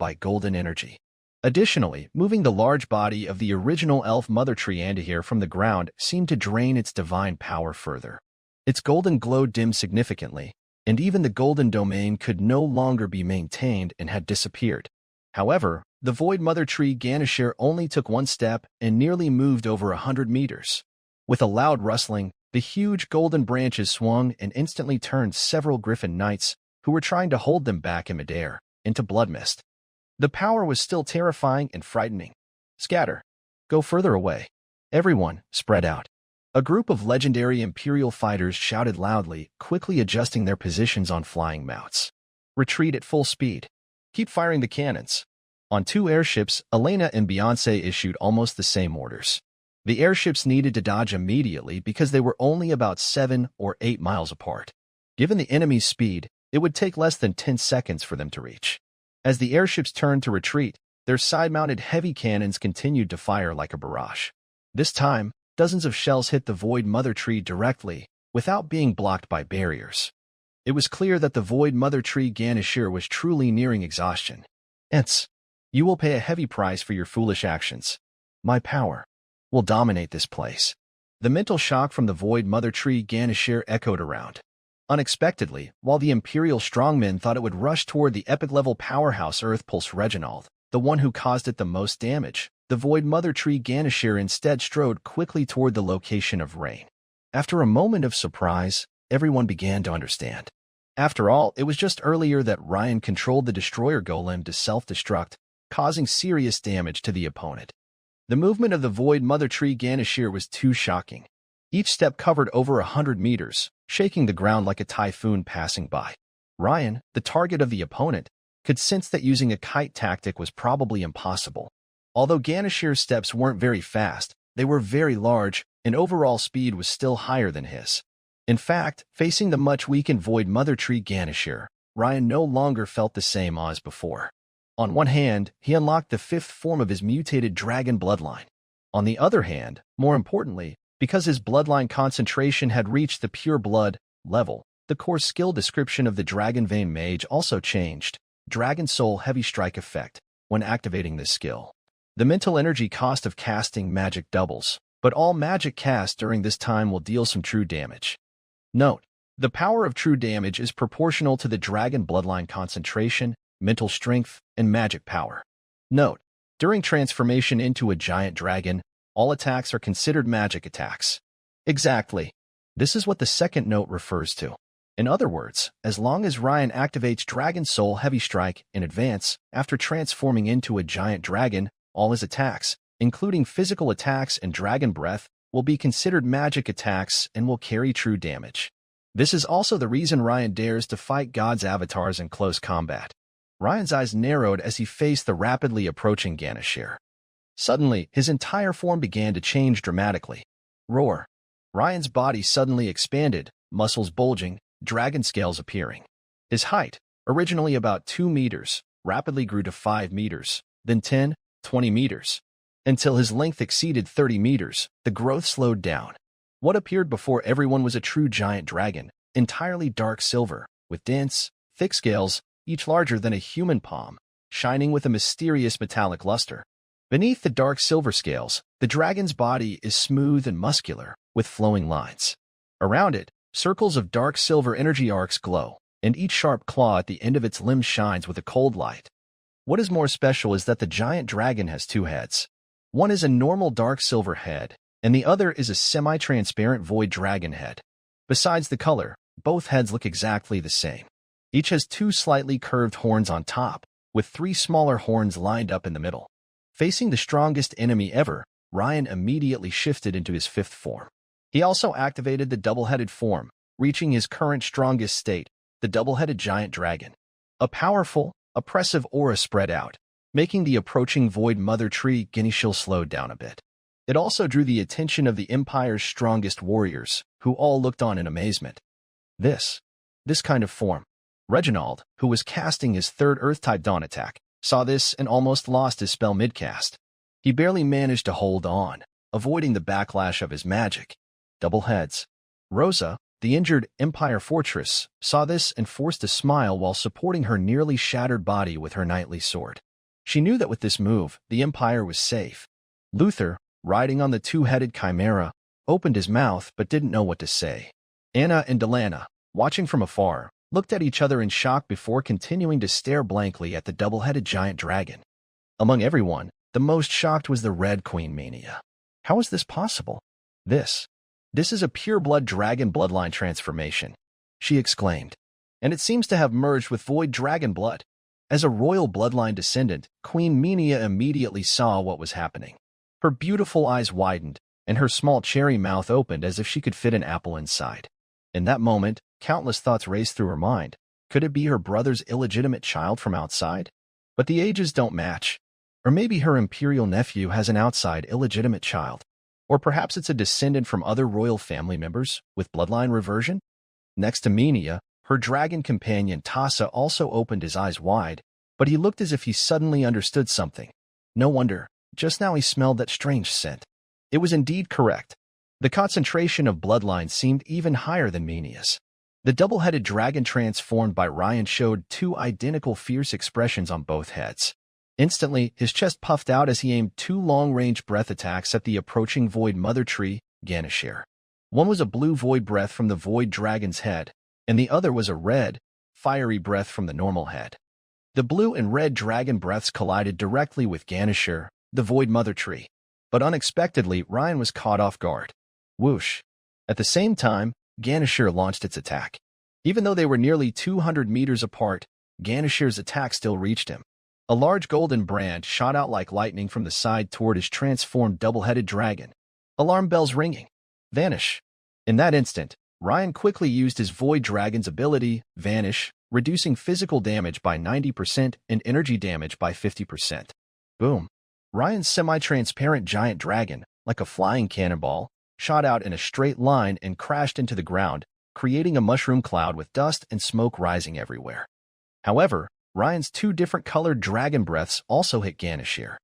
by golden energy. Additionally, moving the large body of the original elf mother tree Andahir from the ground seemed to drain its divine power further. Its golden glow dimmed significantly, and even the golden domain could no longer be maintained and had disappeared. However, the void mother tree Ganashir only took one step and nearly moved over 100 meters. With a loud rustling, the huge golden branches swung and instantly turned several griffin knights, who were trying to hold them back in midair, into blood mist. The power was still terrifying and frightening. Scatter. Go further away. Everyone, spread out. A group of legendary Imperial fighters shouted loudly, quickly adjusting their positions on flying mounts. Retreat at full speed. Keep firing the cannons. On 2 airships, Elena and Beyoncé issued almost the same orders. The airships needed to dodge immediately because they were only about 7 or 8 miles apart. Given the enemy's speed, it would take less than 10 seconds for them to reach. As the airships turned to retreat, their side-mounted heavy cannons continued to fire like a barrage. This time, dozens of shells hit the Void Mother Tree directly, without being blocked by barriers. It was clear that the Void Mother Tree Ganashir was truly nearing exhaustion. Hence, you will pay a heavy price for your foolish actions. My power will dominate this place. The mental shock from the Void Mother Tree Ganashir echoed around. Unexpectedly, while the Imperial strongmen thought it would rush toward the epic-level powerhouse Earth Pulse Reginald, the one who caused it the most damage, the Void Mother Tree Ganashir instead strode quickly toward the location of Rain. After a moment of surprise, everyone began to understand. After all, it was just earlier that Ryan controlled the Destroyer Golem to self-destruct, causing serious damage to the opponent. The movement of the Void Mother Tree Ganashir was too shocking. Each step covered over 100 meters, shaking the ground like a typhoon passing by. Ryan, the target of the opponent, could sense that using a kite tactic was probably impossible. Although Ganashir's steps weren't very fast, they were very large, and overall speed was still higher than his. In fact, facing the much-weakened Void Mother Tree Ganashir, Ryan no longer felt the same awe as before. On one hand, he unlocked the 5th form of his mutated dragon bloodline. On the other hand, more importantly, because his bloodline concentration had reached the pure blood level, the core skill description of the Dragon Vein Mage also changed. Dragon Soul Heavy Strike effect, when activating this skill. The mental energy cost of casting magic doubles, but all magic cast during this time will deal some true damage. Note: the power of true damage is proportional to the dragon bloodline concentration, mental strength, and magic power. Note: during transformation into a giant dragon, all attacks are considered magic attacks. Exactly. This is what the second note refers to. In other words, as long as Ryan activates Dragon Soul Heavy Strike in advance, after transforming into a giant dragon, all his attacks, including physical attacks and dragon breath, will be considered magic attacks and will carry true damage. This is also the reason Ryan dares to fight God's avatars in close combat. Ryan's eyes narrowed as he faced the rapidly approaching Ganashir. Suddenly, his entire form began to change dramatically. Roar. Ryan's body suddenly expanded, muscles bulging, dragon scales appearing. His height, originally about 2 meters, rapidly grew to 5 meters, then 10, 20 meters. Until his length exceeded 30 meters, the growth slowed down. What appeared before everyone was a true giant dragon, entirely dark silver, with dense, thick scales, each larger than a human palm, shining with a mysterious metallic luster. Beneath the dark silver scales, the dragon's body is smooth and muscular, with flowing lines. Around it, circles of dark silver energy arcs glow, and each sharp claw at the end of its limb shines with a cold light. What is more special is that the giant dragon has 2 heads. One is a normal dark silver head, and the other is a semi-transparent void dragon head. Besides the color, both heads look exactly the same. Each has 2 slightly curved horns on top, with 3 smaller horns lined up in the middle. Facing the strongest enemy ever, Ryan immediately shifted into his 5th form. He also activated the double-headed form, reaching his current strongest state, the double-headed giant dragon. A powerful, oppressive aura spread out, making the approaching Void Mother Tree Ganashir slow down a bit. It also drew the attention of the Empire's strongest warriors, who all looked on in amazement. This kind of form. Reginald, who was casting his 3rd Earth-type Dawn attack, saw this and almost lost his spell mid-cast. He barely managed to hold on, avoiding the backlash of his magic. Double heads. Rosa, the injured Empire Fortress, saw this and forced a smile while supporting her nearly shattered body with her knightly sword. She knew that with this move, the Empire was safe. Luther, riding on the two-headed chimera, opened his mouth but didn't know what to say. Anna and Delana, watching from afar, looked at each other in shock before continuing to stare blankly at the double-headed giant dragon. Among everyone, the most shocked was the Red Queen Mania. How is this possible? This is a pure-blood dragon bloodline transformation, she exclaimed. And it seems to have merged with void dragon blood. As a royal bloodline descendant, Queen Mania immediately saw what was happening. Her beautiful eyes widened, and her small cherry mouth opened as if she could fit an apple inside. In that moment, countless thoughts raced through her mind. Could it be her brother's illegitimate child from outside? But the ages don't match. Or maybe her imperial nephew has an outside illegitimate child. Or perhaps it's a descendant from other royal family members with bloodline reversion? Next to Menia, her dragon companion Tassa also opened his eyes wide, but he looked as if he suddenly understood something. No wonder, just now he smelled that strange scent. It was indeed correct. The concentration of bloodline seemed even higher than Menia's. The double-headed dragon transformed by Ryan showed two identical fierce expressions on both heads. Instantly, his chest puffed out as he aimed two long-range breath attacks at the approaching void mother tree, Ganashir. One was a blue void breath from the void dragon's head, and the other was a red, fiery breath from the normal head. The blue and red dragon breaths collided directly with Ganashir, the void mother tree. But unexpectedly, Ryan was caught off guard. Whoosh! At the same time, Ganashir launched its attack. Even though they were nearly 200 meters apart, Ganashir's attack still reached him. A large golden brand shot out like lightning from the side toward his transformed double-headed dragon. Alarm bells ringing. Vanish. In that instant, Ryan quickly used his Void Dragon's ability, Vanish, reducing physical damage by 90% and energy damage by 50%. Boom. Ryan's semi-transparent giant dragon, like a flying cannonball, shot out in a straight line and crashed into the ground, creating a mushroom cloud with dust and smoke rising everywhere. However, Ryan's two different colored dragon breaths also hit Ganashir.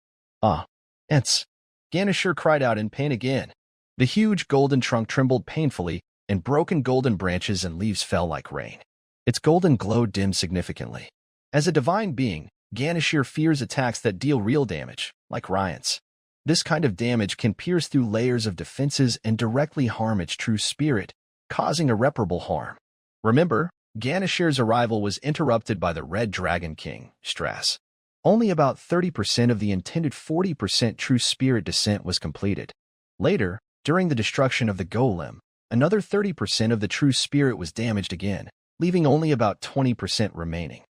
Ents! Ganashir cried out in pain again. The huge golden trunk trembled painfully, and broken golden branches and leaves fell like rain. Its golden glow dimmed significantly. As a divine being, Ganashir fears attacks that deal real damage, like Ryan's. This kind of damage can pierce through layers of defenses and directly harm its true spirit, causing irreparable harm. Remember, Ganashir's arrival was interrupted by the Red Dragon King, Strass. Only about 30% of the intended 40% true spirit descent was completed. Later, during the destruction of the golem, another 30% of the true spirit was damaged again, leaving only about 20% remaining.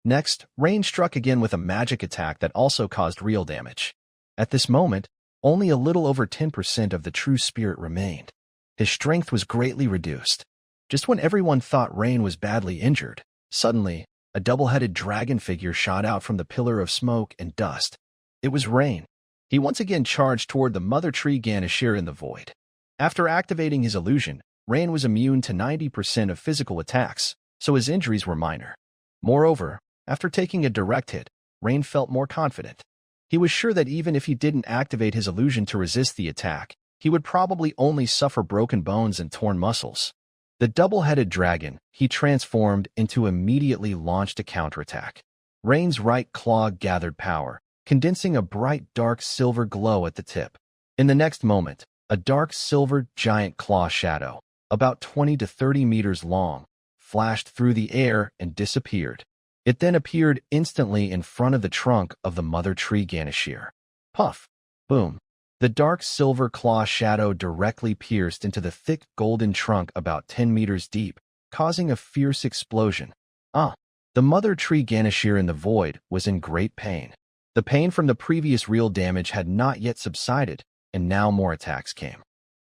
Next, Rain struck again with a magic attack that also caused real damage. At this moment, only a little over 10% of the true spirit remained. His strength was greatly reduced. Just when everyone thought Rain was badly injured, suddenly, a double-headed dragon figure shot out from the pillar of smoke and dust. It was Rain. He once again charged toward the mother tree Ganashir in the void. After activating his illusion, Rain was immune to 90% of physical attacks, so his injuries were minor. Moreover, after taking a direct hit, Rain felt more confident. He was sure that even if he didn't activate his illusion to resist the attack, he would probably only suffer broken bones and torn muscles. The double-headed dragon he transformed into immediately launched a counterattack. Rain's right claw gathered power, condensing a bright dark silver glow at the tip. In the next moment, a dark silver giant claw shadow, about 20 to 30 meters long, flashed through the air and disappeared. It then appeared instantly in front of the trunk of the mother tree Ganashir. Puff! Boom! The dark silver claw shadow directly pierced into the thick golden trunk about 10 meters deep, causing a fierce explosion. The mother tree Ganashir in the void was in great pain. The pain from the previous real damage had not yet subsided, and now more attacks came.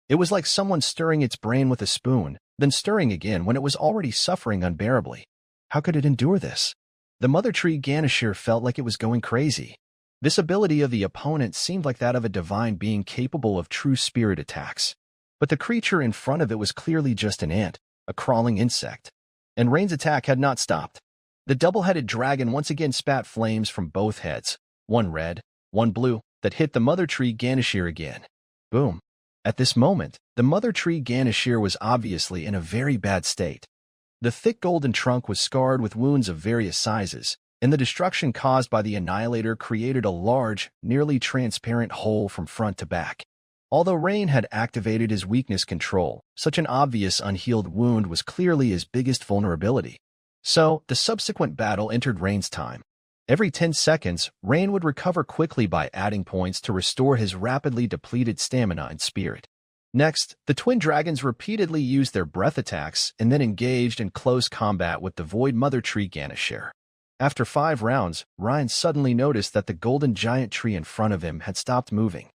It was like someone stirring its brain with a spoon, then stirring again when it was already suffering unbearably. How could it endure this? The mother tree Ganashir felt like it was going crazy. This ability of the opponent seemed like that of a divine being capable of true spirit attacks. But the creature in front of it was clearly just an ant, a crawling insect. And Rain's attack had not stopped. The double-headed dragon once again spat flames from both heads, one red, one blue, that hit the mother tree Ganashir again. Boom. At this moment, the mother tree Ganashir was obviously in a very bad state. The thick golden trunk was scarred with wounds of various sizes, and the destruction caused by the Annihilator created a large, nearly transparent hole from front to back. Although Rain had activated his weakness control, such an obvious unhealed wound was clearly his biggest vulnerability. So, the subsequent battle entered Rain's time. Every 10 seconds, Rain would recover quickly by adding points to restore his rapidly depleted stamina and spirit. Next, the twin dragons repeatedly used their breath attacks and then engaged in close combat with the Void Mother Tree Ganashare. After 5 rounds, Ryan suddenly noticed that the golden giant tree in front of him had stopped moving.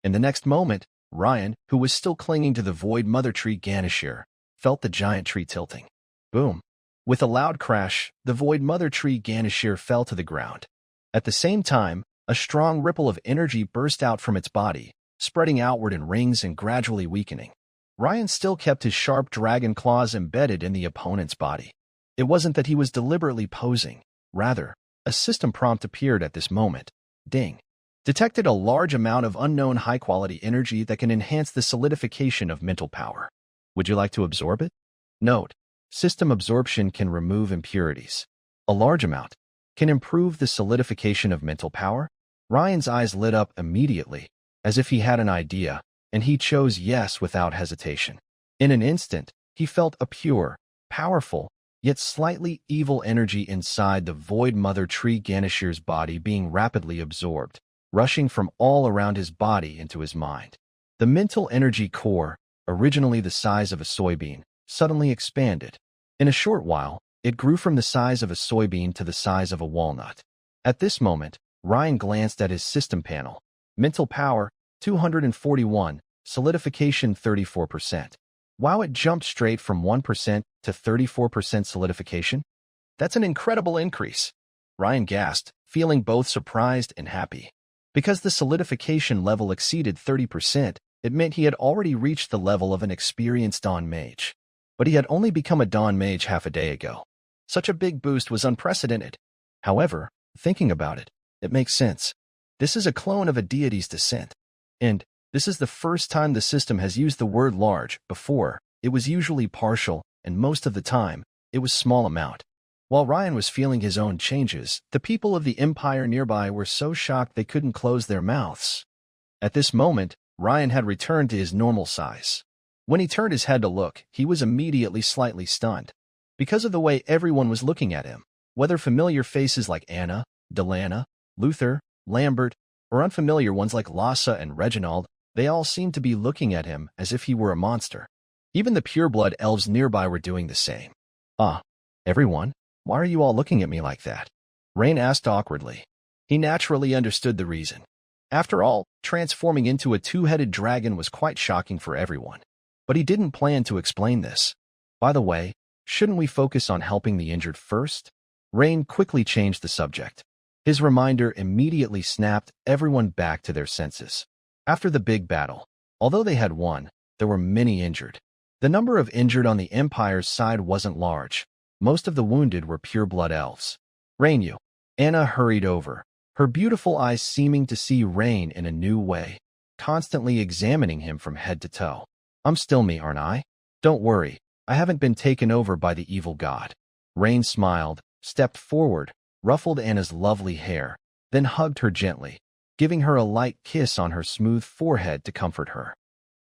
In the next moment, Ryan, who was still clinging to the Void Mother Tree Ganashare, felt the giant tree tilting. Boom! With a loud crash, the Void Mother Tree Ganashare fell to the ground. At the same time, a strong ripple of energy burst out from its body, spreading outward in rings and gradually weakening. Ryan still kept his sharp dragon claws embedded in the opponent's body. It wasn't that he was deliberately posing. Rather, a system prompt appeared at this moment. Ding. Detected a large amount of unknown high-quality energy that can enhance the solidification of mental power. Would you like to absorb it? Note: system absorption can remove impurities. A large amount can improve the solidification of mental power. Ryan's eyes lit up immediately, as if he had an idea, and he chose yes without hesitation. In an instant, he felt a pure, powerful, yet slightly evil energy inside the Void Mother Tree Ganashare's body being rapidly absorbed, rushing from all around his body into his mind. The mental energy core, originally the size of a soybean, suddenly expanded. In a short while, it grew from the size of a soybean to the size of a walnut. At this moment, Ryan glanced at his system panel. Mental power, 241, solidification 34%. Wow, it jumped straight from 1% to 34% solidification? That's an incredible increase. Ryan gasped, feeling both surprised and happy. Because the solidification level exceeded 30%, it meant he had already reached the level of an experienced Dawn Mage. But he had only become a Dawn Mage half a day ago. Such a big boost was unprecedented. However, thinking about it, it makes sense. This is a clone of a deity's descent. And this is the first time the system has used the word large. Before, it was usually partial, and most of the time, it was small amount. While Ryan was feeling his own changes, the people of the Empire nearby were so shocked they couldn't close their mouths. At this moment, Ryan had returned to his normal size. When he turned his head to look, he was immediately slightly stunned. Because of the way everyone was looking at him, whether familiar faces like Anna, Delana, Luther, Lambert, or unfamiliar ones like Lassa and Reginald, they all seemed to be looking at him as if he were a monster. Even the pureblood elves nearby were doing the same. Everyone, why are you all looking at me like that? Rain asked awkwardly. He naturally understood the reason. After all, transforming into a two-headed dragon was quite shocking for everyone. But he didn't plan to explain this. By the way, shouldn't we focus on helping the injured first? Rain quickly changed the subject. His reminder immediately snapped everyone back to their senses. After the big battle, although they had won, there were many injured. The number of injured on the Empire's side wasn't large. Most of the wounded were pure-blood elves. Rain, Anna hurried over, her beautiful eyes seeming to see Rain in a new way, constantly examining him from head to toe. I'm still me, aren't I? Don't worry, I haven't been taken over by the evil god. Rain smiled, stepped forward, ruffled Anna's lovely hair, then hugged her gently, giving her a light kiss on her smooth forehead to comfort her.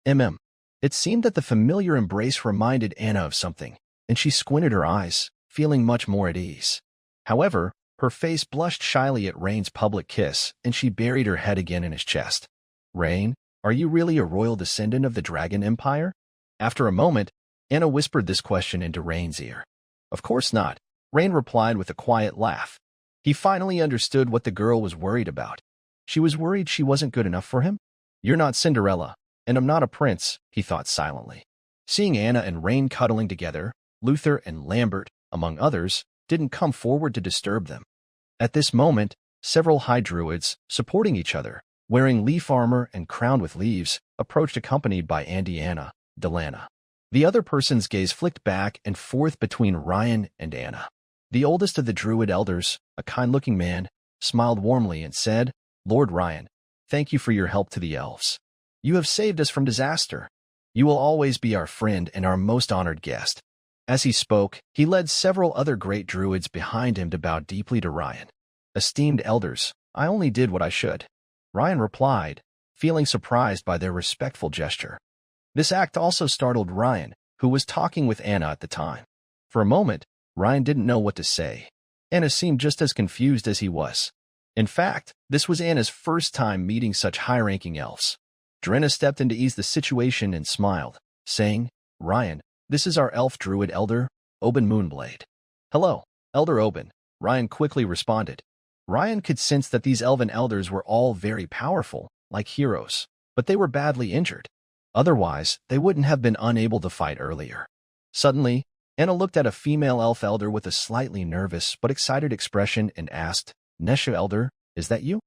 It seemed that the familiar embrace reminded Anna of something, and she squinted her eyes, feeling much more at ease. However, her face blushed shyly at Rain's public kiss, and she buried her head again in his chest. Rain, are you really a royal descendant of the Dragon Empire? After a moment, Anna whispered this question into Rain's ear. Of course not, Rain replied with a quiet laugh. He finally understood what the girl was worried about. She was worried she wasn't good enough for him? You're not Cinderella, and I'm not a prince, he thought silently. Seeing Anna and Rain cuddling together, Luther and Lambert, among others, didn't come forward to disturb them. At this moment, several high druids, supporting each other, wearing leaf armor and crowned with leaves, approached accompanied by Anna, Delana. The other person's gaze flicked back and forth between Ryan and Anna. The oldest of the druid elders, a kind-looking man, smiled warmly and said, Lord Ryan, thank you for your help to the elves. You have saved us from disaster. You will always be our friend and our most honored guest. As he spoke, he led several other great druids behind him to bow deeply to Ryan. "Esteemed elders, I only did what I should," Ryan replied, feeling surprised by their respectful gesture. This act also startled Ryan, who was talking with Anna at the time. For a moment, Ryan didn't know what to say. Anna seemed just as confused as he was. In fact, this was Anna's first time meeting such high-ranking elves. Drenna stepped in to ease the situation and smiled, saying, "Ryan, this is our elf druid elder, Oben Moonblade." "Hello, Elder Oben," Ryan quickly responded. Ryan could sense that these elven elders were all very powerful, like heroes, but they were badly injured. Otherwise, they wouldn't have been unable to fight earlier. Suddenly, Anna looked at a female elf elder with a slightly nervous but excited expression and asked, "Nesha Elder, is that you?"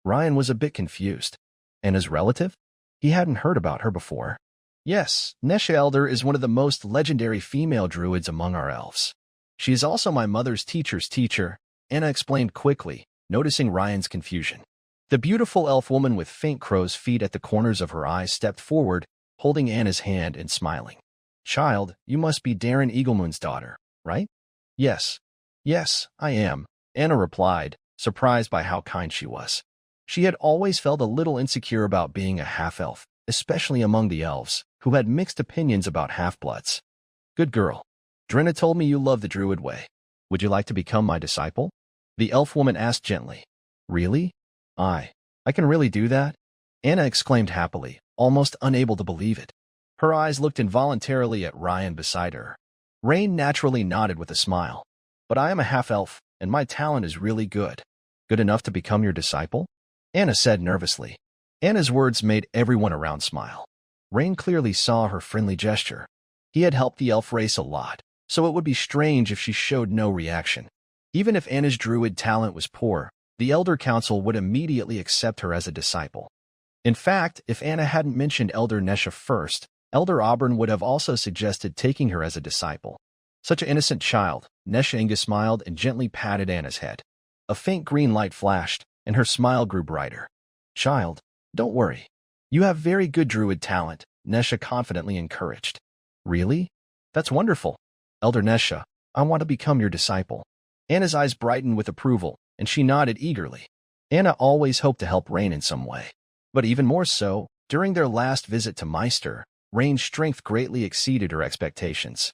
Ryan was a bit confused. Anna's relative? He hadn't heard about her before. "Yes, Nesha Elder is one of the most legendary female druids among our elves. She is also my mother's teacher's teacher," Anna explained quickly, noticing Ryan's confusion. The beautiful elf woman with faint crow's feet at the corners of her eyes stepped forward, holding Anna's hand and smiling. "Child, you must be Darren Eaglemoon's daughter, right?" Yes, I am," Anna replied, surprised by how kind she was. She had always felt a little insecure about being a half-elf, especially among the elves, who had mixed opinions about half-bloods. "Good girl. Drenna told me you love the druid way. Would you like to become my disciple?" The elf woman asked gently. "Really? I can really do that?" Anna exclaimed happily, almost unable to believe it. Her eyes looked involuntarily at Ryan beside her. Rain naturally nodded with a smile. "But I am a half-elf, and my talent is really good. Good enough to become your disciple?" Anna said nervously. Anna's words made everyone around smile. Rain clearly saw her friendly gesture. He had helped the elf race a lot, so it would be strange if she showed no reaction. Even if Anna's druid talent was poor, the Elder Council would immediately accept her as a disciple. In fact, if Anna hadn't mentioned Elder Nesha first, Elder Auburn would have also suggested taking her as a disciple. Such an innocent child, Nesha Inga smiled and gently patted Anna's head. A faint green light flashed, and her smile grew brighter. "Child, don't worry. You have very good druid talent," Nesha confidently encouraged. "Really? That's wonderful. Elder Nesha, I want to become your disciple." Anna's eyes brightened with approval, and she nodded eagerly. Anna always hoped to help Rain in some way. But even more so, during their last visit to Meister, Rain's strength greatly exceeded her expectations.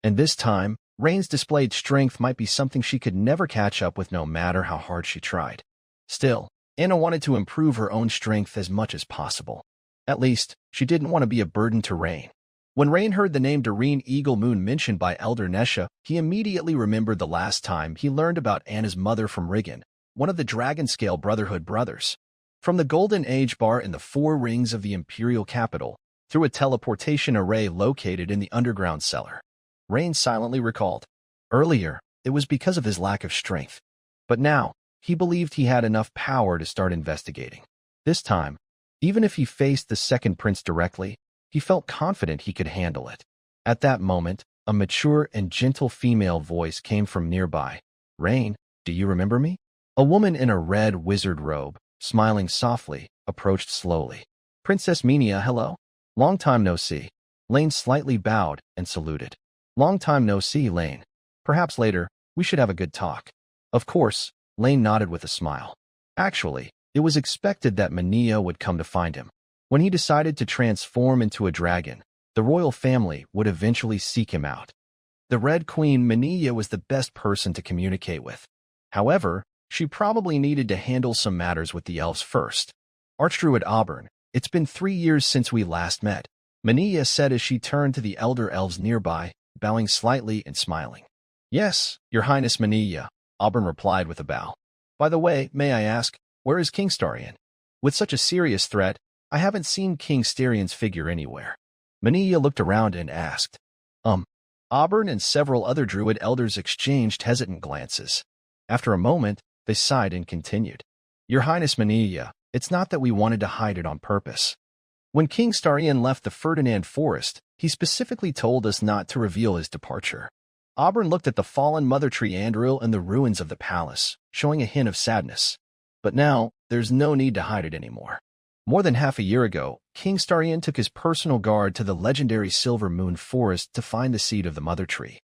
And this time, Rain's displayed strength might be something she could never catch up with no matter how hard she tried. Still, Anna wanted to improve her own strength as much as possible. At least, she didn't want to be a burden to Rain. When Rain heard the name Darren Eaglemoon mentioned by Elder Nesha, he immediately remembered the last time he learned about Anna's mother from Riggin, one of the Dragonscale Brotherhood brothers. From the Golden Age bar in the Four Rings of the Imperial Capital, through a teleportation array located in the underground cellar. Rain silently recalled. Earlier, it was because of his lack of strength. But now, he believed he had enough power to start investigating. This time, even if he faced the second prince directly, he felt confident he could handle it. At that moment, a mature and gentle female voice came from nearby. "Rain, do you remember me?" A woman in a red wizard robe, smiling softly, approached slowly. "Princess Minia, hello. Long time no see." Lane slightly bowed and saluted. "Long time no see, Lane. Perhaps later, we should have a good talk." Of course, Lane nodded with a smile. Actually, it was expected that Minia would come to find him. When he decided to transform into a dragon, the royal family would eventually seek him out. The Red Queen Minia was the best person to communicate with. However, she probably needed to handle some matters with the elves first. "Archdruid Auburn, it's been 3 years since we last met," Minia said as she turned to the elder elves nearby, bowing slightly and smiling. "Yes, Your Highness Minia," Auburn replied with a bow. "By the way, may I ask, where is King Starion? With such a serious threat, I haven't seen King Starion's figure anywhere." Minia looked around and asked. Auburn and several other druid elders exchanged hesitant glances. After a moment, they sighed and continued. "Your Highness Minia, it's not that we wanted to hide it on purpose. When King Starion left the Ferdinand Forest, he specifically told us not to reveal his departure." Auburn looked at the fallen mother tree Andril and the ruins of the palace, showing a hint of sadness. "But now, there's no need to hide it anymore. More than half a year ago, King Starion took his personal guard to the legendary Silver Moon Forest to find the seed of the mother tree.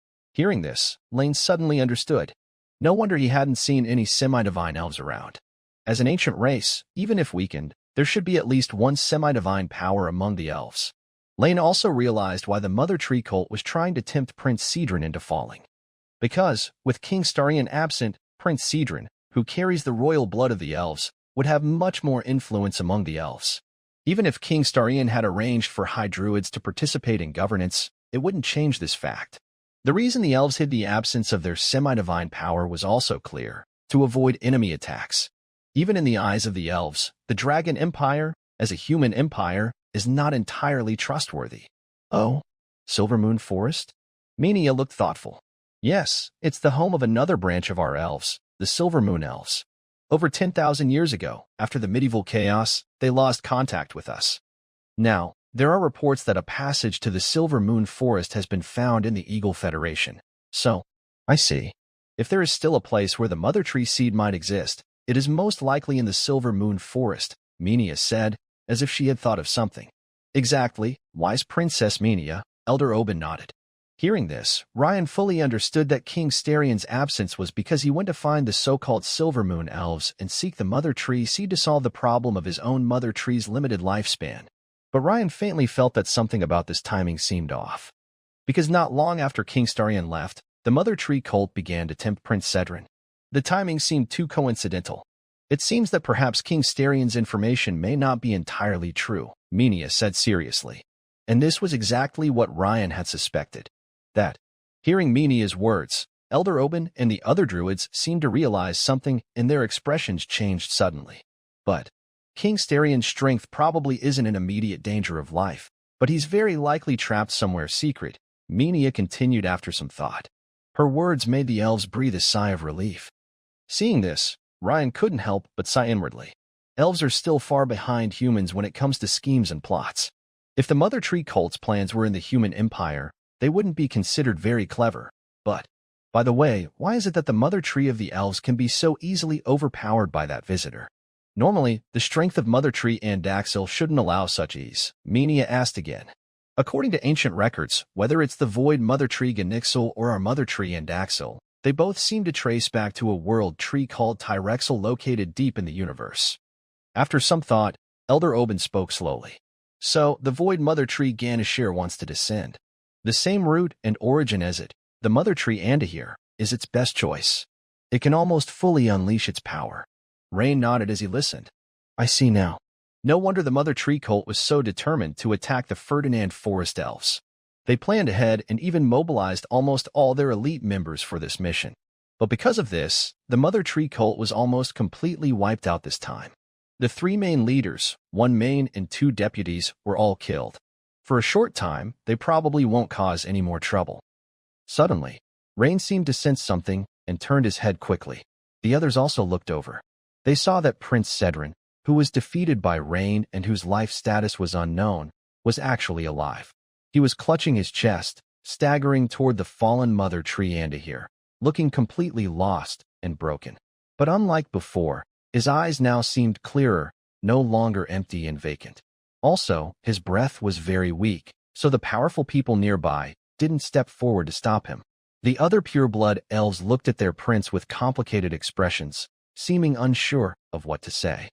Hearing this, Lane suddenly understood. No wonder he hadn't seen any semi-divine elves around. As an ancient race, even if weakened, there should be at least one semi-divine power among the elves. Lane also realized why the Mother Tree cult was trying to tempt Prince Cedron into falling. Because, with King Starion absent, Prince Cedron, who carries the royal blood of the elves, would have much more influence among the elves. Even if King Starion had arranged for high druids to participate in governance, it wouldn't change this fact. The reason the elves hid the absence of their semi-divine power was also clear: to avoid enemy attacks. Even in the eyes of the elves, the Dragon Empire, as a human empire, is not entirely trustworthy. Oh, Silvermoon Forest? Menia looked thoughtful. Yes, it's the home of another branch of our elves, the Silvermoon Elves. Over 10,000 years ago, after the medieval chaos, they lost contact with us. Now, there are reports that a passage to the Silvermoon Forest has been found in the Eagle Federation. So, I see. If there is still a place where the Mother Tree seed might exist, it is most likely in the Silvermoon Forest, Menia said, as if she had thought of something. Exactly, wise Princess Menia, Elder Oben nodded. Hearing this, Ryan fully understood that King Starion's absence was because he went to find the so-called Silvermoon Elves and seek the Mother Tree seed to solve the problem of his own Mother Tree's limited lifespan. But Ryan faintly felt that something about this timing seemed off. Because not long after King Starion left, the Mother Tree cult began to tempt Prince Cedron. The timing seemed too coincidental. It seems that perhaps King Starion's information may not be entirely true, Menia said seriously. And this was exactly what Ryan had suspected. That, hearing Menia's words, Elder Oben and the other druids seemed to realize something, and their expressions changed suddenly. But King Starion's strength probably isn't in immediate danger of life, but he's very likely trapped somewhere secret, Menia continued after some thought. Her words made the elves breathe a sigh of relief. Seeing this, Ryan couldn't help but sigh inwardly. Elves are still far behind humans when it comes to schemes and plots. If the Mother Tree cult's plans were in the human empire, they wouldn't be considered very clever. But, by the way, why is it that the Mother Tree of the elves can be so easily overpowered by that visitor? Normally, the strength of Mother Tree and Daxil shouldn't allow such ease, Menia asked again. According to ancient records, whether it's the Void Mother Tree Ganixil or our Mother Tree and Daxil, they both seem to trace back to a world tree called Tyrexil located deep in the universe. After some thought, Elder Oben spoke slowly. So, the Void Mother Tree Ganashir wants to descend. The same root and origin as it, the Mother Tree Andahir, is its best choice. It can almost fully unleash its power. Rain nodded as he listened. I see now. No wonder the Mother Tree cult was so determined to attack the Ferdinand Forest Elves. They planned ahead and even mobilized almost all their elite members for this mission. But because of this, the Mother Tree cult was almost completely wiped out this time. The three main leaders, one main and two deputies, were all killed. For a short time, they probably won't cause any more trouble. Suddenly, Rain seemed to sense something and turned his head quickly. The others also looked over. They saw that Prince Cedron, who was defeated by Rain and whose life status was unknown, was actually alive. He was clutching his chest, staggering toward the fallen Mother Tree Andahir, looking completely lost and broken. But unlike before, his eyes now seemed clearer, no longer empty and vacant. Also, his breath was very weak, so the powerful people nearby didn't step forward to stop him. The other pureblood elves looked at their prince with complicated expressions, seeming unsure of what to say.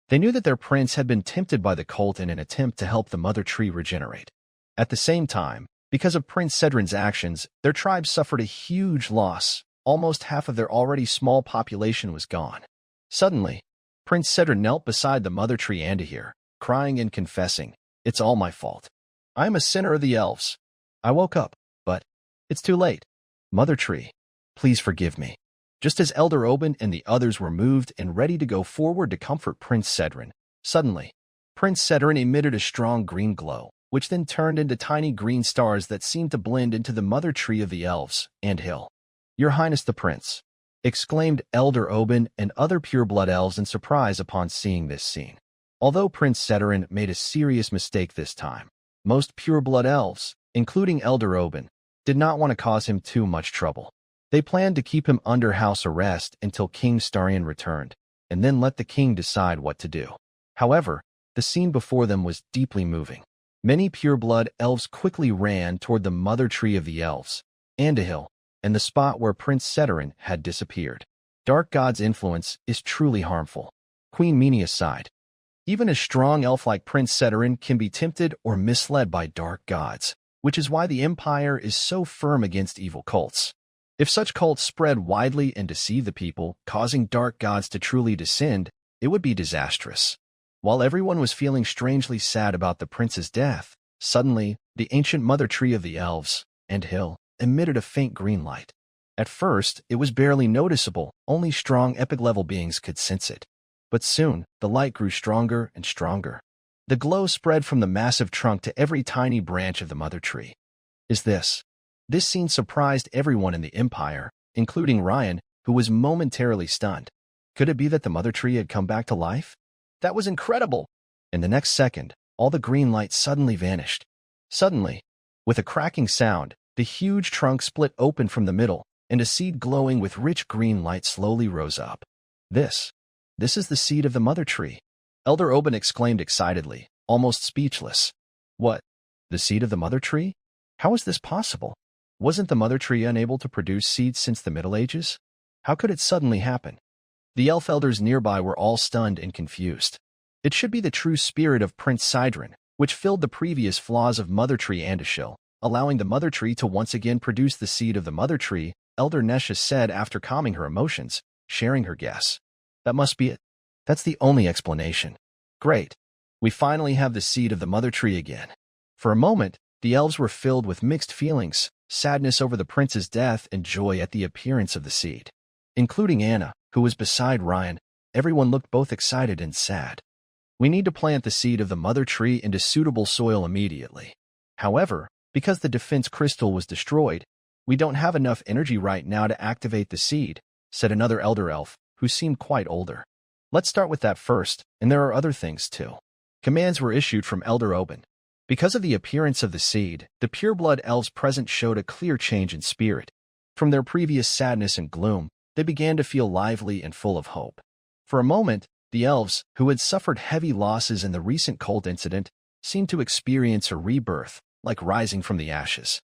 They knew that their prince had been tempted by the cult in an attempt to help the Mother Tree regenerate. At the same time, because of Prince Cedron's actions, their tribe suffered a huge loss. Almost half of their already small population was gone. Suddenly, Prince Cedron knelt beside the Mother Tree Andahir, crying and confessing, "It's all my fault. I am a sinner of the elves. I woke up, but it's too late. Mother Tree, please forgive me." Just as Elder Oben and the others were moved and ready to go forward to comfort Prince Cedron, suddenly, Prince Cedron emitted a strong green glow, which then turned into tiny green stars that seemed to blend into the Mother Tree of the elves and Hill. "Your Highness the Prince," exclaimed Elder Oben and other pureblood elves in surprise upon seeing this scene. Although Prince Cedron made a serious mistake this time, most pureblood elves, including Elder Oben, did not want to cause him too much trouble. They planned to keep him under house arrest until King Starion returned, and then let the king decide what to do. However, the scene before them was deeply moving. Many pureblood elves quickly ran toward the Mother Tree of the elves, Andahil, and the spot where Prince Seterin had disappeared. Dark God's influence is truly harmful. Queen Minia sighed. Even a strong elf like Prince Seterin can be tempted or misled by dark gods, which is why the Empire is so firm against evil cults. If such cults spread widely and deceive the people, causing dark gods to truly descend, it would be disastrous. While everyone was feeling strangely sad about the prince's death, suddenly, the ancient mother tree of the elves, and hill, emitted a faint green light. At first, it was barely noticeable, only strong epic-level beings could sense it. But soon, the light grew stronger and stronger. The glow spread from the massive trunk to every tiny branch of the mother tree. This scene surprised everyone in the Empire, including Ryan, who was momentarily stunned. Could it be that the mother tree had come back to life? That was incredible! In the next second, all the green light suddenly vanished. Suddenly, with a cracking sound, the huge trunk split open from the middle, and a seed glowing with rich green light slowly rose up. This is the seed of the mother tree. Elder Oben exclaimed excitedly, almost speechless. What? The seed of the mother tree? How is this possible? Wasn't the mother tree unable to produce seeds since the Middle Ages? How could it suddenly happen? The elf elders nearby were all stunned and confused. It should be the true spirit of Prince Sidron, which filled the previous flaws of Mother Tree Andashil, allowing the mother tree to once again produce the seed of the mother tree, Elder Nesha said after calming her emotions, sharing her guess. That must be it. That's the only explanation. Great. We finally have the seed of the mother tree again. For a moment, the elves were filled with mixed feelings, sadness over the prince's death and joy at the appearance of the seed. Including Anna, who was beside Ryan, everyone looked both excited and sad. We need to plant the seed of the mother tree into suitable soil immediately. However, because the defense crystal was destroyed, we don't have enough energy right now to activate the seed, said another elder elf, who seemed quite older. Let's start with that first, and there are other things too. Commands were issued from Elder Oben. Because of the appearance of the seed, the pureblood elves present showed a clear change in spirit. From their previous sadness and gloom, they began to feel lively and full of hope. For a moment, the elves, who had suffered heavy losses in the recent cult incident, seemed to experience a rebirth, like rising from the ashes.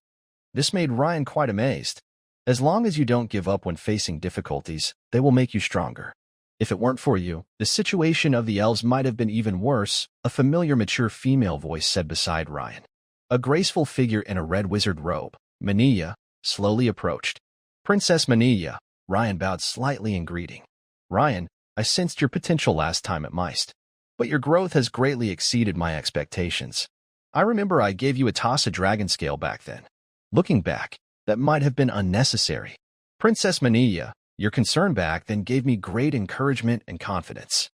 This made Ryan quite amazed. As long as you don't give up when facing difficulties, they will make you stronger. If it weren't for you, the situation of the elves might have been even worse, a familiar mature female voice said beside Ryan. A graceful figure in a red wizard robe, Minia, slowly approached. Princess Minia, Ryan bowed slightly in greeting. Ryan, I sensed your potential last time at Meist, but your growth has greatly exceeded my expectations. I remember I gave you a toss of dragon scale back then. Looking back, that might have been unnecessary. Princess Minia, your concern back then gave me great encouragement and confidence.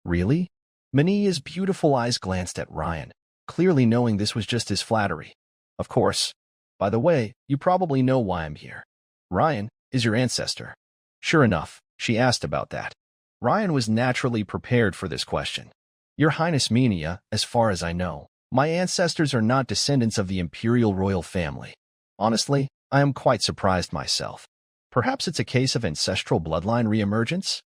Really? Minia's beautiful eyes glanced at Ryan, clearly knowing this was just his flattery. Of course. By the way, you probably know why I'm here. Ryan is your ancestor. Sure enough, she asked about that. Ryan was naturally prepared for this question. Your Highness Minia, as far as I know, my ancestors are not descendants of the imperial royal family. Honestly, I am quite surprised myself. Perhaps it's a case of ancestral bloodline reemergence?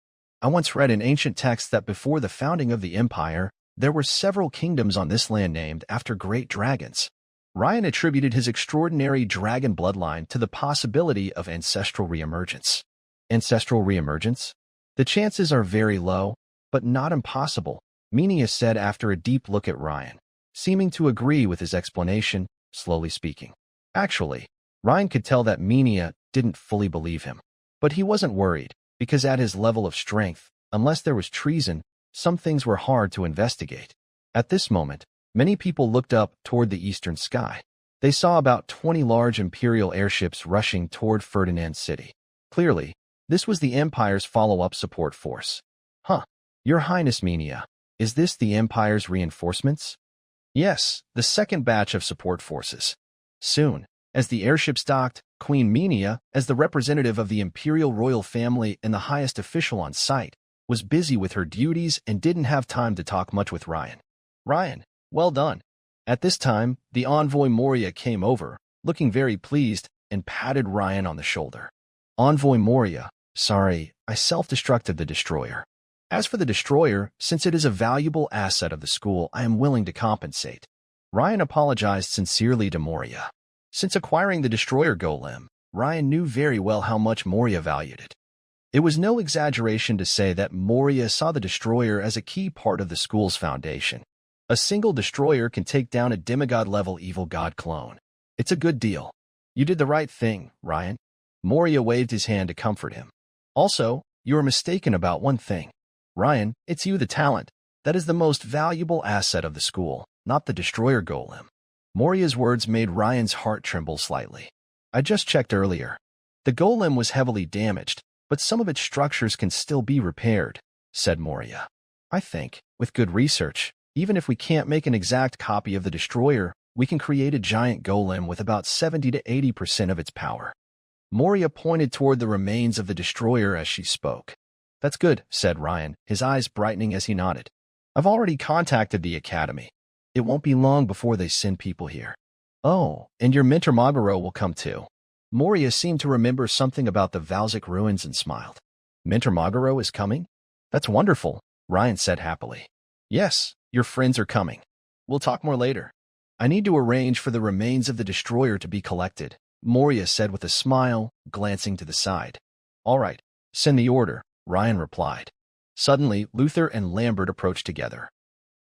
I once read in ancient texts that before the founding of the empire, there were several kingdoms on this land named after great dragons. Ryan attributed his extraordinary dragon bloodline to the possibility of ancestral reemergence. Ancestral reemergence? The chances are very low, but not impossible, Minia said after a deep look at Ryan, seeming to agree with his explanation, slowly speaking. Actually, Ryan could tell that Minia didn't fully believe him. But he wasn't worried, because at his level of strength, unless there was treason, some things were hard to investigate. At this moment, many people looked up toward the eastern sky. They saw about 20 large Imperial airships rushing toward Ferdinand City. Clearly, this was the Empire's follow-up support force. Your Highness Minia, is this the Empire's reinforcements? Yes, the second batch of support forces. Soon, as the airships docked, Queen Minia, as the representative of the Imperial royal family and the highest official on site, was busy with her duties and didn't have time to talk much with Ryan. Ryan, well done. At this time, the envoy Moria came over, looking very pleased, and patted Ryan on the shoulder. Envoy Moria, sorry, I self-destructed the destroyer. As for the destroyer, since it is a valuable asset of the school, I am willing to compensate. Ryan apologized sincerely to Moria. Since acquiring the destroyer golem, Ryan knew very well how much Moria valued it. It was no exaggeration to say that Moria saw the destroyer as a key part of the school's foundation. A single destroyer can take down a demigod-level evil god clone. It's a good deal. You did the right thing, Ryan. Moria waved his hand to comfort him. Also, you are mistaken about one thing. Ryan, it's you, the talent. That is the most valuable asset of the school, not the destroyer golem. Moria's words made Ryan's heart tremble slightly. I just checked earlier. The golem was heavily damaged, but some of its structures can still be repaired, said Moria. I think, with good research, even if we can't make an exact copy of the destroyer, we can create a giant golem with about 70 to 80% of its power. Moria pointed toward the remains of the destroyer as she spoke. That's good, said Ryan, his eyes brightening as he nodded. I've already contacted the academy. It won't be long before they send people here. Oh, and your mentor Magaro will come too. Moria seemed to remember something about the Valzik ruins and smiled. Mentor Magaro is coming? That's wonderful, Ryan said happily. Yes, your friends are coming. We'll talk more later. I need to arrange for the remains of the destroyer to be collected, Moria said with a smile, glancing to the side. All right, send the order, Ryan replied. Suddenly, Luther and Lambert approached together.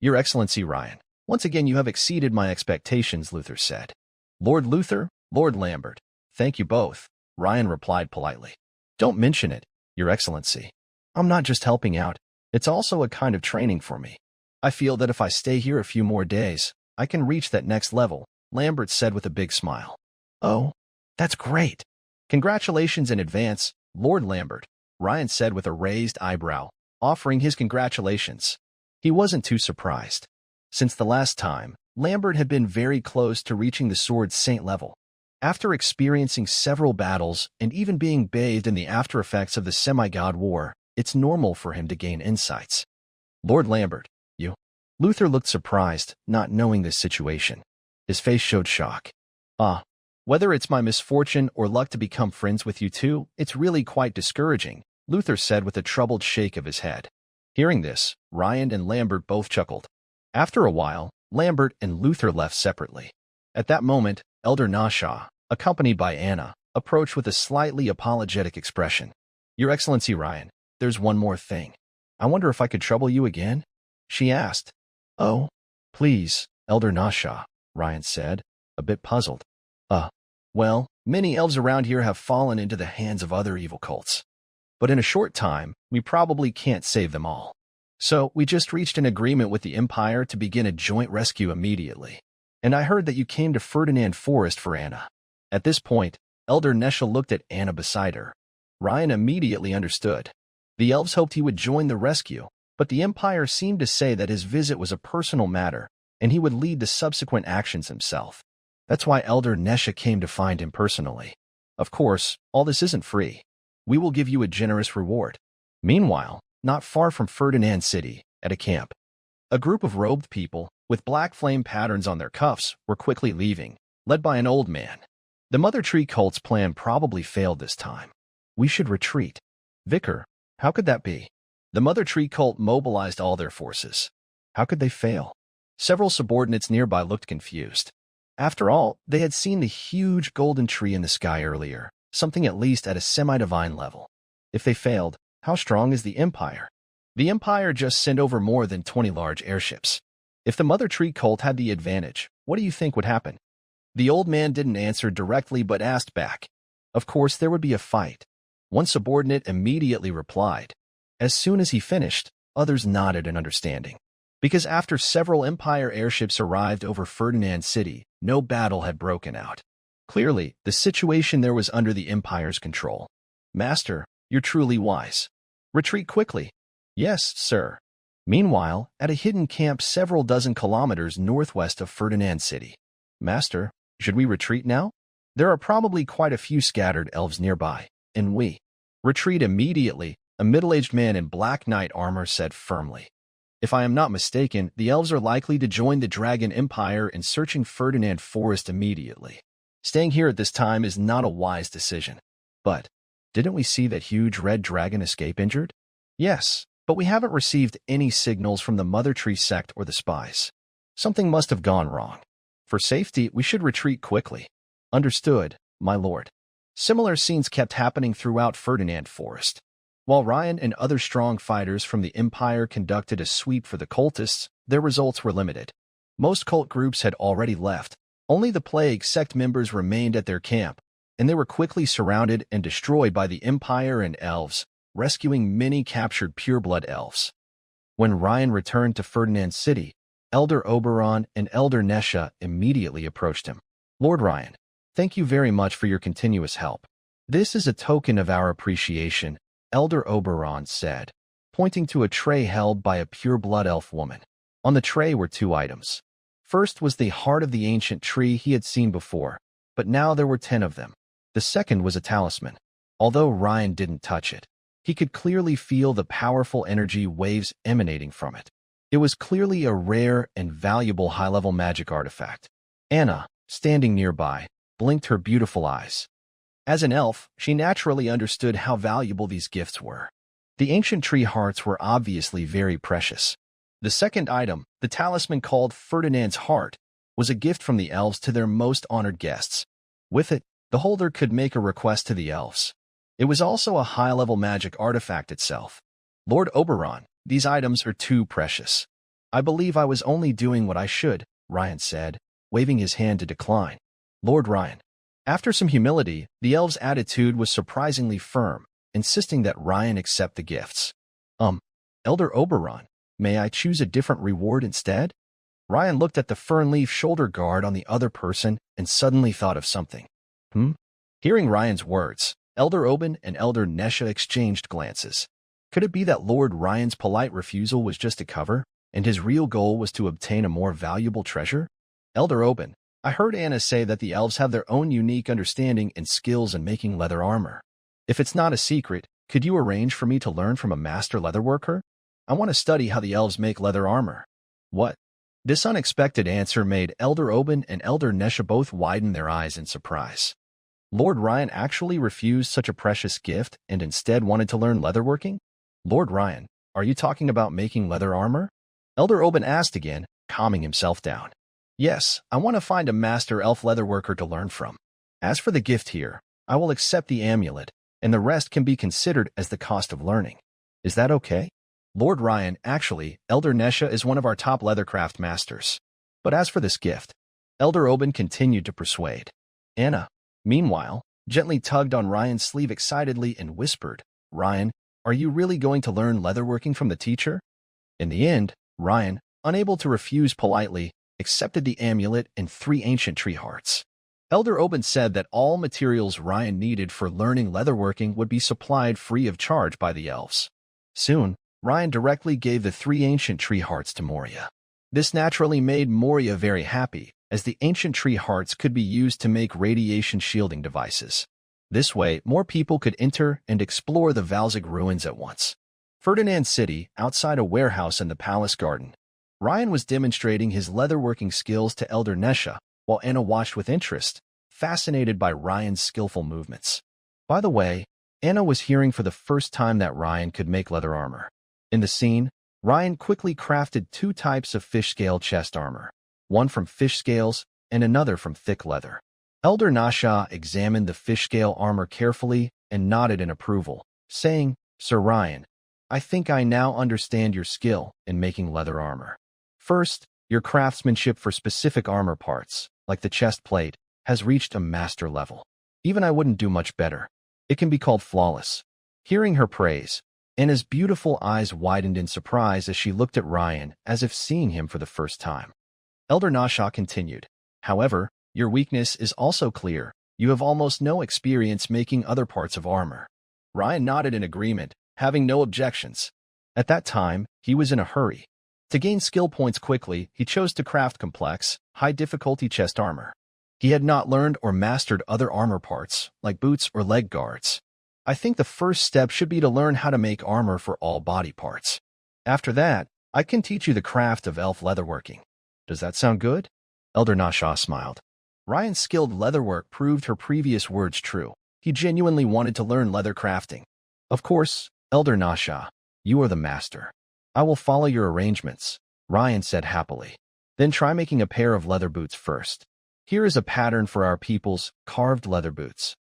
Your Excellency, Ryan. Once again you have exceeded my expectations, Luther said. Lord Luther, Lord Lambert. Thank you both, Ryan replied politely. Don't mention it, Your Excellency. I'm not just helping out. It's also a kind of training for me. I feel that if I stay here a few more days, I can reach that next level, Lambert said with a big smile. Oh, that's great. Congratulations in advance, Lord Lambert, Ryan said with a raised eyebrow, offering his congratulations. He wasn't too surprised. Since the last time, Lambert had been very close to reaching the Sword Saint level. After experiencing several battles and even being bathed in the after-effects of the semi-god war, it's normal for him to gain insights. Lord Lambert, you? Luther looked surprised, not knowing this situation. His face showed shock. Whether it's my misfortune or luck to become friends with you two, it's really quite discouraging, Luther said with a troubled shake of his head. Hearing this, Ryan and Lambert both chuckled. After a while, Lambert and Luther left separately. At that moment, Elder Nasha, accompanied by Anna, approached with a slightly apologetic expression. Your Excellency Ryan, there's one more thing. I wonder if I could trouble you again? She asked. Oh, please, Elder Nasha, Ryan said, a bit puzzled. Well, many elves around here have fallen into the hands of other evil cults. But in a short time, we probably can't save them all. So we just reached an agreement with the Empire to begin a joint rescue immediately. And I heard that you came to Ferdinand Forest for Anna. At this point, Elder Nesha looked at Anna beside her. Ryan immediately understood. The elves hoped he would join the rescue, but the Empire seemed to say that his visit was a personal matter, and he would lead the subsequent actions himself. That's why Elder Nesha came to find him personally. Of course, all this isn't free. We will give you a generous reward. Meanwhile, not far from Ferdinand City, at a camp, a group of robed people, with black flame patterns on their cuffs, were quickly leaving, led by an old man. The Mother Tree cult's plan probably failed this time. We should retreat. Vicar, how could that be? The Mother Tree cult mobilized all their forces. How could they fail? Several subordinates nearby looked confused. After all, they had seen the huge golden tree in the sky earlier, something at least at a semi-divine level. If they failed, how strong is the Empire? The Empire just sent over more than 20 large airships. If the Mother Tree cult had the advantage, what do you think would happen? The old man didn't answer directly but asked back. Of course, there would be a fight. One subordinate immediately replied. As soon as he finished, others nodded in understanding. Because after several Empire airships arrived over Ferdinand City, no battle had broken out. Clearly, the situation there was under the Empire's control. Master, you're truly wise. Retreat quickly. Yes, sir. Meanwhile, at a hidden camp several dozen kilometers northwest of Ferdinand City. Master, should we retreat now? There are probably quite a few scattered elves nearby, and we retreat immediately, a middle-aged man in black knight armor said firmly. If I am not mistaken, the elves are likely to join the Dragon Empire in searching Ferdinand Forest immediately. Staying here at this time is not a wise decision. But, didn't we see that huge red dragon escape injured? Yes, but we haven't received any signals from the Mother Tree sect or the spies. Something must have gone wrong. For safety, we should retreat quickly. Understood, my lord. Similar scenes kept happening throughout Ferdinand Forest. While Ryan and other strong fighters from the Empire conducted a sweep for the cultists, their results were limited. Most cult groups had already left. Only the Plague sect members remained at their camp, and they were quickly surrounded and destroyed by the Empire and elves, rescuing many captured pureblood elves. When Ryan returned to Ferdinand's city, Elder Oberon and Elder Nesha immediately approached him. Lord Ryan, thank you very much for your continuous help. This is a token of our appreciation, Elder Oberon said, pointing to a tray held by a pureblood elf woman. On the tray were 2 items. First was the heart of the ancient tree he had seen before, but now there were 10 of them. The second was a talisman. Although Ryan didn't touch it, he could clearly feel the powerful energy waves emanating from it. It was clearly a rare and valuable high-level magic artifact. Anna, standing nearby, blinked her beautiful eyes. As an elf, she naturally understood how valuable these gifts were. The ancient tree hearts were obviously very precious. The second item, the talisman called Ferdinand's Heart, was a gift from the elves to their most honored guests. With it, the holder could make a request to the elves. It was also a high-level magic artifact itself. Lord Oberon, these items are too precious. I believe I was only doing what I should, Ryan said, waving his hand to decline. Lord Ryan. After some humility, the elf's attitude was surprisingly firm, insisting that Ryan accept the gifts. Elder Oberon, may I choose a different reward instead? Ryan looked at the fern-leaf shoulder guard on the other person and suddenly thought of something. Hearing Ryan's words, Elder Oben and Elder Nesha exchanged glances. Could it be that Lord Ryan's polite refusal was just a cover, and his real goal was to obtain a more valuable treasure? Elder Oben, I heard Anna say that the elves have their own unique understanding and skills in making leather armor. If it's not a secret, could you arrange for me to learn from a master leatherworker? I want to study how the elves make leather armor. What? This unexpected answer made Elder Oben and Elder Nesha both widen their eyes in surprise. Lord Ryan actually refused such a precious gift and instead wanted to learn leatherworking? Lord Ryan, are you talking about making leather armor? Elder Oben asked again, calming himself down. Yes, I want to find a master elf leatherworker to learn from. As for the gift here, I will accept the amulet, and the rest can be considered as the cost of learning. Is that okay? Lord Ryan, actually, Elder Nesha is one of our top leathercraft masters. But as for this gift, Elder Oben continued to persuade. Anna, meanwhile, gently tugged on Ryan's sleeve excitedly and whispered, Ryan, are you really going to learn leatherworking from the teacher? In the end, Ryan, unable to refuse politely, accepted the amulet and 3 ancient tree hearts. Elder Oben said that all materials Ryan needed for learning leatherworking would be supplied free of charge by the elves. Soon, Ryan directly gave the 3 ancient tree hearts to Moria. This naturally made Moria very happy, as the ancient tree hearts could be used to make radiation shielding devices. This way, more people could enter and explore the Valzig ruins at once. Ferdinand City, outside a warehouse in the palace garden. Ryan was demonstrating his leatherworking skills to Elder Nesha, while Anna watched with interest, fascinated by Ryan's skillful movements. By the way, Anna was hearing for the first time that Ryan could make leather armor. In the scene, Ryan quickly crafted 2 types of fish scale chest armor, one from fish scales and another from thick leather. Elder Nasha examined the fish scale armor carefully and nodded in approval, saying, Sir Ryan, I think I now understand your skill in making leather armor. First, your craftsmanship for specific armor parts, like the chest plate, has reached a master level. Even I wouldn't do much better. It can be called flawless. Hearing her praise, Anna's beautiful eyes widened in surprise as she looked at Ryan as if seeing him for the first time. Elder Nasha continued, However, your weakness is also clear. You have almost no experience making other parts of armor. Ryan nodded in agreement, having no objections. At that time, he was in a hurry. To gain skill points quickly, he chose to craft complex, high-difficulty chest armor. He had not learned or mastered other armor parts, like boots or leg guards. I think the first step should be to learn how to make armor for all body parts. After that, I can teach you the craft of elf leatherworking. Does that sound good? Elder Nasha smiled. Ryan's skilled leatherwork proved her previous words true. He genuinely wanted to learn leather crafting. Of course, Elder Nasha, you are the master. I will follow your arrangements, Ryan said happily. Then try making a pair of leather boots first. Here is a pattern for our people's carved leather boots.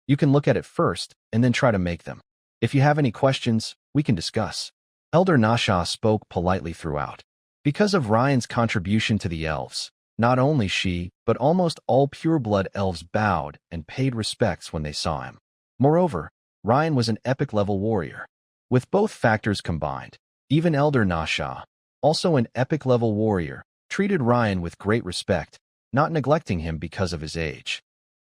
You can look at it first and then try to make them. If you have any questions, we can discuss. Elder Nasha spoke politely throughout. Because of Ryan's contribution to the elves, not only she, but almost all pureblood elves bowed and paid respects when they saw him. Moreover, Ryan was an epic-level warrior. With both factors combined, even Elder Nasha, also an epic-level warrior, treated Ryan with great respect, not neglecting him because of his age.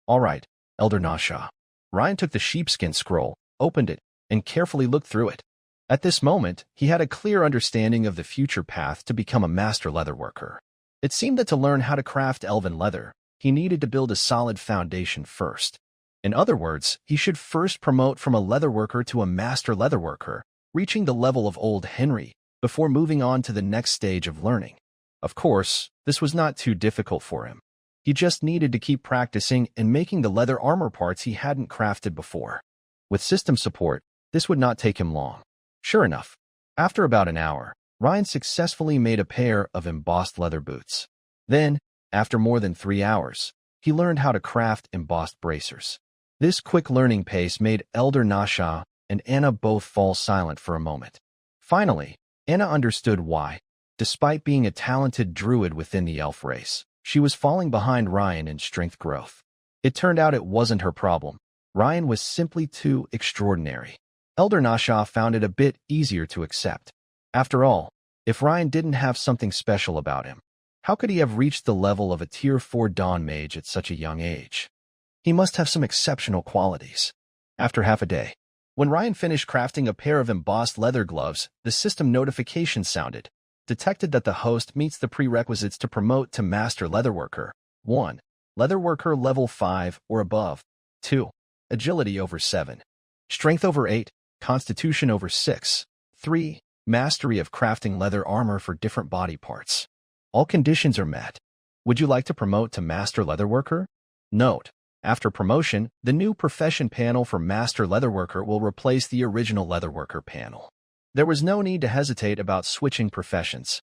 All right, Elder Nasha. Ryan took the sheepskin scroll, opened it, and carefully looked through it. At this moment, he had a clear understanding of the future path to become a master leatherworker. It seemed that to learn how to craft elven leather, he needed to build a solid foundation first. In other words, he should first promote from a leatherworker to a master leatherworker, reaching the level of Old Henry, before moving on to the next stage of learning. Of course, this was not too difficult for him. He just needed to keep practicing and making the leather armor parts he hadn't crafted before. With system support, this would not take him long. Sure enough, after about an hour, Ryan successfully made a pair of embossed leather boots. Then, after more than 3 hours, he learned how to craft embossed bracers. This quick learning pace made Elder Nasha and Anna both fall silent for a moment. Finally, Anna understood why. Despite being a talented druid within the elf race, she was falling behind Ryan in strength growth. It turned out it wasn't her problem. Ryan was simply too extraordinary. Elder Nasha found it a bit easier to accept. After all, if Ryan didn't have something special about him, how could he have reached the level of a Tier 4 Dawn Mage at such a young age? He must have some exceptional qualities. After half a day, when Ryan finished crafting a pair of embossed leather gloves, the system notification sounded. Detected that the host meets the prerequisites to promote to Master Leatherworker. 1. Leatherworker level 5 or above. 2. Agility over 7. Strength over 8. Constitution over 6. 3. Mastery of crafting leather armor for different body parts. All conditions are met. Would you like to promote to Master Leatherworker? Note: after promotion, the new profession panel for Master Leatherworker will replace the original Leatherworker panel. There was no need to hesitate about switching professions.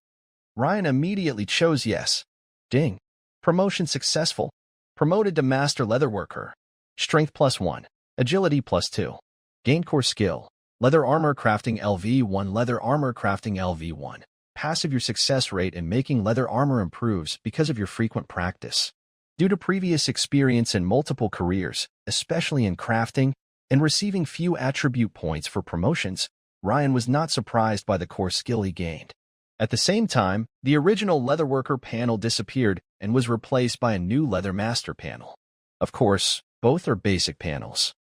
Ryan immediately chose yes. Ding. Promotion successful. Promoted to Master Leatherworker. Strength +1. Agility +2. Gain core skill. Leather armor crafting LV1. Leather armor crafting LV1. Passive: your success rate in making leather armor improves because of your frequent practice. Due to previous experience in multiple careers, especially in crafting, and receiving few attribute points for promotions, Ryan was not surprised by the core skill he gained. At the same time, the original Leatherworker panel disappeared and was replaced by a new Leather Master panel. Of course, both are basic panels.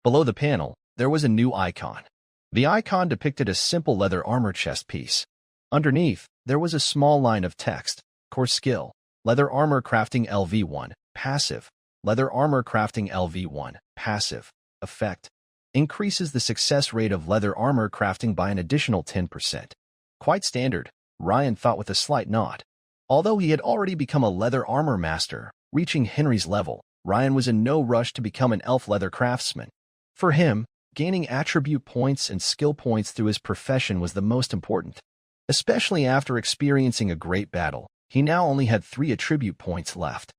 Below the panel, there was a new icon. The icon depicted a simple leather armor chest piece. Underneath, there was a small line of text: core skill, leather armor crafting LV1, passive, leather armor crafting LV1, passive, effect. Increases the success rate of leather armor crafting by an additional 10%. Quite standard, Ryan thought with a slight nod. Although he had already become a leather armor master, reaching Henry's level, Ryan was in no rush to become an elf leather craftsman. For him, gaining attribute points and skill points through his profession was the most important. Especially after experiencing a great battle, he now only had 3 attribute points left.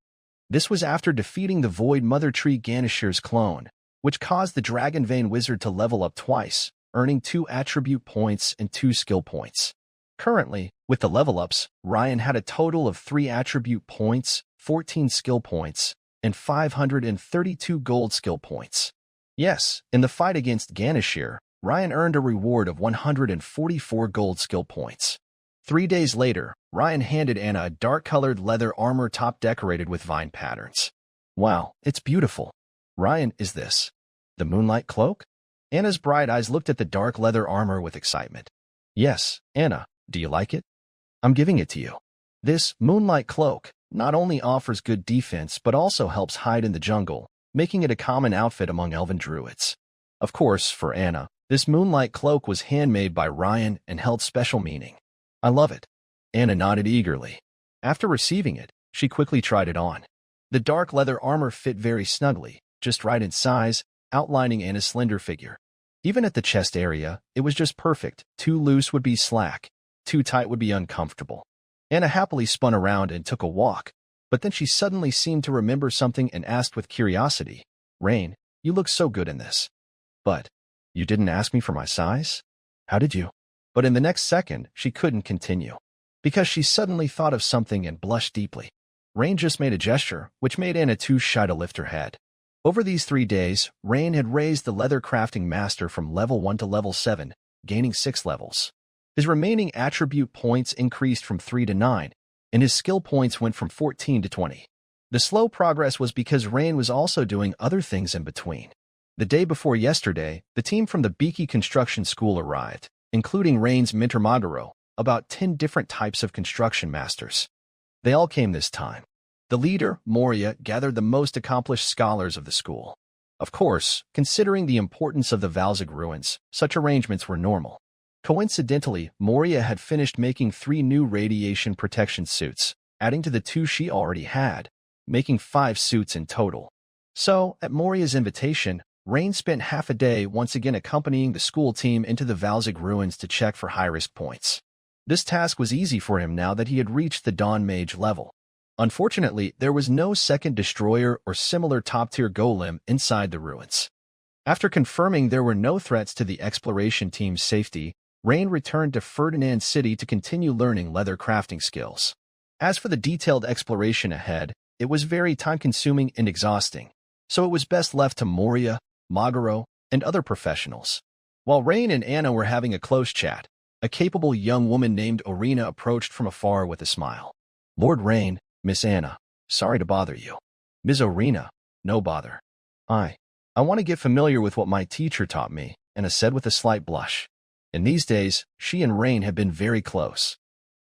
This was after defeating the Void Mother Tree Ganashir's clone, which caused the Dragonvein Wizard to level up twice, earning 2 attribute points and 2 skill points. Currently, with the level ups, Ryan had a total of 3 attribute points, 14 skill points, and 532 gold skill points. Yes, in the fight against Ganashir, Ryan earned a reward of 144 gold skill points. 3 days later, Ryan handed Anna a dark-colored leather armor top decorated with vine patterns. Wow, it's beautiful. Ryan, is this the Moonlight Cloak? Anna's bright eyes looked at the dark leather armor with excitement. Yes, Anna, do you like it? I'm giving it to you. This Moonlight Cloak not only offers good defense but also helps hide in the jungle, making it a common outfit among elven druids. Of course, for Anna, this Moonlight Cloak was handmade by Ryan and held special meaning. I love it. Anna nodded eagerly. After receiving it, she quickly tried it on. The dark leather armor fit very snugly, just right in size, outlining Anna's slender figure. Even at the chest area, it was just perfect. Too loose would be slack, too tight would be uncomfortable. Anna happily spun around and took a walk, but then she suddenly seemed to remember something and asked with curiosity, Rain, You look so good in this. But you didn't ask me for my size? How did you? But in the next second, she couldn't continue, because she suddenly thought of something and blushed deeply. Rain just made a gesture, which made Anna too shy to lift her head. Over these 3 days, Rain had raised the leather crafting master from level 1 to level 7, gaining 6 levels. His remaining attribute points increased from 3 to 9, and his skill points went from 14 to 20. The slow progress was because Rain was also doing other things in between. The day before yesterday, the team from the Beaky Construction School arrived, including Rain's mentor Maguro, about 10 different types of construction masters. They all came this time. The leader, Moria, gathered the most accomplished scholars of the school. Of course, considering the importance of the Valzig ruins, such arrangements were normal. Coincidentally, Moria had finished making 3 new radiation protection suits, adding to the 2 she already had, making 5 suits in total. So, at Moria's invitation, Rain spent half a day once again accompanying the school team into the Valzig ruins to check for high-risk points. This task was easy for him now that he had reached the Dawn Mage level. Unfortunately, there was no second destroyer or similar top-tier golem inside the ruins. After confirming there were no threats to the exploration team's safety, Rain returned to Ferdinand City to continue learning leather crafting skills. As for the detailed exploration ahead, it was very time-consuming and exhausting, so it was best left to Moria, Maguro, and other professionals. While Rain and Anna were having a close chat, a capable young woman named Orina approached from afar with a smile. "Lord Rain, Miss Anna, sorry to bother you." "Ms. Orina, no bother. I want to get familiar with what my teacher taught me," Anna said with a slight blush. In these days, she and Rain had been very close.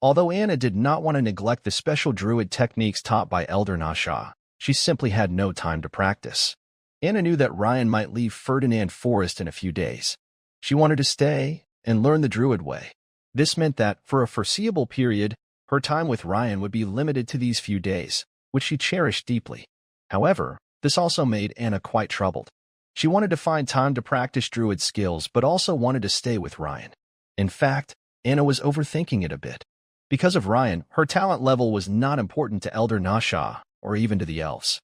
Although Anna did not want to neglect the special druid techniques taught by Elder Nasha, she simply had no time to practice. Anna knew that Ryan might leave Ferdinand Forest in a few days. She wanted to stay and learn the druid way. This meant that, for a foreseeable period, her time with Ryan would be limited to these few days, which she cherished deeply. However, this also made Anna quite troubled. She wanted to find time to practice druid skills but also wanted to stay with Ryan. In fact, Anna was overthinking it a bit. Because of Ryan, her talent level was not important to Elder Nasha or even to the elves.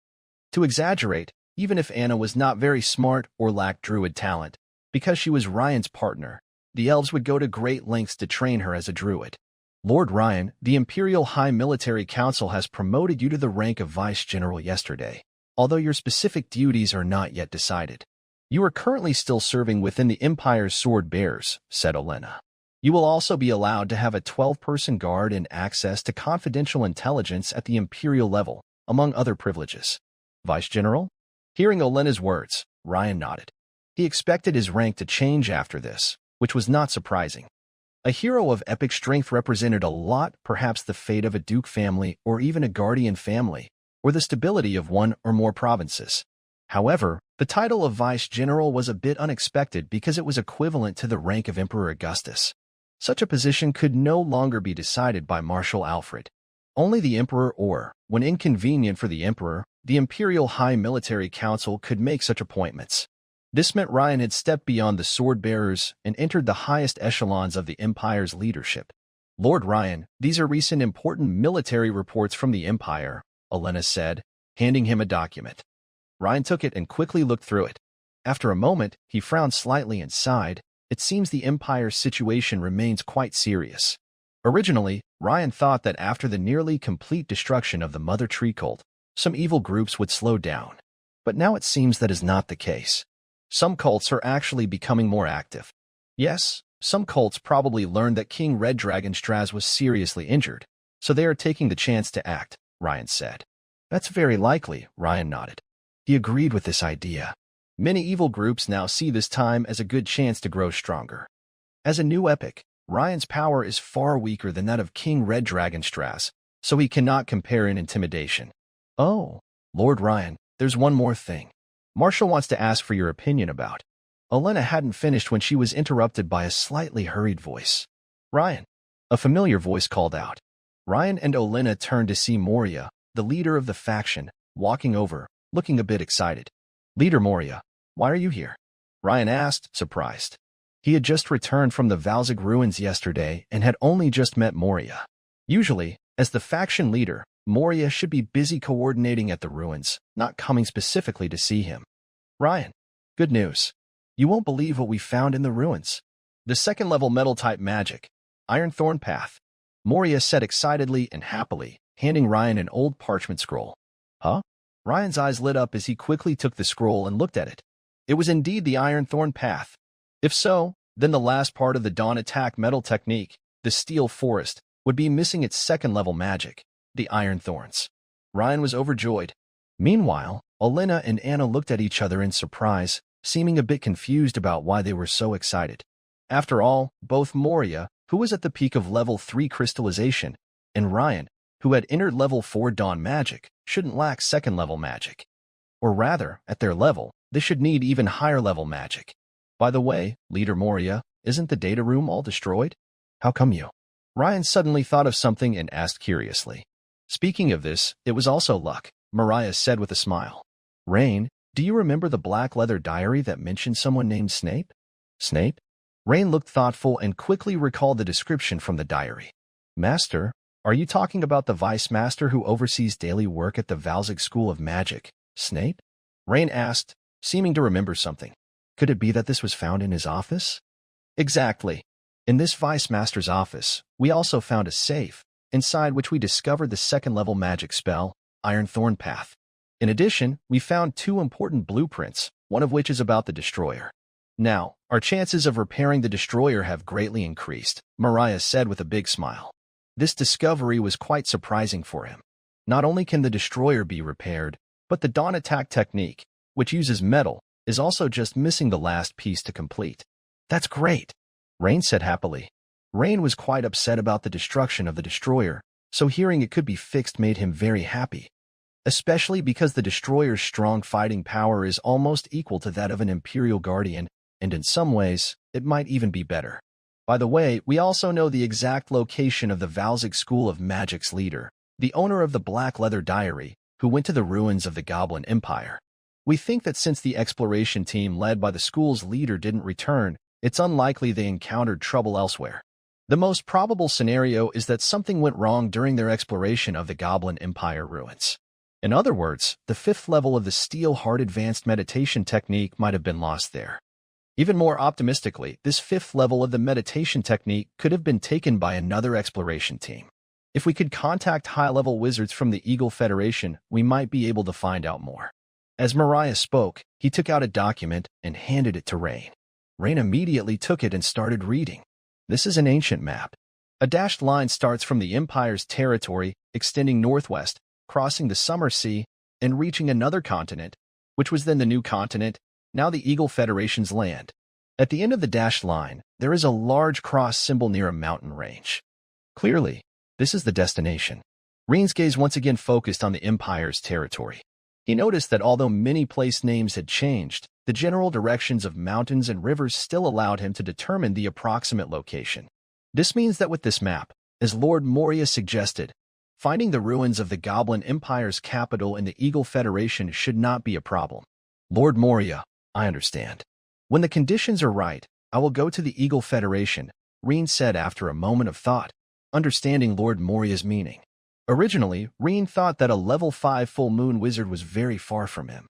To exaggerate, even if Anna was not very smart or lacked druid talent, because she was Ryan's partner, the elves would go to great lengths to train her as a druid. "Lord Ryan, the Imperial High Military Council has promoted you to the rank of Vice General yesterday, although your specific duties are not yet decided. You are currently still serving within the Empire's sword bearers," said Olena. "You will also be allowed to have a 12-person guard and access to confidential intelligence at the Imperial level, among other privileges." "Vice General?" Hearing Olena's words, Ryan nodded. He expected his rank to change after this, which was not surprising. A hero of epic strength represented a lot, perhaps the fate of a duke family or even a guardian family, or the stability of one or more provinces. However, the title of Vice General was a bit unexpected because it was equivalent to the rank of Emperor Augustus. Such a position could no longer be decided by Marshal Alfred. Only the Emperor or, when inconvenient for the Emperor, the Imperial High Military Council could make such appointments. This meant Ryan had stepped beyond the sword-bearers and entered the highest echelons of the Empire's leadership. "Lord Ryan, these are recent important military reports from the Empire," Olena said, handing him a document. Ryan took it and quickly looked through it. After a moment, he frowned slightly and sighed. It seems the Empire's situation remains quite serious. Originally, Ryan thought that after the nearly complete destruction of the Mother Tree cult, some evil groups would slow down. But now it seems that is not the case. Some cults are actually becoming more active. Yes, some cults probably learned that King Red Dragon Straz was seriously injured, so they are taking the chance to act, Ryan said. "That's very likely," Ryan nodded. He agreed with this idea. Many evil groups now see this time as a good chance to grow stronger. As a new epic, Ryan's power is far weaker than that of King Red Dragon Straz, so he cannot compare in intimidation. "Oh, Lord Ryan, there's one more thing Marshall wants to ask for your opinion about." Olena hadn't finished when she was interrupted by a slightly hurried voice. "Ryan," a familiar voice called out. Ryan and Olena turned to see Moria, the leader of the faction, walking over, looking a bit excited. "Leader Moria, why are you here?" Ryan asked, surprised. He had just returned from the Valzig ruins yesterday and had only just met Moria. Usually, as the faction leader, Moria should be busy coordinating at the ruins, not coming specifically to see him. Ryan, good news. You won't believe what we found in the ruins. The second-level metal-type magic, Iron Thorn Path, Moria said excitedly and happily, handing Ryan an old parchment scroll. Huh? Ryan's eyes lit up as he quickly took the scroll and looked at it. It was indeed the Iron Thorn Path. If so, then the last part of the Dawn Attack metal technique, the Steel Forest, would be missing its second-level magic, the Iron Thorns. Ryan was overjoyed. Meanwhile, Elena and Anna looked at each other in surprise, seeming a bit confused about why they were so excited. After all, both Moria, who was at the peak of level 3 crystallization, and Ryan, who had entered level 4 Dawn magic, shouldn't lack second-level magic. Or rather, at their level, they should need even higher-level magic. By the way, Leader Moria, isn't the data room all destroyed? How come you? Ryan suddenly thought of something and asked curiously. Speaking of this, it was also luck, Mariah said with a smile. Rain, do you remember the black leather diary that mentioned someone named Snape? Snape? Rain looked thoughtful and quickly recalled the description from the diary. Master, are you talking about the Vice Master who oversees daily work at the Valzig School of Magic, Snape? Rain asked, seeming to remember something. Could it be that this was found in his office? Exactly. In this Vice Master's office, we also found a safe, inside which we discovered the second-level magic spell, Iron Thorn Path. In addition, we found 2 important blueprints, one of which is about the Destroyer. Now, our chances of repairing the Destroyer have greatly increased, Mariah said with a big smile. This discovery was quite surprising for him. Not only can the Destroyer be repaired, but the Dawn Attack technique, which uses metal, is also just missing the last piece to complete. That's great, Rain said happily. Rain was quite upset about the destruction of the Destroyer, so hearing it could be fixed made him very happy. Especially because the Destroyer's strong fighting power is almost equal to that of an Imperial Guardian, and in some ways, it might even be better. By the way, we also know the exact location of the Valzig School of Magic's leader, the owner of the Black Leather Diary, who went to the ruins of the Goblin Empire. We think that since the exploration team led by the school's leader didn't return, it's unlikely they encountered trouble elsewhere. The most probable scenario is that something went wrong during their exploration of the Goblin Empire ruins. In other words, the 5th level of the Steel Heart Advanced Meditation technique might have been lost there. Even more optimistically, this 5th level of the meditation technique could have been taken by another exploration team. If we could contact high-level wizards from the Eagle Federation, we might be able to find out more. As Mariah spoke, he took out a document and handed it to Rain. Rain immediately took it and started reading. This is an ancient map. A dashed line starts from the Empire's territory, extending northwest, crossing the Summer Sea, and reaching another continent, which was then the new continent, now the Eagle Federation's land. At the end of the dashed line, there is a large cross symbol near a mountain range. Clearly, this is the destination. Rain's gaze once again focused on the Empire's territory. He noticed that although many place names had changed, the general directions of mountains and rivers still allowed him to determine the approximate location. This means that with this map, as Lord Moria suggested, finding the ruins of the Goblin Empire's capital in the Eagle Federation should not be a problem. Lord Moria, I understand. When the conditions are right, I will go to the Eagle Federation, Reen said after a moment of thought, understanding Lord Moria's meaning. Originally, Reen thought that a level 5 full moon wizard was very far from him.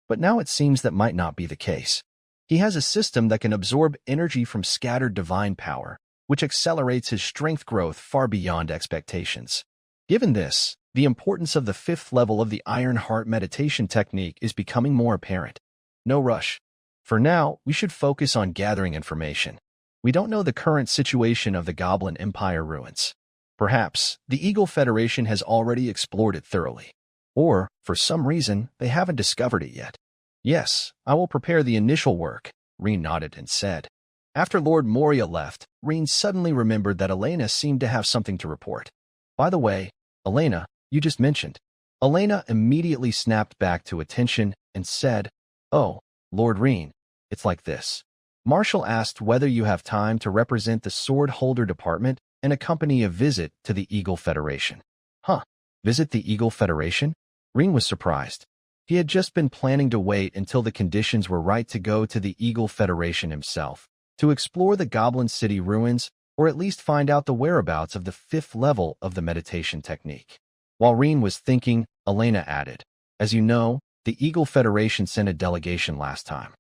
But now it seems that might not be the case. He has a system that can absorb energy from scattered divine power, which accelerates his strength growth far beyond expectations. Given this, the importance of the 5th level of the Iron Heart meditation technique is becoming more apparent. No rush. For now, we should focus on gathering information. We don't know the current situation of the Goblin Empire ruins. Perhaps, the Eagle Federation has already explored it thoroughly. Or, for some reason, they haven't discovered it yet. Yes, I will prepare the initial work, Reen nodded and said. After Lord Moria left, Reen suddenly remembered that Elena seemed to have something to report. By the way, Elena, you just mentioned. Elena immediately snapped back to attention and said, Oh, Lord Reen, it's like this. Marshall asked whether you have time to represent the Sword Holder Department and accompany a visit to the Eagle Federation. Huh, visit the Eagle Federation? Reen was surprised. He had just been planning to wait until the conditions were right to go to the Eagle Federation himself, to explore the Goblin City ruins, or at least find out the whereabouts of the 5th level of the meditation technique. While Reen was thinking, Elena added, As you know, The Eagle Federation sent a delegation last time.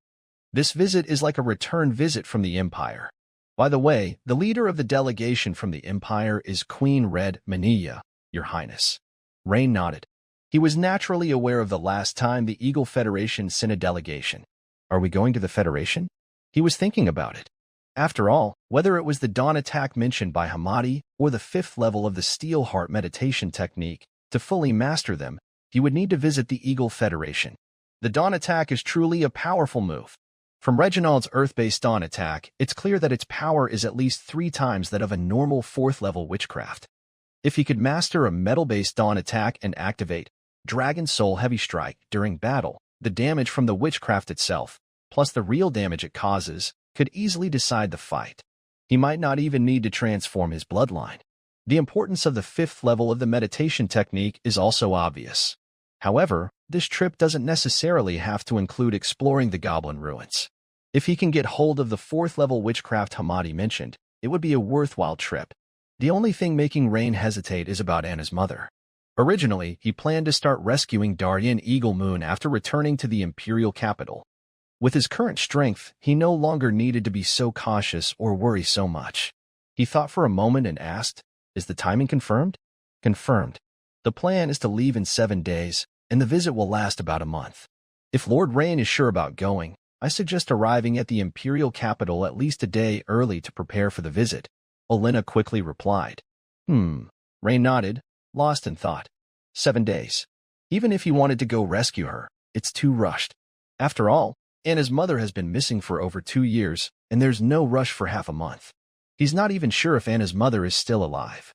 This visit is like a return visit from the Empire. By the way, the leader of the delegation from the Empire is Queen Red Manilla, Your Highness. Rain nodded. He was naturally aware of the last time the Eagle Federation sent a delegation. Are we going to the Federation? He was thinking about it. After all, whether it was the dawn attack mentioned by Hamadi or the 5th level of the Steel Heart meditation technique, to fully master them, he would need to visit the Eagle Federation. The dawn attack is truly a powerful move. From Reginald's Earth-based dawn attack, it's clear that its power is at least 3 times that of a normal 4th level witchcraft. If he could master a metal-based dawn attack and activate Dragon Soul Heavy Strike during battle, the damage from the witchcraft itself, plus the real damage it causes, could easily decide the fight. He might not even need to transform his bloodline. The importance of the 5th level of the meditation technique is also obvious. However, this trip doesn't necessarily have to include exploring the Goblin Ruins. If he can get hold of the 4th level witchcraft Hamadi mentioned, it would be a worthwhile trip. The only thing making Rain hesitate is about Anna's mother. Originally, he planned to start rescuing Darien Eagle Moon after returning to the Imperial capital. With his current strength, he no longer needed to be so cautious or worry so much. He thought for a moment and asked, "Is the timing confirmed?" "Confirmed. The plan is to leave in 7 days, and the visit will last about a month. If Lord Rain is sure about going, I suggest arriving at the Imperial capital at least a day early to prepare for the visit," Olenna quickly replied. Rain nodded, lost in thought. 7 days. Even if he wanted to go rescue her, it's too rushed. After all, Anna's mother has been missing for over 2 years, and there's no rush for half a month. He's not even sure if Anna's mother is still alive.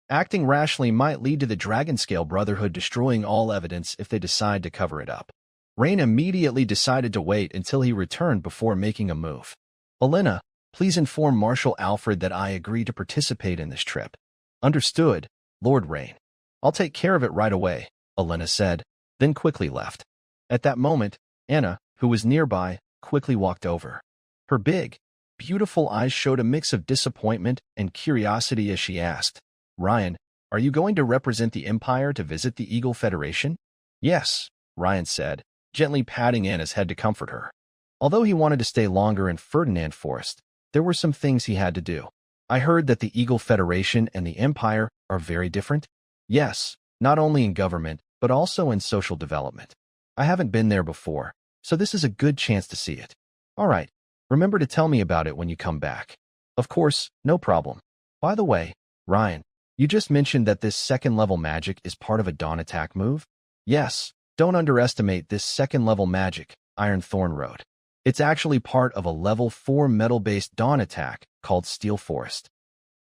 Acting rashly might lead to the Dragonscale Brotherhood destroying all evidence if they decide to cover it up. Rain immediately decided to wait until he returned before making a move. "Olenna, please inform Marshal Alfred that I agree to participate in this trip." "Understood, Lord Rain. I'll take care of it right away," Olenna said, then quickly left. At that moment, Anna, who was nearby, quickly walked over. Her big, beautiful eyes showed a mix of disappointment and curiosity as she asked, "Ryan, are you going to represent the Empire to visit the Eagle Federation?" "Yes," Ryan said, gently patting Anna's head to comfort her. Although he wanted to stay longer in Ferdinand Forest, there were some things he had to do. "I heard that the Eagle Federation and the Empire are very different?" "Yes, not only in government, but also in social development. I haven't been there before, so this is a good chance to see it." "All right, remember to tell me about it when you come back." "Of course, no problem. By the way, Ryan, you just mentioned that this 2nd-level magic is part of a dawn attack move?" "Yes, don't underestimate this 2nd-level magic, Iron Thorn Road. It's actually part of a level 4 metal-based dawn attack called Steel Forest.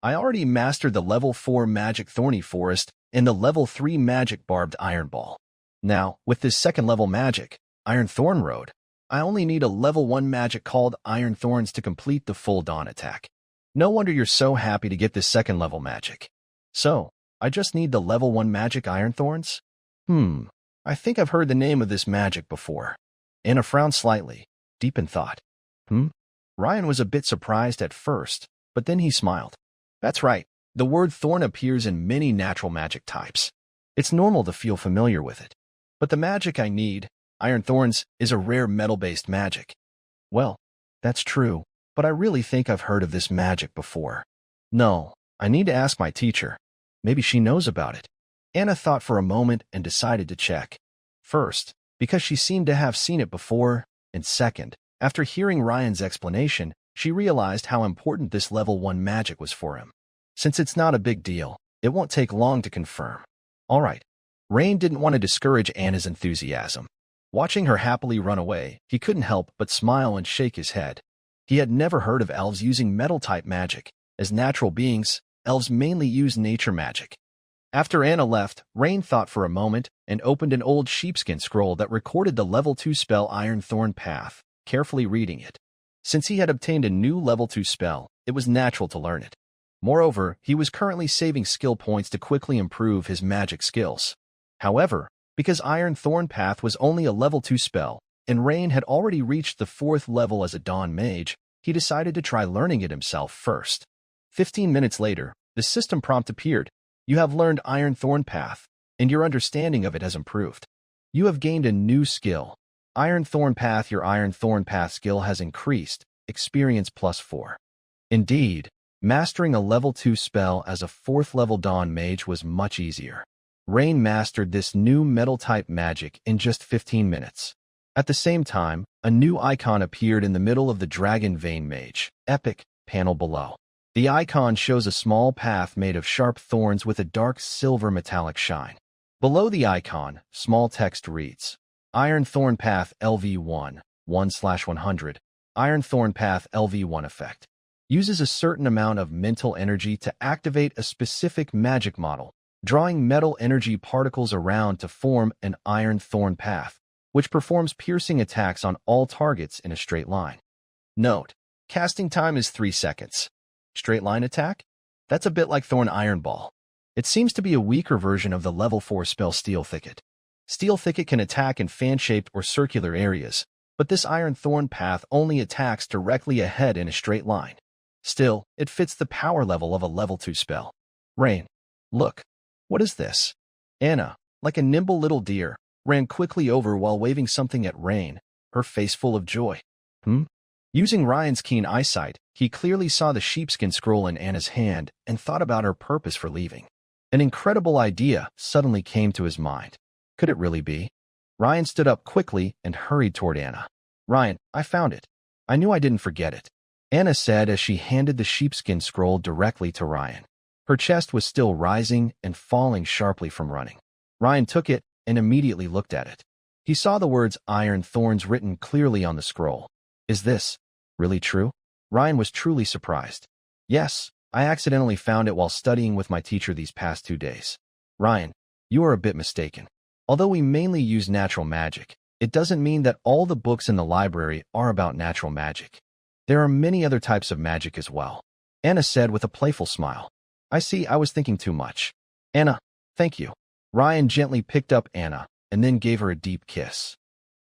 I already mastered the level 4 magic Thorny Forest and the level 3 magic Barbed Iron Ball. Now, with this 2nd-level magic, Iron Thorn Road, I only need a level 1 magic called Iron Thorns to complete the full dawn attack. No wonder you're so happy to get this 2nd-level magic. So, I just need the level 1 magic Iron Thorns? I think I've heard the name of this magic before." Anna frowned slightly, deep in thought. Ryan was a bit surprised at first, but then he smiled. "That's right. The word thorn appears in many natural magic types. It's normal to feel familiar with it. But the magic I need, Iron Thorns, is a rare metal-based magic." "Well, that's true, but I really think I've heard of this magic before. No, I need to ask my teacher. Maybe she knows about it." Anna thought for a moment and decided to check. First, because she seemed to have seen it before, and second, after hearing Ryan's explanation, she realized how important this level 1 magic was for him. Since it's not a big deal, it won't take long to confirm. All right. Rain didn't want to discourage Anna's enthusiasm. Watching her happily run away, he couldn't help but smile and shake his head. He had never heard of elves using metal-type magic. As natural beings, elves mainly use nature magic. After Anna left, Rain thought for a moment and opened an old sheepskin scroll that recorded the level 2 spell Iron Thorn Path, carefully reading it. Since he had obtained a new level 2 spell, it was natural to learn it. Moreover, he was currently saving skill points to quickly improve his magic skills. However, because Iron Thorn Path was only a level 2 spell, and Rain had already reached the 4th level as a Dawn Mage, he decided to try learning it himself first. 15 minutes later, the system prompt appeared. "You have learned Iron Thorn Path, and your understanding of it has improved. You have gained a new skill. Iron Thorn Path. Your Iron Thorn Path skill has increased. Experience +4. Indeed, mastering a level 2 spell as a 4th level Dawn Mage was much easier. Rain mastered this new metal-type magic in just 15 minutes. At the same time, a new icon appeared in the middle of the Dragon Vein Mage Epic panel below. The icon shows a small path made of sharp thorns with a dark silver metallic shine. Below the icon, small text reads, Iron Thorn Path LV1, 1/100. Iron Thorn Path LV1 effect. Uses a certain amount of mental energy to activate a specific magic model, drawing metal energy particles around to form an Iron Thorn Path, which performs piercing attacks on all targets in a straight line. Note, casting time is 3 seconds. Straight line attack? That's a bit like Thorn Iron Ball. It seems to be a weaker version of the level 4 spell Steel Thicket. Steel Thicket can attack in fan-shaped or circular areas, but this Iron Thorn Path only attacks directly ahead in a straight line. Still, it fits the power level of a level 2 spell. Rain. Look. What is this? Anna, like a nimble little deer, ran quickly over while waving something at Rain, her face full of joy. Using Ryan's keen eyesight, he clearly saw the sheepskin scroll in Anna's hand and thought about her purpose for leaving. An incredible idea suddenly came to his mind. Could it really be? Ryan stood up quickly and hurried toward Anna. Ryan, I found it. I knew I didn't forget it, Anna said as she handed the sheepskin scroll directly to Ryan. Her chest was still rising and falling sharply from running. Ryan took it and immediately looked at it. He saw the words Iron Thorns written clearly on the scroll. Is this really true? Ryan was truly surprised. Yes, I accidentally found it while studying with my teacher these past 2 days. Ryan, you are a bit mistaken. Although we mainly use natural magic, it doesn't mean that all the books in the library are about natural magic. There are many other types of magic as well, Anna said with a playful smile. I see I was thinking too much. Anna, thank you. Ryan gently picked up Anna and then gave her a deep kiss.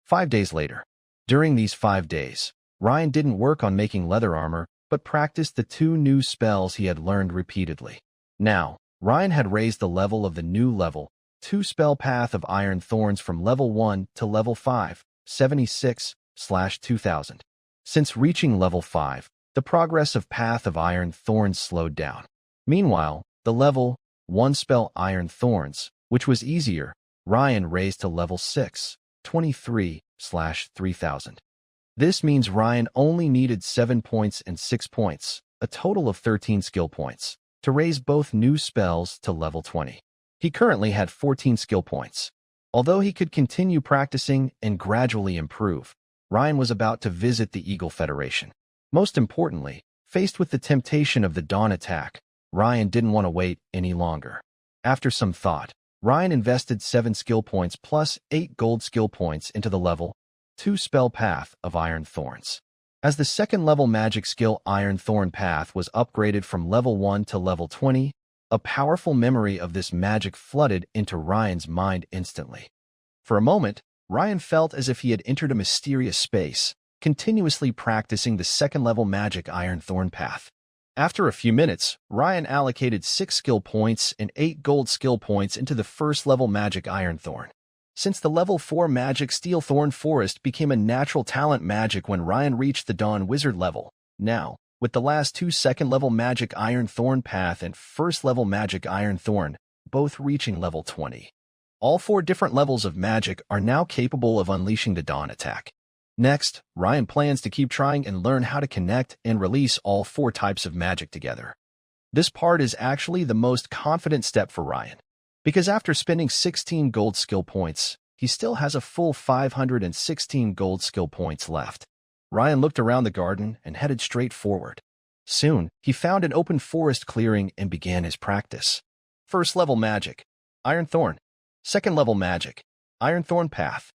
5 days later. During these 5 days, Ryan didn't work on making leather armor, but practiced the 2 new spells he had learned repeatedly. Now, Ryan had raised the level of the new level 2 spell path of Iron Thorns from level 1 to level 5, 76/2000. Since reaching level 5, the progress of Path of Iron Thorns slowed down. Meanwhile, the level 1 spell Iron Thorns, which was easier, Ryan raised to level 6, 23/3000. This means Ryan only needed 7 points and 6 points, a total of 13 skill points, to raise both new spells to level 20. He currently had 14 skill points. Although he could continue practicing and gradually improve, Ryan was about to visit the Eagle Federation. Most importantly, faced with the temptation of the Dawn attack, Ryan didn't want to wait any longer. After some thought, Ryan invested 7 skill points plus 8 gold skill points into the level 2 spell path of Iron Thorns. As the second level magic skill Iron Thorn Path was upgraded from level 1 to level 20, a powerful memory of this magic flooded into Ryan's mind instantly. For a moment, Ryan felt as if he had entered a mysterious space, continuously practicing the second-level magic Iron Thorn Path. After a few minutes, Ryan allocated 6 skill points and 8 gold skill points into the first-level magic Iron Thorn. Since the level 4 magic Steel Thorn Forest became a natural talent magic when Ryan reached the Dawn Wizard level, now, with the last 2 second-level magic Iron Thorn Path and first-level magic Iron Thorn, both reaching level 20. All 4 different levels of magic are now capable of unleashing the Dawn attack. Next, Ryan plans to keep trying and learn how to connect and release all 4 types of magic together. This part is actually the most confident step for Ryan, because after spending 16 gold skill points, he still has a full 516 gold skill points left. Ryan looked around the garden and headed straight forward. Soon, he found an open forest clearing and began his practice. First-level magic, Iron Thorn. Second-level magic, Iron Thorn Path.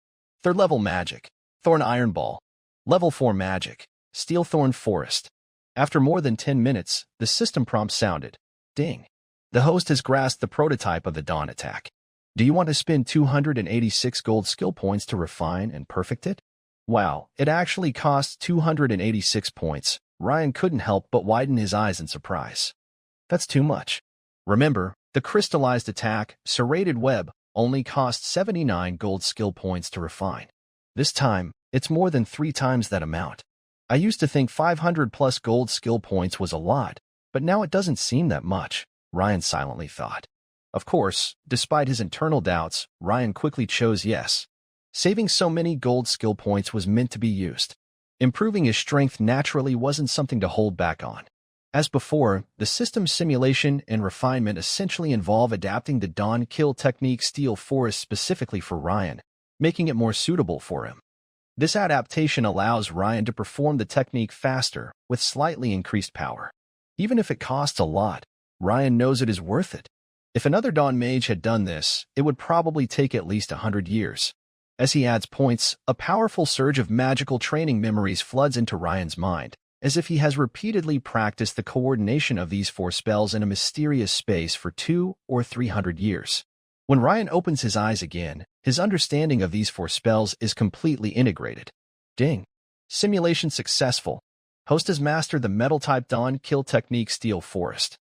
Third-level magic, Thorn Iron Ball. Level 4 magic, Steel Thorn Forest. After more than 10 minutes, the system prompt sounded. Ding. The host has grasped the prototype of the Dawn attack. Do you want to spend 286 gold skill points to refine and perfect it? Wow, it actually costs 286 points. Ryan couldn't help but widen his eyes in surprise. That's too much. Remember, the crystallized attack, serrated web, only cost 79 gold skill points to refine. This time, it's more than 3 times that amount. I used to think 500 plus gold skill points was a lot, but now it doesn't seem that much, Ryan silently thought. Of course, despite his internal doubts, Ryan quickly chose yes. Saving so many gold skill points was meant to be used. Improving his strength naturally wasn't something to hold back on. As before, the system's simulation and refinement essentially involve adapting the Dawn Kill technique Steel Forest specifically for Ryan, making it more suitable for him. This adaptation allows Ryan to perform the technique faster, with slightly increased power. Even if it costs a lot, Ryan knows it is worth it. If another Dawn Mage had done this, it would probably take at least 100 years. As he adds points, a powerful surge of magical training memories floods into Ryan's mind, as if he has repeatedly practiced the coordination of these 4 spells in a mysterious space for 200 or 300 years. When Ryan opens his eyes again, his understanding of these 4 spells is completely integrated. Ding! Simulation successful. Host has mastered the Metal-type Dawn Kill technique Steel Forest.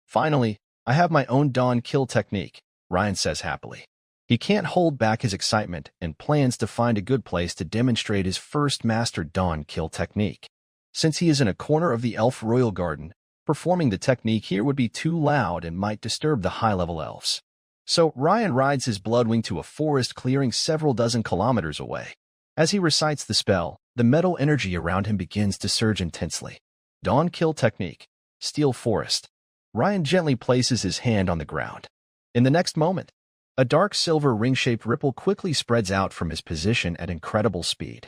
Finally, I have my own Dawn Kill technique, Ryan says happily. He can't hold back his excitement and plans to find a good place to demonstrate his first mastered Dawn Kill technique. Since he is in a corner of the elf royal garden, performing the technique here would be too loud and might disturb the high-level elves. So Ryan rides his Bloodwing to a forest clearing several dozen kilometers away. As he recites the spell, the metal energy around him begins to surge intensely. Dawn Kill technique, Steel Forest. Ryan gently places his hand on the ground. In the next moment, a dark silver ring-shaped ripple quickly spreads out from his position at incredible speed.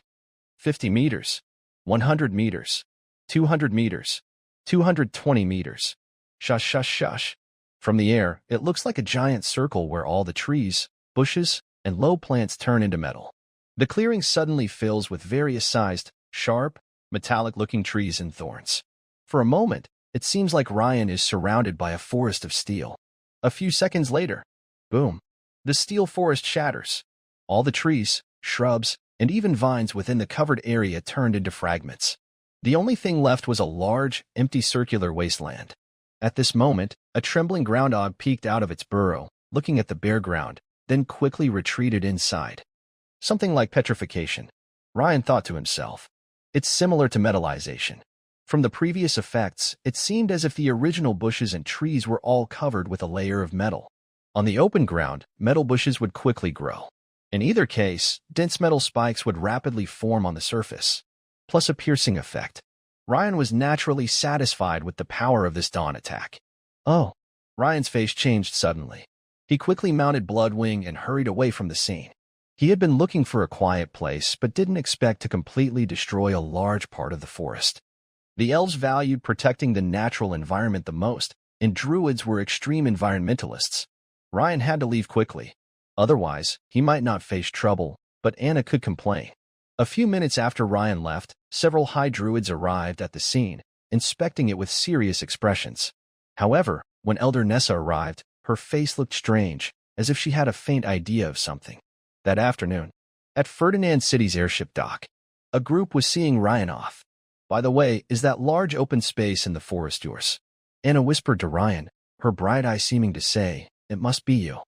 50 meters. 100 meters, 200 meters, 220 meters. Shush, shush, shush. From the air, it looks like a giant circle where all the trees, bushes, and low plants turn into metal. The clearing suddenly fills with various sized, sharp, metallic-looking trees and thorns. For a moment, it seems like Ryan is surrounded by a forest of steel. A few seconds later, boom, the steel forest shatters. All the trees, shrubs, and even vines within the covered area turned into fragments. The only thing left was a large, empty circular wasteland. At this moment, a trembling groundhog peeked out of its burrow, looking at the bare ground, then quickly retreated inside. Something like petrification, Ryan thought to himself. It's similar to metallization. From the previous effects, it seemed as if the original bushes and trees were all covered with a layer of metal. On the open ground, metal bushes would quickly grow. In either case, dense metal spikes would rapidly form on the surface, plus a piercing effect. Ryan was naturally satisfied with the power of this dawn attack. Oh, Ryan's face changed suddenly. He quickly mounted Bloodwing and hurried away from the scene. He had been looking for a quiet place, but didn't expect to completely destroy a large part of the forest. The elves valued protecting the natural environment the most, and druids were extreme environmentalists. Ryan had to leave quickly. Otherwise, he might not face trouble, but Anna could complain. A few minutes after Ryan left, several high druids arrived at the scene, inspecting it with serious expressions. However, when Elder Nessa arrived, her face looked strange, as if she had a faint idea of something. That afternoon, at Ferdinand City's airship dock, a group was seeing Ryan off. By the way, is that large open space in the forest yours? Anna whispered to Ryan, her bright eye seeming to say, "It must be you."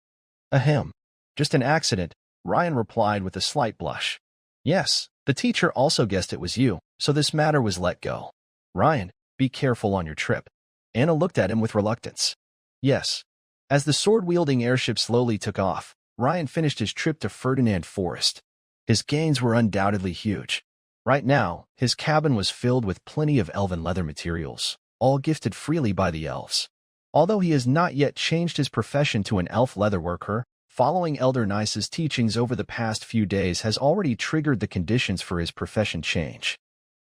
Ahem. Just an accident, Ryan replied with a slight blush. Yes, the teacher also guessed it was you, so this matter was let go. Ryan, be careful on your trip. Anna looked at him with reluctance. Yes. As the sword-wielding airship slowly took off, Ryan finished his trip to Ferdinand Forest. His gains were undoubtedly huge. Right now, his cabin was filled with plenty of elven leather materials, all gifted freely by the elves. Although he has not yet changed his profession to an elf leatherworker, following Elder Nice's teachings over the past few days has already triggered the conditions for his profession change.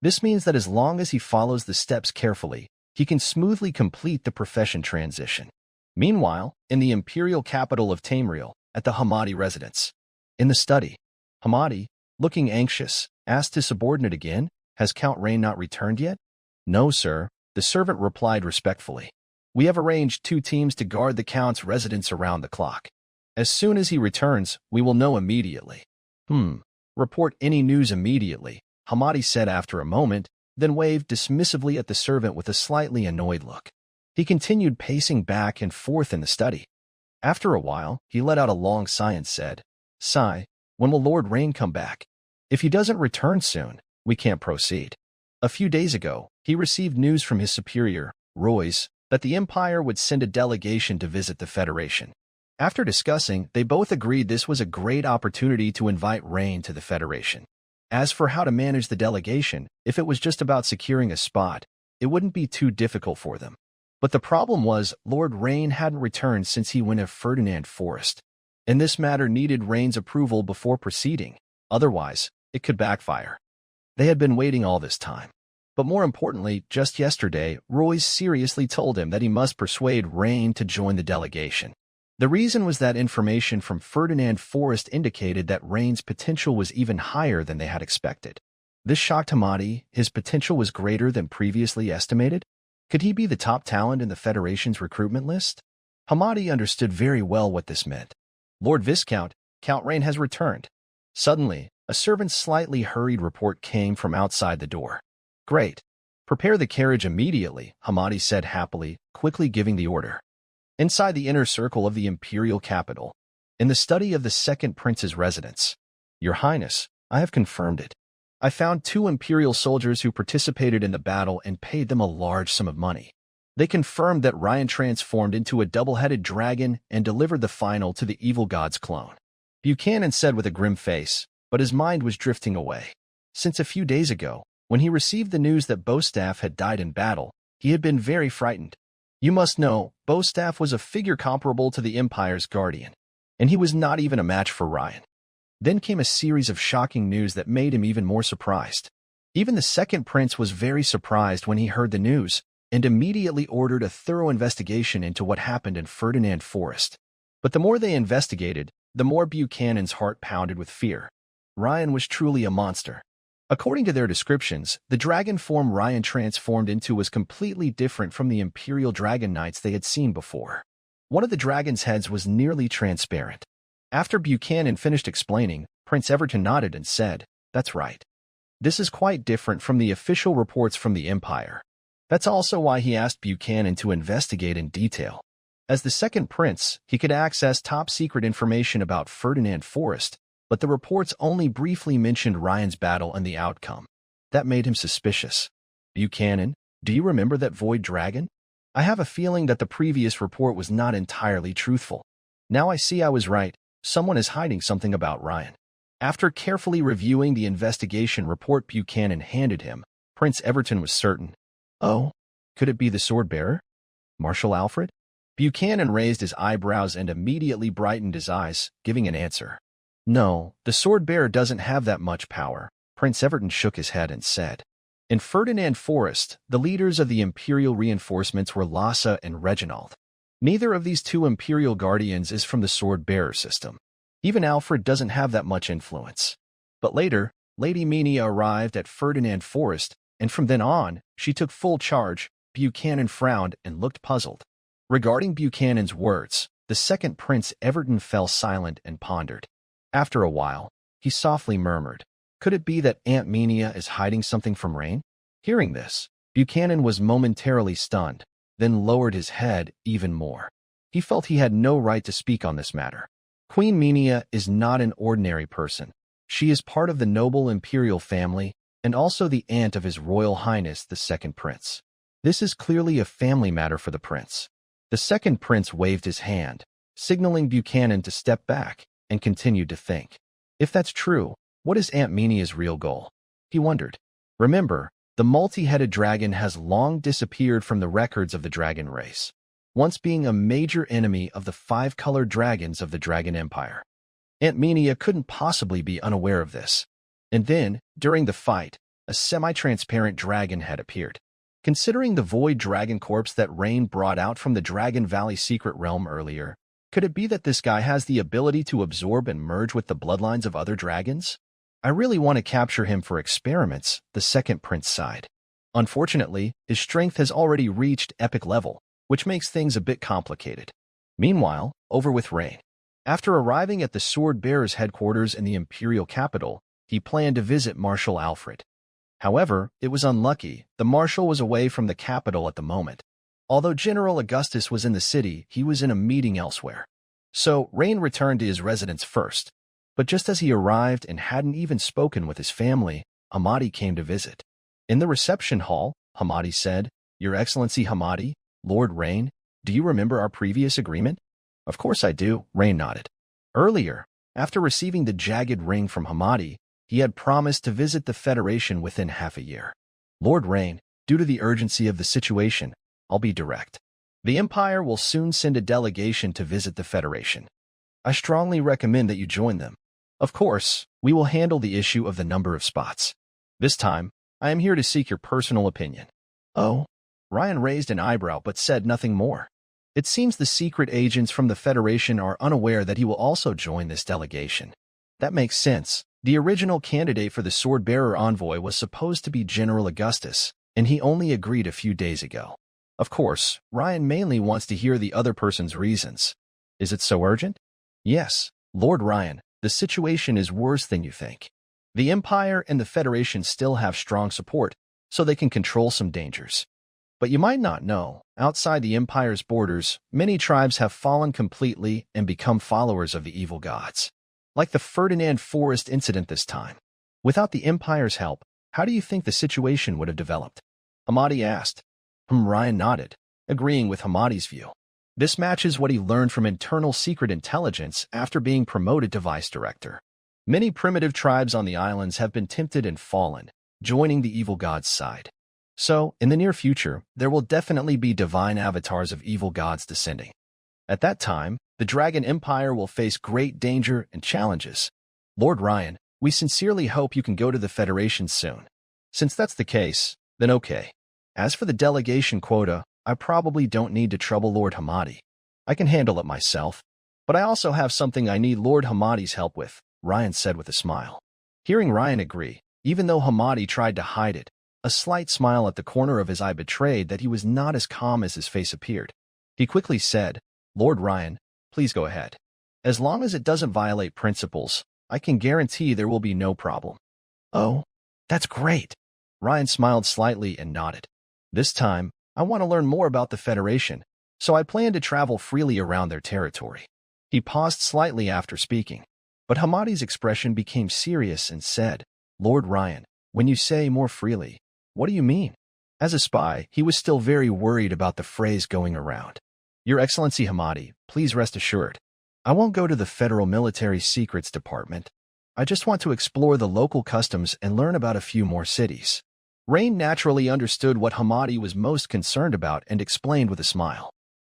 This means that as long as he follows the steps carefully, he can smoothly complete the profession transition. Meanwhile, in the imperial capital of Tamriel, at the Hamadi residence. In the study, Hamadi, looking anxious, asked his subordinate again, "Has Count Rain not returned yet?" "No, sir," the servant replied respectfully. "We have arranged 2 teams to guard the Count's residence around the clock. As soon as he returns, we will know immediately." Report any news immediately, Hamadi said after a moment, then waved dismissively at the servant with a slightly annoyed look. He continued pacing back and forth in the study. After a while, he let out a long sigh and said, "Sigh, when will Lord Rain come back? If he doesn't return soon, we can't proceed." A few days ago, he received news from his superior, Royce, that the Empire would send a delegation to visit the Federation. After discussing, they both agreed this was a great opportunity to invite Rain to the Federation. As for how to manage the delegation, if it was just about securing a spot, it wouldn't be too difficult for them. But the problem was Lord Rain hadn't returned since he went to Ferdinand Forest, and this matter needed Rain's approval before proceeding. Otherwise, it could backfire. They had been waiting all this time. But more importantly, just yesterday, Royce seriously told him that he must persuade Rain to join the delegation. The reason was that information from Ferdinand Forest indicated that Rain's potential was even higher than they had expected. This shocked Hamadi. His potential was greater than previously estimated. Could he be the top talent in the Federation's recruitment list? Hamadi understood very well what this meant. "Lord Viscount, Count Rain has returned." Suddenly, a servant's slightly hurried report came from outside the door. "Great. Prepare the carriage immediately," Hamadi said happily, quickly giving the order. Inside the inner circle of the imperial capital, in the study of the second prince's residence. "Your Highness, I have confirmed it. I found 2 imperial soldiers who participated in the battle and paid them a large sum of money. They confirmed that Ryan transformed into a double-headed dragon and delivered the final to the evil god's clone." Buchanan said with a grim face, but his mind was drifting away. Since a few days ago, when he received the news that Bostaff had died in battle, he had been very frightened. You must know, Bostaff was a figure comparable to the Empire's guardian, and he was not even a match for Ryan. Then came a series of shocking news that made him even more surprised. Even the second prince was very surprised when he heard the news, and immediately ordered a thorough investigation into what happened in Ferdinand Forest. But the more they investigated, the more Buchanan's heart pounded with fear. Ryan was truly a monster. According to their descriptions, the dragon form Ryan transformed into was completely different from the Imperial Dragon Knights they had seen before. One of the dragon's heads was nearly transparent. After Buchanan finished explaining, Prince Everton nodded and said, "That's right. This is quite different from the official reports from the Empire." That's also why he asked Buchanan to investigate in detail. As the second prince, he could access top-secret information about Ferdinand Forest, but the reports only briefly mentioned Ryan's battle and the outcome. That made him suspicious. "Buchanan, do you remember that Void Dragon? I have a feeling that the previous report was not entirely truthful. Now I see I was right. Someone is hiding something about Ryan." After carefully reviewing the investigation report Buchanan handed him, Prince Everton was certain. "Oh, could it be the sword-bearer? Marshal Alfred?" Buchanan raised his eyebrows and immediately brightened his eyes, giving an answer. "No, the sword-bearer doesn't have that much power." Prince Everton shook his head and said. In Ferdinand Forest, the leaders of the imperial reinforcements were Lhasa and Reginald. Neither of these 2 imperial guardians is from the sword-bearer system. Even Alfred doesn't have that much influence. But later, Lady Menia arrived at Ferdinand Forest, and from then on, she took full charge. Buchanan frowned and looked puzzled. Regarding Buchanan's words, the second Prince Everton fell silent and pondered. After a while, he softly murmured, "Could it be that Aunt Menia is hiding something from Rain?" Hearing this, Buchanan was momentarily stunned, then lowered his head even more. He felt he had no right to speak on this matter. Queen Menia is not an ordinary person. She is part of the noble imperial family and also the aunt of His Royal Highness the Second Prince. This is clearly a family matter for the prince. The second prince waved his hand, signaling Buchanan to step back, and continued to think. If that's true, what is Aunt Menia's real goal? He wondered. Remember, the multi-headed dragon has long disappeared from the records of the dragon race, once being a major enemy of the 5-colored dragons of the Dragon Empire. Aunt Menia couldn't possibly be unaware of this. And then, during the fight, a semi-transparent dragon had appeared. Considering the void dragon corpse that Rain brought out from the Dragon Valley secret realm earlier, could it be that this guy has the ability to absorb and merge with the bloodlines of other dragons? I really want to capture him for experiments, the second prince sighed. Unfortunately, his strength has already reached epic level, which makes things a bit complicated. Meanwhile, over with Rain. After arriving at the Sword-Bearer's headquarters in the imperial capital, he planned to visit Marshal Alfred. However, it was unlucky. The Marshal was away from the capital at the moment. Although General Augustus was in the city, he was in a meeting elsewhere. So Rain returned to his residence first. But just as he arrived and hadn't even spoken with his family, Hamadi came to visit. In the reception hall, Hamadi said, "Your Excellency Hamadi, Lord Rain, do you remember our previous agreement?" "Of course I do," Rain nodded. Earlier, after receiving the jagged ring from Hamadi, he had promised to visit the Federation within half a year. "Lord Rain, due to the urgency of the situation, I'll be direct. The Empire will soon send a delegation to visit the Federation. I strongly recommend that you join them. Of course, we will handle the issue of the number of spots. This time, I am here to seek your personal opinion." "Oh?" Ryan raised an eyebrow but said nothing more. It seems the secret agents from the Federation are unaware that he will also join this delegation. That makes sense. The original candidate for the Sword-Bearer Envoy was supposed to be General Augustus, and he only agreed a few days ago. Of course, Ryan mainly wants to hear the other person's reasons. "Is it so urgent?" "Yes, Lord Ryan, the situation is worse than you think. The Empire and the Federation still have strong support, so they can control some dangers. But you might not know, outside the Empire's borders, many tribes have fallen completely and become followers of the evil gods. Like the Ferdinand Forest incident this time. Without the Empire's help, how do you think the situation would have developed?" Hamadi asked. Ryan nodded, agreeing with Hamadi's view. This matches what he learned from internal secret intelligence after being promoted to vice director. Many primitive tribes on the islands have been tempted and fallen, joining the evil god's side. So, in the near future, there will definitely be divine avatars of evil gods descending. At that time, the Dragon Empire will face great danger and challenges. Lord Ryan, we sincerely hope you can go to the Federation soon. Since that's the case, then okay. As for the delegation quota, I probably don't need to trouble Lord Hamadi. I can handle it myself. But I also have something I need Lord Hamadi's help with, Ryan said with a smile. Hearing Ryan agree, even though Hamadi tried to hide it, a slight smile at the corner of his eye betrayed that he was not as calm as his face appeared. He quickly said, "Lord Ryan, please go ahead. As long as it doesn't violate principles, I can guarantee there will be no problem." "Oh, that's great." Ryan smiled slightly and nodded. "This time, I want to learn more about the Federation, so I plan to travel freely around their territory." He paused slightly after speaking, but Hamadi's expression became serious and said, "Lord Ryan, when you say more freely, what do you mean?" As a spy, he was still very worried about the phrase going around. "Your Excellency Hamadi, please rest assured. I won't go to the Federal Military Secrets Department. I just want to explore the local customs and learn about a few more cities." Rain naturally understood what Hamadi was most concerned about and explained with a smile.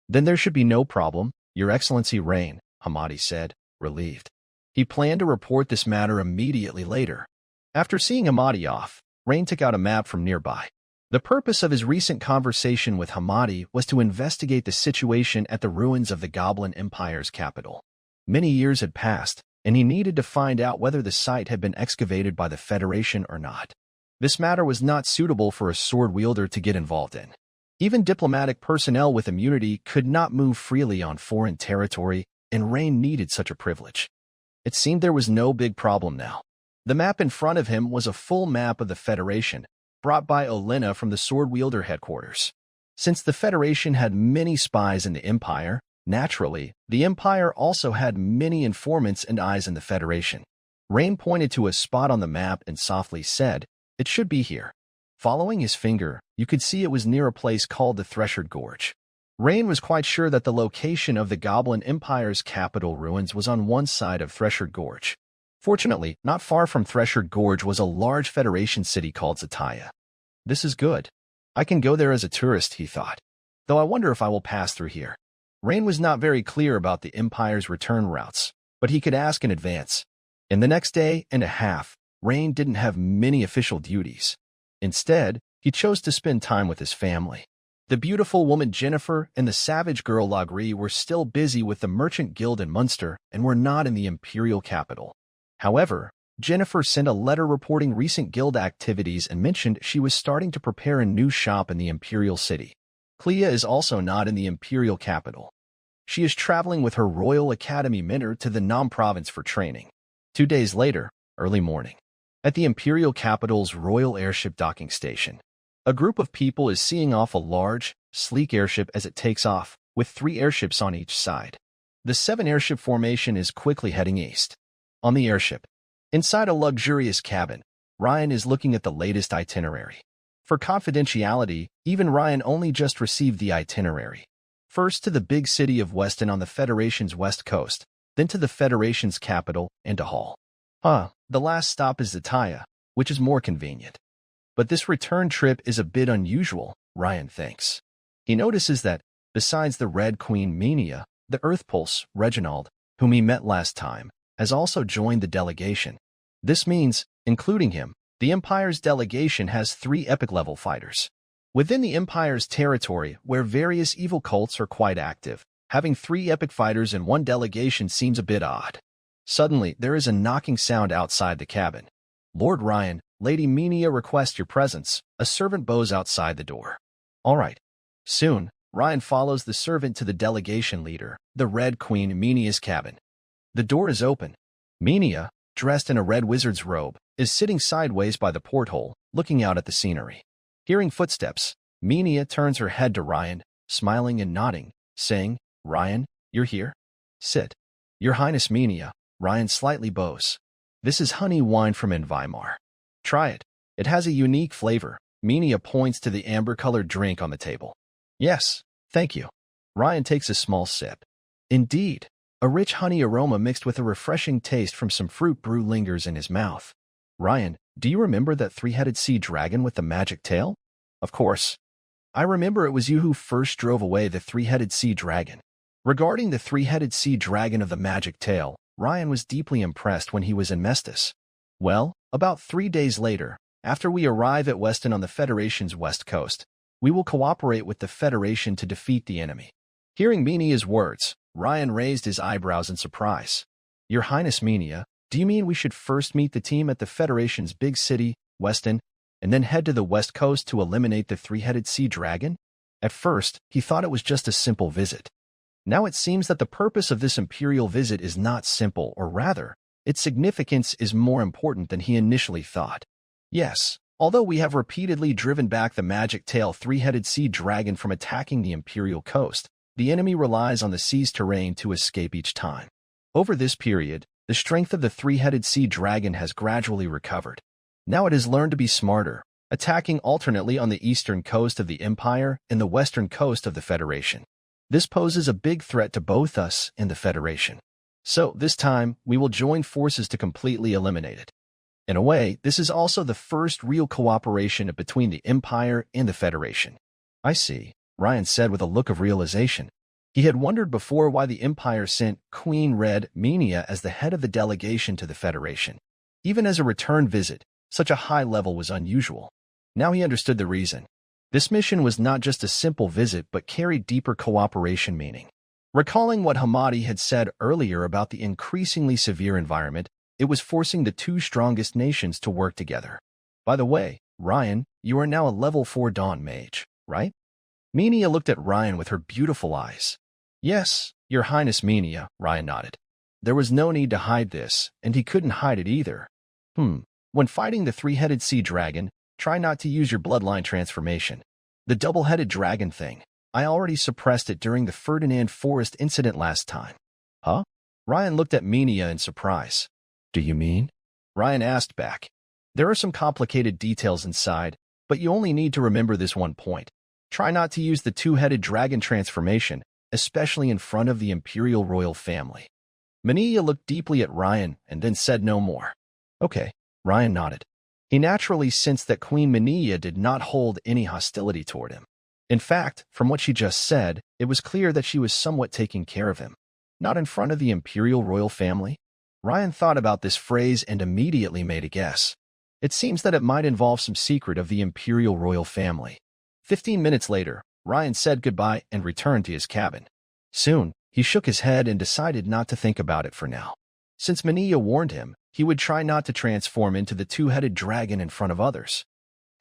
"Then there should be no problem, Your Excellency Rain," Hamadi said, relieved. He planned to report this matter immediately later. After seeing Hamadi off, Rain took out a map from nearby. The purpose of his recent conversation with Hamadi was to investigate the situation at the ruins of the Goblin Empire's capital. Many years had passed, and he needed to find out whether the site had been excavated by the Federation or not. This matter was not suitable for a sword wielder to get involved in. Even diplomatic personnel with immunity could not move freely on foreign territory, and Rain needed such a privilege. It seemed there was no big problem now. The map in front of him was a full map of the Federation, brought by Olena from the sword wielder headquarters. Since the Federation had many spies in the Empire, naturally, the Empire also had many informants and eyes in the Federation. Rain pointed to a spot on the map and softly said, "It should be here." Following his finger, you could see it was near a place called the Threshered Gorge. Rain was quite sure that the location of the Goblin Empire's capital ruins was on one side of Threshered Gorge. Fortunately, not far from Threshered Gorge was a large Federation city called Zataya. "This is good. I can go there as a tourist," he thought. "Though I wonder if I will pass through here." Rain was not very clear about the Empire's return routes, but he could ask in advance. In the next day and a half, Rain didn't have many official duties. Instead, he chose to spend time with his family. The beautiful woman Jennifer and the savage girl Lagri were still busy with the Merchant Guild in Munster and were not in the imperial capital. However, Jennifer sent a letter reporting recent guild activities and mentioned she was starting to prepare a new shop in the imperial city. Clea is also not in the imperial capital. She is traveling with her Royal Academy mentor to the Nam province for training. 2 days later, early morning, at the imperial capital's Royal Airship docking station, a group of people is seeing off a large, sleek airship as it takes off, with 3 airships on each side. The 7 airship formation is quickly heading east. On the airship, inside a luxurious cabin, Ryan is looking at the latest itinerary. For confidentiality, even Ryan only just received the itinerary. First to the big city of Weston on the Federation's west coast, then to the Federation's capital, and to Hull. The last stop is Zataya, which is more convenient. But this return trip is a bit unusual, Ryan thinks. He notices that, besides the Red Queen Menia, the Earth Pulse, Reginald, whom he met last time, has also joined the delegation. This means, including him, the Empire's delegation has 3 epic-level fighters. Within the Empire's territory, where various evil cults are quite active, having 3 epic fighters in one delegation seems a bit odd. Suddenly, there is a knocking sound outside the cabin. Lord Ryan, Lady Menia request your presence. A servant bows outside the door. All right. Soon, Ryan follows the servant to the delegation leader, the Red Queen Menia's cabin. The door is open. Menia, dressed in a red wizard's robe, is sitting sideways by the porthole, looking out at the scenery. Hearing footsteps, Menia turns her head to Ryan, smiling and nodding, saying, "Ryan, you're here? Sit." "Your Highness Menia," Ryan slightly bows. "This is honey wine from Envimar. Try it. It has a unique flavor." Menia points to the amber-colored drink on the table. "Yes, thank you." Ryan takes a small sip. Indeed, a rich honey aroma mixed with a refreshing taste from some fruit brew lingers in his mouth. "Ryan, do you remember that 3-headed sea dragon with the magic tail?" "Of course. I remember it was you who first drove away the 3-headed sea dragon." Regarding the 3-headed sea dragon of the magic tail, Ryan was deeply impressed when he was in Mestis. "Well, about 3 days later, after we arrive at Weston on the Federation's west coast, we will cooperate with the Federation to defeat the enemy." Hearing Menia's words, Ryan raised his eyebrows in surprise. "Your Highness Menia, do you mean we should first meet the team at the Federation's big city, Weston, and then head to the west coast to eliminate the 3-headed sea dragon?" At first, he thought it was just a simple visit. Now it seems that the purpose of this imperial visit is not simple, or rather, its significance is more important than he initially thought. Yes, although we have repeatedly driven back the magic tail 3-headed sea dragon from attacking the imperial coast, the enemy relies on the sea's terrain to escape each time. Over this period, the strength of the 3-headed sea dragon has gradually recovered. Now it has learned to be smarter, attacking alternately on the eastern coast of the Empire and the western coast of the Federation. This poses a big threat to both us and the Federation. So, this time, we will join forces to completely eliminate it. In a way, this is also the first real cooperation between the Empire and the Federation. "I see," Ryan said with a look of realization. He had wondered before why the Empire sent Queen Red Menia as the head of the delegation to the Federation. Even as a return visit, such a high level was unusual. Now he understood the reason. This mission was not just a simple visit but carried deeper cooperation meaning. Recalling what Hamadi had said earlier about the increasingly severe environment, it was forcing the 2 strongest nations to work together. "By the way, Ryan, you are now a level 4 Dawn Mage, right?" Menia looked at Ryan with her beautiful eyes. "Yes, Your Highness Menia," Ryan nodded. There was no need to hide this, and he couldn't hide it either. When fighting the 3-headed sea dragon, try not to use your bloodline transformation. The double-headed dragon thing. I already suppressed it during the Ferdinand Forest incident last time." "Huh?" Ryan looked at Menia in surprise. "Do you mean?" Ryan asked back. "There are some complicated details inside, but you only need to remember this one point. Try not to use the 2-headed dragon transformation, especially in front of the Imperial Royal family." Menia looked deeply at Ryan and then said no more. "Okay," Ryan nodded. He naturally sensed that Queen Menia did not hold any hostility toward him. In fact, from what she just said, it was clear that she was somewhat taking care of him. Not in front of the Imperial Royal family? Ryan thought about this phrase and immediately made a guess. It seems that it might involve some secret of the Imperial Royal family. 15 minutes later, Ryan said goodbye and returned to his cabin. Soon, he shook his head and decided not to think about it for now. Since Menia warned him, he would try not to transform into the 2-headed dragon in front of others.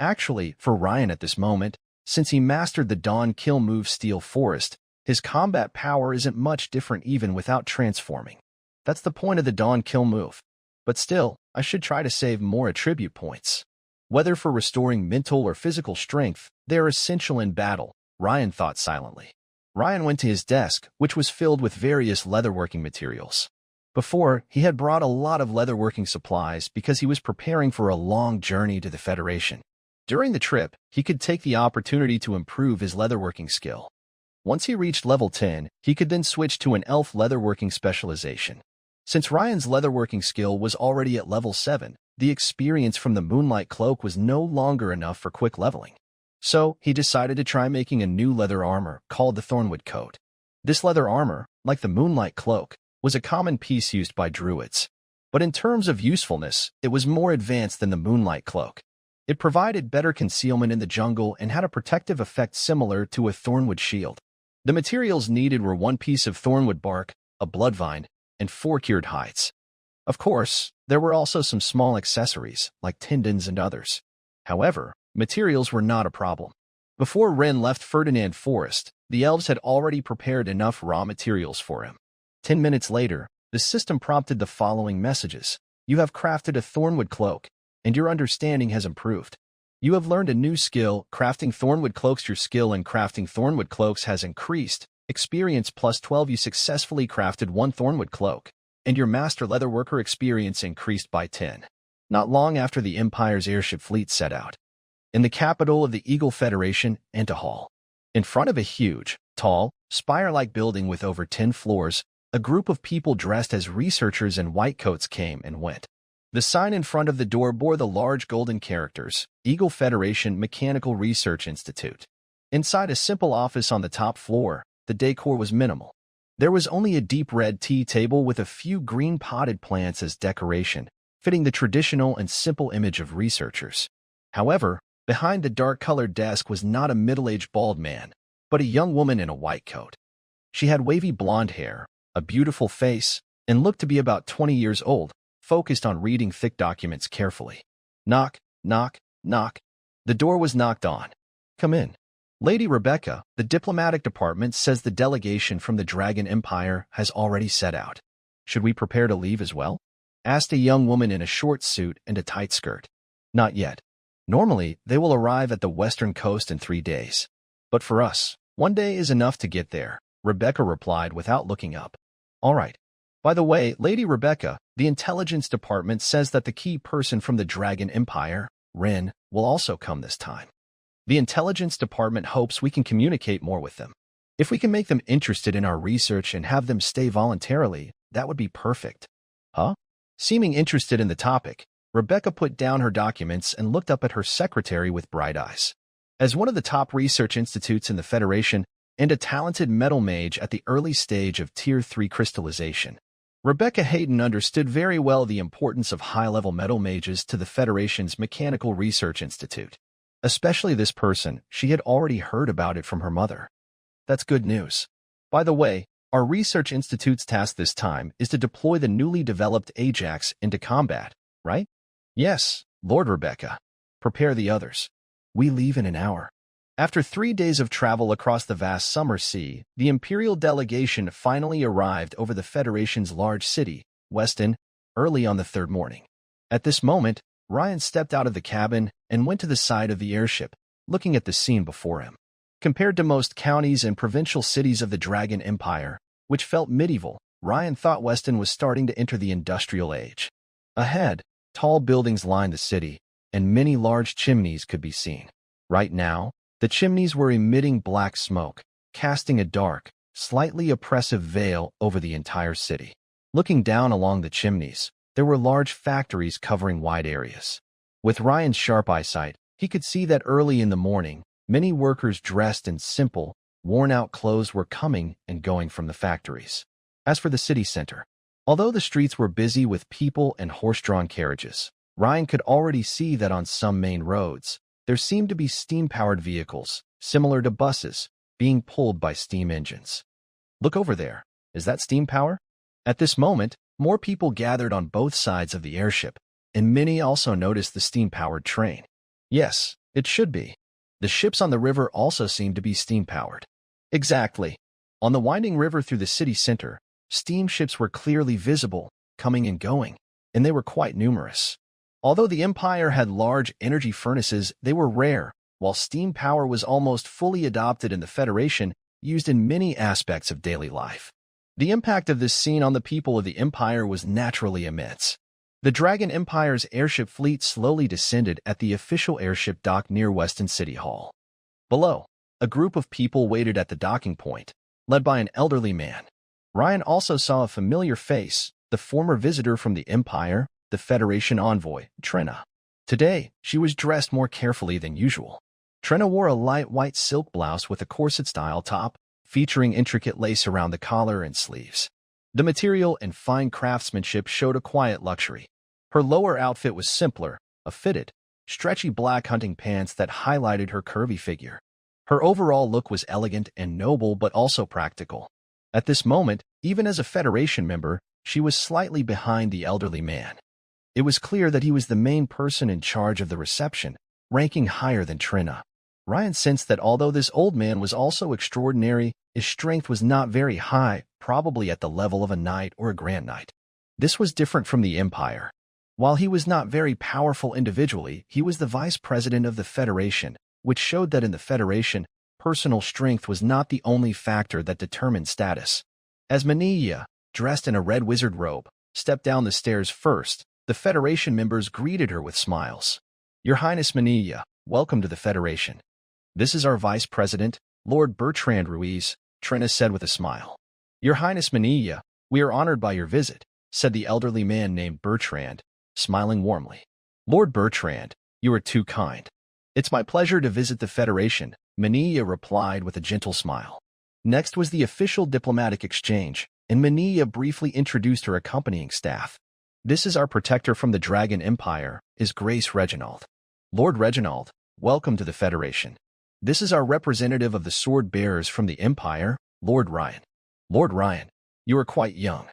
Actually, for Ryan at this moment, since he mastered the Dawn Kill move Steel Forest, his combat power isn't much different even without transforming. That's the point of the Dawn Kill move. But still, I should try to save more attribute points. Whether for restoring mental or physical strength, they are essential in battle, Ryan thought silently. Ryan went to his desk, which was filled with various leatherworking materials. Before, he had brought a lot of leatherworking supplies because he was preparing for a long journey to the Federation. During the trip, he could take the opportunity to improve his leatherworking skill. Once he reached level 10, he could then switch to an elf leatherworking specialization. Since Ryan's leatherworking skill was already at level 7, the experience from the Moonlight Cloak was no longer enough for quick leveling. So, he decided to try making a new leather armor called the Thornwood Coat. This leather armor, like the Moonlight Cloak, was a common piece used by druids. But in terms of usefulness, it was more advanced than the Moonlight Cloak. It provided better concealment in the jungle and had a protective effect similar to a Thornwood shield. The materials needed were 1 piece of Thornwood bark, a bloodvine, and 4 cured hides. Of course, there were also some small accessories, like tendons and others. However, materials were not a problem. Before Ren left Ferdinand Forest, the elves had already prepared enough raw materials for him. 10 minutes later, the system prompted the following messages. You have crafted a Thornwood Cloak, and your understanding has improved. You have learned a new skill, crafting Thornwood Cloaks. Your skill in crafting Thornwood Cloaks has increased. Experience plus 12. You successfully crafted 1 Thornwood Cloak, and your Master Leatherworker experience increased by 10. Not long after the Empire's airship fleet set out. In the capital of the Eagle Federation, Antahal. In front of a huge, tall, spire-like building with over 10 floors, a group of people dressed as researchers in white coats came and went. The sign in front of the door bore the large golden characters, Eagle Federation Mechanical Research Institute. Inside a simple office on the top floor, the decor was minimal. There was only a deep red tea table with a few green potted plants as decoration, fitting the traditional and simple image of researchers. However, behind the dark-colored desk was not a middle-aged bald man, but a young woman in a white coat. She had wavy blonde hair, a beautiful face, and looked to be about 20 years old, focused on reading thick documents carefully. Knock, knock, knock. The door was knocked on. Come in. Lady Rebecca, the diplomatic department says the delegation from the Dragon Empire has already set out. Should we prepare to leave as well? Asked a young woman in a short suit and a tight skirt. Not yet. Normally, they will arrive at the western coast in 3 days. But for us, 1 day is enough to get there, Rebecca replied without looking up. All right. By the way, Lady Rebecca, the intelligence department says that the key person from the Dragon Empire, Ren, will also come this time. The intelligence department hopes we can communicate more with them. If we can make them interested in our research and have them stay voluntarily, that would be perfect. Huh? Seeming interested in the topic, Rebecca put down her documents and looked up at her secretary with bright eyes. As one of the top research institutes in the Federation and a talented metal mage at the early stage of Tier 3 crystallization, Rebecca Hayden understood very well the importance of high-level metal mages to the Federation's Mechanical Research Institute. Especially this person, she had already heard about it from her mother. That's good news. By the way, our Research Institute's task this time is to deploy the newly developed Ajax into combat, right? Yes, Lord Rebecca. Prepare the others. We leave in an hour. After 3 days of travel across the vast summer sea, the Imperial delegation finally arrived over the Federation's large city, Weston, early on the 3rd morning. At this moment, Ryan stepped out of the cabin and went to the side of the airship, looking at the scene before him. Compared to most counties and provincial cities of the Dragon Empire, which felt medieval, Ryan thought Weston was starting to enter the industrial age. Ahead, tall buildings lined the city, and many large chimneys could be seen. Right now, the chimneys were emitting black smoke, casting a dark, slightly oppressive veil over the entire city. Looking down along the chimneys, there were large factories covering wide areas. With Ryan's sharp eyesight, he could see that early in the morning, many workers dressed in simple, worn-out clothes were coming and going from the factories. As for the city center, although the streets were busy with people and horse-drawn carriages, Ryan could already see that on some main roads, there seemed to be steam-powered vehicles, similar to buses, being pulled by steam engines. Look over there. Is that steam power? At this moment, more people gathered on both sides of the airship, and many also noticed the steam-powered train. Yes, it should be. The ships on the river also seemed to be steam-powered. Exactly. On the winding river through the city center, steamships were clearly visible, coming and going, and they were quite numerous. Although the Empire had large energy furnaces, they were rare. While steam power was almost fully adopted in the Federation, used in many aspects of daily life. The impact of this scene on the people of the Empire was naturally immense. The Dragon Empire's airship fleet slowly descended at the official airship dock near Weston City Hall. Below, a group of people waited at the docking point, led by an elderly man. Ryan also saw a familiar face, the former visitor from the Empire, the Federation envoy, Trina. Today, she was dressed more carefully than usual. Trina wore a light white silk blouse with a corset-style top, featuring intricate lace around the collar and sleeves. The material and fine craftsmanship showed a quiet luxury. Her lower outfit was simpler, a fitted, stretchy black hunting pants that highlighted her curvy figure. Her overall look was elegant and noble but also practical. At this moment, even as a Federation member, she was slightly behind the elderly man. It was clear that he was the main person in charge of the reception, ranking higher than Trina. Ryan sensed that although this old man was also extraordinary, his strength was not very high, probably at the level of a knight or a grand knight. This was different from the Empire. While he was not very powerful individually, he was the vice president of the Federation, which showed that in the Federation, personal strength was not the only factor that determined status. As Mania, dressed in a red wizard robe, stepped down the stairs first, the Federation members greeted her with smiles. "Your Highness Mania, welcome to the Federation. This is our Vice President, Lord Bertrand Ruiz," Trina said with a smile. "Your Highness Mania, we are honored by your visit," said the elderly man named Bertrand, smiling warmly. "Lord Bertrand, you are too kind. It's my pleasure to visit the Federation," Mania replied with a gentle smile. Next was the official diplomatic exchange, and Mania briefly introduced her accompanying staff. "This is our protector from the Dragon Empire, His Grace Reginald. Lord Reginald, welcome to the Federation. This is our representative of the Sword Bearers from the Empire, Lord Ryan. Lord Ryan, you are quite young."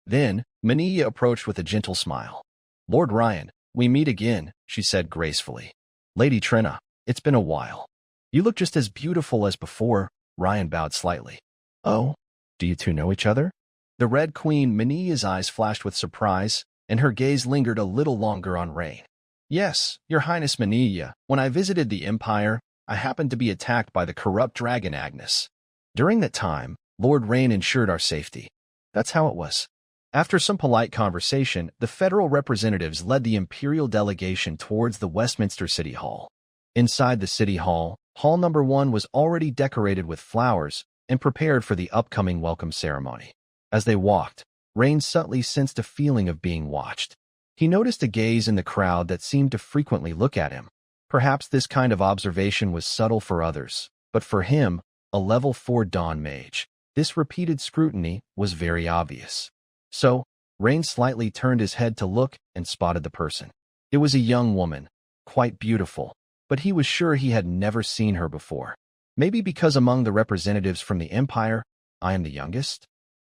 Then, Mania approached with a gentle smile. "Lord Ryan, we meet again," she said gracefully. "Lady Trina, it's been a while. You look just as beautiful as before." Ryan bowed slightly. "Oh, do you two know each other?" The Red Queen, Mania's eyes flashed with surprise, and her gaze lingered a little longer on Rain. "Yes, Your Highness Mania, when I visited the Empire, I happened to be attacked by the corrupt dragon Agnes. During that time, Lord Rain ensured our safety. That's how it was." After some polite conversation, the federal representatives led the imperial delegation towards the Westminster City Hall. Inside the City Hall, Hall Number 1 was already decorated with flowers and prepared for the upcoming welcome ceremony. As they walked, Rain subtly sensed a feeling of being watched. He noticed a gaze in the crowd that seemed to frequently look at him. Perhaps this kind of observation was subtle for others, but for him, a level 4 Dawn Mage, this repeated scrutiny was very obvious. So, Rain slightly turned his head to look and spotted the person. It was a young woman, quite beautiful, but he was sure he had never seen her before. Maybe because among the representatives from the Empire, I am the youngest?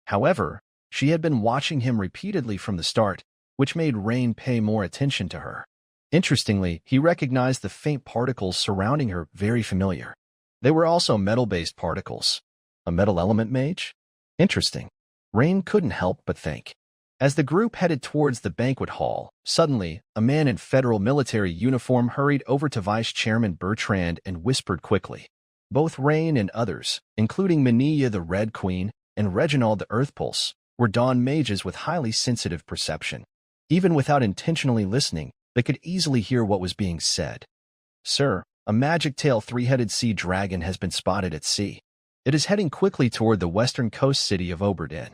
However, she had been watching him repeatedly from the start, which made Rain pay more attention to her. Interestingly, he recognized the faint particles surrounding her very familiar. They were also metal-based particles. A metal element mage? Interesting. Rain couldn't help but think. As the group headed towards the banquet hall, suddenly, a man in federal military uniform hurried over to Vice Chairman Bertrand and whispered quickly. Both Rain and others, including Mania the Red Queen and Reginald the Earth Pulse, were Dawn Mages with highly sensitive perception. Even without intentionally listening, they could easily hear what was being said. "Sir, a magic tail 3-headed sea dragon has been spotted at sea. It is heading quickly toward the western coast city of Oberdin.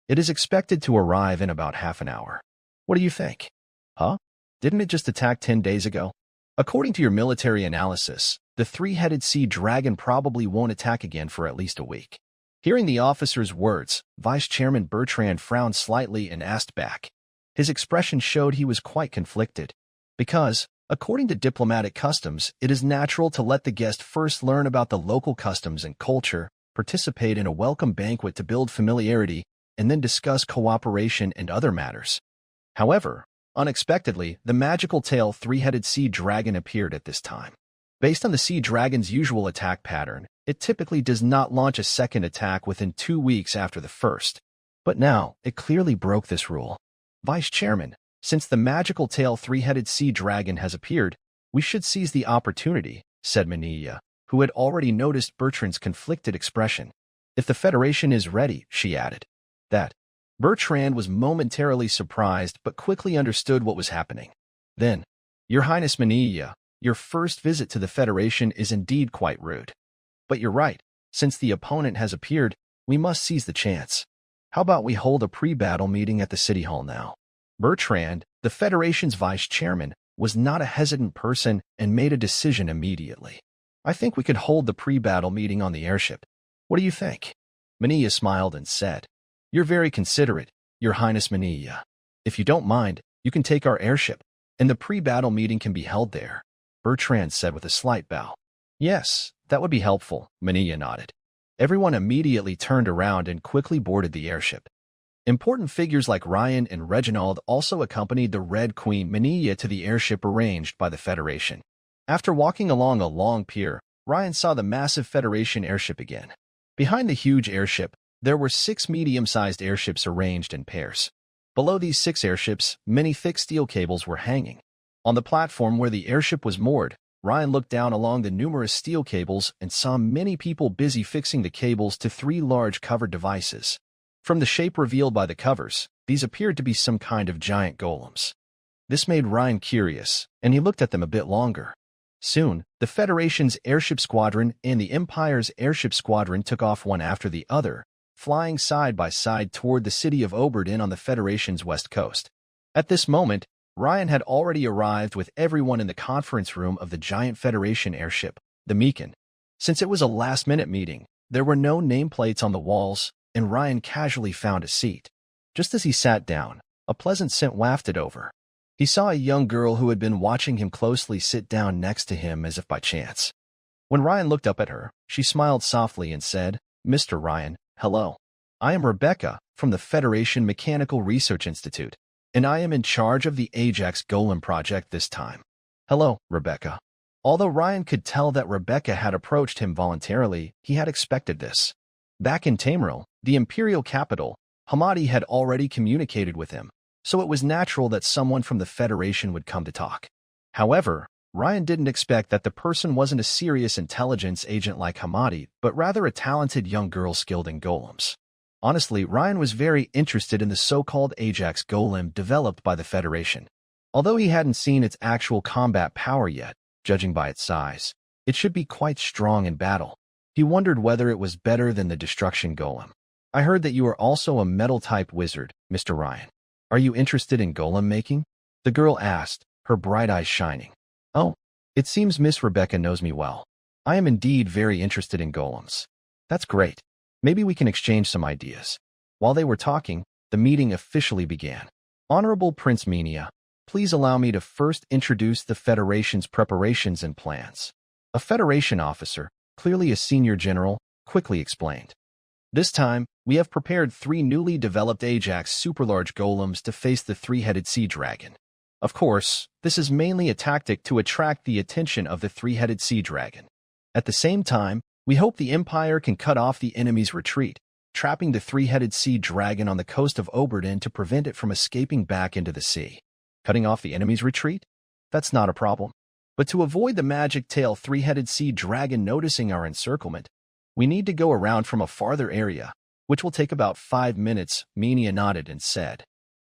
It is expected to arrive in about half an hour. What do you think?" "Huh? Didn't it just attack 10 days ago?" "According to your military analysis, the 3-headed sea dragon probably won't attack again for at least a week." Hearing the officer's words, Vice Chairman Bertrand frowned slightly and asked back. His expression showed he was quite conflicted. Because, according to diplomatic customs, it is natural to let the guest first learn about the local customs and culture, participate in a welcome banquet to build familiarity, and then discuss cooperation and other matters. However, unexpectedly, the magical tail 3-headed sea dragon appeared at this time. Based on the sea dragon's usual attack pattern, it typically does not launch a second attack within 2 weeks after the first. But now, it clearly broke this rule. "Vice Chairman, since the magical tail 3-headed sea dragon has appeared, we should seize the opportunity," said Mania, who had already noticed Bertrand's conflicted expression. If the Federation is ready, she added. That. Bertrand was momentarily surprised but quickly understood what was happening. Then, Your Highness Mania, your first visit to the Federation is indeed quite rude. But you're right. Since the opponent has appeared, we must seize the chance. How about we hold a pre-battle meeting at the City Hall now? Bertrand, the Federation's vice-chairman, was not a hesitant person and made a decision immediately. I think we could hold the pre-battle meeting on the airship. What do you think? Mania smiled and said, You're very considerate, Your Highness Mania. If you don't mind, you can take our airship, and the pre-battle meeting can be held there. Bertrand said with a slight bow. Yes, that would be helpful, Mania nodded. Everyone immediately turned around and quickly boarded the airship. Important figures like Ryan and Reginald also accompanied the Red Queen Mania to the airship arranged by the Federation. After walking along a long pier, Ryan saw the massive Federation airship again. Behind the huge airship, there were 6 medium-sized airships arranged in pairs. Below these 6 airships, many thick steel cables were hanging. On the platform where the airship was moored, Ryan looked down along the numerous steel cables and saw many people busy fixing the cables to 3 large covered devices. From the shape revealed by the covers, these appeared to be some kind of giant golems. This made Ryan curious, and he looked at them a bit longer. Soon, the Federation's airship squadron and the Empire's airship squadron took off one after the other, flying side by side toward the city of Oberdin on the Federation's west coast. At this moment, Ryan had already arrived with everyone in the conference room of the giant Federation airship, the Meekin. Since it was a last-minute meeting, there were no nameplates on the walls, and Ryan casually found a seat. Just as he sat down, a pleasant scent wafted over. He saw a young girl who had been watching him closely sit down next to him as if by chance. When Ryan looked up at her, she smiled softly and said, Mr. Ryan, hello. I am Rebecca from the Federation Mechanical Research Institute, and I am in charge of the Ajax Golem project this time. Hello, Rebecca. Although Ryan could tell that Rebecca had approached him voluntarily, he had expected this. Back in Tameril, the imperial capital, Hamadi had already communicated with him, so it was natural that someone from the Federation would come to talk. However, Ryan didn't expect that the person wasn't a serious intelligence agent like Hamadi, but rather a talented young girl skilled in golems. Honestly, Ryan was very interested in the so-called Ajax Golem developed by the Federation. Although he hadn't seen its actual combat power yet, judging by its size, it should be quite strong in battle. He wondered whether it was better than the Destruction Golem. I heard that you are also a metal-type wizard, Mr. Ryan. Are you interested in golem making? The girl asked, her bright eyes shining. Oh, it seems Miss Rebecca knows me well. I am indeed very interested in golems. That's great. Maybe we can exchange some ideas. While they were talking, the meeting officially began. Honorable Prince Menia, please allow me to first introduce the Federation's preparations and plans. A Federation officer, clearly a senior general, quickly explained. This time, we have prepared 3 newly developed Ajax superlarge golems to face the 3-headed sea dragon. Of course, this is mainly a tactic to attract the attention of the 3-headed sea dragon. At the same time, we hope the Empire can cut off the enemy's retreat, trapping the 3-headed sea dragon on the coast of Oberdin to prevent it from escaping back into the sea. Cutting off the enemy's retreat? That's not a problem. But to avoid the magic tail 3-headed sea dragon noticing our encirclement, we need to go around from a farther area, which will take about 5 minutes, Menia nodded and said.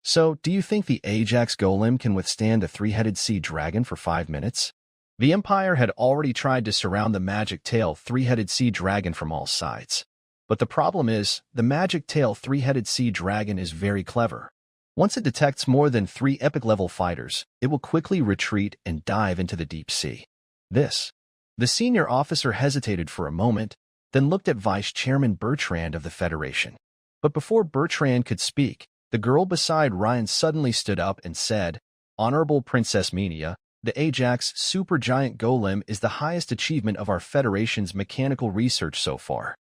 So, do you think the Ajax Golem can withstand the 3-headed sea dragon for 5 minutes? The Empire had already tried to surround the magic tail 3-headed sea dragon from all sides. But the problem is, the magic tail 3-headed sea dragon is very clever. Once it detects more than 3 epic-level fighters, it will quickly retreat and dive into the deep sea. The senior officer hesitated for a moment, then looked at Vice Chairman Bertrand of the Federation. But before Bertrand could speak, the girl beside Ryan suddenly stood up and said, Honorable Princess Menia, the Ajax Supergiant Golem is the highest achievement of our Federation's mechanical research so far.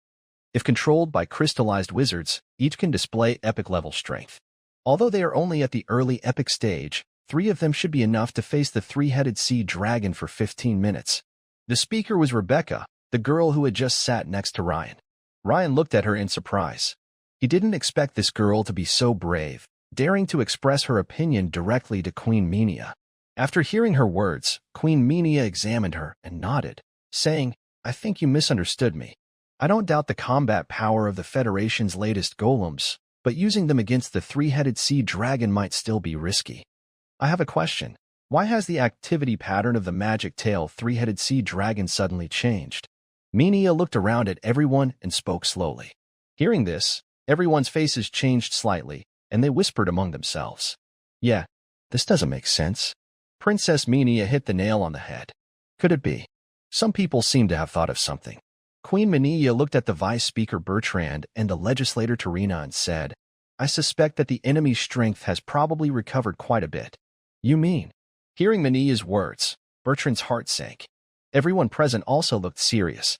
If controlled by crystallized wizards, each can display epic-level strength. Although they are only at the early epic stage, 3 of them should be enough to face the 3-headed sea dragon for 15 minutes. The speaker was Rebecca, the girl who had just sat next to Ryan. Ryan looked at her in surprise. He didn't expect this girl to be so brave, daring to express her opinion directly to Queen Menia. After hearing her words, Queen Menia examined her and nodded, saying, I think you misunderstood me. I don't doubt the combat power of the Federation's latest golems, but using them against the three-headed sea dragon might still be risky. I have a question. Why has the activity pattern of the magic tail three-headed sea dragon suddenly changed? Minia looked around at everyone and spoke slowly. Hearing this, everyone's faces changed slightly, and they whispered among themselves. Yeah, this doesn't make sense. Princess Minia hit the nail on the head. Could it be? Some people seem to have thought of something. Queen Minia looked at the Vice Speaker Bertrand and the Legislator Tarina and said, I suspect that the enemy's strength has probably recovered quite a bit. You mean? Hearing Minia's words, Bertrand's heart sank. Everyone present also looked serious.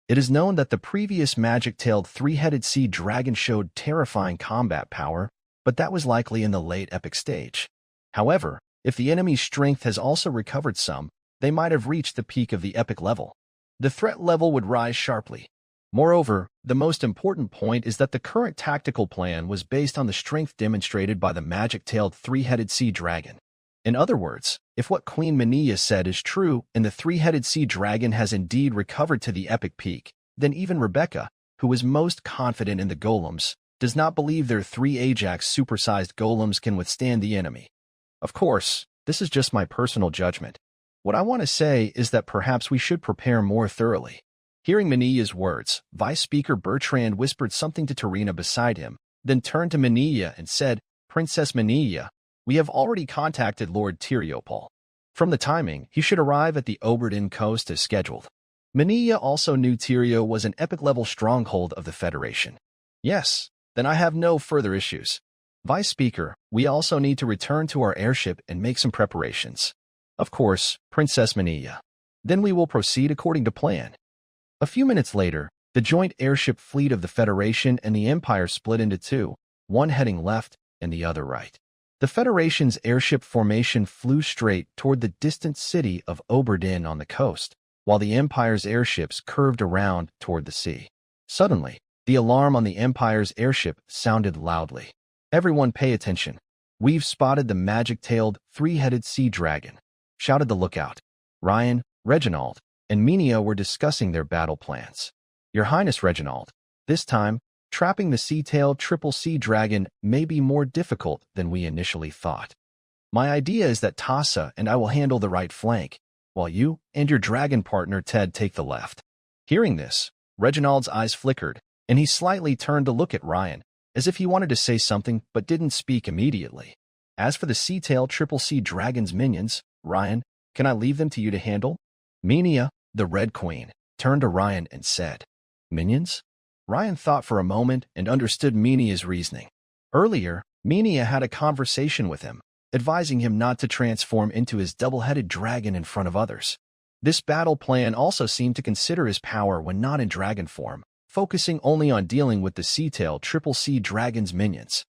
It is known that the previous magic-tailed three-headed sea dragon showed terrifying combat power, but that was likely in the late epic stage. However, if the enemy's strength has also recovered some, they might have reached the peak of the epic level. The threat level would rise sharply. Moreover, the most important point is that the current tactical plan was based on the strength demonstrated by the magic-tailed three-headed sea dragon. In other words, if what Queen Minia said is true and the three-headed sea dragon has indeed recovered to the epic peak, then even Rebecca, who was most confident in the golems, does not believe their three Ajax supersized golems can withstand the enemy. Of course, this is just my personal judgment. What I want to say is that perhaps we should prepare more thoroughly. Hearing Minia's words, Vice Speaker Bertrand whispered something to Tarina beside him, then turned to Minia and said, Princess Minia, we have already contacted Lord Tyriopol. From the timing, he should arrive at the Oberdin coast as scheduled. Minia also knew Tyrio was an epic-level stronghold of the Federation. Yes, then I have no further issues. Vice Speaker, we also need to return to our airship and make some preparations. Of course, Princess Minia. Then we will proceed according to plan. A few minutes later, the joint airship fleet of the Federation and the Empire split into two, one heading left and the other right. The Federation's airship formation flew straight toward the distant city of Oberdin on the coast, while the Empire's airships curved around toward the sea. Suddenly, the alarm on the Empire's airship sounded loudly. Everyone pay attention. We've spotted the magic-tailed, three-headed sea dragon, shouted the lookout. Ryan, Reginald, and Minia were discussing their battle plans. Your Highness Reginald, this time, trapping the sea-tailed triple sea dragon may be more difficult than we initially thought. My idea is that Tassa and I will handle the right flank, while you and your dragon partner Ted take the left. Hearing this, Reginald's eyes flickered, and he slightly turned to look at Ryan, as if he wanted to say something but didn't speak immediately. As for the sea-tailed triple sea dragon's minions, Ryan, can I leave them to you to handle? Minia, the Red Queen, turned to Ryan and said, Minions? Ryan thought for a moment and understood Minia's reasoning. Earlier, Minia had a conversation with him, advising him not to transform into his double-headed dragon in front of others. This battle plan also seemed to consider his power when not in dragon form, focusing only on dealing with the sea-tailed triple sea dragon's minions.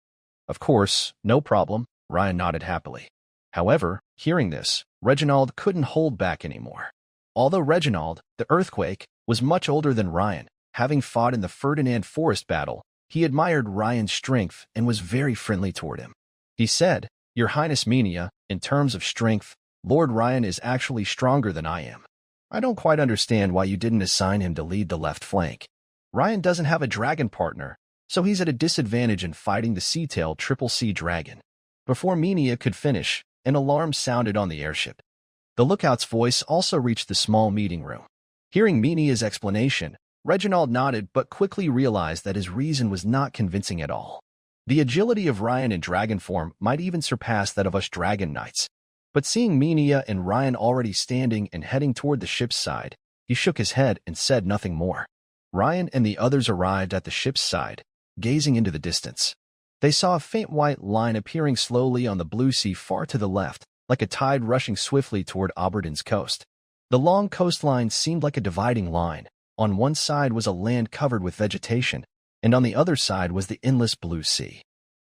Of course, no problem, Ryan nodded happily. However, hearing this, Reginald couldn't hold back anymore. Although Reginald, the Earthquake, was much older than Ryan, having fought in the Ferdinand Forest battle, he admired Ryan's strength and was very friendly toward him. He said, Your Highness Minia, in terms of strength, Lord Ryan is actually stronger than I am. I don't quite understand why you didn't assign him to lead the left flank. Ryan doesn't have a dragon partner, so he's at a disadvantage in fighting the sea-tailed triple sea dragon. Before Minia could finish, an alarm sounded on the airship. The lookout's voice also reached the small meeting room. Hearing Minia's explanation, Reginald nodded but quickly realized that his reason was not convincing at all. The agility of Ryan in dragon form might even surpass that of us dragon knights. But seeing Minia and Ryan already standing and heading toward the ship's side, he shook his head and said nothing more. Ryan and the others arrived at the ship's side, gazing into the distance. They saw a faint white line appearing slowly on the blue sea far to the left, like a tide rushing swiftly toward Oberdin's coast. The long coastline seemed like a dividing line. On one side was a land covered with vegetation, and on the other side was the endless blue sea.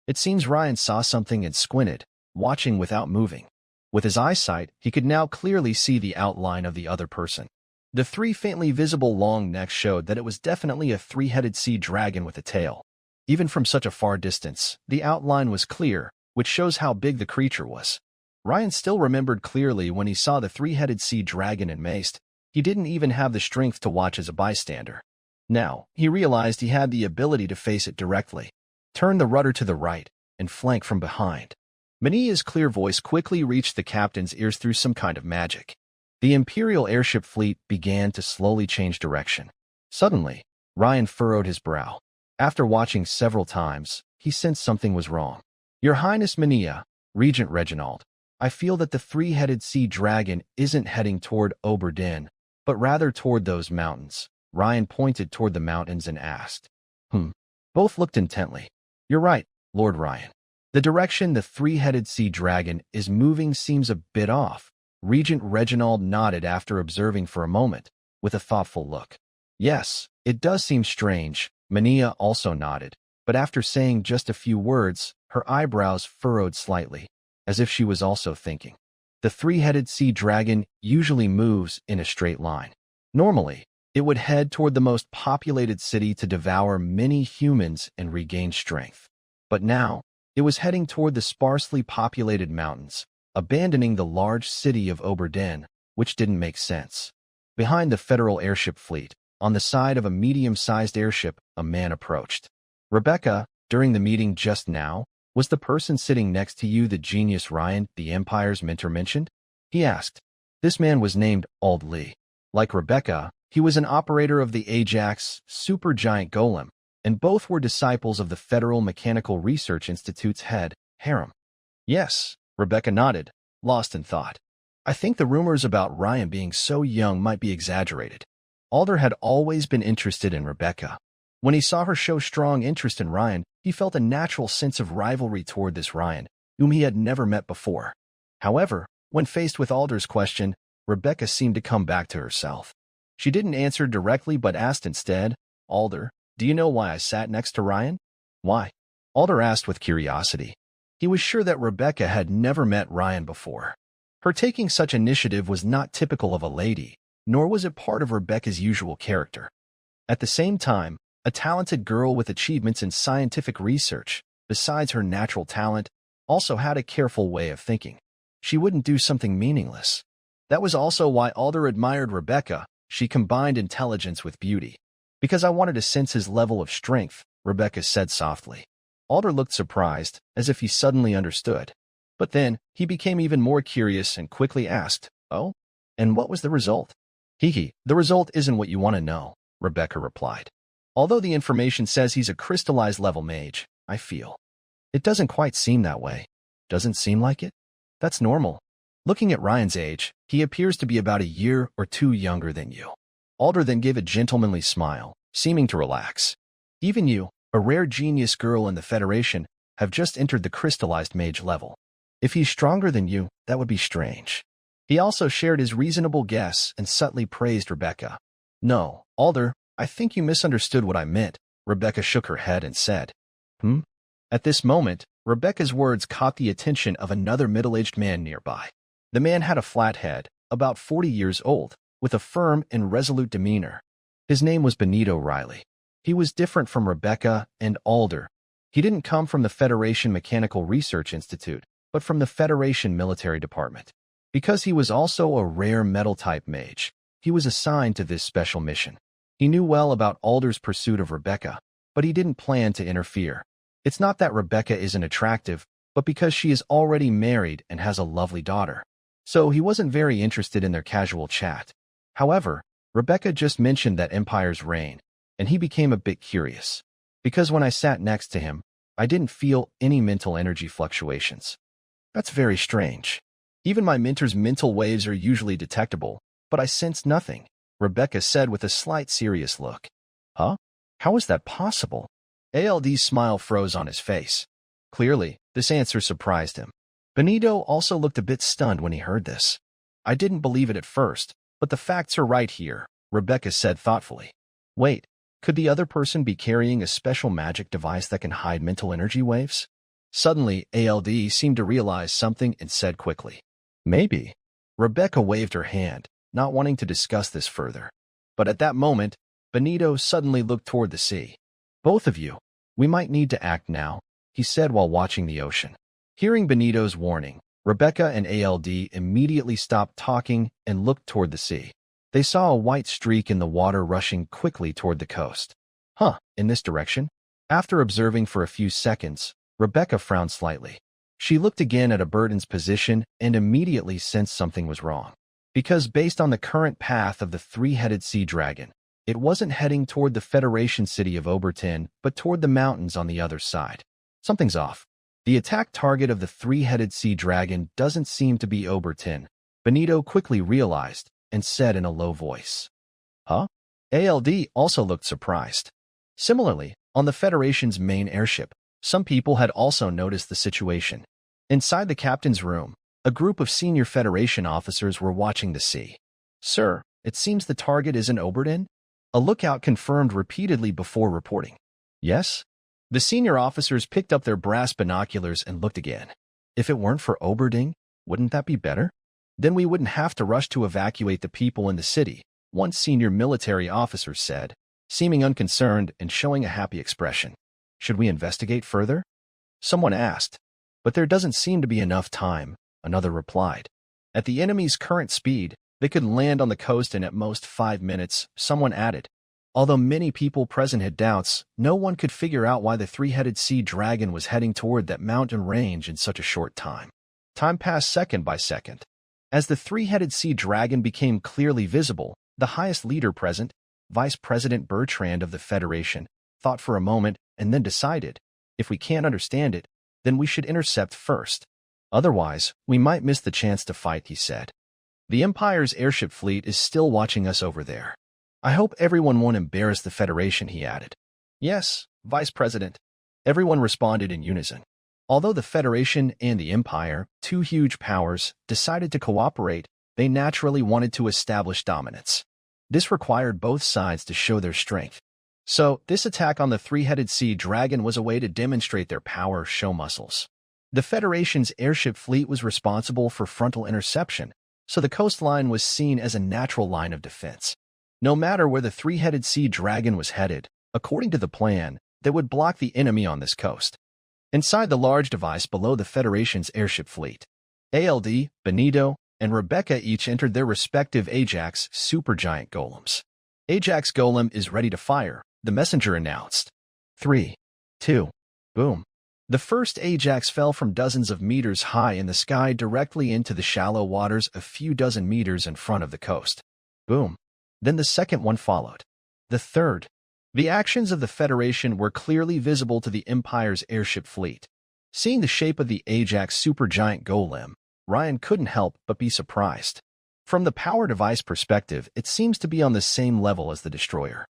It seems Ryan saw something and squinted, watching without moving. With his eyesight, he could now clearly see the outline of the other person. The three faintly visible long necks showed that it was definitely a three-headed sea dragon with a tail. Even from such a far distance, the outline was clear, which shows how big the creature was. Ryan still remembered clearly when he saw the three-headed sea dragon and maced. He didn't even have the strength to watch as a bystander. Now, he realized he had the ability to face it directly, turn the rudder to the right, and flank from behind. Mania's clear voice quickly reached the captain's ears through some kind of magic. The Imperial airship fleet began to slowly change direction. Suddenly, Ryan furrowed his brow. After watching several times, he sensed something was wrong. Your Highness Mania, Regent Reginald, I feel that the three-headed sea dragon isn't heading toward Oberdin, but rather toward those mountains. Ryan pointed toward the mountains and asked. Both looked intently. You're right, Lord Ryan. The direction the three-headed sea dragon is moving seems a bit off. Regent Reginald nodded after observing for a moment, with a thoughtful look. Yes, it does seem strange. Mania also nodded, but after saying just a few words, her eyebrows furrowed slightly, as if she was also thinking. The three-headed sea dragon usually moves in a straight line. Normally, it would head toward the most populated city to devour many humans and regain strength. But now, it was heading toward the sparsely populated mountains, abandoning the large city of Oberdin, which didn't make sense. Behind the Federal airship fleet, on the side of a medium-sized airship, a man approached. Rebecca, during the meeting just now, was the person sitting next to you the genius Ryan, the Empire's mentor, mentioned? He asked. This man was named Ald Lee. Like Rebecca, he was an operator of the Ajax supergiant golem, and both were disciples of the Federal Mechanical Research Institute's head, Harum. Yes, Rebecca nodded, lost in thought. I think the rumors about Ryan being so young might be exaggerated. Alder had always been interested in Rebecca. When he saw her show strong interest in Ryan, he felt a natural sense of rivalry toward this Ryan, whom he had never met before. However, when faced with Alder's question, Rebecca seemed to come back to herself. She didn't answer directly but asked instead, Alder, do you know why I sat next to Ryan? Why? Alder asked with curiosity. He was sure that Rebecca had never met Ryan before. Her taking such initiative was not typical of a lady, nor was it part of Rebecca's usual character. At the same time, a talented girl with achievements in scientific research, besides her natural talent, also had a careful way of thinking. She wouldn't do something meaningless. That was also why Alder admired Rebecca. She combined intelligence with beauty. Because I wanted to sense his level of strength, Rebecca said softly. Alder looked surprised, as if he suddenly understood. But then, he became even more curious and quickly asked, Oh? And what was the result? The result isn't what you want to know, Rebecca replied. Although the information says he's a crystallized level mage, I feel. It doesn't quite seem that way. Doesn't seem like it? That's normal. Looking at Ryan's age, he appears to be about a year or two younger than you. Alder then gave a gentlemanly smile, seeming to relax. Even you, a rare genius girl in the Federation, have just entered the crystallized mage level. If he's stronger than you, that would be strange. He also shared his reasonable guess and subtly praised Rebecca. No, Alder, I think you misunderstood what I meant, Rebecca shook her head and said. At this moment, Rebecca's words caught the attention of another middle-aged man nearby. The man had a flat head, about 40 years old, with a firm and resolute demeanor. His name was Benito Riley. He was different from Rebecca and Alder. He didn't come from the Federation Mechanical Research Institute, but from the Federation Military Department. Because he was also a rare metal-type mage, he was assigned to this special mission. He knew well about Alder's pursuit of Rebecca, but he didn't plan to interfere. It's not that Rebecca isn't attractive, but because she is already married and has a lovely daughter. So he wasn't very interested in their casual chat. However, Rebecca just mentioned that Empire's reign, and he became a bit curious. Because when I sat next to him, I didn't feel any mental energy fluctuations. That's very strange. Even my mentor's mental waves are usually detectable, but I sensed nothing, Rebecca said with a slight serious look. Huh? How is that possible? ALD's smile froze on his face. Clearly, this answer surprised him. Benito also looked a bit stunned when he heard this. I didn't believe it at first, but the facts are right here, Rebecca said thoughtfully. Wait, could the other person be carrying a special magic device that can hide mental energy waves? Suddenly, ALD seemed to realize something and said quickly. Maybe. Rebecca waved her hand, not wanting to discuss this further. But at that moment, Benito suddenly looked toward the sea. Both of you, we might need to act now, he said while watching the ocean. Hearing Benito's warning, Rebecca and ALD immediately stopped talking and looked toward the sea. They saw a white streak in the water rushing quickly toward the coast. In this direction? After observing for a few seconds, Rebecca frowned slightly. She looked again at Oberton's position and immediately sensed something was wrong. Because based on the current path of the three-headed sea dragon, it wasn't heading toward the Federation city of Oberton, but toward the mountains on the other side. Something's off. The attack target of the three-headed sea dragon doesn't seem to be Oberton, Benito quickly realized and said in a low voice. Huh? ALD also looked surprised. Similarly, on the Federation's main airship, some people had also noticed the situation. Inside the captain's room, a group of senior Federation officers were watching the sea. Sir, it seems the target isn't Oberton? A lookout confirmed repeatedly before reporting. Yes? The senior officers picked up their brass binoculars and looked again. If it weren't for Oberton, wouldn't that be better? Then we wouldn't have to rush to evacuate the people in the city, one senior military officer said, seeming unconcerned and showing a happy expression. Should we investigate further? Someone asked. But there doesn't seem to be enough time, another replied. At the enemy's current speed, they could land on the coast in at most 5 minutes, someone added. Although many people present had doubts, no one could figure out why the three-headed sea dragon was heading toward that mountain range in such a short time. Time passed second by second. As the three-headed sea dragon became clearly visible, the highest leader present, Vice President Bertrand of the Federation, thought for a moment and then decided, if we can't understand it, then we should intercept first. Otherwise, we might miss the chance to fight, he said. The Empire's airship fleet is still watching us over there. I hope everyone won't embarrass the Federation, he added. Yes, Vice President. Everyone responded in unison. Although the Federation and the Empire, two huge powers, decided to cooperate, they naturally wanted to establish dominance. This required both sides to show their strength. So, this attack on the three-headed sea dragon was a way to demonstrate their power, show muscles. The Federation's airship fleet was responsible for frontal interception, so the coastline was seen as a natural line of defense. No matter where the three-headed sea dragon was headed, according to the plan, they would block the enemy on this coast. Inside the large device below the Federation's airship fleet, ALD, Benito, and Rebecca each entered their respective Ajax supergiant golems. Ajax golem is ready to fire, the messenger announced. 3, 2, boom. The first Ajax fell from dozens of meters high in the sky directly into the shallow waters a few dozen meters in front of the coast. Boom. Then the second one followed. The third. The actions of the Federation were clearly visible to the Empire's airship fleet. Seeing the shape of the Ajax supergiant golem, Ryan couldn't help but be surprised. From the power device perspective, it seems to be on the same level as the destroyer.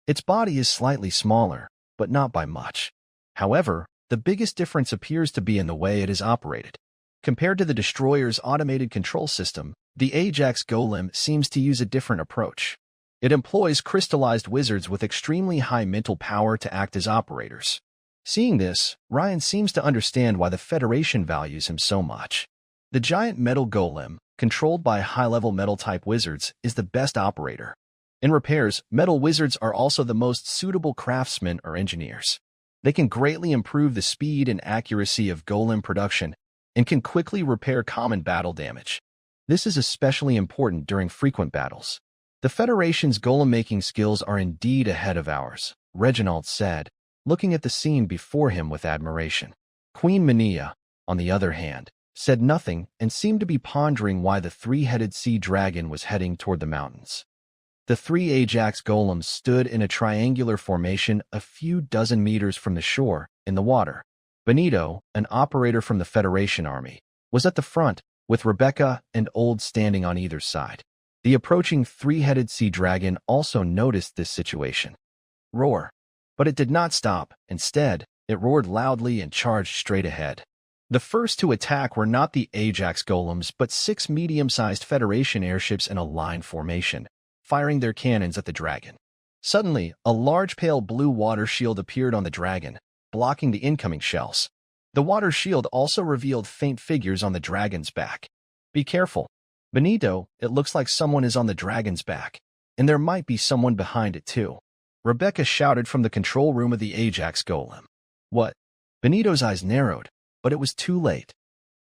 Its body is slightly smaller, but not by much. However, the biggest difference appears to be in the way it is operated. Compared to the destroyer's automated control system, the Ajax golem seems to use a different approach. It employs crystallized wizards with extremely high mental power to act as operators. Seeing this, Ryan seems to understand why the Federation values him so much. The giant metal golem, controlled by high-level metal-type wizards, is the best operator. In repairs, metal wizards are also the most suitable craftsmen or engineers. They can greatly improve the speed and accuracy of golem production and can quickly repair common battle damage. This is especially important during frequent battles. The Federation's golem-making skills are indeed ahead of ours, Reginald said, looking at the scene before him with admiration. Queen Mania, on the other hand, said nothing and seemed to be pondering why the three-headed sea dragon was heading toward the mountains. The three Ajax golems stood in a triangular formation a few dozen meters from the shore, in the water. Benito, an operator from the Federation Army, was at the front, with Rebecca and Old standing on either side. The approaching three-headed sea dragon also noticed this situation. Roar. But it did not stop. Instead, it roared loudly and charged straight ahead. The first to attack were not the Ajax golems, but 6 medium-sized Federation airships in a line formation, firing their cannons at the dragon. Suddenly, a large pale blue water shield appeared on the dragon, blocking the incoming shells. The water shield also revealed faint figures on the dragon's back. Be careful. Benito, it looks like someone is on the dragon's back, and there might be someone behind it too. Rebecca shouted from the control room of the Ajax golem. What? Benito's eyes narrowed, but it was too late.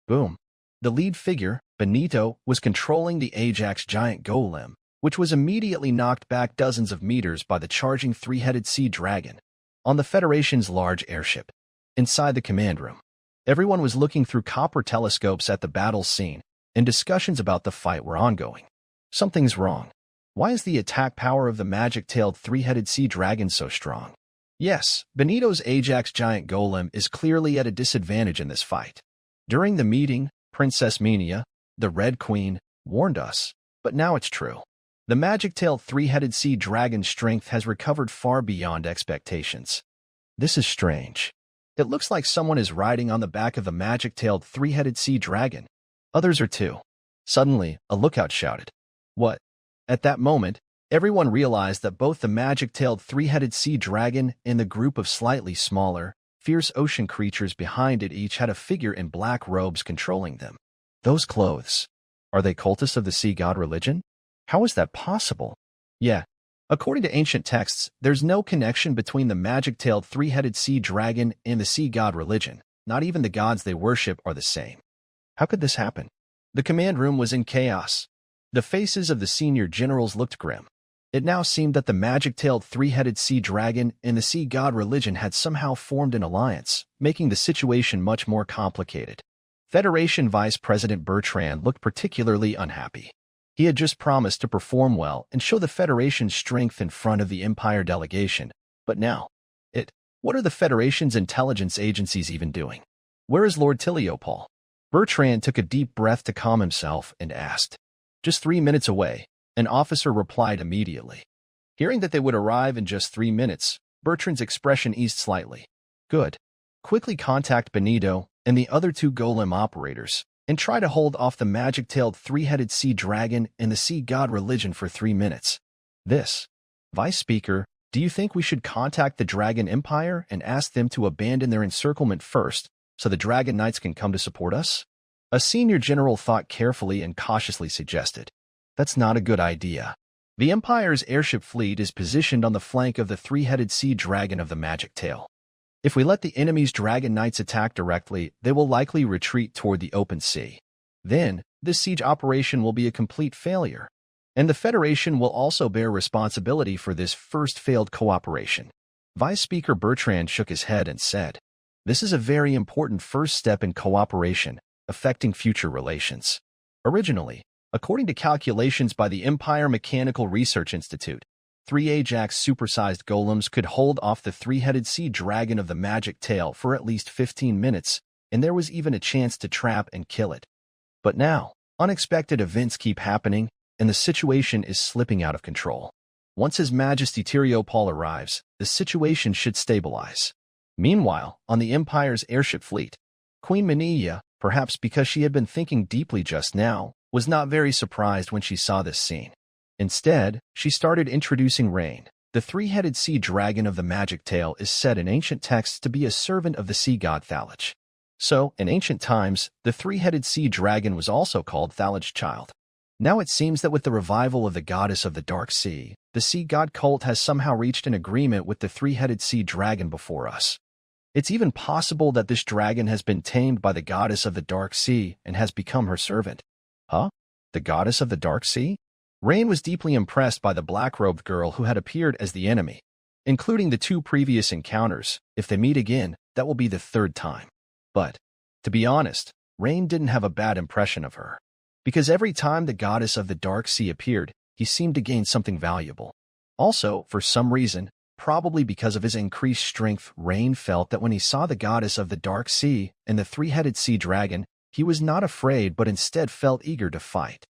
Boom. The lead figure, Benito, was controlling the Ajax giant golem, which was immediately knocked back dozens of meters by the charging three-headed sea dragon on the Federation's large airship. Inside the command room, everyone was looking through copper telescopes at the battle scene, and discussions about the fight were ongoing. Something's wrong. Why is the attack power of the magic-tailed three-headed sea dragon so strong? Yes, Benito's Ajax giant golem is clearly at a disadvantage in this fight. During the meeting, Princess Minia, the Red Queen, warned us, but now it's true. The magic-tailed three-headed sea dragon's strength has recovered far beyond expectations. This is strange. It looks like someone is riding on the back of the magic-tailed three-headed sea dragon. Others are too. Suddenly, a lookout shouted, "What?" At that moment, everyone realized that both the magic-tailed three-headed sea dragon and the group of slightly smaller, fierce ocean creatures behind it each had a figure in black robes controlling them. Those clothes. Are they cultists of the sea god religion? How is that possible? Yeah. According to ancient texts, there's no connection between the magic-tailed three-headed sea dragon and the sea god religion. Not even the gods they worship are the same. How could this happen? The command room was in chaos. The faces of the senior generals looked grim. It now seemed that the magic-tailed three-headed sea dragon and the sea god religion had somehow formed an alliance, making the situation much more complicated. Federation Vice President Bertrand looked particularly unhappy. He had just promised to perform well and show the Federation's strength in front of the Empire delegation, but now, what are the Federation's intelligence agencies even doing? Where is Lord Tiliopol? Bertrand took a deep breath to calm himself and asked. Just 3 minutes away, an officer replied immediately. Hearing that they would arrive in just 3 minutes, Bertrand's expression eased slightly. Good. Quickly contact Benito and the other 2 golem operators, and try to hold off the magic-tailed three-headed sea dragon and the sea god religion for 3 minutes. Vice Speaker, do you think we should contact the Dragon Empire and ask them to abandon their encirclement first, so the Dragon Knights can come to support us? A senior general thought carefully and cautiously suggested. That's not a good idea. The Empire's airship fleet is positioned on the flank of the three-headed sea dragon of the Magic Tail. If we let the enemy's Dragon Knights attack directly, they will likely retreat toward the open sea. Then, this siege operation will be a complete failure. And the Federation will also bear responsibility for this first failed cooperation. Vice Speaker Bertrand shook his head and said, This is a very important first step in cooperation, affecting future relations. Originally, according to calculations by the Empire Mechanical Research Institute, 3 Ajax supersized golems could hold off the three-headed sea dragon of the Magic Tail for at least 15 minutes, and there was even a chance to trap and kill it. But now, unexpected events keep happening, and the situation is slipping out of control. Once His Majesty Tiriopol arrives, the situation should stabilize. Meanwhile, on the Empire's airship fleet, Queen Minia, perhaps because she had been thinking deeply just now, was not very surprised when she saw this scene. Instead, she started introducing Rain. The three-headed sea dragon of the Magic Tail is said in ancient texts to be a servant of the sea god Thalage. So, in ancient times, the three-headed sea dragon was also called Thalage's child. Now it seems that with the revival of the goddess of the Dark Sea, the sea god cult has somehow reached an agreement with the three-headed sea dragon before us. It's even possible that this dragon has been tamed by the goddess of the Dark Sea and has become her servant. Huh? The goddess of the Dark Sea? Rain was deeply impressed by the black-robed girl who had appeared as the enemy. Including the 2 previous encounters, if they meet again, that will be the 3rd time. But, to be honest, Rain didn't have a bad impression of her. Because every time the goddess of the Dark Sea appeared, he seemed to gain something valuable. Also, for some reason, probably because of his increased strength, Rain felt that when he saw the goddess of the Dark Sea and the three-headed sea dragon, he was not afraid but instead felt eager to fight.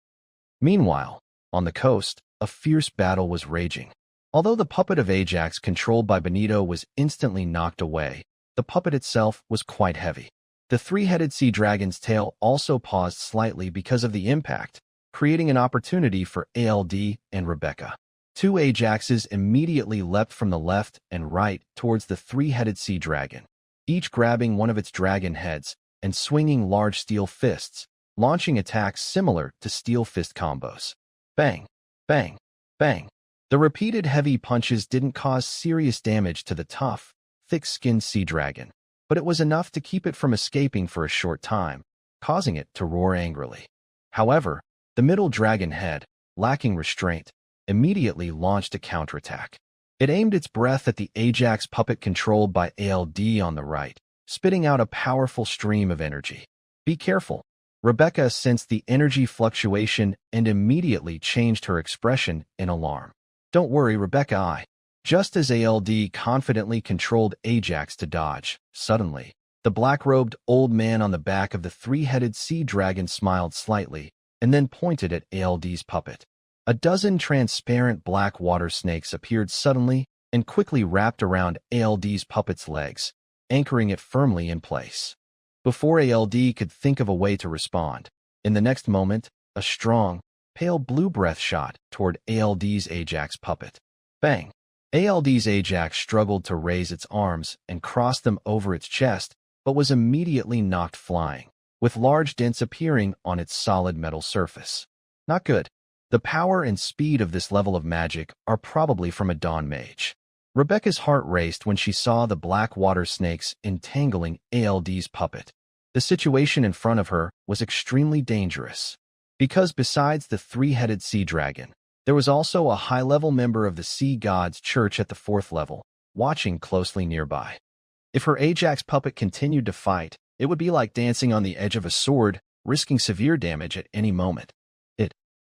Meanwhile, on the coast, a fierce battle was raging. Although the puppet of Ajax controlled by Benito was instantly knocked away, the puppet itself was quite heavy. The three-headed sea dragon's tail also paused slightly because of the impact, creating an opportunity for ALD and Rebecca. 2 Ajaxes immediately leapt from the left and right towards the three-headed sea dragon, each grabbing one of its dragon heads and swinging large steel fists, launching attacks similar to steel fist combos. Bang, bang, bang. The repeated heavy punches didn't cause serious damage to the tough, thick-skinned sea dragon, but it was enough to keep it from escaping for a short time, causing it to roar angrily. However, the middle dragon head, lacking restraint, immediately launched a counterattack. It aimed its breath at the Ajax puppet controlled by ALD on the right, spitting out a powerful stream of energy. Be careful. Rebecca sensed the energy fluctuation and immediately changed her expression in alarm. Don't worry, Rebecca. Just as ALD confidently controlled Ajax to dodge, suddenly, the black-robed old man on the back of the three-headed sea dragon smiled slightly and then pointed at ALD's puppet. A dozen transparent black water snakes appeared suddenly and quickly wrapped around ALD's puppet's legs, anchoring it firmly in place. Before ALD could think of a way to respond, in the next moment, a strong, pale blue breath shot toward ALD's Ajax puppet. Bang! ALD's Ajax struggled to raise its arms and cross them over its chest, but was immediately knocked flying, with large dents appearing on its solid metal surface. Not good. The power and speed of this level of magic are probably from a Dawn Mage. Rebecca's heart raced when she saw the black water snakes entangling ALD's puppet. The situation in front of her was extremely dangerous, because besides the three-headed sea dragon, there was also a high-level member of the Sea God's Church at the 4th level, watching closely nearby. If her Ajax puppet continued to fight, it would be like dancing on the edge of a sword, risking severe damage at any moment.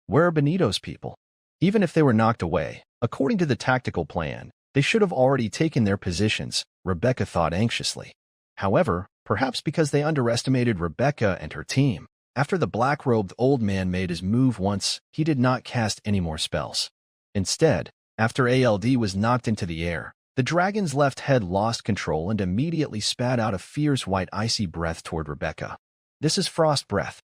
Where are Benito's people? Even if they were knocked away, according to the tactical plan, they should have already taken their positions, Rebecca thought anxiously. However, perhaps because they underestimated Rebecca and her team, after the black-robed old man made his move once, he did not cast any more spells. Instead, after ALD was knocked into the air, the dragon's left head lost control and immediately spat out a fierce white icy breath toward Rebecca. This is frost breath.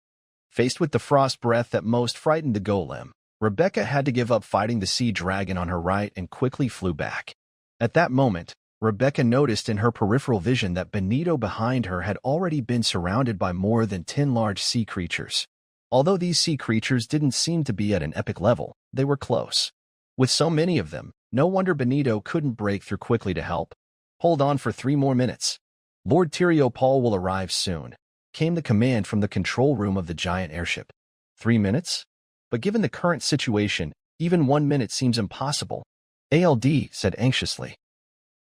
Faced with the frost breath that most frightened the golem, Rebecca had to give up fighting the sea dragon on her right and quickly flew back. At that moment, Rebecca noticed in her peripheral vision that Benito behind her had already been surrounded by more than 10 large sea creatures. Although these sea creatures didn't seem to be at an epic level, they were close. With so many of them, no wonder Benito couldn't break through quickly to help. Hold on for 3 more minutes. Lord Tyriopol will arrive soon, came the command from the control room of the giant airship. 3 minutes? But given the current situation, even 1 minute seems impossible, ALD said anxiously.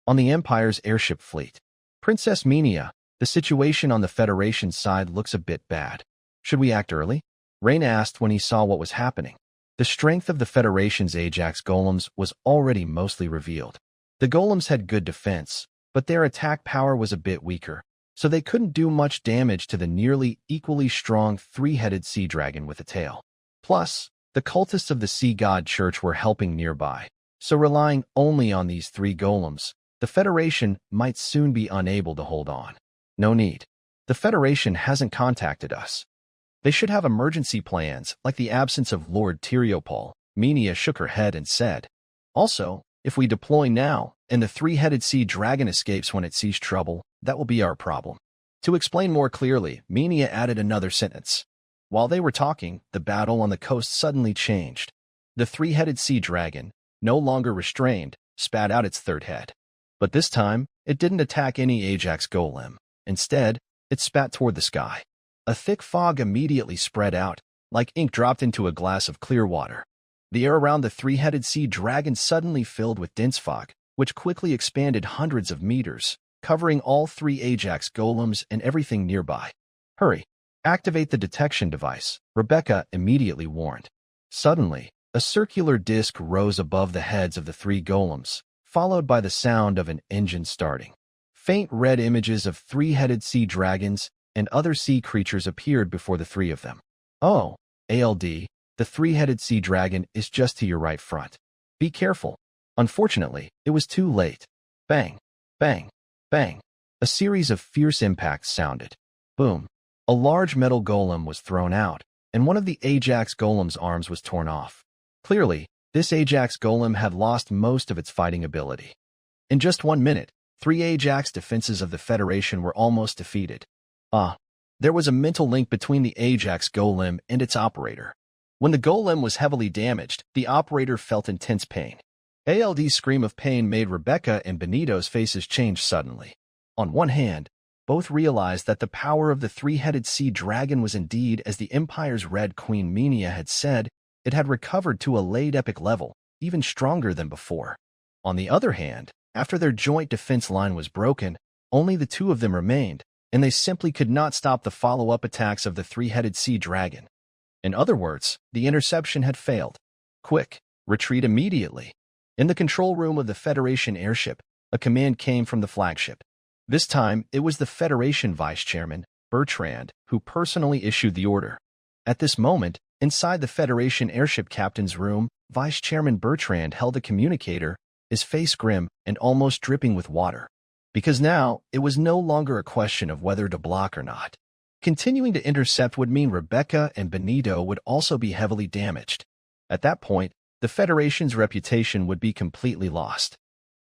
On the Empire's airship fleet, Princess Minia, the situation on the Federation's side looks a bit bad. Should we act early? Rain asked when he saw what was happening. The strength of the Federation's Ajax golems was already mostly revealed. The golems had good defense, but their attack power was a bit weaker, so they couldn't do much damage to the nearly equally strong three-headed sea dragon with a tail. Plus, the cultists of the Sea God Church were helping nearby, so relying only on these 3 golems, the Federation might soon be unable to hold on. No need. The Federation hasn't contacted us. They should have emergency plans, like the absence of Lord Tyriopol. Minia shook her head and said. Also, if we deploy now, and the three-headed sea dragon escapes when it sees trouble, that will be our problem. To explain more clearly, Minia added another sentence. While they were talking, the battle on the coast suddenly changed. The three-headed sea dragon, no longer restrained, spat out its third head. But this time, it didn't attack any Ajax golem. Instead, it spat toward the sky. A thick fog immediately spread out, like ink dropped into a glass of clear water. The air around the three-headed sea dragon suddenly filled with dense fog, which quickly expanded hundreds of meters, covering all 3 Ajax golems and everything nearby. Hurry! Activate the detection device, Rebecca immediately warned. Suddenly, a circular disc rose above the heads of the 3 golems, followed by the sound of an engine starting. Faint red images of three-headed sea dragons and other sea creatures appeared before the 3 of them. Oh, ALD, the three-headed sea dragon is just to your right front. Be careful. Unfortunately, it was too late. Bang, bang, bang. A series of fierce impacts sounded. Boom. A large metal golem was thrown out, and one of the Ajax golem's arms was torn off. Clearly, this Ajax golem had lost most of its fighting ability. In just 1 minute, 3 Ajax defenses of the Federation were almost defeated. There was a mental link between the Ajax golem and its operator. When the golem was heavily damaged, the operator felt intense pain. ALD's scream of pain made Rebecca and Benito's faces change suddenly. On one hand, both realized that the power of the three-headed sea dragon was indeed, as the Empire's Red Queen Minia had said, it had recovered to a late epic level, even stronger than before. On the other hand, after their joint defense line was broken, only the two of them remained, and they simply could not stop the follow-up attacks of the three-headed sea dragon. In other words, the interception had failed. Quick, retreat immediately. In the control room of the Federation airship, a command came from the flagship. This time, it was the Federation Vice Chairman, PART13, who personally issued the order. At this moment, inside the Federation airship captain's room, Vice Chairman PART13 held a communicator, his face grim and almost dripping with water. Because now, it was no longer a question of whether to block or not. Continuing to intercept would mean Rebecca and Benito would also be heavily damaged. At that point, the Federation's reputation would be completely lost.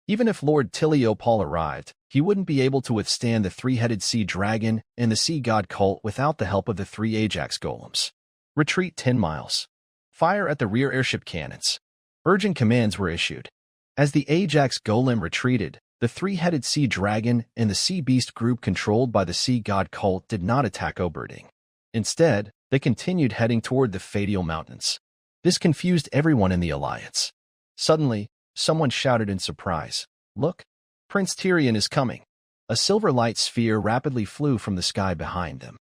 Even if Lord Tilio Paul arrived, he wouldn't be able to withstand the three-headed sea dragon and the sea god cult without the help of the 3 Ajax golems. Retreat 10 miles. Fire at the rear airship cannons. Urgent commands were issued. As the Ajax golem retreated, the three-headed sea dragon and the sea beast group controlled by the sea god cult did not attack Oberding. Instead, they continued heading toward the Fadial Mountains. This confused everyone in the alliance. Suddenly, someone shouted in surprise, "Look! Prince Tyrion is coming!" A silver light sphere rapidly flew from the sky behind them.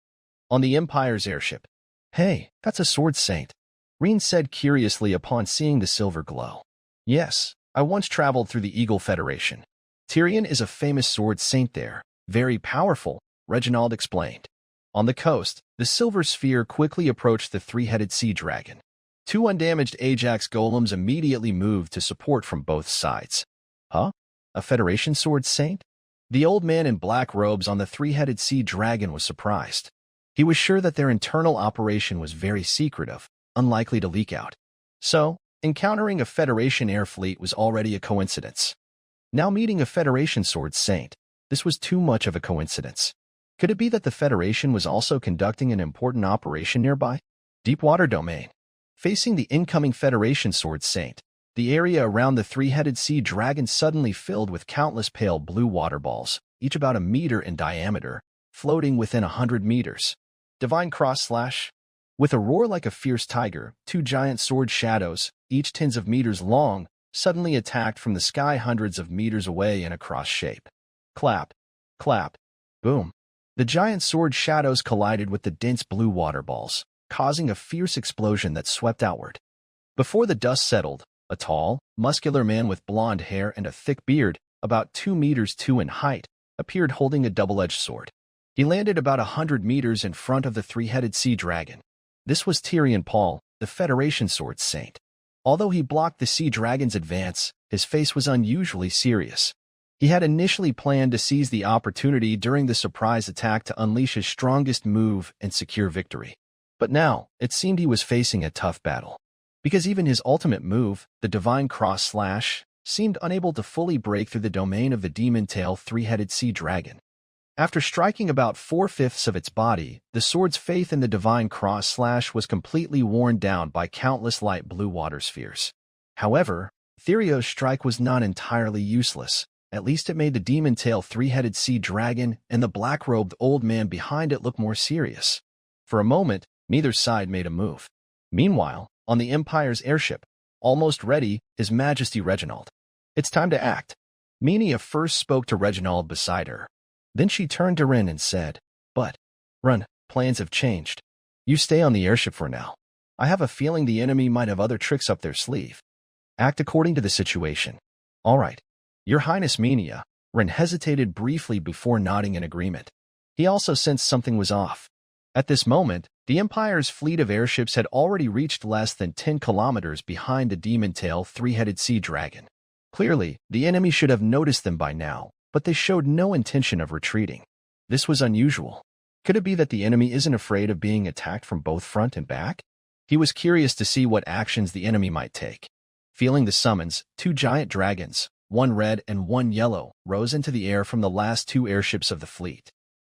On the Empire's airship. "Hey, that's a sword saint," Reen said curiously upon seeing the silver glow. "Yes, I once traveled through the Eagle Federation. Tyrion is a famous sword saint there, very powerful," Reginald explained. On the coast, the silver sphere quickly approached the three-headed sea dragon. 2 undamaged Ajax golems immediately moved to support from both sides. Huh? A Federation sword saint? The old man in black robes on the three-headed sea dragon was surprised. He was sure that their internal operation was very secretive, unlikely to leak out. So, encountering a Federation air fleet was already a coincidence. Now meeting a Federation sword saint, this was too much of a coincidence. Could it be that the Federation was also conducting an important operation nearby? Deepwater domain. Facing the incoming Federation sword saint, the area around the three-headed sea dragon suddenly filled with countless pale blue water balls, each about 1 meter in diameter, floating within 100 meters. Divine cross slash. With a roar like a fierce tiger, 2 giant sword shadows, each tens of meters long, suddenly attacked from the sky hundreds of meters away in a cross shape. Clap, clap, boom. The giant sword shadows collided with the dense blue water balls, causing a fierce explosion that swept outward. Before the dust settled, a tall, muscular man with blonde hair and a thick beard, about 2 meters 2 in height, appeared holding a double-edged sword. He landed about 100 meters in front of the three-headed sea dragon. This was Tyrion Paul, the Federation sword saint. Although he blocked the sea dragon's advance, his face was unusually serious. He had initially planned to seize the opportunity during the surprise attack to unleash his strongest move and secure victory. But now, it seemed he was facing a tough battle. Because even his ultimate move, the Divine Cross Slash, seemed unable to fully break through the domain of the Demon Tail three-headed sea dragon. After striking about 4/5 of its body, the sword's faith in the Divine Cross Slash was completely worn down by countless light blue water spheres. However, Therios' strike was not entirely useless. At least it made the Demon Tail three-headed sea dragon and the black-robed old man behind it look more serious. For a moment, neither side made a move. Meanwhile, on the Empire's airship, almost ready, His Majesty Reginald. "It's time to act." Minia first spoke to Reginald beside her. Then she turned to Rin and said, "But, Run, plans have changed. You stay on the airship for now. I have a feeling the enemy might have other tricks up their sleeve. Act according to the situation." "All right. Your Highness Minia." Rin hesitated briefly before nodding in agreement. He also sensed something was off. At this moment, the Empire's fleet of airships had already reached less than 10 kilometers behind the Demon Tail three-headed sea dragon. Clearly, the enemy should have noticed them by now, but they showed no intention of retreating. This was unusual. Could it be that the enemy isn't afraid of being attacked from both front and back? He was curious to see what actions the enemy might take. Feeling the summons, 2 giant dragons, one red and one yellow, rose into the air from the last 2 airships of the fleet.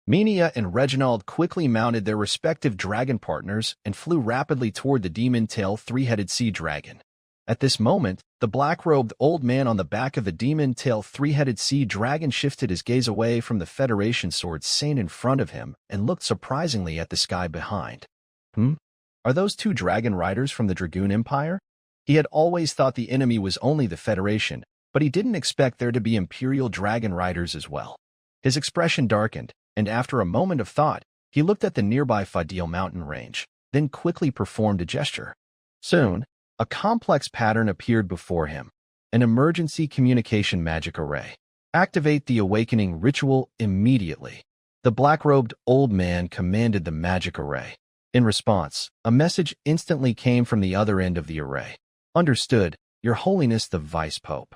Minia and Reginald quickly mounted their respective dragon partners and flew rapidly toward the Demon Tail three-headed sea dragon. At this moment, the black-robed old man on the back of the Demon Tail three-headed sea dragon shifted his gaze away from the Federation sword saint in front of him and looked surprisingly at the sky behind. Are those 2 dragon riders from the Dragoon Empire? He had always thought the enemy was only the Federation, but he didn't expect there to be Imperial Dragon Riders as well. His expression darkened, and after a moment of thought, he looked at the nearby Fadil mountain range, then quickly performed a gesture. Soon, a complex pattern appeared before him, an emergency communication magic array. Activate the awakening ritual immediately. The black-robed old man commanded the magic array. In response, a message instantly came from the other end of the array. Understood, Your Holiness the Vice Pope.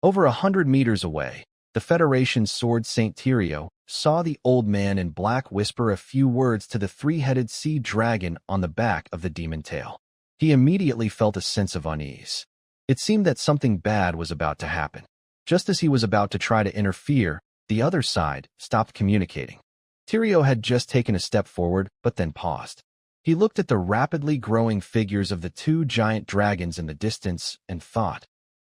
Over 100 meters away, the Federation's sword Saint Tyrio saw the old man in black whisper a few words to the three-headed sea dragon on the back of the demon tail. He immediately felt a sense of unease. It seemed that something bad was about to happen. Just as he was about to try to interfere, the other side stopped communicating. Tyrio had just taken a step forward, but then paused. He looked at the rapidly growing figures of the two giant dragons in the distance and thought.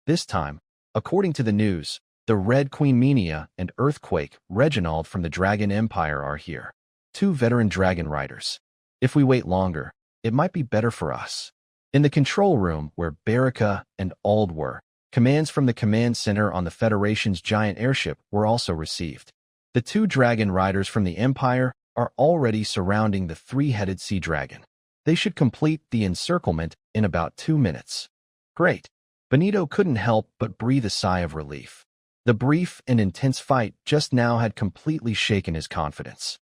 This time, according to the news, the Red Queen Menia and Earthquake Reginald from the Dragon Empire are here. Two veteran dragon riders. If we wait longer, it might be better for us. In the control room where Baraka and Ald were, commands from the command center on the Federation's giant airship were also received. The two dragon riders from the Empire are already surrounding the three-headed sea dragon. They should complete the encirclement in about 2 minutes. Great. Benito couldn't help but breathe a sigh of relief. The brief and intense fight just now had completely shaken his confidence.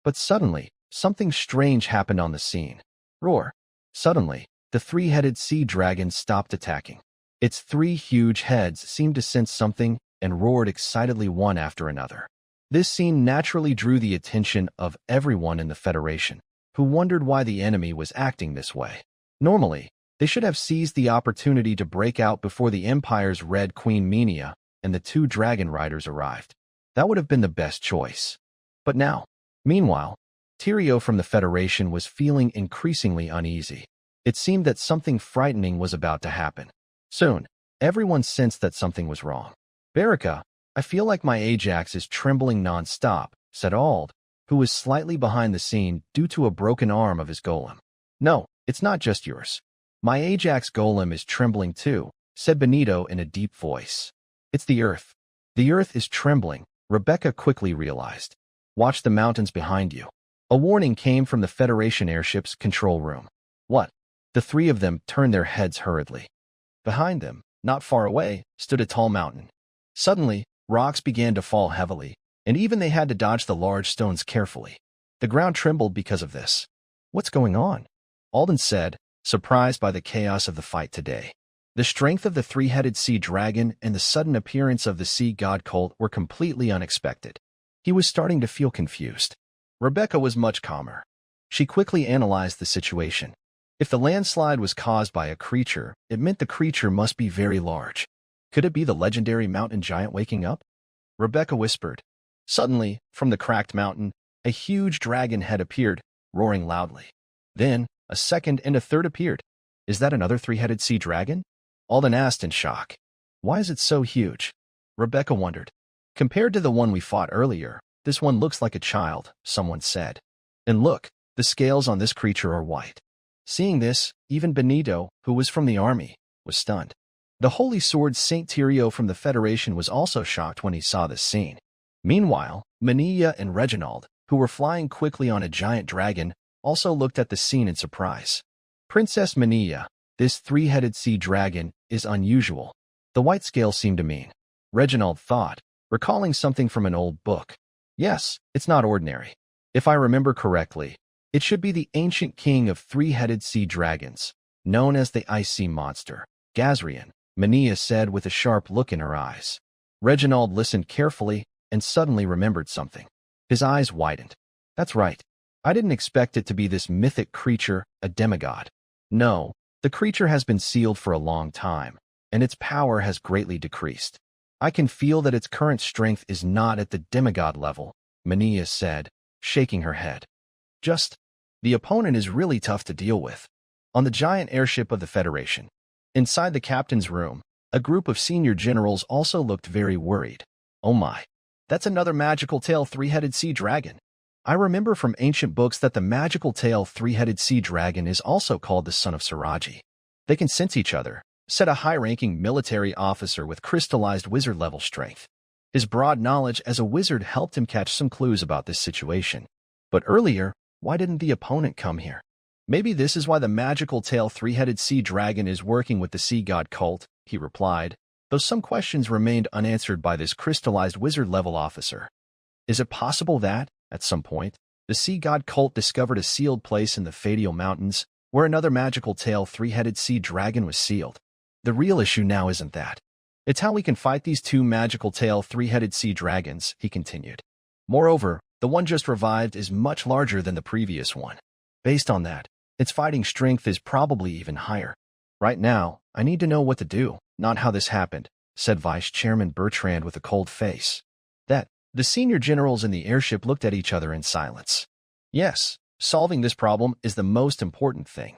But suddenly, something strange happened on the scene. Roar. Suddenly, the three-headed sea dragon stopped attacking. Its three huge heads seemed to sense something and roared excitedly one after another. This scene naturally drew the attention of everyone in the Federation, who wondered why the enemy was acting this way. Normally, they should have seized the opportunity to break out before the Empire's Red Queen Menia and the two dragon riders arrived. That would have been the best choice. But now, meanwhile, Tyrio from the Federation was feeling increasingly uneasy. It seemed that something frightening was about to happen. Soon, everyone sensed that something was wrong. Baraka, I feel like my Ajax is trembling non-stop, said Ald, who was slightly behind the scene due to a broken arm of his golem. No, it's not just yours. My Ajax golem is trembling too, said Benito in a deep voice. It's the Earth. The Earth is trembling, Rebecca quickly realized. Watch the mountains behind you. A warning came from the Federation airship's control room. What? The three of them turned their heads hurriedly. Behind them, not far away, stood a tall mountain. Suddenly, rocks began to fall heavily, and even they had to dodge the large stones carefully. The ground trembled because of this. What's going on? Alden said, surprised by the chaos of the fight today. The strength of the three-headed sea dragon and the sudden appearance of the sea god cult were completely unexpected. He was starting to feel confused. Rebecca was much calmer. She quickly analyzed the situation. If the landslide was caused by a creature, it meant the creature must be very large. Could it be the legendary mountain giant waking up? Rebecca whispered. Suddenly, from the cracked mountain, a huge dragon head appeared, roaring loudly. Then, a second and a third appeared. Is that another three-headed sea dragon? Alden asked in shock. Why is it so huge? Rebecca wondered. Compared to the one we fought earlier, this one looks like a child, someone said. And look, the scales on this creature are white. Seeing this, even Benito, who was from the army, was stunned. The holy sword Saint Tyrio from the Federation was also shocked when he saw this scene. Meanwhile, Menia and Reginald, who were flying quickly on a giant dragon, also looked at the scene in surprise. Princess Menia, this three-headed sea dragon, is unusual. The white scale seemed to mean. Reginald thought, recalling something from an old book. Yes, it's not ordinary. If I remember correctly, it should be the ancient king of three-headed sea dragons, known as the Ice Sea Monster, Gazrian, Menia said with a sharp look in her eyes. Reginald listened carefully and suddenly remembered something. His eyes widened. That's right. I didn't expect it to be this mythic creature, a demigod. No, the creature has been sealed for a long time, and its power has greatly decreased. I can feel that its current strength is not at the demigod level, Menia said, shaking her head. The opponent is really tough to deal with. On the giant airship of the Federation, inside the captain's room, a group of senior generals also looked very worried. Oh my, that's another magical tail three-headed sea dragon. I remember from ancient books that the magical tail three-headed sea dragon is also called the son of Siraji. They can sense each other, said a high-ranking military officer with crystallized wizard-level strength. His broad knowledge as a wizard helped him catch some clues about this situation. But earlier, why didn't the opponent come here? Maybe this is why the magical tail three-headed sea dragon is working with the sea god cult, he replied, though some questions remained unanswered by this crystallized wizard-level officer. Is it possible that, at some point, the sea god cult discovered a sealed place in the Fadial Mountains where another magical tail three-headed sea dragon was sealed? The real issue now isn't that. It's how we can fight these two magical tail three-headed sea dragons, he continued. Moreover, the one just revived is much larger than the previous one. Based on that, its fighting strength is probably even higher. Right now, I need to know what to do, not how this happened, said Vice Chairman Bertrand with a cold face. The senior generals in the airship looked at each other in silence. Yes, solving this problem is the most important thing.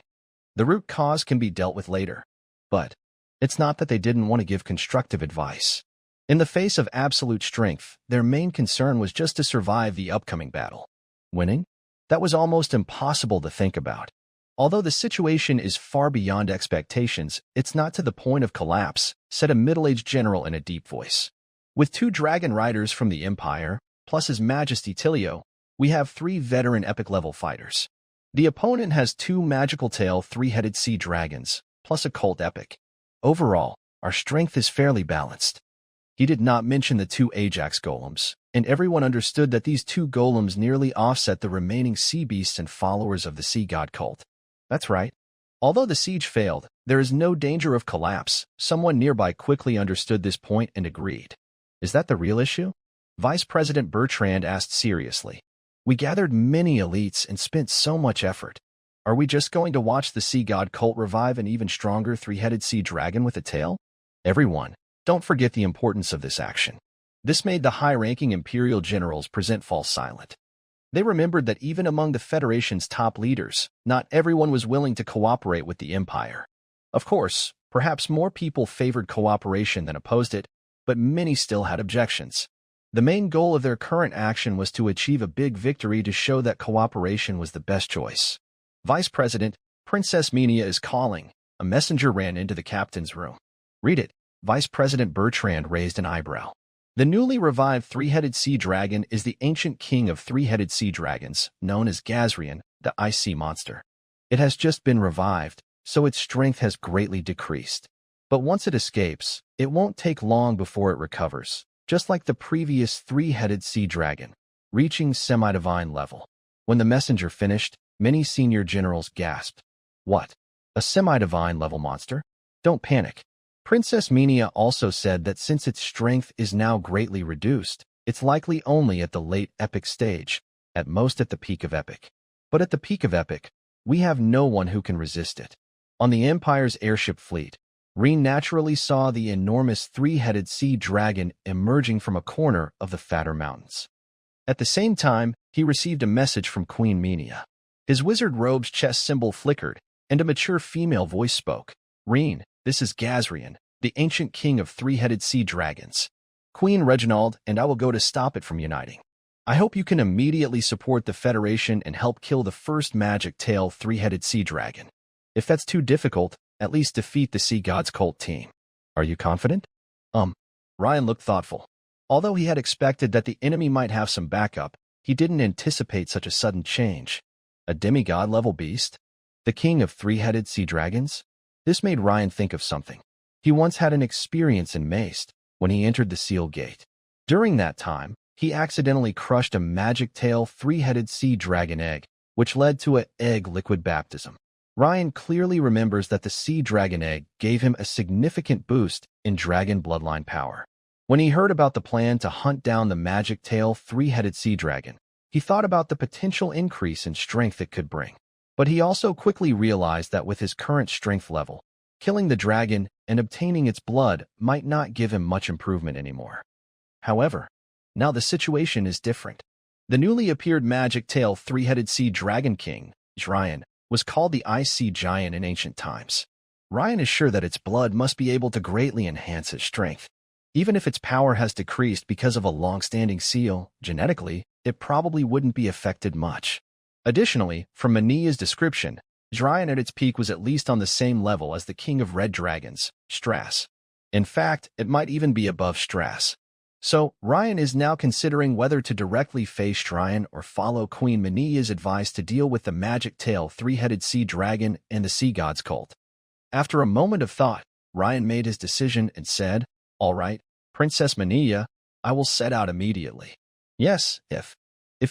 The root cause can be dealt with later. But it's not that they didn't want to give constructive advice. In the face of absolute strength, their main concern was just to survive the upcoming battle. Winning? That was almost impossible to think about. Although the situation is far beyond expectations, it's not to the point of collapse, said a middle-aged general in a deep voice. With 2 dragon riders from the Empire, plus His Majesty Tilio, we have 3 veteran epic-level fighters. The opponent has 2 magical tail three-headed sea dragons, plus a cult epic. Overall, our strength is fairly balanced. He did not mention the 2 Ajax golems, and everyone understood that these 2 golems nearly offset the remaining sea beasts and followers of the sea god cult. That's right. Although the siege failed, there is no danger of collapse. Someone nearby quickly understood this point and agreed. Is that the real issue? Vice President Bertrand asked seriously. We gathered many elites and spent so much effort. Are we just going to watch the sea god cult revive an even stronger three-headed sea dragon with a tail? Everyone, don't forget the importance of this action. This made the high-ranking imperial generals present false silent. They remembered that even among the Federation's top leaders, not everyone was willing to cooperate with the Empire. Of course, perhaps more people favored cooperation than opposed it, but many still had objections. The main goal of their current action was to achieve a big victory to show that cooperation was the best choice. Vice President, Princess Minia is calling. A messenger ran into the captain's room. Read it. Vice President Bertrand raised an eyebrow. The newly revived three-headed sea dragon is the ancient king of three-headed sea dragons, known as Gazrian, the ice sea monster. It has just been revived, so its strength has greatly decreased. But once it escapes, it won't take long before it recovers, just like the previous three-headed sea dragon, reaching semi-divine level. When the messenger finished, many senior generals gasped. What? A semi-divine level monster? Don't panic. Princess Minia also said that since its strength is now greatly reduced, it's likely only at the late epic stage, at most at the peak of epic. But at the peak of epic, we have no one who can resist it. On the Empire's airship fleet, Reen naturally saw the enormous three-headed sea dragon emerging from a corner of the Fatter Mountains. At the same time, he received a message from Queen Minia. His wizard robe's chest symbol flickered, and a mature female voice spoke. Reen, this is Gazrian, the ancient king of three-headed sea dragons. Queen Reginald and I will go to stop it from uniting. I hope you can immediately support the Federation and help kill the first magic tail three-headed sea dragon. If that's too difficult, at least defeat the Sea God's cult team. Are you confident? Ryan looked thoughtful. Although he had expected that the enemy might have some backup, he didn't anticipate such a sudden change. A demigod-level beast? The king of three-headed sea dragons? This made Ryan think of something. He once had an experience in Maest when he entered the Seal Gate. During that time, he accidentally crushed a magic tail three-headed sea dragon egg, which led to an egg liquid baptism. Ryan clearly remembers that the sea dragon egg gave him a significant boost in dragon bloodline power. When he heard about the plan to hunt down the magic tail three-headed sea dragon, he thought about the potential increase in strength it could bring. But he also quickly realized that with his current strength level, killing the dragon and obtaining its blood might not give him much improvement anymore. However, now the situation is different. The newly appeared magic tail three-headed sea dragon king, Ryan, was called the Ice Sea Giant in ancient times. Ryan is sure that its blood must be able to greatly enhance its strength. Even if its power has decreased because of a long-standing seal, genetically, it probably wouldn't be affected much. Additionally, from Mania's description, Dryan at its peak was at least on the same level as the king of red dragons, Strass. In fact, it might even be above Strass. So, Ryan is now considering whether to directly face Dryan or follow Queen Minia's advice to deal with the magic tail three-headed sea dragon and the sea god's cult. After a moment of thought, Ryan made his decision and said, "All right, Princess Minia, I will set out immediately." Yes, if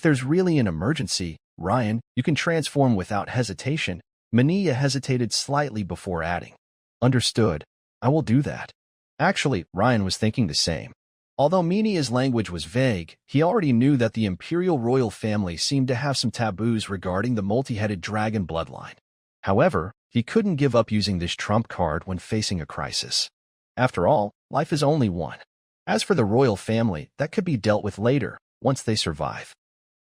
there's really an emergency, Ryan, you can transform without hesitation. Minia hesitated slightly before adding, "Understood, I will do that." Actually, Ryan was thinking the same. Although Minia's language was vague, he already knew that the imperial royal family seemed to have some taboos regarding the multi-headed dragon bloodline. However, he couldn't give up using this trump card when facing a crisis. After all, life is only one. As for the royal family, that could be dealt with later, once they survive.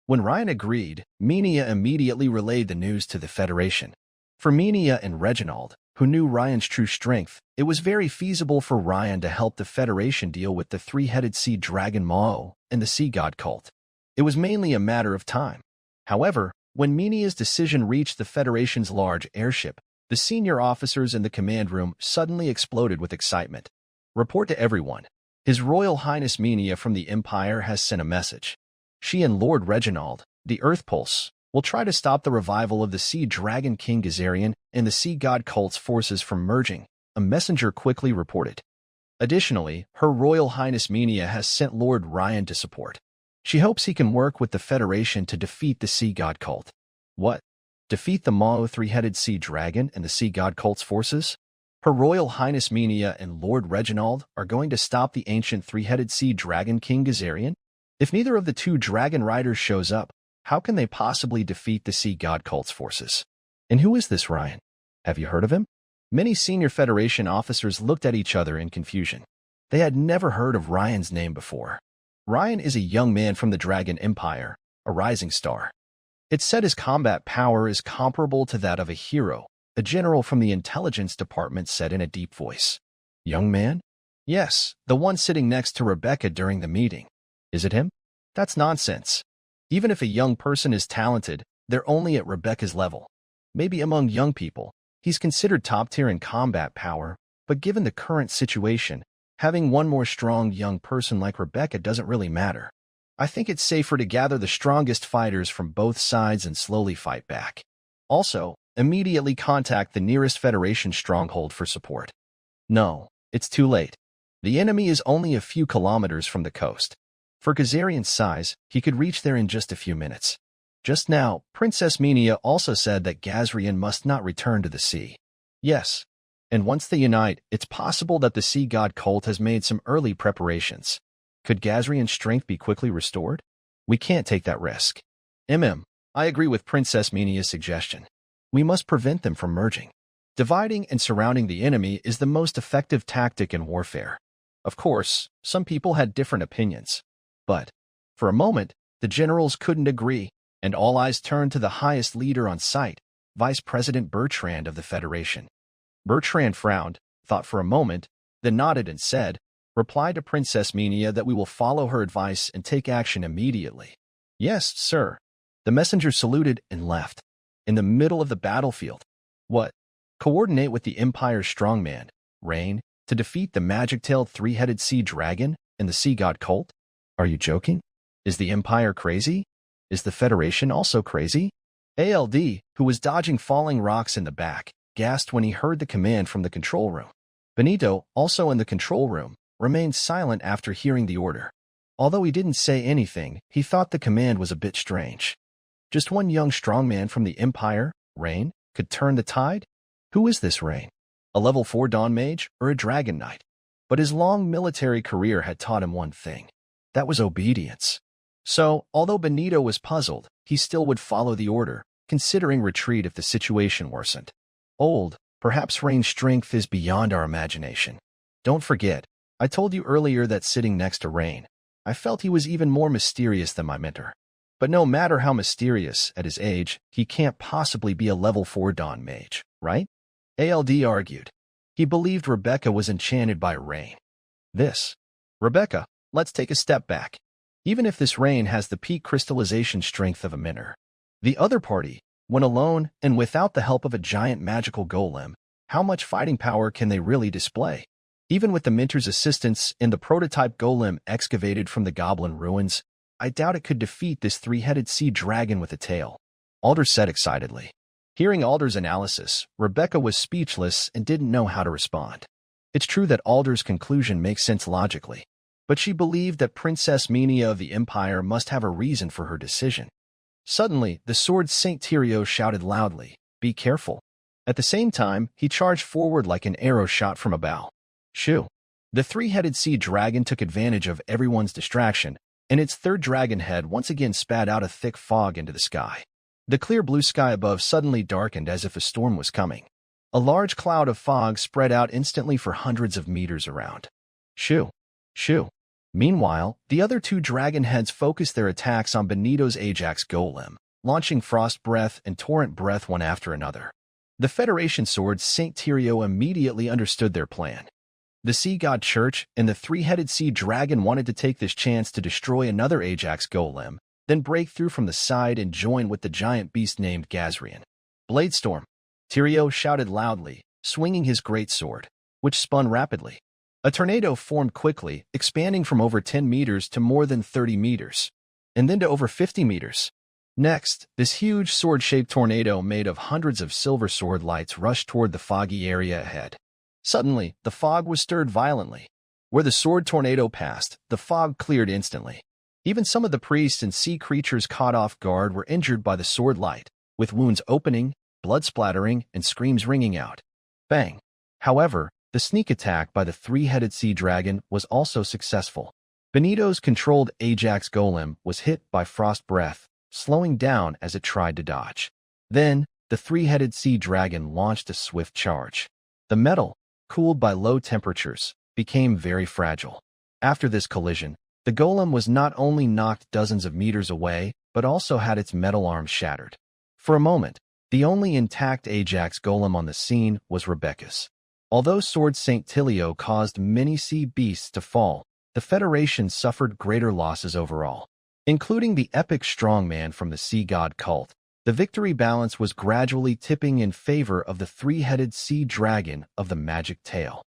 When Ryan agreed, Minia immediately relayed the news to the Federation. For Minia and Reginald, who knew Ryan's true strength, it was very feasible for Ryan to help the Federation deal with the three-headed sea dragon Mao and the sea god cult. It was mainly a matter of time. However, when Minia's decision reached the Federation's large airship, the senior officers in the command room suddenly exploded with excitement. "Report to everyone. His Royal Highness Minia from the Empire has sent a message. She and Lord Reginald, the Earth Pulse, will try to stop the revival of the Sea Dragon King Gazarian and the Sea God cult's forces from merging," a messenger quickly reported. Additionally, Her Royal Highness Minia has sent Lord Ryan to support. She hopes he can work with the Federation to defeat the Sea God cult. What? Defeat the Mao three-headed Sea Dragon and the Sea God cult's forces? Her Royal Highness Minia and Lord Reginald are going to stop the ancient three-headed Sea Dragon King Gazarian? If neither of the two dragon riders shows up, how can they possibly defeat the Sea God cult's forces? And who is this Ryan? Have you heard of him? Many senior Federation officers looked at each other in confusion. They had never heard of Ryan's name before. Ryan is a young man from the Dragon Empire, a rising star. It's said his combat power is comparable to that of a hero, a general from the intelligence department said in a deep voice. Young man? Yes, the one sitting next to Rebecca during the meeting. Is it him? That's nonsense. Even if a young person is talented, they're only at Rebecca's level. Maybe among young people, he's considered top tier in combat power, but given the current situation, having one more strong young person like Rebecca doesn't really matter. I think it's safer to gather the strongest fighters from both sides and slowly fight back. Also, immediately contact the nearest Federation stronghold for support. No, it's too late. The enemy is only a few kilometers from the coast. For Gazarian's size, he could reach there in just a few minutes. Just now, Princess Minia also said that Gazarian must not return to the sea. Yes, and once they unite, it's possible that the Sea God cult has made some early preparations. Could Gazarian's strength be quickly restored? We can't take that risk. I agree with Princess Minia's suggestion. We must prevent them from merging. Dividing and surrounding the enemy is the most effective tactic in warfare. Of course, some people had different opinions. But, for a moment, the generals couldn't agree, and all eyes turned to the highest leader on site, Vice President Bertrand of the Federation. Bertrand frowned, thought for a moment, then nodded and said, "Reply to Princess Minia that we will follow her advice and take action immediately." "Yes, sir." The messenger saluted and left. In the middle of the battlefield. What? Coordinate with the Empire's strongman, Rain, to defeat the magic-tailed three-headed sea dragon and the sea god cult? Are you joking? Is the Empire crazy? Is the Federation also crazy? ALD, who was dodging falling rocks in the back, gasped when he heard the command from the control room. Benito, also in the control room, remained silent after hearing the order. Although he didn't say anything, he thought the command was a bit strange. Just one young strongman from the Empire, Rain, could turn the tide? Who is this Rain? A level 4 Dawn Mage or a Dragon Knight? But his long military career had taught him one thing. That was obedience. So, although Benito was puzzled, he still would follow the order, considering retreat if the situation worsened. Perhaps Rain's strength is beyond our imagination. Don't forget, I told you earlier that sitting next to Rain, I felt he was even more mysterious than my mentor. But no matter how mysterious, at his age, he can't possibly be a level 4 Dawn Mage, right? ALD argued. He believed Rebecca was enchanted by Rain. Rebecca, let's take a step back. Even if this Rain has the peak crystallization strength of a Minor, the other party, When alone and without the help of a giant magical golem, how much fighting power can they really display? Even with the Minter's assistance and the prototype golem excavated from the goblin ruins, I doubt it could defeat this three-headed sea dragon with a tail, Alder said excitedly. Hearing Alder's analysis, Rebecca was speechless and didn't know how to respond. It's true that Alder's conclusion makes sense logically, but she believed that Princess Menia of the Empire must have a reason for her decision. Suddenly, the sword Saint Tyrio shouted loudly, "Be careful." At the same time, he charged forward like an arrow shot from a bow. Shoo! The three-headed sea dragon took advantage of everyone's distraction, and its third dragon head once again spat out a thick fog into the sky. The clear blue sky above suddenly darkened as if a storm was coming. A large cloud of fog spread out instantly for hundreds of meters around. Shoo! Shoo! Meanwhile, the other two dragon heads focused their attacks on Benito's Ajax golem, launching Frost Breath and Torrent Breath one after another. The Federation sword Saint Tyrio immediately understood their plan. The Sea God Church and the three-headed sea dragon wanted to take this chance to destroy another Ajax golem, then break through from the side and join with the giant beast named Gazrian. Bladestorm! Tyrio shouted loudly, swinging his great sword, which spun rapidly. A tornado formed quickly, expanding from over 10 meters to more than 30 meters, and then to over 50 meters. Next, this huge sword-shaped tornado made of hundreds of silver sword lights rushed toward the foggy area ahead. Suddenly, the fog was stirred violently. Where the sword tornado passed, the fog cleared instantly. Even some of the priests and sea creatures caught off guard were injured by the sword light, with wounds opening, blood splattering, and screams ringing out. Bang! However, the sneak attack by the three-headed sea dragon was also successful. Benito's controlled Ajax golem was hit by Frost Breath, slowing down as it tried to dodge. Then, the three-headed sea dragon launched a swift charge. The metal, cooled by low temperatures, became very fragile. After this collision, the golem was not only knocked dozens of meters away, but also had its metal arms shattered. For a moment, the only intact Ajax golem on the scene was Rebecca's. Although Sword Saint Tyrio caused many sea beasts to fall, the Federation suffered greater losses overall. Including the epic strongman from the sea god cult, the victory balance was gradually tipping in favor of the three-headed sea dragon of the magic tail.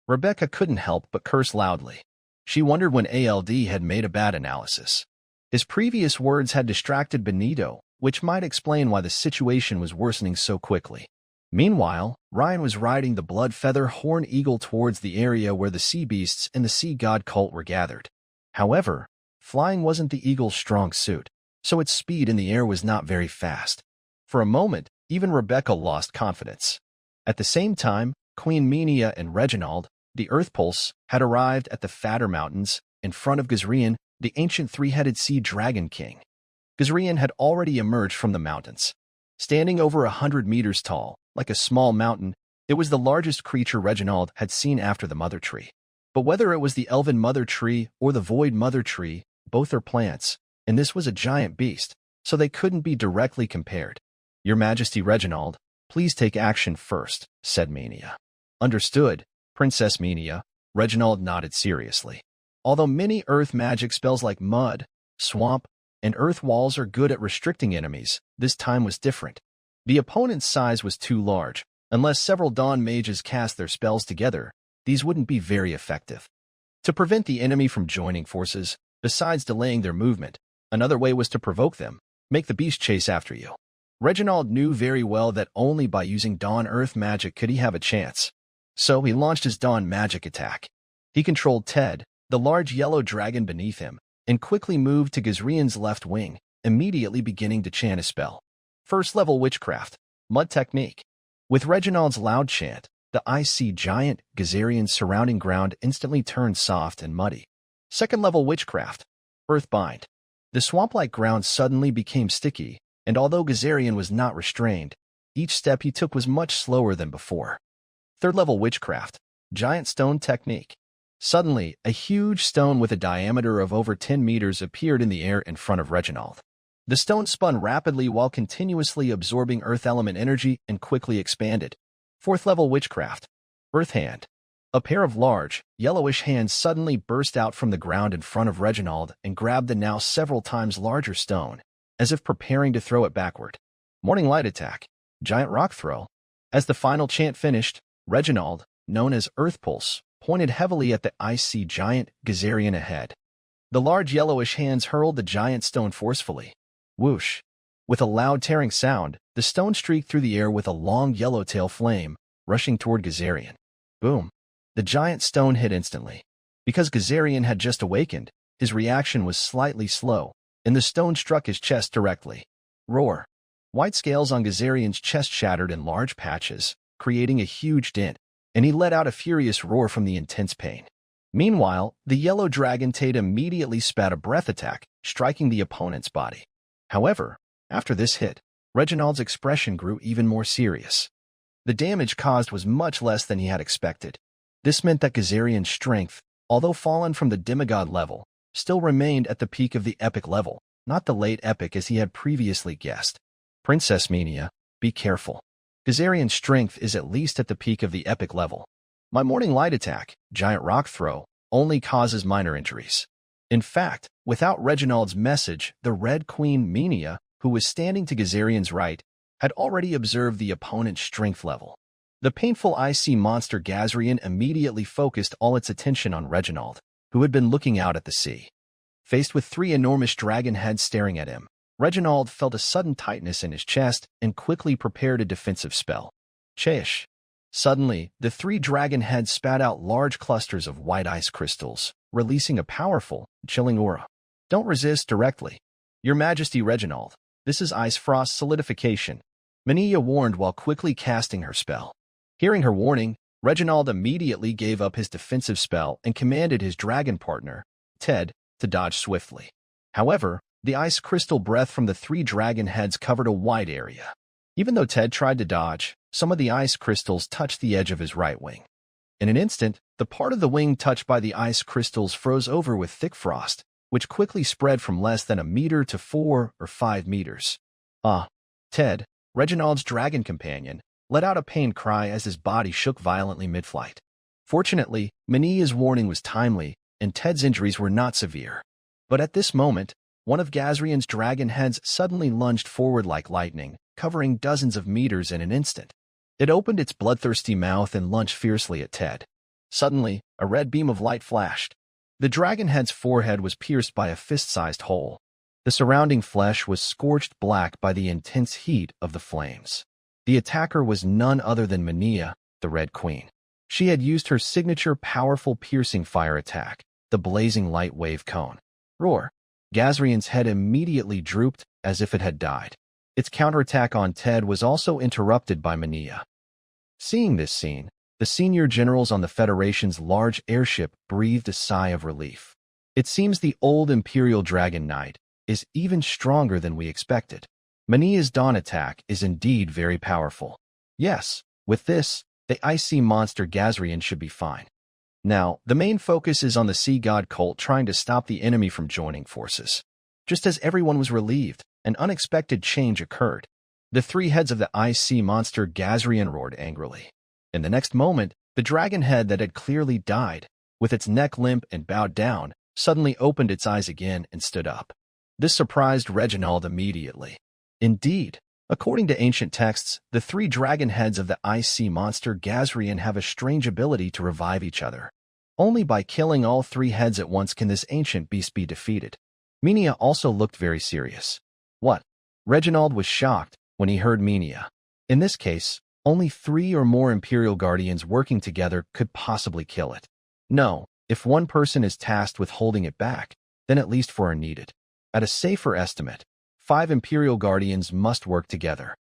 Rebecca couldn't help but curse loudly. She wondered when ALD had made a bad analysis. His previous words had distracted Benito, which might explain why the situation was worsening so quickly. Meanwhile, Ryan was riding the blood feather horn eagle towards the area where the sea beasts and the sea god cult were gathered. However, flying wasn't the eagle's strong suit, so its speed in the air was not very fast. For a moment, even Rebecca lost confidence. At the same time, Queen Menia and Reginald, the Earth Pulse, had arrived at the Fatter Mountains in front of Gazrian, the ancient three-headed sea dragon king. Gazrian had already emerged from the mountains. Standing over 100 meters tall, like a small mountain, it was the largest creature Reginald had seen after the Mother Tree. But whether it was the Elven Mother Tree or the Void Mother Tree, both are plants, and this was a giant beast, so they couldn't be directly compared. "Your Majesty Reginald, please take action first," said Menia. "Understood, Princess Menia," Reginald nodded seriously. Although many earth magic spells like mud, swamp, and earth walls are good at restricting enemies, this time was different. The opponent's size was too large. Unless several Dawn mages cast their spells together, these wouldn't be very effective. To prevent the enemy from joining forces, besides delaying their movement, another way was to provoke them, make the beast chase after you. Reginald knew very well that only by using Dawn Earth magic could he have a chance. So he launched his Dawn magic attack. He controlled Ted, the large yellow dragon beneath him, and quickly moved to Gazrian's left wing, immediately beginning to chant a spell. First-level Witchcraft, Mud Technique. With Reginald's loud chant, the icy giant Gazarian's surrounding ground instantly turned soft and muddy. Second-level Witchcraft, Earthbind. The swamp-like ground suddenly became sticky, and although Gazarian was not restrained, each step he took was much slower than before. Third-level Witchcraft, Giant Stone Technique. Suddenly, a huge stone with a diameter of over 10 meters appeared in the air in front of Reginald. The stone spun rapidly while continuously absorbing earth element energy and quickly expanded. Fourth-level Witchcraft, Earth Hand. A pair of large, yellowish hands suddenly burst out from the ground in front of Reginald and grabbed the now several times larger stone, as if preparing to throw it backward. Morning light attack. Giant rock throw. As the final chant finished, Reginald, known as Earth Pulse, pointed heavily at the icy giant Gazarian ahead. The large yellowish hands hurled the giant stone forcefully. Whoosh! With a loud tearing sound, the stone streaked through the air with a long yellowtail flame, rushing toward Gazarian. Boom! The giant stone hit instantly. Because Gazarian had just awakened, his reaction was slightly slow, and the stone struck his chest directly. Roar! White scales on Gazarian's chest shattered in large patches, creating a huge dent, and he let out a furious roar from the intense pain. Meanwhile, the yellow dragon Tate immediately spat a breath attack, striking the opponent's body. However, after this hit, Reginald's expression grew even more serious. The damage caused was much less than he had expected. This meant that Gazarian's strength, although fallen from the demigod level, still remained at the peak of the epic level, not the late epic as he had previously guessed. Princess Menia, be careful. Gazarian's strength is at least at the peak of the epic level. My morning light attack, giant rock throw, only causes minor injuries. In fact, without Reginald's message, the Red Queen Menia, who was standing to Gazarian's right, had already observed the opponent's strength level. The painful icy monster Gazarian immediately focused all its attention on Reginald, who had been looking out at the sea. Faced with 3 enormous dragon heads staring at him, Reginald felt a sudden tightness in his chest and quickly prepared a defensive spell. Chaish! Suddenly, the 3 dragon heads spat out large clusters of white ice crystals, releasing a powerful, chilling aura. Don't resist directly. Your Majesty Reginald, this is ice frost solidification, Menia warned while quickly casting her spell. Hearing her warning, Reginald immediately gave up his defensive spell and commanded his dragon partner, Ted, to dodge swiftly. However, the ice crystal breath from the 3 dragon heads covered a wide area. Even though Ted tried to dodge, some of the ice crystals touched the edge of his right wing. In an instant, the part of the wing touched by the ice crystals froze over with thick frost, which quickly spread from less than a meter to 4 or 5 meters. Ted, Reginald's dragon companion, let out a pained cry as his body shook violently mid-flight. Fortunately, Menia's warning was timely, and Ted's injuries were not severe. But at this moment, one of Gazarian's dragon heads suddenly lunged forward like lightning, covering dozens of meters in an instant. It opened its bloodthirsty mouth and lunged fiercely at Ted. Suddenly, a red beam of light flashed. The dragon head's forehead was pierced by a fist-sized hole. The surrounding flesh was scorched black by the intense heat of the flames. The attacker was none other than Menia, the Red Queen. She had used her signature powerful piercing fire attack, the blazing light wave cone. Roar! Gazarian's head immediately drooped as if it had died. Its counterattack on Ted was also interrupted by Menia. Seeing this scene, the senior generals on the Federation's large airship breathed a sigh of relief. It seems the old Imperial Dragon Knight is even stronger than we expected. Menia's dawn attack is indeed very powerful. Yes, with this, the icy monster Gazarian should be fine. Now, the main focus is on the Sea God cult trying to stop the enemy from joining forces. Just as everyone was relieved, an unexpected change occurred. The 3 heads of the ice sea monster Gazarian roared angrily. In the next moment, the dragon head that had clearly died, with its neck limp and bowed down, suddenly opened its eyes again and stood up. This surprised Reginald immediately. Indeed, according to ancient texts, the 3 dragon heads of the ice sea monster Gazarian have a strange ability to revive each other. Only by killing all 3 heads at once can this ancient beast be defeated. Menia also looked very serious. What? Reginald was shocked when he heard Menia. In this case, only 3 or more Imperial Guardians working together could possibly kill it. No, if one person is tasked with holding it back, then at least 4 are needed. At a safer estimate, 5 Imperial Guardians must work together.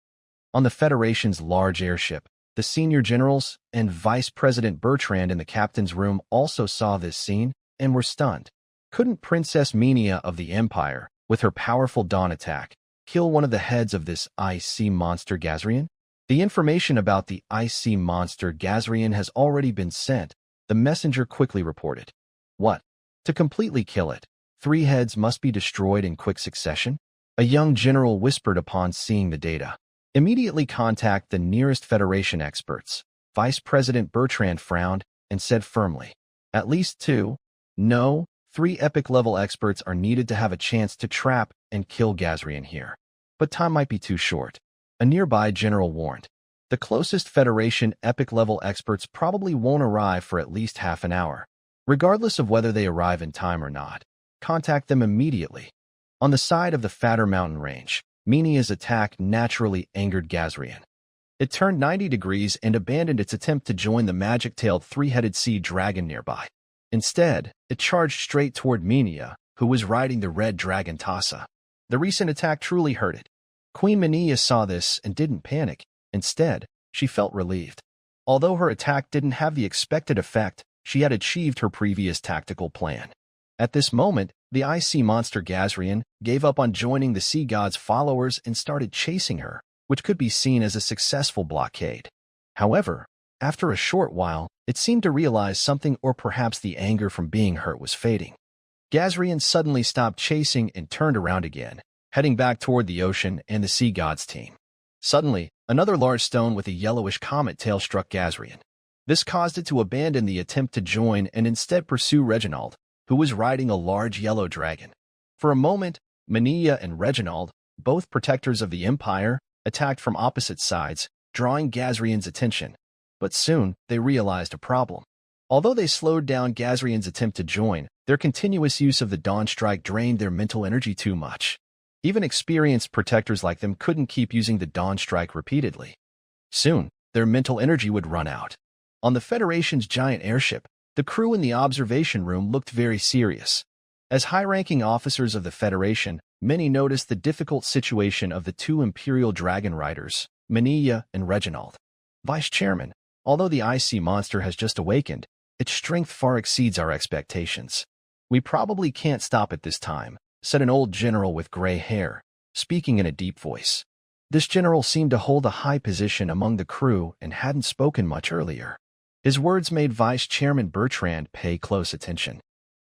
On the Federation's large airship, the senior generals and Vice President Bertrand in the captain's room also saw this scene and were stunned. Couldn't Princess Menia of the Empire, with her powerful dawn attack, kill one of the heads of this ice sea monster Gazarian? The information about the ice sea monster Gazarian has already been sent, the messenger quickly reported. What? To completely kill it, 3 heads must be destroyed in quick succession? A young general whispered upon seeing the data. Immediately contact the nearest Federation experts. Vice President Bertrand frowned and said firmly, at least 2, no, 3 epic-level experts are needed to have a chance to trap and kill Gazarian here. But time might be too short. A nearby general warned. The closest Federation epic-level experts probably won't arrive for at least half an hour. Regardless of whether they arrive in time or not, contact them immediately. On the side of the fatter mountain range, Minia's attack naturally angered Gazrian. It turned 90 degrees and abandoned its attempt to join the magic-tailed three-headed sea dragon nearby. Instead, it charged straight toward Minia, who was riding the red dragon Tassa. The recent attack truly hurt it. Queen Minia saw this and didn't panic. Instead, she felt relieved. Although her attack didn't have the expected effect, she had achieved her previous tactical plan. At this moment, the icy monster Gazrian gave up on joining the sea god's followers and started chasing her, which could be seen as a successful blockade. However, after a short while, it seemed to realize something, or perhaps the anger from being hurt was fading. Gazrian suddenly stopped chasing and turned around again, heading back toward the ocean and the sea god's team. Suddenly, another large stone with a yellowish comet tail struck Gazrian. This caused it to abandon the attempt to join and instead pursue Reginald, who was riding a large yellow dragon. For a moment, Minia and Reginald, both protectors of the Empire, attacked from opposite sides, drawing Gazrian's attention. But soon, they realized a problem. Although they slowed down Gazrian's attempt to join, their continuous use of the Dawn Strike drained their mental energy too much. Even experienced protectors like them couldn't keep using the Dawn Strike repeatedly. Soon, their mental energy would run out. On the Federation's giant airship, the crew in the observation room looked very serious. As high-ranking officers of the Federation, many noticed the difficult situation of the two Imperial Dragon Riders, Minia and Reginald. Vice-Chairman, although the icy monster has just awakened, its strength far exceeds our expectations. We probably can't stop it this time, said an old general with gray hair, speaking in a deep voice. This general seemed to hold a high position among the crew and hadn't spoken much earlier. His words made Vice Chairman Bertrand pay close attention.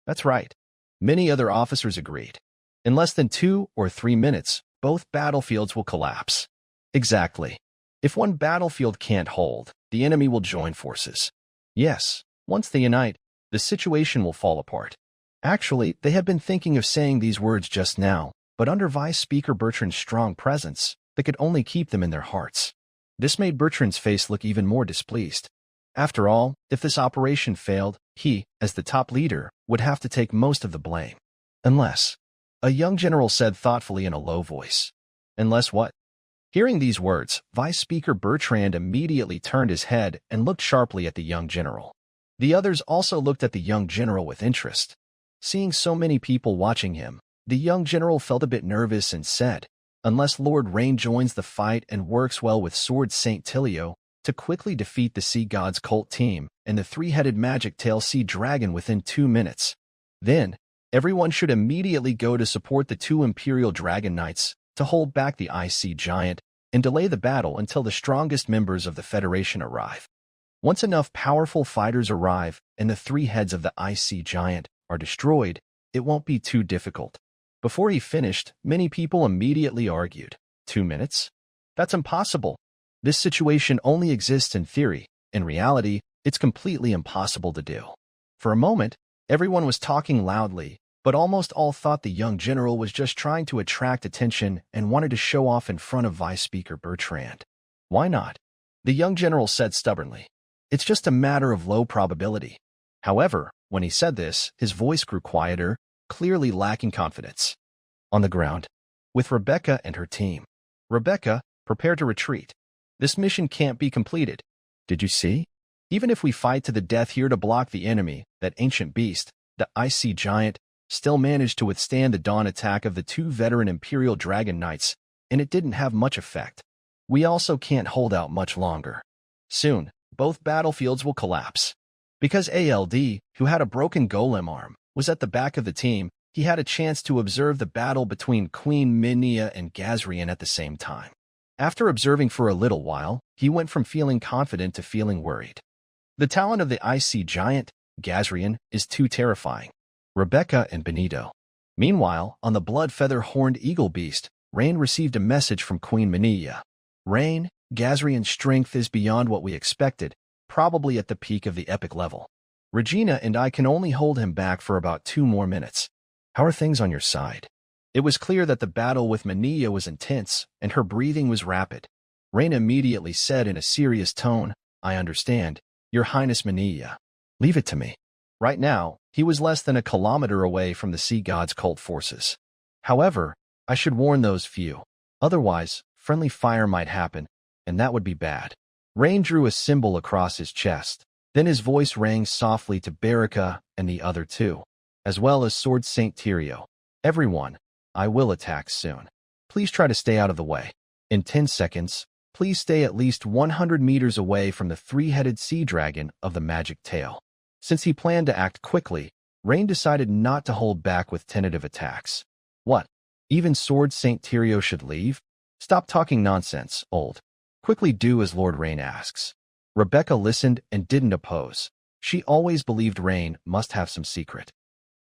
That's right. Many other officers agreed. In less than 2 or 3 minutes, both battlefields will collapse. Exactly. If one battlefield can't hold, the enemy will join forces. Yes, once they unite, the situation will fall apart. Actually, they had been thinking of saying these words just now, but under Vice Speaker Bertrand's strong presence, they could only keep them in their hearts. This made Bertrand's face look even more displeased. After all, if this operation failed, he, as the top leader, would have to take most of the blame. Unless, a young general said thoughtfully in a low voice. Unless what? Hearing these words, Vice Speaker Bertrand immediately turned his head and looked sharply at the young general. The others also looked at the young general with interest. Seeing so many people watching him, the young general felt a bit nervous and said, unless Lord Rain joins the fight and works well with Sword Saint Tilio to quickly defeat the Sea God's cult team and the three-headed magic tail sea dragon within 2 minutes, then everyone should immediately go to support the 2 Imperial Dragon Knights to hold back the Ice Giant and delay the battle until the strongest members of the Federation arrive. Once enough powerful fighters arrive and the 3 heads of the Ice Giant are destroyed, it won't be too difficult. Before he finished, many people immediately argued. 2 minutes? That's impossible. This situation only exists in theory. In reality, it's completely impossible to do. For a moment, everyone was talking loudly, but almost all thought the young general was just trying to attract attention and wanted to show off in front of Vice Speaker Bertrand. Why not? The young general said stubbornly. It's just a matter of low probability. However, when he said this, his voice grew quieter, clearly lacking confidence. On the ground, with Rebecca and her team. Rebecca, prepare to retreat. This mission can't be completed. Did you see? Even if we fight to the death here to block the enemy, that ancient beast, the Icy Giant, still managed to withstand the dawn attack of the 2 veteran Imperial Dragon Knights, and it didn't have much effect. We also can't hold out much longer. Soon, both battlefields will collapse. Because ALD, who had a broken golem arm, was at the back of the team, he had a chance to observe the battle between Queen Minia and Gazrian at the same time. After observing for a little while, he went from feeling confident to feeling worried. The talent of the Icy Giant, Gazrian, is too terrifying. Rebecca and Benito. Meanwhile, on the blood-feather-horned eagle beast, Rain received a message from Queen Minia. Rain, Gazrian's strength is beyond what we expected, probably at the peak of the epic level. Regina and I can only hold him back for about 2 more minutes. How are things on your side? It was clear that the battle with Minia was intense, and her breathing was rapid. Rain immediately said in a serious tone, "I understand, Your Highness Mania. Leave it to me." Right now, he was less than a kilometer away from the sea god's cult forces. However, I should warn those few. Otherwise, friendly fire might happen, and that would be bad. Rain drew a symbol across his chest. Then his voice rang softly to Baraka and the other two, as well as Sword Saint Tyrio. "Everyone, I will attack soon. Please try to stay out of the way. In 10 seconds, please stay at least 100 meters away from the three-headed sea dragon of the magic tail." Since he planned to act quickly, Rain decided not to hold back with tentative attacks. What? Even Sword Saint Tyrio should leave? Stop talking nonsense, old. Quickly do as Lord Rain asks. Rebecca listened and didn't oppose. She always believed Rain must have some secret.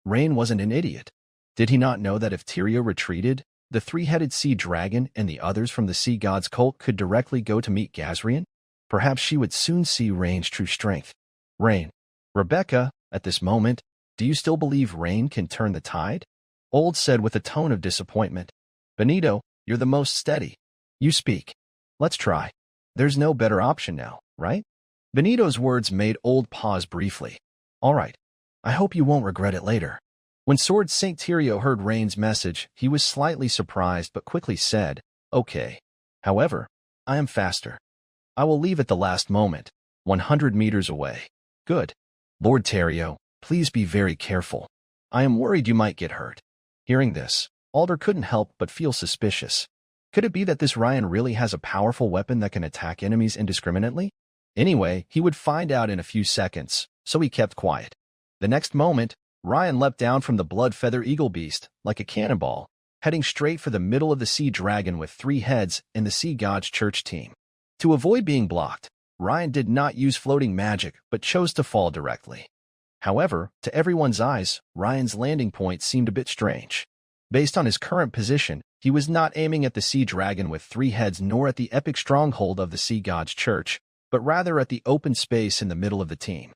Rain wasn't an idiot. Did he not know that if Tyrio retreated, the three-headed sea dragon and the others from the sea god's cult could directly go to meet Gazrian? Perhaps she would soon see Rain's true strength. Rain. Rebecca, at this moment, do you still believe Rain can turn the tide? Old said with a tone of disappointment. Benito, you're the most steady. You speak. Let's try. There's no better option now, right? Benito's words made Old pause briefly. All right. I hope you won't regret it later. When Sword Saint Tyrio heard Rain's message, he was slightly surprised but quickly said, "Okay. However, I am faster. I will leave at the last moment, 100 meters away." Good. Lord Tyrio, please be very careful. I am worried you might get hurt. Hearing this, Alder couldn't help but feel suspicious. Could it be that this Ryan really has a powerful weapon that can attack enemies indiscriminately? Anyway, he would find out in a few seconds, so he kept quiet. The next moment, Ryan leapt down from the blood feather eagle beast, like a cannonball, heading straight for the middle of the sea dragon with 3 heads and the sea god's church team. To avoid being blocked, Ryan did not use floating magic but chose to fall directly. However, to everyone's eyes, Ryan's landing point seemed a bit strange. Based on his current position, he was not aiming at the sea dragon with 3 heads nor at the epic stronghold of the sea god's church, but rather at the open space in the middle of the team.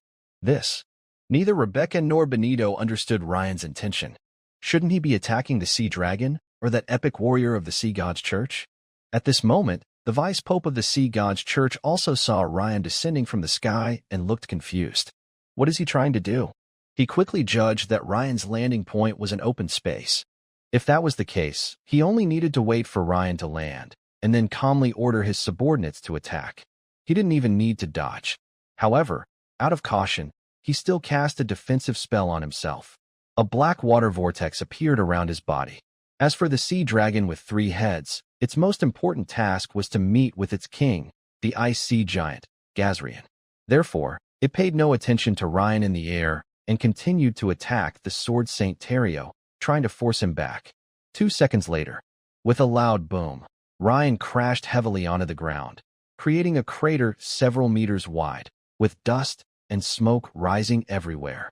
Neither Rebecca nor Benito understood Ryan's intention. Shouldn't he be attacking the sea dragon or that epic warrior of the sea god's church? At this moment, the vice pope of the sea god's church also saw Ryan descending from the sky and looked confused. What is he trying to do? He quickly judged that Ryan's landing point was an open space. If that was the case, he only needed to wait for Ryan to land, and then calmly order his subordinates to attack. He didn't even need to dodge. However, out of caution, he still cast a defensive spell on himself. A black water vortex appeared around his body. As for the sea dragon with 3 heads, its most important task was to meet with its king, the ice sea giant, Gazrian. Therefore, it paid no attention to Ryan in the air and continued to attack the Sword Saint Tyrio, trying to force him back. 2 seconds later, with a loud boom, Ryan crashed heavily onto the ground, creating a crater several meters wide, with dust and smoke rising everywhere.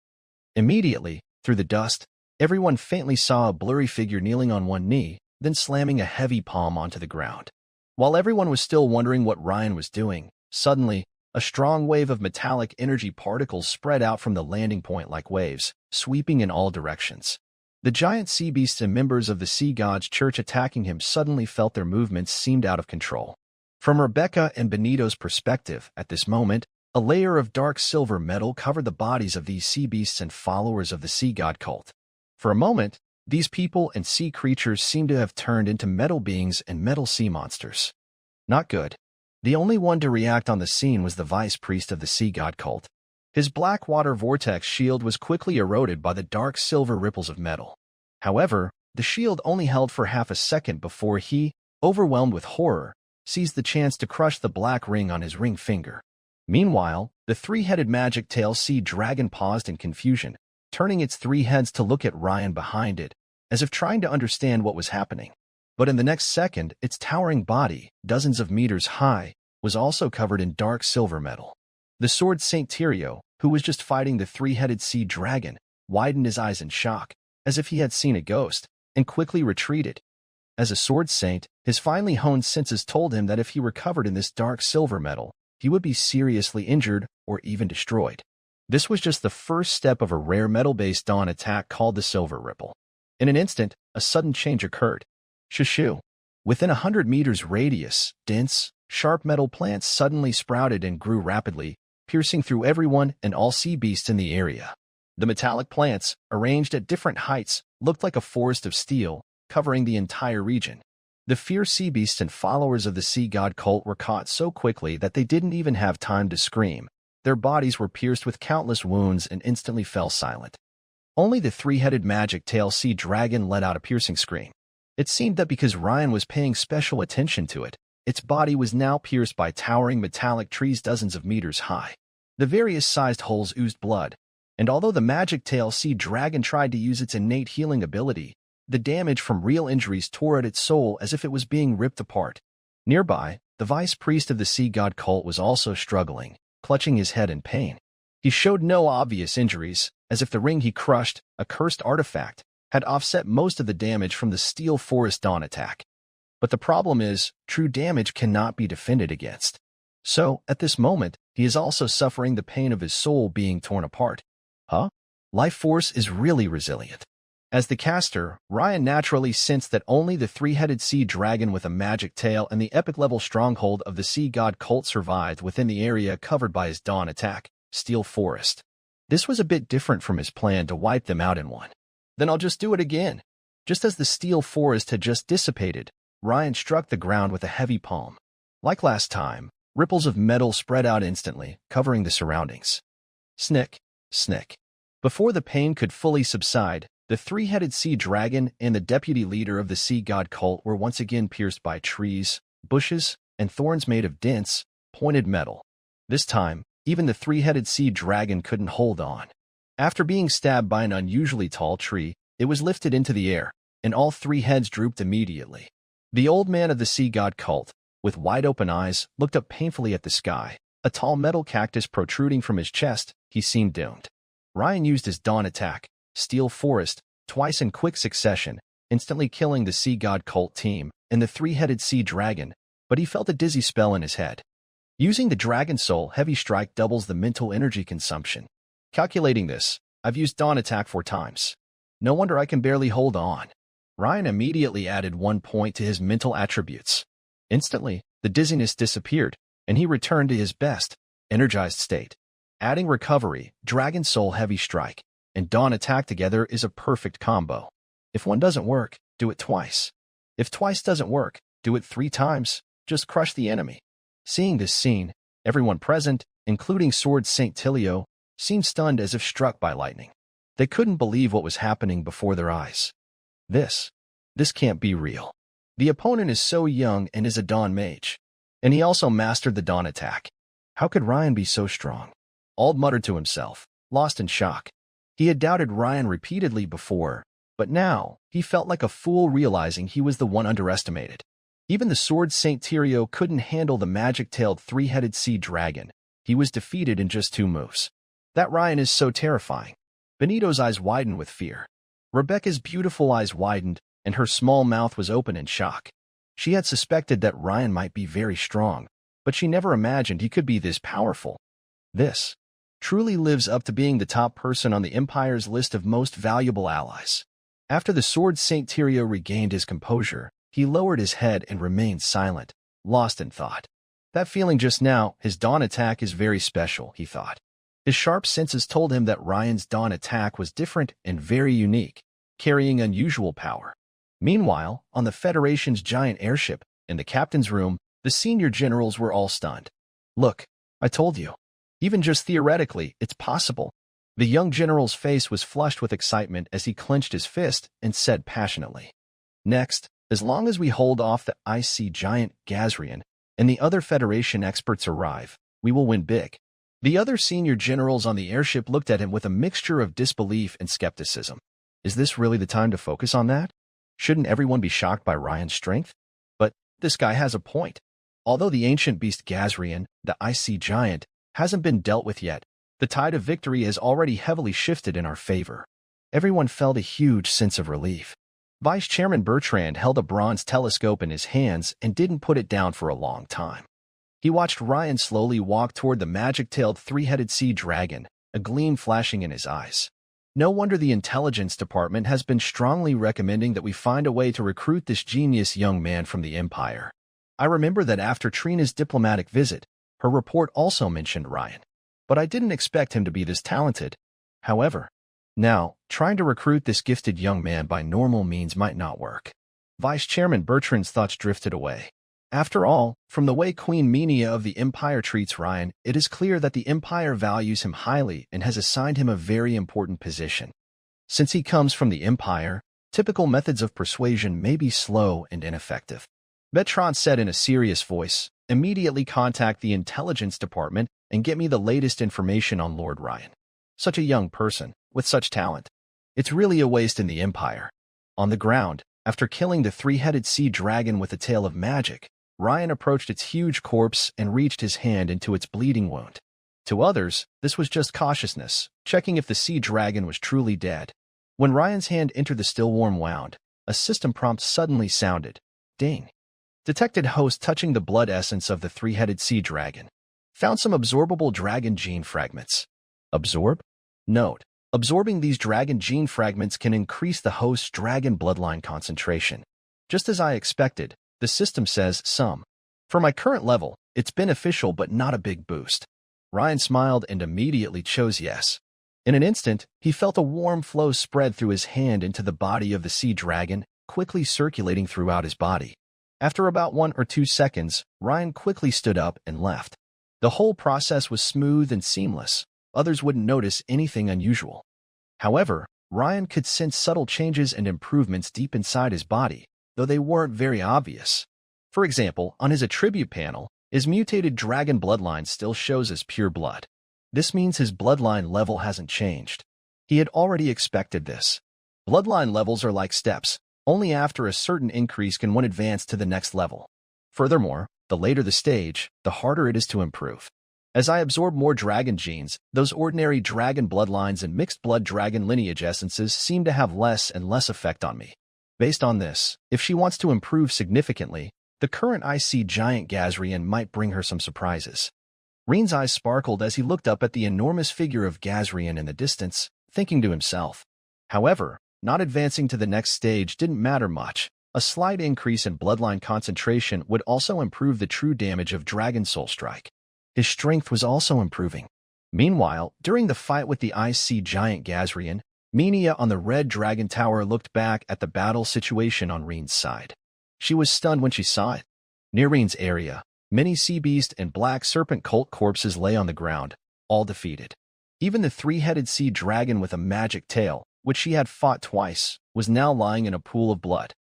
Immediately, through the dust, everyone faintly saw a blurry figure kneeling on one knee, then slamming a heavy palm onto the ground. While everyone was still wondering what Ryan was doing, suddenly, a strong wave of metallic energy particles spread out from the landing point like waves, sweeping in all directions. The giant sea beasts and members of the sea god's church attacking him suddenly felt their movements seemed out of control. From Rebecca and Benito's perspective, at this moment, a layer of dark silver metal covered the bodies of these sea beasts and followers of the sea god cult. For a moment, these people and sea creatures seemed to have turned into metal beings and metal sea monsters. Not good. The only one to react on the scene was the vice priest of the sea god cult. His black water vortex shield was quickly eroded by the dark silver ripples of metal. However, the shield only held for half a second before he, overwhelmed with horror, seized the chance to crush the black ring on his ring finger. Meanwhile, the 3-headed magic tail sea dragon paused in confusion, turning its 3 heads to look at Ryan behind it, as if trying to understand what was happening. But in the next second, its towering body, dozens of meters high, was also covered in dark silver metal. The Sword Saint Tyrio, who was just fighting the 3-headed sea dragon, widened his eyes in shock, as if he had seen a ghost, and quickly retreated. As a sword saint, his finely honed senses told him that if he were covered in this dark silver metal, he would be seriously injured or even destroyed. This was just the first step of a rare metal-based dawn attack called the Silver Ripple. In an instant, a sudden change occurred. Shoo! Within 100 meters radius, dense, sharp metal plants suddenly sprouted and grew rapidly, piercing through everyone and all sea beasts in the area. The metallic plants, arranged at different heights, looked like a forest of steel, covering the entire region. The fierce sea beasts and followers of the sea god cult were caught so quickly that they didn't even have time to scream. Their bodies were pierced with countless wounds and instantly fell silent. Only the three-headed magic tail sea dragon let out a piercing scream. It seemed that because Ryan was paying special attention to it, its body was now pierced by towering metallic trees dozens of meters high. The various sized holes oozed blood, and although the magic tail sea dragon tried to use its innate healing ability, the damage from real injuries tore at its soul as if it was being ripped apart. Nearby, the vice priest of the sea god cult was also struggling, clutching his head in pain. He showed no obvious injuries, as if the ring he crushed, a cursed artifact, had offset most of the damage from the Steel Forest Dawn attack. But the problem is, true damage cannot be defended against. So, at this moment, he is also suffering the pain of his soul being torn apart. Life force is really resilient. As the caster, Ryan naturally sensed that only the three-headed sea dragon with a magic tail and the epic-level stronghold of the sea god cult survived within the area covered by his Dawn attack, Steel Forest. This was a bit different from his plan to wipe them out in one. Then I'll just do it again. Just as the Steel Forest had just dissipated, Ryan struck the ground with a heavy palm. Like last time, ripples of metal spread out instantly, covering the surroundings. Snick, snick. Before the pain could fully subside, the three-headed sea dragon and the deputy leader of the sea god cult were once again pierced by trees, bushes, and thorns made of dense, pointed metal. This time, even the three-headed sea dragon couldn't hold on. After being stabbed by an unusually tall tree, it was lifted into the air, and all three heads drooped immediately. The old man of the sea god cult, with wide-open eyes, looked up painfully at the sky. A tall metal cactus protruding from his chest, he seemed doomed. Ryan used his Dawn attack, Steel Forest, twice in quick succession, instantly killing the sea god cult team and the three-headed sea dragon, but he felt a dizzy spell in his head. Using the Dragon Soul, Heavy Strike doubles the mental energy consumption. Calculating this, I've used Dawn attack 4 times. No wonder I can barely hold on. Ryan immediately added 1 point to his mental attributes. Instantly, the dizziness disappeared, and he returned to his best, energized state. Adding Recovery, Dragon Soul Heavy Strike, and Dawn attack together is a perfect combo. If one doesn't work, do it twice. If twice doesn't work, do it 3 times. Just crush the enemy. Seeing this scene, everyone present, including Sword Saint Tilio, seemed stunned as if struck by lightning. They couldn't believe what was happening before their eyes. This can't be real. The opponent is so young and is a Dawn mage. And he also mastered the Dawn attack. How could Ryan be so strong? Ald muttered to himself, lost in shock. He had doubted Ryan repeatedly before, but now he felt like a fool realizing he was the one underestimated. Even the Sword Saint Tyrio couldn't handle the magic-tailed three-headed sea dragon. He was defeated in just 2 moves. That Ryan is so terrifying. Benito's eyes widened with fear. Rebecca's beautiful eyes widened, and her small mouth was open in shock. She had suspected that Ryan might be very strong, but she never imagined he could be this powerful. This truly lives up to being the top person on the Empire's list of most valuable allies. After the Sword Saint Tyrio regained his composure, he lowered his head and remained silent, lost in thought. That feeling just now, his Dawn attack is very special, he thought. His sharp senses told him that Ryan's Dawn attack was different and very unique, carrying unusual power. Meanwhile, on the Federation's giant airship, in the captain's room, the senior generals were all stunned. Look, I told you. Even just theoretically, it's possible. The young general's face was flushed with excitement as he clenched his fist and said passionately. Next, as long as we hold off the icy giant Gazrian and the other Federation experts arrive, we will win big. The other senior generals on the airship looked at him with a mixture of disbelief and skepticism. Is this really the time to focus on that? Shouldn't everyone be shocked by Ryan's strength? But this guy has a point. Although the ancient beast Gazrian, the icy giant, hasn't been dealt with yet, the tide of victory has already heavily shifted in our favor. Everyone felt a huge sense of relief. Vice Chairman Bertrand held a bronze telescope in his hands and didn't put it down for a long time. He watched Ryan slowly walk toward the magic-tailed three-headed sea dragon, a gleam flashing in his eyes. No wonder the intelligence department has been strongly recommending that we find a way to recruit this genius young man from the Empire. I remember that after Trina's diplomatic visit, her report also mentioned Ryan. But I didn't expect him to be this talented. However, now, trying to recruit this gifted young man by normal means might not work. Vice Chairman Bertrand's thoughts drifted away. After all, from the way Queen Menia of the Empire treats Ryan, it is clear that the Empire values him highly and has assigned him a very important position. Since he comes from the Empire, typical methods of persuasion may be slow and ineffective. Bertrand said in a serious voice, "Immediately contact the intelligence department and get me the latest information on Lord Ryan. Such a young person, with such talent. It's really a waste in the Empire." On the ground, after killing the three-headed sea dragon with a tail of magic, Ryan approached its huge corpse and reached his hand into its bleeding wound. To others, this was just cautiousness, checking if the sea dragon was truly dead. When Ryan's hand entered the still warm wound, a system prompt suddenly sounded. Ding. Detected host touching the blood essence of the three-headed sea dragon. Found some absorbable dragon gene fragments. Absorb? Note. Absorbing these dragon gene fragments can increase the host's dragon bloodline concentration. Just as I expected, the system says some. For my current level, it's beneficial but not a big boost. Ryan smiled and immediately chose yes. In an instant, he felt a warm flow spread through his hand into the body of the sea dragon, quickly circulating throughout his body. After about 1 or 2 seconds, Ryan quickly stood up and left. The whole process was smooth and seamless. Others wouldn't notice anything unusual. However, Ryan could sense subtle changes and improvements deep inside his body, though they weren't very obvious. For example, on his attribute panel, his mutated dragon bloodline still shows as pure blood. This means his bloodline level hasn't changed. He had already expected this. Bloodline levels are like steps. Only after a certain increase can one advance to the next level. Furthermore, the later the stage, the harder it is to improve. As I absorb more dragon genes, those ordinary dragon bloodlines and mixed blood dragon lineage essences seem to have less and less effect on me. Based on this, if she wants to improve significantly, the current IC giant Gazrian might bring her some surprises. Reen's eyes sparkled as he looked up at the enormous figure of Gazrian in the distance, thinking to himself. However, not advancing to the next stage didn't matter much. A slight increase in bloodline concentration would also improve the true damage of Dragon Soul Strike. His strength was also improving. Meanwhile, during the fight with the IC giant Gazrian, Menia on the Red Dragon Tower looked back at the battle situation on Reen's side. She was stunned when she saw it. Near Reen's area, many sea beast and black serpent cult corpses lay on the ground, all defeated. Even the three-headed sea dragon with a magic tail, which she had fought twice, was now lying in a pool of blood.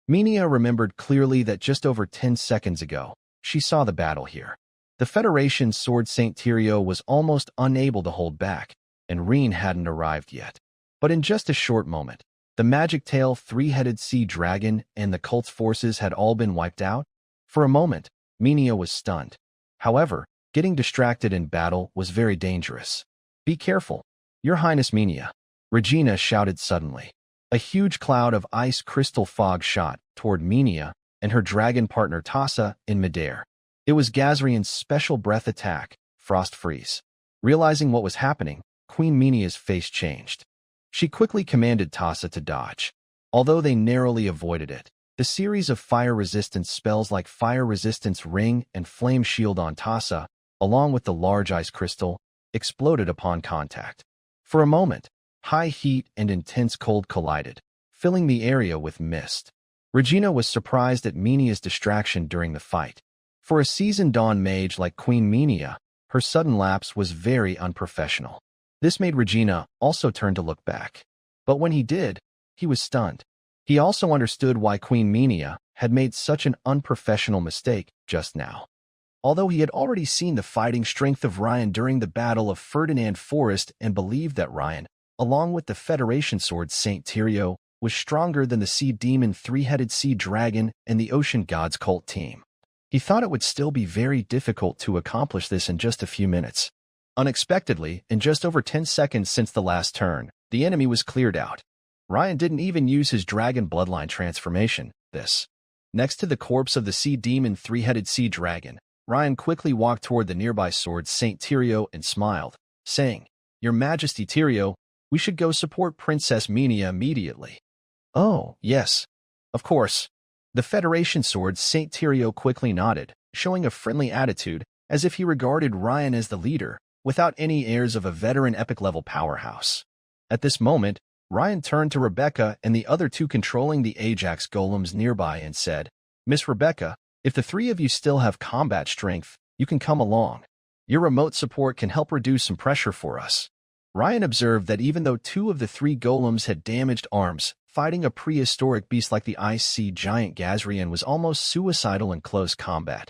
Menia remembered clearly that just over 10 seconds ago, she saw the battle here. The Federation's sword Saint Tyrio was almost unable to hold back, and Reen hadn't arrived yet. But in just a short moment, the magic tail three-headed sea dragon and the cult's forces had all been wiped out. For a moment, Menia was stunned. However, getting distracted in battle was very dangerous. "Be careful, Your Highness Menia," Regina shouted suddenly. A huge cloud of ice crystal fog shot toward Menia and her dragon partner Tassa in midair. It was Gazrian's special breath attack, Frost Freeze. Realizing what was happening, Queen Menia's face changed. She quickly commanded Tassa to dodge. Although they narrowly avoided it, the series of fire resistance spells like Fire Resistance Ring and Flame Shield on Tassa, along with the large ice crystal, exploded upon contact. For a moment, high heat and intense cold collided, filling the area with mist. Regina was surprised at Menia's distraction during the fight. For a seasoned Dawn mage like Queen Menia, her sudden lapse was very unprofessional. This made Regina also turn to look back. But when he did, he was stunned. He also understood why Queen Menia had made such an unprofessional mistake just now. Although he had already seen the fighting strength of Ryan during the Battle of Ferdinand Forest and believed that Ryan, along with the Federation sword Saint Tyrio, was stronger than the Sea Demon three-headed Sea Dragon and the Ocean Gods cult team. He thought it would still be very difficult to accomplish this in just a few minutes. Unexpectedly, in just over 10 seconds since the last turn, the enemy was cleared out. Ryan didn't even use his dragon bloodline transformation. Next to the corpse of the Sea Demon three-headed Sea Dragon, Ryan quickly walked toward the nearby sword Saint Tyrio and smiled, saying, "Your Majesty Tyrio, we should go support Princess Menia immediately." "Oh, yes. Of course." The Federation sword Saint Tyrio quickly nodded, showing a friendly attitude, as if he regarded Ryan as the leader, without any airs of a veteran epic-level powerhouse. At this moment, Ryan turned to Rebecca and the other two controlling the Ajax golems nearby and said, "Miss Rebecca, if the three of you still have combat strength, you can come along. Your remote support can help reduce some pressure for us." Ryan observed that even though two of the three golems had damaged arms, fighting a prehistoric beast like the ice sea giant Gazrian was almost suicidal in close combat.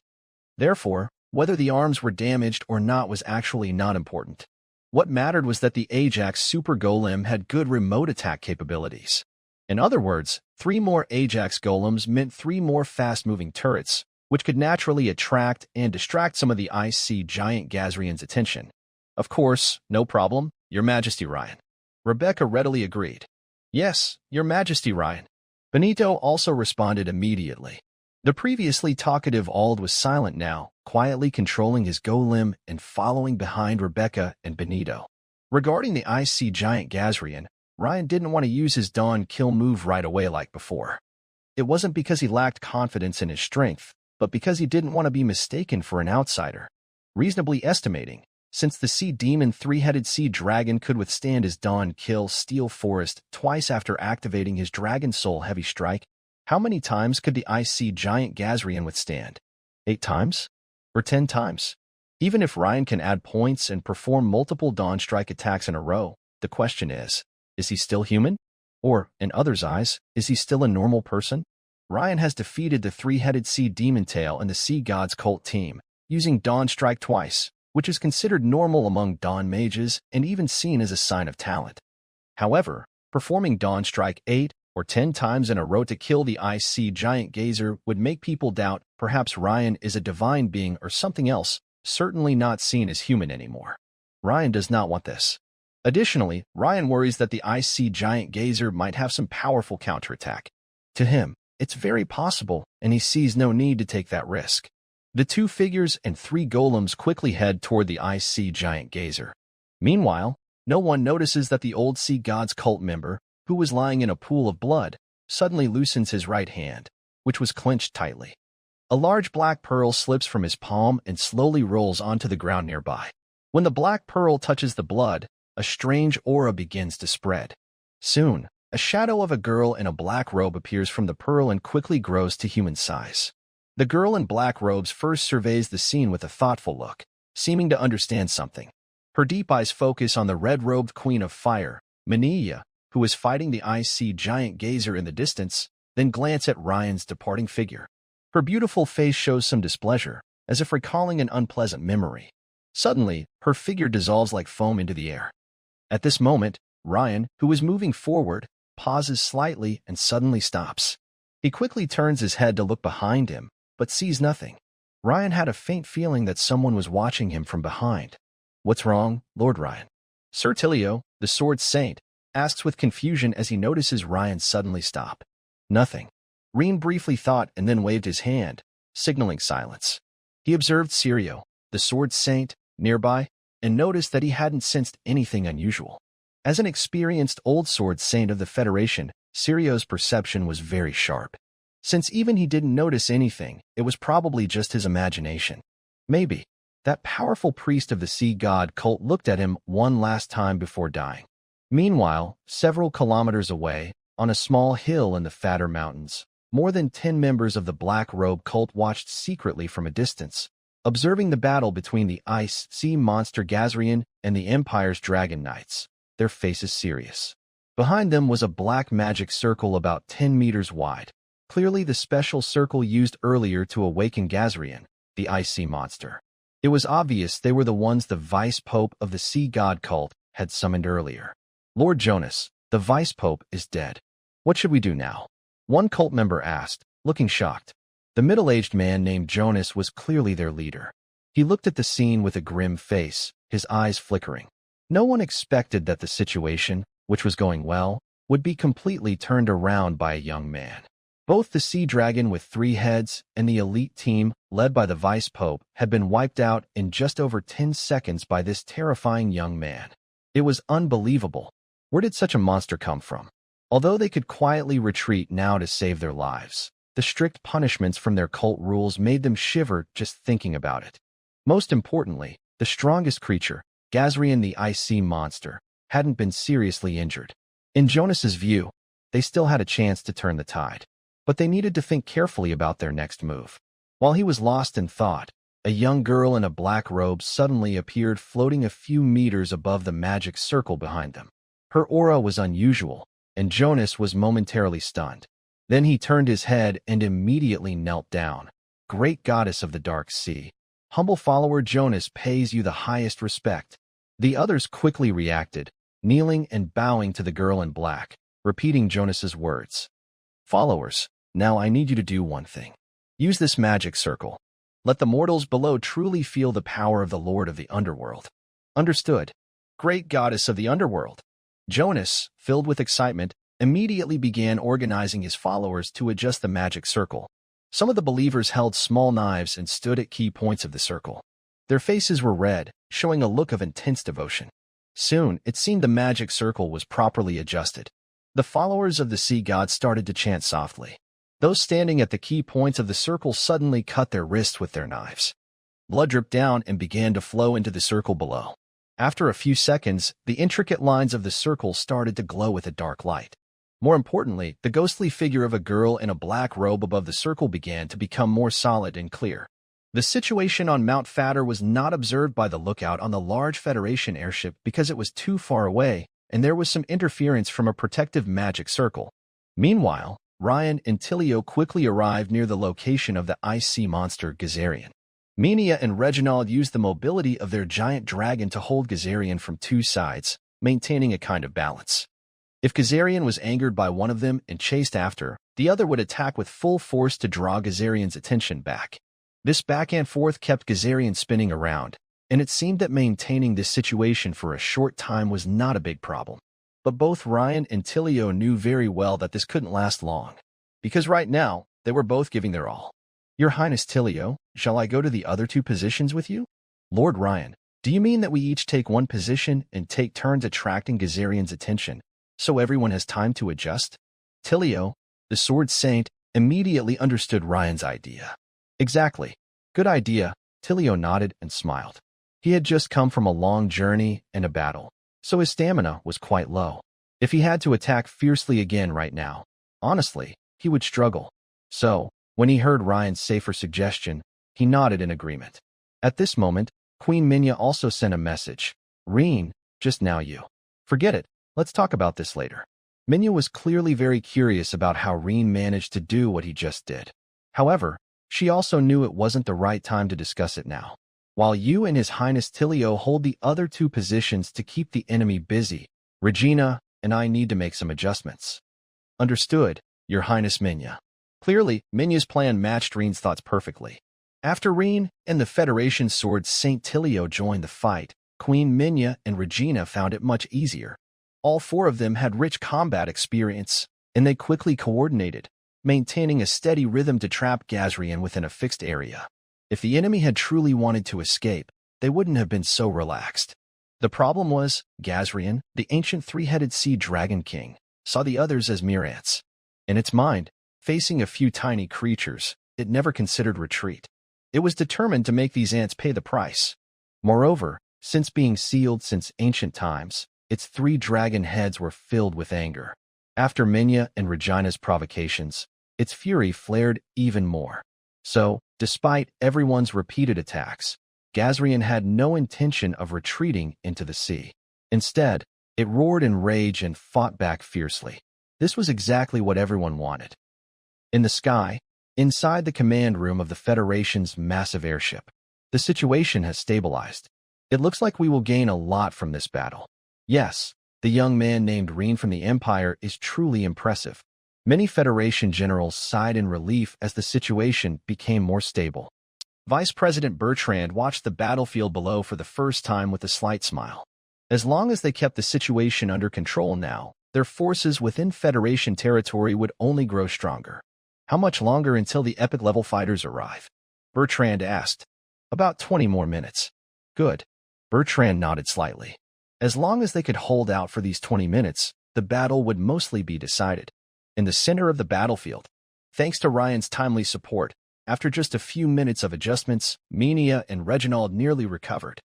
Therefore, whether the arms were damaged or not was actually not important. What mattered was that the Ajax super golem had good remote attack capabilities. In other words, 3 more Ajax golems meant 3 more fast-moving turrets, which could naturally attract and distract some of the ice sea giant Gazrian's attention. "Of course, no problem, Your Majesty Ryan." Rebecca readily agreed. "Yes, Your Majesty Ryan." Benito also responded immediately. The previously talkative Ald was silent now, quietly controlling his golem and following behind Rebecca and Benito. Regarding the ice sea giant Gazrian, Ryan didn't want to use his dawn kill move right away like before. It wasn't because he lacked confidence in his strength, but because he didn't want to be mistaken for an outsider. Reasonably estimating, since the sea demon 3-headed sea dragon could withstand his dawn kill Steel Forest twice after activating his Dragon Soul heavy strike, how many times could the ice sea giant Gazrian withstand? 8 times? Or 10 times? Even if Ryan can add points and perform multiple dawn strike attacks in a row, the question is he still human? Or, in others' eyes, is he still a normal person? Ryan has defeated the 3-headed sea demon tail and the Sea God's cult team, using dawn strike twice, which is considered normal among dawn mages and even seen as a sign of talent. However, performing dawn strike 8 or 10 times in a row to kill the ice sea giant gazer would make people doubt perhaps Ryan is a divine being or something else, certainly not seen as human anymore. Ryan does not want this. Additionally, Ryan worries that the ice sea giant gazer might have some powerful counterattack. To him, it's very possible, and he sees no need to take that risk. The 2 figures and 3 golems quickly head toward the ice sea giant gazer. Meanwhile, no one notices that the old Sea God's cult member, who was lying in a pool of blood, suddenly loosens his right hand, which was clenched tightly. A large black pearl slips from his palm and slowly rolls onto the ground nearby. When the black pearl touches the blood, a strange aura begins to spread. Soon, a shadow of a girl in a black robe appears from the pearl and quickly grows to human size. The girl in black robes first surveys the scene with a thoughtful look, seeming to understand something. Her deep eyes focus on the red-robed Queen of Fire, Mania, who is fighting the ice sea giant gazer in the distance, then glance at Ryan's departing figure. Her beautiful face shows some displeasure, as if recalling an unpleasant memory. Suddenly, her figure dissolves like foam into the air. At this moment, Ryan, who is moving forward, pauses slightly and suddenly stops. He quickly turns his head to look behind him, but sees nothing. Ryan had a faint feeling that someone was watching him from behind. "What's wrong, Lord Ryan?" Sir Tilio, the Sword Saint, asks with confusion as he notices Ryan suddenly stop. "Nothing." Reen briefly thought and then waved his hand, signaling silence. He observed Sirio, the Sword Saint, nearby, and noticed that he hadn't sensed anything unusual. As an experienced old Sword Saint of the Federation, Sirio's perception was very sharp. Since even he didn't notice anything, it was probably just his imagination. Maybe that powerful priest of the Sea God cult looked at him one last time before dying. Meanwhile, several kilometers away, on a small hill in the Fatter Mountains, more than 10 members of the Black Robe cult watched secretly from a distance, observing the battle between the ice sea monster Gazrian and the Empire's Dragon Knights, their faces serious. Behind them was a black magic circle about 10 meters wide, clearly the special circle used earlier to awaken Gazrian, the ice sea monster. It was obvious they were the ones the Vice Pope of the Sea God cult had summoned earlier. "Lord Jonas, the Vice Pope is dead. What should we do now?" one cult member asked, looking shocked. The middle-aged man named Jonas was clearly their leader. He looked at the scene with a grim face, his eyes flickering. No one expected that the situation, which was going well, would be completely turned around by a young man. Both the Sea Dragon with 3 heads and the elite team, led by the Vice Pope, had been wiped out in just over 10 seconds by this terrifying young man. It was unbelievable. Where did such a monster come from? Although they could quietly retreat now to save their lives, The strict punishments from their cult rules made them shiver just thinking about it. Most importantly, the strongest creature, Gazrian the Ice Sea Monster, hadn't been seriously injured. In Jonas's view, they still had a chance to turn the tide. But they needed to think carefully about their next move. While he was lost in thought, a young girl in a black robe suddenly appeared floating a few meters above the magic circle behind them. Her aura was unusual, and Jonas was momentarily stunned. Then he turned his head and immediately knelt down. Great goddess of the dark sea, humble follower Jonas pays you the highest respect. The others quickly reacted, kneeling and bowing to the girl in black, repeating Jonas's words. Followers, now I need you to do one thing. Use this magic circle. Let the mortals below truly feel the power of the Lord of the Underworld. Understood. Great goddess of the Underworld. Jonas, filled with excitement, immediately began organizing his followers to adjust the magic circle. Some of the believers held small knives and stood at key points of the circle. Their faces were red, showing a look of intense devotion. Soon, it seemed the magic circle was properly adjusted. The followers of the sea god started to chant softly. Those standing at the key points of the circle suddenly cut their wrists with their knives. Blood dripped down and began to flow into the circle below. After a few seconds, the intricate lines of the circle started to glow with a dark light. More importantly, the ghostly figure of a girl in a black robe above the circle began to become more solid and clear. The situation on Mount Fatter was not observed by the lookout on the large Federation airship because it was too far away, and there was some interference from a protective magic circle. Meanwhile, Ryan and Tilio quickly arrived near the location of the ice sea monster Gazarian. Minia and Reginald used the mobility of their giant dragon to hold Gazarian from two sides, maintaining a kind of balance. If Gazarian was angered by one of them and chased after, the other would attack with full force to draw Gazarian's attention back. This back and forth kept Gazarian spinning around, and it seemed that maintaining this situation for a short time was not a big problem. But both Ryan and Tilio knew very well that this couldn't last long, because right now, they were both giving their all. Your Highness Tilio, shall I go to the other two positions with you? Lord Ryan, do you mean that we each take one position and take turns attracting Gazarian's attention, so everyone has time to adjust? Tilio, the Sword Saint, immediately understood Ryan's idea. Exactly. Good idea, Tilio nodded and smiled. He had just come from a long journey and a battle, so his stamina was quite low. If he had to attack fiercely again right now, honestly, he would struggle. So, when he heard Ryan's safer suggestion, he nodded in agreement. At this moment, Queen Minya also sent a message. Reen, just now you. Forget it, let's talk about this later. Minya was clearly very curious about how Reen managed to do what he just did. However, she also knew it wasn't the right time to discuss it now. While you and His Highness Tilio hold the other two positions to keep the enemy busy, Regina and I need to make some adjustments. Understood, Your Highness Minya. Clearly, Minya's plan matched Reen's thoughts perfectly. After Reen and the Federation Sword Saint Tilio joined the fight, Queen Minya and Regina found it much easier. All four of them had rich combat experience, and they quickly coordinated, maintaining a steady rhythm to trap Gazrian within a fixed area. If the enemy had truly wanted to escape, they wouldn't have been so relaxed. The problem was, Gazrian, the ancient three-headed sea dragon king, saw the others as mere ants. In its mind, facing a few tiny creatures, it never considered retreat. It was determined to make these ants pay the price. Moreover, since being sealed since ancient times, its three dragon heads were filled with anger. After Minya and Regina's provocations, its fury flared even more. So, despite everyone's repeated attacks, Gazrian had no intention of retreating into the sea. Instead, it roared in rage and fought back fiercely. This was exactly what everyone wanted. In the sky, inside the command room of the Federation's massive airship, the situation has stabilized. It looks like we will gain a lot from this battle. Yes, the young man named Reen from the Empire is truly impressive. Many Federation generals sighed in relief as the situation became more stable. Vice President Bertrand watched the battlefield below for the first time with a slight smile. As long as they kept the situation under control now, their forces within Federation territory would only grow stronger. How much longer until the epic-level fighters arrive? Bertrand asked. About 20 more minutes. Good. Bertrand nodded slightly. As long as they could hold out for these 20 minutes, the battle would mostly be decided. In the center of the battlefield, Thanks to Ryan's timely support, after just a few minutes of adjustments, Minia and Reginald nearly recovered.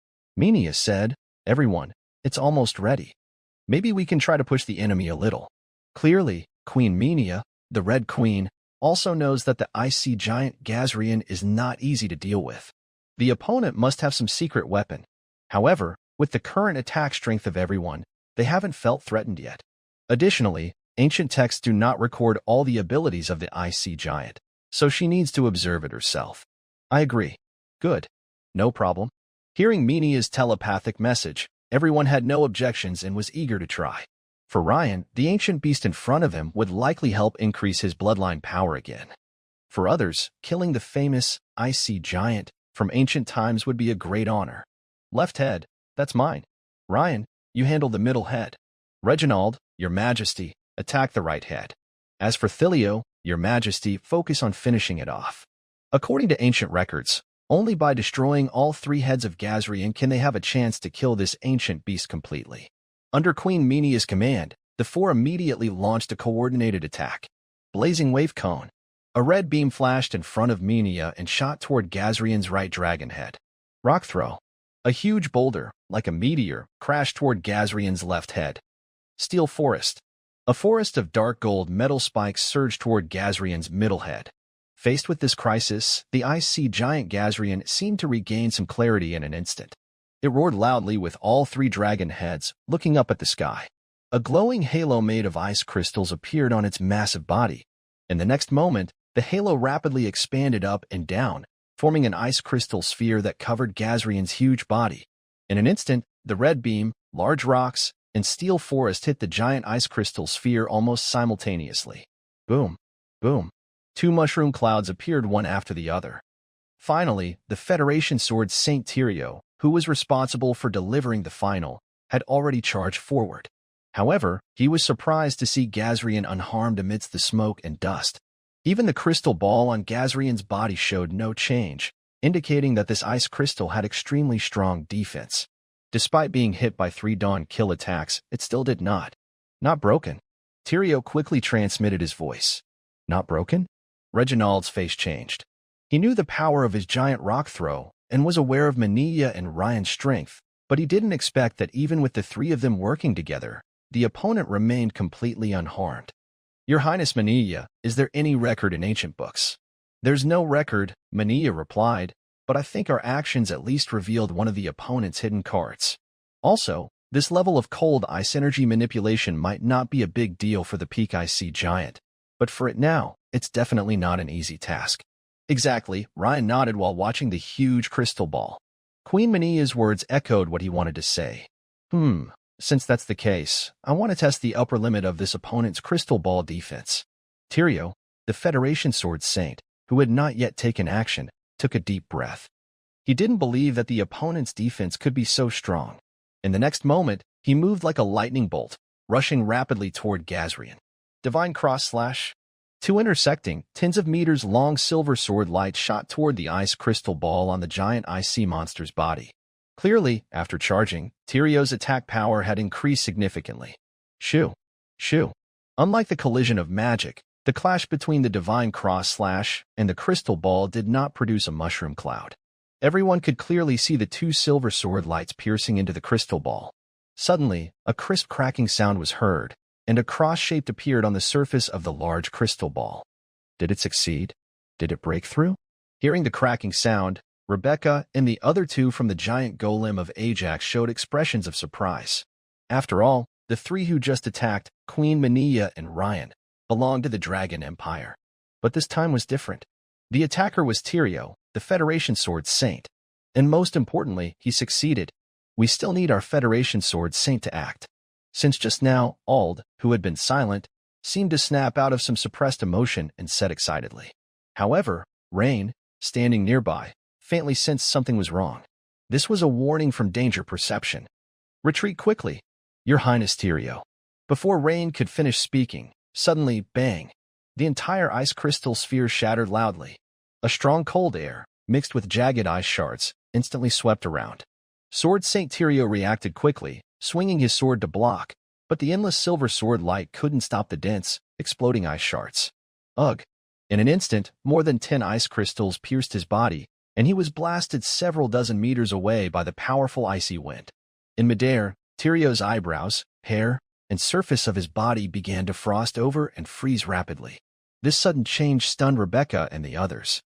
Minia said, "Everyone, it's almost ready. Maybe we can try to push the enemy a little." Clearly, Queen Minia, the Red Queen, also knows that the icy giant Gazrian is not easy to deal with. The opponent must have some secret weapon. However, with the current attack strength of everyone, they haven't felt threatened yet. Additionally, ancient texts do not record all the abilities of the icy giant, so she needs to observe it herself. I agree. Good. No problem. Hearing Minia's telepathic message, everyone had no objections and was eager to try. For Ryan, the ancient beast in front of him would likely help increase his bloodline power again. For others, killing the famous icy giant from ancient times would be a great honor. Left head, that's mine. Ryan, you handle the middle head. Reginald, Your Majesty, attack the right head. As for Thilio, Your Majesty, focus on finishing it off. According to ancient records, only by destroying all 3 heads of Gazrian can they have a chance to kill this ancient beast completely. Under Queen Minia's command, the 4 immediately launched a coordinated attack. Blazing Wave Cone. A red beam flashed in front of Minia and shot toward Gazrian's right dragon head. Rock Throw. A huge boulder, like a meteor, crashed toward Gazrian's left head. Steel Forest. A forest of dark gold metal spikes surged toward Gazrian's middle head. Faced with this crisis, the icy giant Gazrian seemed to regain some clarity in an instant. It roared loudly with all 3 dragon heads, looking up at the sky. A glowing halo made of ice crystals appeared on its massive body. In the next moment, the halo rapidly expanded up and down, forming an ice crystal sphere that covered Gazrian's huge body. In an instant, the red beam, large rocks, and steel forest hit the giant ice crystal sphere almost simultaneously. Boom, boom. 2 mushroom clouds appeared one after the other. Finally, the Federation sword Saint Tyrio, who was responsible for delivering the final, had already charged forward. However, he was surprised to see Gazrian unharmed amidst the smoke and dust. Even the crystal ball on Gazrian's body showed no change, indicating that this ice crystal had extremely strong defense. Despite being hit by 3 dawn kill attacks, it still did not. Not broken. Tyrio quickly transmitted his voice. Not broken? Reginald's face changed. He knew the power of his giant rock throw and was aware of Minia and Ryan's strength, but he didn't expect that even with the 3 of them working together, the opponent remained completely unharmed. Your Highness Minia, is there any record in ancient books? There's no record, Minia replied, but I think our actions at least revealed one of the opponent's hidden cards. Also, this level of cold ice energy manipulation might not be a big deal for the peak icy giant, but for it now, it's definitely not an easy task. Exactly, Ryan nodded while watching the huge crystal ball. Queen Minia's words echoed what he wanted to say. Since that's the case, I want to test the upper limit of this opponent's crystal ball defense. Tyrio, the Federation sword saint, who had not yet taken action, took a deep breath. He didn't believe that the opponent's defense could be so strong. In the next moment, he moved like a lightning bolt, rushing rapidly toward Gazrian. Divine Cross Slash. 2 intersecting, tens of meters long silver sword light shot toward the ice crystal ball on the giant icy monster's body. Clearly, after charging, Tyrio's attack power had increased significantly. Shoo. Shoo. Unlike the collision of magic, the clash between the Divine Cross Slash and the crystal ball did not produce a mushroom cloud. Everyone could clearly see the 2 silver sword lights piercing into the crystal ball. Suddenly, a crisp cracking sound was heard, and a cross shape appeared on the surface of the large crystal ball. Did it succeed? Did it break through? Hearing the cracking sound, Rebecca and the other 2 from the giant golem of Ajax showed expressions of surprise. After all, the 3 who just attacked, Queen Minia and Ryan, belonged to the Dragon Empire. But this time was different. The attacker was Tyrio, the Federation sword saint. And most importantly, he succeeded. We still need our Federation sword saint to act. Since just now, Ald, who had been silent, seemed to snap out of some suppressed emotion and said excitedly. However, Rain, standing nearby, faintly sensed something was wrong. This was a warning from danger perception. Retreat quickly, Your Highness Tyrio. Before Rain could finish speaking, suddenly, bang! The entire ice crystal sphere shattered loudly. A strong cold air, mixed with jagged ice shards, instantly swept around. Sword Saint Tyrio reacted quickly, swinging his sword to block, but the endless silver sword light couldn't stop the dense, exploding ice shards. Ugh! In an instant, more than 10 ice crystals pierced his body, and he was blasted several dozen meters away by the powerful icy wind. In midair, Tyrio's eyebrows, hair, and surface of his body began to frost over and freeze rapidly. This sudden change stunned Rebecca and the others.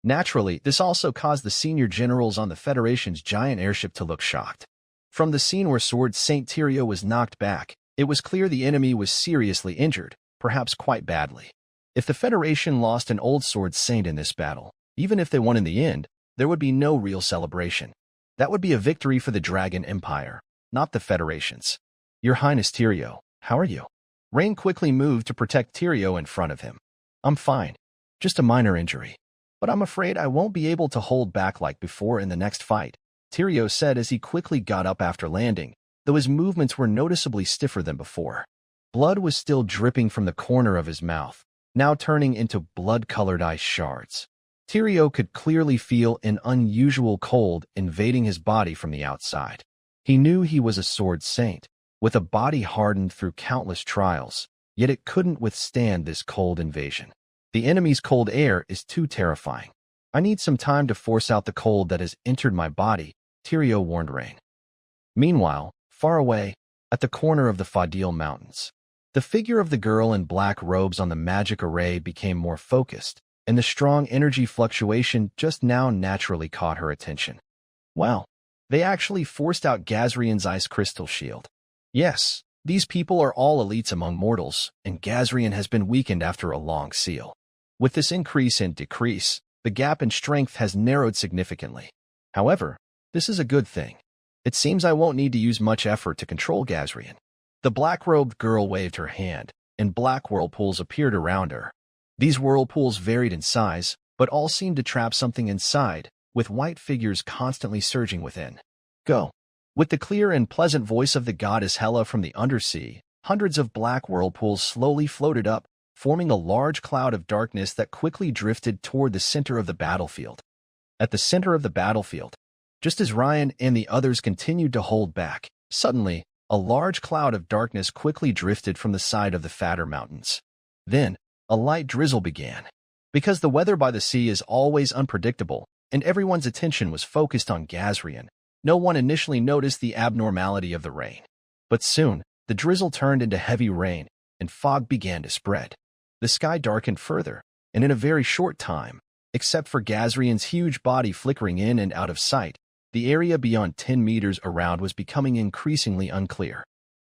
Naturally, this also caused the senior generals on the Federation's giant airship to look shocked. From the scene where Sword Saint Tyrio was knocked back, it was clear the enemy was seriously injured, perhaps quite badly. If the Federation lost an old Sword Saint in this battle, even if they won in the end, there would be no real celebration. That would be a victory for the Dragon Empire, not the Federation's. Your Highness Tyrio, how are you? Rain quickly moved to protect Tyrio in front of him. I'm fine. Just a minor injury. But I'm afraid I won't be able to hold back like before in the next fight, Tyrio said as he quickly got up after landing, though his movements were noticeably stiffer than before. Blood was still dripping from the corner of his mouth, now turning into blood-colored ice shards. Tyrio could clearly feel an unusual cold invading his body from the outside. He knew he was a Sword Saint, with a body hardened through countless trials, yet it couldn't withstand this cold invasion. The enemy's cold air is too terrifying. I need some time to force out the cold that has entered my body, Tyrio warned Rain. Meanwhile, far away, at the corner of the Fadil Mountains, the figure of the girl in black robes on the magic array became more focused, and the strong energy fluctuation just now naturally caught her attention. Wow, they actually forced out Gazrian's ice crystal shield. Yes, these people are all elites among mortals, and Gazrian has been weakened after a long seal. With this increase and decrease, the gap in strength has narrowed significantly. However, this is a good thing. It seems I won't need to use much effort to control Gazrian. The black-robed girl waved her hand, and black whirlpools appeared around her. These whirlpools varied in size, but all seemed to trap something inside, with white figures constantly surging within. Go. With the clear and pleasant voice of the goddess Hela from the undersea, hundreds of black whirlpools slowly floated up, forming a large cloud of darkness that quickly drifted toward the center of the battlefield. At the center of the battlefield, just as Ryan and the others continued to hold back, suddenly, a large cloud of darkness quickly drifted from the side of the Fatter Mountains. Then, a light drizzle began. Because the weather by the sea is always unpredictable, and everyone's attention was focused on Gazrian, no one initially noticed the abnormality of the rain. But soon, the drizzle turned into heavy rain, and fog began to spread. The sky darkened further, and in a very short time, except for Gazrian's huge body flickering in and out of sight, the area beyond 10 meters around was becoming increasingly unclear.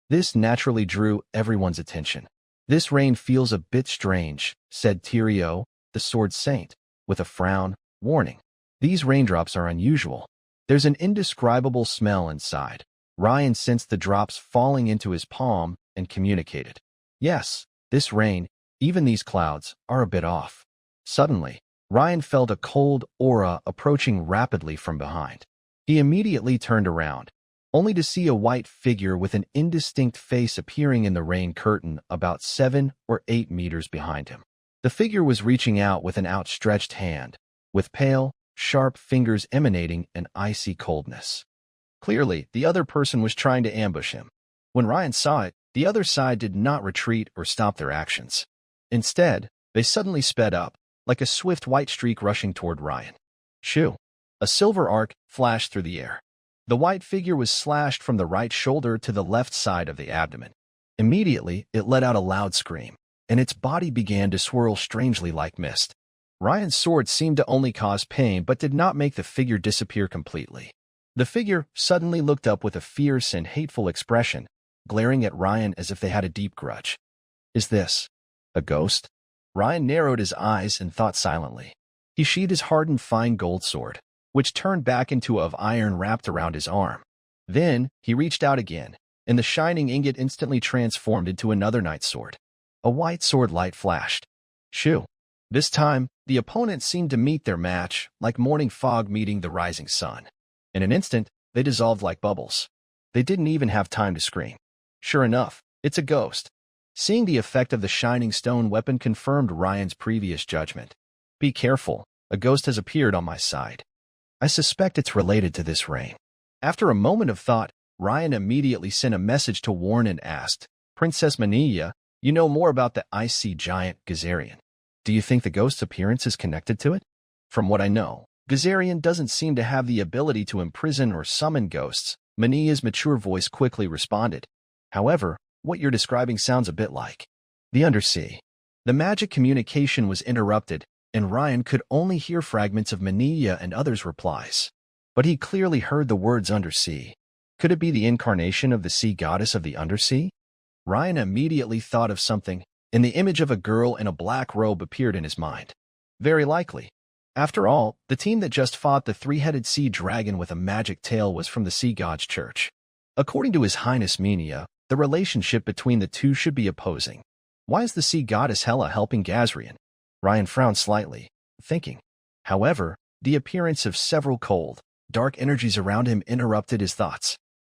This naturally drew everyone's attention. This rain feels a bit strange, said Tyrio, the Sword Saint, with a frown, warning. These raindrops are unusual. There's an indescribable smell inside. Ryan sensed the drops falling into his palm and communicated. Yes, this rain, even these clouds, are a bit off. Suddenly, Ryan felt a cold aura approaching rapidly from behind. He immediately turned around, only to see a white figure with an indistinct face appearing in the rain curtain about 7 or 8 meters behind him. The figure was reaching out with an outstretched hand, with pale, sharp fingers emanating an icy coldness. Clearly, the other person was trying to ambush him. When Ryan saw it, the other side did not retreat or stop their actions. Instead, they suddenly sped up, like a swift white streak rushing toward Ryan. Shoo! A silver arc flashed through the air. The white figure was slashed from the right shoulder to the left side of the abdomen. Immediately, it let out a loud scream, and its body began to swirl strangely like mist. Ryan's sword seemed to only cause pain but did not make the figure disappear completely. The figure suddenly looked up with a fierce and hateful expression, glaring at Ryan as if they had a deep grudge. Is this a ghost? Ryan narrowed his eyes and thought silently. He sheathed his hardened fine gold sword, which turned back into of iron wrapped around his arm. Then, he reached out again, and the shining ingot instantly transformed into another knight's sword. A white sword light flashed. Shoo! This time, the opponents seemed to meet their match, like morning fog meeting the rising sun. In an instant, they dissolved like bubbles. They didn't even have time to scream. Sure enough, it's a ghost. Seeing the effect of the shining stone weapon confirmed Ryan's previous judgment. Be careful, a ghost has appeared on my side. I suspect it's related to this rain. After a moment of thought, Ryan immediately sent a message to Warren and asked, Princess Manilla, you know more about the icy giant Gazarian. Do you think the ghost's appearance is connected to it? From what I know, Gazarian doesn't seem to have the ability to imprison or summon ghosts, Mania's mature voice quickly responded. However, what you're describing sounds a bit like the undersea. The magic communication was interrupted, and Ryan could only hear fragments of Mania and others' replies. But he clearly heard the words undersea. Could it be the incarnation of the sea goddess of the undersea? Ryan immediately thought of something, and the image of a girl in a black robe appeared in his mind. Very likely. After all, the team that just fought the three-headed sea dragon with a magic tail was from the Sea God's Church. According to His Highness Menia, the relationship between the two should be opposing. Why is the sea goddess Hela helping Gazrian? Ryan frowned slightly, thinking. However, the appearance of several cold, dark energies around him interrupted his thoughts.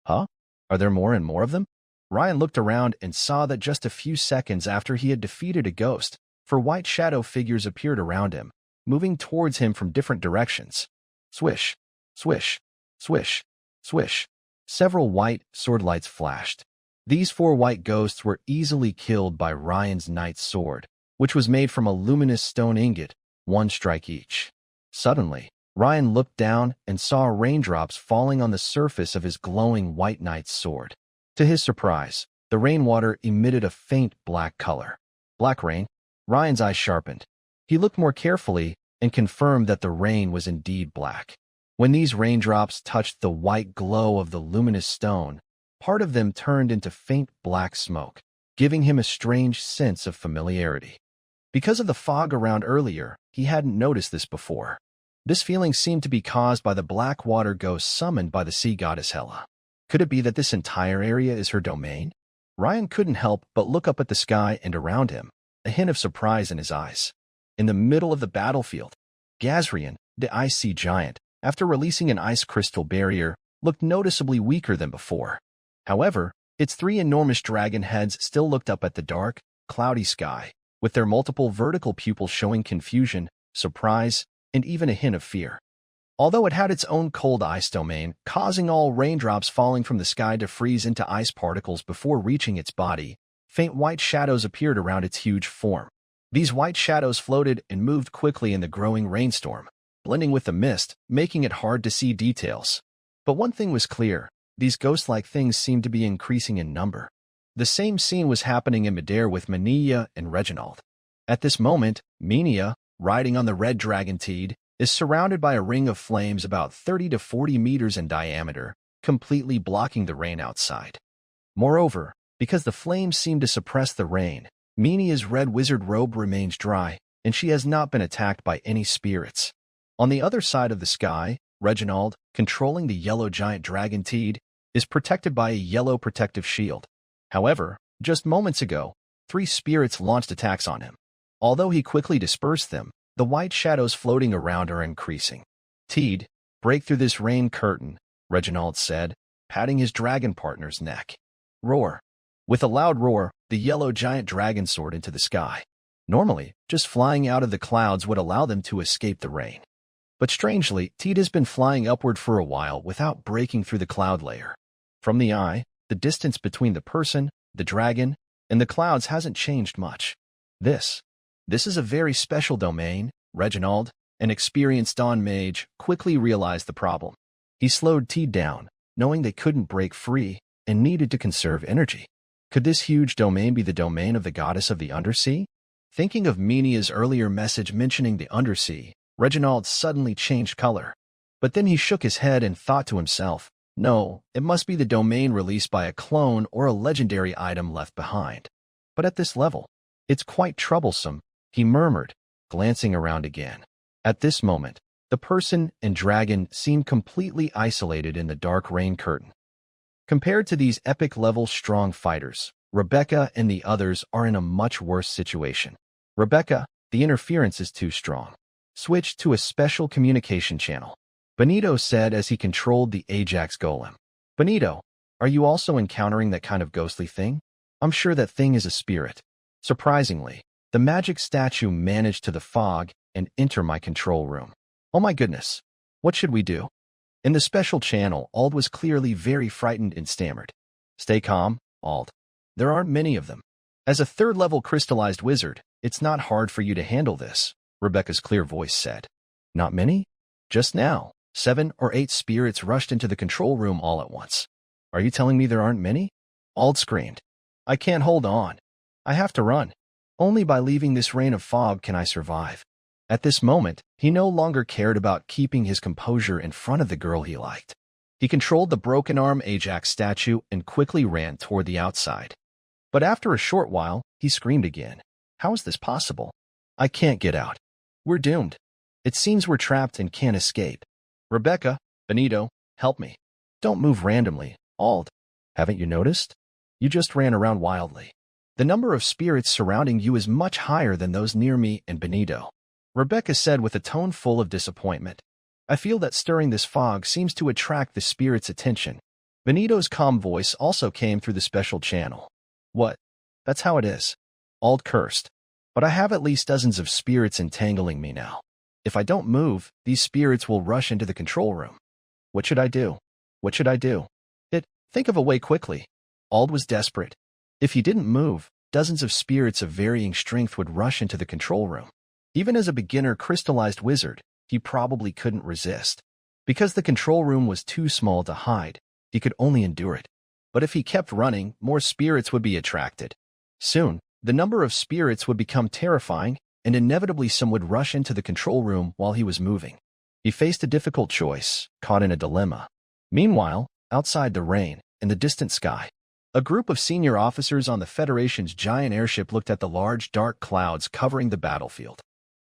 Huh? Are there more and more of them? Ryan looked around and saw that just a few seconds after he had defeated a ghost, 4 white shadow figures appeared around him, moving towards him from different directions. Swish, swish, swish, swish. Several white sword lights flashed. These 4 white ghosts were easily killed by Ryan's knight's sword, which was made from a luminous stone ingot, 1 strike each. Suddenly, Ryan looked down and saw raindrops falling on the surface of his glowing white knight's sword. To his surprise, the rainwater emitted a faint black color. Black rain? Ryan's eyes sharpened. He looked more carefully and confirmed that the rain was indeed black. When these raindrops touched the white glow of the luminous stone, part of them turned into faint black smoke, giving him a strange sense of familiarity. Because of the fog around earlier, he hadn't noticed this before. This feeling seemed to be caused by the black water ghost summoned by the sea goddess Hela. Could it be that this entire area is her domain? Ryan couldn't help but look up at the sky and around him, a hint of surprise in his eyes. In the middle of the battlefield, Gazrian, the ice sea giant, after releasing an ice crystal barrier, looked noticeably weaker than before. However, its 3 enormous dragon heads still looked up at the dark, cloudy sky, with their multiple vertical pupils showing confusion, surprise, and even a hint of fear. Although it had its own cold ice domain, causing all raindrops falling from the sky to freeze into ice particles before reaching its body, faint white shadows appeared around its huge form. These white shadows floated and moved quickly in the growing rainstorm, blending with the mist, making it hard to see details. But one thing was clear, these ghost-like things seemed to be increasing in number. The same scene was happening in Midair with Mania and Reginald. At this moment, Mania, riding on the red dragon Teed, is surrounded by a ring of flames about 30 to 40 meters in diameter, completely blocking the rain outside. Moreover, because the flames seem to suppress the rain, Minia's red wizard robe remains dry, and she has not been attacked by any spirits. On the other side of the sky, Reginald, controlling the yellow giant dragon Teed, is protected by a yellow protective shield. However, just moments ago, 3 spirits launched attacks on him. Although he quickly dispersed them, the white shadows floating around are increasing. Teed, break through this rain curtain, Reginald said, patting his dragon partner's neck. Roar. With a loud roar, the yellow giant dragon soared into the sky. Normally, just flying out of the clouds would allow them to escape the rain. But strangely, Teed has been flying upward for a while without breaking through the cloud layer. From the eye, the distance between the person, the dragon, and the clouds hasn't changed much. This is a very special domain, Reginald, an experienced Dawn mage, quickly realized the problem. He slowed Teed down, knowing they couldn't break free and needed to conserve energy. Could this huge domain be the domain of the goddess of the undersea? Thinking of Minia's earlier message mentioning the undersea, Reginald suddenly changed color. But then he shook his head and thought to himself, no, it must be the domain released by a clone or a legendary item left behind. But at this level, it's quite troublesome, he murmured, glancing around again. At this moment, the person and dragon seemed completely isolated in the dark rain curtain. Compared to these epic-level strong fighters, Rebecca and the others are in a much worse situation. Rebecca, the interference is too strong. Switch to a special communication channel, Benito said as he controlled the Ajax golem. Benito, are you also encountering that kind of ghostly thing? I'm sure that thing is a spirit. Surprisingly, the magic statue managed to the fog and enter my control room. Oh my goodness. What should we do? In the special channel, Ald was clearly very frightened and stammered. Stay calm, Ald. There aren't many of them. As a third-level crystallized wizard, It's not hard for you to handle this, Rebecca's clear voice said. Not many? Just now, 7 or 8 spirits rushed into the control room all at once. Are you telling me there aren't many? Ald screamed. I can't hold on. I have to run. Only by leaving this rain of fog can I survive. At this moment, he no longer cared about keeping his composure in front of the girl he liked. He controlled the broken-arm Ajax statue and quickly ran toward the outside. But after a short while, he screamed again. How is this possible? I can't get out. We're doomed. It seems we're trapped and can't escape. Rebecca, Benito, help me. Don't move randomly, Ald. Haven't you noticed? You just ran around wildly. The number of spirits surrounding you is much higher than those near me and Benito, Rebecca said with a tone full of disappointment. I feel that stirring this fog seems to attract the spirit's attention. Benito's calm voice also came through the special channel. What? That's how it is. Ald cursed. But I have at least dozens of spirits entangling me now. If I don't move, these spirits will rush into the control room. What should I do? What should I do? Think of a way quickly. Ald was desperate. If he didn't move, dozens of spirits of varying strength would rush into the control room. Even as a beginner crystallized wizard, he probably couldn't resist. Because the control room was too small to hide, he could only endure it. But if he kept running, more spirits would be attracted. Soon, the number of spirits would become terrifying, and inevitably some would rush into the control room while he was moving. He faced a difficult choice, caught in a dilemma. Meanwhile, outside the rain, in the distant sky, a group of senior officers on the Federation's giant airship looked at the large dark clouds covering the battlefield.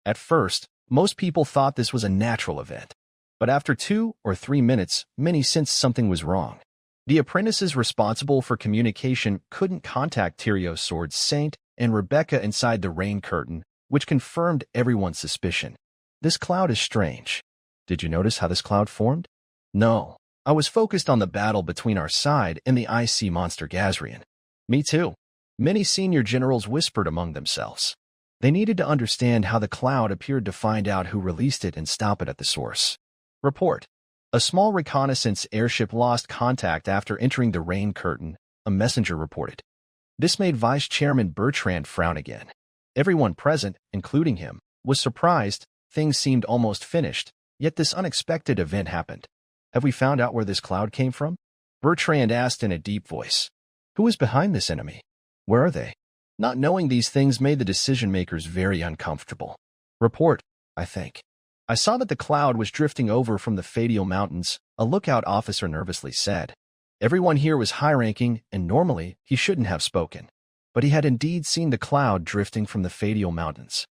At first, most people thought this was a natural event. But after 2 or 3 minutes, many sensed something was wrong. The apprentices responsible for communication couldn't contact Tyrio's sword Saint and Rebecca inside the rain curtain, which confirmed everyone's suspicion. This cloud is strange. Did you notice how this cloud formed? No. I was focused on the battle between our side and the IC monster Gazrian. Me too. Many senior generals whispered among themselves. They needed to understand how the cloud appeared to find out who released it and stop it at the source. Report. A small reconnaissance airship lost contact after entering the rain curtain, a messenger reported. This made Vice Chairman Bertrand frown again. Everyone present, including him, was surprised. Things seemed almost finished, yet this unexpected event happened. Have we found out where this cloud came from? Bertrand asked in a deep voice. Who is behind this enemy? Where are they? Not knowing these things made the decision-makers very uncomfortable. Report, I think. I saw that the cloud was drifting over from the Fadial Mountains, a lookout officer nervously said. Everyone here was high-ranking, and normally he shouldn't have spoken. But he had indeed seen the cloud drifting from the Fadial Mountains.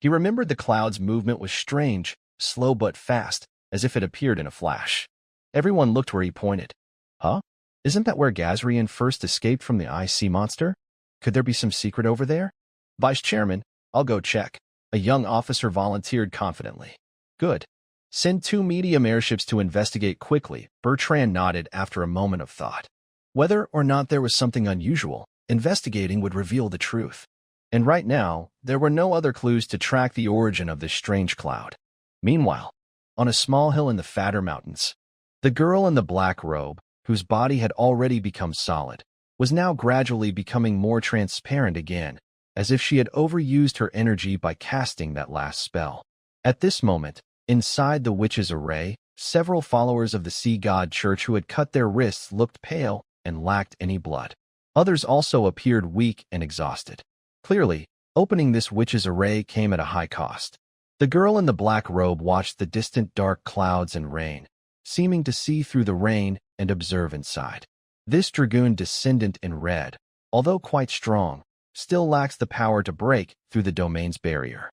He remembered the cloud's movement was strange, slow but fast, as if it appeared in a flash. Everyone looked where he pointed. Huh? Isn't that where Gazrian first escaped from the IC monster? Could there be some secret over there? Vice Chairman, I'll go check. A young officer volunteered confidently. Good. Send 2 medium airships to investigate quickly, Bertrand nodded after a moment of thought. Whether or not there was something unusual, investigating would reveal the truth. And right now, there were no other clues to track the origin of this strange cloud. Meanwhile, on a small hill in the Fatter Mountains, the girl in the black robe, whose body had already become solid, was now gradually becoming more transparent again, as if she had overused her energy by casting that last spell. At this moment, inside the witch's array, several followers of the Sea God Church who had cut their wrists looked pale and lacked any blood. Others also appeared weak and exhausted. Clearly, opening this witch's array came at a high cost. The girl in the black robe watched the distant dark clouds and rain, seeming to see through the rain and observe inside. This dragoon descendant in red, although quite strong, still lacks the power to break through the domain's barrier.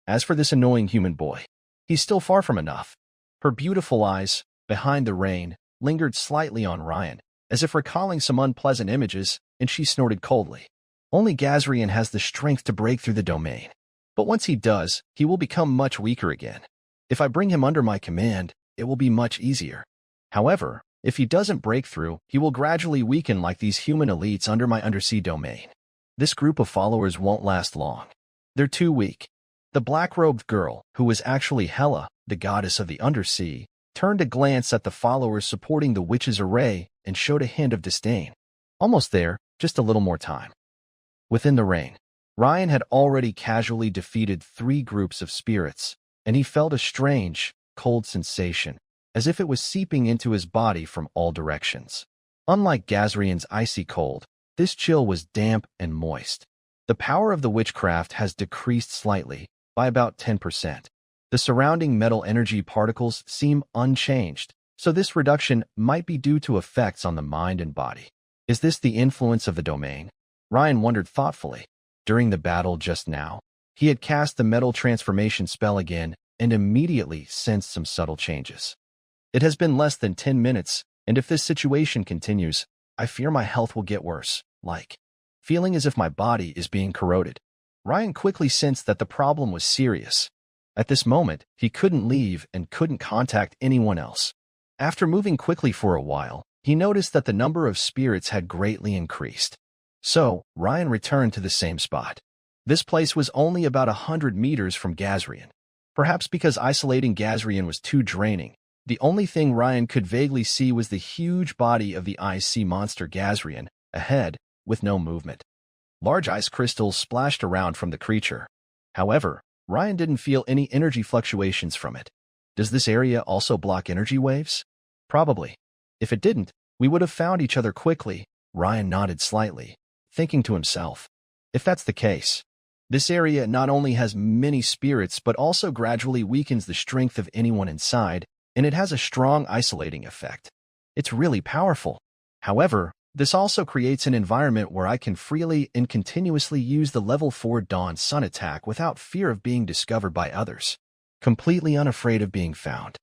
As for this annoying human boy, he's still far from enough. Her beautiful eyes, behind the rain, lingered slightly on Ryan, as if recalling some unpleasant images, and she snorted coldly. Only Gazrian has the strength to break through the domain. But once he does, he will become much weaker again. If I bring him under my command, it will be much easier. However, if he doesn't break through, he will gradually weaken like these human elites under my undersea domain. This group of followers won't last long. They're too weak. The black-robed girl, who was actually Hela, the goddess of the undersea, turned a glance at the followers supporting the witch's array and showed a hint of disdain. Almost there, just a little more time. Within the rain, Ryan had already casually defeated 3 groups of spirits, and he felt a strange, cold sensation, as if it was seeping into his body from all directions. Unlike Gazrian's icy cold, this chill was damp and moist. The power of the witchcraft has decreased slightly, by about 10%. The surrounding metal energy particles seem unchanged, so this reduction might be due to effects on the mind and body. Is this the influence of the domain? Ryan wondered thoughtfully. During the battle just now, he had cast the metal transformation spell again and immediately sensed some subtle changes. It has been less than 10 minutes, and if this situation continues, I fear my health will get worse, feeling as if my body is being corroded. Ryan quickly sensed that the problem was serious. At this moment, he couldn't leave and couldn't contact anyone else. After moving quickly for a while, he noticed that the number of spirits had greatly increased. So, Ryan returned to the same spot. This place was only about 100 meters from Gazrian. Perhaps because isolating Gazrian was too draining, the only thing Ryan could vaguely see was the huge body of the ice monster Gazrian, ahead, with no movement. Large ice crystals splashed around from the creature. However, Ryan didn't feel any energy fluctuations from it. Does this area also block energy waves? Probably. If it didn't, we would have found each other quickly. Ryan nodded slightly, thinking to himself. If that's the case, this area not only has many spirits but also gradually weakens the strength of anyone inside, and it has a strong isolating effect. It's really powerful. However, this also creates an environment where I can freely and continuously use the level 4 Dawn Sun attack without fear of being discovered by others, completely unafraid of being found.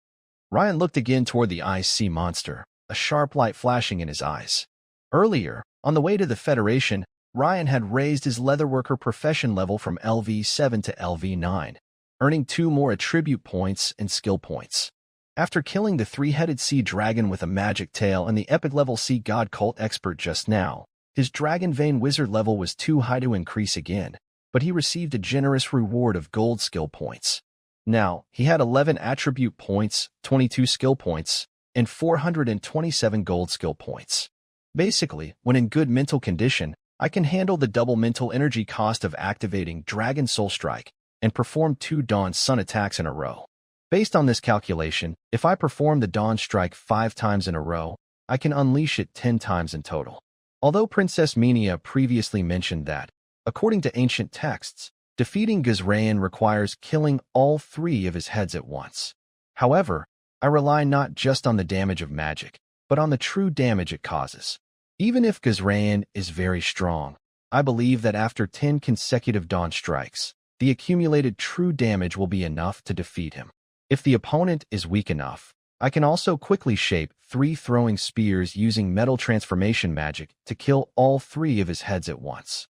Ryan looked again toward the ice sea monster, a sharp light flashing in his eyes. Earlier, on the way to the Federation, Ryan had raised his leatherworker profession level from LV7 to LV9, earning 2 more attribute points and skill points. After killing the 3-headed sea dragon with a magic tail and the epic-level sea god cult expert just now, his dragon vein wizard level was too high to increase again, but he received a generous reward of gold skill points. Now, he had 11 attribute points, 22 skill points, and 427 gold skill points. Basically, when in good mental condition, I can handle the double mental energy cost of activating Dragon Soul Strike and perform 2 Dawn Sun attacks in a row. Based on this calculation, if I perform the Dawn Strike 5 times in a row, I can unleash it 10 times in total. Although Princess Minia previously mentioned that, according to ancient texts, defeating Gazrayan requires killing all 3 of his heads at once. However, I rely not just on the damage of magic, but on the true damage it causes. Even if Gazrayan is very strong, I believe that after 10 consecutive Dawn Strikes, the accumulated true damage will be enough to defeat him. If the opponent is weak enough, I can also quickly shape 3 throwing spears using metal transformation magic to kill all 3 of his heads at once.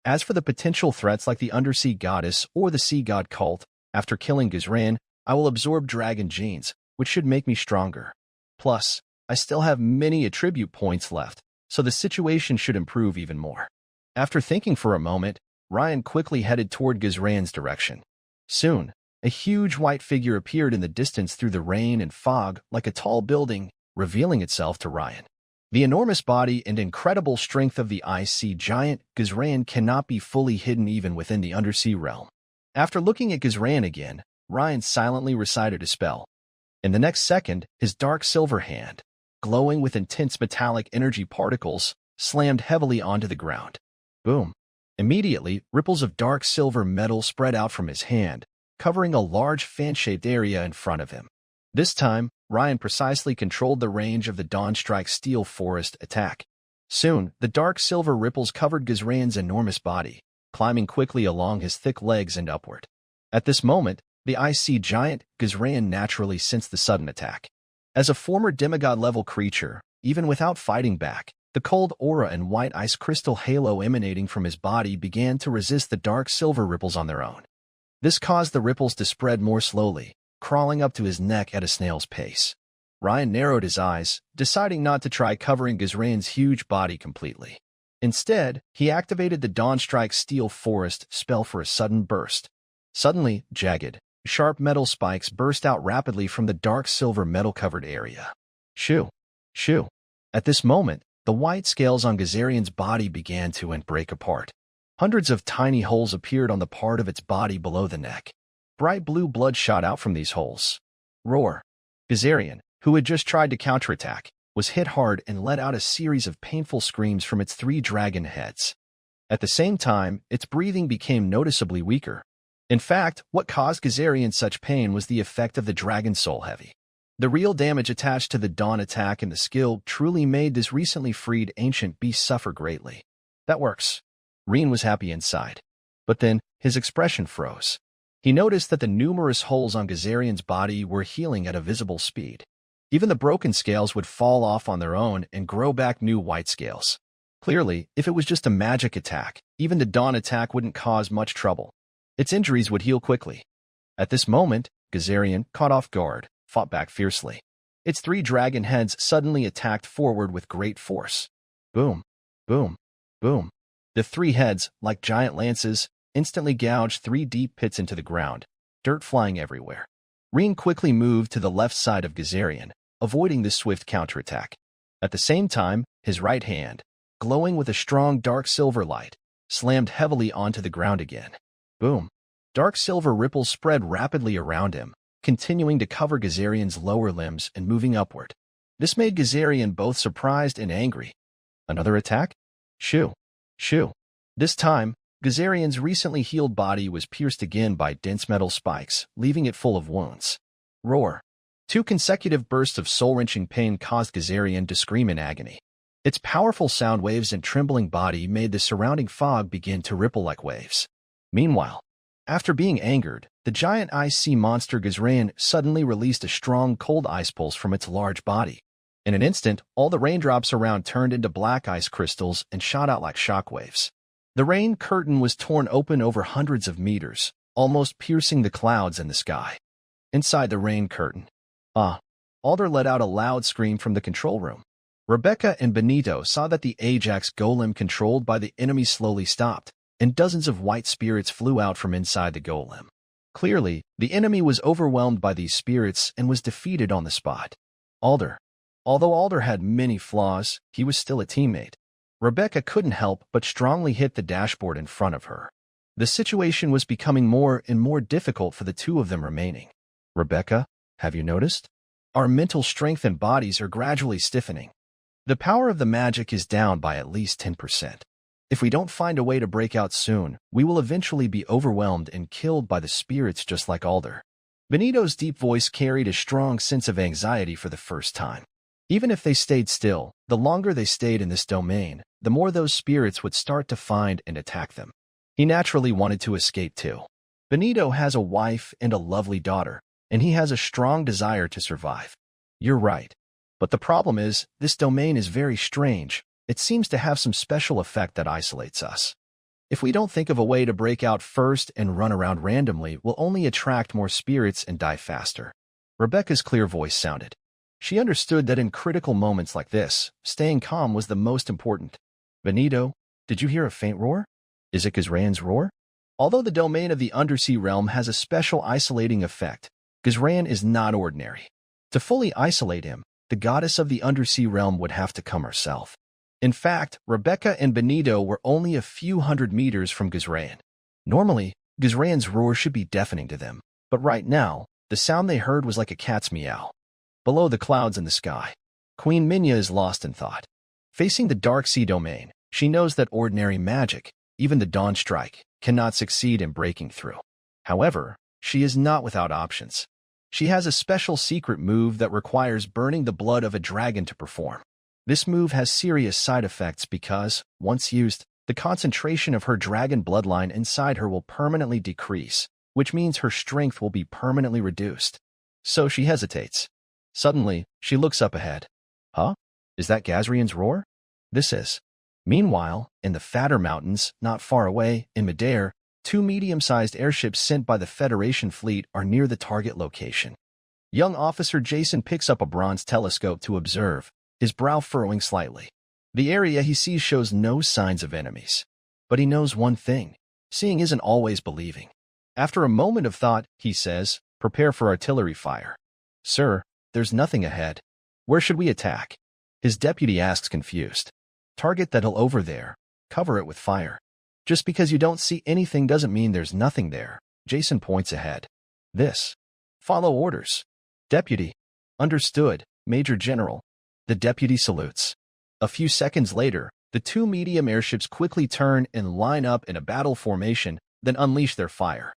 As for the potential threats like the Undersea Goddess or the Sea God cult, after killing Gazran, I will absorb dragon genes, which should make me stronger. Plus, I still have many attribute points left, so the situation should improve even more. After thinking for a moment, Ryan quickly headed toward Gazran's direction. Soon, a huge white figure appeared in the distance through the rain and fog like a tall building, revealing itself to Ryan. The enormous body and incredible strength of the ice sea giant Gazran cannot be fully hidden even within the undersea realm. After looking at Gazran again, Ryan silently recited a spell. In the next second, his dark silver hand, glowing with intense metallic energy particles, slammed heavily onto the ground. Boom! Immediately, ripples of dark silver metal spread out from his hand, covering a large fan-shaped area in front of him. This time, Ryan precisely controlled the range of the Dawn Strike Steel Forest attack. Soon, the dark silver ripples covered Gazran's enormous body, climbing quickly along his thick legs and upward. At this moment, the ice sea giant Gazran naturally sensed the sudden attack. As a former demigod-level creature, even without fighting back, the cold aura and white ice crystal halo emanating from his body began to resist the dark silver ripples on their own. This caused the ripples to spread more slowly, crawling up to his neck at a snail's pace. Ryan narrowed his eyes, deciding not to try covering Gazran's huge body completely. Instead, he activated the Dawn Strike Steel Forest spell for a sudden burst. Suddenly, jagged, sharp metal spikes burst out rapidly from the dark silver metal-covered area. Shoo! Shoo! At this moment, the white scales on Gazarian's body began to break apart. Hundreds of tiny holes appeared on the part of its body below the neck. Bright blue blood shot out from these holes. Roar! Gazarian, who had just tried to counterattack, was hit hard and let out a series of painful screams from its 3 dragon heads. At the same time, its breathing became noticeably weaker. In fact, what caused Gazarian such pain was the effect of the Dragon Soul Heavy. The real damage attached to the Dawn attack and the skill truly made this recently freed ancient beast suffer greatly. That works. Reen was happy inside. But then, his expression froze. He noticed that the numerous holes on Gazarian's body were healing at a visible speed. Even the broken scales would fall off on their own and grow back new white scales. Clearly, if it was just a magic attack, even the Dawn attack wouldn't cause much trouble. Its injuries would heal quickly. At this moment, Gazarian, caught off guard, fought back fiercely. Its 3 dragon heads suddenly attacked forward with great force. Boom, boom, boom. The 3 heads, like giant lances, instantly gouged 3 deep pits into the ground, dirt flying everywhere. Reen quickly moved to the left side of Gazarian, avoiding the swift counterattack. At the same time, his right hand, glowing with a strong dark silver light, slammed heavily onto the ground again. Boom. Dark silver ripples spread rapidly around him, continuing to cover Gazarian's lower limbs and moving upward. This made Gazarian both surprised and angry. Another attack? Shoo. Shoo. This time, Gazarian's recently healed body was pierced again by dense metal spikes, leaving it full of wounds. Roar. 2 consecutive bursts of soul-wrenching pain caused Gazarian to scream in agony. Its powerful sound waves and trembling body made the surrounding fog begin to ripple like waves. Meanwhile, after being angered, the giant ice sea monster Gazarian suddenly released a strong cold ice pulse from its large body. In an instant, all the raindrops around turned into black ice crystals and shot out like shockwaves. The rain curtain was torn open over hundreds of meters, almost piercing the clouds in the sky. Inside the rain curtain, Alder let out a loud scream from the control room. Rebecca and Benito saw that the Ajax golem controlled by the enemy slowly stopped, and dozens of white spirits flew out from inside the golem. Clearly, the enemy was overwhelmed by these spirits and was defeated on the spot. Although Alder had many flaws, he was still a teammate. Rebecca couldn't help but strongly hit the dashboard in front of her. The situation was becoming more and more difficult for the 2 of them remaining. Rebecca, have you noticed? Our mental strength and bodies are gradually stiffening. The power of the magic is down by at least 10%. If we don't find a way to break out soon, we will eventually be overwhelmed and killed by the spirits just like Alder. Benito's deep voice carried a strong sense of anxiety for the first time. Even if they stayed still, the longer they stayed in this domain, the more those spirits would start to find and attack them. He naturally wanted to escape too. Benito has a wife and a lovely daughter, and he has a strong desire to survive. You're right. But the problem is, this domain is very strange. It seems to have some special effect that isolates us. If we don't think of a way to break out first and run around randomly, we'll only attract more spirits and die faster. Rebecca's clear voice sounded. She understood that in critical moments like this, staying calm was the most important. Benito, did you hear a faint roar? Is it Gazarian's roar? Although the domain of the undersea realm has a special isolating effect, Gazarian is not ordinary. To fully isolate him, the goddess of the undersea realm would have to come herself. In fact, Rebecca and Benito were only a few hundred meters from Gazarian. Normally, Gazarian's roar should be deafening to them, but right now, the sound they heard was like a cat's meow. Below the clouds in the sky, Queen Minya is lost in thought. Facing the Dark Sea domain, she knows that ordinary magic, even the Dawn Strike, cannot succeed in breaking through. However, she is not without options. She has a special secret move that requires burning the blood of a dragon to perform. This move has serious side effects because, once used, the concentration of her dragon bloodline inside her will permanently decrease, which means her strength will be permanently reduced. So she hesitates. Suddenly, she looks up ahead. Huh? Is that Gazarian's roar? This is. Meanwhile, in the Fatter Mountains, not far away, in midair, 2 medium-sized airships sent by the Federation fleet are near the target location. Young Officer Jason picks up a bronze telescope to observe, his brow furrowing slightly. The area he sees shows no signs of enemies. But he knows one thing. Seeing isn't always believing. After a moment of thought, he says, "Prepare for artillery fire." "Sir, there's nothing ahead. Where should we attack?" His deputy asks confused. "Target that hill over there. Cover it with fire." Just because you don't see anything doesn't mean there's nothing there. Jason points ahead. This. Follow orders. Deputy. Understood, Major General. The deputy salutes. A few seconds later, the two medium airships quickly turn and line up in a battle formation, then unleash their fire.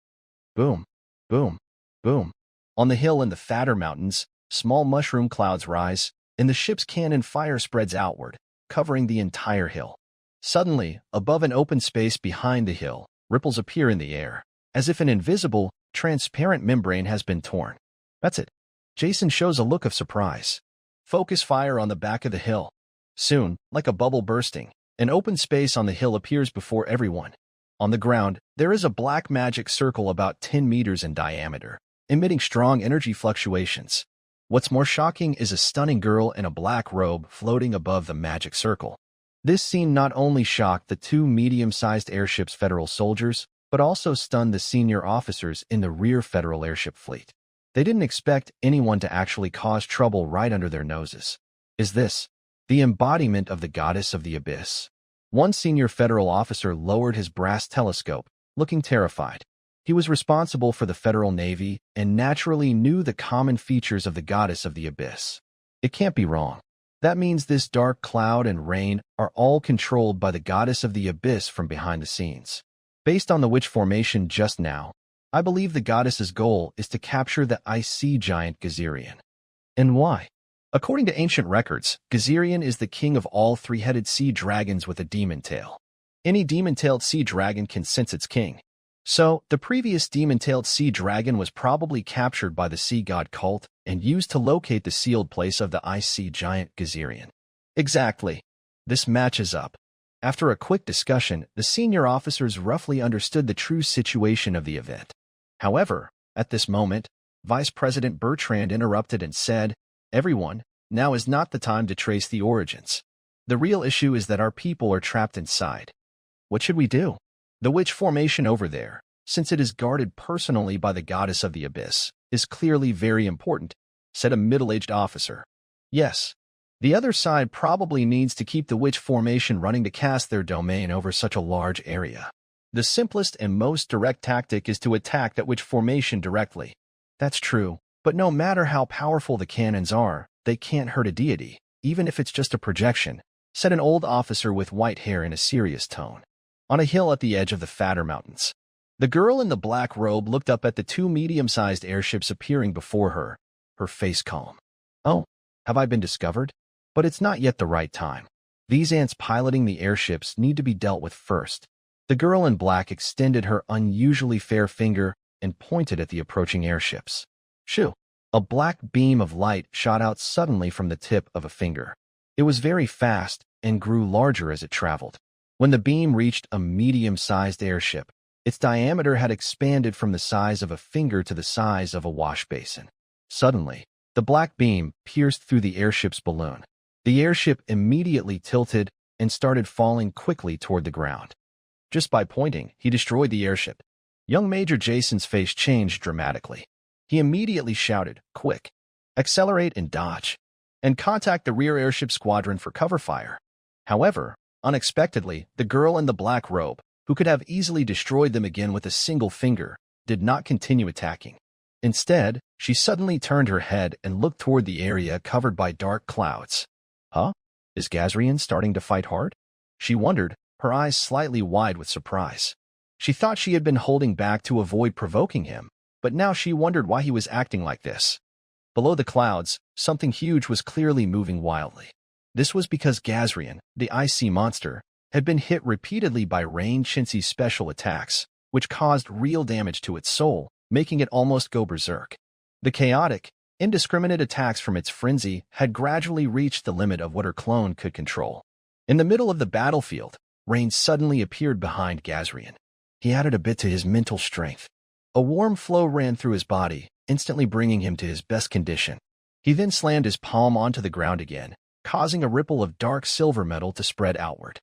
Boom, boom, boom. On the hill in the fatter mountains, small mushroom clouds rise, and the ship's cannon fire spreads outward, covering the entire hill. Suddenly, above an open space behind the hill, ripples appear in the air, as if an invisible, transparent membrane has been torn. That's it. Jason shows a look of surprise. Focus fire on the back of the hill. Soon, like a bubble bursting, an open space on the hill appears before everyone. On the ground, there is a black magic circle about 10 meters in diameter, emitting strong energy fluctuations. What's more shocking is a stunning girl in a black robe floating above the magic circle. This scene not only shocked the two medium-sized airships' federal soldiers, but also stunned the senior officers in the rear federal airship fleet. They didn't expect anyone to actually cause trouble right under their noses. Is this the embodiment of the goddess of the abyss? One senior federal officer lowered his brass telescope, looking terrified. He was responsible for the Federal Navy and naturally knew the common features of the goddess of the abyss. It can't be wrong. That means this dark cloud and rain are all controlled by the goddess of the abyss from behind the scenes. Based on the witch formation just now, I believe the goddess's goal is to capture the ice sea giant Gazerian. And why? According to ancient records, Gazerian is the king of all three-headed sea dragons with a demon tail. Any demon-tailed sea dragon can sense its king. So, the previous demon-tailed sea dragon was probably captured by the sea god cult and used to locate the sealed place of the ice sea giant Gazerian. Exactly. This matches up. After a quick discussion, the senior officers roughly understood the true situation of the event. However, at this moment, Vice President Bertrand interrupted and said, "Everyone, now is not the time to trace the origins. The real issue is that our people are trapped inside. What should we do? The witch formation over there, since it is guarded personally by the goddess of the abyss, is clearly very important," said a middle-aged officer. Yes, the other side probably needs to keep the witch formation running to cast their domain over such a large area. The simplest and most direct tactic is to attack that witch formation directly. That's true, but no matter how powerful the cannons are, they can't hurt a deity, even if it's just a projection, said an old officer with white hair in a serious tone. On a hill at the edge of the fatter mountains, the girl in the black robe looked up at the two medium-sized airships appearing before her, her face calm. "Oh, have I been discovered? But it's not yet the right time. These ants piloting the airships need to be dealt with first." The girl in black extended her unusually fair finger and pointed at the approaching airships. Shoo! A black beam of light shot out suddenly from the tip of a finger. It was very fast and grew larger as it traveled. When the beam reached a medium-sized airship, its diameter had expanded from the size of a finger to the size of a wash basin. Suddenly, the black beam pierced through the airship's balloon. The airship immediately tilted and started falling quickly toward the ground. Just by pointing, he destroyed the airship. Young Major Jason's face changed dramatically. He immediately shouted, "Quick! Accelerate and dodge! And contact the rear airship squadron for cover fire." However, unexpectedly, the girl in the black robe, who could have easily destroyed them again with a single finger, did not continue attacking. Instead, she suddenly turned her head and looked toward the area covered by dark clouds. Huh? Is Gazerian starting to fight hard? She wondered, her eyes slightly wide with surprise. She thought she had been holding back to avoid provoking him, but now she wondered why he was acting like this. Below the clouds, something huge was clearly moving wildly. This was because Gazerian, the ice sea monster, had been hit repeatedly by Rain Chincy's special attacks, which caused real damage to its soul, making it almost go berserk. The chaotic, indiscriminate attacks from its frenzy had gradually reached the limit of what her clone could control. In the middle of the battlefield, Rain suddenly appeared behind Gazerian. He added a bit to his mental strength. A warm flow ran through his body, instantly bringing him to his best condition. He then slammed his palm onto the ground again, causing a ripple of dark silver metal to spread outward.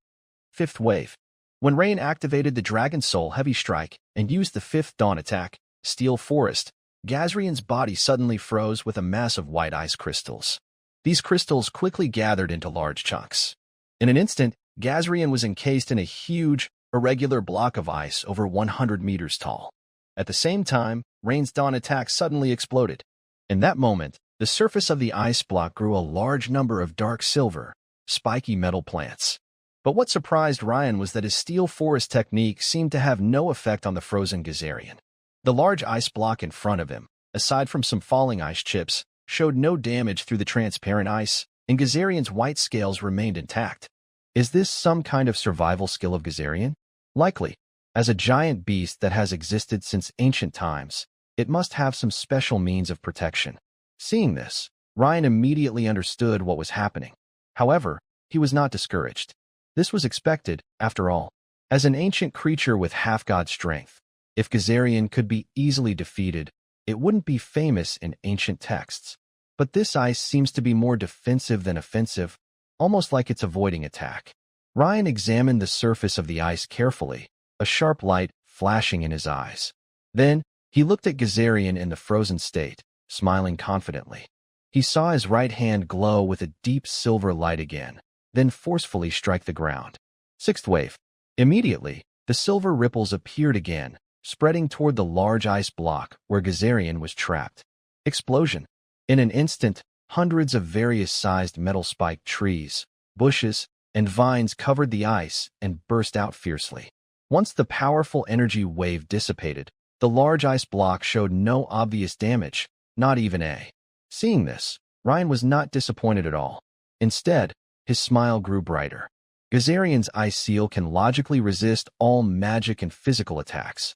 Fifth wave. When Rain activated the Dragon Soul Heavy Strike and used the fifth dawn attack, Steel Forest, Gazerian's body suddenly froze with a mass of white ice crystals. These crystals quickly gathered into large chunks. In an instant, Gazerian was encased in a huge, a regular block of ice over 100 meters tall. At the same time, Rain's dawn attack suddenly exploded. In that moment, the surface of the ice block grew a large number of dark silver, spiky metal plants. But what surprised Ryan was that his steel forest technique seemed to have no effect on the frozen Gazarian. The large ice block in front of him, aside from some falling ice chips, showed no damage through the transparent ice, and Gazarian's white scales remained intact. Is this some kind of survival skill of Gazarian? Likely. As a giant beast that has existed since ancient times, it must have some special means of protection. Seeing this, Ryan immediately understood what was happening. However, he was not discouraged. This was expected, after all. As an ancient creature with half-god strength, if Gazarian could be easily defeated, it wouldn't be famous in ancient texts. But this ice seems to be more defensive than offensive, almost like it's avoiding attack. Ryan examined the surface of the ice carefully, a sharp light flashing in his eyes. Then, he looked at Gazarian in the frozen state, smiling confidently. He saw his right hand glow with a deep silver light again, then forcefully strike the ground. Sixth wave. Immediately, the silver ripples appeared again, spreading toward the large ice block where Gazarian was trapped. Explosion. In an instant, hundreds of various-sized metal-spiked trees, bushes, and vines covered the ice and burst out fiercely. Once the powerful energy wave dissipated, the large ice block showed no obvious damage, not even a. Seeing this, Ryan was not disappointed at all. Instead, his smile grew brighter. Gazarian's ice seal can logically resist all magic and physical attacks.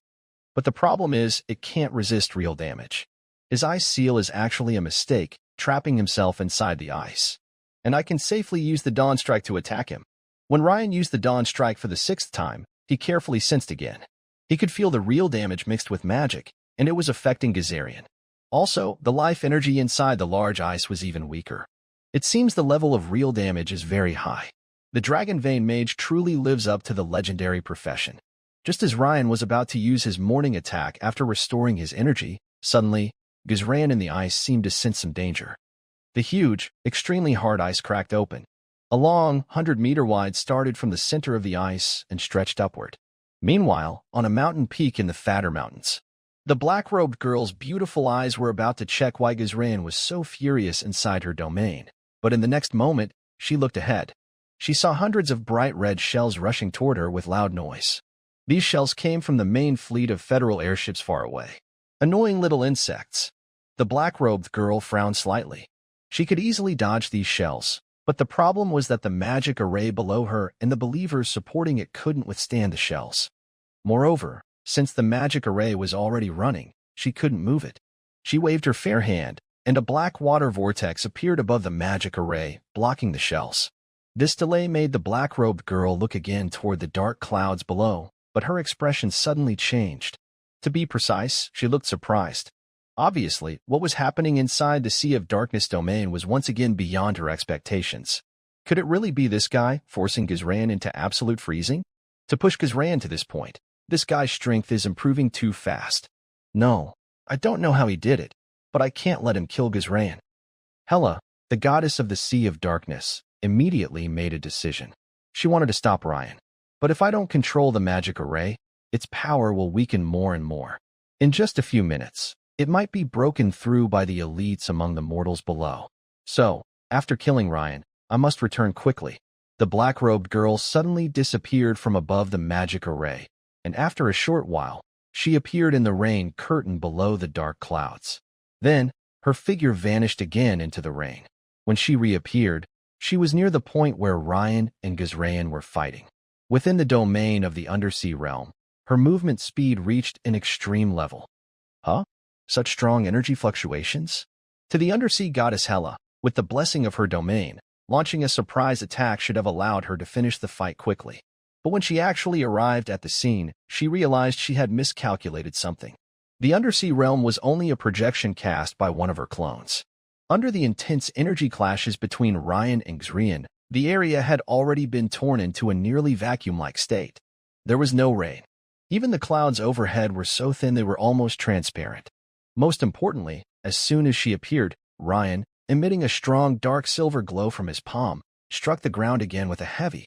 But the problem is, it can't resist real damage. His ice seal is actually a mistake, trapping himself inside the ice. And I can safely use the Dawn Strike to attack him. When Ryan used the Dawn Strike for the 6th time, he carefully sensed again. He could feel the real damage mixed with magic, and it was affecting Gazarian. Also, the life energy inside the large ice was even weaker. It seems the level of real damage is very high. The Dragon Vein Mage truly lives up to the legendary profession. Just as Ryan was about to use his morning attack after restoring his energy, suddenly, Gazarian in the ice seemed to sense some danger. The huge, extremely hard ice cracked open. A long, 100-meter wide started from the center of the ice and stretched upward. Meanwhile, on a mountain peak in the Fatter Mountains, the black-robed girl's beautiful eyes were about to check why Gazarian was so furious inside her domain. But in the next moment, she looked ahead. She saw hundreds of bright red shells rushing toward her with loud noise. These shells came from the main fleet of Federal airships far away. Annoying little insects. The black-robed girl frowned slightly. She could easily dodge these shells, but the problem was that the magic array below her and the believers supporting it couldn't withstand the shells. Moreover, since the magic array was already running, she couldn't move it. She waved her fair hand, and a black water vortex appeared above the magic array, blocking the shells. This delay made the black-robed girl look again toward the dark clouds below, but her expression suddenly changed. To be precise, she looked surprised. Obviously, what was happening inside the Sea of Darkness domain was once again beyond her expectations. Could it really be this guy, forcing Gazarian into absolute freezing? To push Gazarian to this point, this guy's strength is improving too fast. No, I don't know how he did it, but I can't let him kill Gazarian. Hela, the goddess of the Sea of Darkness, immediately made a decision. She wanted to stop Ryan. But if I don't control the magic array, its power will weaken more and more. In just a few minutes, it might be broken through by the elites among the mortals below. So, after killing Ryan, I must return quickly. The black-robed girl suddenly disappeared from above the magic array, and after a short while, she appeared in the rain curtain below the dark clouds. Then, her figure vanished again into the rain. When she reappeared, she was near the point where Ryan and Gazarian were fighting. Within the domain of the undersea realm, her movement speed reached an extreme level. Huh? Such strong energy fluctuations? To the undersea goddess Hela, with the blessing of her domain, launching a surprise attack should have allowed her to finish the fight quickly. But when she actually arrived at the scene, she realized she had miscalculated something. The undersea realm was only a projection cast by one of her clones. Under the intense energy clashes between Ryan and Gazarian, the area had already been torn into a nearly vacuum-like state. There was no rain. Even the clouds overhead were so thin they were almost transparent. Most importantly, as soon as she appeared, Ryan, emitting a strong dark silver glow from his palm, struck the ground again with a heavy.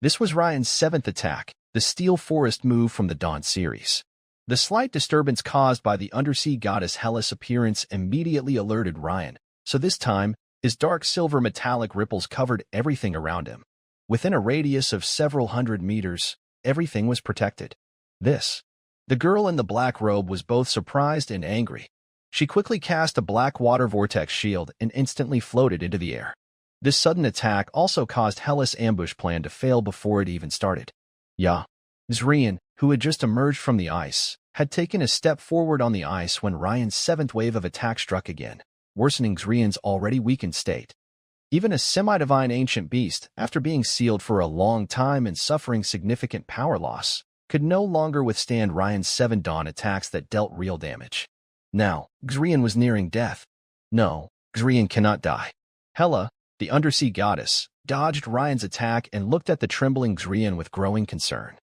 This was Ryan's 7th attack, the Steel Forest move from the Dawn series. The slight disturbance caused by the undersea goddess Hela's appearance immediately alerted Ryan, so this time, his dark silver metallic ripples covered everything around him. Within a radius of several hundred meters, everything was protected. The girl in the black robe was both surprised and angry. She quickly cast a black water vortex shield and instantly floated into the air. This sudden attack also caused Hela's ambush plan to fail before it even started. Zrian, who had just emerged from the ice, had taken a step forward on the ice when Ryan's seventh wave of attack struck again, worsening Zrian's already weakened state. Even a semi-divine ancient beast, after being sealed for a long time and suffering significant power loss, could no longer withstand Ryan's 7 Dawn attacks that dealt real damage. Now, Zrian was nearing death. No, Zrian cannot die. Hela, the undersea goddess, dodged Ryan's attack and looked at the trembling Zrian with growing concern.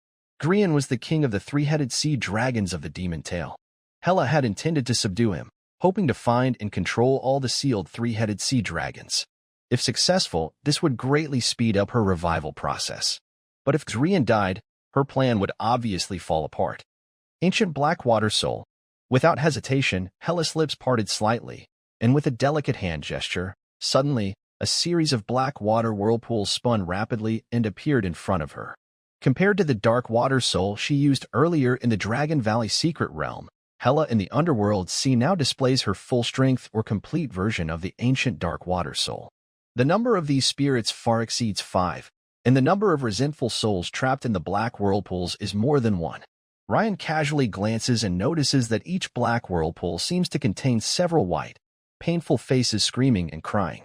Zrian was the king of the 3-headed sea dragons of the demon tail. Hela had intended to subdue him, hoping to find and control all the sealed 3-headed sea dragons. If successful, this would greatly speed up her revival process. But if Zrian died, her plan would obviously fall apart. Ancient Blackwater Soul. Without hesitation, Hela's lips parted slightly, and with a delicate hand gesture, suddenly, a series of black water whirlpools spun rapidly and appeared in front of her. Compared to the dark water soul she used earlier in the Dragon Valley Secret Realm, Hela in the Underworld Sea now displays her full strength or complete version of the ancient dark water soul. The number of these spirits far exceeds 5, and the number of resentful souls trapped in the black whirlpools is more than 1. Ryan casually glances and notices that each black whirlpool seems to contain several white, painful faces screaming and crying.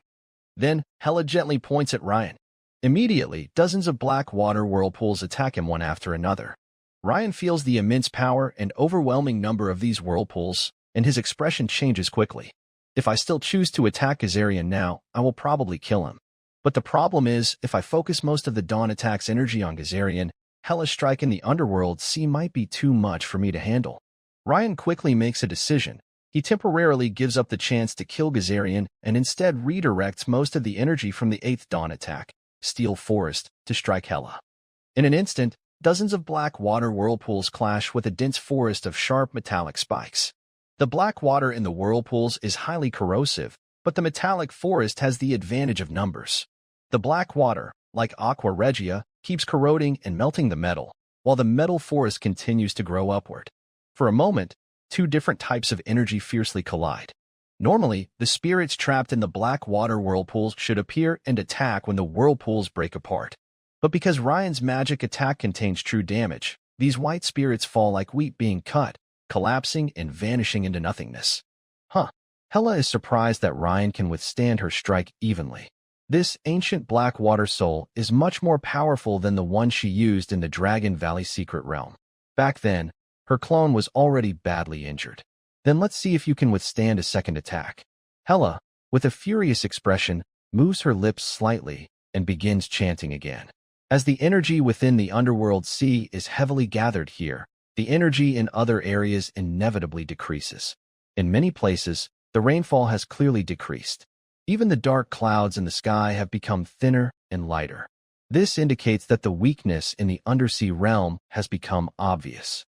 Then, Hela gently points at Ryan. Immediately, dozens of black water whirlpools attack him one after another. Ryan feels the immense power and overwhelming number of these whirlpools, and his expression changes quickly. If I still choose to attack Gazarian now, I will probably kill him. But the problem is, if I focus most of the Dawn attack's energy on Gazarian, Hela's strike in the Underworld Sea might be too much for me to handle. Ryan quickly makes a decision. He temporarily gives up the chance to kill Gazarian and instead redirects most of the energy from the 8th Dawn attack, Steel Forest, to strike Hela. In an instant, dozens of black water whirlpools clash with a dense forest of sharp metallic spikes. The black water in the whirlpools is highly corrosive, but the metallic forest has the advantage of numbers. The black water, like Aqua Regia, keeps corroding and melting the metal, while the metal forest continues to grow upward. For a moment, 2 different types of energy fiercely collide. Normally, the spirits trapped in the black water whirlpools should appear and attack when the whirlpools break apart. But because Ryan's magic attack contains true damage, these white spirits fall like wheat being cut, collapsing and vanishing into nothingness. Hela is surprised that Ryan can withstand her strike evenly. This ancient black water soul is much more powerful than the one she used in the Dragon Valley Secret Realm. Back then, her clone was already badly injured. Then let's see if you can withstand a second attack. Hela, with a furious expression, moves her lips slightly and begins chanting again. As the energy within the Underworld Sea is heavily gathered here, the energy in other areas inevitably decreases. In many places, the rainfall has clearly decreased. Even the dark clouds in the sky have become thinner and lighter. This indicates that the weakness in the undersea realm has become obvious.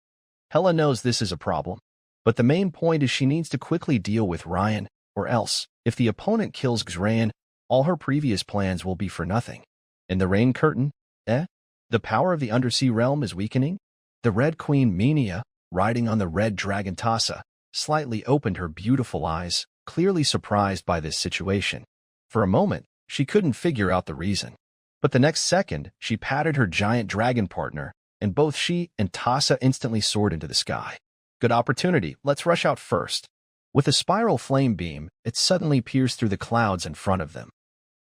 Hela knows this is a problem, but the main point is she needs to quickly deal with Ryan, or else, if the opponent kills Gzran, all her previous plans will be for nothing. In the rain curtain, the power of the undersea realm is weakening? The Red Queen Minia, riding on the red dragon Tassa, slightly opened her beautiful eyes, clearly surprised by this situation. For a moment, she couldn't figure out the reason. But the next second, she patted her giant dragon partner, and both she and Tassa instantly soared into the sky. Good opportunity, let's rush out first. With a spiral flame beam, it suddenly pierced through the clouds in front of them.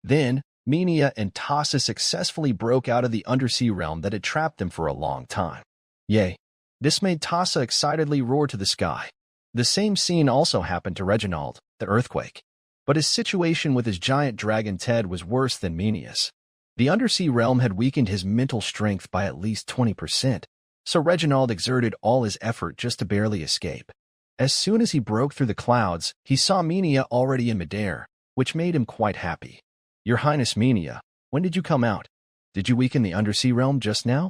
Then, Minia and Tassa successfully broke out of the undersea realm that had trapped them for a long time. Yay! This made Tassa excitedly roar to the sky. The same scene also happened to Reginald, the earthquake. But his situation with his giant dragon Ted was worse than Minia's. The undersea realm had weakened his mental strength by at least 20%, so Reginald exerted all his effort just to barely escape. As soon as he broke through the clouds, he saw Minia already in midair, which made him quite happy. Your Highness Minia, when did you come out? Did you weaken the undersea realm just now?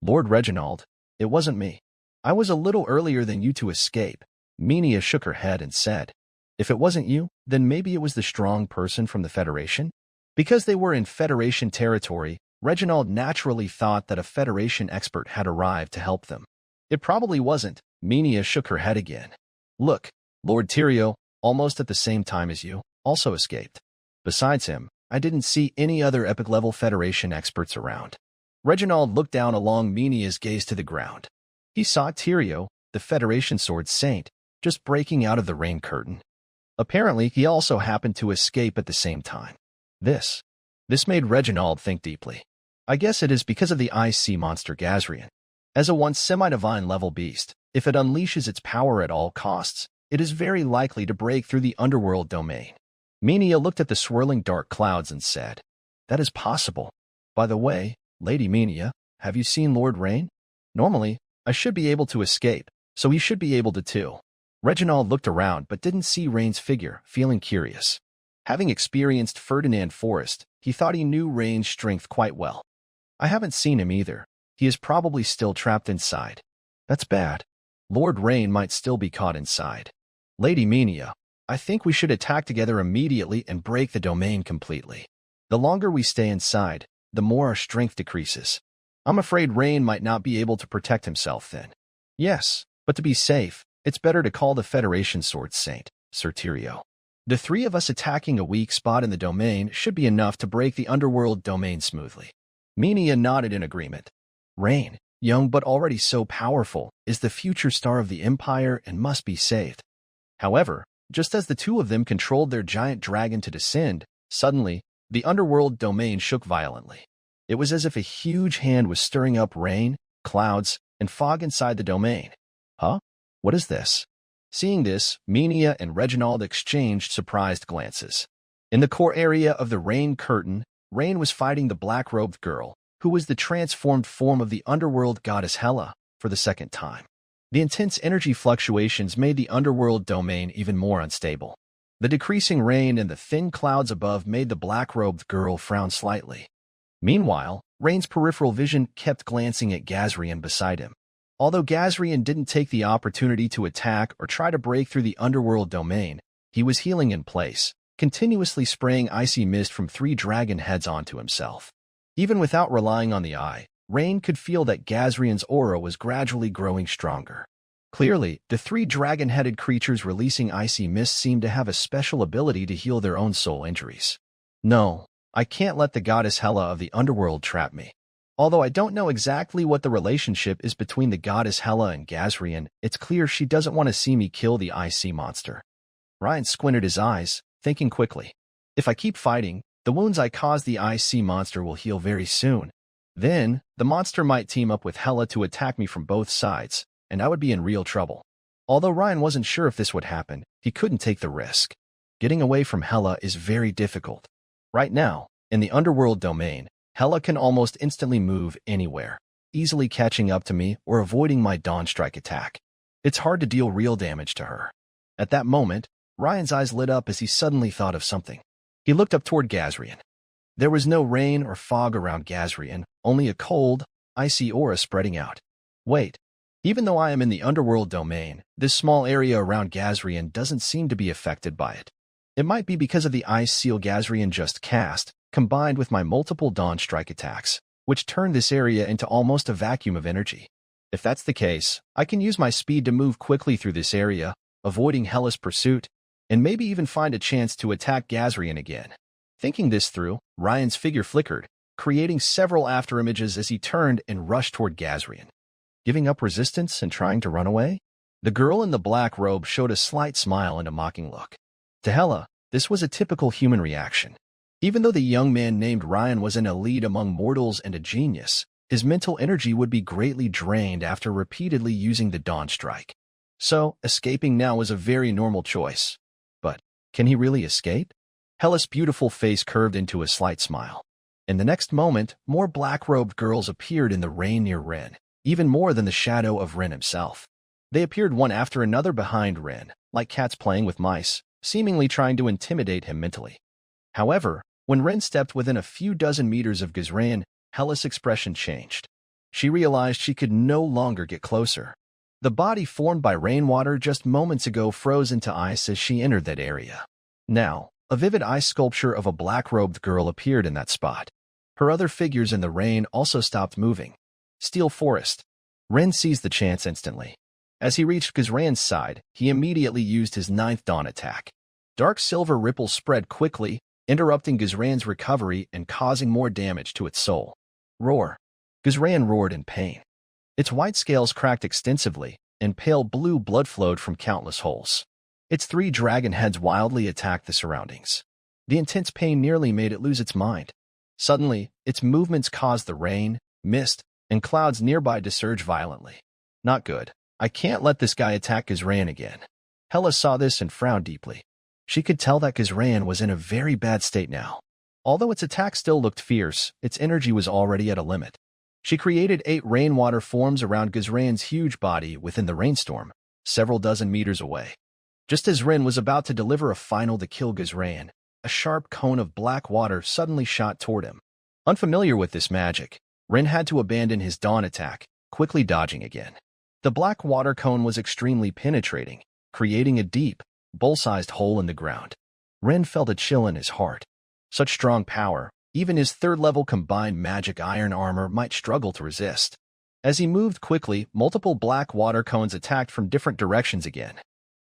Lord Reginald, it wasn't me. I was a little earlier than you to escape. Menia shook her head and said, if it wasn't you, then maybe it was the strong person from the Federation? Because they were in Federation territory, Reginald naturally thought that a Federation expert had arrived to help them. It probably wasn't. Menia shook her head again. Look, Lord Tyrio, almost at the same time as you, also escaped. Besides him, I didn't see any other epic-level Federation experts around. Reginald looked down along Menia's gaze to the ground. He saw Tyrio, the Federation Sword Saint, just breaking out of the rain curtain. Apparently, he also happened to escape at the same time. This made Reginald think deeply. I guess it is because of the ice sea monster Gazrian. As a once semi-divine level beast, if it unleashes its power at all costs, it is very likely to break through the underworld domain. Menia looked at the swirling dark clouds and said, that is possible. By the way, Lady Menia, have you seen Lord Rain? Normally, I should be able to escape, so he should be able to too. Reginald looked around but didn't see Rain's figure, feeling curious. Having experienced Ferdinand Forest, he thought he knew Rain's strength quite well. I haven't seen him either. He is probably still trapped inside. That's bad. Lord Rain might still be caught inside. Lady Menia, I think we should attack together immediately and break the domain completely. The longer we stay inside, the more our strength decreases. I'm afraid Rain might not be able to protect himself then. Yes, but to be safe, it's better to call the Federation Sword Saint, Sir Tyrio. The three of us attacking a weak spot in the domain should be enough to break the underworld domain smoothly. Menia nodded in agreement. Rain, young but already so powerful, is the future star of the Empire and must be saved. However, just as the two of them controlled their giant dragon to descend, suddenly, the underworld domain shook violently. It was as if a huge hand was stirring up rain, clouds, and fog inside the domain. Huh? What is this? Seeing this, Menia and Reginald exchanged surprised glances. In the core area of the rain curtain, Rain was fighting the black-robed girl, who was the transformed form of the underworld goddess Hela, for the second time. The intense energy fluctuations made the underworld domain even more unstable. The decreasing rain and the thin clouds above made the black-robed girl frown slightly. Meanwhile, Rain's peripheral vision kept glancing at Gazrian beside him. Although Gazrian didn't take the opportunity to attack or try to break through the underworld domain, he was healing in place, continuously spraying icy mist from 3 dragon heads onto himself. Even without relying on the eye, Rain could feel that Gazrian's aura was gradually growing stronger. Clearly, the 3 dragon-headed creatures releasing icy mist seemed to have a special ability to heal their own soul injuries. No, I can't let the goddess Hela of the underworld trap me. Although I don't know exactly what the relationship is between the goddess Hela and Gazrian, it's clear she doesn't want to see me kill the icy monster. Ryan squinted his eyes, thinking quickly. If I keep fighting, the wounds I caused the icy monster will heal very soon. Then, the monster might team up with Hela to attack me from both sides, and I would be in real trouble. Although Ryan wasn't sure if this would happen, he couldn't take the risk. Getting away from Hela is very difficult. Right now, in the underworld domain, Hela can almost instantly move anywhere, easily catching up to me or avoiding my Dawn Strike attack. It's hard to deal real damage to her. At that moment, Ryan's eyes lit up as he suddenly thought of something. He looked up toward Gazrian. There was no rain or fog around Gazrian, only a cold, icy aura spreading out. Wait, even though I am in the underworld domain, this small area around Gazrian doesn't seem to be affected by it. It might be because of the ice seal Gazrian just cast, combined with my multiple Dawn Strike attacks, which turned this area into almost a vacuum of energy. If that's the case, I can use my speed to move quickly through this area, avoiding Hela's pursuit, and maybe even find a chance to attack Gazrian again. Thinking this through, Ryan's figure flickered, creating several afterimages as he turned and rushed toward Gazrian. Giving up resistance and trying to run away? The girl in the black robe showed a slight smile and a mocking look. To Hela, this was a typical human reaction. Even though the young man named Ryan was an elite among mortals and a genius, his mental energy would be greatly drained after repeatedly using the Dawn Strike. So, escaping now was a very normal choice. But, can he really escape? Hela's beautiful face curved into a slight smile. In the next moment, more black-robed girls appeared in the rain near Ren, even more than the shadow of Ren himself. They appeared one after another behind Ren, like cats playing with mice, seemingly trying to intimidate him mentally. However, when Ren stepped within a few dozen meters of Gazrian, Hela's expression changed. She realized she could no longer get closer. The body formed by rainwater just moments ago froze into ice as she entered that area. Now, a vivid ice sculpture of a black-robed girl appeared in that spot. Her other figures in the rain also stopped moving. Steel Forest. Ren seized the chance instantly. As he reached Gazran's side, he immediately used his 9th dawn attack. Dark silver ripples spread quickly, interrupting Gazran's recovery and causing more damage to its soul. Roar. Gazran roared in pain. Its white scales cracked extensively, and pale blue blood flowed from countless holes. Its 3 dragon heads wildly attacked the surroundings. The intense pain nearly made it lose its mind. Suddenly, its movements caused the rain, mist, and clouds nearby to surge violently. Not good. I can't let this guy attack Gazran again. Hela saw this and frowned deeply. She could tell that Gazran was in a very bad state now. Although its attack still looked fierce, its energy was already at a limit. She created 8 rainwater forms around Gazran's huge body within the rainstorm, several dozen meters away. Just as Ren was about to deliver a final to kill Gazran, a sharp cone of black water suddenly shot toward him. Unfamiliar with this magic, Ren had to abandon his dawn attack, quickly dodging again. The black water cone was extremely penetrating, creating a deep, bowl-sized hole in the ground. Ren felt a chill in his heart. Such strong power, even his 3rd-level combined magic iron armor might struggle to resist. As he moved quickly, multiple black water cones attacked from different directions again.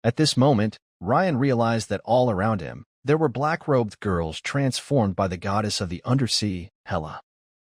At this moment, Ryan realized that all around him, there were black-robed girls transformed by the goddess of the undersea, Hela.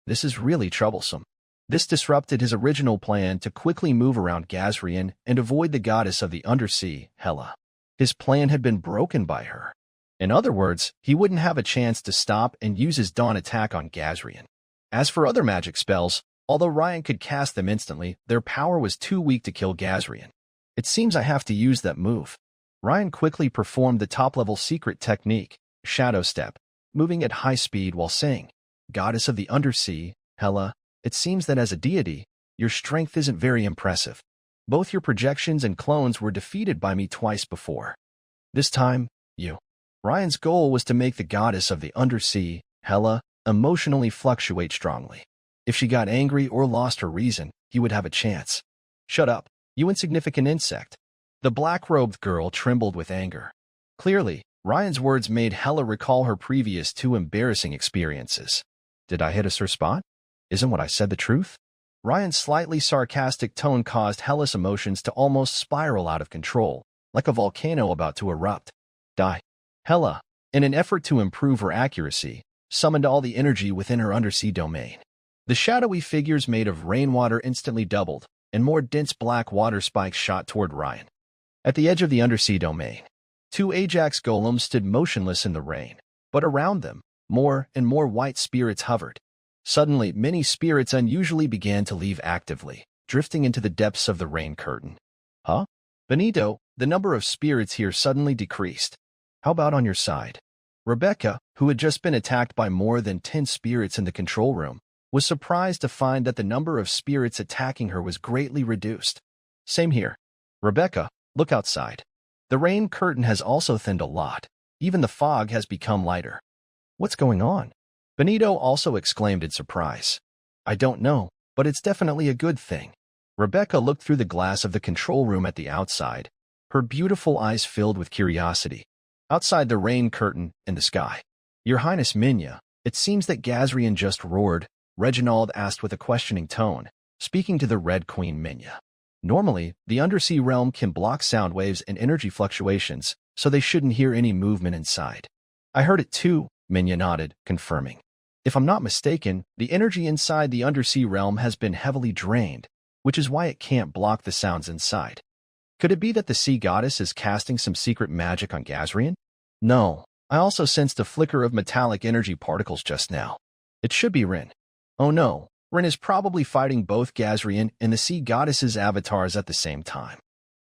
This is really troublesome. This disrupted his original plan to quickly move around Gazrian and avoid the goddess of the undersea, Hela. His plan had been broken by her. In other words, he wouldn't have a chance to stop and use his dawn attack on Gazrian. As for other magic spells, although Ryan could cast them instantly, their power was too weak to kill Gazrian. It seems I have to use that move. Ryan quickly performed the top-level secret technique, Shadow Step, moving at high speed while saying, "Goddess of the undersea, Hela, it seems that as a deity, your strength isn't very impressive. Both your projections and clones were defeated by me twice before. This time, you." Ryan's goal was to make the goddess of the undersea, Hela, emotionally fluctuate strongly. If she got angry or lost her reason, he would have a chance. "Shut up, you insignificant insect." The black-robed girl trembled with anger. Clearly, Ryan's words made Hela recall her previous 2 embarrassing experiences. Did I hit a sore spot? Isn't what I said the truth? Ryan's slightly sarcastic tone caused Hela's emotions to almost spiral out of control, like a volcano about to erupt. Die. Hela, in an effort to improve her accuracy, summoned all the energy within her undersea domain. The shadowy figures made of rainwater instantly doubled, and more dense black water spikes shot toward Ryan. At the edge of the undersea domain, 2 Ajax golems stood motionless in the rain, but around them, more and more white spirits hovered. Suddenly, many spirits unusually began to leave actively, drifting into the depths of the rain curtain. Huh? Benito, the number of spirits here suddenly decreased. How about on your side? Rebecca, who had just been attacked by more than 10 spirits in the control room, was surprised to find that the number of spirits attacking her was greatly reduced. Same here. Rebecca, look outside. The rain curtain has also thinned a lot. Even the fog has become lighter. What's going on? Benito also exclaimed in surprise. I don't know, but it's definitely a good thing. Rebecca looked through the glass of the control room at the outside, her beautiful eyes filled with curiosity. Outside the rain curtain, in the sky. Your Highness Minya, it seems that Gazrian just roared, Reginald asked with a questioning tone, speaking to the Red Queen Minya. Normally, the undersea realm can block sound waves and energy fluctuations, so they shouldn't hear any movement inside. I heard it too, Minya nodded, confirming. If I'm not mistaken, the energy inside the undersea realm has been heavily drained, which is why it can't block the sounds inside. Could it be that the sea goddess is casting some secret magic on Gazrian? No, I also sensed a flicker of metallic energy particles just now. It should be Rin. Oh no, Rin is probably fighting both Gazrian and the sea goddess's avatars at the same time.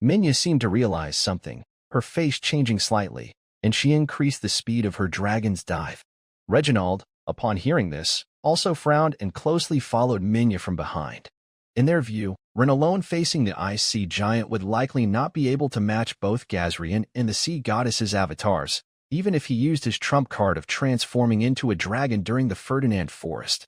Minya seemed to realize something, her face changing slightly, and she increased the speed of her dragon's dive. Reginald, upon hearing this, also frowned and closely followed Minya from behind. In their view, Rin alone facing the ice sea giant would likely not be able to match both Gazrian and the sea goddess's avatars, even if he used his trump card of transforming into a dragon during the Ferdinand Forest.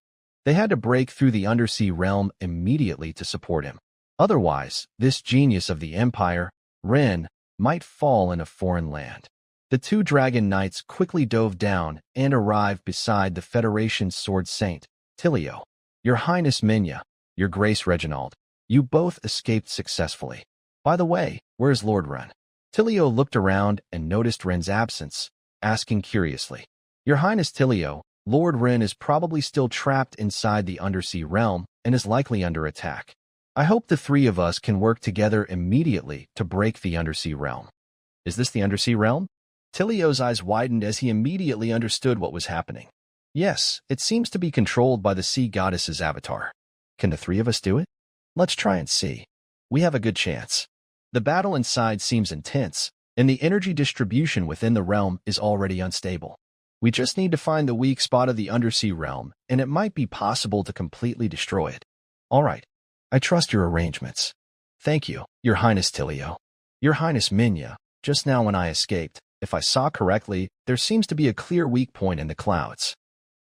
They had to break through the undersea realm immediately to support him. Otherwise, this genius of the Empire, Ren, might fall in a foreign land. The two dragon knights quickly dove down and arrived beside the Federation's sword saint, Tilio. Your Highness Minya, Your Grace Reginald, you both escaped successfully. By the way, where's Lord Ren? Tilio looked around and noticed Ren's absence, asking curiously. Your Highness Tilio, Lord Ren is probably still trapped inside the undersea realm and is likely under attack. I hope the three of us can work together immediately to break the undersea realm. Is this the undersea realm? Tilio's eyes widened as he immediately understood what was happening. Yes, it seems to be controlled by the sea goddess's avatar. Can the three of us do it? Let's try and see. We have a good chance. The battle inside seems intense, and the energy distribution within the realm is already unstable. We just need to find the weak spot of the undersea realm, and it might be possible to completely destroy it. All right. I trust your arrangements. Thank you, Your Highness Tilio. Your Highness Minya, just now when I escaped, if I saw correctly, there seems to be a clear weak point in the clouds.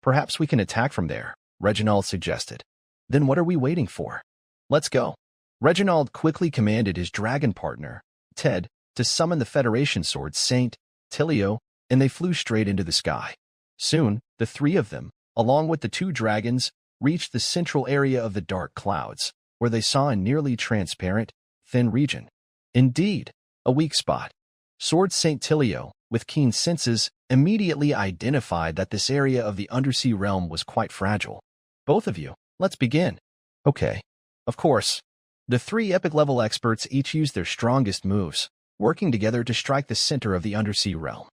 Perhaps we can attack from there, Reginald suggested. Then what are we waiting for? Let's go. Reginald quickly commanded his dragon partner, Ted, to summon the Federation sword Saint, Tilio, and they flew straight into the sky. Soon, the three of them, along with the two dragons, reached the central area of the dark clouds, where they saw a nearly transparent, thin region. Indeed, a weak spot. Sword Saint Tilio, with keen senses, immediately identified that this area of the undersea realm was quite fragile. Both of you, let's begin. Okay. Of course. The three epic-level experts each used their strongest moves, working together to strike the center of the undersea realm.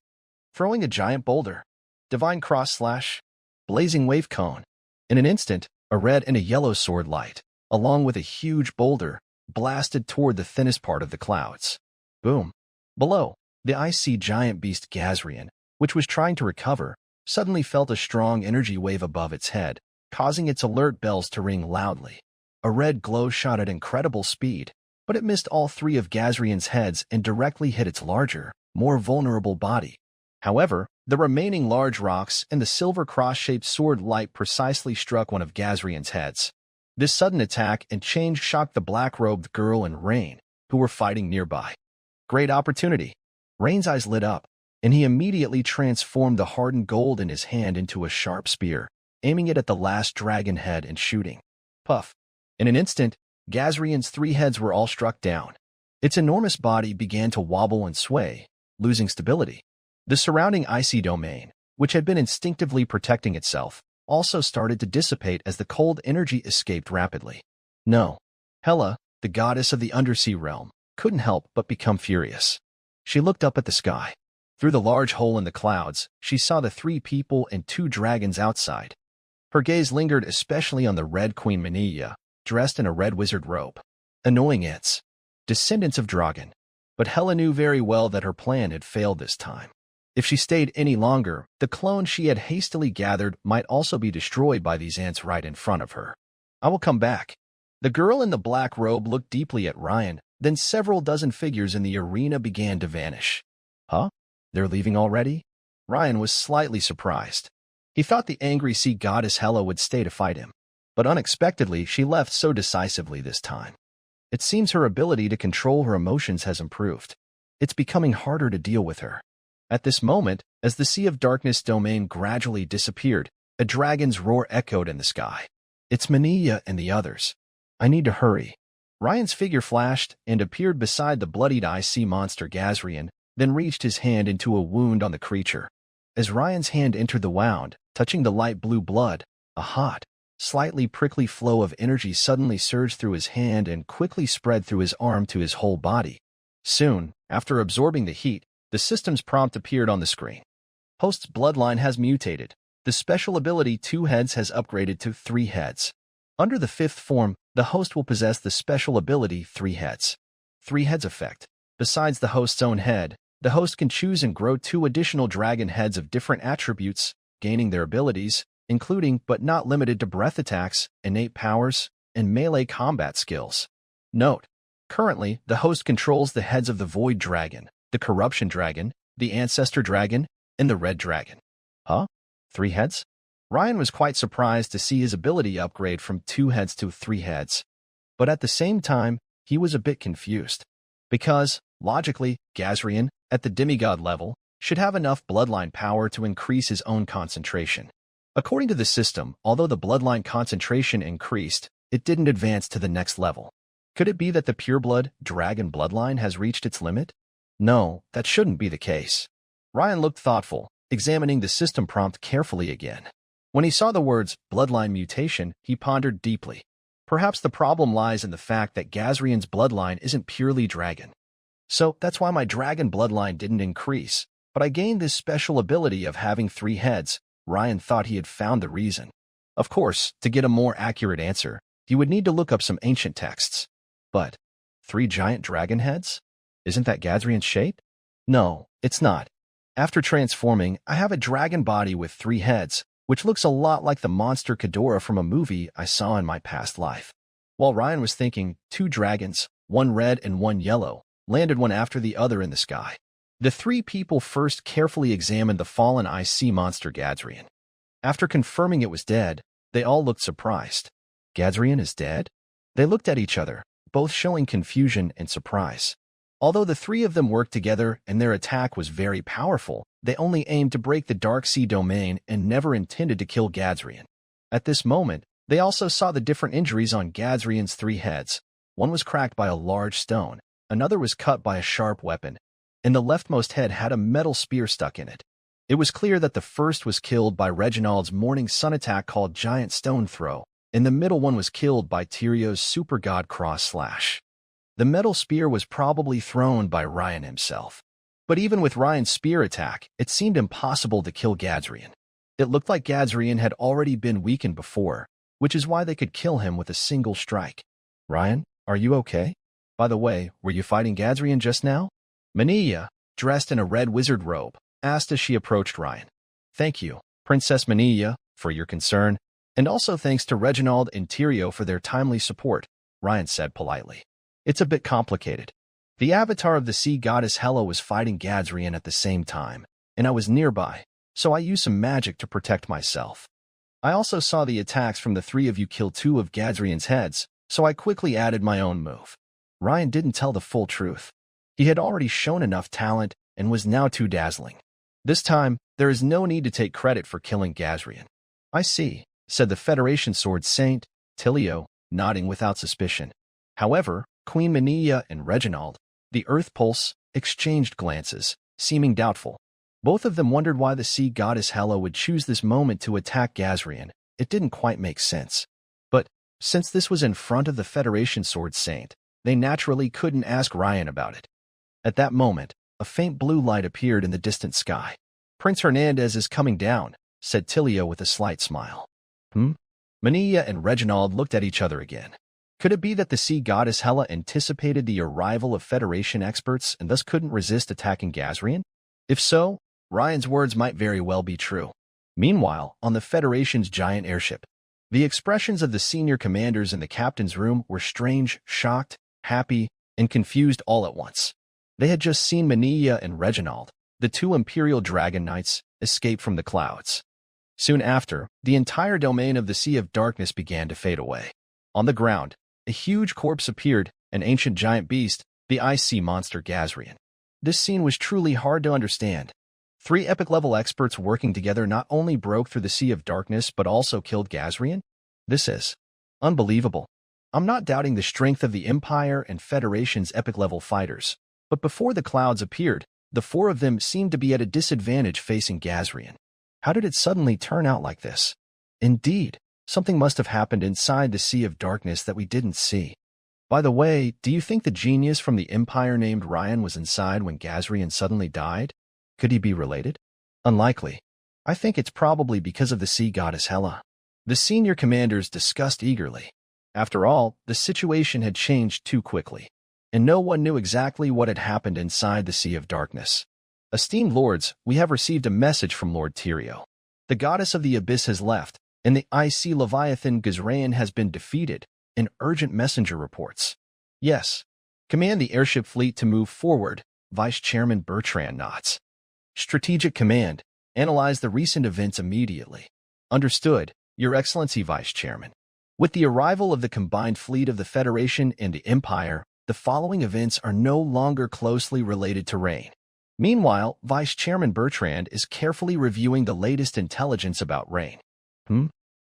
Throwing a giant boulder, divine cross slash, blazing wave cone. In an instant, a red and a yellow sword light, along with a huge boulder, blasted toward the thinnest part of the clouds. Boom. Below, the icy giant beast Gazrian, which was trying to recover, suddenly felt a strong energy wave above its head, causing its alert bells to ring loudly. A red glow shot at incredible speed, but it missed all three of Gazrian's heads and directly hit its larger, more vulnerable body. However, the remaining large rocks and the silver cross-shaped sword light precisely struck one of Gazrian's heads. This sudden attack and change shocked the black-robed girl and Rain, who were fighting nearby. Great opportunity. Rain's eyes lit up, and he immediately transformed the hardened gold in his hand into a sharp spear, aiming it at the last dragon head and shooting. Puff. In an instant, Gazrian's three heads were all struck down. Its enormous body began to wobble and sway, losing stability. The surrounding icy domain, which had been instinctively protecting itself, also started to dissipate as the cold energy escaped rapidly. No. Hela, the goddess of the undersea realm, couldn't help but become furious. She looked up at the sky. Through the large hole in the clouds, she saw the three people and two dragons outside. Her gaze lingered especially on the Red Queen Mania, dressed in a red wizard robe. Annoying ants. Descendants of Dragon. But Hela knew very well that her plan had failed this time. If she stayed any longer, the clone she had hastily gathered might also be destroyed by these ants right in front of her. I will come back. The girl in the black robe looked deeply at Ryan, then several dozen figures in the arena began to vanish. Huh? They're leaving already? Ryan was slightly surprised. He thought the angry sea goddess Hela would stay to fight him, but unexpectedly she left so decisively this time. It seems her ability to control her emotions has improved. It's becoming harder to deal with her. At this moment, as the Sea of Darkness domain gradually disappeared, a dragon's roar echoed in the sky. It's Mania and the others. I need to hurry. Ryan's figure flashed and appeared beside the bloodied sea monster Gazrian, then reached his hand into a wound on the creature. As Ryan's hand entered the wound, touching the light blue blood, a hot, slightly prickly flow of energy suddenly surged through his hand and quickly spread through his arm to his whole body. Soon, after absorbing the heat, the system's prompt appeared on the screen. Host's bloodline has mutated. The special ability 2 heads has upgraded to 3 heads. Under the 5th form, the host will possess the special ability 3 heads. 3 heads effect. Besides the host's own head, the host can choose and grow 2 additional dragon heads of different attributes, gaining their abilities, including but not limited to breath attacks, innate powers, and melee combat skills. Note: currently, the host controls the heads of the Void Dragon, the Corruption Dragon, the Ancestor Dragon, and the Red Dragon. Huh? 3 heads? Ryan was quite surprised to see his ability upgrade from 2 heads to 3 heads. But at the same time, he was a bit confused. Because, logically, Gazrian, at the demigod level, should have enough bloodline power to increase his own concentration. According to the system, although the bloodline concentration increased, it didn't advance to the next level. Could it be that the pureblood dragon bloodline has reached its limit? No, that shouldn't be the case. Ryan looked thoughtful, examining the system prompt carefully again. When he saw the words bloodline mutation, he pondered deeply. Perhaps the problem lies in the fact that Gazrian's bloodline isn't purely dragon. So that's why my dragon bloodline didn't increase, but I gained this special ability of having 3 heads. Ryan thought he had found the reason. Of course, to get a more accurate answer, he would need to look up some ancient texts. But 3 giant dragon heads? Isn't that Gazrian's shape? No, it's not. After transforming, I have a dragon body with 3 heads, which looks a lot like the monster Ghidorah from a movie I saw in my past life. While Ryan was thinking, 2 dragons, 1 red and 1 yellow, landed one after the other in the sky. The 3 people first carefully examined the fallen icy monster Gazrian. After confirming it was dead, they all looked surprised. Gazrian is dead? They looked at each other, both showing confusion and surprise. Although the 3 of them worked together and their attack was very powerful, they only aimed to break the Dark Sea domain and never intended to kill Gazrian. At this moment, they also saw the different injuries on Gazrian's 3 heads. One was cracked by a large stone, another was cut by a sharp weapon, and the leftmost head had a metal spear stuck in it. It was clear that the first was killed by Reginald's morning sun attack called Giant Stone Throw, and the middle one was killed by Tyrio's Super God Cross Slash. The metal spear was probably thrown by Ryan himself. But even with Ryan's spear attack, it seemed impossible to kill Gazrian. It looked like Gazrian had already been weakened before, which is why they could kill him with a single strike. Ryan, are you okay? By the way, were you fighting Gazrian just now? Mania, dressed in a red wizard robe, asked as she approached Ryan. Thank you, Princess Mania, for your concern, and also thanks to Reginald and Tyrio for their timely support, Ryan said politely. It's a bit complicated. The avatar of the sea goddess Hela was fighting Gazrian at the same time, and I was nearby, so I used some magic to protect myself. I also saw the attacks from the 3 of you kill 2 of Gazrian's heads, so I quickly added my own move. Ryan didn't tell the full truth. He had already shown enough talent and was now too dazzling. This time, there is no need to take credit for killing Gazrian. I see, said the Federation Sword Saint, Tilio, nodding without suspicion. However, Queen Mania and Reginald, the Earth Pulse, exchanged glances, seeming doubtful. Both of them wondered why the sea goddess Hela would choose this moment to attack Gazrian. It didn't quite make sense. But, since this was in front of the Federation Sword Saint, they naturally couldn't ask Ryan about it. At that moment, a faint blue light appeared in the distant sky. Prince Hernandez is coming down, said Tilio with a slight smile. Mania and Reginald looked at each other again. Could it be that the sea goddess Hela anticipated the arrival of Federation experts and thus couldn't resist attacking Gazrian? If so, Ryan's words might very well be true. Meanwhile, on the Federation's giant airship, the expressions of the senior commanders in the captain's room were strange, shocked, happy, and confused all at once. They had just seen Mania and Reginald, the 2 Imperial Dragon Knights, escape from the clouds. Soon after, the entire domain of the Sea of Darkness began to fade away. On the ground, a huge corpse appeared, an ancient giant beast, the icy monster Gazrian. This scene was truly hard to understand. 3 epic-level experts working together not only broke through the Sea of Darkness but also killed Gazrian? This is unbelievable. I'm not doubting the strength of the Empire and Federation's epic-level fighters, but before the clouds appeared, the 4 of them seemed to be at a disadvantage facing Gazrian. How did it suddenly turn out like this? Indeed, something must have happened inside the Sea of Darkness that we didn't see. By the way, do you think the genius from the Empire named Ryan was inside when Gazrian suddenly died? Could he be related? Unlikely. I think it's probably because of the sea goddess Hela. The senior commanders discussed eagerly. After all, the situation had changed too quickly, and no one knew exactly what had happened inside the Sea of Darkness. Esteemed lords, we have received a message from Lord Tyrio. The goddess of the abyss has left, and the icy Leviathan Gazrayan has been defeated, an urgent messenger reports. Yes. Command the airship fleet to move forward, Vice Chairman Bertrand nods. Strategic command. Analyze the recent events immediately. Understood, Your Excellency Vice Chairman. With the arrival of the combined fleet of the Federation and the Empire, the following events are no longer closely related to Rain. Meanwhile, Vice Chairman Bertrand is carefully reviewing the latest intelligence about Rain.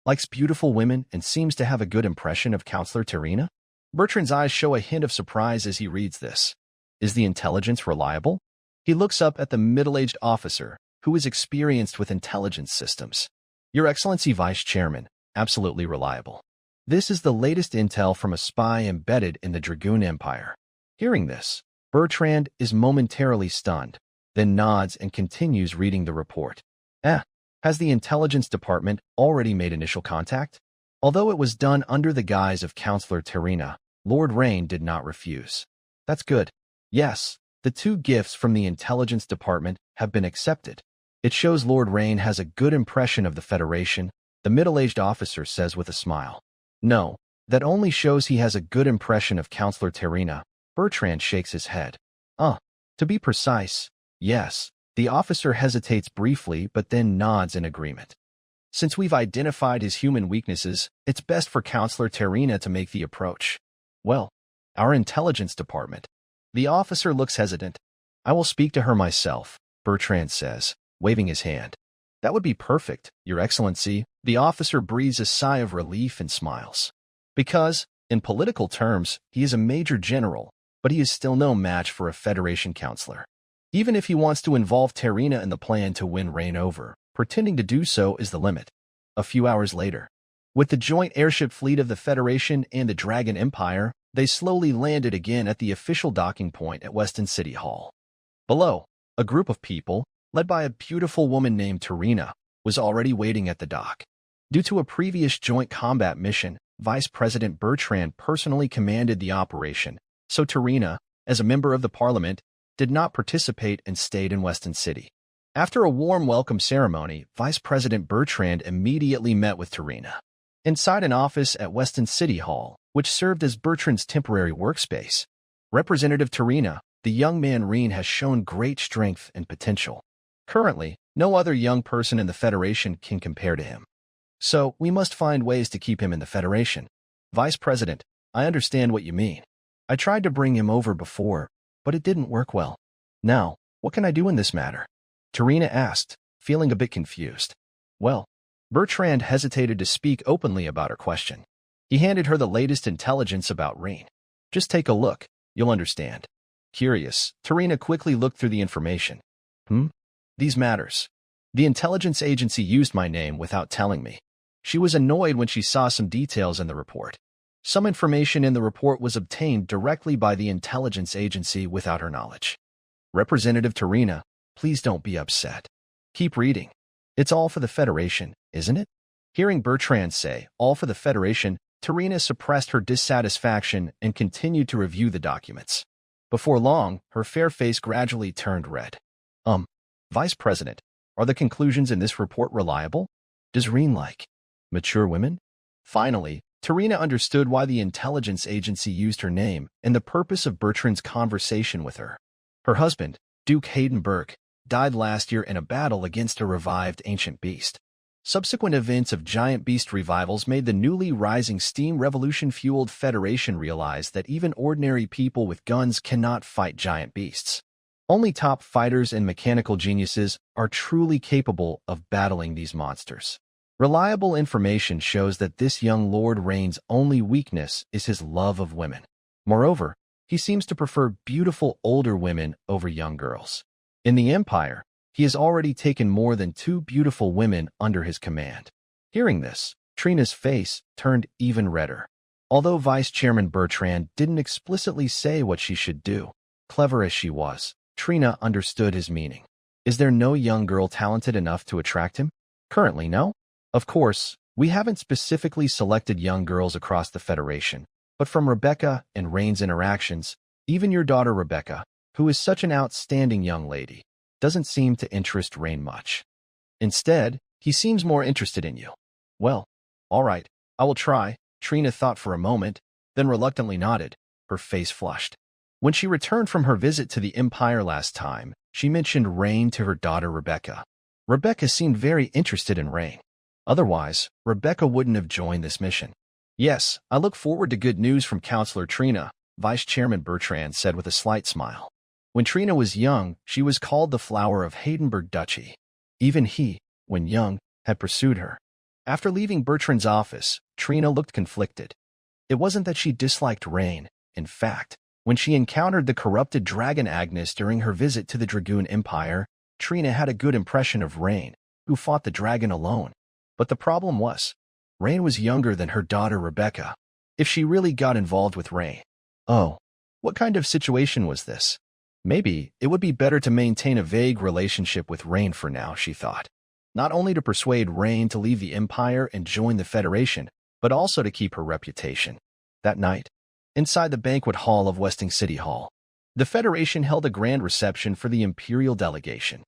Likes beautiful women and seems to have a good impression of Counselor Terina? Bertrand's eyes show a hint of surprise as he reads this. Is the intelligence reliable? He looks up at the middle-aged officer, who is experienced with intelligence systems. Your Excellency Vice Chairman, absolutely reliable. This is the latest intel from a spy embedded in the Dragoon Empire. Hearing this, Bertrand is momentarily stunned, then nods and continues reading the report. Has the intelligence department already made initial contact? Although it was done under the guise of Counselor Terina, Lord Rain did not refuse. That's good. Yes, the 2 gifts from the intelligence department have been accepted. It shows Lord Rain has a good impression of the Federation, the middle-aged officer says with a smile. No, that only shows he has a good impression of Counselor Terina. Bertrand shakes his head. To be precise, yes. The officer hesitates briefly but then nods in agreement. Since we've identified his human weaknesses, it's best for Counselor Terina to make the approach. Well, our intelligence department. The officer looks hesitant. I will speak to her myself, Bertrand says, waving his hand. That would be perfect, Your Excellency. The officer breathes a sigh of relief and smiles. Because, in political terms, he is a major general, but he is still no match for a Federation counselor. Even if he wants to involve Terina in the plan to win Rain over, pretending to do so is the limit. A few hours later, with the joint airship fleet of the Federation and the Dragon Empire, they slowly landed again at the official docking point at Weston City Hall. Below, a group of people, led by a beautiful woman named Terina, was already waiting at the dock. Due to a previous joint combat mission, Vice President Bertrand personally commanded the operation, so Terina, as a member of the Parliament, did not participate and stayed in Weston City. After a warm welcome ceremony, Vice President Bertrand immediately met with Terina. Inside an office at Weston City Hall, which served as Bertrand's temporary workspace, Representative Terina, the young man Reen has shown great strength and potential. Currently, no other young person in the Federation can compare to him. So, we must find ways to keep him in the Federation. Vice President, I understand what you mean. I tried to bring him over before, but it didn't work well. Now, what can I do in this matter? Terina asked, feeling a bit confused. Well, Bertrand hesitated to speak openly about her question. He handed her the latest intelligence about Rain. Just take a look, you'll understand. Curious, Terina quickly looked through the information. These matters. The intelligence agency used my name without telling me. She was annoyed when she saw some details in the report. Some information in the report was obtained directly by the intelligence agency without her knowledge. Representative Terina, please don't be upset. Keep reading. It's all for the Federation, isn't it? Hearing Bertrand say, all for the Federation, Terina suppressed her dissatisfaction and continued to review the documents. Before long, her fair face gradually turned red. Vice President, are the conclusions in this report reliable? Does Reen like mature women? Finally, Terina understood why the intelligence agency used her name and the purpose of Bertrand's conversation with her. Her husband, Duke Hayden Burke, died last year in a battle against a revived ancient beast. Subsequent events of giant beast revivals made the newly rising steam revolution-fueled Federation realize that even ordinary people with guns cannot fight giant beasts. Only top fighters and mechanical geniuses are truly capable of battling these monsters. Reliable information shows that this young Lord Rain's only weakness is his love of women. Moreover, he seems to prefer beautiful older women over young girls. In the Empire, he has already taken more than 2 beautiful women under his command. Hearing this, Trina's face turned even redder. Although Vice Chairman Bertrand didn't explicitly say what she should do, clever as she was, Trina understood his meaning. Is there no young girl talented enough to attract him? Currently, no. Of course, we haven't specifically selected young girls across the Federation, but from Rebecca and Rain's interactions, even your daughter Rebecca, who is such an outstanding young lady, doesn't seem to interest Rain much. Instead, he seems more interested in you. Well, all right, I will try. Trina thought for a moment, then reluctantly nodded, her face flushed. When she returned from her visit to the Empire last time, she mentioned Rain to her daughter Rebecca. Rebecca seemed very interested in Rain. Otherwise, Rebecca wouldn't have joined this mission. Yes, I look forward to good news from Counselor Trina, Vice Chairman Bertrand said with a slight smile. When Trina was young, she was called the flower of Haydenburg Duchy. Even he, when young, had pursued her. After leaving Bertrand's office, Trina looked conflicted. It wasn't that she disliked Rain. In fact, when she encountered the corrupted dragon Agnes during her visit to the Dragoon Empire, Trina had a good impression of Rain, who fought the dragon alone. But the problem was, Rain was younger than her daughter Rebecca. If she really got involved with Rain, oh, what kind of situation was this? Maybe it would be better to maintain a vague relationship with Rain for now, she thought. Not only to persuade Rain to leave the Empire and join the Federation, but also to keep her reputation. That night, inside the banquet hall of Westing City Hall, the Federation held a grand reception for the Imperial delegation.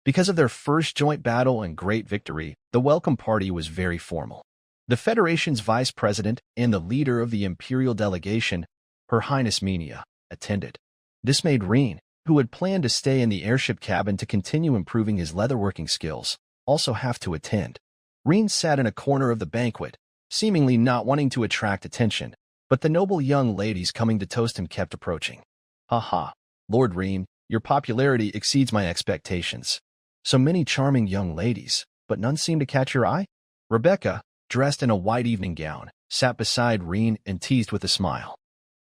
Because of their first joint battle and great victory, the welcome party was very formal. The Federation's vice president and the leader of the Imperial delegation, Her Highness Minia, attended. This made Reen, who had planned to stay in the airship cabin to continue improving his leatherworking skills, also have to attend. Reen sat in a corner of the banquet, seemingly not wanting to attract attention, but the noble young ladies coming to toast him kept approaching. "Ha, Lord Reen, your popularity exceeds my expectations. So many charming young ladies, but none seem to catch your eye?" Rebecca, dressed in a white evening gown, sat beside Reen and teased with a smile.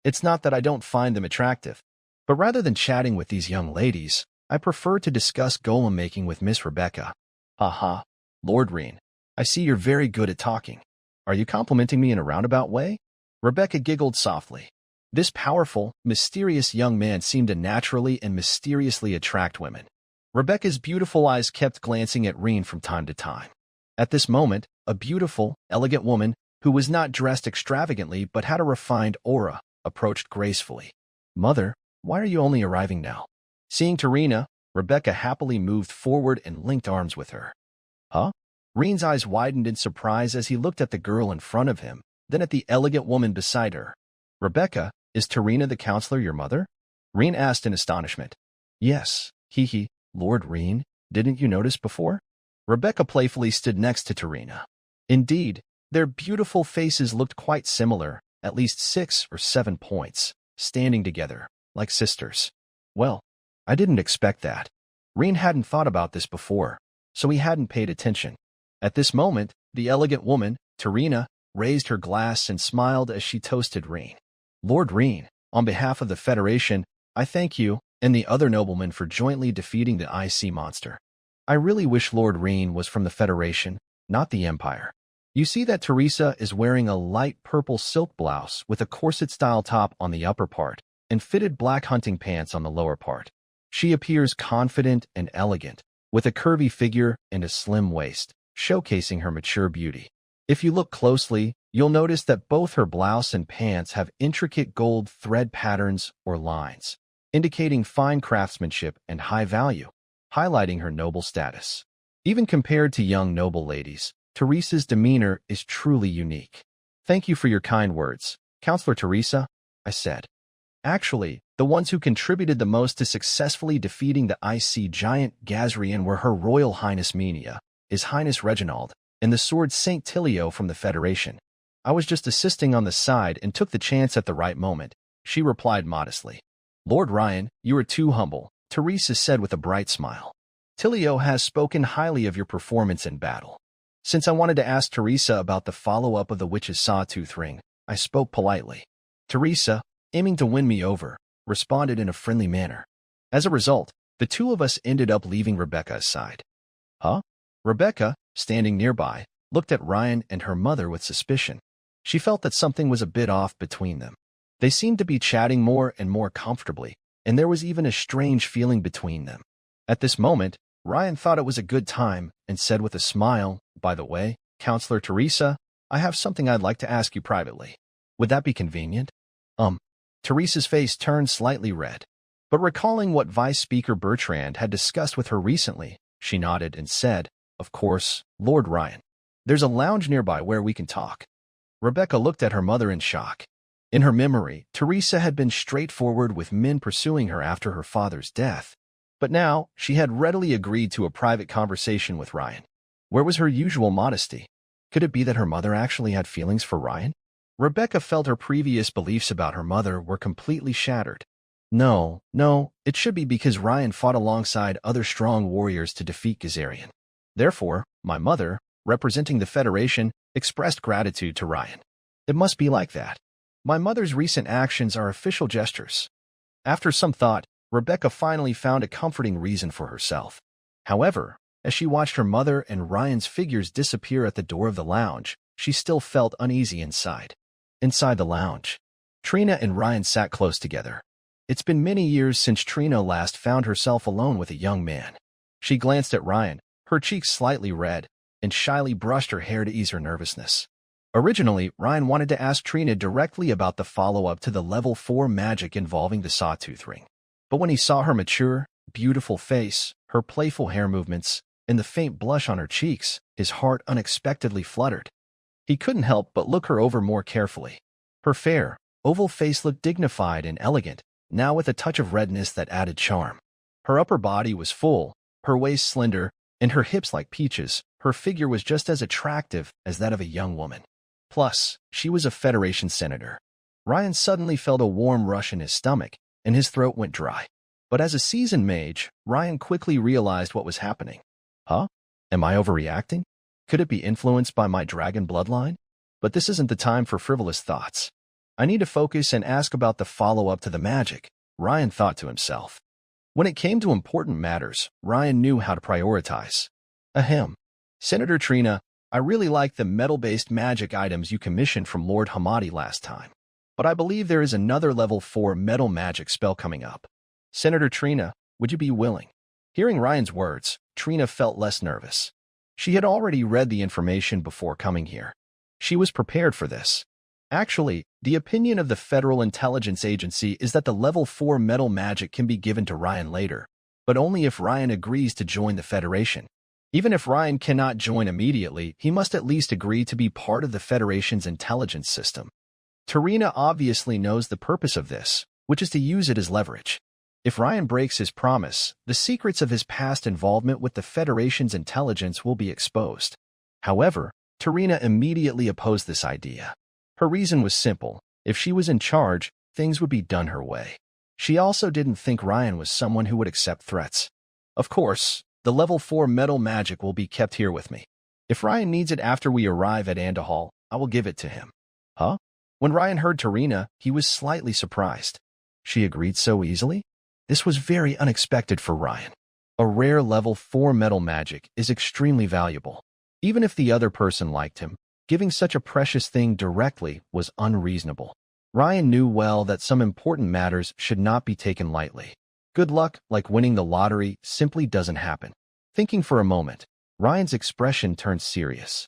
"It's not that I don't find them attractive, but rather than chatting with these young ladies, I prefer to discuss golem making with Miss Rebecca." "Ha, Lord Reen, I see you're very good at talking. Are you complimenting me in a roundabout way?" Rebecca giggled softly. This powerful, mysterious young man seemed to naturally and mysteriously attract women. Rebecca's beautiful eyes kept glancing at Reen from time to time. At this moment, a beautiful, elegant woman, who was not dressed extravagantly but had a refined aura, approached gracefully. "Mother, why are you only arriving now?" Seeing Tarina, Rebecca happily moved forward and linked arms with her. "Huh?" Reen's eyes widened in surprise as he looked at the girl in front of him, then at the elegant woman beside her. "Rebecca, is Tarina the counselor your mother?" Reen asked in astonishment. "Yes, Lord Reen, didn't you notice before?" Rebecca playfully stood next to Tarina. Indeed, their beautiful faces looked quite similar, at least 6 or 7 points, standing together, like sisters. Well, I didn't expect that. Reen hadn't thought about this before, so he hadn't paid attention. At this moment, the elegant woman, Tarina, raised her glass and smiled as she toasted Reen. "Lord Reen, on behalf of the Federation, I thank you and the other noblemen for jointly defeating the IC monster. I really wish Lord Reen was from the Federation, not the Empire." You see that Teresa is wearing a light purple silk blouse with a corset-style top on the upper part and fitted black hunting pants on the lower part. She appears confident and elegant, with a curvy figure and a slim waist, showcasing her mature beauty. If you look closely, you'll notice that both her blouse and pants have intricate gold thread patterns or lines, indicating fine craftsmanship and high value, highlighting her noble status. Even compared to young noble ladies, Teresa's demeanor is truly unique. "Thank you for your kind words, Counselor Teresa," I said. Actually, the ones who contributed the most to successfully defeating the IC giant Gazrian were Her Royal Highness Minia, His Highness Reginald, and the sword Saint Tilio from the Federation. I was just assisting on the side and took the chance at the right moment, she replied modestly. "Lord Ryan, you are too humble," Teresa said with a bright smile. "Tilio has spoken highly of your performance in battle." Since I wanted to ask Teresa about the follow-up of the witch's sawtooth ring, I spoke politely. Teresa, aiming to win me over, responded in a friendly manner. As a result, the two of us ended up leaving Rebecca's side. "Huh?" Rebecca, standing nearby, looked at Ryan and her mother with suspicion. She felt that something was a bit off between them. They seemed to be chatting more and more comfortably, and there was even a strange feeling between them. At this moment, Ryan thought it was a good time and said with a smile, "By the way, Counselor Teresa, I have something I'd like to ask you privately. Would that be convenient?" Teresa's face turned slightly red, but recalling what Vice Speaker Bertrand had discussed with her recently, she nodded and said, "Of course, Lord Ryan. There's a lounge nearby where we can talk." Rebecca looked at her mother in shock. In her memory, Teresa had been straightforward with men pursuing her after her father's death, but now she had readily agreed to a private conversation with Ryan. Where was her usual modesty? Could it be that her mother actually had feelings for Ryan? Rebecca felt her previous beliefs about her mother were completely shattered. No, it should be because Ryan fought alongside other strong warriors to defeat Gazarian. Therefore, my mother, representing the Federation, expressed gratitude to Ryan. It must be like that. My mother's recent actions are official gestures. After some thought, Rebecca finally found a comforting reason for herself. However, as she watched her mother and Ryan's figures disappear at the door of the lounge, she still felt uneasy inside. Inside the lounge, Trina and Ryan sat close together. It's been many years since Trina last found herself alone with a young man. She glanced at Ryan, her cheeks slightly red, and shyly brushed her hair to ease her nervousness. Originally, Ryan wanted to ask Trina directly about the follow-up to the level 4 magic involving the Sawtooth Ring. But when he saw her mature, beautiful face, her playful hair movements, and the faint blush on her cheeks, his heart unexpectedly fluttered. He couldn't help but look her over more carefully. Her fair, oval face looked dignified and elegant, now with a touch of redness that added charm. Her upper body was full, her waist slender, and her hips like peaches. Her figure was just as attractive as that of a young woman. Plus, she was a Federation senator. Ryan suddenly felt a warm rush in his stomach, and his throat went dry. But as a seasoned mage, Ryan quickly realized what was happening. Huh? Am I overreacting? Could it be influenced by my dragon bloodline? But this isn't the time for frivolous thoughts. I need to focus and ask about the follow-up to the magic, Ryan thought to himself. When it came to important matters, Ryan knew how to prioritize. Ahem. Senator Trina, I really like the metal-based magic items you commissioned from Lord Hamadi last time. But I believe there is another level 4 metal magic spell coming up. Senator Trina, would you be willing? Hearing Ryan's words, Trina felt less nervous. She had already read the information before coming here. She was prepared for this. Actually, the opinion of the Federal Intelligence Agency is that the level 4 metal magic can be given to Ryan later, but only if Ryan agrees to join the Federation. Even if Ryan cannot join immediately, he must at least agree to be part of the Federation's intelligence system. Tarina obviously knows the purpose of this, which is to use it as leverage. If Ryan breaks his promise, the secrets of his past involvement with the Federation's intelligence will be exposed. However, Tarina immediately opposed this idea. Her reason was simple. If she was in charge, things would be done her way. She also didn't think Ryan was someone who would accept threats. Of course, the level 4 metal magic will be kept here with me. If Ryan needs it after we arrive at Andahal, I will give it to him. Huh? When Ryan heard Tarina, he was slightly surprised. She agreed so easily? This was very unexpected for Ryan. A rare level 4 metal magic is extremely valuable. Even if the other person liked him, giving such a precious thing directly was unreasonable. Ryan knew well that some important matters should not be taken lightly. Good luck, like winning the lottery, simply doesn't happen. Thinking for a moment, Ryan's expression turned serious.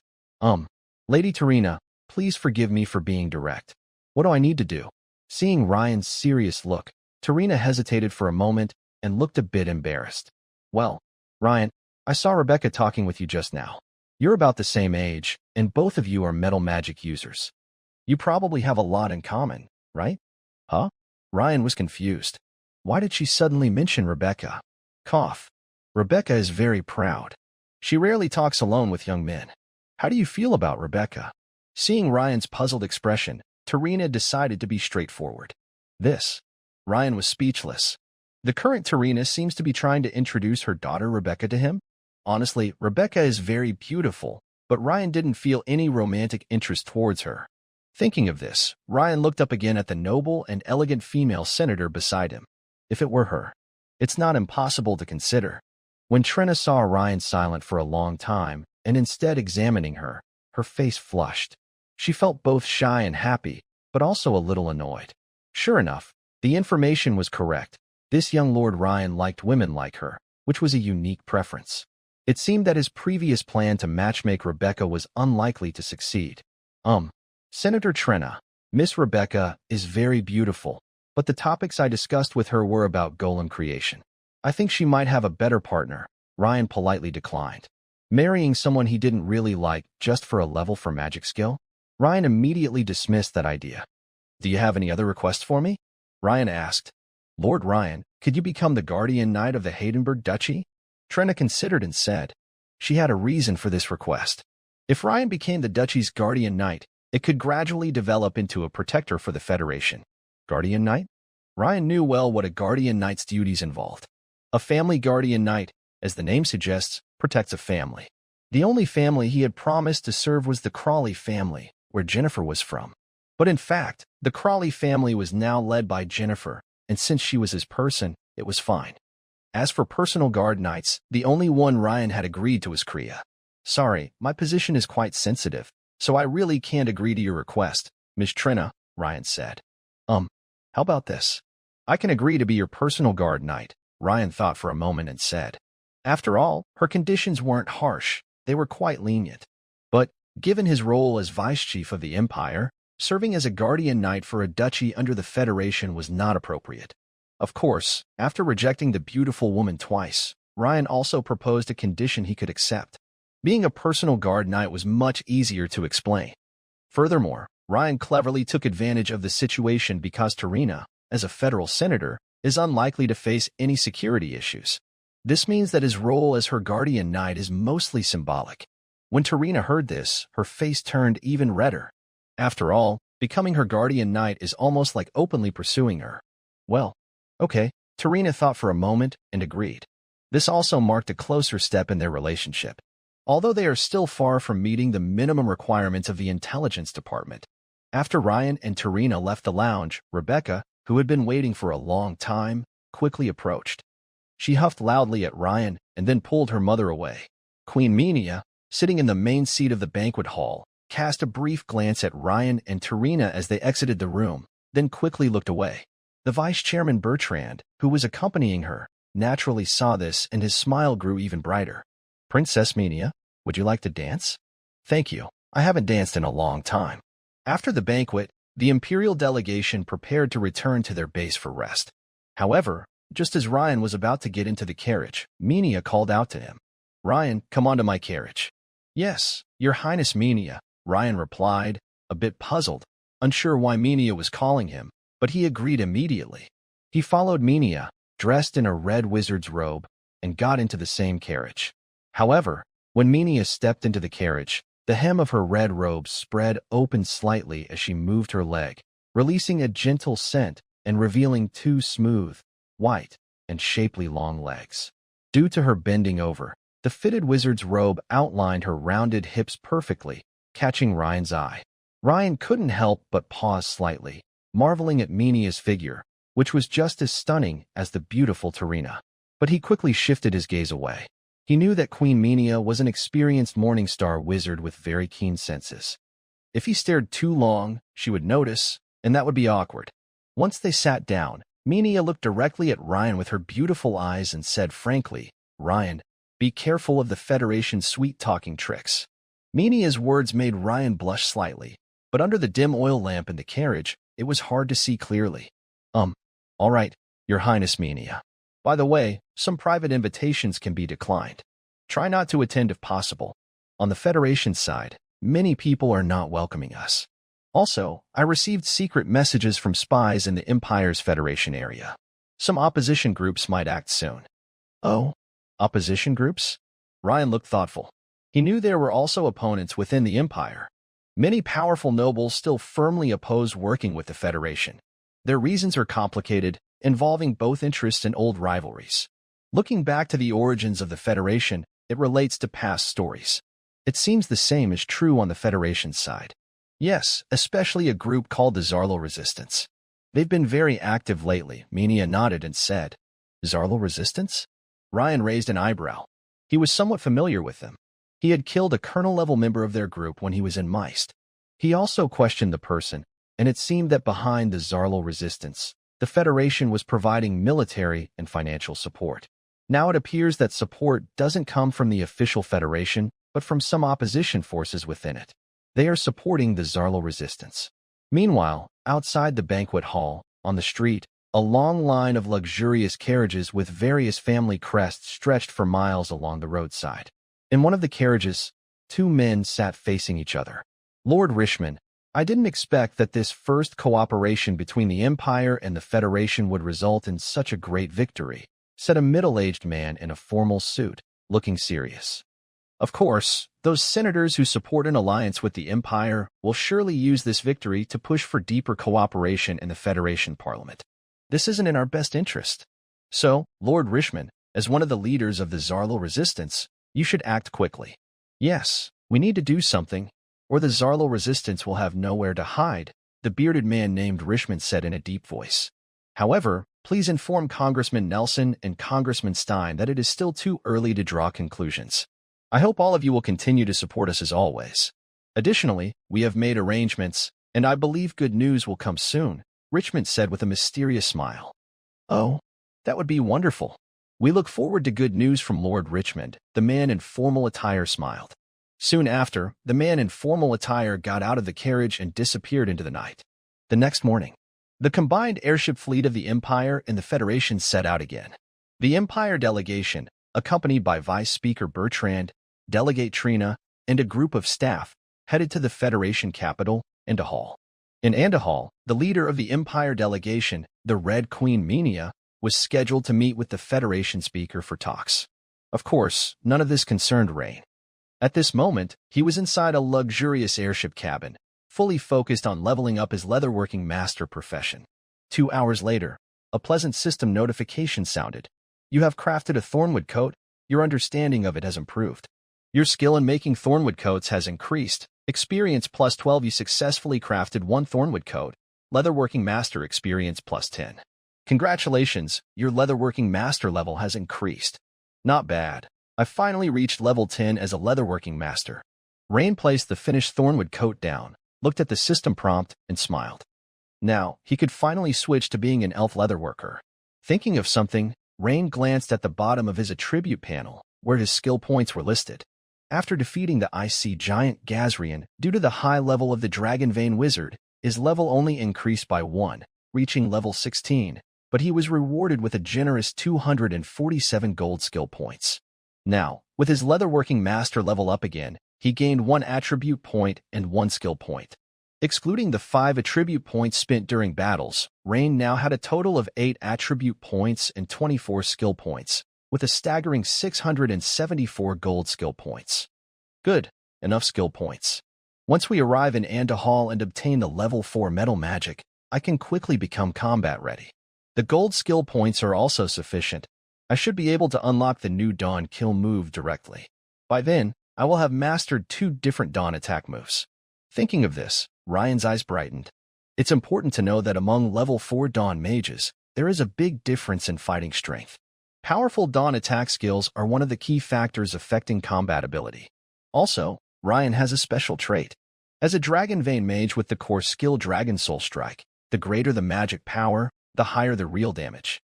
Lady Tarina, please forgive me for being direct. What do I need to do? Seeing Ryan's serious look, Tarina hesitated for a moment and looked a bit embarrassed. Well, Ryan, I saw Rebecca talking with you just now. You're about the same age, and both of you are metal magic users. You probably have a lot in common, right? Huh? Ryan was confused. Why did she suddenly mention Rebecca? Cough. Rebecca is very proud. She rarely talks alone with young men. How do you feel about Rebecca? Seeing Ryan's puzzled expression, Tarina decided to be straightforward. Ryan was speechless. The current Tarina seems to be trying to introduce her daughter Rebecca to him. Honestly, Rebecca is very beautiful, but Ryan didn't feel any romantic interest towards her. Thinking of this, Ryan looked up again at the noble and elegant female senator beside him. If it were her, it's not impossible to consider. When Trina saw Ryan silent for a long time and instead examining her, her face flushed. She felt both shy and happy, but also a little annoyed. Sure enough, the information was correct. This young Lord Ryan liked women like her, which was a unique preference. It seemed that his previous plan to matchmake Rebecca was unlikely to succeed. Senator Trina, Miss Rebecca is very beautiful, but the topics I discussed with her were about golem creation. I think she might have a better partner, Ryan politely declined. Marrying someone he didn't really like just for a level for magic skill? Ryan immediately dismissed that idea. Do you have any other requests for me? Ryan asked. Lord Ryan, could you become the guardian knight of the Haydenburg Duchy? Trina considered and said. She had a reason for this request. If Ryan became the duchy's guardian knight, it could gradually develop into a protector for the Federation. Guardian knight? Ryan knew well what a guardian knight's duties involved. A family guardian knight, as the name suggests, protects a family. The only family he had promised to serve was the Crawley family, where Jennifer was from. But in fact, the Crawley family was now led by Jennifer, and since she was his person, it was fine. As for personal guard knights, the only one Ryan had agreed to was Kriya. Sorry, my position is quite sensitive, so I really can't agree to your request, Ms. Trina, Ryan said. How about this? I can agree to be your personal guard knight, Ryan thought for a moment and said. After all, her conditions weren't harsh, they were quite lenient. But, given his role as vice chief of the Empire, serving as a guardian knight for a duchy under the Federation was not appropriate. Of course, after rejecting the beautiful woman twice, Ryan also proposed a condition he could accept. Being a personal guard knight was much easier to explain. Furthermore, Ryan cleverly took advantage of the situation because Tarina, as a federal senator, is unlikely to face any security issues. This means that his role as her guardian knight is mostly symbolic. When Tarina heard this, her face turned even redder. After all, becoming her guardian knight is almost like openly pursuing her. Well, okay, Tarina thought for a moment and agreed. This also marked a closer step in their relationship. Although they are still far from meeting the minimum requirements of the intelligence department. After Ryan and Tarina left the lounge, Rebecca, who had been waiting for a long time, quickly approached. She huffed loudly at Ryan and then pulled her mother away. Queen Menia, sitting in the main seat of the banquet hall, cast a brief glance at Ryan and Tarina as they exited the room, then quickly looked away. The vice chairman Bertrand, who was accompanying her, naturally saw this and his smile grew even brighter. Princess Menia, would you like to dance? Thank you. I haven't danced in a long time. After the banquet, the imperial delegation prepared to return to their base for rest. However, just as Ryan was about to get into the carriage, Menia called out to him. Ryan, come onto my carriage. Yes, Your Highness Menia, Ryan replied, a bit puzzled, unsure why Menia was calling him, but he agreed immediately. He followed Menia, dressed in a red wizard's robe, and got into the same carriage. However, when Menia stepped into the carriage, the hem of her red robe spread open slightly as she moved her leg, releasing a gentle scent and revealing two smooth, white, and shapely long legs. Due to her bending over, the fitted wizard's robe outlined her rounded hips perfectly, catching Ryan's eye. Ryan couldn't help but pause slightly, marveling at Menia's figure, which was just as stunning as the beautiful Tarina. But he quickly shifted his gaze away. He knew that Queen Menia was an experienced Morningstar wizard with very keen senses. If he stared too long, she would notice, and that would be awkward. Once they sat down, Menia looked directly at Ryan with her beautiful eyes and said frankly, Ryan, be careful of the Federation's sweet-talking tricks. Menia's words made Ryan blush slightly, but under the dim oil lamp in the carriage, it was hard to see clearly. All right, Your Highness Menia. By the way, some private invitations can be declined. Try not to attend if possible. On the Federation side, many people are not welcoming us. Also, I received secret messages from spies in the Empire's Federation area. Some opposition groups might act soon. Oh, opposition groups? Ryan looked thoughtful. He knew there were also opponents within the Empire. Many powerful nobles still firmly oppose working with the Federation. Their reasons are complicated, involving both interests and old rivalries. Looking back to the origins of the Federation, it relates to past stories. It seems the same is true on the Federation's side. Yes, especially a group called the Zarlo Resistance. They've been very active lately, Menia nodded and said. Zarlo Resistance? Ryan raised an eyebrow. He was somewhat familiar with them. He had killed a colonel-level member of their group when he was in Meist. He also questioned the person, and it seemed that behind the Zarlo Resistance, the Federation was providing military and financial support. Now it appears that support doesn't come from the official Federation, but from some opposition forces within it. They are supporting the Zarlo Resistance. Meanwhile, outside the banquet hall, on the street, a long line of luxurious carriages with various family crests stretched for miles along the roadside. In one of the carriages, two men sat facing each other. Lord Richmond, I didn't expect that this first cooperation between the Empire and the Federation would result in such a great victory, said a middle-aged man in a formal suit, looking serious. Of course, those senators who support an alliance with the Empire will surely use this victory to push for deeper cooperation in the Federation Parliament. This isn't in our best interest. So, Lord Richmond, as one of the leaders of the Zarlo resistance, you should act quickly. Yes, we need to do something, or the Zarlo resistance will have nowhere to hide, the bearded man named Richmond said in a deep voice. However, please inform Congressman Nelson and Congressman Stein that it is still too early to draw conclusions. I hope all of you will continue to support us as always. Additionally, we have made arrangements, and I believe good news will come soon, Richmond said with a mysterious smile. Oh, that would be wonderful. We look forward to good news from Lord Richmond, the man in formal attire smiled. Soon after, the man in formal attire got out of the carriage and disappeared into the night. The next morning, the combined airship fleet of the Empire and the Federation set out again. The Empire delegation, accompanied by Vice Speaker Bertrand, Delegate Trina, and a group of staff, headed to the Federation capital, Andahal. In Andahal, the leader of the Empire delegation, the Red Queen Minia, was scheduled to meet with the Federation speaker for talks. Of course, none of this concerned Rain. At this moment, he was inside a luxurious airship cabin, fully focused on leveling up his leatherworking master profession. 2 hours later, a pleasant system notification sounded. You have crafted a thornwood coat. Your understanding of it has improved. Your skill in making thornwood coats has increased. Experience plus 12. You successfully crafted one thornwood coat. Leatherworking master experience plus 10. Congratulations, your leatherworking master level has increased. Not bad. I finally reached level 10 as a leatherworking master. Rain placed the finished thornwood coat down, looked at the system prompt, and smiled. Now, he could finally switch to being an elf leatherworker. Thinking of something, Rain glanced at the bottom of his attribute panel, where his skill points were listed. After defeating the icy giant Gazrian, due to the high level of the Dragon Vein Wizard, his level only increased by 1, reaching level 16, but he was rewarded with a generous 247 gold skill points. Now, with his leatherworking master level up again, he gained 1 attribute point and 1 skill point. Excluding the 5 attribute points spent during battles, Rain now had a total of 8 attribute points and 24 skill points, with a staggering 674 gold skill points. Good, enough skill points. Once we arrive in Andahal and obtain the level 4 metal magic, I can quickly become combat ready. The gold skill points are also sufficient. I should be able to unlock the new Dawn kill move directly. By then, I will have mastered 2 different Dawn attack moves. Thinking of this, Ryan's eyes brightened. It's important to know that among level 4 Dawn mages, there is a big difference in fighting strength. Powerful Dawn attack skills are one of the key factors affecting combat ability. Also, Ryan has a special trait. As a Dragon Vein mage with the core skill Dragon Soul Strike, the greater the magic power, the higher the real damage.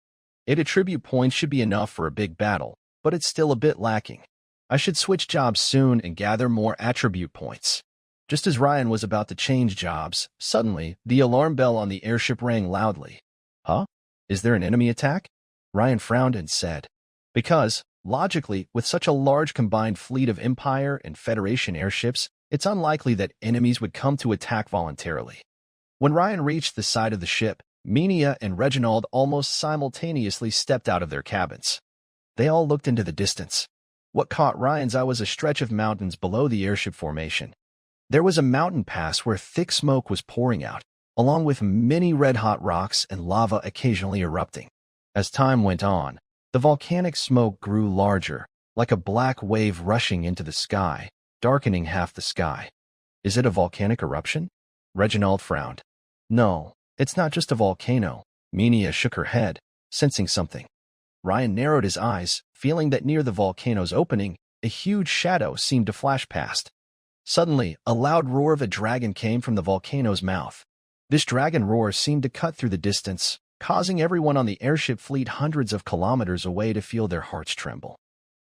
8 attribute points should be enough for a big battle, but it's still a bit lacking. I should switch jobs soon and gather more attribute points. Just as Ryan was about to change jobs, suddenly, the alarm bell on the airship rang loudly. Huh? Is there an enemy attack? Ryan frowned and said. Because, logically, with such a large combined fleet of Empire and Federation airships, it's unlikely that enemies would come to attack voluntarily. When Ryan reached the side of the ship, Minia and Reginald almost simultaneously stepped out of their cabins. They all looked into the distance. What caught Ryan's eye was a stretch of mountains below the airship formation. There was a mountain pass where thick smoke was pouring out, along with many red-hot rocks and lava occasionally erupting. As time went on, the volcanic smoke grew larger, like a black wave rushing into the sky, darkening half the sky. Is it a volcanic eruption? Reginald frowned. No, it's not just a volcano. Minia shook her head, sensing something. Ryan narrowed his eyes, feeling that near the volcano's opening, a huge shadow seemed to flash past. Suddenly, a loud roar of a dragon came from the volcano's mouth. This dragon roar seemed to cut through the distance, causing everyone on the airship fleet hundreds of kilometers away to feel their hearts tremble.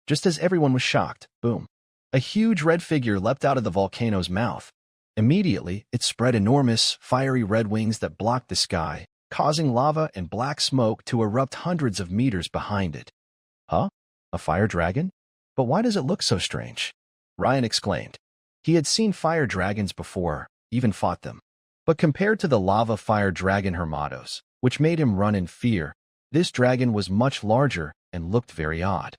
Just as everyone was shocked, boom, a huge red figure leapt out of the volcano's mouth. Immediately, it spread enormous, fiery red wings that blocked the sky, causing lava and black smoke to erupt hundreds of meters behind it. Huh? A fire dragon? But why does it look so strange? Ryan exclaimed. He had seen fire dragons before, even fought them. But compared to the lava fire dragon Hermatos, which made him run in fear, this dragon was much larger and looked very odd.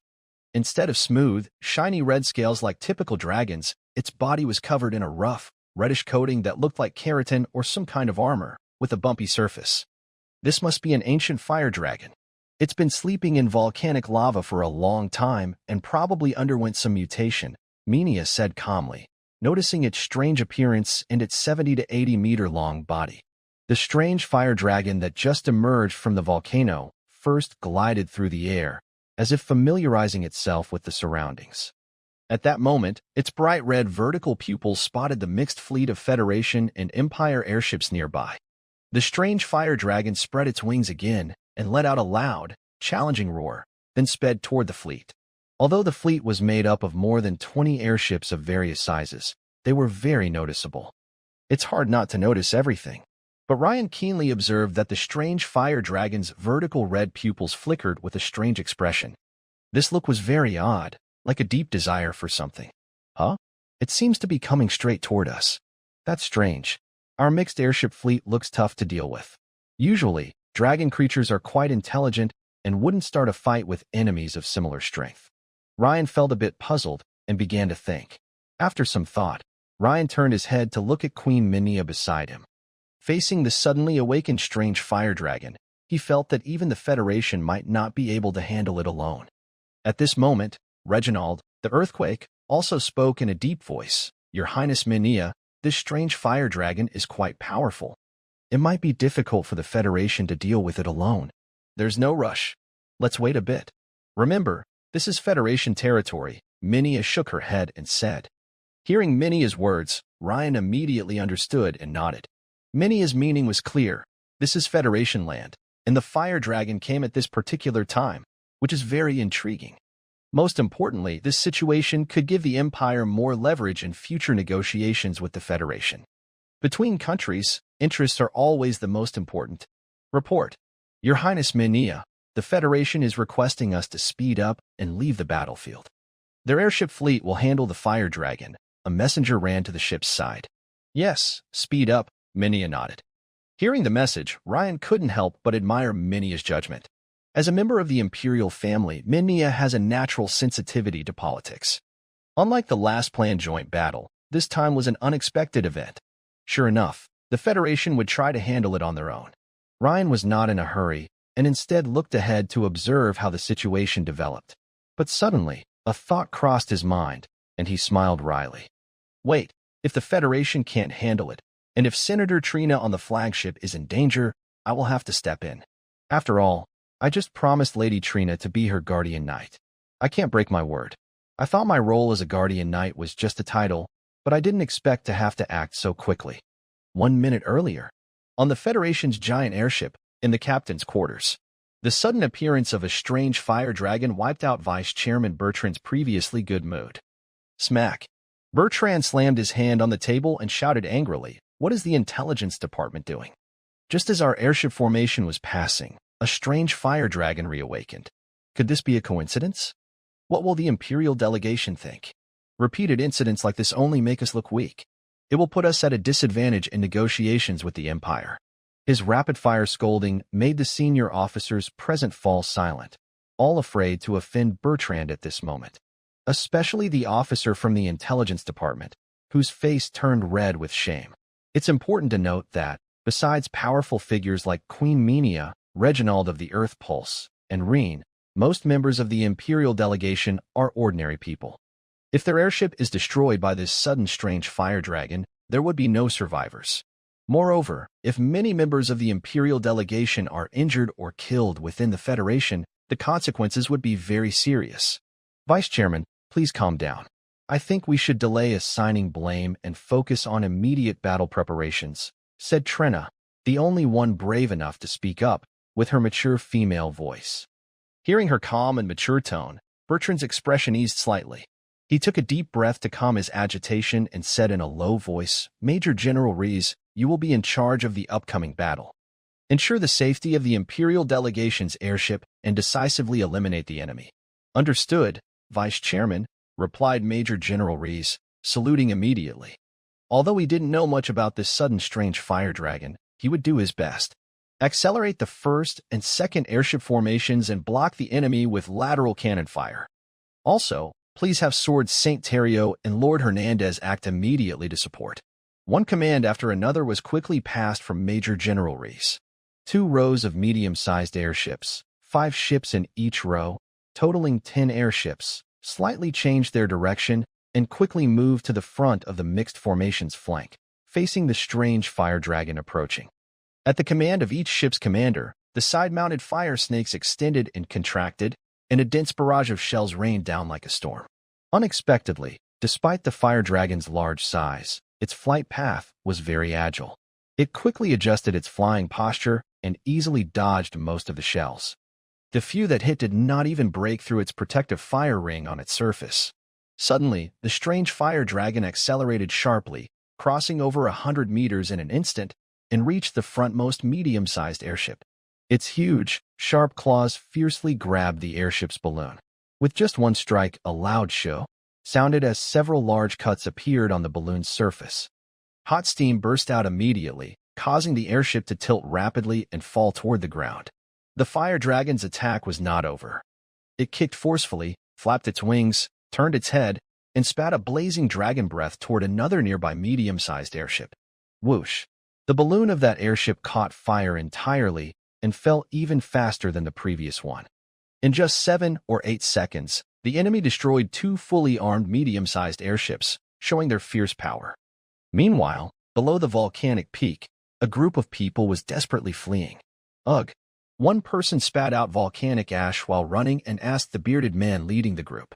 Instead of smooth, shiny red scales like typical dragons, its body was covered in a rough, reddish coating that looked like keratin or some kind of armor, with a bumpy surface. This must be an ancient fire dragon. It's been sleeping in volcanic lava for a long time and probably underwent some mutation, Minia said calmly, noticing its strange appearance and its 70 to 80 meter long body. The strange fire dragon that just emerged from the volcano first glided through the air, as if familiarizing itself with the surroundings. At that moment, its bright red vertical pupils spotted the mixed fleet of Federation and Empire airships nearby. The strange fire dragon spread its wings again and let out a loud, challenging roar, then sped toward the fleet. Although the fleet was made up of more than 20 airships of various sizes, they were very noticeable. It's hard not to notice everything. But Ryan keenly observed that the strange fire dragon's vertical red pupils flickered with a strange expression. This look was very odd, like a deep desire for something. Huh? It seems to be coming straight toward us. That's strange. Our mixed airship fleet looks tough to deal with. Usually, dragon creatures are quite intelligent and wouldn't start a fight with enemies of similar strength. Ryan felt a bit puzzled and began to think. After some thought, Ryan turned his head to look at Queen Minia beside him. Facing the suddenly awakened strange fire dragon, he felt that even the Federation might not be able to handle it alone. At this moment, Reginald, the earthquake, also spoke in a deep voice. Your Highness Minia, this strange fire dragon is quite powerful. It might be difficult for the Federation to deal with it alone. There's no rush. Let's wait a bit. Remember, this is Federation territory. Minia shook her head and said. Hearing Minia's words, Ryan immediately understood and nodded. Minia's meaning was clear. This is Federation land, and the fire dragon came at this particular time, which is very intriguing. Most importantly, this situation could give the Empire more leverage in future negotiations with the Federation. Between countries, interests are always the most important. Report. Your Highness Minia, the Federation is requesting us to speed up and leave the battlefield. Their airship fleet will handle the fire dragon. A messenger ran to the ship's side. Yes, speed up, Minia nodded. Hearing the message, Ryan couldn't help but admire Minia's judgment. As a member of the Imperial family, Minia has a natural sensitivity to politics. Unlike the last planned joint battle, this time was an unexpected event. Sure enough, the Federation would try to handle it on their own. Ryan was not in a hurry, and instead looked ahead to observe how the situation developed. But suddenly, a thought crossed his mind, and he smiled wryly. Wait, if the Federation can't handle it, and if Senator Trina on the flagship is in danger, I will have to step in. After all, I just promised Lady Trina to be her guardian knight. I can't break my word. I thought my role as a guardian knight was just a title, but I didn't expect to have to act so quickly. 1 minute earlier, on the Federation's giant airship, in the captain's quarters, the sudden appearance of a strange fire dragon wiped out Vice Chairman Bertrand's previously good mood. Smack. Bertrand slammed his hand on the table and shouted angrily, What is the intelligence department doing? Just as our airship formation was passing, a strange fire dragon reawakened. Could this be a coincidence? What will the Imperial delegation think? Repeated incidents like this only make us look weak. It will put us at a disadvantage in negotiations with the Empire. His rapid-fire scolding made the senior officers present fall silent, all afraid to offend Bertrand at this moment, especially the officer from the intelligence department, whose face turned red with shame. It's important to note that, besides powerful figures like Queen Minia, Reginald of the Earth Pulse, and Reen, most members of the Imperial delegation are ordinary people. If their airship is destroyed by this sudden strange fire dragon, there would be no survivors. Moreover, if many members of the Imperial delegation are injured or killed within the Federation, the consequences would be very serious. Vice Chairman, please calm down. I think we should delay assigning blame and focus on immediate battle preparations, said Trina, the only one brave enough to speak up, with her mature female voice. Hearing her calm and mature tone, Bertrand's expression eased slightly. He took a deep breath to calm his agitation and said in a low voice, Major General Rees, you will be in charge of the upcoming battle. Ensure the safety of the Imperial delegation's airship and decisively eliminate the enemy. Understood, Vice Chairman, replied Major General Rees, saluting immediately. Although he didn't know much about this sudden strange fire dragon, he would do his best. Accelerate the first and second airship formations and block the enemy with lateral cannon fire. Also, please have Swords Saint Terrio and Lord Hernandez act immediately to support. One command after another was quickly passed from Major General Reese. 2 rows of medium-sized airships, 5 ships in each row, totaling 10 airships, slightly changed their direction and quickly moved to the front of the mixed formation's flank, facing the strange fire dragon approaching. At the command of each ship's commander, the side-mounted fire snakes extended and contracted, and a dense barrage of shells rained down like a storm. Unexpectedly, despite the fire dragon's large size, its flight path was very agile. It quickly adjusted its flying posture and easily dodged most of the shells. The few that hit did not even break through its protective fire ring on its surface. Suddenly, the strange fire dragon accelerated sharply, crossing over 100 meters in an instant, and reached the frontmost medium-sized airship. Its huge, sharp claws fiercely grabbed the airship's balloon. With just one strike, a loud show sounded as several large cuts appeared on the balloon's surface. Hot steam burst out immediately, causing the airship to tilt rapidly and fall toward the ground. The fire dragon's attack was not over. It kicked forcefully, flapped its wings, turned its head, and spat a blazing dragon breath toward another nearby medium-sized airship. Whoosh! The balloon of that airship caught fire entirely and fell even faster than the previous one. In just 7 or 8 seconds, the enemy destroyed 2 fully armed medium-sized airships, showing their fierce power. Meanwhile, below the volcanic peak, a group of people was desperately fleeing. Ugh! One person spat out volcanic ash while running and asked the bearded man leading the group,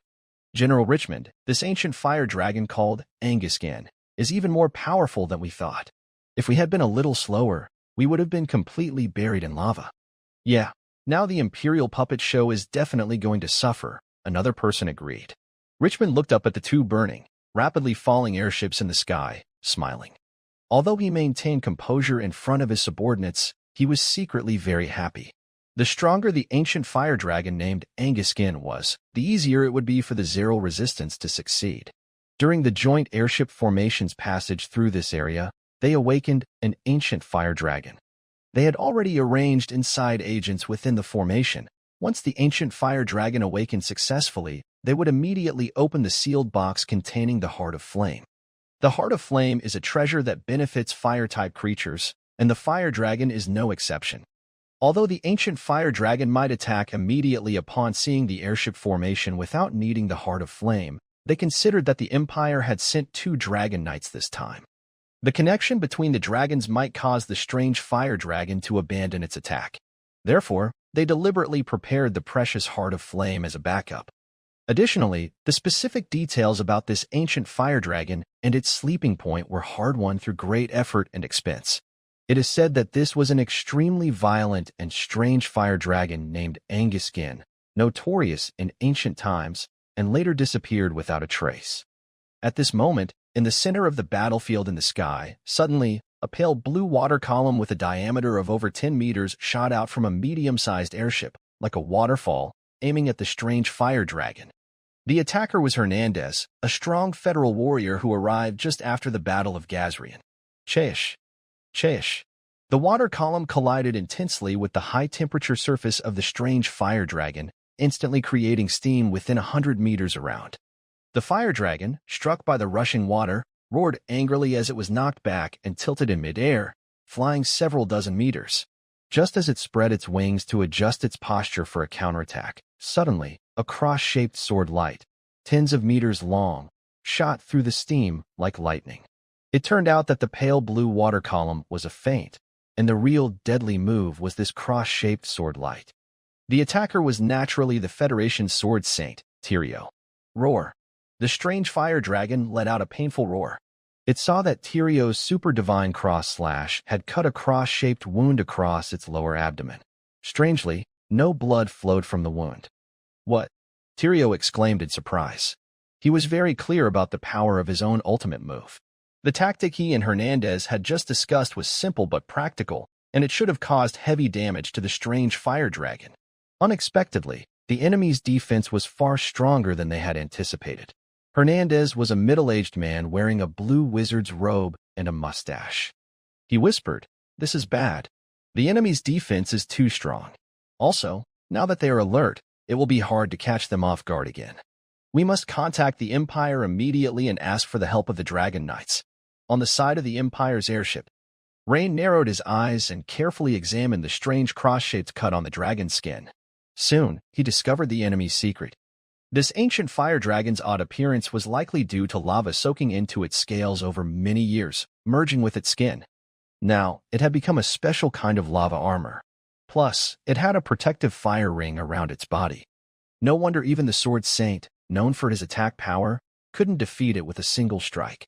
"General Richmond, this ancient fire dragon called Anguskin is even more powerful than we thought. If we had been a little slower, we would have been completely buried in lava." "Yeah, now the Imperial Puppet Show is definitely going to suffer," another person agreed. Richmond looked up at the 2 burning, rapidly falling airships in the sky, smiling. Although he maintained composure in front of his subordinates, he was secretly very happy. The stronger the ancient fire dragon named Anguskin was, the easier it would be for the Zero Resistance to succeed. During the joint airship formation's passage through this area, they awakened an ancient fire dragon. They had already arranged inside agents within the formation. Once the ancient fire dragon awakened successfully, they would immediately open the sealed box containing the Heart of Flame. The Heart of Flame is a treasure that benefits fire-type creatures, and the fire dragon is no exception. Although the ancient fire dragon might attack immediately upon seeing the airship formation without needing the Heart of Flame, they considered that the Empire had sent 2 dragon knights this time. The connection between the dragons might cause the strange fire dragon to abandon its attack. Therefore, they deliberately prepared the precious Heart of Flame as a backup. Additionally, the specific details about this ancient fire dragon and its sleeping point were hard-won through great effort and expense. It is said that this was an extremely violent and strange fire dragon named Anguskin, notorious in ancient times, and later disappeared without a trace. At this moment, in the center of the battlefield in the sky, suddenly, a pale blue water column with a diameter of over 10 meters shot out from a medium-sized airship, like a waterfall, aiming at the strange fire dragon. The attacker was Hernandez, a strong federal warrior who arrived just after the Battle of Gazrian. Chaish! Chaish! The water column collided intensely with the high-temperature surface of the strange fire dragon, instantly creating steam within 100 meters around. The fire dragon, struck by the rushing water, roared angrily as it was knocked back and tilted in midair, flying several dozen meters. Just as it spread its wings to adjust its posture for a counterattack, suddenly, a cross-shaped sword light, tens of meters long, shot through the steam like lightning. It turned out that the pale blue water column was a feint, and the real deadly move was this cross-shaped sword light. The attacker was naturally the Federation's sword saint, Tyrio. Roar! The strange fire dragon let out a painful roar. It saw that Tyrio's super divine cross slash had cut a cross-shaped wound across its lower abdomen. Strangely, no blood flowed from the wound. "What?" Tyrio exclaimed in surprise. He was very clear about the power of his own ultimate move. The tactic he and Hernandez had just discussed was simple but practical, and it should have caused heavy damage to the strange fire dragon. Unexpectedly, the enemy's defense was far stronger than they had anticipated. Hernandez was a middle-aged man wearing a blue wizard's robe and a mustache. He whispered, "This is bad. The enemy's defense is too strong. Also, now that they are alert, it will be hard to catch them off guard again." We must contact the Empire immediately and ask for the help of the Dragon Knights. On the side of the Empire's airship, Rain narrowed his eyes and carefully examined the strange cross-shaped cut on the dragon's skin. Soon, he discovered the enemy's secret. This ancient fire dragon's odd appearance was likely due to lava soaking into its scales over many years, merging with its skin. Now, it had become a special kind of lava armor. Plus, it had a protective fire ring around its body. No wonder even the Sword Saint, known for his attack power, couldn't defeat it with a single strike.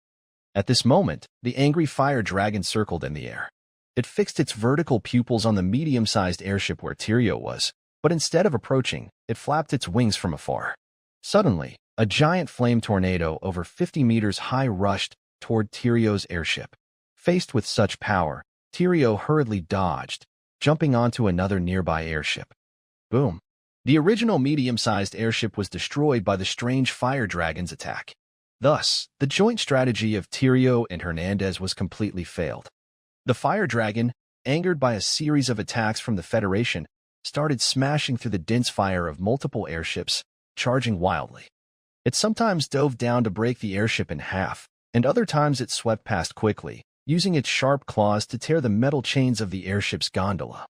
At this moment, the angry fire dragon circled in the air. It fixed its vertical pupils on the medium-sized airship where Tyrio was, but instead of approaching, it flapped its wings from afar. Suddenly, a giant flame tornado over 50 meters high rushed toward Tyrio's airship. Faced with such power, Tyrio hurriedly dodged, jumping onto another nearby airship. Boom! The original medium-sized airship was destroyed by the strange fire dragon's attack. Thus, the joint strategy of Tyrio and Hernandez was completely failed. The fire dragon, angered by a series of attacks from the Federation, started smashing through the dense fire of multiple airships, charging wildly. It sometimes dove down to break the airship in half, and other times it swept past quickly, using its sharp claws to tear the metal chains of the airship's gondola.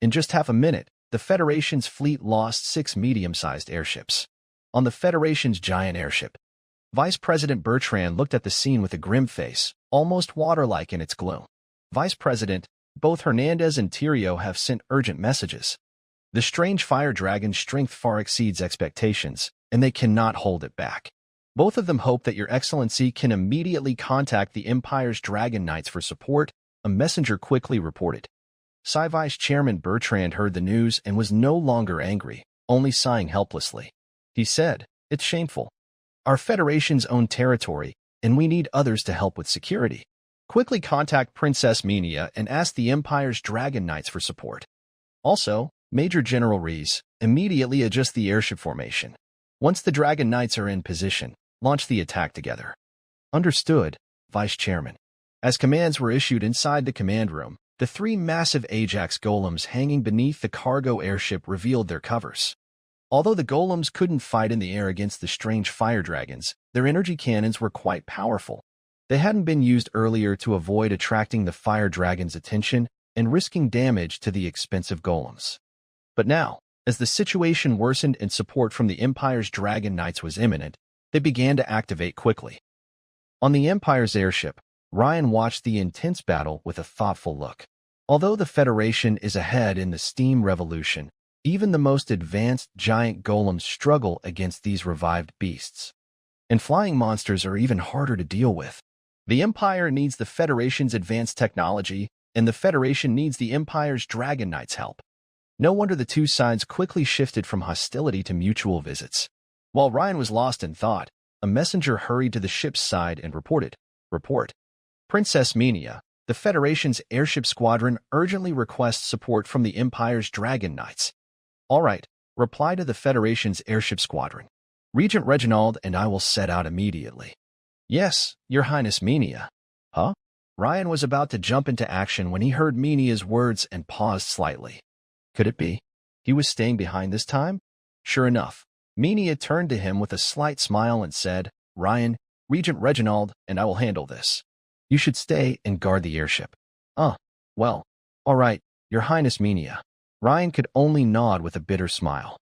In just half a minute, the Federation's fleet lost 6 medium-sized airships. On the Federation's giant airship, Vice President Bertrand looked at the scene with a grim face, almost water-like in its gloom. Vice President, both Hernandez and Tyrio have sent urgent messages. The strange fire dragon's strength far exceeds expectations, and they cannot hold it back. Both of them hope that Your Excellency can immediately contact the Empire's Dragon Knights for support, a messenger quickly reported. Vice Chairman Bertrand heard the news and was no longer angry, only sighing helplessly. He said, "It's shameful. Our Federation's own territory, and we need others to help with security. Quickly contact Princess Minia and ask the Empire's Dragon Knights for support. Also, Major General Rees, immediately adjust the airship formation. Once the Dragon Knights are in position, launch the attack together." Understood, Vice Chairman. As commands were issued inside the command room, the 3 massive Ajax golems hanging beneath the cargo airship revealed their covers. Although the golems couldn't fight in the air against the strange fire dragons, their energy cannons were quite powerful. They hadn't been used earlier to avoid attracting the fire dragon's attention and risking damage to the expensive golems. But now, as the situation worsened and support from the Empire's Dragon Knights was imminent, they began to activate quickly. On the Empire's airship, Ryan watched the intense battle with a thoughtful look. Although the Federation is ahead in the steam revolution, even the most advanced giant golems struggle against these revived beasts. And flying monsters are even harder to deal with. The Empire needs the Federation's advanced technology, and the Federation needs the Empire's Dragon Knights' help. No wonder the two sides quickly shifted from hostility to mutual visits. While Ryan was lost in thought, a messenger hurried to the ship's side and reported, "Report. Princess Minia, the Federation's airship squadron urgently requests support from the Empire's Dragon Knights." "All right, reply to the Federation's airship squadron. Regent Reginald and I will set out immediately." "Yes, Your Highness Minia." "Huh?" Ryan was about to jump into action when he heard Minia's words and paused slightly. Could it be? He was staying behind this time? Sure enough, Minia turned to him with a slight smile and said, "Ryan, Regent Reginald, and I will handle this. You should stay and guard the airship." Well, all right, Your Highness Minia." Ryan could only nod with a bitter smile.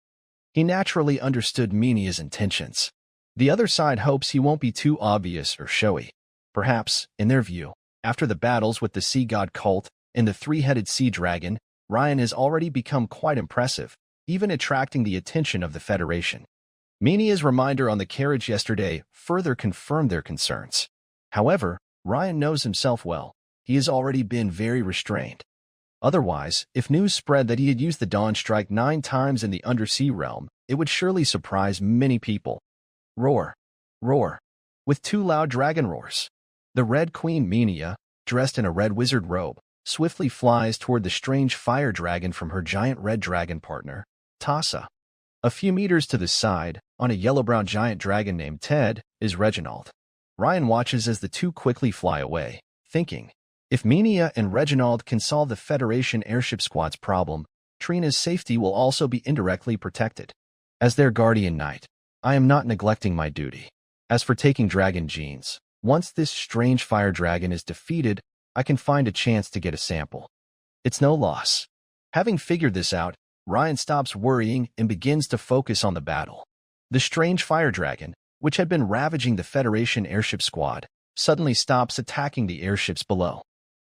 He naturally understood Minia's intentions. The other side hopes he won't be too obvious or showy. Perhaps, in their view, after the battles with the Sea God cult and the 3-headed sea dragon, Ryan has already become quite impressive, even attracting the attention of the Federation. Minia's reminder on the carriage yesterday further confirmed their concerns. However, Ryan knows himself well. He has already been very restrained. Otherwise, if news spread that he had used the Dawn Strike 9 times in the undersea realm, it would surely surprise many people. Roar! Roar! With 2 loud dragon roars. The Red Queen Minia, dressed in a red wizard robe, swiftly flies toward the strange fire dragon from her giant red dragon partner, Tassa. A few meters to the side, on a yellow-brown giant dragon named Ted, is Reginald. Ryan watches as the two quickly fly away, thinking, if Minia and Reginald can solve the Federation airship squad's problem, Trina's safety will also be indirectly protected. As their guardian knight, I am not neglecting my duty. As for taking dragon genes, once this strange fire dragon is defeated, I can find a chance to get a sample. It's no loss. Having figured this out, Ryan stops worrying and begins to focus on the battle. The strange fire dragon, which had been ravaging the Federation airship squad, suddenly stops attacking the airships below.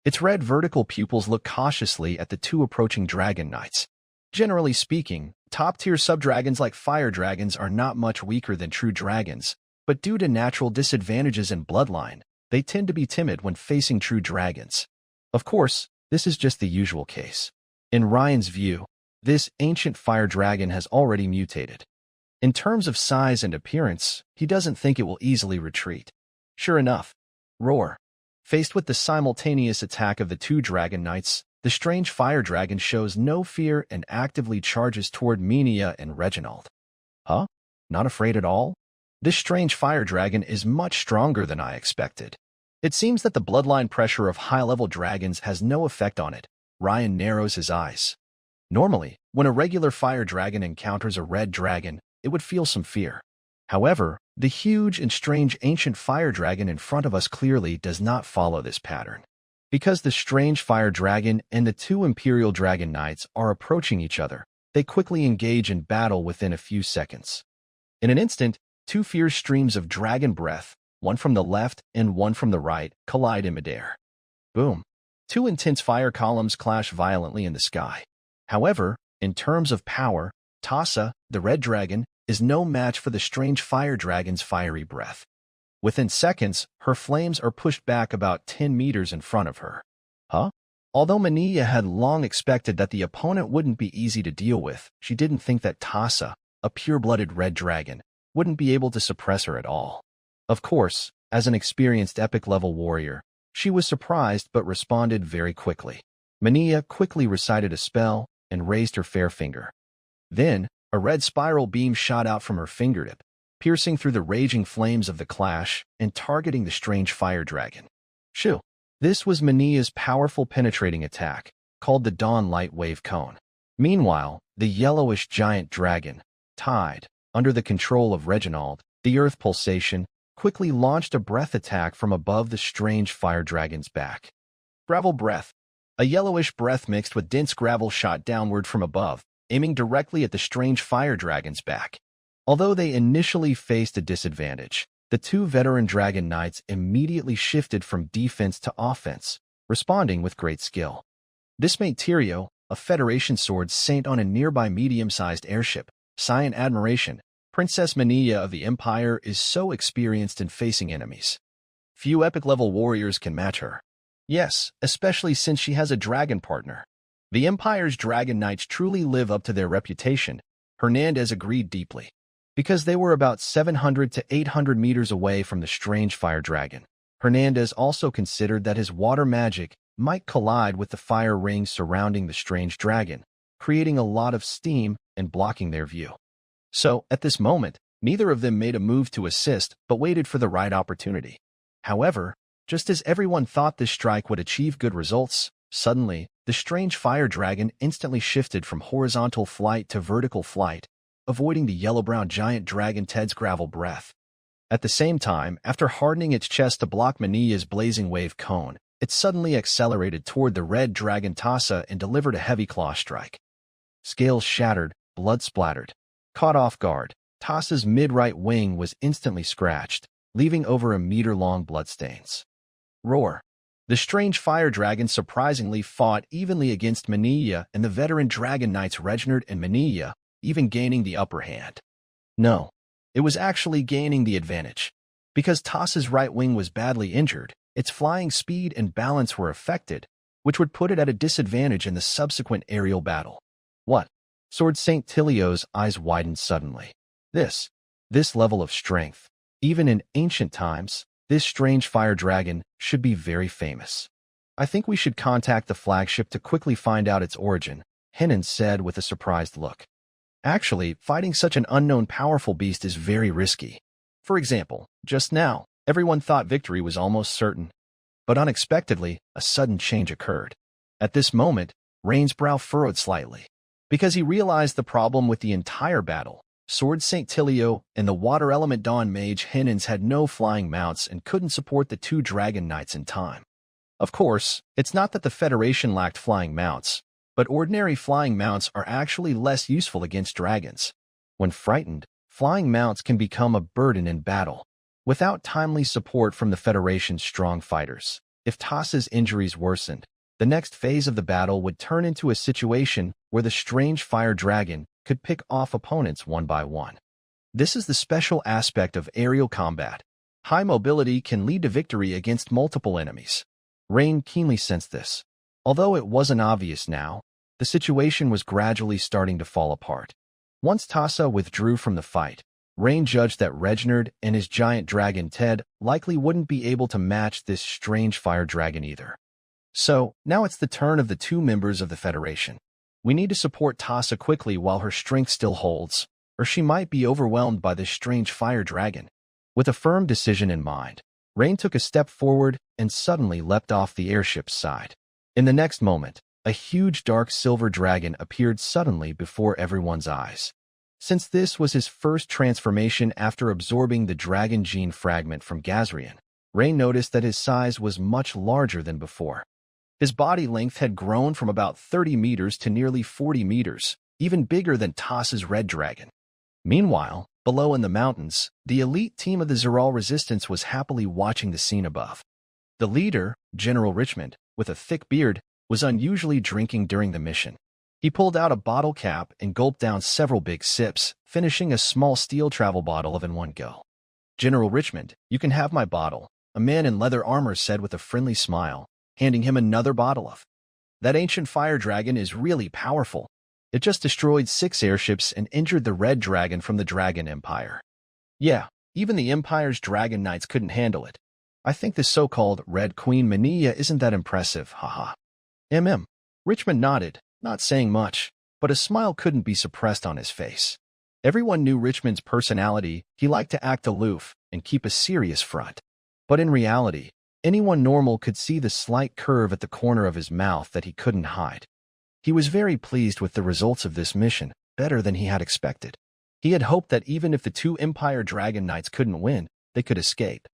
Its red vertical pupils look cautiously at the two approaching dragon knights. Generally speaking, top-tier sub-dragons like fire dragons are not much weaker than true dragons, but due to natural disadvantages in bloodline, they tend to be timid when facing true dragons. Of course, this is just the usual case. In Ryan's view, this ancient fire dragon has already mutated. In terms of size and appearance, he doesn't think it will easily retreat. Sure enough, roar. Faced with the simultaneous attack of the two dragon knights, the strange fire dragon shows no fear and actively charges toward Minia and Reginald. Huh? Not afraid at all? This strange fire dragon is much stronger than I expected. It seems that the bloodline pressure of high-level dragons has no effect on it. Ryan narrows his eyes. Normally, when a regular fire dragon encounters a red dragon, it would feel some fear. However, the huge and strange ancient fire dragon in front of us clearly does not follow this pattern. Because the strange fire dragon and the two Imperial Dragon Knights are approaching each other, they quickly engage in battle within a few seconds. In an instant, two fierce streams of dragon breath, one from the left and one from the right, collide in midair. Boom. Two intense fire columns clash violently in the sky. However, in terms of power, Tassa, the red dragon, is no match for the strange fire dragon's fiery breath. Within seconds, her flames are pushed back about 10 meters in front of her. Huh? Although Minia had long expected that the opponent wouldn't be easy to deal with, she didn't think that Tassa, a pure-blooded red dragon, wouldn't be able to suppress her at all. Of course, as an experienced epic-level warrior, she was surprised but responded very quickly. Minia quickly recited a spell and raised her fair finger. Then, a red spiral beam shot out from her fingertip, piercing through the raging flames of the clash and targeting the strange fire dragon. Shoo! This was Minia's powerful penetrating attack, called the Dawn Light Wave Cone. Meanwhile, the yellowish giant dragon, Tide, under the control of Reginald, the earth pulsation, quickly launched a breath attack from above the strange fire dragon's back. Gravel breath. A yellowish breath mixed with dense gravel shot downward from above, aiming directly at the strange fire dragon's back. Although they initially faced a disadvantage, the two veteran dragon knights immediately shifted from defense to offense, responding with great skill. This made Tyrio, a Federation sword saint on a nearby medium-sized airship, sigh in admiration. Princess Minia of the Empire is so experienced in facing enemies. Few epic-level warriors can match her. Yes, especially since she has a dragon partner. The Empire's dragon knights truly live up to their reputation, Hernandez agreed deeply. Because they were about 700 to 800 meters away from the strange fire dragon, Hernandez also considered that his water magic might collide with the fire rings surrounding the strange dragon, creating a lot of steam and blocking their view. So, at this moment, neither of them made a move to assist but waited for the right opportunity. However, just as everyone thought this strike would achieve good results, suddenly, the strange fire dragon instantly shifted from horizontal flight to vertical flight, avoiding the yellow-brown giant dragon Ted's gravel breath. At the same time, after hardening its chest to block Minia's blazing wave cone, it suddenly accelerated toward the red dragon Tassa and delivered a heavy claw strike. Scales shattered, blood splattered. Caught off guard, Tassa's mid-right wing was instantly scratched, leaving over a meter-long bloodstains. Roar. The strange fire dragon surprisingly fought evenly against Minia and the veteran dragon knights Reginald and Minia, even gaining the upper hand. No, it was actually gaining the advantage. Because Tassa's right wing was badly injured, its flying speed and balance were affected, which would put it at a disadvantage in the subsequent aerial battle. What? Sword Saint Tylio's eyes widened suddenly. This level of strength, even in ancient times, this strange fire dragon should be very famous. I think we should contact the flagship to quickly find out its origin, Henan said with a surprised look. Actually, fighting such an unknown powerful beast is very risky. For example, just now, everyone thought victory was almost certain. But unexpectedly, a sudden change occurred. At this moment, Rain's brow furrowed slightly. Because he realized the problem with the entire battle, Sword St. Tilio and the Water Element Dawn Mage Hinens had no flying mounts and couldn't support the two Dragon Knights in time. Of course, it's not that the Federation lacked flying mounts, but ordinary flying mounts are actually less useful against dragons. When frightened, flying mounts can become a burden in battle. Without timely support from the Federation's strong fighters, if Tassa's injuries worsened, the next phase of the battle would turn into a situation where the strange fire dragon could pick off opponents one by one. This is the special aspect of aerial combat. High mobility can lead to victory against multiple enemies. Rain keenly sensed this. Although it wasn't obvious now, the situation was gradually starting to fall apart. Once Tassa withdrew from the fight, Rain judged that Reginald and his giant dragon Ted likely wouldn't be able to match this strange fire dragon either. So, now it's the turn of the two members of the Federation. We need to support Tassa quickly while her strength still holds, or she might be overwhelmed by this strange fire dragon. With a firm decision in mind, Rain took a step forward and suddenly leapt off the airship's side. In the next moment, a huge dark silver dragon appeared suddenly before everyone's eyes. Since this was his first transformation after absorbing the dragon gene fragment from Gazrian, Rain noticed that his size was much larger than before. His body length had grown from about 30 meters to nearly 40 meters, even bigger than Tassa's red dragon. Meanwhile, below in the mountains, the elite team of the Zeral Resistance was happily watching the scene above. The leader, General Richmond, with a thick beard, was unusually drinking during the mission. He pulled out a bottle cap and gulped down several big sips, finishing a small steel travel bottle of in one go. "General Richmond, you can have my bottle," a man in leather armor said with a friendly smile, handing him another bottle of. "That ancient fire dragon is really powerful. It just destroyed 6 airships and injured the red dragon from the Dragon Empire. Yeah, even the Empire's Dragon Knights couldn't handle it. I think the so-called Red Queen Mania isn't that impressive, haha." Richmond nodded, not saying much, but a smile couldn't be suppressed on his face. Everyone knew Richmond's personality. He liked to act aloof and keep a serious front. But in reality, anyone normal could see the slight curve at the corner of his mouth that he couldn't hide. He was very pleased with the results of this mission, better than he had expected. He had hoped that even if the two Empire Dragon Knights couldn't win, they could escape.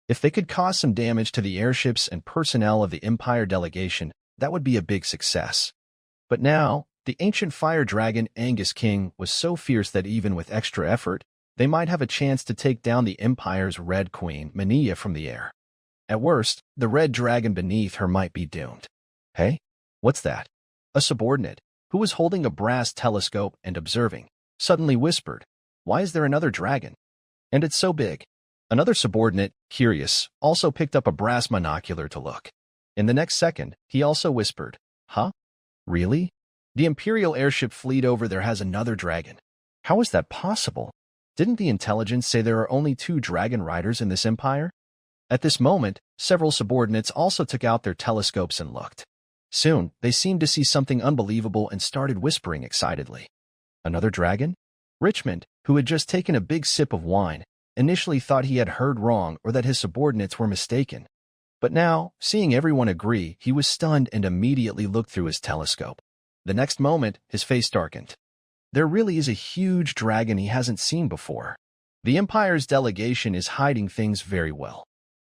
If they could cause some damage to the airships and personnel of the Empire delegation, that would be a big success. But now, the ancient fire dragon Angus King was so fierce that even with extra effort, they might have a chance to take down the Empire's Red Queen Mania from the air. At worst, the red dragon beneath her might be doomed. "Hey, what's that?" A subordinate, who was holding a brass telescope and observing, suddenly whispered, "Why is there another dragon? And it's so big." Another subordinate, curious, also picked up a brass monocular to look. In the next second, he also whispered, "Huh? Really? The Imperial airship fleet over there has another dragon. How is that possible? Didn't the intelligence say there are only 2 dragon riders in this empire?" At this moment, several subordinates also took out their telescopes and looked. Soon, they seemed to see something unbelievable and started whispering excitedly. "Another dragon?" Richmond, who had just taken a big sip of wine, initially thought he had heard wrong or that his subordinates were mistaken. But now, seeing everyone agree, he was stunned and immediately looked through his telescope. The next moment, his face darkened. There really is a huge dragon he hasn't seen before. The Empire's delegation is hiding things very well.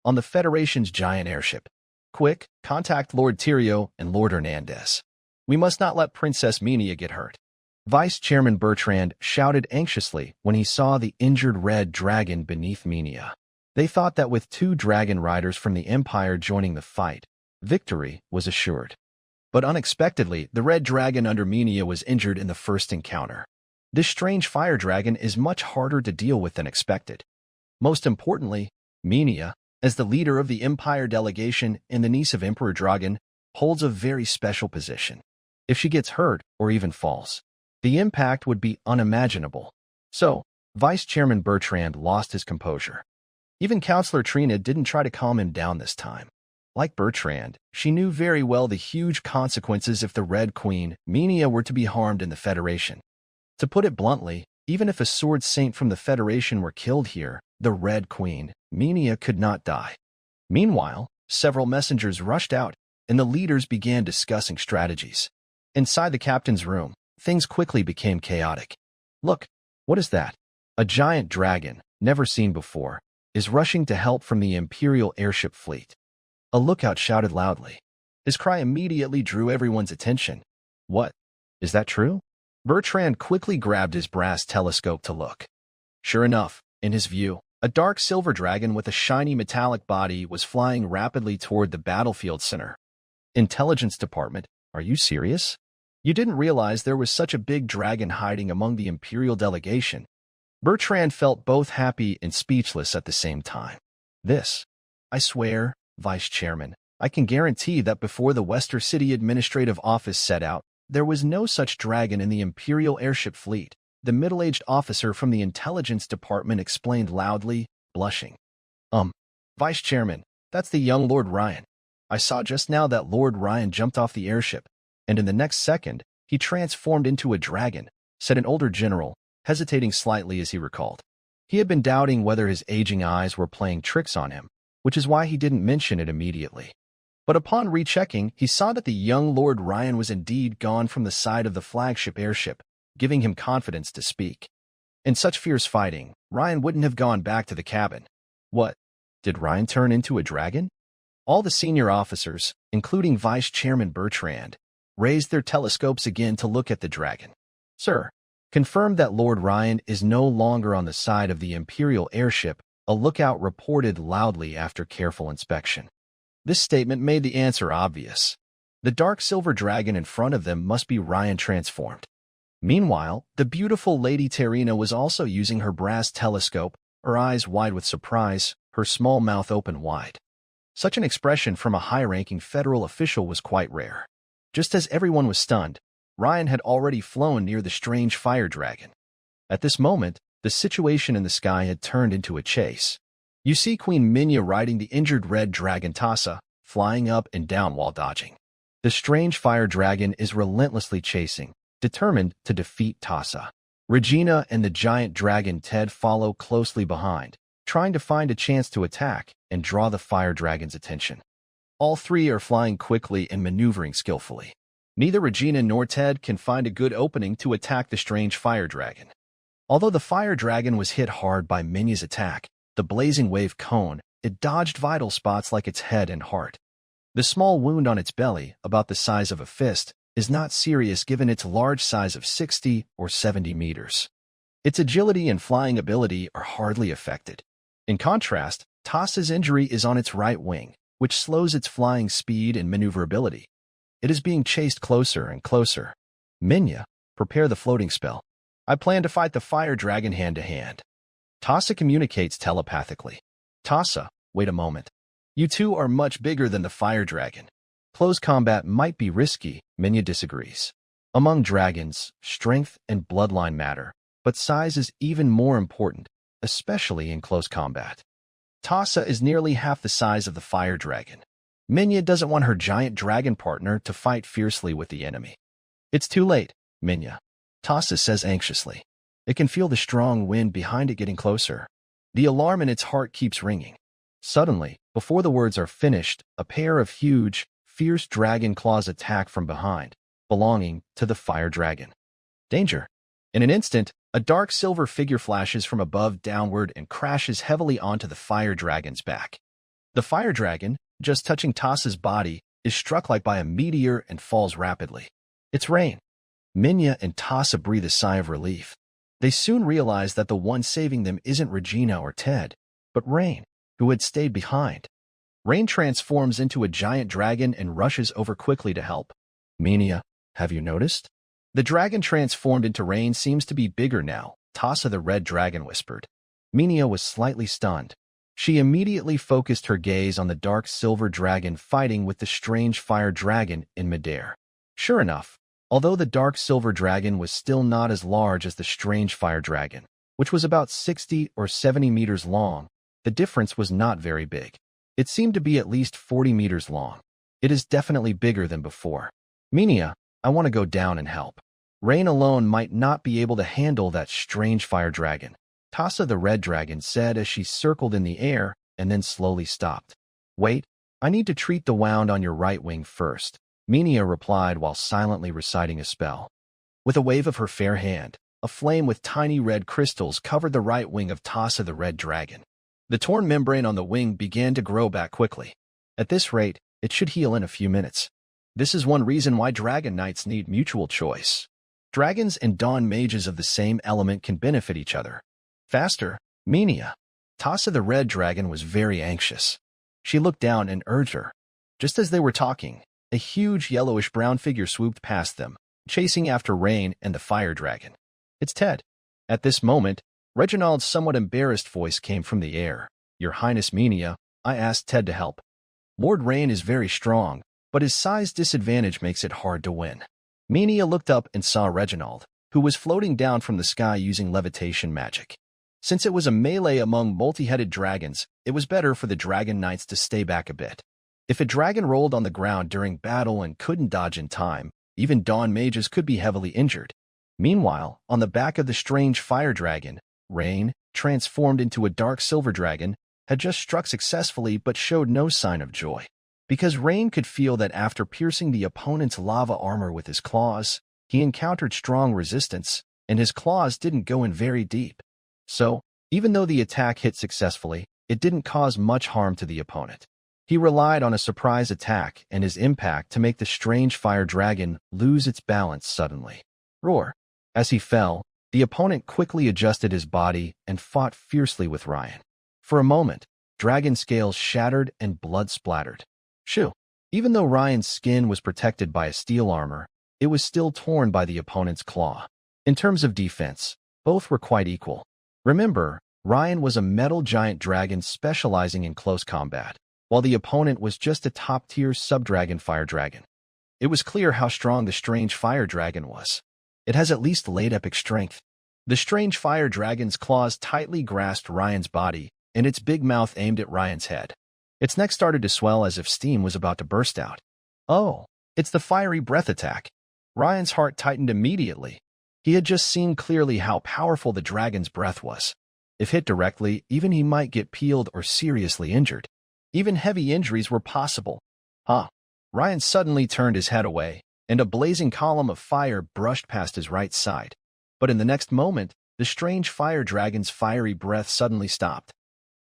On the Federation's giant airship. "Quick, contact Lord Tyrio and Lord Hernandez. We must not let Princess Menia get hurt." Vice Chairman Bertrand shouted anxiously when he saw the injured red dragon beneath Menia. They thought that with 2 dragon riders from the Empire joining the fight, victory was assured. But unexpectedly, the red dragon under Menia was injured in the first encounter. This strange fire dragon is much harder to deal with than expected. Most importantly, Menia, as the leader of the Empire delegation and the niece of Emperor Dragon, holds a very special position. If she gets hurt or even falls, the impact would be unimaginable. So, Vice Chairman Bertrand lost his composure. Even Counselor Trina didn't try to calm him down this time. Like Bertrand, she knew very well the huge consequences if the Red Queen, Menia, were to be harmed in the Federation. To put it bluntly, even if a sword saint from the Federation were killed here, the Red Queen, Menia, could not die. Meanwhile, several messengers rushed out, and the leaders began discussing strategies. Inside the captain's room, things quickly became chaotic. "Look, What is that? A giant dragon, never seen before, is rushing to help from the Imperial airship fleet. A lookout shouted loudly. His cry immediately drew everyone's attention. What? Is that true? Bertrand quickly grabbed his brass telescope to look. Sure enough, in his view, a dark silver dragon with a shiny metallic body was flying rapidly toward the battlefield center. Intelligence Department, are you serious? You didn't realize there was such a big dragon hiding among the Imperial delegation. Bertrand felt both happy and speechless at the same time. I swear, Vice Chairman, I can guarantee that before the Wester City Administrative Office set out, there was no such dragon in the Imperial airship fleet, the middle-aged officer from the Intelligence Department explained loudly, blushing. Vice Chairman, that's the young Lord Ryan. I saw just now that Lord Ryan jumped off the airship, and in the next second, he transformed into a dragon, said an older general, hesitating slightly as he recalled. He had been doubting whether his aging eyes were playing tricks on him, which is why he didn't mention it immediately. But upon rechecking, he saw that the young Lord Ryan was indeed gone from the side of the flagship airship, giving him confidence to speak. In such fierce fighting, Ryan wouldn't have gone back to the cabin. What? Did Ryan turn into a dragon? All the senior officers, including Vice Chairman Bertrand, raised their telescopes again to look at the dragon. Sir, confirmed that Lord Ryan is no longer on the side of the Imperial airship, a lookout reported loudly after careful inspection. This statement made the answer obvious. The dark silver dragon in front of them must be Ryan transformed. Meanwhile, the beautiful Lady Terrina was also using her brass telescope, her eyes wide with surprise, her small mouth open wide. Such an expression from a high-ranking federal official was quite rare. Just as everyone was stunned, Ryan had already flown near the strange fire dragon. At this moment, the situation in the sky had turned into a chase. You see Queen Minya riding the injured red dragon Tassa, flying up and down while dodging. The strange fire dragon is relentlessly chasing, determined to defeat Tassa. Regina and the giant dragon Ted follow closely behind, trying to find a chance to attack and draw the fire dragon's attention. All three are flying quickly and maneuvering skillfully. Neither Regina nor Ted can find a good opening to attack the strange fire dragon. Although the fire dragon was hit hard by Minya's attack, the blazing wave cone, it dodged vital spots like its head and heart. The small wound on its belly, about the size of a fist, is not serious given its large size of 60 or 70 meters. Its agility and flying ability are hardly affected. In contrast, Tassa's injury is on its right wing, which slows its flying speed and maneuverability. It is being chased closer and closer. Minya, prepare the floating spell. I plan to fight the fire dragon hand-to-hand. Tassa communicates telepathically. Tassa, wait a moment. You two are much bigger than the fire dragon. Close combat might be risky, Minya disagrees. Among dragons, strength and bloodline matter, but size is even more important, especially in close combat. Tassa is nearly half the size of the fire dragon. Minya doesn't want her giant dragon partner to fight fiercely with the enemy. It's too late, Minya, Tassa says anxiously. It can feel the strong wind behind it getting closer. The alarm in its heart keeps ringing. Suddenly, before the words are finished, a pair of huge, fierce dragon claws attack from behind, belonging to the fire dragon. Danger! In an instant, a dark silver figure flashes from above downward and crashes heavily onto the fire dragon's back. The fire dragon, just touching Tassa's body, is struck like by a meteor and falls rapidly. It's rain. Minya and Tassa breathe a sigh of relief. They soon realize that the one saving them isn't Regina or Ted, but Rain, who had stayed behind. Rain transforms into a giant dragon and rushes over quickly to help. Minya, have you noticed? The dragon transformed into Rain seems to be bigger now, Tassa the red dragon whispered. Minya was slightly stunned. She immediately focused her gaze on the dark silver dragon fighting with the strange fire dragon in midair. Sure enough, although the dark silver dragon was still not as large as the strange fire dragon, which was about 60 or 70 meters long, the difference was not very big. It seemed to be at least 40 meters long. It is definitely bigger than before. Minya, I want to go down and help. Rain alone might not be able to handle that strange fire dragon, Tassa the red dragon said as she circled in the air and then slowly stopped. Wait, I need to treat the wound on your right wing first, Minya replied while silently reciting a spell. With a wave of her fair hand, a flame with tiny red crystals covered the right wing of Tassa the red dragon. The torn membrane on the wing began to grow back quickly. At this rate, it should heal in a few minutes. This is one reason why dragon knights need mutual choice. Dragons and dawn mages of the same element can benefit each other. Faster, Minia. Tassa the red dragon was very anxious. She looked down and urged her. Just as they were talking, a huge yellowish-brown figure swooped past them, chasing after Rain and the fire dragon. It's Ted. At this moment, Reginald's somewhat embarrassed voice came from the air. Your Highness Minia, I asked Ted to help. Lord Rain is very strong, but his size disadvantage makes it hard to win. Minia looked up and saw Reginald, who was floating down from the sky using levitation magic. Since it was a melee among multi-headed dragons, it was better for the dragon knights to stay back a bit. If a dragon rolled on the ground during battle and couldn't dodge in time, even dawn mages could be heavily injured. Meanwhile, on the back of the strange fire dragon, Rain, transformed into a dark silver dragon, had just struck successfully but showed no sign of joy. Because Rain could feel that after piercing the opponent's lava armor with his claws, he encountered strong resistance, and his claws didn't go in very deep. So, even though the attack hit successfully, it didn't cause much harm to the opponent. He relied on a surprise attack and his impact to make the strange fire dragon lose its balance suddenly. Roar! As he fell, the opponent quickly adjusted his body and fought fiercely with Ryan. For a moment, dragon scales shattered and blood splattered. Shoo! Even though Ryan's skin was protected by a steel armor, it was still torn by the opponent's claw. In terms of defense, both were quite equal. Remember, Ryan was a metal giant dragon specializing in close combat, while the opponent was just a top-tier sub-dragon fire dragon. It was clear how strong the strange fire dragon was. It has at least late epic strength. The strange fire dragon's claws tightly grasped Ryan's body, and its big mouth aimed at Ryan's head. Its neck started to swell as if steam was about to burst out. Oh, it's the fiery breath attack. Ryan's heart tightened immediately. He had just seen clearly how powerful the dragon's breath was. If hit directly, even he might get peeled or seriously injured. Even heavy injuries were possible. Ryan suddenly turned his head away, and a blazing column of fire brushed past his right side. But in the next moment, the strange fire dragon's fiery breath suddenly stopped.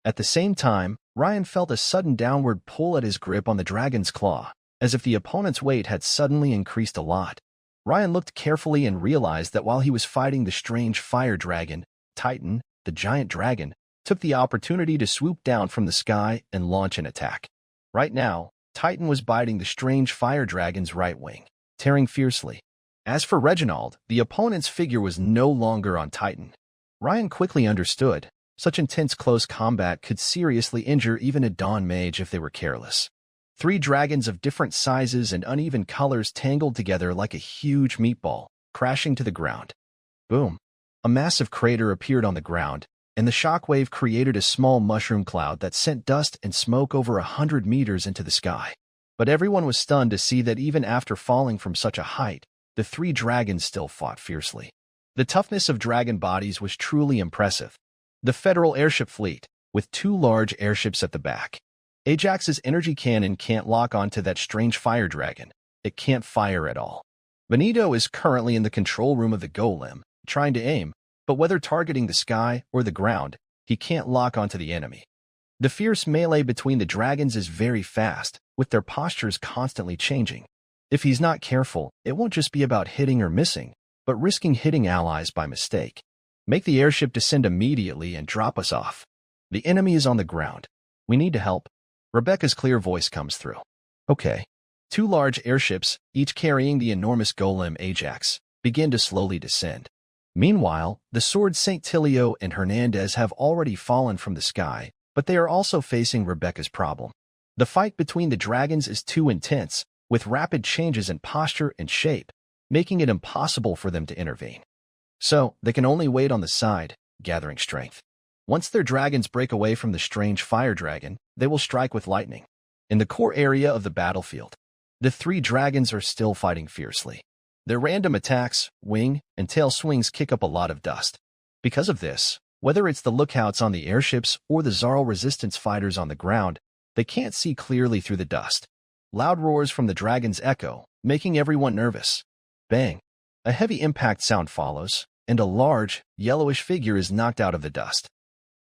At the same time, Ryan felt a sudden downward pull at his grip on the dragon's claw, as if the opponent's weight had suddenly increased a lot. Ryan looked carefully and realized that while he was fighting the strange fire dragon, Titan, the giant dragon, took the opportunity to swoop down from the sky and launch an attack. Right now, Titan was biting the strange fire dragon's right wing, tearing fiercely. As for Reginald, the opponent's figure was no longer on Titan. Ryan quickly understood. Such intense close combat could seriously injure even a dawn mage if they were careless. 3 dragons of different sizes and uneven colors tangled together like a huge meatball, crashing to the ground. Boom! A massive crater appeared on the ground, and the shockwave created a small mushroom cloud that sent dust and smoke over 100 meters into the sky. But everyone was stunned to see that even after falling from such a height, the 3 dragons still fought fiercely. The toughness of dragon bodies was truly impressive. The Federal airship fleet, with 2 large airships at the back. Ajax's energy cannon can't lock onto that strange fire dragon. It can't fire at all. Benito is currently in the control room of the golem, trying to aim, but whether targeting the sky or the ground, he can't lock onto the enemy. The fierce melee between the dragons is very fast, with their postures constantly changing. If he's not careful, it won't just be about hitting or missing, but risking hitting allies by mistake. Make the airship descend immediately and drop us off. The enemy is on the ground. We need to help. Rebecca's clear voice comes through. Okay. 2 large airships, each carrying the enormous golem Ajax, begin to slowly descend. Meanwhile, the swords St. Tilio and Hernandez have already fallen from the sky, but they are also facing Rebecca's problem. The fight between the dragons is too intense, with rapid changes in posture and shape, making it impossible for them to intervene. So, they can only wait on the side, gathering strength. Once their dragons break away from the strange fire dragon, they will strike with lightning. In the core area of the battlefield, the 3 dragons are still fighting fiercely. Their random attacks, wing, and tail swings kick up a lot of dust. Because of this, whether it's the lookouts on the airships or the Zarl resistance fighters on the ground, they can't see clearly through the dust. Loud roars from the dragons echo, making everyone nervous. Bang! A heavy impact sound follows, and a large, yellowish figure is knocked out of the dust.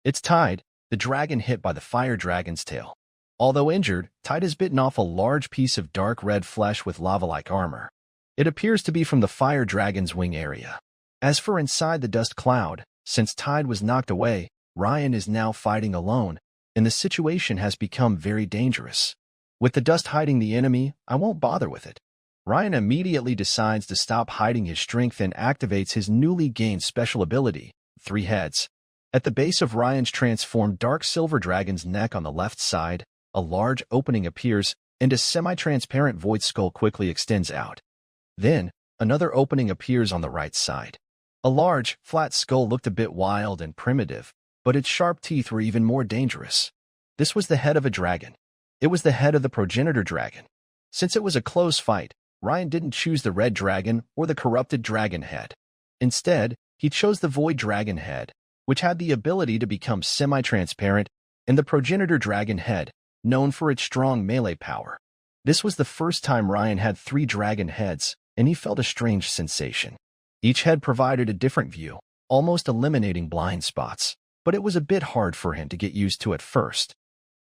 It's Tide, the dragon hit by the fire dragon's tail. Although injured, Tide has bitten off a large piece of dark red flesh with lava-like armor. It appears to be from the fire dragon's wing area. As for inside the dust cloud, since Tide was knocked away, Ryan is now fighting alone, and the situation has become very dangerous. With the dust hiding the enemy, I won't bother with it. Ryan immediately decides to stop hiding his strength and activates his newly gained special ability, 3 Heads. At the base of Ryan's transformed dark silver dragon's neck on the left side, a large opening appears, and a semi-transparent void skull quickly extends out. Then, another opening appears on the right side. A large, flat skull looked a bit wild and primitive, but its sharp teeth were even more dangerous. This was the head of a dragon. It was the head of the progenitor dragon. Since it was a close fight, Ryan didn't choose the red dragon or the corrupted dragon head. Instead, he chose the void dragon head, which had the ability to become semi-transparent, and the progenitor dragon head, known for its strong melee power. This was the first time Ryan had 3 dragon heads, and he felt a strange sensation. Each head provided a different view, almost eliminating blind spots, but it was a bit hard for him to get used to at first.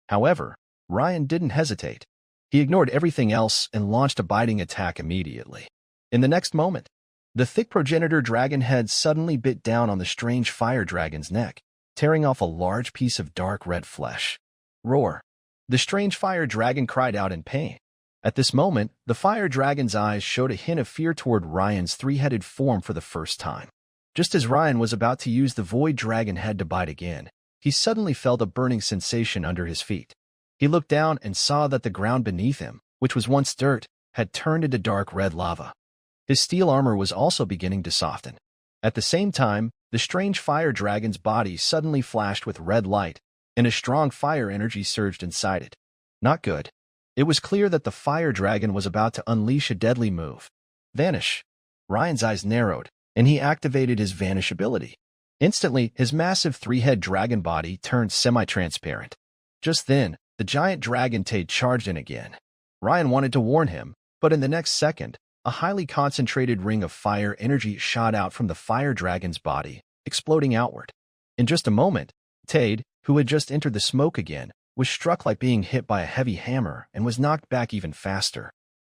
However, Ryan didn't hesitate. He ignored everything else and launched a biting attack immediately. In the next moment, the thick progenitor dragon head suddenly bit down on the strange fire dragon's neck, tearing off a large piece of dark red flesh. Roar! The strange fire dragon cried out in pain. At this moment, the fire dragon's eyes showed a hint of fear toward Ryan's 3-headed form for the first time. Just as Ryan was about to use the void dragon head to bite again, he suddenly felt a burning sensation under his feet. He looked down and saw that the ground beneath him, which was once dirt, had turned into dark red lava. His steel armor was also beginning to soften. At the same time, the strange fire dragon's body suddenly flashed with red light, and a strong fire energy surged inside it. Not good. It was clear that the fire dragon was about to unleash a deadly move. Vanish. Ryan's eyes narrowed, and he activated his vanish ability. Instantly, his massive 3-head dragon body turned semi-transparent. Just then, the giant dragon Tade charged in again. Ryan wanted to warn him, but in the next second, a highly concentrated ring of fire energy shot out from the fire dragon's body, exploding outward. In just a moment, Tade, who had just entered the smoke again, was struck like being hit by a heavy hammer and was knocked back even faster.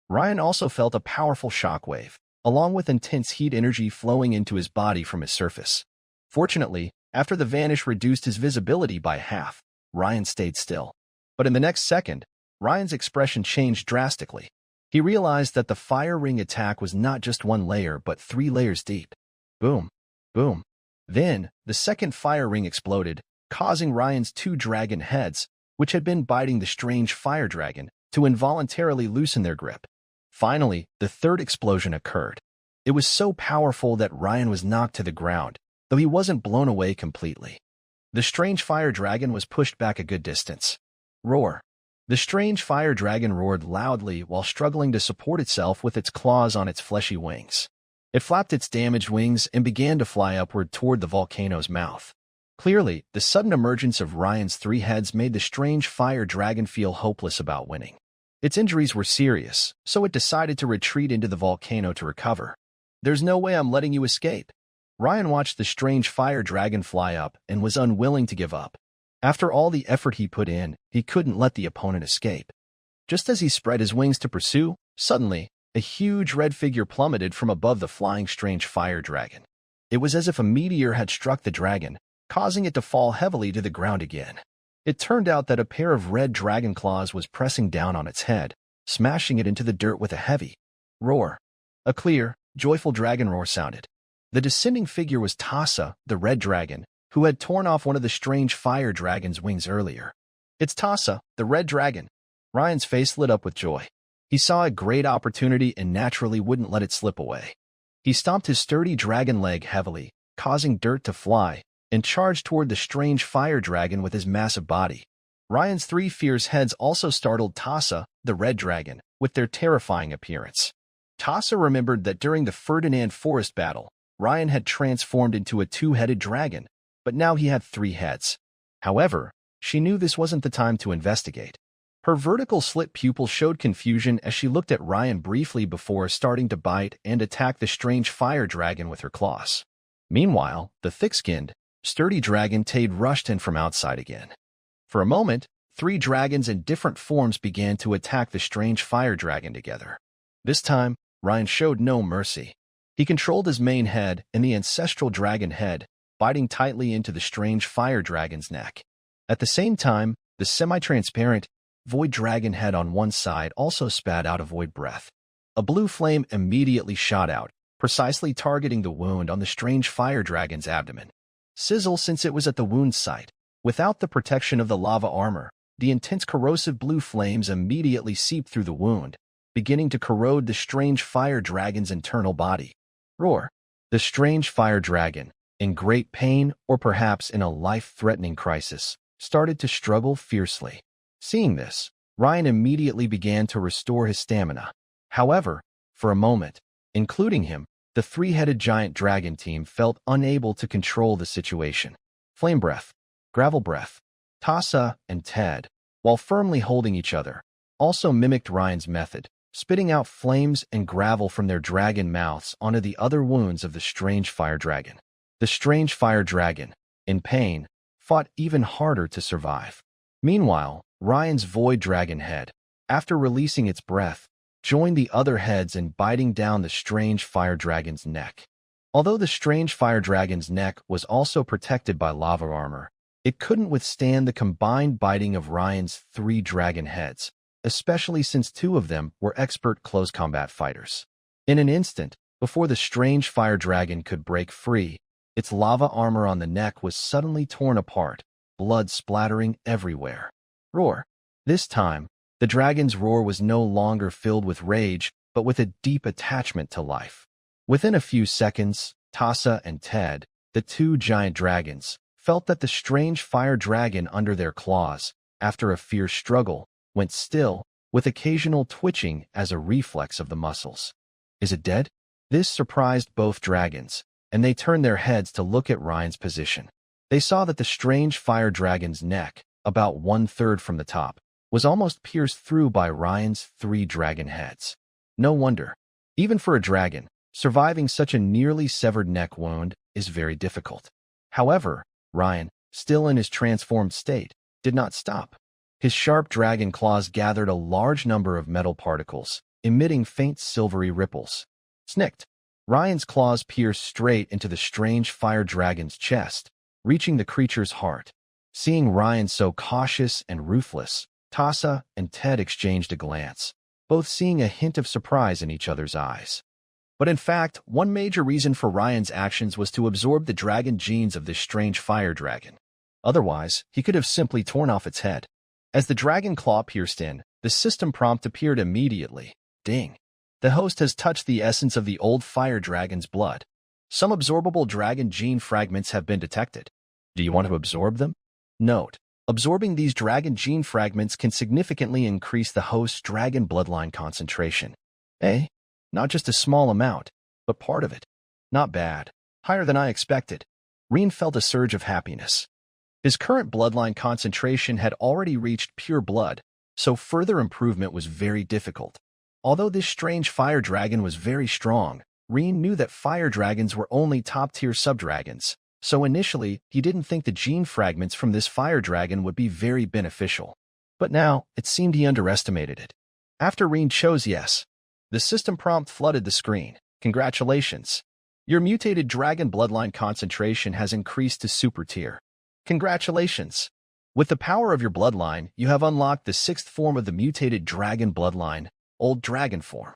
Ryan also felt a powerful shockwave, along with intense heat energy flowing into his body from his surface. Fortunately, after the vanish reduced his visibility by half, Ryan stayed still. But in the next second, Ryan's expression changed drastically. He realized that the fire ring attack was not just 1 layer but 3 layers deep. Boom. Boom. Then, the second fire ring exploded, causing Ryan's 2 dragon heads, which had been biting the strange fire dragon, to involuntarily loosen their grip. Finally, the third explosion occurred. It was so powerful that Ryan was knocked to the ground, though he wasn't blown away completely. The strange fire dragon was pushed back a good distance. Roar! The strange fire dragon roared loudly while struggling to support itself with its claws on its fleshy wings. It flapped its damaged wings and began to fly upward toward the volcano's mouth. Clearly, the sudden emergence of Ryan's 3 heads made the strange fire dragon feel hopeless about winning. Its injuries were serious, so it decided to retreat into the volcano to recover. There's no way I'm letting you escape. Ryan watched the strange fire dragon fly up and was unwilling to give up. After all the effort he put in, he couldn't let the opponent escape. Just as he spread his wings to pursue, suddenly, a huge red figure plummeted from above the flying strange fire dragon. It was as if a meteor had struck the dragon, causing it to fall heavily to the ground again. It turned out that a pair of red dragon claws was pressing down on its head, smashing it into the dirt with a heavy roar. A clear, joyful dragon roar sounded. The descending figure was Tassa, the red dragon, who had torn off one of the strange fire dragon's wings earlier. It's Tassa, the red dragon. Ryan's face lit up with joy. He saw a great opportunity and naturally wouldn't let it slip away. He stomped his sturdy dragon leg heavily, causing dirt to fly, and charged toward the strange fire dragon with his massive body. Ryan's 3 fierce heads also startled Tassa, the red dragon, with their terrifying appearance. Tassa remembered that during the Ferdinand Forest battle, Ryan had transformed into a 2-headed dragon, but now he had 3 heads. However, she knew this wasn't the time to investigate. Her vertical slit pupil showed confusion as she looked at Ryan briefly before starting to bite and attack the strange fire dragon with her claws. Meanwhile, the thick-skinned, sturdy dragon Tade rushed in from outside again. For a moment, 3 dragons in different forms began to attack the strange fire dragon together. This time, Ryan showed no mercy. He controlled his main head and the ancestral dragon head, biting tightly into the strange fire dragon's neck. At the same time, the semi-transparent, void dragon head on one side also spat out a void breath. A blue flame immediately shot out, precisely targeting the wound on the strange fire dragon's abdomen. Sizzle since it was at the wound site. Without the protection of the lava armor, the intense corrosive blue flames immediately seeped through the wound, beginning to corrode the strange fire dragon's internal body. Roar! The strange fire dragon, in great pain or perhaps in a life-threatening crisis, started to struggle fiercely. Seeing this, Ryan immediately began to restore his stamina. However, for a moment, including him, the 3-headed giant dragon team felt unable to control the situation. Flame Breath, Gravel Breath, Tassa and Ted, while firmly holding each other, also mimicked Ryan's method, spitting out flames and gravel from their dragon mouths onto the other wounds of the strange fire dragon. The strange fire dragon, in pain, fought even harder to survive. Meanwhile, Ryan's void dragon head, after releasing its breath, joined the other heads in biting down the strange fire dragon's neck. Although the strange fire dragon's neck was also protected by lava armor, it couldn't withstand the combined biting of Ryan's 3 dragon heads, especially since 2 of them were expert close combat fighters. In an instant, before the strange fire dragon could break free, its lava armor on the neck was suddenly torn apart, blood splattering everywhere. Roar! This time, the dragon's roar was no longer filled with rage, but with a deep attachment to life. Within a few seconds, Tassa and Ted, the 2 giant dragons, felt that the strange fire dragon under their claws, after a fierce struggle, went still, with occasional twitching as a reflex of the muscles. Is it dead? This surprised both dragons, and they turned their heads to look at Ryan's position. They saw that the strange fire dragon's neck, about 1/3 from the top, was almost pierced through by Ryan's 3 dragon heads. No wonder. Even for a dragon, surviving such a nearly severed neck wound is very difficult. However, Ryan, still in his transformed state, did not stop. His sharp dragon claws gathered a large number of metal particles, emitting faint silvery ripples. Snicked. Ryan's claws pierced straight into the strange fire dragon's chest, reaching the creature's heart. Seeing Ryan so cautious and ruthless, Tassa and Ted exchanged a glance, both seeing a hint of surprise in each other's eyes. But in fact, one major reason for Ryan's actions was to absorb the dragon genes of this strange fire dragon. Otherwise, he could have simply torn off its head. As the dragon claw pierced in, the system prompt appeared immediately. Ding. The host has touched the essence of the old fire dragon's blood. Some absorbable dragon gene fragments have been detected. Do you want to absorb them? Note: absorbing these dragon gene fragments can significantly increase the host's dragon bloodline concentration. Not just a small amount, but part of it. Not bad. Higher than I expected. Reen felt a surge of happiness. His current bloodline concentration had already reached pure blood, so further improvement was very difficult. Although this strange fire dragon was very strong, Reen knew that fire dragons were only top-tier subdragons, so initially he didn't think the gene fragments from this fire dragon would be very beneficial. But now, it seemed he underestimated it. After Reen chose yes, the system prompt flooded the screen. Congratulations. Your mutated dragon bloodline concentration has increased to super tier. Congratulations. With the power of your bloodline, you have unlocked the 6th form of the mutated dragon bloodline, Old Dragon form.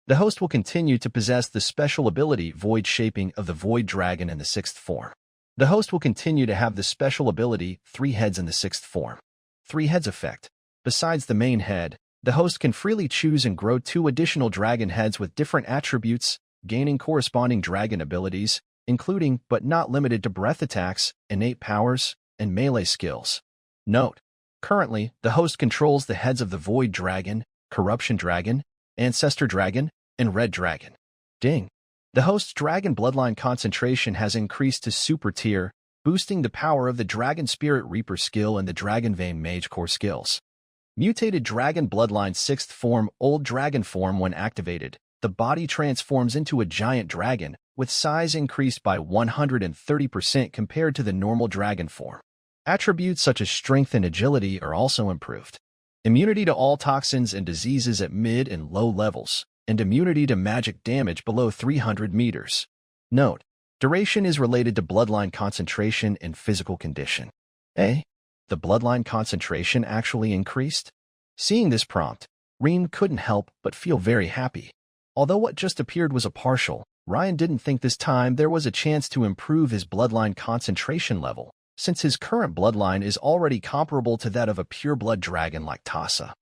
The host will continue to possess the special ability Void Shaping of the Void Dragon in the 6th form. The host will continue to have the special ability 3 Heads in the 6th form. 3 Heads effect. Besides the main head, the host can freely choose and grow 2 additional dragon heads with different attributes, gaining corresponding dragon abilities, including but not limited to breath attacks, innate powers, and melee skills. Note: currently, the host controls the heads of the Void Dragon, Corruption Dragon, Ancestor Dragon, and Red Dragon. Ding. The host's dragon bloodline concentration has increased to super tier, boosting the power of the Dragon Spirit Reaper skill and the Dragon Vein Mage core skills. Mutated Dragon Bloodline 6th form Old Dragon form. When activated, the body transforms into a giant dragon, with size increased by 130% compared to the normal dragon form. Attributes such as strength and agility are also improved. Immunity to all toxins and diseases at mid and low levels, and immunity to magic damage below 300 meters. Note: duration is related to bloodline concentration and physical condition. The bloodline concentration actually increased? Seeing this prompt, Reem couldn't help but feel very happy. Although what just appeared was a partial, Ryan didn't think this time there was a chance to improve his bloodline concentration level, since his current bloodline is already comparable to that of a pure-blood dragon like Tassa.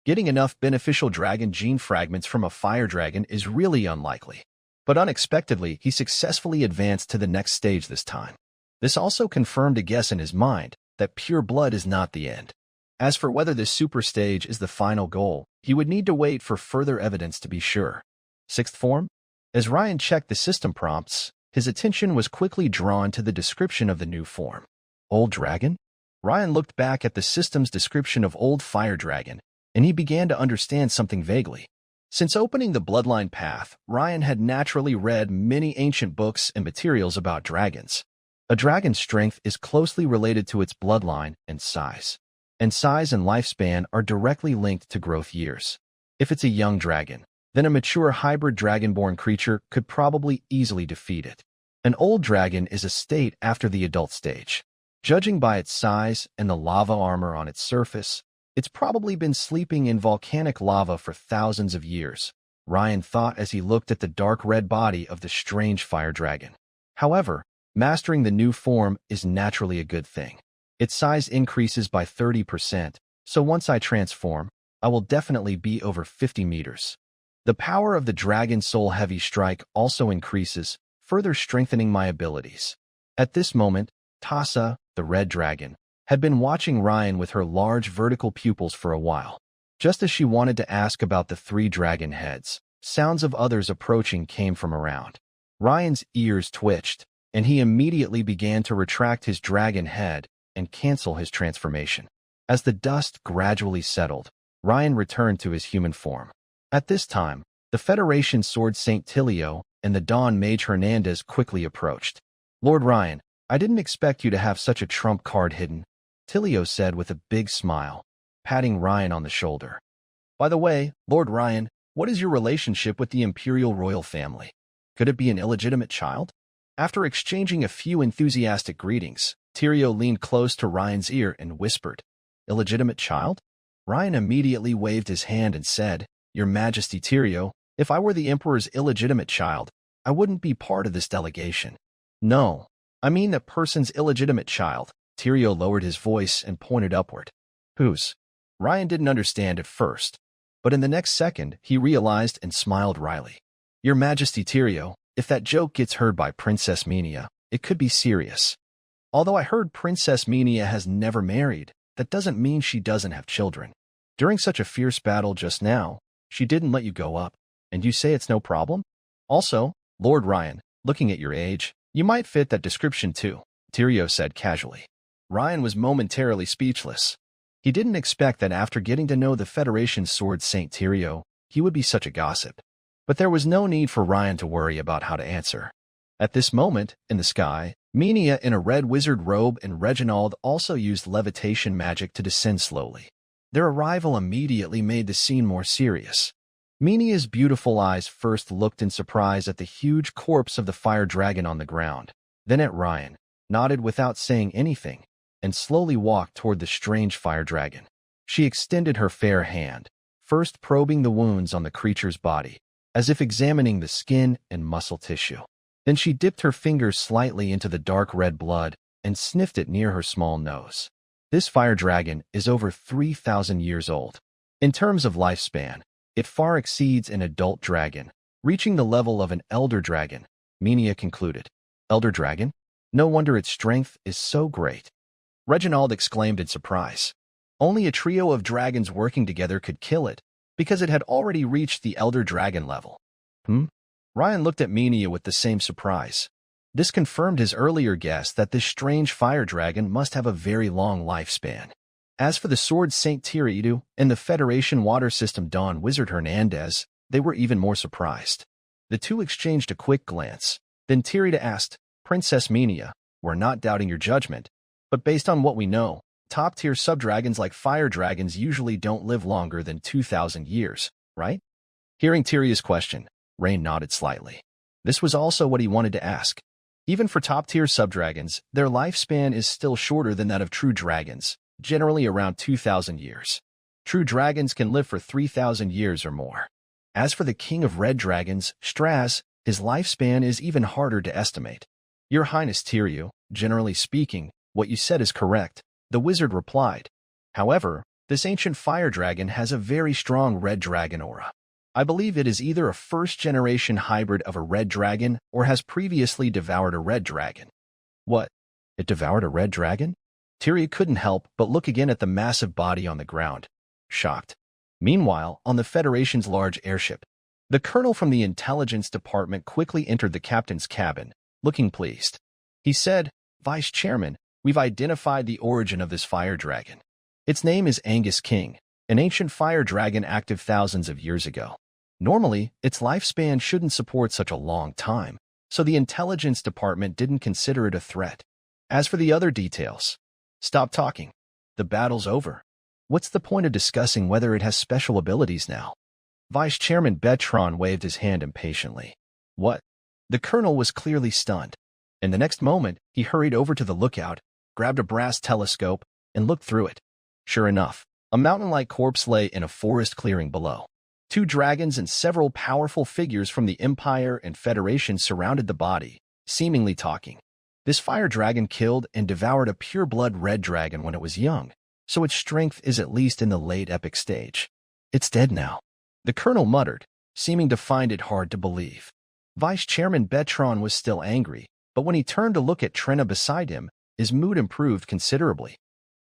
Getting enough beneficial dragon gene fragments from a fire dragon is really unlikely. But unexpectedly, he successfully advanced to the next stage this time. This also confirmed a guess in his mind that pure blood is not the end. As for whether this super stage is the final goal, he would need to wait for further evidence to be sure. Sixth form? As Ryan checked the system prompts, his attention was quickly drawn to the description of the new form. Old Dragon? Ryan looked back at the system's description of Old Fire Dragon, and he began to understand something vaguely. Since opening the bloodline path, Ryan had naturally read many ancient books and materials about dragons. A dragon's strength is closely related to its bloodline and size and lifespan are directly linked to growth years. If it's a young dragon, then a mature hybrid dragonborn creature could probably easily defeat it. An old dragon is a state after the adult stage. Judging by its size and the lava armor on its surface, it's probably been sleeping in volcanic lava for thousands of years, Ryan thought as he looked at the dark red body of the strange fire dragon. However, mastering the new form is naturally a good thing. Its size increases by 30%, so once I transform, I will definitely be over 50 meters. The power of the Dragon Soul Heavy Strike also increases, further strengthening my abilities. At this moment, Tassa, the red dragon, had been watching Ryan with her large vertical pupils for a while. Just as she wanted to ask about the 3 dragon heads, sounds of others approaching came from around. Ryan's ears twitched, and he immediately began to retract his dragon head and cancel his transformation. As the dust gradually settled, Ryan returned to his human form. At this time, the Federation Sword Saint Tilio and the Dawn Mage Hernandez quickly approached. "Lord Ryan, I didn't expect you to have such a trump card hidden," Tilio said with a big smile, patting Ryan on the shoulder. "By the way, Lord Ryan, what is your relationship with the Imperial Royal family? Could it be an illegitimate child?" After exchanging a few enthusiastic greetings, Tilio leaned close to Ryan's ear and whispered, "Illegitimate child?" Ryan immediately waved his hand and said, "Your Majesty Tilio, if I were the Emperor's illegitimate child, I wouldn't be part of this delegation." "No, I mean that person's illegitimate child." Tilio lowered his voice and pointed upward. "Whose?" Ryan didn't understand at first, but in the next second he realized and smiled wryly. "Your Majesty Tilio, if that joke gets heard by Princess Minia, it could be serious. Although I heard Princess Minia has never married, that doesn't mean she doesn't have children. During such a fierce battle just now, she didn't let you go up, and you say it's no problem? Also, Lord Ryan, looking at your age, you might fit that description too," Tilio said casually. Ryan was momentarily speechless. He didn't expect that after getting to know the Federation Sword Saint Tilio, he would be such a gossip. But there was no need for Ryan to worry about how to answer. At this moment, in the sky, Minia in a red wizard robe and Reginald also used levitation magic to descend slowly. Their arrival immediately made the scene more serious. Minia's beautiful eyes first looked in surprise at the huge corpse of the fire dragon on the ground, then at Ryan, nodded without saying anything, and slowly walked toward the strange fire dragon. She extended her fair hand, first probing the wounds on the creature's body, as if examining the skin and muscle tissue. Then she dipped her fingers slightly into the dark red blood and sniffed it near her small nose. This fire dragon is over 3,000 years old. In terms of lifespan, it far exceeds an adult dragon, reaching the level of an elder dragon, Minia concluded. "Elder dragon? No wonder its strength is so great." Reginald exclaimed in surprise. Only a trio of dragons working together could kill it, because it had already reached the elder dragon level. Ryan looked at Minia with the same surprise. This confirmed his earlier guess that this strange fire dragon must have a very long lifespan. As for the Sword Saint Tiridu and the Federation Water System Dawn Wizard Hernandez, they were even more surprised. The two exchanged a quick glance, Then Tirita asked, Princess Minia, we're not doubting your judgment, but based on what we know, top-tier subdragons like fire dragons usually don't live longer than 2,000 years, right? Hearing Tiria's question, Rain nodded slightly. This was also what he wanted to ask. Even for top-tier subdragons, their lifespan is still shorter than that of true dragons, generally around 2,000 years. True dragons can live for 3,000 years or more. As for the king of red dragons, Straz, his lifespan is even harder to estimate. Your Highness Tiryu, generally speaking, what you said is correct, the wizard replied. However, this ancient fire dragon has a very strong red dragon aura. I believe it is either a first-generation hybrid of a red dragon or has previously devoured a red dragon. What? It devoured a red dragon? Tiryu couldn't help but look again at the massive body on the ground, shocked. Meanwhile, on the Federation's large airship, the colonel from the intelligence department quickly entered the captain's cabin, looking pleased. He said, Vice Chairman, we've identified the origin of this fire dragon. Its name is Angus King, an ancient fire dragon active thousands of years ago. Normally, its lifespan shouldn't support such a long time, so the intelligence department didn't consider it a threat. As for the other details, stop talking. The battle's over. What's the point of discussing whether it has special abilities now? Vice Chairman Betron waved his hand impatiently. What? The colonel was clearly stunned. In the next moment, he hurried over to the lookout, grabbed a brass telescope, and looked through it. Sure enough, a mountain-like corpse lay in a forest clearing below. 2 dragons and several powerful figures from the Empire and Federation surrounded the body, seemingly talking. This fire dragon killed and devoured a pure-blood red dragon when it was young, so its strength is at least in the late epic stage. It's dead now. The colonel muttered, seeming to find it hard to believe. Vice Chairman Betron was still angry, but when he turned to look at Trina beside him, his mood improved considerably.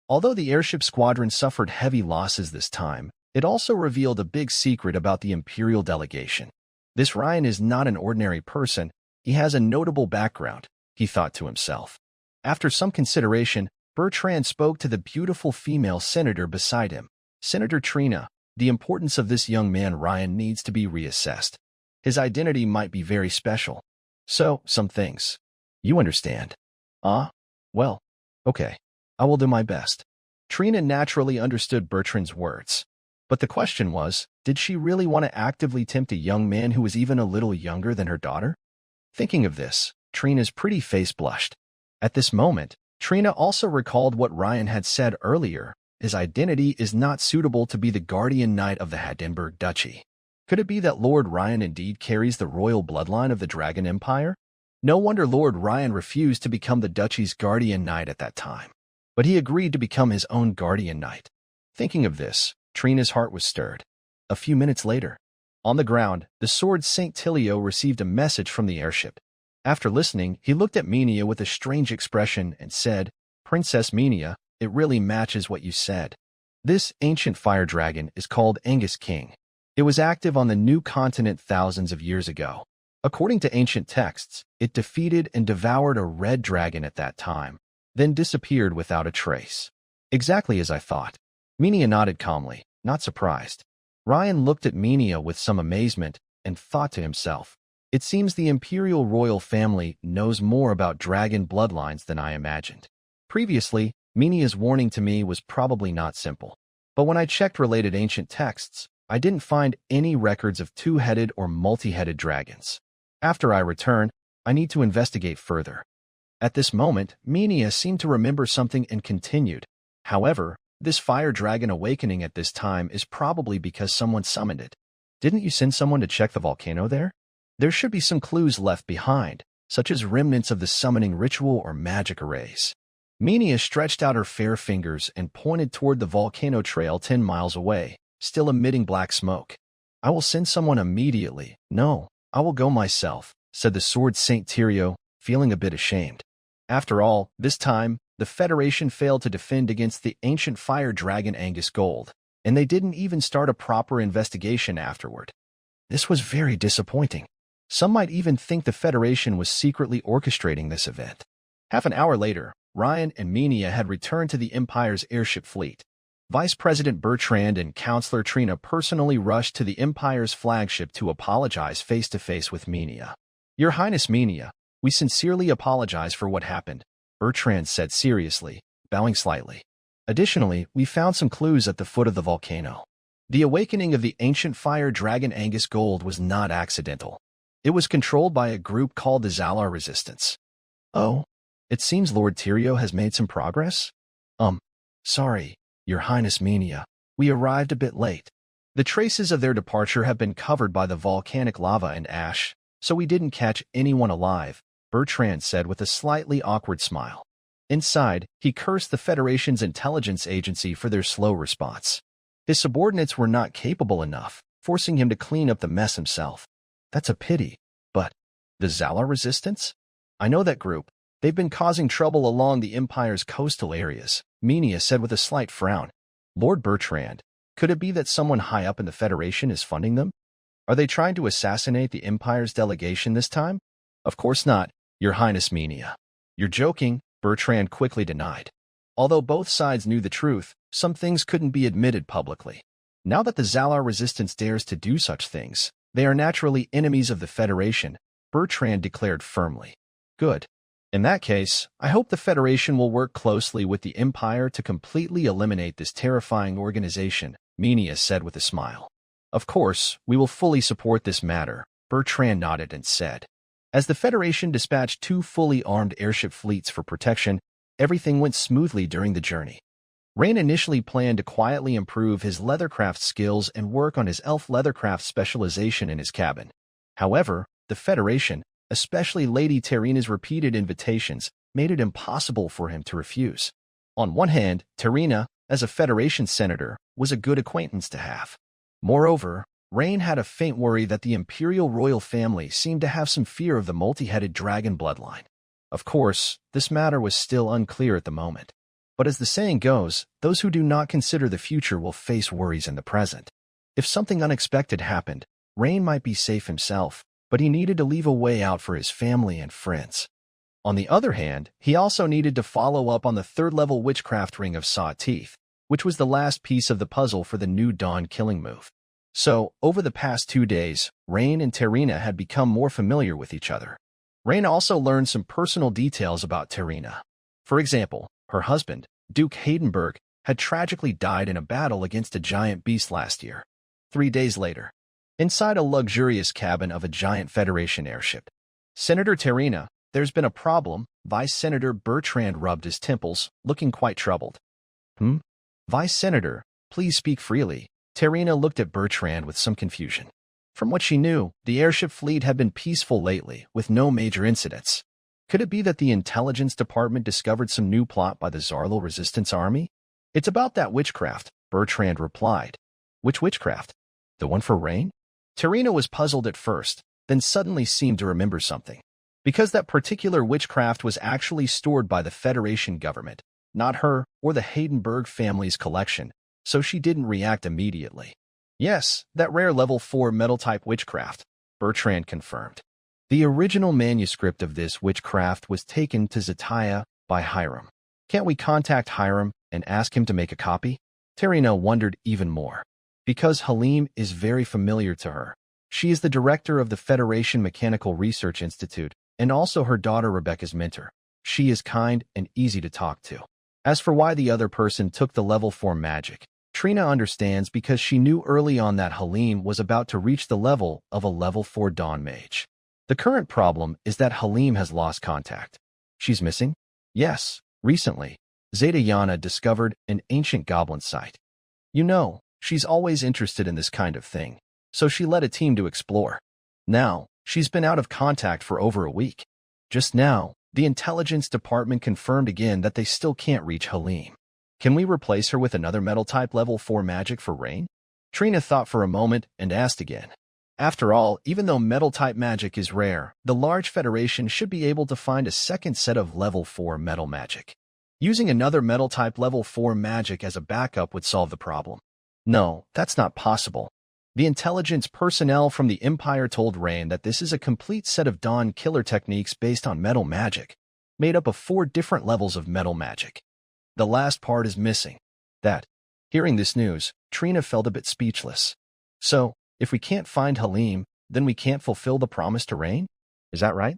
Although the airship squadron suffered heavy losses this time, it also revealed a big secret about the Imperial delegation. This Ryan is not an ordinary person, he has a notable background, he thought to himself. After some consideration, Bertrand spoke to the beautiful female senator beside him. Senator Trina, the importance of this young man Ryan needs to be reassessed. His identity might be very special. So, some things. You understand. Well, okay. I will do my best. Trina naturally understood Bertrand's words. But the question was, did she really want to actively tempt a young man who was even a little younger than her daughter? Thinking of this, Trina's pretty face blushed. At this moment, Trina also recalled what Ryan had said earlier. His identity is not suitable to be the guardian knight of the Hadenburg Duchy. Could it be that Lord Ryan indeed carries the royal bloodline of the Dragon Empire? No wonder Lord Ryan refused to become the duchy's guardian knight at that time. But he agreed to become his own guardian knight. Thinking of this, Trina's heart was stirred. A few minutes later, on the ground, the sword St. Tilio received a message from the airship. After listening, he looked at Minia with a strange expression and said, Princess Minia, it really matches what you said. This ancient fire dragon is called Angus King. It was active on the new continent thousands of years ago. According to ancient texts, it defeated and devoured a red dragon at that time, then disappeared without a trace. Exactly as I thought. Minia nodded calmly, not surprised. Ryan looked at Minia with some amazement and thought to himself, it seems the Imperial royal family knows more about dragon bloodlines than I imagined. Previously, Minia's warning to me was probably not simple. But when I checked related ancient texts, I didn't find any records of 2-headed or multi-headed dragons. After I return, I need to investigate further. At this moment, Minia seemed to remember something and continued. However, this fire dragon awakening at this time is probably because someone summoned it. Didn't you send someone to check the volcano there? There should be some clues left behind, such as remnants of the summoning ritual or magic arrays. Minia stretched out her fair fingers and pointed toward the volcano trail 10 miles away, still emitting black smoke. I will send someone immediately. No, I will go myself, said the sword St. Tyrio, feeling a bit ashamed. After all, this time, the Federation failed to defend against the ancient fire dragon Angus Gold, and they didn't even start a proper investigation afterward. This was very disappointing. Some might even think the Federation was secretly orchestrating this event. Half an hour later, Ryan and Minia had returned to the Empire's airship fleet. Vice President Bertrand and Counselor Trina personally rushed to the Empire's flagship to apologize face-to-face with Minia. Your Highness Minia, We sincerely apologize for what happened, Bertrand said seriously, bowing slightly. Additionally, we found some clues at the foot of the volcano. The awakening of the ancient fire dragon Angus Gold was not accidental. It was controlled by a group called the Zalar Resistance. Oh, it seems Lord Tyrio has made some progress? Sorry, Your Highness Menia. We arrived a bit late. The traces of their departure have been covered by the volcanic lava and ash, so we didn't catch anyone alive, Bertrand said with a slightly awkward smile. Inside, he cursed the Federation's intelligence agency for their slow response. His subordinates were not capable enough, forcing him to clean up the mess himself. That's a pity, but the Zalar Resistance? I know that group. They've been causing trouble along the Empire's coastal areas, Menia said with a slight frown. Lord Bertrand, could it be that someone high up in the Federation is funding them? Are they trying to assassinate the Empire's delegation this time? Of course not, Your Highness Menia. You're joking, Bertrand quickly denied. Although both sides knew the truth, some things couldn't be admitted publicly. Now that the Zalar Resistance dares to do such things, they are naturally enemies of the Federation, Bertrand declared firmly. Good. In that case, I hope the Federation will work closely with the Empire to completely eliminate this terrifying organization, Menia said with a smile. Of course, we will fully support this matter, Bertrand nodded and said. As the Federation dispatched 2 fully armed airship fleets for protection, everything went smoothly during the journey. Rain initially planned to quietly improve his leathercraft skills and work on his elf leathercraft specialization in his cabin. However, the Federation, especially Lady Terina's repeated invitations, made it impossible for him to refuse. On one hand, Terina, as a Federation senator, was a good acquaintance to have. Moreover, Rain had a faint worry that the Imperial royal family seemed to have some fear of the multi-headed dragon bloodline. Of course, this matter was still unclear at the moment. But as the saying goes, those who do not consider the future will face worries in the present. If something unexpected happened, Rain might be safe himself, but he needed to leave a way out for his family and friends. On the other hand, he also needed to follow up on the 3rd-level witchcraft ring of Saw Teeth, which was the last piece of the puzzle for the new Dawn killing move. So, over the past 2 days, Rain and Terina had become more familiar with each other. Rain also learned some personal details about Terina. For example, her husband, Duke Haydenberg, had tragically died in a battle against a giant beast last year. 3 days later, inside a luxurious cabin of a giant Federation airship. Senator Terina, there's been a problem, Vice Senator Bertrand rubbed his temples, looking quite troubled. Vice Senator, please speak freely. Terina looked at Bertrand with some confusion. From what she knew, the airship fleet had been peaceful lately, with no major incidents. Could it be that the intelligence department discovered some new plot by the Zalar Resistance Army? It's about that witchcraft, Bertrand replied. Which witchcraft? The one for Rain? Terina was puzzled at first, then suddenly seemed to remember something. Because that particular witchcraft was actually stored by the Federation government, not her or the Haydenberg family's collection, so she didn't react immediately. Yes, that rare level 4 metal-type witchcraft, Bertrand confirmed. The original manuscript of this witchcraft was taken to Zataya by Hiram. Can't we contact Hiram and ask him to make a copy? Terina wondered even more. Because Halim is very familiar to her. She is the director of the Federation Mechanical Research Institute and also her daughter Rebecca's mentor. She is kind and easy to talk to. As for why the other person took the level 4 magic, Trina understands because she knew early on that Halim was about to reach the level of a level 4 Dawn Mage. The current problem is that Halim has lost contact. She's missing? Yes, recently, Zeta Yana discovered an ancient goblin site. You know, she's always interested in this kind of thing, so she led a team to explore. Now, she's been out of contact for over a week. Just now, the intelligence department confirmed again that they still can't reach Halim. Can we replace her with another metal-type level 4 magic for Rain? Trina thought for a moment and asked again. After all, even though metal-type magic is rare, the large Federation should be able to find a second set of level 4 metal magic. Using another metal-type level 4 magic as a backup would solve the problem. No, that's not possible. The intelligence personnel from the Empire told Rain that this is a complete set of Dawn killer techniques based on metal magic, made up of 4 different levels of metal magic. The last part is missing. Hearing this news, Trina felt a bit speechless. So, if we can't find Halim, then we can't fulfill the promise to Rain? Is that right?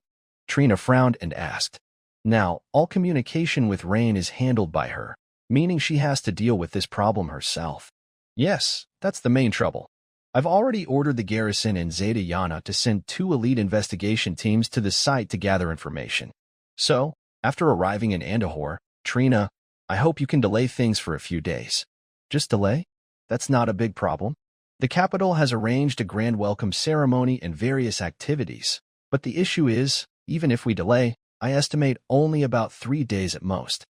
Trina frowned and asked. Now, all communication with Rain is handled by her, meaning she has to deal with this problem herself. Yes, that's the main trouble. I've already ordered the garrison in Zeta Yana to send 2 elite investigation teams to the site to gather information. So, after arriving in Andahor, Trina, I hope you can delay things for a few days. Just delay? That's not a big problem. The capital has arranged a grand welcome ceremony and various activities, but the issue is, even if we delay, I estimate only about 3 days at most.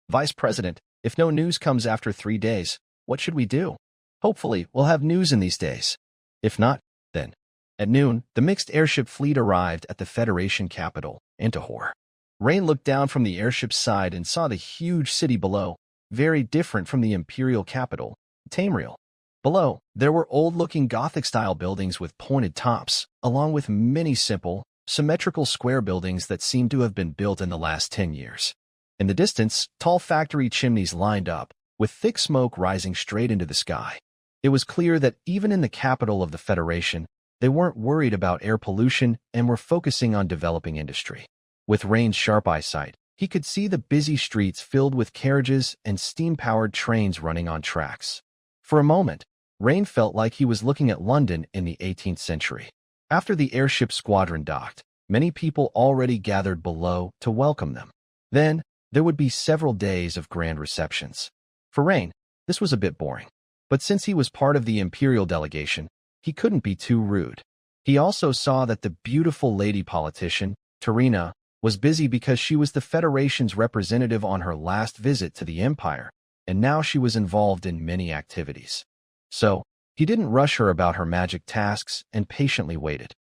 Vice President, if no news comes after 3 days, what should we do? Hopefully, we'll have news in these days. If not, then. At noon, the mixed airship fleet arrived at the Federation capital, Andahor. Rain looked down from the airship's side and saw the huge city below, very different from the imperial capital, Tamriel. Below, there were old-looking Gothic-style buildings with pointed tops, along with many simple, symmetrical square buildings that seemed to have been built in the last 10 years. In the distance, tall factory chimneys lined up, with thick smoke rising straight into the sky. It was clear that even in the capital of the Federation, they weren't worried about air pollution and were focusing on developing industry. With Rain's sharp eyesight, he could see the busy streets filled with carriages and steam-powered trains running on tracks. For a moment, Rain felt like he was looking at London in the 18th century. After the airship squadron docked, many people already gathered below to welcome them. Then, there would be several days of grand receptions. For Rain, this was a bit boring. But since he was part of the imperial delegation, he couldn't be too rude. He also saw that the beautiful lady politician, Tarina, was busy because she was the Federation's representative on her last visit to the Empire, and now she was involved in many activities. So, he didn't rush her about her magic tasks and patiently waited.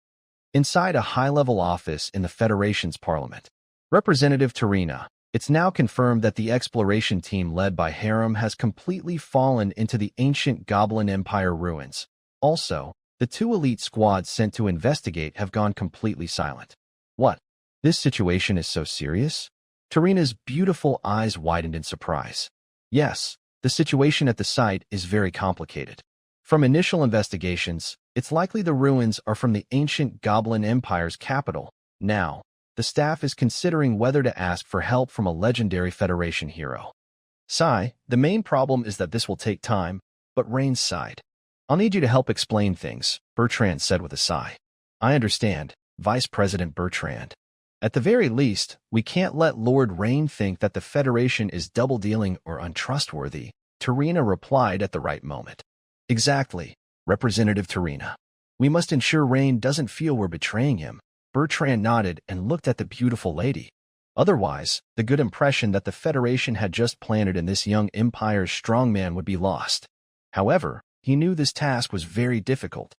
Inside a high-level office in the Federation's parliament, Representative Tarina, it's now confirmed that the exploration team led by Harem has completely fallen into the ancient Goblin Empire ruins. Also, the 2 elite squads sent to investigate have gone completely silent. What? This situation is so serious? Tarina's beautiful eyes widened in surprise. Yes, the situation at the site is very complicated. From initial investigations, it's likely the ruins are from the ancient Goblin Empire's capital. Now, the staff is considering whether to ask for help from a legendary Federation hero. Sigh, the main problem is that this will take time, but Rain sighed. I'll need you to help explain things, Bertrand said with a sigh. I understand, Vice President Bertrand. At the very least, we can't let Lord Rain think that the Federation is double-dealing or untrustworthy, Tarina replied at the right moment. Exactly, Representative Tarina. We must ensure Rain doesn't feel we're betraying him. Bertrand nodded and looked at the beautiful lady. Otherwise, the good impression that the Federation had just planted in this young Empire's strongman would be lost. However, he knew this task was very difficult.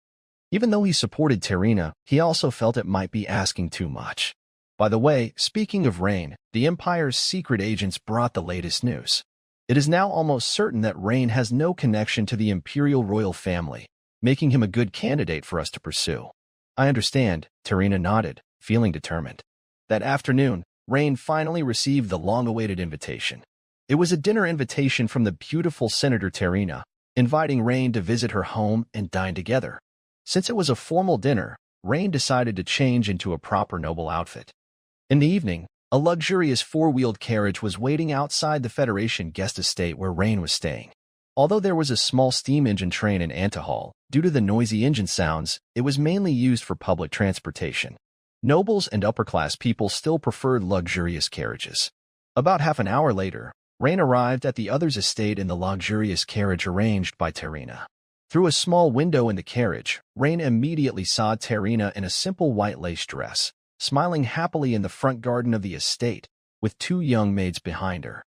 Even though he supported Tarina, he also felt it might be asking too much. By the way, speaking of Rain, the Empire's secret agents brought the latest news. It is now almost certain that Rain has no connection to the Imperial royal family, making him a good candidate for us to pursue. I understand, Tarina nodded, feeling determined. That afternoon, Rain finally received the long-awaited invitation. It was a dinner invitation from the beautiful Senator Tarina, inviting Rain to visit her home and dine together. Since it was a formal dinner, Rain decided to change into a proper noble outfit. In the evening, a luxurious 4-wheeled carriage was waiting outside the Federation guest estate where Rain was staying. Although there was a small steam engine train in Antahal, due to the noisy engine sounds, it was mainly used for public transportation. Nobles and upper-class people still preferred luxurious carriages. About half an hour later, Rain arrived at the other's estate in the luxurious carriage arranged by Tarina. Through a small window in the carriage, Rain immediately saw Tarina in a simple white lace dress, smiling happily in the front garden of the estate, with 2 young maids behind her.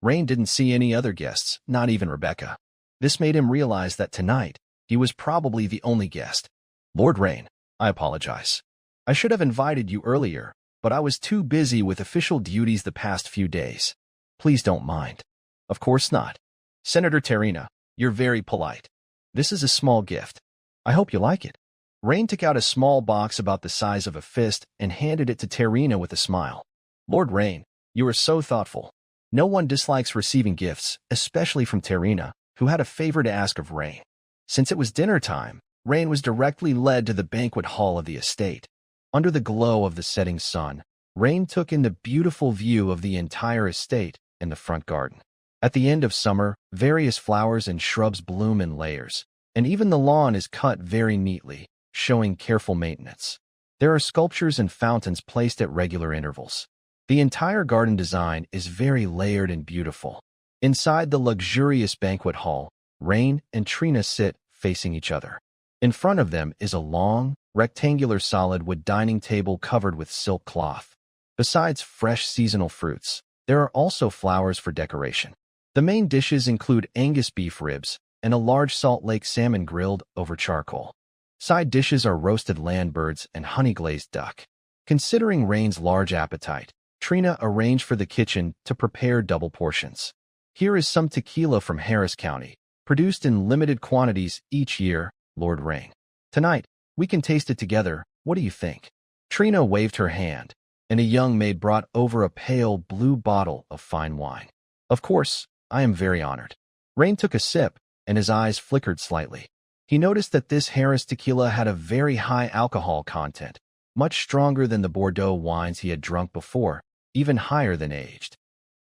Rain didn't see any other guests, not even Rebecca. This made him realize that tonight, he was probably the only guest. Lord Rain, I apologize. I should have invited you earlier, but I was too busy with official duties the past few days. Please don't mind. Of course not. Senator Tarina, you're very polite. This is a small gift. I hope you like it. Rain took out a small box about the size of a fist and handed it to Tarina with a smile. Lord Rain, you are so thoughtful. No one dislikes receiving gifts, especially from Tarina, who had a favor to ask of Rain. Since it was dinner time, Rain was directly led to the banquet hall of the estate. Under the glow of the setting sun, Rain took in the beautiful view of the entire estate and the front garden. At the end of summer, various flowers and shrubs bloom in layers, and even the lawn is cut very neatly, showing careful maintenance. There are sculptures and fountains placed at regular intervals. The entire garden design is very layered and beautiful. Inside the luxurious banquet hall, Rain and Trina sit facing each other. In front of them is a long, rectangular solid wood dining table covered with silk cloth. Besides fresh seasonal fruits, there are also flowers for decoration. The main dishes include Angus beef ribs and a large Salt Lake salmon grilled over charcoal. Side dishes are roasted land birds and honey-glazed duck. Considering Rain's large appetite, Trina arranged for the kitchen to prepare double portions. Here is some tequila from Harris County, produced in limited quantities each year, Lord Rain. Tonight, we can taste it together. What do you think? Trina waved her hand, and a young maid brought over a pale blue bottle of fine wine. Of course, I am very honored. Rain took a sip, and his eyes flickered slightly. He noticed that this Harris tequila had a very high alcohol content, much stronger than the Bordeaux wines he had drunk before, even higher than aged.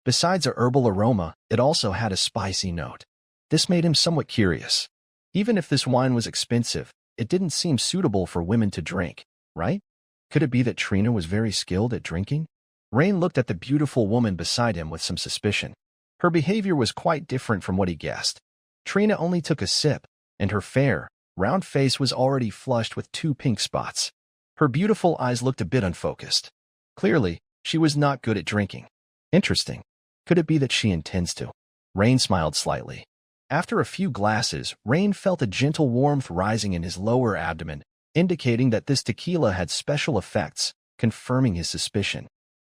Besides a herbal aroma, it also had a spicy note. This made him somewhat curious. Even if this wine was expensive, it didn't seem suitable for women to drink, right? Could it be that Trina was very skilled at drinking? Rain looked at the beautiful woman beside him with some suspicion. Her behavior was quite different from what he guessed. Trina only took a sip, and her fair, round face was already flushed with 2 pink spots. Her beautiful eyes looked a bit unfocused. Clearly, she was not good at drinking. Interesting. Could it be that she intends to? Rain smiled slightly. After a few glasses, Rain felt a gentle warmth rising in his lower abdomen, indicating that this tequila had special effects, confirming his suspicion.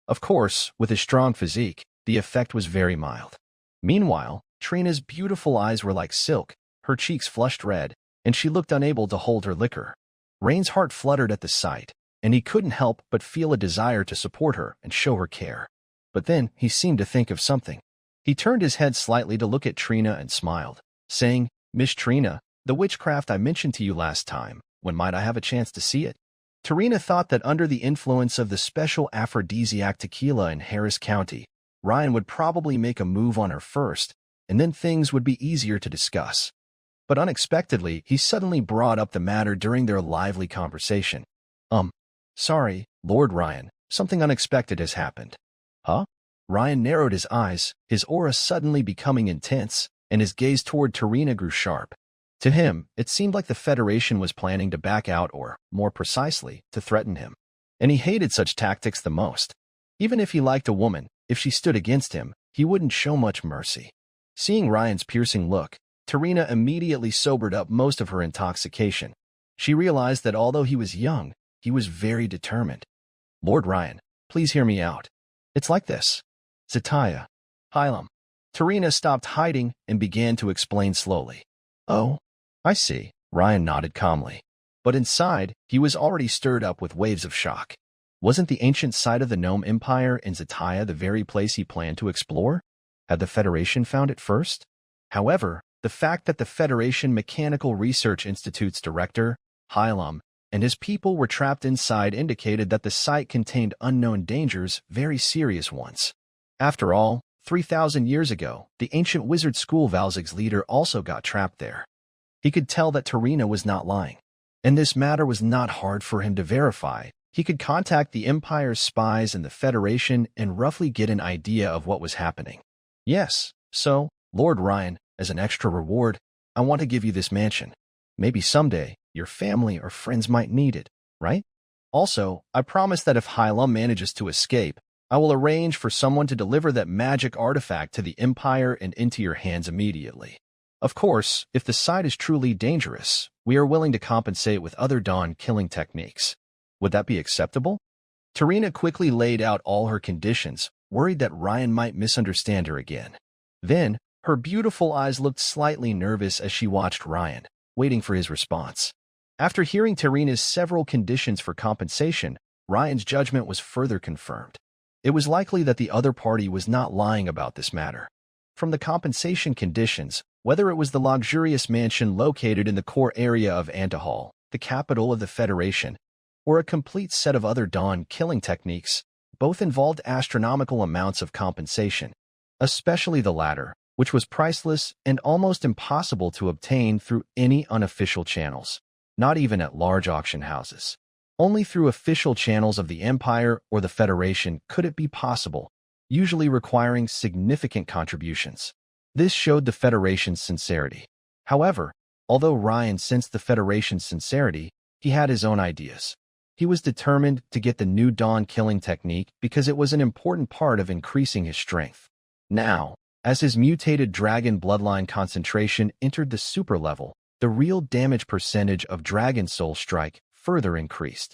Of course, with his strong physique, the effect was very mild. Meanwhile, Trina's beautiful eyes were like silk, her cheeks flushed red, and she looked unable to hold her liquor. Rain's heart fluttered at the sight, and he couldn't help but feel a desire to support her and show her care. But then he seemed to think of something. He turned his head slightly to look at Trina and smiled, saying, "Miss Trina, the witchcraft I mentioned to you last time, when might I have a chance to see it?" Trina thought that under the influence of the special aphrodisiac tequila in Harris County, Ryan would probably make a move on her first, and then things would be easier to discuss. But unexpectedly, he suddenly brought up the matter during their lively conversation. Sorry, Lord Ryan, something unexpected has happened." Huh? Ryan narrowed his eyes, his aura suddenly becoming intense, and his gaze toward Trina grew sharp. To him, it seemed like the Federation was planning to back out or, more precisely, to threaten him. And he hated such tactics the most. Even if he liked a woman, if she stood against him, he wouldn't show much mercy. Seeing Ryan's piercing look, Trina immediately sobered up most of her intoxication. She realized that although he was young, he was very determined. "Lord Ryan, please hear me out. It's like this. Zataya. Hylam." Trina stopped hiding and began to explain slowly. "Oh, I see," Ryan nodded calmly. But inside, he was already stirred up with waves of shock. Wasn't the ancient site of the Gnome Empire in Zataya the very place he planned to explore? Had the Federation found it first? However, the fact that the Federation Mechanical Research Institute's director, Hylam, and his people were trapped inside indicated that the site contained unknown dangers, very serious ones. After all, 3,000 years ago, the ancient wizard school Valzig's leader also got trapped there. He could tell that Trina was not lying. And this matter was not hard for him to verify. He could contact the Empire's spies and the Federation and roughly get an idea of what was happening. "Yes, so, Lord Ryan, as an extra reward, I want to give you this mansion. Maybe someday, your family or friends might need it, right? Also, I promise that if Hylam manages to escape, I will arrange for someone to deliver that magic artifact to the Empire and into your hands immediately. Of course, if the site is truly dangerous, we are willing to compensate with other dawn-killing techniques. Would that be acceptable?" Trina quickly laid out all her conditions, worried that Ryan might misunderstand her again. Then, her beautiful eyes looked slightly nervous as she watched Ryan, waiting for his response. After hearing Trina's several conditions for compensation, Ryan's judgment was further confirmed. It was likely that the other party was not lying about this matter. From the compensation conditions, whether it was the luxurious mansion located in the core area of Antahal, the capital of the Federation, or a complete set of other dawn-killing techniques, Both involved astronomical amounts of compensation, especially the latter, which was priceless and almost impossible to obtain through any unofficial channels, not even at large auction houses. Only through official channels of the Empire or the Federation could it be possible, usually requiring significant contributions. This showed the Federation's sincerity. However, although Ryan sensed the Federation's sincerity, he had his own ideas. He was determined to get the new Dawn killing technique because it was an important part of increasing his strength. Now, as his mutated dragon bloodline concentration entered the super level, the real damage percentage of Dragon Soul Strike further increased.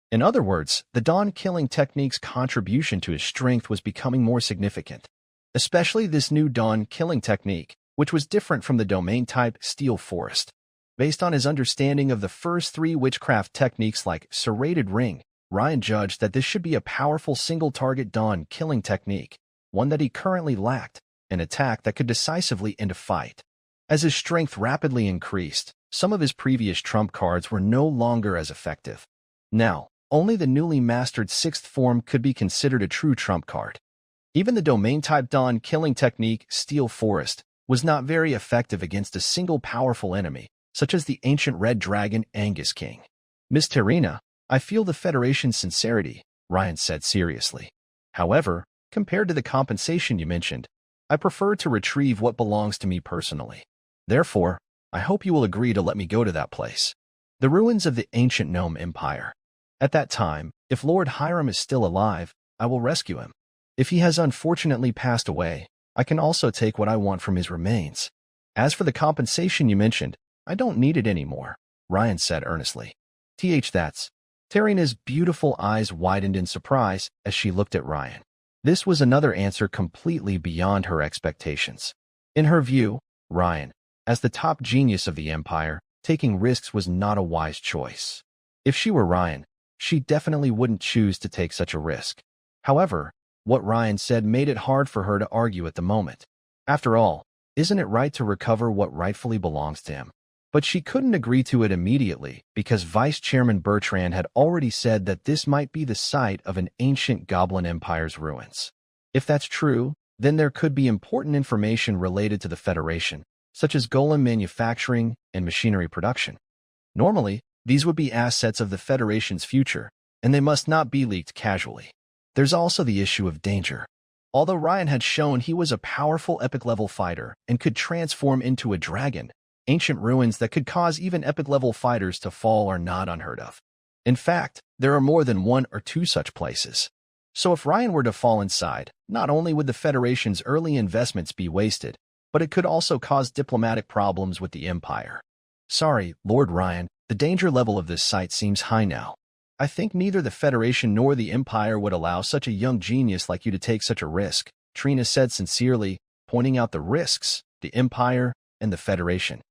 In other words, the Dawn killing technique's contribution to his strength was becoming more significant, especially this new Dawn killing technique, which was different from the domain-type Steel Forest. Based on his understanding of the first three witchcraft techniques like Serrated Ring, Ryan judged that this should be a powerful single-target Dawn killing technique, one that he currently lacked, an attack that could decisively end a fight. As his strength rapidly increased, some of his previous trump cards were no longer as effective. Now, only the newly mastered sixth form could be considered a true trump card. Even the domain-type Dawn killing technique, Steel Forest, was not very effective against a single powerful enemy, such as the ancient red dragon Angus King. Miss Terina, I feel the Federation's sincerity, Ryan said seriously. However, compared to the compensation you mentioned, I prefer to retrieve what belongs to me personally. Therefore, I hope you will agree to let me go to that place. The ruins of the ancient Gnome Empire. At that time, if Lord Hiram is still alive, I will rescue him. If he has unfortunately passed away, I can also take what I want from his remains. As for the compensation you mentioned, I don't need it anymore, Ryan said earnestly. That's. Terina's beautiful eyes widened in surprise as she looked at Ryan. This was another answer completely beyond her expectations. In her view, Ryan, as the top genius of the Empire, taking risks was not a wise choice. If she were Ryan, she definitely wouldn't choose to take such a risk. However, what Ryan said made it hard for her to argue at the moment. After all, isn't it right to recover what rightfully belongs to him? But she couldn't agree to it immediately because Vice Chairman Bertrand had already said that this might be the site of an ancient Goblin Empire's ruins. If that's true, then there could be important information related to the Federation, such as golem manufacturing and machinery production. Normally, these would be assets of the Federation's future, and they must not be leaked casually. There's also the issue of danger. Although Ryan had shown he was a powerful epic-level fighter and could transform into a dragon, ancient ruins that could cause even epic-level fighters to fall are not unheard of. In fact, there are more than one or two such places. So if Ryan were to fall inside, not only would the Federation's early investments be wasted, but it could also cause diplomatic problems with the Empire. Sorry, Lord Ryan, the danger level of this site seems high now. I think neither the Federation nor the Empire would allow such a young genius like you to take such a risk, Trina said sincerely, pointing out the risks, the Empire, and the Federation.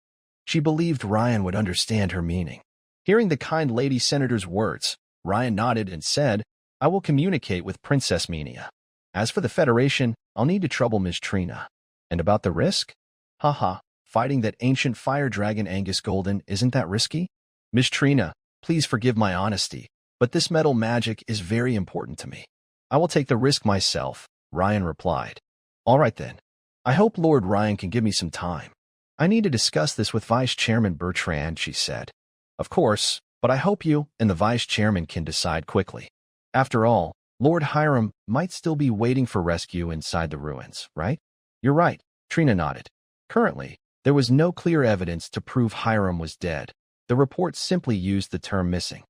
She believed Ryan would understand her meaning. Hearing the kind lady senator's words, Ryan nodded and said, I will communicate with Princess Menia. As for the Federation, I'll need to trouble Ms. Trina. And about the risk? Haha, fighting that ancient fire dragon Angus Golden, isn't that risky? Ms. Trina, please forgive my honesty, but this metal magic is very important to me. I will take the risk myself, Ryan replied. All right then. I hope Lord Ryan can give me some time. I need to discuss this with Vice Chairman Bertrand, she said. Of course, but I hope you and the Vice Chairman can decide quickly. After all, Lord Hiram might still be waiting for rescue inside the ruins, right? You're right, Trina nodded. Currently, there was no clear evidence to prove Hiram was dead. The report simply used the term missing.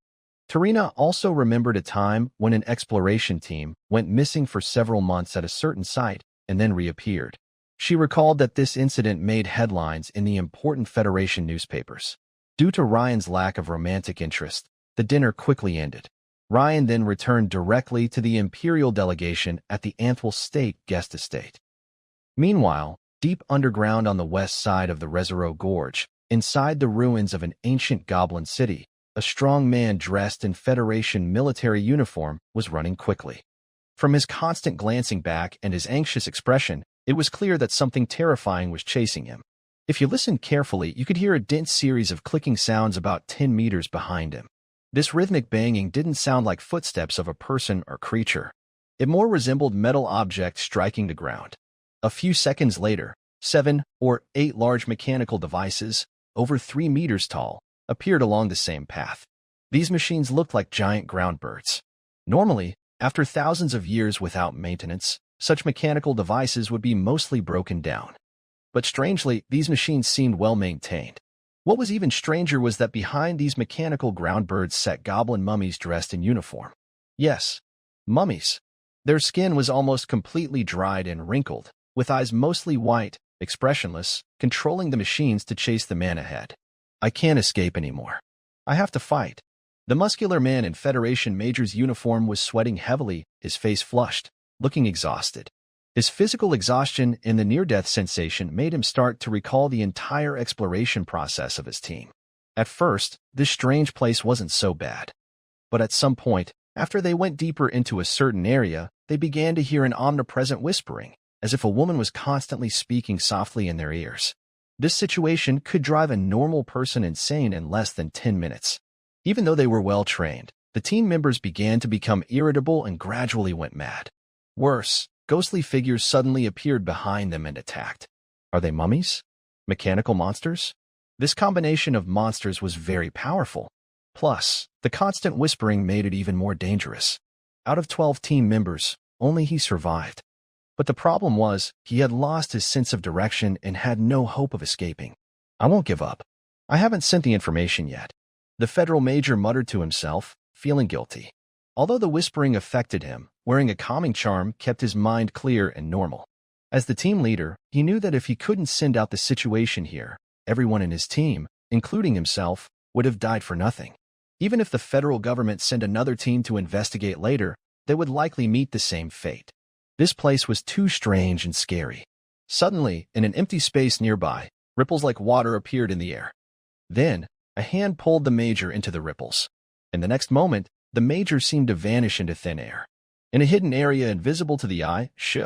Terina also remembered a time when an exploration team went missing for several months at a certain site and then reappeared. She recalled that this incident made headlines in the important Federation newspapers. Due to Ryan's lack of romantic interest, the dinner quickly ended. Ryan then returned directly to the Imperial delegation at the Anthwell State guest estate. Meanwhile, deep underground on the west side of the Reservoir Gorge, inside the ruins of an ancient goblin city, a strong man dressed in Federation military uniform was running quickly. From his constant glancing back and his anxious expression, it was clear that something terrifying was chasing him. If you listened carefully, you could hear a dense series of clicking sounds about 10 meters behind him. This rhythmic banging didn't sound like footsteps of a person or creature. It more resembled metal objects striking the ground. A few seconds later, 7 or 8 large mechanical devices, over 3 meters tall, appeared along the same path. These machines looked like giant ground birds. Normally, after thousands of years without maintenance, such mechanical devices would be mostly broken down. But strangely, these machines seemed well maintained. What was even stranger was that behind these mechanical ground birds sat goblin mummies dressed in uniform. Yes, mummies. Their skin was almost completely dried and wrinkled, with eyes mostly white, expressionless, controlling the machines to chase the man ahead. I can't escape anymore. I have to fight. The muscular man in Federation Major's uniform was sweating heavily, his face flushed, looking exhausted. His physical exhaustion and the near-death sensation made him start to recall the entire exploration process of his team. At first, this strange place wasn't so bad. But at some point, after they went deeper into a certain area, they began to hear an omnipresent whispering, as if a woman was constantly speaking softly in their ears. This situation could drive a normal person insane in less than 10 minutes. Even though they were well-trained, the team members began to become irritable and gradually went mad. Worse, ghostly figures suddenly appeared behind them and attacked. Are they mummies? Mechanical monsters? This combination of monsters was very powerful. Plus, the constant whispering made it even more dangerous. Out of 12 team members, only he survived. But the problem was, he had lost his sense of direction and had no hope of escaping. I won't give up. I haven't sent the information yet. The Federal Major muttered to himself, feeling guilty. Although the whispering affected him, wearing a calming charm kept his mind clear and normal. As the team leader, he knew that if he couldn't send out the situation here, everyone in his team, including himself, would have died for nothing. Even if the federal government sent another team to investigate later, they would likely meet the same fate. This place was too strange and scary. Suddenly, in an empty space nearby, ripples like water appeared in the air. Then, a hand pulled the Major into the ripples. In the next moment, the Major seemed to vanish into thin air. In a hidden area invisible to the eye, shh,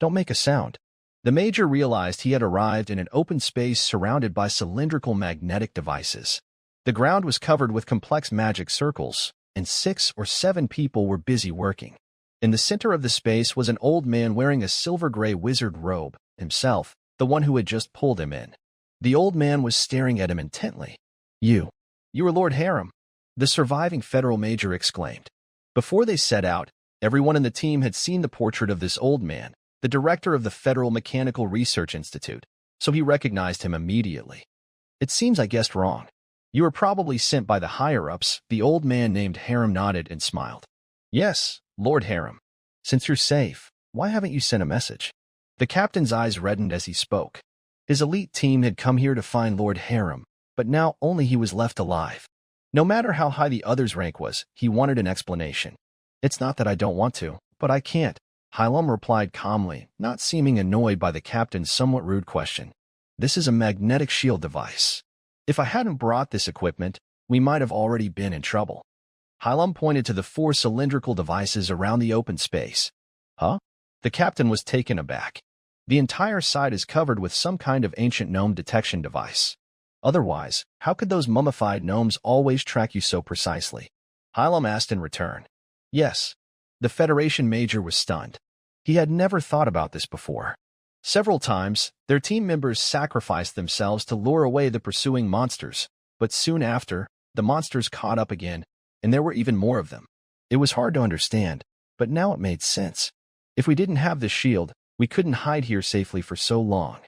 don't make a sound. The Major realized he had arrived in an open space surrounded by cylindrical magnetic devices. The ground was covered with complex magic circles, and 6 or 7 people were busy working. In the center of the space was an old man wearing a silver-gray wizard robe, himself, the one who had just pulled him in. The old man was staring at him intently. You are Lord Harem, the surviving Federal Major exclaimed. Before they set out, everyone in the team had seen the portrait of this old man, the director of the Federal Mechanical Research Institute, so he recognized him immediately. It seems I guessed wrong. You were probably sent by the higher-ups. The old man named Harem nodded and smiled. Yes, Lord Harem. Since you're safe, why haven't you sent a message? The captain's eyes reddened as he spoke. His elite team had come here to find Lord Harem, but now only he was left alive. No matter how high the other's rank was, he wanted an explanation. It's not that I don't want to, but I can't, Hylam replied calmly, not seeming annoyed by the captain's somewhat rude question. This is a magnetic shield device. If I hadn't brought this equipment, we might have already been in trouble. Hylam pointed to the 4 cylindrical devices around the open space. Huh? The captain was taken aback. The entire side is covered with some kind of ancient gnome detection device. Otherwise, how could those mummified gnomes always track you so precisely? Hylam asked in return. Yes. The Federation Major was stunned. He had never thought about this before. Several times, their team members sacrificed themselves to lure away the pursuing monsters, but soon after, the monsters caught up again, and there were even more of them. It was hard to understand, but now it made sense. If we didn't have this shield, we couldn't hide here safely for so long.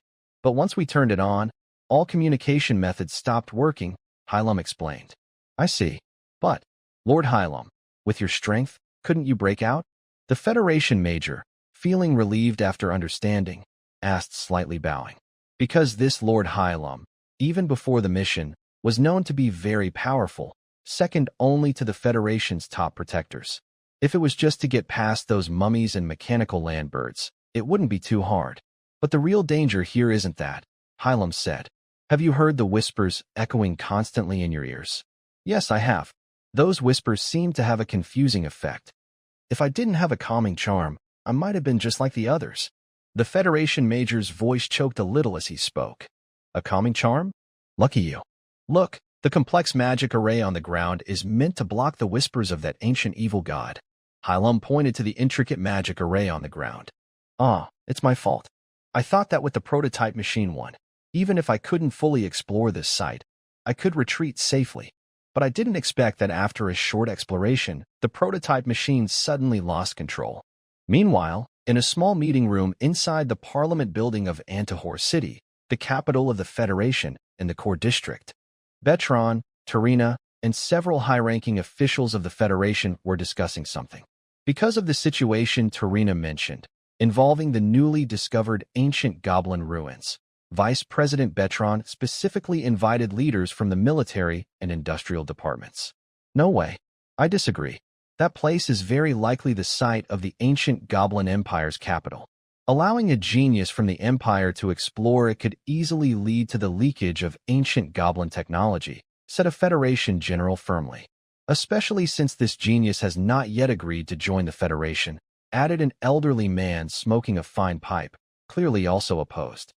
But once we turned it on, all communication methods stopped working, Hylam explained. I see. But, Lord Hylam, with your strength, couldn't you break out? The Federation Major, feeling relieved after understanding, asked slightly bowing. Because this Lord Hylam, even before the mission, was known to be very powerful, second only to the Federation's top protectors. If it was just to get past those mummies and mechanical landbirds, it wouldn't be too hard. But the real danger here isn't that, Hylam said. Have you heard the whispers echoing constantly in your ears? Yes, I have. Those whispers seem to have a confusing effect. If I didn't have a calming charm, I might have been just like the others. The Federation Major's voice choked a little as he spoke. A calming charm? Lucky you. Look, the complex magic array on the ground is meant to block the whispers of that ancient evil god. Hylum pointed to the intricate magic array on the ground. Ah, it's my fault. I thought that with the prototype machine one, even if I couldn't fully explore this site, I could retreat safely. But I didn't expect that after a short exploration, the prototype machine suddenly lost control. Meanwhile, in a small meeting room inside the Parliament building of Antahor City, the capital of the Federation in the core district, Betron, Tarina, and several high-ranking officials of the Federation were discussing something. Because of the situation Tarina mentioned, involving the newly discovered ancient goblin ruins, Vice President Betron specifically invited leaders from the military and industrial departments. No way. I disagree. That place is very likely the site of the ancient Goblin Empire's capital. Allowing a genius from the Empire to explore it could easily lead to the leakage of ancient goblin technology, said a Federation general firmly. Especially since this genius has not yet agreed to join the Federation, added an elderly man smoking a fine pipe, clearly also opposed.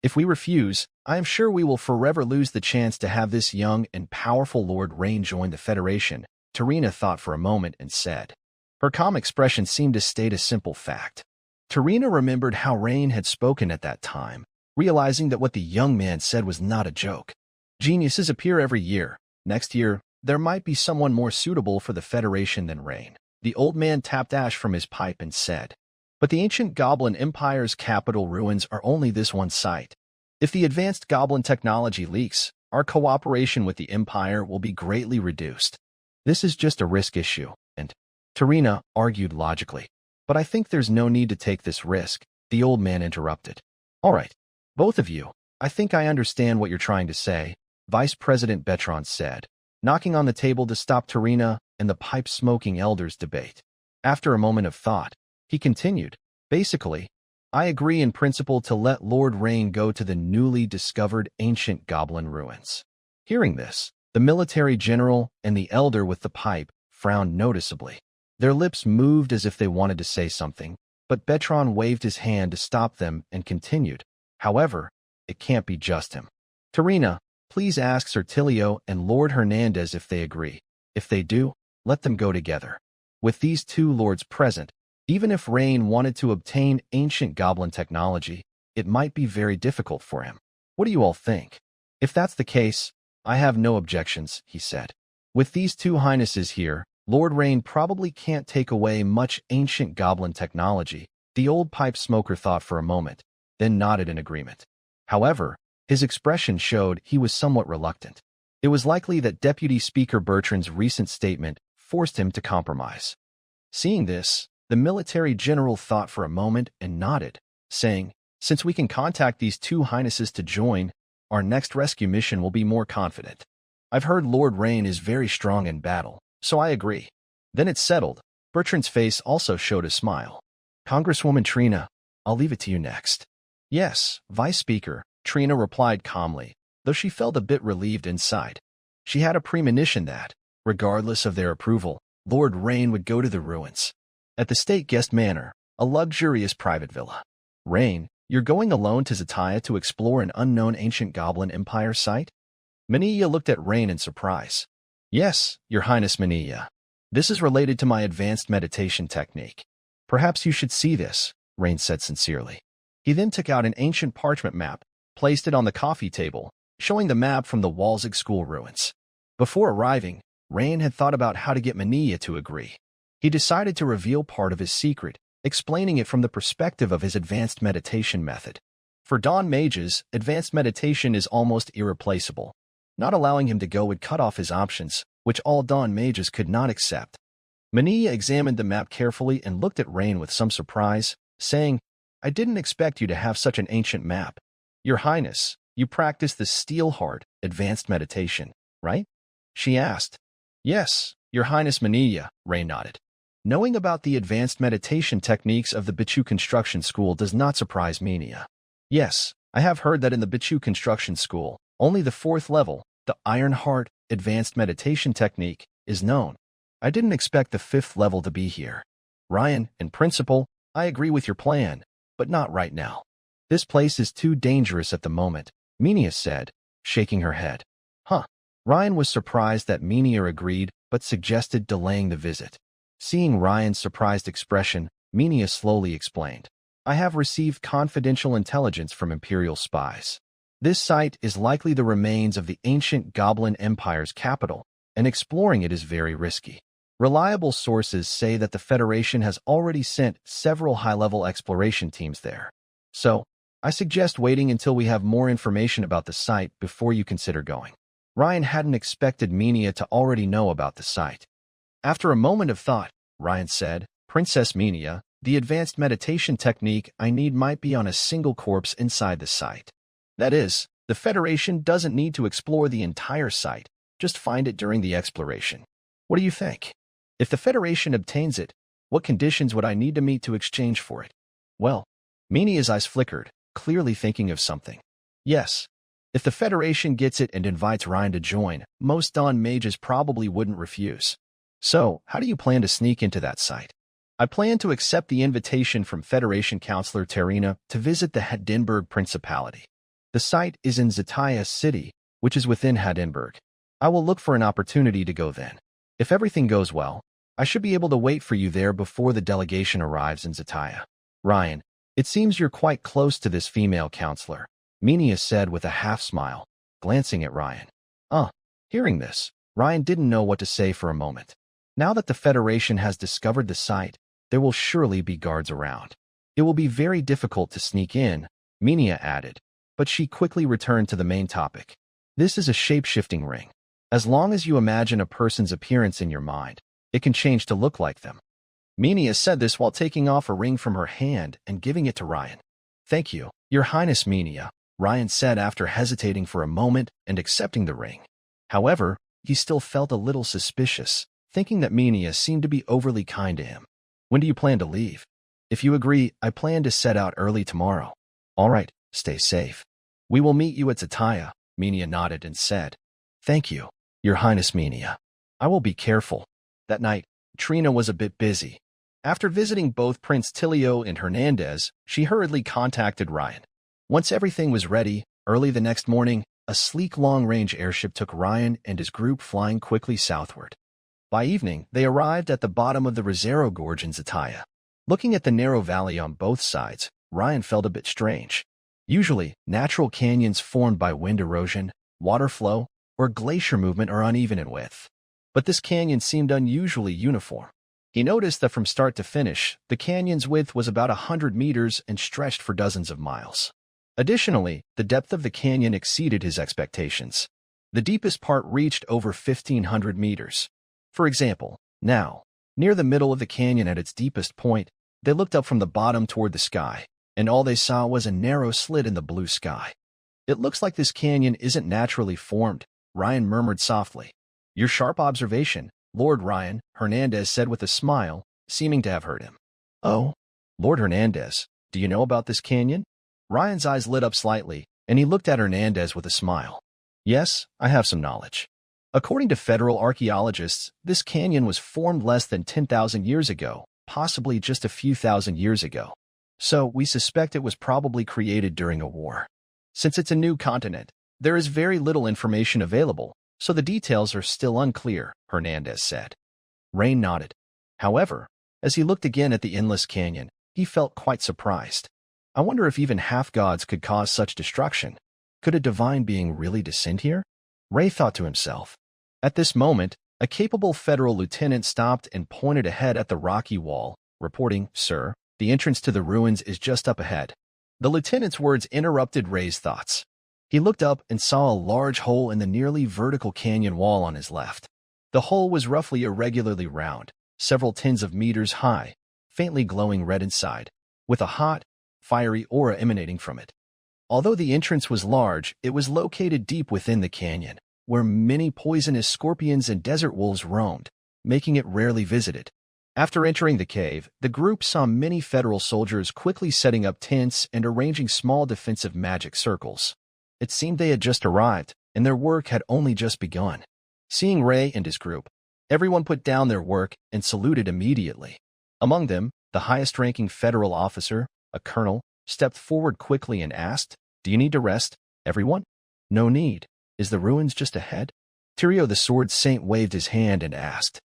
If we refuse, I am sure we will forever lose the chance to have this young and powerful Lord Rain join the Federation, Tarina thought for a moment and said. Her calm expression seemed to state a simple fact. Tarina remembered how Rain had spoken at that time, realizing that what the young man said was not a joke. Geniuses appear every year. Next year, there might be someone more suitable for the Federation than Rain. The old man tapped ash from his pipe and said, but the ancient Goblin Empire's capital ruins are only this one site. If the advanced Goblin technology leaks, our cooperation with the Empire will be greatly reduced. This is just a risk issue, and Tarina argued logically. But I think there's no need to take this risk, the old man interrupted. All right, both of you, I think I understand what you're trying to say, Vice President Betron said, knocking on the table to stop Tarina and the pipe-smoking elders' debate. After a moment of thought, he continued, basically, I agree in principle to let Lord Rain go to the newly discovered ancient goblin ruins. Hearing this, the military general and the elder with the pipe frowned noticeably. Their lips moved as if they wanted to say something, but Betron waved his hand to stop them and continued. However, it can't be just him. Tarina, please ask Sertilio and Lord Hernandez if they agree. If they do, let them go together. With these two lords present, even if Rain wanted to obtain ancient goblin technology, it might be very difficult for him. What do you all think? If that's the case, I have no objections, he said. With these two highnesses here, Lord Rain probably can't take away much ancient goblin technology, the old pipe smoker thought for a moment, then nodded in agreement. However, his expression showed he was somewhat reluctant. It was likely that Deputy Speaker Bertrand's recent statement forced him to compromise. Seeing this, the military general thought for a moment and nodded, saying, since we can contact these two highnesses to join, our next rescue mission will be more confident. I've heard Lord Rain is very strong in battle, so I agree. Then it's settled. Bertrand's face also showed a smile. Congresswoman Trina, I'll leave it to you next. Yes, Vice Speaker, Trina replied calmly, though she felt a bit relieved inside. She had a premonition that, regardless of their approval, Lord Rain would go to the ruins. At the State Guest Manor, a luxurious private villa. Rain, you're going alone to Zataya to explore an unknown ancient Goblin Empire site? Mania looked at Rain in surprise. Yes, Your Highness Mania. This is related to my advanced meditation technique. Perhaps you should see this, Rain said sincerely. He then took out an ancient parchment map, placed it on the coffee table, showing the map from the Walzig school ruins. Before arriving, Rain had thought about how to get Mania to agree. He decided to reveal part of his secret, explaining it from the perspective of his advanced meditation method. For Dawn mages, advanced meditation is almost irreplaceable. Not allowing him to go would cut off his options, which all Dawn mages could not accept. Mania examined the map carefully and looked at Rain with some surprise, saying, I didn't expect you to have such an ancient map. Your Highness, you practice the Steelheart advanced meditation, right? She asked. Yes, Your Highness Mania, Rain nodded. Knowing about the advanced meditation techniques of the Bichu Construction School does not surprise Mania. Yes, I have heard that in the Bichu Construction School, only the 4th level, the Iron Heart advanced meditation technique, is known. I didn't expect the 5th level to be here. Ryan, in principle, I agree with your plan, but not right now. This place is too dangerous at the moment, Mania said, shaking her head. Huh. Ryan was surprised that Menia agreed, but suggested delaying the visit. Seeing Ryan's surprised expression, Minia slowly explained. I have received confidential intelligence from Imperial spies. This site is likely the remains of the ancient Goblin Empire's capital, and exploring it is very risky. Reliable sources say that the Federation has already sent several high-level exploration teams there. So, I suggest waiting until we have more information about the site before you consider going. Ryan hadn't expected Minia to already know about the site. After a moment of thought, Ryan said, Princess Minia, the advanced meditation technique I need might be on a single corpse inside the site. That is, the Federation doesn't need to explore the entire site, just find it during the exploration. What do you think? If the Federation obtains it, what conditions would I need to meet to exchange for it? Well, Minia's eyes flickered, clearly thinking of something. Yes. If the Federation gets it and invites Ryan to join, most Dawn mages probably wouldn't refuse. So, how do you plan to sneak into that site? I plan to accept the invitation from Federation Counselor Terina to visit the Hadinburg Principality. The site is in Zataya City, which is within Hadinburg. I will look for an opportunity to go then. If everything goes well, I should be able to wait for you there before the delegation arrives in Zataya. Ryan, it seems you're quite close to this female counselor, Minia said with a half-smile, glancing at Ryan. Hearing this, Ryan didn't know what to say for a moment. Now that the Federation has discovered the site, there will surely be guards around. It will be very difficult to sneak in, Minia added, but she quickly returned to the main topic. This is a shape-shifting ring. As long as you imagine a person's appearance in your mind, it can change to look like them. Minia said this while taking off a ring from her hand and giving it to Ryan. Thank you, Your Highness Minia, Ryan said after hesitating for a moment and accepting the ring. However, he still felt a little suspicious, thinking that Minia seemed to be overly kind to him. When do you plan to leave? If you agree, I plan to set out early tomorrow. All right, stay safe. We will meet you at Zataya, Minia nodded and said. Thank you, Your Highness Minia. I will be careful. That night, Trina was a bit busy. After visiting both Prince Tilio and Hernandez, she hurriedly contacted Ryan. Once everything was ready, early the next morning, a sleek long-range airship took Ryan and his group flying quickly southward. By evening, they arrived at the bottom of the Rizero Gorge in Zataya. Looking at the narrow valley on both sides, Ryan felt a bit strange. Usually, natural canyons formed by wind erosion, water flow, or glacier movement are uneven in width. But this canyon seemed unusually uniform. He noticed that from start to finish, the canyon's width was about 100 meters and stretched for dozens of miles. Additionally, the depth of the canyon exceeded his expectations. The deepest part reached over 1,500 meters. For example, now, near the middle of the canyon at its deepest point, they looked up from the bottom toward the sky, and all they saw was a narrow slit in the blue sky. It looks like this canyon isn't naturally formed, Ryan murmured softly. Your sharp observation, Lord Ryan, Hernandez said with a smile, seeming to have heard him. Oh, Lord Hernandez, do you know about this canyon? Ryan's eyes lit up slightly, and he looked at Hernandez with a smile. Yes, I have some knowledge. According to federal archaeologists, this canyon was formed less than 10,000 years ago, possibly just a few thousand years ago. So we suspect it was probably created during a war. Since it's a new continent, there is very little information available, so the details are still unclear, Hernandez said. Rain nodded. However, as he looked again at the endless canyon, he felt quite surprised. I wonder if even half-gods could cause such destruction. Could a divine being really descend here? Ray thought to himself. At this moment, a capable federal lieutenant stopped and pointed ahead at the rocky wall, reporting, Sir, the entrance to the ruins is just up ahead. The lieutenant's words interrupted Ray's thoughts. He looked up and saw a large hole in the nearly vertical canyon wall on his left. The hole was roughly irregularly round, several tens of meters high, faintly glowing red inside, with a hot, fiery aura emanating from it. Although the entrance was large, it was located deep within the canyon, where many poisonous scorpions and desert wolves roamed, making it rarely visited. After entering the cave, the group saw many federal soldiers quickly setting up tents and arranging small defensive magic circles. It seemed they had just arrived, and their work had only just begun. Seeing Ray and his group, everyone put down their work and saluted immediately. Among them, the highest-ranking federal officer, a colonel, stepped forward quickly and asked, Do you need to rest, everyone? No need. Is the ruins just ahead? Tyrio the Sword Saint waved his hand and asked.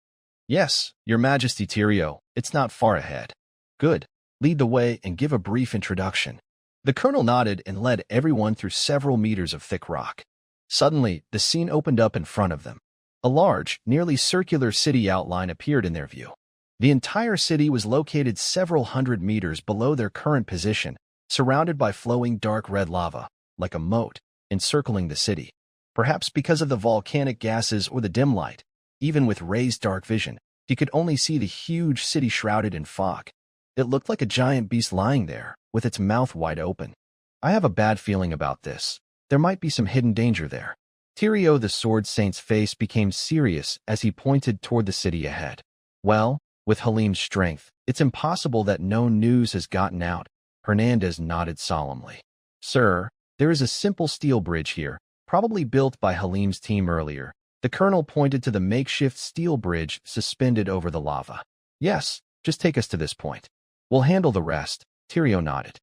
Yes, Your Majesty Tyrio, it's not far ahead. Good. Lead the way and give a brief introduction. The colonel nodded and led everyone through several meters of thick rock. Suddenly, the scene opened up in front of them. A large, nearly circular city outline appeared in their view. The entire city was located several hundred meters below their current position, surrounded by flowing dark red lava, like a moat, encircling the city. Perhaps because of the volcanic gases or the dim light, even with Ray's dark vision, he could only see the huge city shrouded in fog. It looked like a giant beast lying there, with its mouth wide open. I have a bad feeling about this. There might be some hidden danger there. Tyrio the Sword Saint's face became serious as he pointed toward the city ahead. Well, with Halim's strength, it's impossible that no news has gotten out. Hernandez nodded solemnly. Sir, there is a simple steel bridge here, probably built by Halim's team earlier. The colonel pointed to the makeshift steel bridge suspended over the lava. Yes, just take us to this point. We'll handle the rest, Tyrio nodded.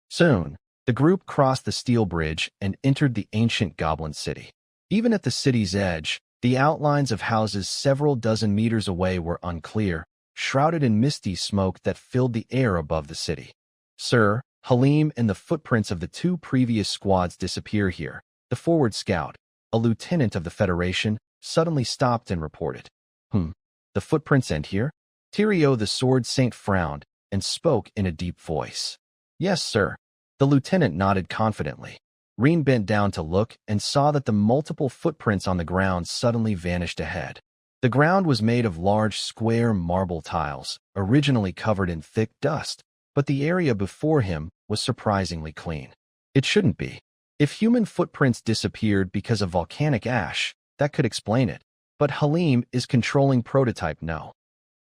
Soon, the group crossed the steel bridge and entered the ancient goblin city. Even at the city's edge, the outlines of houses several dozen meters away were unclear, shrouded in misty smoke that filled the air above the city. Sir, Halim and the footprints of the two previous squads disappear here. The forward scout, a lieutenant of the Federation, suddenly stopped and reported. The footprints end here? Tyrio the Sword Saint frowned and spoke in a deep voice. Yes, sir. The lieutenant nodded confidently. Reen bent down to look and saw that the multiple footprints on the ground suddenly vanished ahead. The ground was made of large square marble tiles, originally covered in thick dust, but the area before him was surprisingly clean. It shouldn't be. If human footprints disappeared because of volcanic ash, that could explain it. But Halim is controlling prototype no.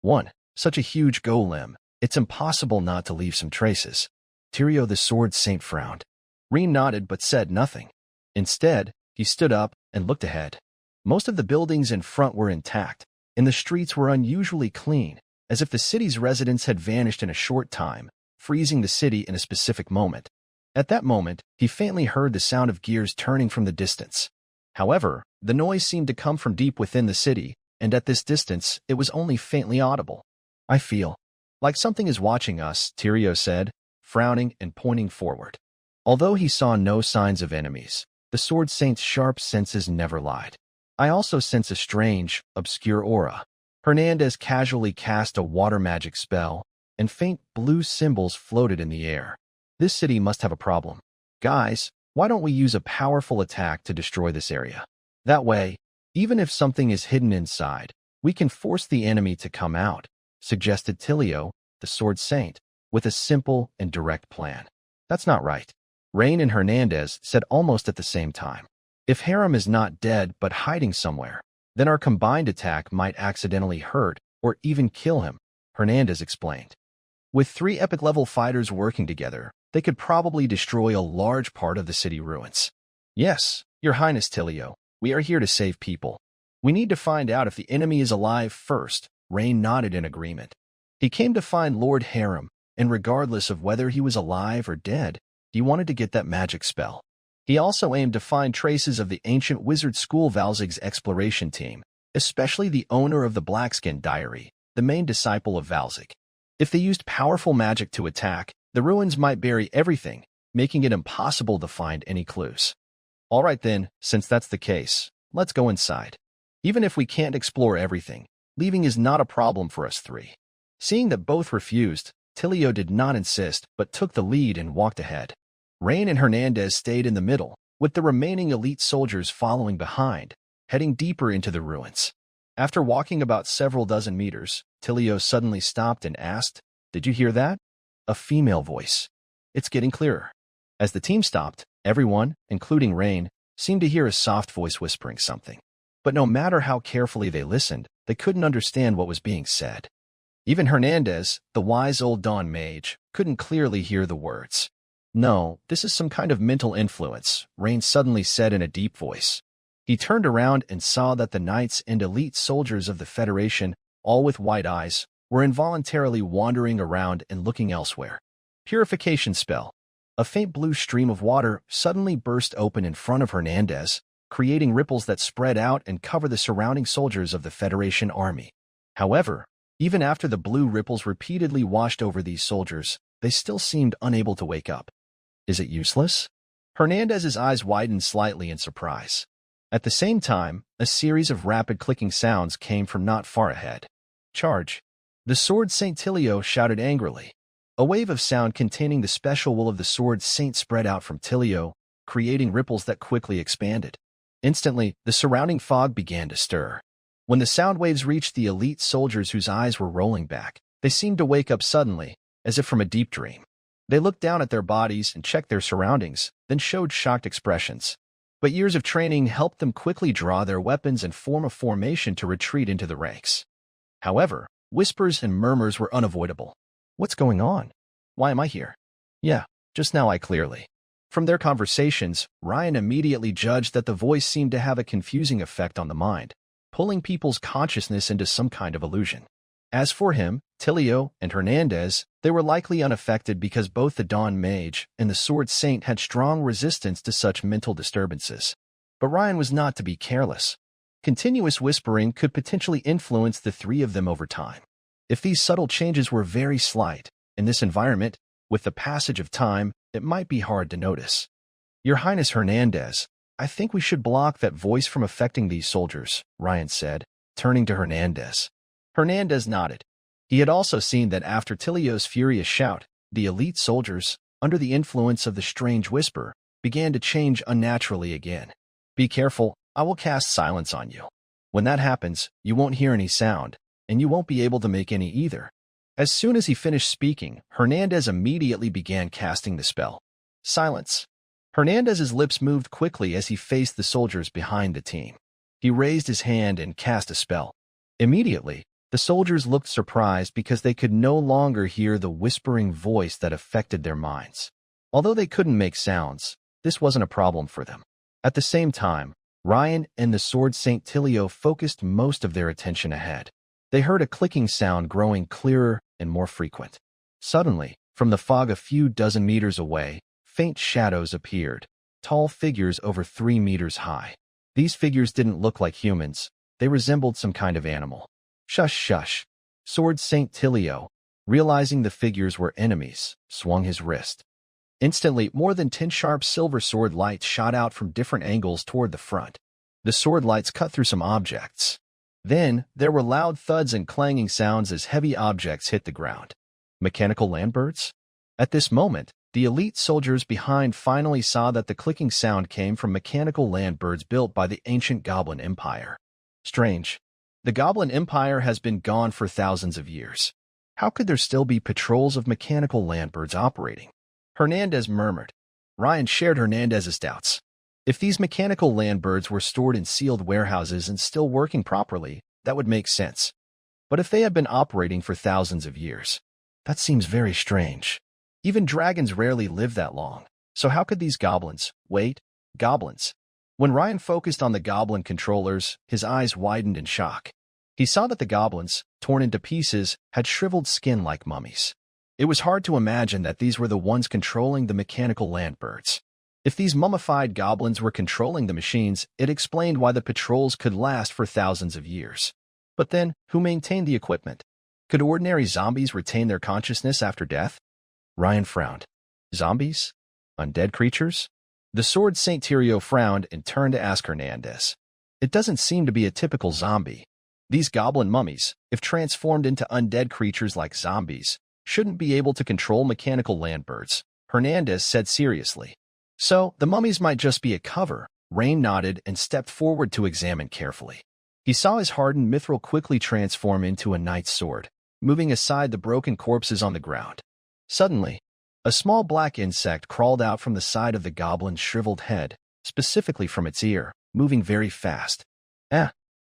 1. Such a huge golem, it's impossible not to leave some traces. Tyrio the Sword Saint frowned. Reen nodded but said nothing. Instead, he stood up and looked ahead. Most of the buildings in front were intact, and the streets were unusually clean, as if the city's residents had vanished in a short time, freezing the city in a specific moment. At that moment, he faintly heard the sound of gears turning from the distance. However, the noise seemed to come from deep within the city, and at this distance, it was only faintly audible. I feel like something is watching us, Tyrio said, frowning and pointing forward. Although he saw no signs of enemies, the Sword Saint's sharp senses never lied. I also sense a strange, obscure aura. Hernandez casually cast a water magic spell, and faint blue symbols floated in the air. This city must have a problem. Guys, why don't we use a powerful attack to destroy this area? That way, even if something is hidden inside, we can force the enemy to come out, suggested Tyrio, the Sword Saint, with a simple and direct plan. That's not right. Rain and Hernandez said almost at the same time. If Harem is not dead but hiding somewhere, then our combined attack might accidentally hurt or even kill him, Hernandez explained. With 3 epic-level fighters working together, they could probably destroy a large part of the city ruins. Yes, Your Highness Tyrio, we are here to save people. We need to find out if the enemy is alive first, Rain nodded in agreement. He came to find Lord Harem, and regardless of whether he was alive or dead, he wanted to get that magic spell. He also aimed to find traces of the ancient wizard school Valzig's exploration team, especially the owner of the Blackskin Diary, the main disciple of Valzig. If they used powerful magic to attack, the ruins might bury everything, making it impossible to find any clues. All right then, since that's the case, let's go inside. Even if we can't explore everything, leaving is not a problem for us 3. Seeing that both refused, Tyrio did not insist but took the lead and walked ahead. Rain and Hernandez stayed in the middle, with the remaining elite soldiers following behind, heading deeper into the ruins. After walking about several dozen meters, Tyrio suddenly stopped and asked, "Did you hear that?" A female voice. It's getting clearer. As the team stopped, everyone, including Rain, seemed to hear a soft voice whispering something. But no matter how carefully they listened, they couldn't understand what was being said. Even Hernandez, the wise old Dawn mage, couldn't clearly hear the words. No, this is some kind of mental influence, Rain suddenly said in a deep voice. He turned around and saw that the knights and elite soldiers of the Federation, all with white eyes, were involuntarily wandering around and looking elsewhere. Purification spell. A faint blue stream of water suddenly burst open in front of Hernandez, creating ripples that spread out and cover the surrounding soldiers of the Federation army. However, even after the blue ripples repeatedly washed over these soldiers, they still seemed unable to wake up. Is it useless? Hernandez's eyes widened slightly in surprise. At the same time, a series of rapid clicking sounds came from not far ahead. Charge! The sword Saint Tilio shouted angrily. A wave of sound containing the special will of the sword Saint spread out from Tilio, creating ripples that quickly expanded. Instantly, the surrounding fog began to stir. When the sound waves reached the elite soldiers whose eyes were rolling back, they seemed to wake up suddenly, as if from a deep dream. They looked down at their bodies and checked their surroundings, then showed shocked expressions. But years of training helped them quickly draw their weapons and form a formation to retreat into the ranks. However, whispers and murmurs were unavoidable. What's going on? Why am I here? Yeah, just now I clearly. From their conversations, Ryan immediately judged that the voice seemed to have a confusing effect on the mind, pulling people's consciousness into some kind of illusion. As for him, Tilio, and Hernandez, they were likely unaffected because both the Dawn Mage and the Sword Saint had strong resistance to such mental disturbances. But Ryan was not to be careless. Continuous whispering could potentially influence the three of them over time. If these subtle changes were very slight, in this environment, with the passage of time, it might be hard to notice. Your Highness Hernandez, I think we should block that voice from affecting these soldiers, Ryan said, turning to Hernandez. Hernandez nodded. He had also seen that after Tilio's furious shout, the elite soldiers, under the influence of the strange whisper, began to change unnaturally again. Be careful, I will cast silence on you. When that happens, you won't hear any sound, and you won't be able to make any either. As soon as he finished speaking, Hernandez immediately began casting the spell. Silence. Hernandez's lips moved quickly as he faced the soldiers behind the team. He raised his hand and cast a spell. Immediately, the soldiers looked surprised because they could no longer hear the whispering voice that affected their minds. Although they couldn't make sounds, this wasn't a problem for them. At the same time, Ryan and the Sword Saint Tilio focused most of their attention ahead. They heard a clicking sound growing clearer and more frequent. Suddenly, from the fog a few dozen meters away, faint shadows appeared, tall figures over 3 meters high. These figures didn't look like humans. They resembled some kind of animal. Shush, shush. Sword Saint Tilio, realizing the figures were enemies, swung his wrist. Instantly, more than 10 sharp silver sword lights shot out from different angles toward the front. The sword lights cut through some objects. Then, there were loud thuds and clanging sounds as heavy objects hit the ground. Mechanical landbirds? At this moment, the elite soldiers behind finally saw that the clicking sound came from mechanical landbirds built by the ancient Goblin Empire. Strange. The Goblin Empire has been gone for thousands of years. How could there still be patrols of mechanical landbirds operating? Hernandez murmured. Ryan shared Hernandez's doubts. If these mechanical landbirds were stored in sealed warehouses and still working properly, that would make sense. But if they had been operating for thousands of years, that seems very strange. Even dragons rarely live that long, so how could these goblins, goblins? When Ryan focused on the goblin controllers, his eyes widened in shock. He saw that the goblins, torn into pieces, had shriveled skin like mummies. It was hard to imagine that these were the ones controlling the mechanical landbirds. If these mummified goblins were controlling the machines, it explained why the patrols could last for thousands of years. But then, who maintained the equipment? Could ordinary zombies retain their consciousness after death? Ryan frowned. Zombies? Undead creatures? The Sword Saint Tilio frowned and turned to ask Hernandez. It doesn't seem to be a typical zombie. These goblin mummies, if transformed into undead creatures like zombies, shouldn't be able to control mechanical landbirds, Hernandez said seriously. So, the mummies might just be a cover. Rain nodded and stepped forward to examine carefully. He saw his hardened mithril quickly transform into a knight's sword, moving aside the broken corpses on the ground. Suddenly, a small black insect crawled out from the side of the goblin's shriveled head, specifically from its ear, moving very fast.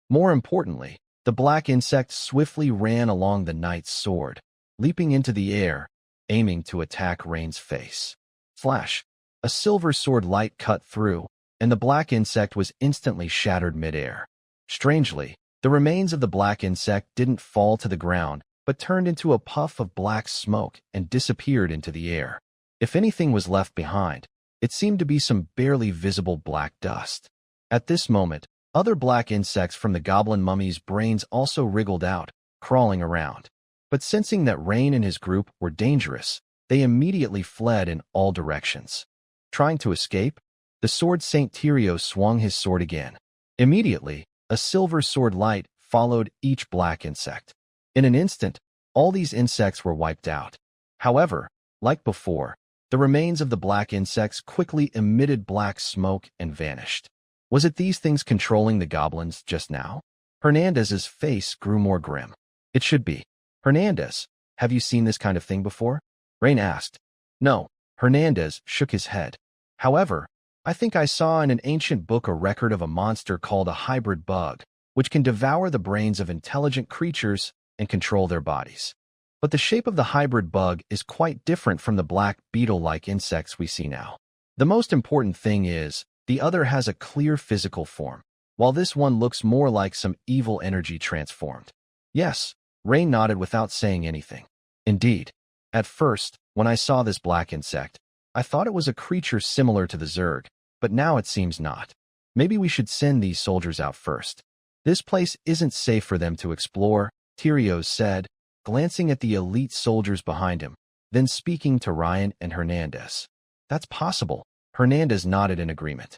More importantly, the black insect swiftly ran along the knight's sword, leaping into the air, aiming to attack Rain's face. Flash! A silver sword light cut through, and the black insect was instantly shattered midair. Strangely, the remains of the black insect didn't fall to the ground, but turned into a puff of black smoke and disappeared into the air. If anything was left behind, it seemed to be some barely visible black dust. At this moment, other black insects from the goblin mummy's brains also wriggled out, crawling around. But sensing that Rain and his group were dangerous, they immediately fled in all directions. Trying to escape, the sword Saint Tyrio swung his sword again. Immediately, a silver sword light followed each black insect. In an instant, all these insects were wiped out. However, like before, the remains of the black insects quickly emitted black smoke and vanished. Was it these things controlling the goblins just now? Hernandez's face grew more grim. It should be. Hernandez, have you seen this kind of thing before? Rain asked. No, Hernandez shook his head. However, I think I saw in an ancient book a record of a monster called a hybrid bug, which can devour the brains of intelligent creatures and control their bodies. But the shape of the hybrid bug is quite different from the black beetle-like insects we see now. The most important thing is, the other has a clear physical form, while this one looks more like some evil energy transformed. Yes, Rain nodded without saying anything. Indeed, at first, when I saw this black insect, I thought it was a creature similar to the Zerg, but now it seems not. Maybe we should send these soldiers out first. This place isn't safe for them to explore, Tyrio said, glancing at the elite soldiers behind him, then speaking to Ryan and Hernandez. That's possible, Hernandez nodded in agreement.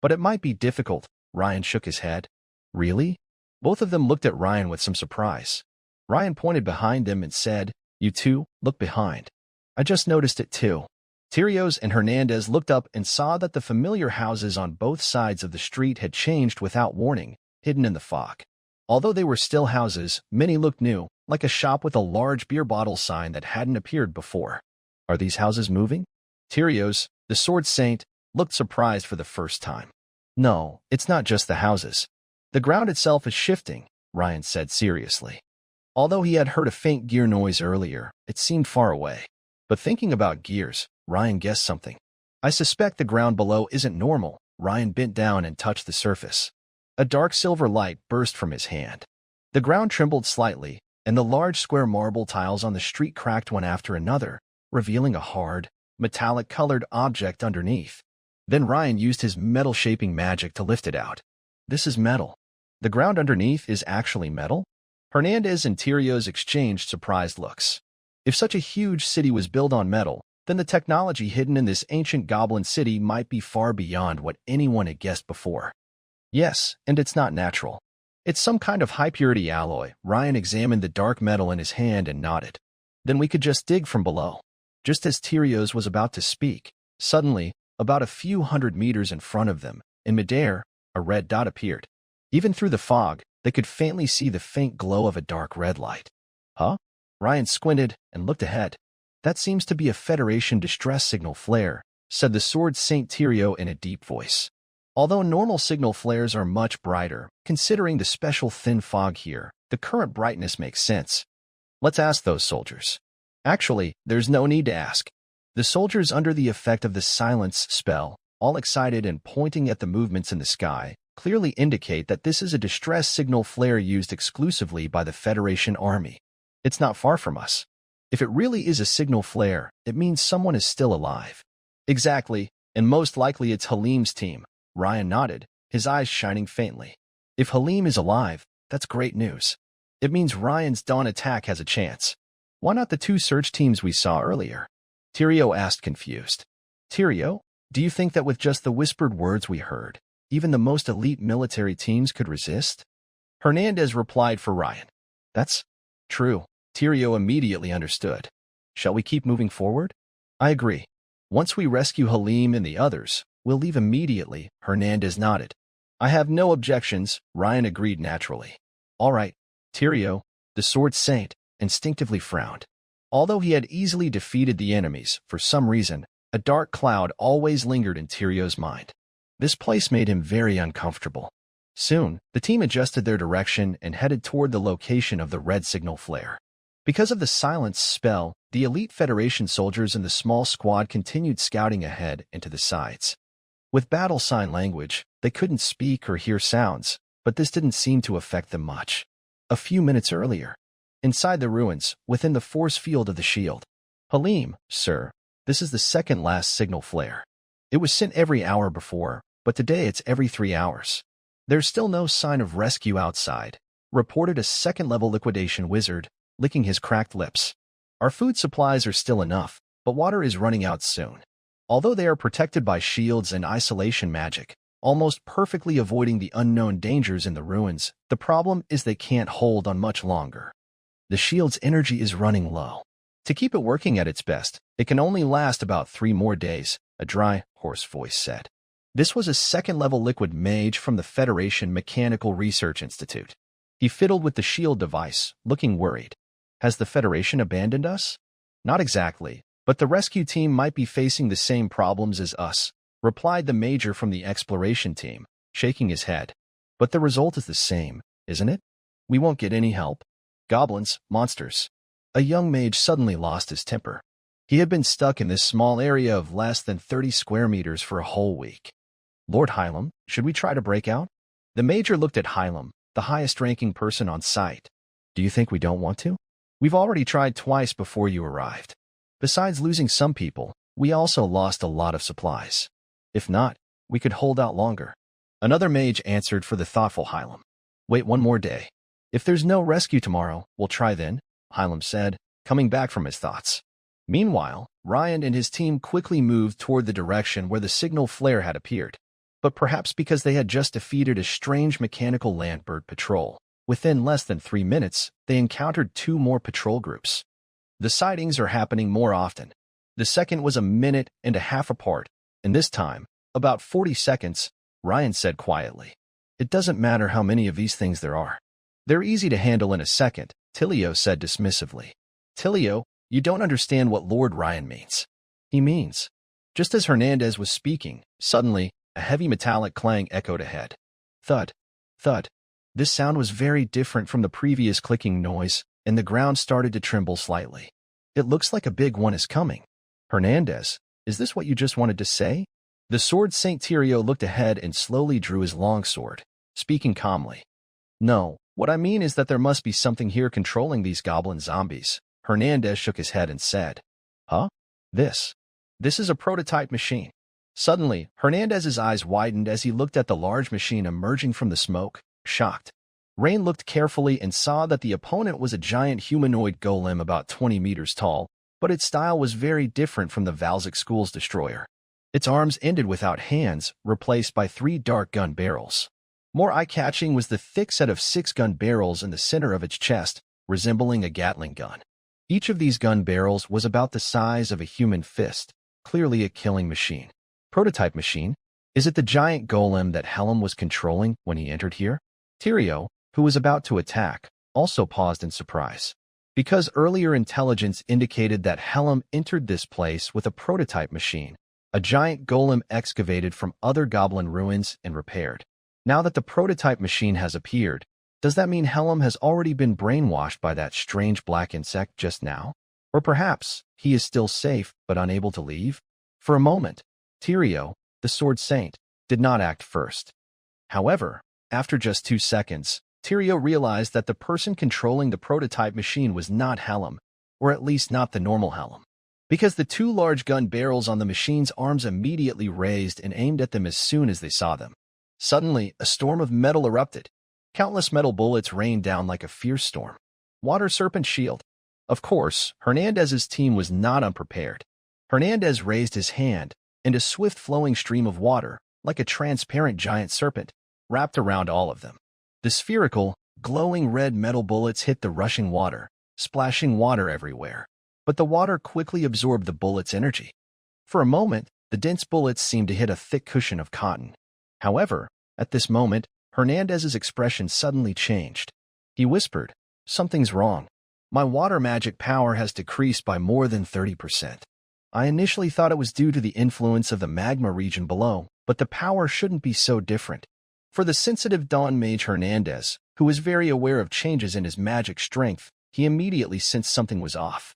But it might be difficult, Ryan shook his head. Really? Both of them looked at Ryan with some surprise. Ryan pointed behind them and said, You two, look behind. I just noticed it too. Tyrios and Hernandez looked up and saw that the familiar houses on both sides of the street had changed without warning, hidden in the fog. Although they were still houses, many looked new, like a shop with a large beer bottle sign that hadn't appeared before. Are these houses moving? Tyrios, the sword saint, looked surprised for the first time. No, it's not just the houses. The ground itself is shifting, Ryan said seriously. Although he had heard a faint gear noise earlier, it seemed far away. But thinking about gears, Ryan guessed something. I suspect the ground below isn't normal. Ryan bent down and touched the surface. A dark silver light burst from his hand. The ground trembled slightly, and the large square marble tiles on the street cracked one after another, revealing a hard, metallic-colored object underneath. Then Ryan used his metal-shaping magic to lift it out. This is metal. The ground underneath is actually metal? Hernandez and Tyrios exchanged surprised looks. If such a huge city was built on metal, then the technology hidden in this ancient goblin city might be far beyond what anyone had guessed before. Yes, and it's not natural. It's some kind of high-purity alloy. Ryan examined the dark metal in his hand and nodded. Then we could just dig from below. Just as Tyrios was about to speak, suddenly, about a few hundred meters in front of them, in midair, a red dot appeared. Even through the fog, they could faintly see the faint glow of a dark red light. Huh? Ryan squinted and looked ahead. That seems to be a Federation distress signal flare, said the sword Saint Tyrio in a deep voice. Although normal signal flares are much brighter, considering the special thin fog here, the current brightness makes sense. Let's ask those soldiers. Actually, there's no need to ask. The soldiers under the effect of the silence spell, all excited and pointing at the movements in the sky, clearly indicate that this is a distress signal flare used exclusively by the Federation Army. It's not far from us. If it really is a signal flare, it means someone is still alive. Exactly, and most likely it's Halim's team. Ryan nodded, his eyes shining faintly. If Halim is alive, that's great news. It means Ryan's dawn attack has a chance. Why not the two search teams we saw earlier? Tyrio asked, confused. Tyrio, do you think that with just the whispered words we heard, even the most elite military teams could resist? Hernandez replied for Ryan. That's true. Tyrio immediately understood. Shall we keep moving forward? I agree. Once we rescue Halim and the others, we'll leave immediately, Hernandez nodded. I have no objections, Ryan agreed naturally. All right, Tyrio, the sword saint, instinctively frowned. Although he had easily defeated the enemies, for some reason, a dark cloud always lingered in Tyrio's mind. This place made him very uncomfortable. Soon, the team adjusted their direction and headed toward the location of the red signal flare. Because of the silence spell, the elite Federation soldiers in the small squad continued scouting ahead and to the sides. With battle sign language, they couldn't speak or hear sounds, but this didn't seem to affect them much. A few minutes earlier, inside the ruins, within the force field of the shield. Halim, sir, this is the second last signal flare. It was sent every hour before, but today it's every 3 hours. There's still no sign of rescue outside. reported a second-level liquidation wizard, licking his cracked lips. Our food supplies are still enough, but water is running out soon. Although they are protected by shields and isolation magic, almost perfectly avoiding the unknown dangers in the ruins, the problem is they can't hold on much longer. The shield's energy is running low. To keep it working at its best, it can only last about 3 more days, a dry, hoarse voice said. This was a second-level liquid mage from the Federation Mechanical Research Institute. He fiddled with the shield device, looking worried. Has the Federation abandoned us? Not exactly, but the rescue team might be facing the same problems as us, replied the major from the exploration team, shaking his head. But the result is the same, isn't it? We won't get any help. Goblins, monsters. A young mage suddenly lost his temper. He had been stuck in this small area of less than 30 square meters for a whole week. Lord Hylam, should we try to break out? The major looked at Hylam, the highest-ranking person on site. Do you think we don't want to? We've already tried twice before you arrived. Besides losing some people, we also lost a lot of supplies. If not, we could hold out longer. Another mage answered for the thoughtful Hylam. Wait 1 more day. If there's no rescue tomorrow, we'll try then, Hylam said, coming back from his thoughts. Meanwhile, Ryan and his team quickly moved toward the direction where the signal flare had appeared. But perhaps because they had just defeated a strange mechanical landbird patrol, within less than 3 minutes, they encountered 2 more patrol groups. The sightings are happening more often. The second was a minute and a half apart, and this time, about 40 seconds, Ryan said quietly. It doesn't matter how many of these things there are. They're easy to handle in a second, Tilio said dismissively. Tilio, you don't understand what Lord Ryan means. He means. Just as Hernandez was speaking, suddenly, a heavy metallic clang echoed ahead. Thud. Thud. This sound was very different from the previous clicking noise, and the ground started to tremble slightly. It looks like a big one is coming. Hernandez, is this what you just wanted to say? The sword Saint Tyrio looked ahead and slowly drew his longsword, speaking calmly. No, what I mean is that there must be something here controlling these goblin zombies. Hernandez shook his head and said, Huh? This is a prototype machine. Suddenly, Hernandez's eyes widened as he looked at the large machine emerging from the smoke, shocked. Rain looked carefully and saw that the opponent was a giant humanoid golem about 20 meters tall, but its style was very different from the Valzik School's destroyer. Its arms ended without hands, replaced by 3 dark gun barrels. More eye-catching was the thick set of 6 gun barrels in the center of its chest, resembling a Gatling gun. Each of these gun barrels was about the size of a human fist, clearly a killing machine. Prototype machine? Is it the giant golem that Helm was controlling when he entered here? Tyrio, who was about to attack, also paused in surprise. Because earlier intelligence indicated that Helm entered this place with a prototype machine, a giant golem excavated from other goblin ruins and repaired. Now that the prototype machine has appeared, does that mean Helm has already been brainwashed by that strange black insect just now? Or perhaps he is still safe but unable to leave? For a moment, Tyrio, the Sword Saint, did not act first. However, after just 2 seconds, Tyrio realized that the person controlling the prototype machine was not Helm, or at least not the normal Helm. Because the 2 large gun barrels on the machine's arms immediately raised and aimed at them as soon as they saw them. Suddenly, a storm of metal erupted. Countless metal bullets rained down like a fierce storm. Water Serpent Shield. Of course, Hernandez's team was not unprepared. Hernandez raised his hand, and a swift flowing stream of water, like a transparent giant serpent, wrapped around all of them. The spherical, glowing red metal bullets hit the rushing water, splashing water everywhere. But the water quickly absorbed the bullets' energy. For a moment, the dense bullets seemed to hit a thick cushion of cotton. However, at this moment, Hernandez's expression suddenly changed. He whispered, Something's wrong. My water magic power has decreased by more than 30%. I initially thought it was due to the influence of the magma region below, but the power shouldn't be so different. For the sensitive Dawn Mage Hernandez, who was very aware of changes in his magic strength, he immediately sensed something was off.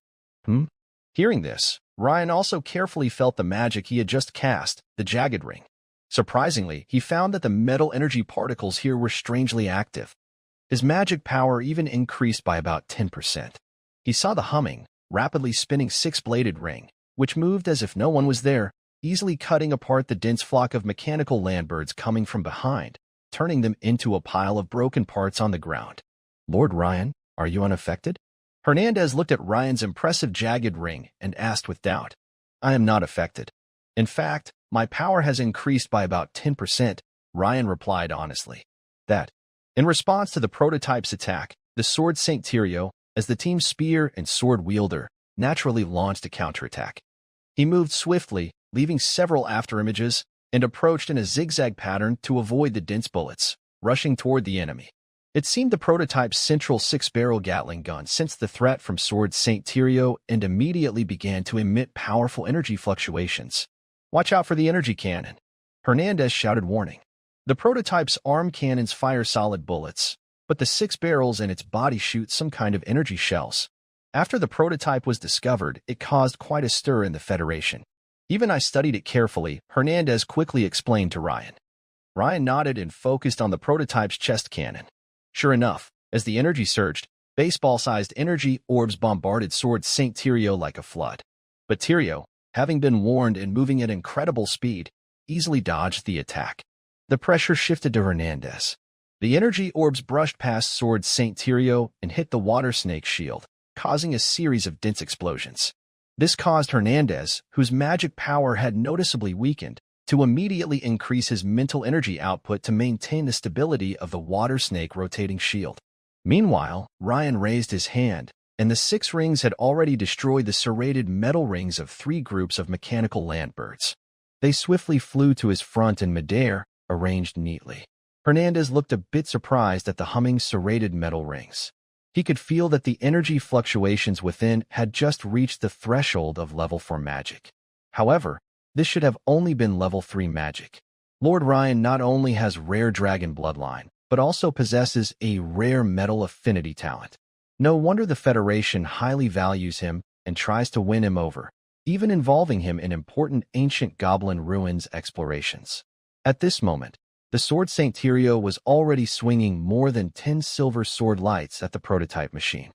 Hearing this, Ryan also carefully felt the magic he had just cast, the Jagged Ring. Surprisingly, he found that the metal energy particles here were strangely active. His magic power even increased by about 10%. He saw the humming, rapidly spinning 6-bladed ring, which moved as if no one was there, easily cutting apart the dense flock of mechanical landbirds coming from behind, turning them into a pile of broken parts on the ground. Lord Ryan, are you unaffected? Hernandez looked at Ryan's impressive jagged ring and asked with doubt. I am not affected. In fact, my power has increased by about 10%, Ryan replied honestly. That, in response to the prototype's attack, the Sword Saint Tyrio, as the team's spear and sword wielder, naturally launched a counterattack. He moved swiftly, leaving several afterimages, and approached in a zigzag pattern to avoid the dense bullets, rushing toward the enemy. It seemed the prototype's central six-barrel Gatling gun sensed the threat from Sword Saint Tyrio and immediately began to emit powerful energy fluctuations. Watch out for the energy cannon, Hernandez shouted warning. The prototype's arm cannons fire solid bullets, but the six barrels in its body shoot some kind of energy shells. After the prototype was discovered, it caused quite a stir in the Federation. Even I studied it carefully, Hernandez quickly explained to Ryan. Ryan nodded and focused on the prototype's chest cannon. Sure enough, as the energy surged, baseball-sized energy orbs bombarded Sword Saint Tyrio like a flood. But Tyrio, having been warned and moving at incredible speed, easily dodged the attack. The pressure shifted to Hernandez. The energy orbs brushed past Sword Saint Tyrio and hit the water snake shield, causing a series of dense explosions. This caused Hernandez, whose magic power had noticeably weakened, to immediately increase his mental energy output to maintain the stability of the water snake rotating shield. Meanwhile, Ryan raised his hand, and the six rings had already destroyed the serrated metal rings of three groups of mechanical land birds. They swiftly flew to his front in midair, arranged neatly. Hernandez looked a bit surprised at the humming serrated metal rings. He could feel that the energy fluctuations within had just reached the threshold of level 4 magic. However, this should have only been level 3 magic. Lord Ryan not only has rare dragon bloodline, but also possesses a rare metal affinity talent. No wonder the Federation highly values him and tries to win him over, even involving him in important ancient goblin ruins explorations. At this moment, the Sword Saint Tyrio was already swinging more than 10 silver sword lights at the prototype machine.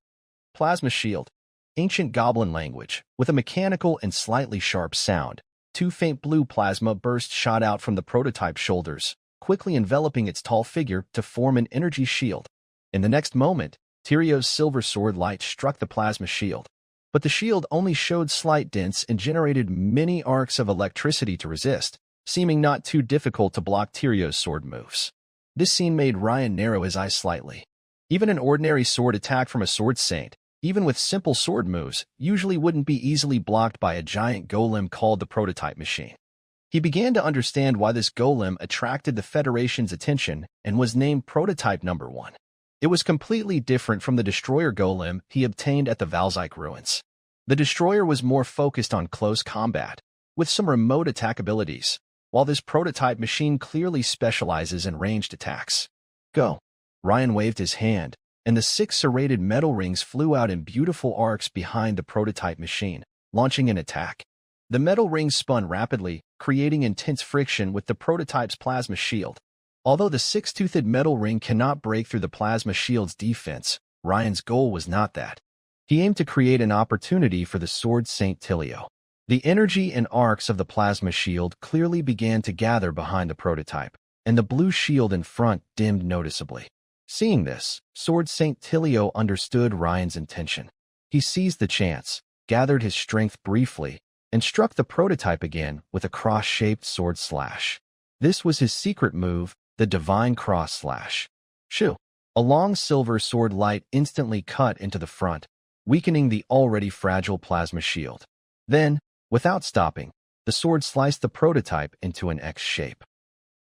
Plasma shield, ancient goblin language, with a mechanical and slightly sharp sound. Two faint blue plasma bursts shot out from the prototype's shoulders, quickly enveloping its tall figure to form an energy shield. In the next moment, Tyrio's silver sword light struck the plasma shield. But the shield only showed slight dents and generated many arcs of electricity to resist, seeming not too difficult to block Tyrio's sword moves. This scene made Ryan narrow his eyes slightly. Even an ordinary sword attack from a sword saint, even with simple sword moves, usually wouldn't be easily blocked by a giant golem called the prototype machine. He began to understand why this golem attracted the Federation's attention and was named Prototype No. 1. It was completely different from the destroyer golem he obtained at the Valzyke ruins. The destroyer was more focused on close combat, with some remote attack abilities, while this prototype machine clearly specializes in ranged attacks. Go! Ryan waved his hand, and the 6 serrated metal rings flew out in beautiful arcs behind the prototype machine, launching an attack. The metal rings spun rapidly, creating intense friction with the prototype's plasma shield. Although the 6-toothed metal ring cannot break through the plasma shield's defense, Ryan's goal was not that. He aimed to create an opportunity for the Sword Saint Tyrio. The energy and arcs of the plasma shield clearly began to gather behind the prototype, and the blue shield in front dimmed noticeably. Seeing this, Sword Saint Tyrio understood Ryan's intention. He seized the chance, gathered his strength briefly, and struck the prototype again with a cross-shaped sword slash. This was his secret move, the Divine Cross Slash. Shoo! A long silver sword light instantly cut into the front, weakening the already fragile plasma shield. Then, without stopping, the sword sliced the prototype into an X shape.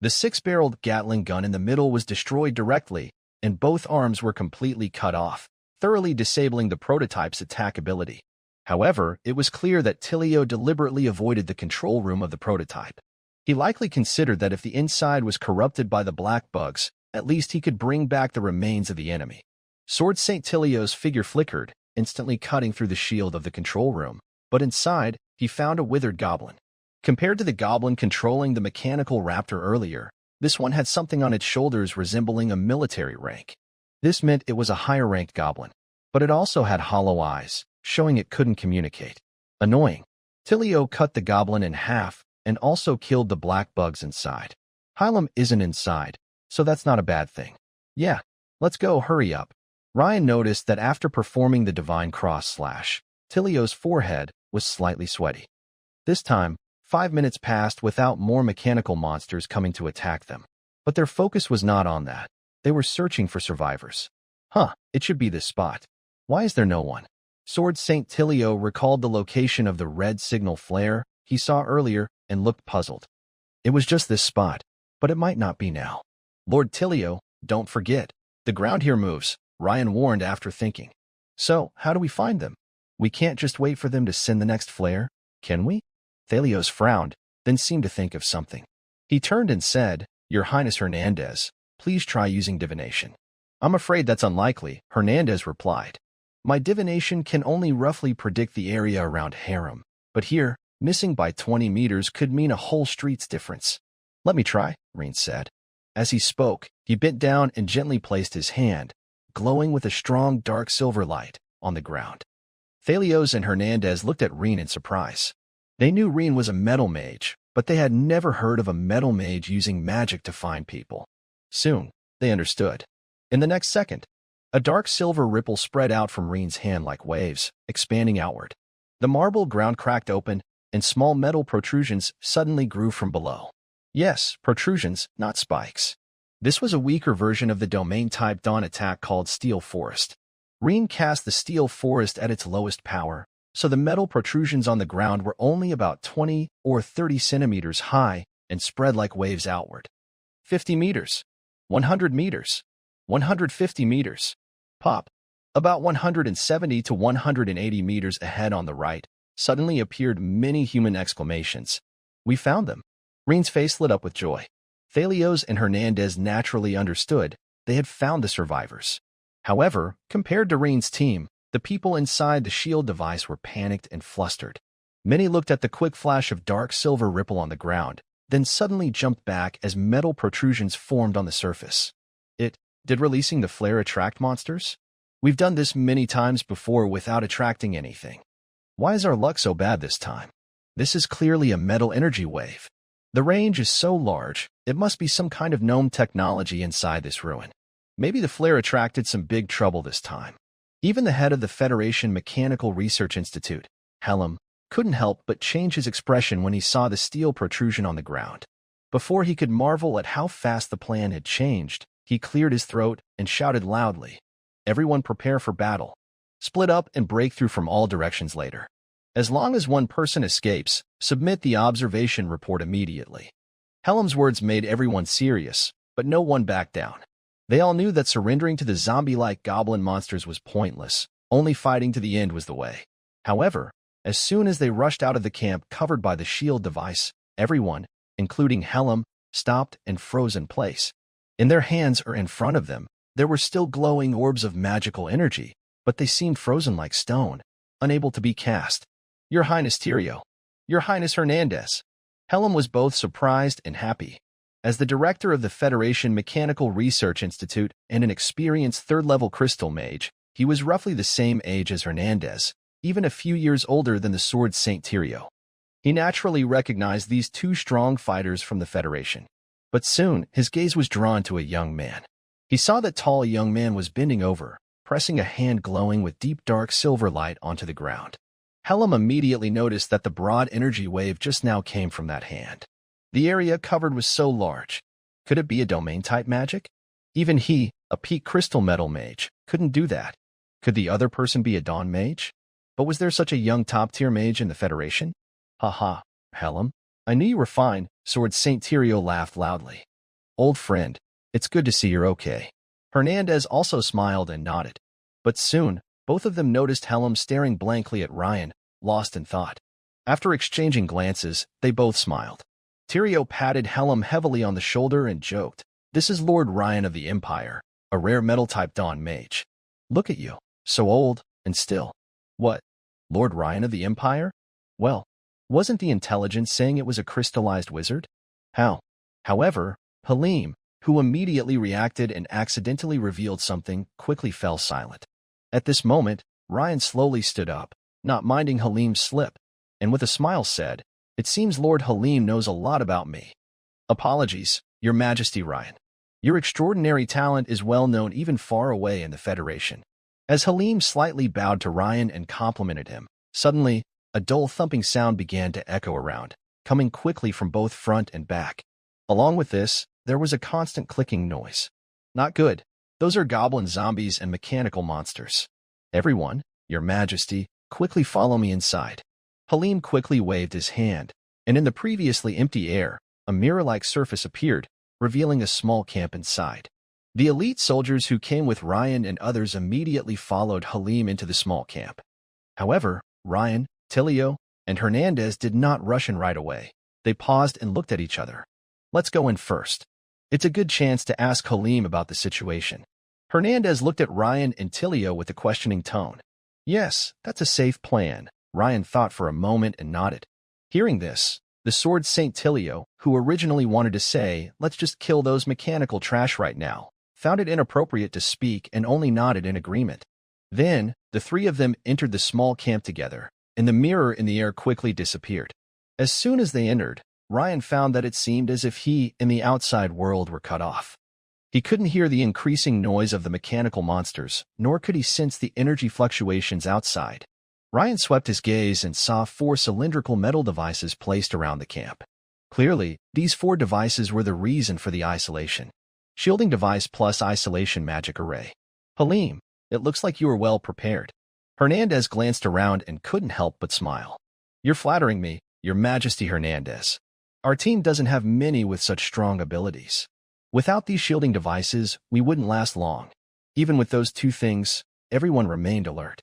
The 6-barreled Gatling gun in the middle was destroyed directly, and both arms were completely cut off, thoroughly disabling the prototype's attack ability. However, it was clear that Tyrio deliberately avoided the control room of the prototype. He likely considered that if the inside was corrupted by the black bugs, at least he could bring back the remains of the enemy. Sword Saint Tylio's figure flickered, instantly cutting through the shield of the control room, but inside, he found a withered goblin. Compared to the goblin controlling the mechanical raptor earlier, this one had something on its shoulders resembling a military rank. This meant it was a higher-ranked goblin, but it also had hollow eyes, showing it couldn't communicate. Annoying. Tyrio cut the goblin in half and also killed the black bugs inside. Hylam isn't inside, so that's not a bad thing. Yeah, let's go, hurry up. Ryan noticed that after performing the divine cross slash, Tilio's forehead was slightly sweaty. This time, 5 minutes passed without more mechanical monsters coming to attack them. But their focus was not on that. They were searching for survivors. It should be this spot. Why is there no one? Sword St. Tilio recalled the location of the red signal flare he saw earlier and looked puzzled. It was just this spot, but it might not be now. Lord Tilio, don't forget. The ground here moves, Ryan warned after thinking. So, how do we find them? We can't just wait for them to send the next flare, can we? Thelios frowned, then seemed to think of something. He turned and said, Your Highness Hernandez, please try using divination. I'm afraid that's unlikely, Hernandez replied. My divination can only roughly predict the area around Harem, but here, missing by 20 meters could mean a whole street's difference. Let me try, Reen said. As he spoke, he bent down and gently placed his hand, glowing with a strong dark silver light, on the ground. Thelios and Hernandez looked at Reen in surprise. They knew Reen was a metal mage, but they had never heard of a metal mage using magic to find people. Soon, they understood. In the next second, a dark silver ripple spread out from Reen's hand like waves, expanding outward. The marble ground cracked open, and small metal protrusions suddenly grew from below. Yes, protrusions, not spikes. This was a weaker version of the domain-type dawn attack called Steel Forest. Reen cast the Steel Forest at its lowest power, so the metal protrusions on the ground were only about 20 or 30 centimeters high and spread like waves outward. 50 meters, 100 meters, 150 meters. Pop. About 170 to 180 meters ahead on the right, suddenly appeared many human exclamations. We found them. Reen's face lit up with joy. Thelios and Hernandez naturally understood they had found the survivors. However, compared to Reen's team, the people inside the shield device were panicked and flustered. Many looked at the quick flash of dark silver ripple on the ground, then suddenly jumped back as metal protrusions formed on the surface. Did releasing the flare attract monsters? We've done this many times before without attracting anything. Why is our luck so bad this time? This is clearly a metal energy wave. The range is so large, it must be some kind of gnome technology inside this ruin. Maybe the flare attracted some big trouble this time. Even the head of the Federation Mechanical Research Institute, Helm, couldn't help but change his expression when he saw the steel protrusion on the ground. Before he could marvel at how fast the plan had changed, he cleared his throat and shouted loudly, Everyone prepare for battle. Split up and break through from all directions later. As long as one person escapes, submit the observation report immediately. Helm's words made everyone serious, but no one backed down. They all knew that surrendering to the zombie-like goblin monsters was pointless. Only fighting to the end was the way. However, as soon as they rushed out of the camp covered by the shield device, everyone, including Helm, stopped and froze in place. In their hands or in front of them, there were still glowing orbs of magical energy, but they seemed frozen like stone, unable to be cast. Your Highness Tilio. Your Highness Hernandez. Helm was both surprised and happy. As the director of the Federation Mechanical Research Institute and an experienced third-level crystal mage, he was roughly the same age as Hernandez, even a few years older than the Sword St. Tilio. He naturally recognized these two strong fighters from the Federation. But soon, his gaze was drawn to a young man. He saw that tall young man was bending over, pressing a hand glowing with deep dark silver light onto the ground. Helm immediately noticed that the broad energy wave just now came from that hand. The area covered was so large. Could it be a domain-type magic? Even he, a peak crystal metal mage, couldn't do that. Could the other person be a dawn mage? But was there such a young top-tier mage in the Federation? Ha, Helm. I knew you were fine, Sword St. Tilio laughed loudly. Old friend, it's good to see you're okay. Hernandez also smiled and nodded. But soon, both of them noticed Helm staring blankly at Ryan, lost in thought. After exchanging glances, they both smiled. Tilio patted Helm heavily on the shoulder and joked, This is Lord Ryan of the Empire, a rare metal-type dawn mage. Look at you, so old, and still. What? Lord Ryan of the Empire? Well, wasn't the intelligence saying it was a crystallized wizard? How? However, Halim, who immediately reacted and accidentally revealed something, quickly fell silent. At this moment, Ryan slowly stood up, not minding Halim's slip, and with a smile said, It seems Lord Halim knows a lot about me. Apologies, Your Majesty Ryan. Your extraordinary talent is well known even far away in the Federation. As Halim slightly bowed to Ryan and complimented him, suddenly, a dull thumping sound began to echo around, coming quickly from both front and back. Along with this, there was a constant clicking noise. Not good. Those are goblin zombies and mechanical monsters. Everyone, Your Majesty, quickly follow me inside. Halim quickly waved his hand, and in the previously empty air, a mirror-like surface appeared, revealing a small camp inside. The elite soldiers who came with Ryan and others immediately followed Halim into the small camp. However, Ryan, Tilio, and Hernandez did not rush in right away. They paused and looked at each other. Let's go in first. It's a good chance to ask Halim about the situation. Hernandez looked at Ryan and Tilio with a questioning tone. Yes, that's a safe plan. Ryan thought for a moment and nodded. Hearing this, the sword Saint Tilio, who originally wanted to say, let's just kill those mechanical trash right now, found it inappropriate to speak and only nodded in agreement. Then, the three of them entered the small camp together, and the mirror in the air quickly disappeared. As soon as they entered, Ryan found that it seemed as if he and the outside world were cut off. He couldn't hear the increasing noise of the mechanical monsters, nor could he sense the energy fluctuations outside. Ryan swept his gaze and saw 4 cylindrical metal devices placed around the camp. Clearly, these 4 devices were the reason for the isolation. Shielding device plus isolation magic array. Halim, it looks like you are well prepared. Hernandez glanced around and couldn't help but smile. You're flattering me, Your Majesty Hernandez. Our team doesn't have many with such strong abilities. Without these shielding devices, we wouldn't last long. Even with those 2 things, everyone remained alert.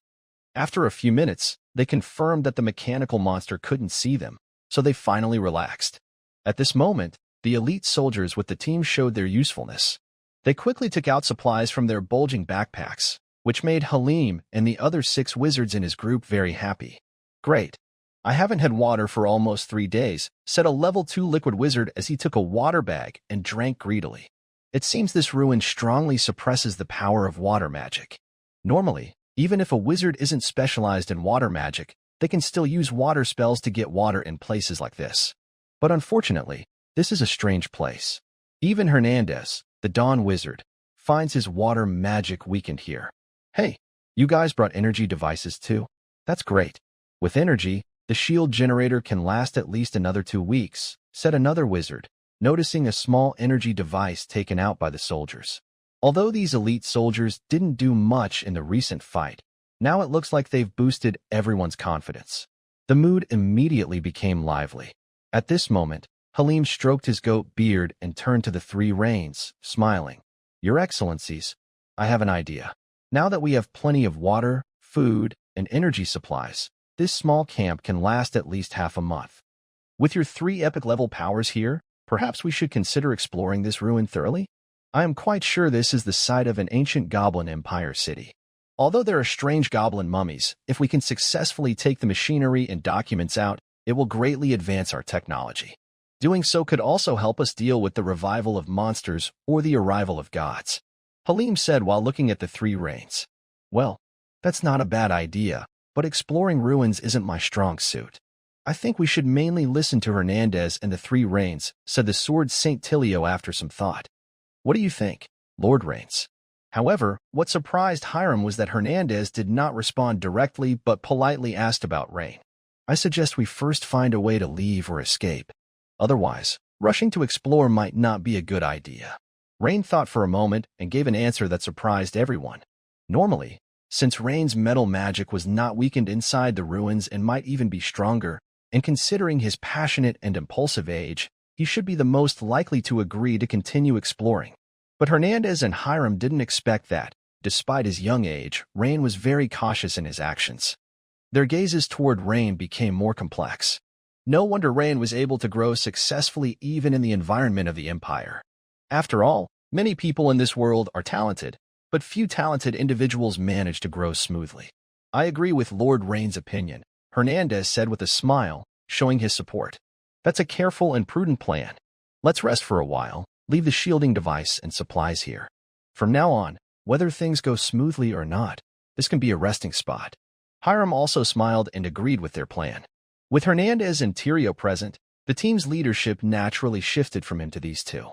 After a few minutes, they confirmed that the mechanical monster couldn't see them, so they finally relaxed. At this moment, the elite soldiers with the team showed their usefulness. They quickly took out supplies from their bulging backpacks, which made Halim and the other 6 wizards in his group very happy. Great. I haven't had water for almost 3 days, said a level 2 liquid wizard as he took a water bag and drank greedily. It seems this ruin strongly suppresses the power of water magic. Normally, even if a wizard isn't specialized in water magic, they can still use water spells to get water in places like this. But unfortunately, this is a strange place. Even Hernandez, the Dawn Wizard, finds his water magic weakened here. Hey, you guys brought energy devices too? That's great. With energy, the shield generator can last at least another 2 weeks, said another wizard, noticing a small energy device taken out by the soldiers. Although these elite soldiers didn't do much in the recent fight, now it looks like they've boosted everyone's confidence. The mood immediately became lively. At this moment, Halim stroked his goat beard and turned to the 3 reins, smiling. Your Excellencies, I have an idea. Now that we have plenty of water, food, and energy supplies, this small camp can last at least half a month. With your 3 epic level powers here, perhaps we should consider exploring this ruin thoroughly? I am quite sure this is the site of an ancient goblin empire city. Although there are strange goblin mummies, if we can successfully take the machinery and documents out, it will greatly advance our technology. Doing so could also help us deal with the revival of monsters or the arrival of gods. Halim said while looking at the 3 reins. Well, that's not a bad idea, but exploring ruins isn't my strong suit. I think we should mainly listen to Hernandez and the 3 reins, said the sword Saint Tilio after some thought. What do you think, Lord Reigns? However, what surprised Hiram was that Hernandez did not respond directly but politely asked about Rain. I suggest we first find a way to leave or escape. Otherwise, rushing to explore might not be a good idea. Rain thought for a moment and gave an answer that surprised everyone. Normally, since Rain's metal magic was not weakened inside the ruins and might even be stronger, and considering his passionate and impulsive age, he should be the most likely to agree to continue exploring. But Hernandez and Hiram didn't expect that. Despite his young age, Rain was very cautious in his actions. Their gazes toward Rain became more complex. No wonder Rain was able to grow successfully even in the environment of the Empire. After all, many people in this world are talented, but few talented individuals manage to grow smoothly. I agree with Lord Rain's opinion, Hernandez said with a smile, showing his support. That's a careful and prudent plan. Let's rest for a while, leave the shielding device and supplies here. From now on, whether things go smoothly or not, this can be a resting spot. Hiram also smiled and agreed with their plan. With Hernandez and Tirio present, the team's leadership naturally shifted from him to these 2.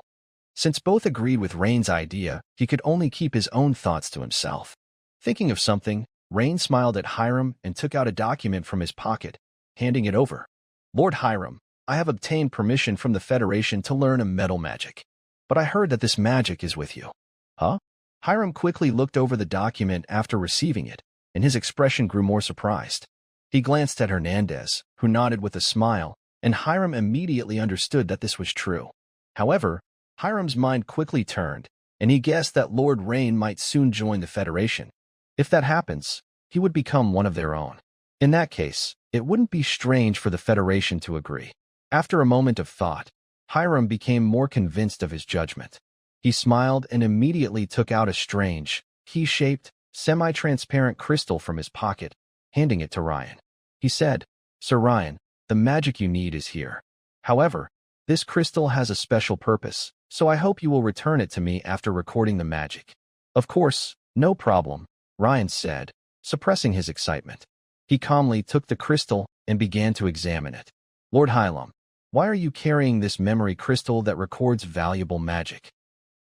Since both agreed with Rain's idea, he could only keep his own thoughts to himself. Thinking of something, Rain smiled at Hiram and took out a document from his pocket, handing it over. Lord Hiram, I have obtained permission from the Federation to learn a metal magic. But I heard that this magic is with you. Huh? Hiram quickly looked over the document after receiving it, and his expression grew more surprised. He glanced at Hernandez, who nodded with a smile, and Hiram immediately understood that this was true. However, Hiram's mind quickly turned, and he guessed that Lord Rain might soon join the Federation. If that happens, he would become one of their own. In that case, it wouldn't be strange for the Federation to agree. After a moment of thought, Hiram became more convinced of his judgment. He smiled and immediately took out a strange, key-shaped, semi-transparent crystal from his pocket, handing it to Ryan. He said, Sir Ryan, the magic you need is here. However, this crystal has a special purpose, so I hope you will return it to me after recording the magic. Of course, no problem, Ryan said, suppressing his excitement. He calmly took the crystal and began to examine it. Lord Hiram, why are you carrying this memory crystal that records valuable magic?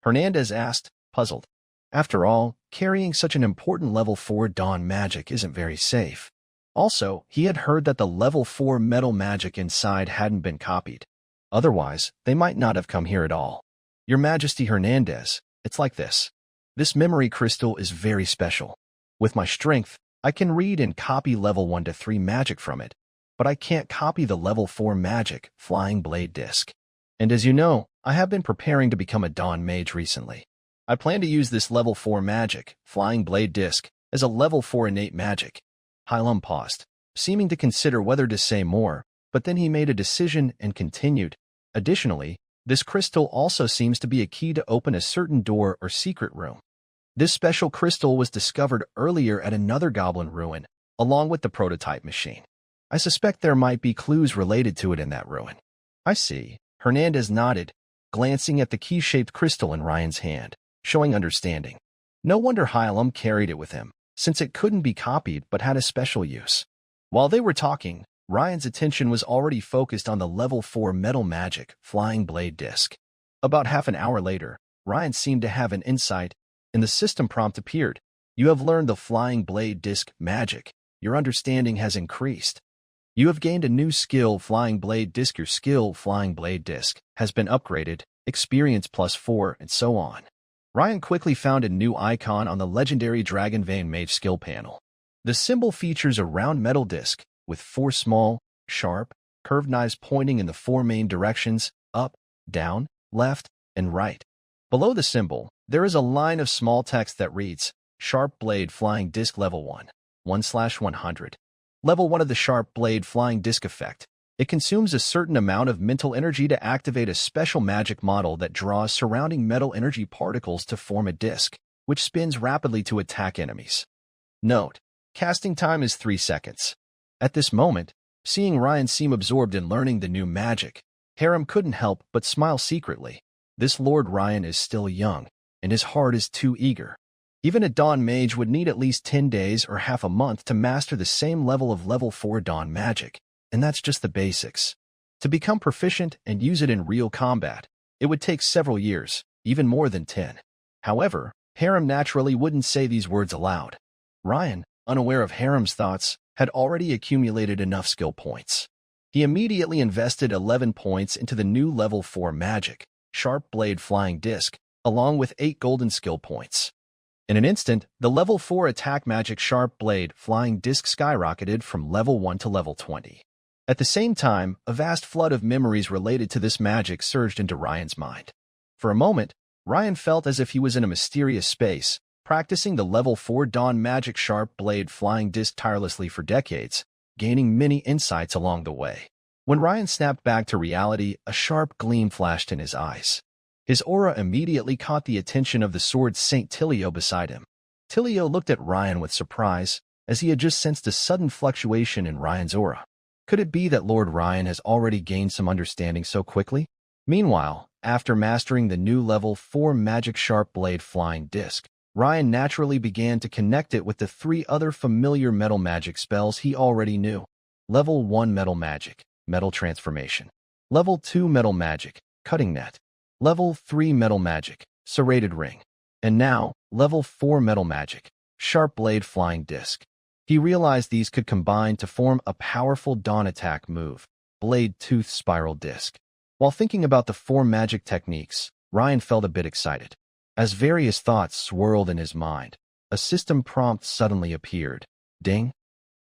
Hernandez asked, puzzled. After all, carrying such an important level 4 dawn magic isn't very safe. Also, he had heard that the level 4 metal magic inside hadn't been copied. Otherwise, they might not have come here at all. Your Majesty Hernandez, it's like this. This memory crystal is very special. With my strength, I can read and copy level 1 to 3 magic from it, but I can't copy the level 4 magic, Flying Blade Disc. And as you know, I have been preparing to become a Dawn Mage recently. I plan to use this level 4 magic, Flying Blade Disc, as a level 4 innate magic. Hiram paused, seeming to consider whether to say more, but then he made a decision and continued. Additionally, this crystal also seems to be a key to open a certain door or secret room. This special crystal was discovered earlier at another goblin ruin, along with the prototype machine. I suspect there might be clues related to it in that ruin. I see. Hernandez nodded, glancing at the key-shaped crystal in Ryan's hand, showing understanding. No wonder Hiram carried it with him, since it couldn't be copied but had a special use. While they were talking, Ryan's attention was already focused on the level 4 metal magic, Flying Blade Disc. About half an hour later, Ryan seemed to have an insight, and the system prompt appeared. You have learned the Flying Blade Disc magic. Your understanding has increased. You have gained a new skill, Flying Blade Disc. Your skill, Flying Blade Disc, has been upgraded, experience +4, and so on. Ryan quickly found a new icon on the legendary Dragon Vein Mage skill panel. The symbol features a round metal disc with 4 small, sharp, curved knives pointing in the 4 main directions, up, down, left, and right. Below the symbol, there is a line of small text that reads, Sharp Blade Flying Disc Level 1, 1/100. Level 1 of the Sharp Blade Flying Disc effect. It consumes a certain amount of mental energy to activate a special magic model that draws surrounding metal energy particles to form a disc, which spins rapidly to attack enemies. Note: casting time is 3 seconds. At this moment, seeing Ryan seem absorbed in learning the new magic, Hiram couldn't help but smile secretly. This Lord Ryan is still young, and his heart is too eager. Even a Dawn Mage would need at least 10 days or half a month to master the same level of level 4 Dawn magic, and that's just the basics. To become proficient and use it in real combat, it would take several years, even more than 10. However, Hiram naturally wouldn't say these words aloud. Ryan, unaware of Hiram's thoughts, had already accumulated enough skill points. He immediately invested 11 points into the new level 4 magic, Sharp Blade Flying Disc, along with 8 golden skill points. In an instant, the level 4 attack magic Sharp Blade Flying Disc skyrocketed from level 1 to level 20. At the same time, a vast flood of memories related to this magic surged into Ryan's mind. For a moment, Ryan felt as if he was in a mysterious space, practicing the level 4 Dawn magic Sharp Blade Flying Disc tirelessly for decades, gaining many insights along the way. When Ryan snapped back to reality, a sharp gleam flashed in his eyes. His aura immediately caught the attention of the sword Saint Tilio beside him. Tilio looked at Ryan with surprise, as he had just sensed a sudden fluctuation in Ryan's aura. Could it be that Lord Ryan has already gained some understanding so quickly? Meanwhile, after mastering the new level 4 magic Sharp Blade Flying Disc, Ryan naturally began to connect it with the 3 other familiar metal magic spells he already knew. Level 1 Metal Magic, Metal Transformation. Level 2 Metal Magic, Cutting Net. Level 3 Metal Magic, Serrated Ring. And now, Level 4 Metal Magic, Sharp Blade Flying Disc. He realized these could combine to form a powerful dawn attack move, Blade Tooth Spiral Disc. While thinking about the 4 magic techniques, Ryan felt a bit excited. As various thoughts swirled in his mind, a system prompt suddenly appeared. Ding!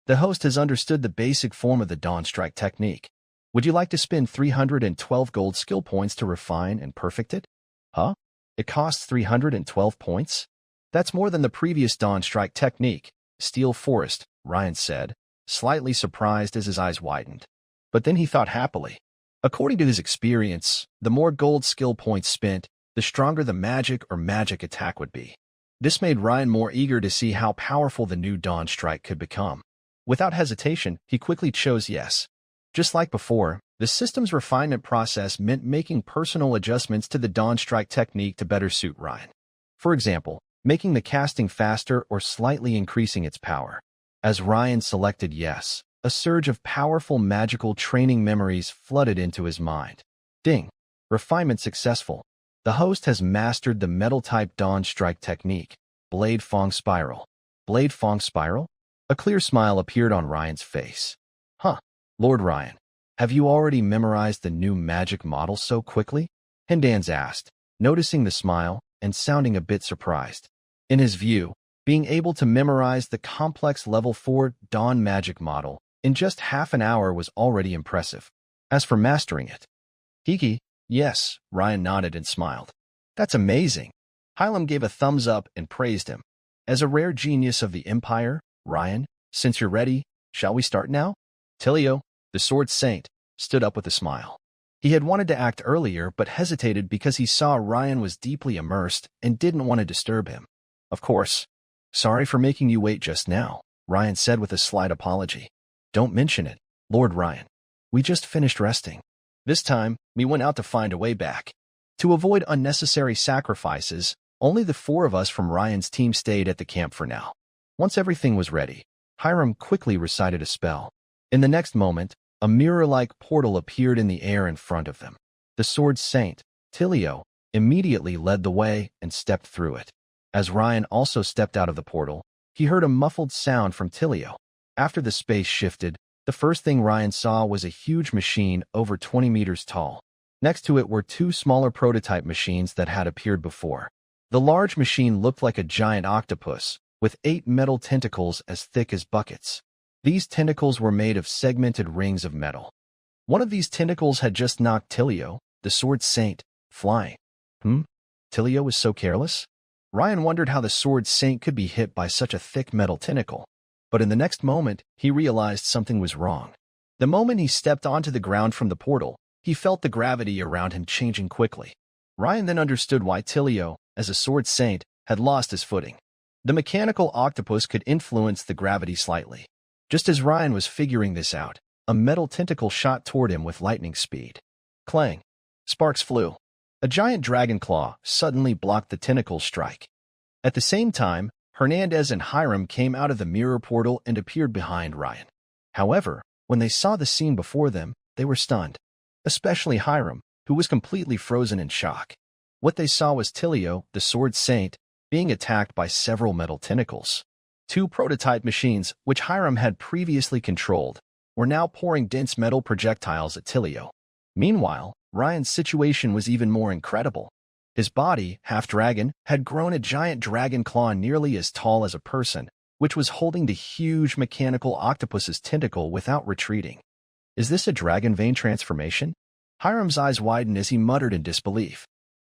The host has understood the basic form of the Dawn Strike technique. Would you like to spend 312 gold skill points to refine and perfect it? Huh? It costs 312 points? That's more than the previous Dawn Strike technique, Steel Forest, Ryan said, slightly surprised as his eyes widened. But then he thought happily. According to his experience, the more gold skill points spent, the stronger the magic or magic attack would be. This made Ryan more eager to see how powerful the new Dawn Strike could become. Without hesitation, he quickly chose yes. Just like before, the system's refinement process meant making personal adjustments to the Dawn Strike technique to better suit Ryan. For example, making the casting faster or slightly increasing its power. As Ryan selected yes, a surge of powerful magical training memories flooded into his mind. Ding! Refinement successful. The host has mastered the metal-type Dawn Strike technique, Blade Fong Spiral. Blade Fong Spiral? A clear smile appeared on Ryan's face. Huh, Lord Ryan, have you already memorized the new magic model so quickly? Hindans asked, noticing the smile and sounding a bit surprised. In his view, being able to memorize the complex Level 4 Dawn magic model in just half an hour was already impressive. As for mastering it, Kiki, yes, Ryan nodded and smiled. That's amazing. Hylam gave a thumbs up and praised him. As a rare genius of the Empire, Ryan, since you're ready, shall we start now? Tilio, the Sword Saint, stood up with a smile. He had wanted to act earlier but hesitated because he saw Ryan was deeply immersed and didn't want to disturb him. Of course. Sorry for making you wait just now, Ryan said with a slight apology. Don't mention it, Lord Ryan. We just finished resting. This time, we went out to find a way back. To avoid unnecessary sacrifices, only the 4 of us from Ryan's team stayed at the camp for now. Once everything was ready, Hiram quickly recited a spell. In the next moment, a mirror-like portal appeared in the air in front of them. The Sword Saint, Tilio, immediately led the way and stepped through it. As Ryan also stepped out of the portal, he heard a muffled sound from Tilio. After the space shifted, the first thing Ryan saw was a huge machine over 20 meters tall. Next to it were 2 smaller prototype machines that had appeared before. The large machine looked like a giant octopus, with 8 metal tentacles as thick as buckets. These tentacles were made of segmented rings of metal. One of these tentacles had just knocked Tilio, the Sword Saint, flying. Tilio was so careless? Ryan wondered how the Sword Saint could be hit by such a thick metal tentacle. But in the next moment, he realized something was wrong. The moment he stepped onto the ground from the portal, he felt the gravity around him changing quickly. Ryan then understood why Tilio, as a Sword Saint, had lost his footing. The mechanical octopus could influence the gravity slightly. Just as Ryan was figuring this out, a metal tentacle shot toward him with lightning speed. Clang! Sparks flew. A giant dragon claw suddenly blocked the tentacle's strike. At the same time, Hernandez and Hiram came out of the mirror portal and appeared behind Ryan. However, when they saw the scene before them, they were stunned. Especially Hiram, who was completely frozen in shock. What they saw was Tilio, the Sword Saint, being attacked by several metal tentacles. 2 prototype machines, which Hiram had previously controlled, were now pouring dense metal projectiles at Tilio. Meanwhile, Ryan's situation was even more incredible. His body, half-dragon, had grown a giant dragon claw nearly as tall as a person, which was holding the huge mechanical octopus's tentacle without retreating. Is this a dragon vein transformation? Hiram's eyes widened as he muttered in disbelief.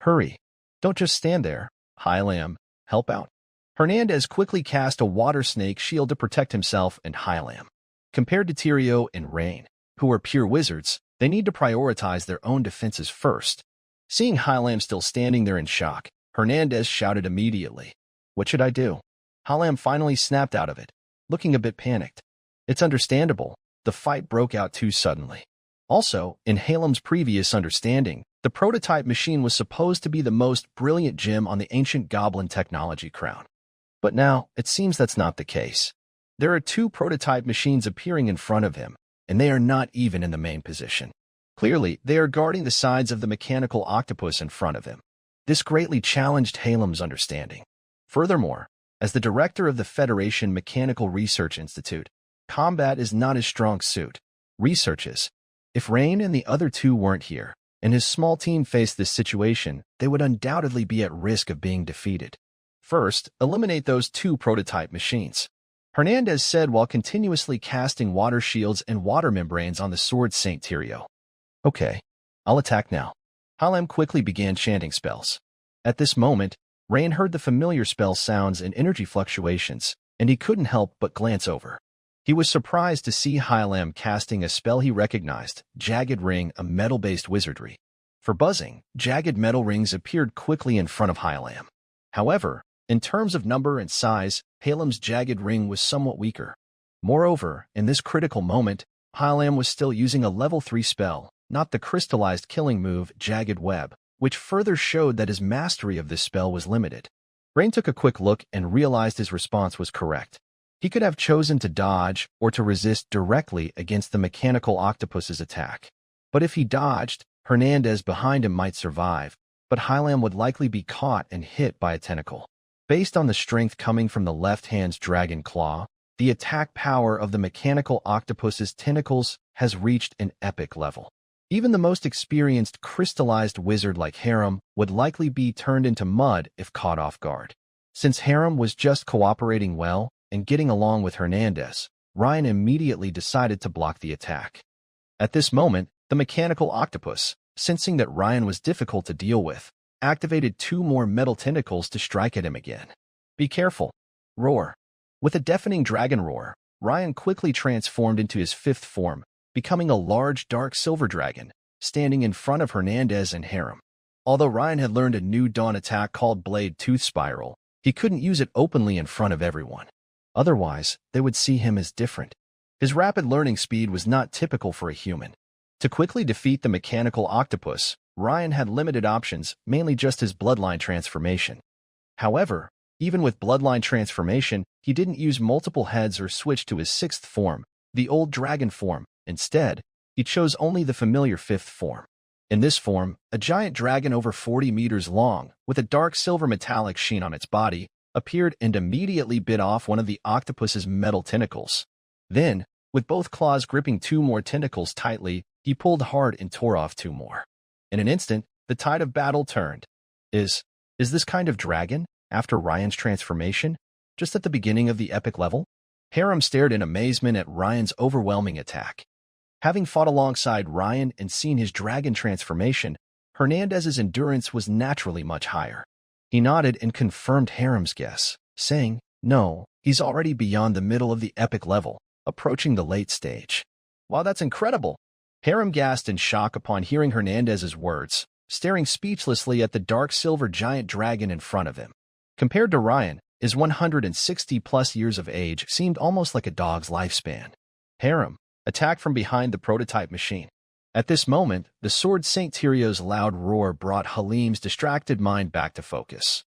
Hurry. Don't just stand there. Hylam, help out. Hernandez quickly cast a water snake shield to protect himself and Hylam. Compared to Tyrio and Rain, who are pure wizards, they need to prioritize their own defenses first. Seeing Hylam still standing there in shock, Hernandez shouted immediately. What should I do? Hylam finally snapped out of it, looking a bit panicked. It's understandable. The fight broke out too suddenly. Also, in Halem's previous understanding, the prototype machine was supposed to be the most brilliant gem on the ancient goblin technology crown. But now, it seems that's not the case. There are 2 prototype machines appearing in front of him, and they are not even in the main position. Clearly, they are guarding the sides of the mechanical octopus in front of him. This greatly challenged Halem's understanding. Furthermore, as the director of the Federation Mechanical Research Institute, combat is not his strong suit. Research is. If Rain and the other two weren't here, and his small team faced this situation, they would undoubtedly be at risk of being defeated. First, eliminate those two prototype machines, Hernandez said while continuously casting water shields and water membranes on the sword Saint Tyrio. Okay, I'll attack now. Halem quickly began chanting spells. At this moment, Rain heard the familiar spell sounds and energy fluctuations, and he couldn't help but glance over. He was surprised to see Halem casting a spell he recognized, Jagged Ring, a metal-based wizardry. For buzzing, jagged metal rings appeared quickly in front of Halem. However, in terms of number and size, Halem's jagged ring was somewhat weaker. Moreover, in this critical moment, Halem was still using a level 3 spell, not the crystallized killing move Jagged Web, which further showed that his mastery of this spell was limited. Rain took a quick look and realized his response was correct. He could have chosen to dodge or to resist directly against the mechanical octopus's attack. But if he dodged, Hernandez behind him might survive, but Halem would likely be caught and hit by a tentacle. Based on the strength coming from the left hand's dragon claw, the attack power of the mechanical octopus's tentacles has reached an epic level. Even the most experienced crystallized wizard like Harem would likely be turned into mud if caught off guard. Since Harem was just cooperating well and getting along with Hernandez, Ryan immediately decided to block the attack. At this moment, the mechanical octopus, sensing that Ryan was difficult to deal with, activated 2 more metal tentacles to strike at him again. Be careful. Roar. With a deafening dragon roar, Ryan quickly transformed into his 5th form, becoming a large dark silver dragon, standing in front of Hernandez and Harem. Although Ryan had learned a new dawn attack called Blade Tooth Spiral, he couldn't use it openly in front of everyone. Otherwise, they would see him as different. His rapid learning speed was not typical for a human. To quickly defeat the mechanical octopus, Ryan had limited options, mainly just his bloodline transformation. However, even with bloodline transformation, he didn't use multiple heads or switch to his 6th form, the old dragon form. Instead, he chose only the familiar 5th form. In this form, a giant dragon over 40 meters long, with a dark silver metallic sheen on its body, appeared and immediately bit off one of the octopus's metal tentacles. Then, with both claws gripping 2 more tentacles tightly, he pulled hard and tore off 2 more. In an instant, the tide of battle turned. Is this kind of dragon, after Ryan's transformation, just at the beginning of the epic level? Harem stared in amazement at Ryan's overwhelming attack. Having fought alongside Ryan and seen his dragon transformation, Hernandez's endurance was naturally much higher. He nodded and confirmed Harem's guess, saying, "No, he's already beyond the middle of the epic level, approaching the late stage." "Wow, that's incredible!" Harem gasped in shock upon hearing Hernandez's words, staring speechlessly at the dark silver giant dragon in front of him. Compared to Ryan, his 160-plus years of age seemed almost like a dog's lifespan. Harem attacked from behind the prototype machine. At this moment, the sword Saint Tyrio's loud roar brought Halim's distracted mind back to focus.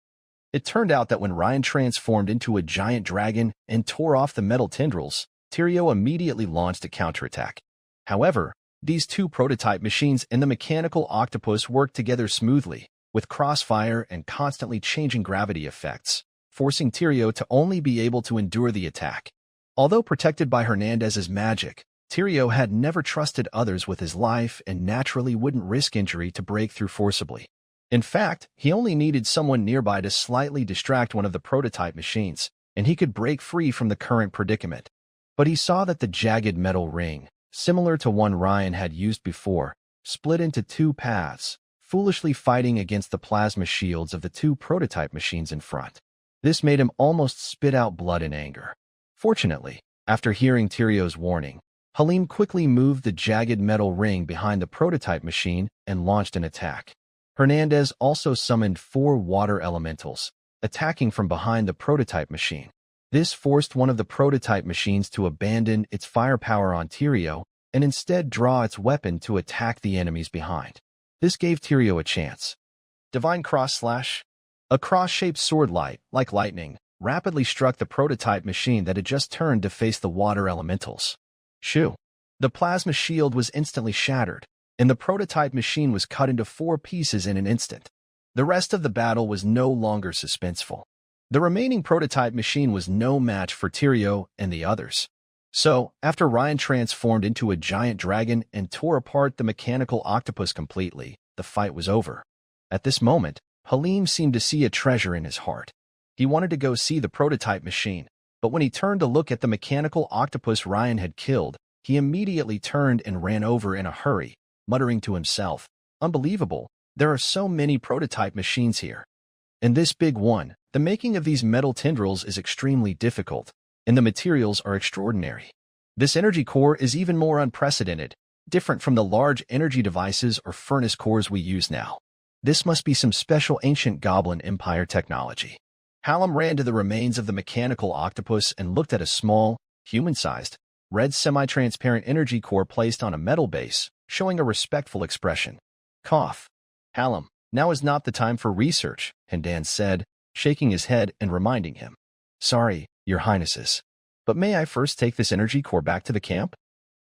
It turned out that when Ryan transformed into a giant dragon and tore off the metal tendrils, Tyrio immediately launched a counterattack. However, these 2 prototype machines and the mechanical octopus worked together smoothly, with crossfire and constantly changing gravity effects, forcing Tyrio to only be able to endure the attack. Although protected by Hernandez's magic, Tyrio had never trusted others with his life and naturally wouldn't risk injury to break through forcibly. In fact, he only needed someone nearby to slightly distract one of the prototype machines, and he could break free from the current predicament. But he saw that the jagged metal ring, similar to one Ryan had used before, split into 2 paths, foolishly fighting against the plasma shields of the 2 prototype machines in front. This made him almost spit out blood in anger. Fortunately, after hearing Tyrio's warning, Halim quickly moved the jagged metal ring behind the prototype machine and launched an attack. Hernandez also summoned 4 water elementals, attacking from behind the prototype machine. This forced one of the prototype machines to abandon its firepower on Tyrio and instead draw its weapon to attack the enemies behind. This gave Tyrio a chance. Divine Cross Slash. A cross-shaped sword light, like lightning, rapidly struck the prototype machine that had just turned to face the water elementals. Shoo! The plasma shield was instantly shattered. and the prototype machine was cut into 4 pieces in an instant. The rest of the battle was no longer suspenseful. The remaining prototype machine was no match for Tyrio and the others. So, after Ryan transformed into a giant dragon and tore apart the mechanical octopus completely, the fight was over. At this moment, Halim seemed to see a treasure in his heart. He wanted to go see the prototype machine, but when he turned to look at the mechanical octopus Ryan had killed, he immediately turned and ran over in a hurry, muttering to himself, "Unbelievable, there are so many prototype machines here. And this big one, the making of these metal tendrils is extremely difficult, and the materials are extraordinary. This energy core is even more unprecedented, different from the large energy devices or furnace cores we use now. This must be some special ancient Goblin Empire technology." Hallam ran to the remains of the mechanical octopus and looked at a small, human-sized, red semi-transparent energy core placed on a metal base, showing a respectful expression. Cough. "Hallam, now is not the time for research," Hindan said, shaking his head and reminding him. "Sorry, Your Highnesses, but may I first take this energy core back to the camp?"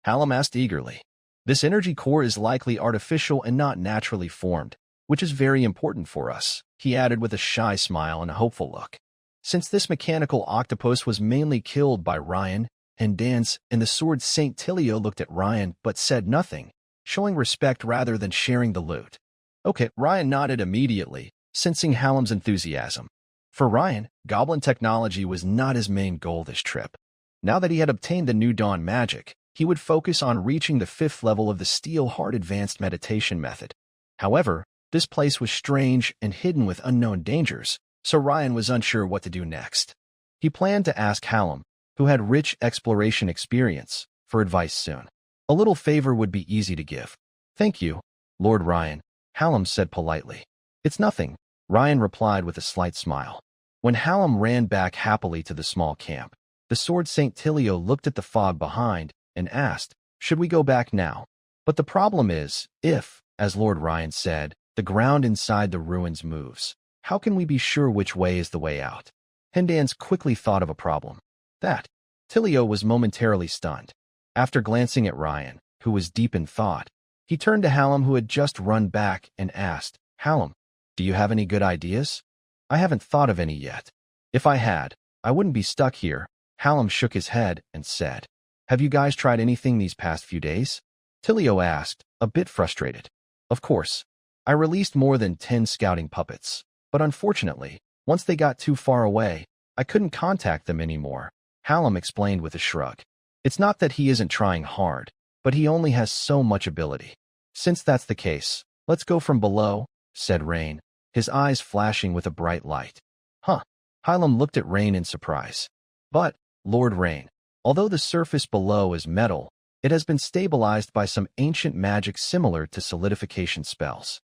Hallam asked eagerly. "This energy core is likely artificial and not naturally formed, which is very important for us," he added with a shy smile and a hopeful look. Since this mechanical octopus was mainly killed by Ryan, Hindan's and the sword Saint Tilio looked at Ryan but said nothing, showing respect rather than sharing the loot. Okay, Ryan nodded immediately, sensing Hallam's enthusiasm. For Ryan, Goblin technology was not his main goal this trip. Now that he had obtained the New Dawn magic, he would focus on reaching the 5th level of the Steel Heart Advanced Meditation method. However, this place was strange and hidden with unknown dangers, so Ryan was unsure what to do next. He planned to ask Hallam, who had rich exploration experience, for advice soon. A little favor would be easy to give. "Thank you, Lord Ryan," Hallam said politely. "It's nothing," Ryan replied with a slight smile. When Hallam ran back happily to the small camp, the sword Saint Tilio looked at the fog behind and asked, "Should we go back now? But the problem is, if, as Lord Ryan said, the ground inside the ruins moves, how can we be sure which way is the way out?" Hendans quickly thought of a problem. That. Tilio was momentarily stunned. After glancing at Ryan, who was deep in thought, he turned to Hallam, who had just run back, and asked, "Hallam, do you have any good ideas?" "I haven't thought of any yet. If I had, I wouldn't be stuck here." Hallam shook his head and said, "Have you guys tried anything these past few days?" Tilio asked, a bit frustrated. "Of course. I released more than 10 scouting puppets, but unfortunately, once they got too far away, I couldn't contact them anymore," Hallam explained with a shrug. "It's not that he isn't trying hard, but he only has so much ability. Since that's the case, let's go from below," said Rain, his eyes flashing with a bright light. "Huh." Hallam looked at Rain in surprise. "But, Lord Rain, although the surface below is metal, it has been stabilized by some ancient magic similar to solidification spells.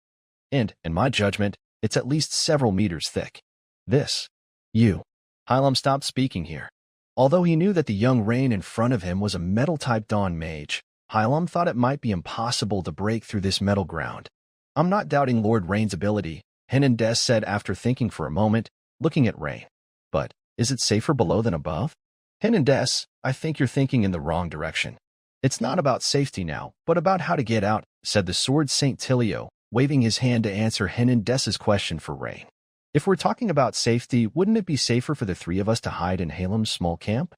And, in my judgment, it's at least several meters thick. This. You." Hallam stopped speaking here. Although he knew that the young Rain in front of him was a metal-type Dawn mage, Hallam thought it might be impossible to break through this metal ground. "I'm not doubting Lord Rain's ability," Hernandez said after thinking for a moment, looking at Rain. "But, is it safer below than above?" "Hernandez, I think you're thinking in the wrong direction. It's not about safety now, but about how to get out," said the sword Saint Tilio, waving his hand to answer Hernandez's question for Rain. "If we're talking about safety, wouldn't it be safer for the 3 of us to hide in Halem's small camp?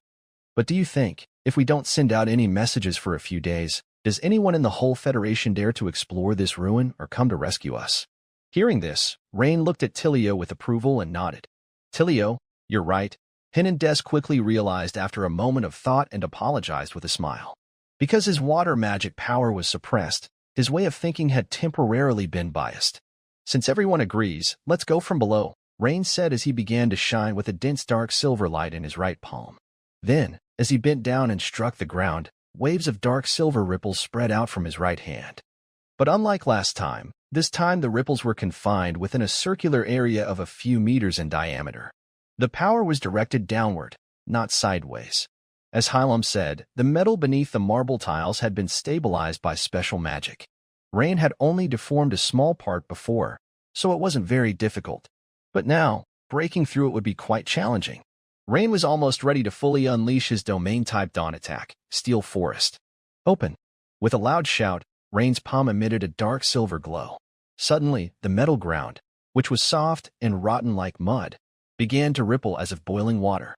But do you think, if we don't send out any messages for a few days, does anyone in the whole Federation dare to explore this ruin or come to rescue us?" Hearing this, Rain looked at Tilio with approval and nodded. "Tilio, you're right," Hernandez quickly realized after a moment of thought and apologized with a smile. Because his water magic power was suppressed, his way of thinking had temporarily been biased. "Since everyone agrees, let's go from below," Rain said as he began to shine with a dense dark silver light in his right palm. Then, as he bent down and struck the ground, waves of dark silver ripples spread out from his right hand. But unlike last time, this time the ripples were confined within a circular area of a few meters in diameter. The power was directed downward, not sideways. As Hallam said, the metal beneath the marble tiles had been stabilized by special magic. Rain had only deformed a small part before, so it wasn't very difficult. But now, breaking through it would be quite challenging. Rain was almost ready to fully unleash his domain-type Dawn attack, Steel Forest. "Open!" With a loud shout, Rain's palm emitted a dark silver glow. Suddenly, the metal ground, which was soft and rotten like mud, began to ripple as if boiling water.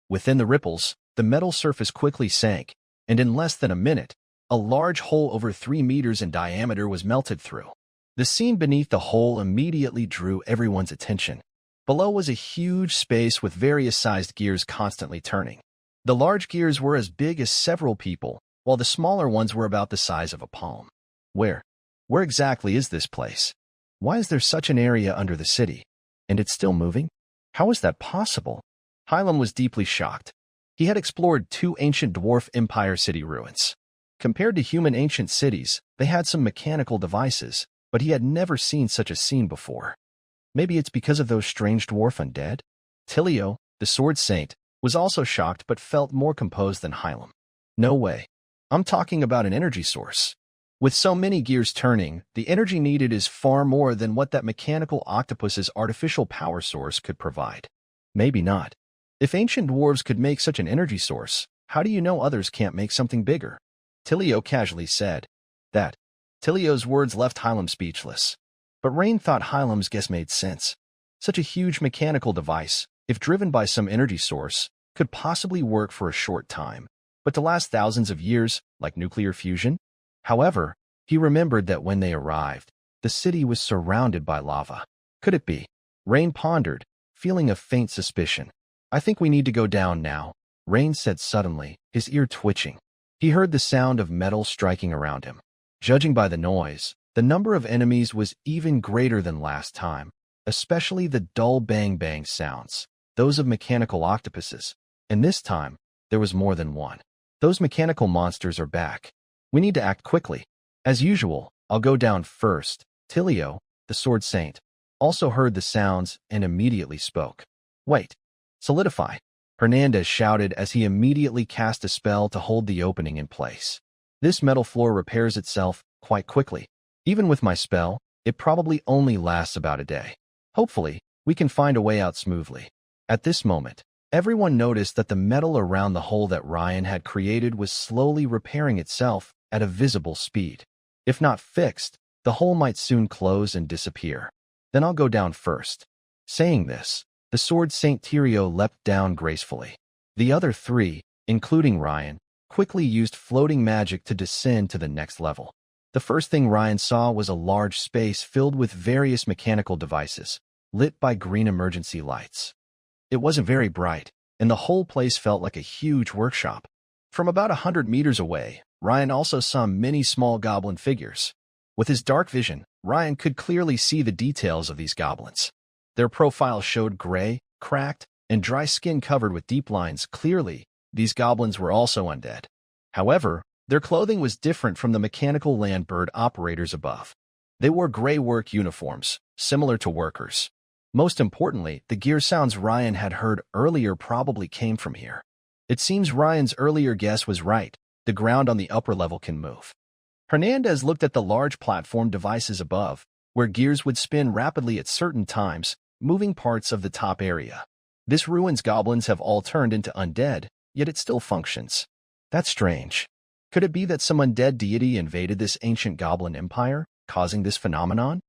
Within the ripples, the metal surface quickly sank, and in less than a minute, a large hole over 3 meters in diameter was melted through. The scene beneath the hole immediately drew everyone's attention. Below was a huge space with various sized gears constantly turning. The large gears were as big as several people, while the smaller ones were about the size of a palm. Where exactly is this place? Why is there such an area under the city? And it's still moving? How is that possible? Hylam was deeply shocked. He had explored 2 ancient dwarf empire city ruins. Compared to human ancient cities, they had some mechanical devices, but he had never seen such a scene before. Maybe it's because of those strange dwarf undead? Tilio, the sword saint, was also shocked but felt more composed than Hylam. No way. I'm talking about an energy source. With so many gears turning, the energy needed is far more than what that mechanical octopus's artificial power source could provide. Maybe not. If ancient dwarves could make such an energy source, how do you know others can't make something bigger? Tilio casually said. That. Tilio's words left Hylam speechless. But Rain thought Hylam's guess made sense. Such a huge mechanical device, if driven by some energy source, could possibly work for a short time, but to last thousands of years, like nuclear fusion? However, he remembered that when they arrived, the city was surrounded by lava. Could it be? Rain pondered, feeling a faint suspicion. I think we need to go down now, Rain said suddenly, his ear twitching. He heard the sound of metal striking around him. Judging by the noise, the number of enemies was even greater than last time, especially the dull bang-bang sounds, those of mechanical octopuses. And this time, there was more than one. Those mechanical monsters are back. We need to act quickly. As usual, I'll go down first. Tilio, the sword saint, also heard the sounds and immediately spoke. Wait. Solidify. Hernandez shouted as he immediately cast a spell to hold the opening in place. This metal floor repairs itself quite quickly. Even with my spell, it probably only lasts about a day. Hopefully, we can find a way out smoothly. At this moment, everyone noticed that the metal around the hole that Ryan had created was slowly repairing itself at a visible speed. If not fixed, the hole might soon close and disappear. Then I'll go down first. Saying this, the sword Saint Tyrio leapt down gracefully. The other 3, including Ryan, quickly used floating magic to descend to the next level. The first thing Ryan saw was a large space filled with various mechanical devices, lit by green emergency lights. It wasn't very bright, and the whole place felt like a huge workshop. From about 100 meters away, Ryan also saw many small goblin figures. With his dark vision, Ryan could clearly see the details of these goblins. Their profiles showed gray, cracked, and dry skin covered with deep lines. Clearly, these goblins were also undead. However, their clothing was different from the mechanical land bird operators above. They wore gray work uniforms, similar to workers. Most importantly, the gear sounds Ryan had heard earlier probably came from here. It seems Ryan's earlier guess was right. The ground on the upper level can move. Hernandez looked at the large platform devices above, where gears would spin rapidly at certain times, moving parts of the top area. This ruin's goblins have all turned into undead, yet it still functions. That's strange. Could it be that some undead deity invaded this ancient goblin empire, causing this phenomenon?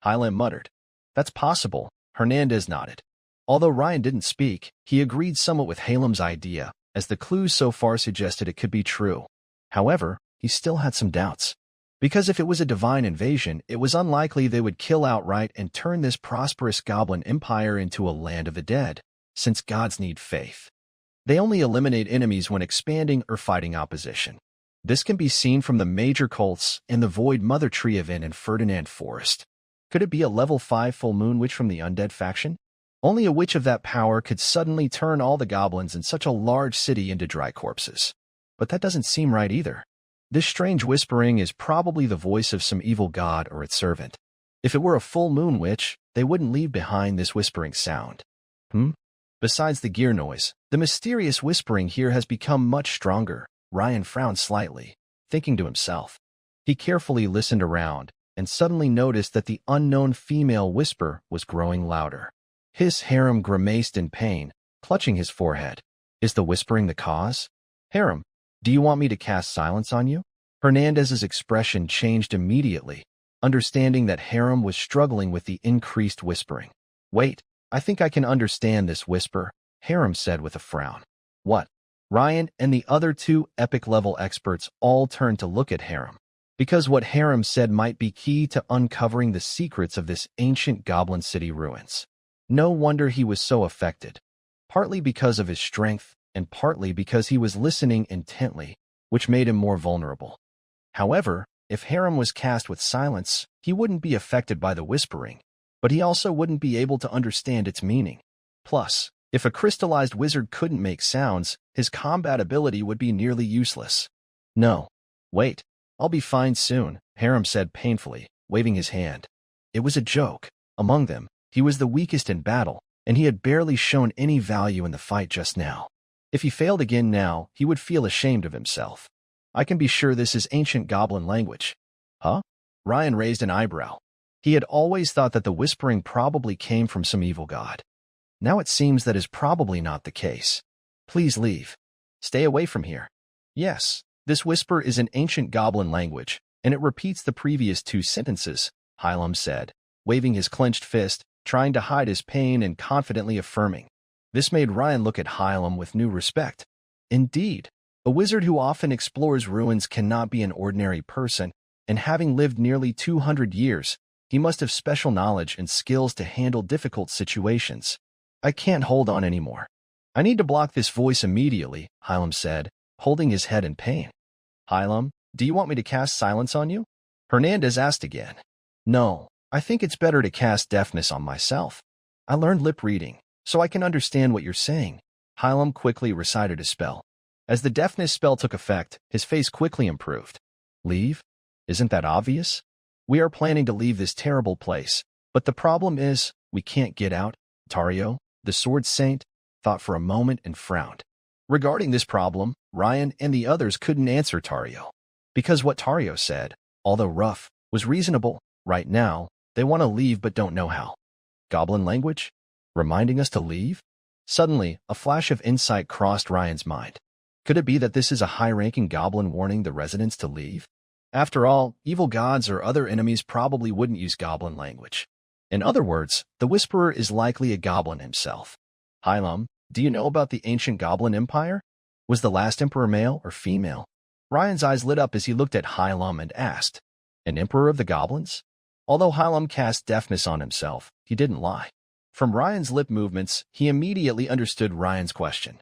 Hylam muttered. That's possible. Hernandez nodded. Although Ryan didn't speak, he agreed somewhat with Hylam's idea, as the clues so far suggested it could be true. However, he still had some doubts. Because if it was a divine invasion, it was unlikely they would kill outright and turn this prosperous goblin empire into a land of the dead, since gods need faith. They only eliminate enemies when expanding or fighting opposition. This can be seen from the major cults and the Void Mother Tree event in Ferdinand Forest. Could it be a level 5 full moon witch from the undead faction? Only a witch of that power could suddenly turn all the goblins in such a large city into dry corpses. But that doesn't seem right either. This strange whispering is probably the voice of some evil god or its servant. If it were a full moon witch, they wouldn't leave behind this whispering sound. Besides the gear noise, the mysterious whispering here has become much stronger. Ryan frowned slightly, thinking to himself. He carefully listened around and suddenly noticed that the unknown female whisper was growing louder. His harem grimaced in pain, clutching his forehead. Is the whispering the cause? Harem, do you want me to cast silence on you? Hernandez's expression changed immediately, understanding that Harem was struggling with the increased whispering. Wait, I think I can understand this whisper, Harem said with a frown. What? Ryan and the other two epic-level experts all turned to look at Harem, because what Harem said might be key to uncovering the secrets of this ancient Goblin City ruins. No wonder he was so affected, partly because of his strength and partly because he was listening intently, which made him more vulnerable. However, if Harem was cast with silence, he wouldn't be affected by the whispering, but he also wouldn't be able to understand its meaning. Plus, if a crystallized wizard couldn't make sounds, his combat ability would be nearly useless. No. Wait. I'll be fine soon, Harem said painfully, waving his hand. It was a joke. Among them, he was the weakest in battle, and he had barely shown any value in the fight just now. If he failed again now, he would feel ashamed of himself. I can be sure this is ancient goblin language. Huh? Ryan raised an eyebrow. He had always thought that the whispering probably came from some evil god. Now it seems that is probably not the case. Please leave. Stay away from here. Yes, this whisper is an ancient goblin language, and it repeats the previous two sentences, Hylam said, waving his clenched fist, trying to hide his pain and confidently affirming. This made Ryan look at Hylam with new respect. Indeed, a wizard who often explores ruins cannot be an ordinary person, and having lived nearly 200 years, he must have special knowledge and skills to handle difficult situations. I can't hold on anymore. I need to block this voice immediately, Hylam said, holding his head in pain. Hylam, do you want me to cast silence on you? Hernandez asked again. No, I think it's better to cast deafness on myself. I learned lip reading, so I can understand what you're saying. Hylam quickly recited a spell. As the deafness spell took effect, his face quickly improved. Leave? Isn't that obvious? We are planning to leave this terrible place, but the problem is, we can't get out. Tario, the Sword Saint, thought for a moment and frowned. Regarding this problem, Ryan and the others couldn't answer Tario. Because what Tario said, although rough, was reasonable. Right now, they want to leave but don't know how. Goblin language? Reminding us to leave? Suddenly, a flash of insight crossed Ryan's mind. Could it be that this is a high-ranking goblin warning the residents to leave? After all, evil gods or other enemies probably wouldn't use goblin language. In other words, the Whisperer is likely a goblin himself. Hylam, do you know about the ancient goblin empire? Was the last emperor male or female? Ryan's eyes lit up as he looked at Hylam and asked, an emperor of the goblins? Although Hylam cast deafness on himself, he didn't lie. From Ryan's lip movements, he immediately understood Ryan's question.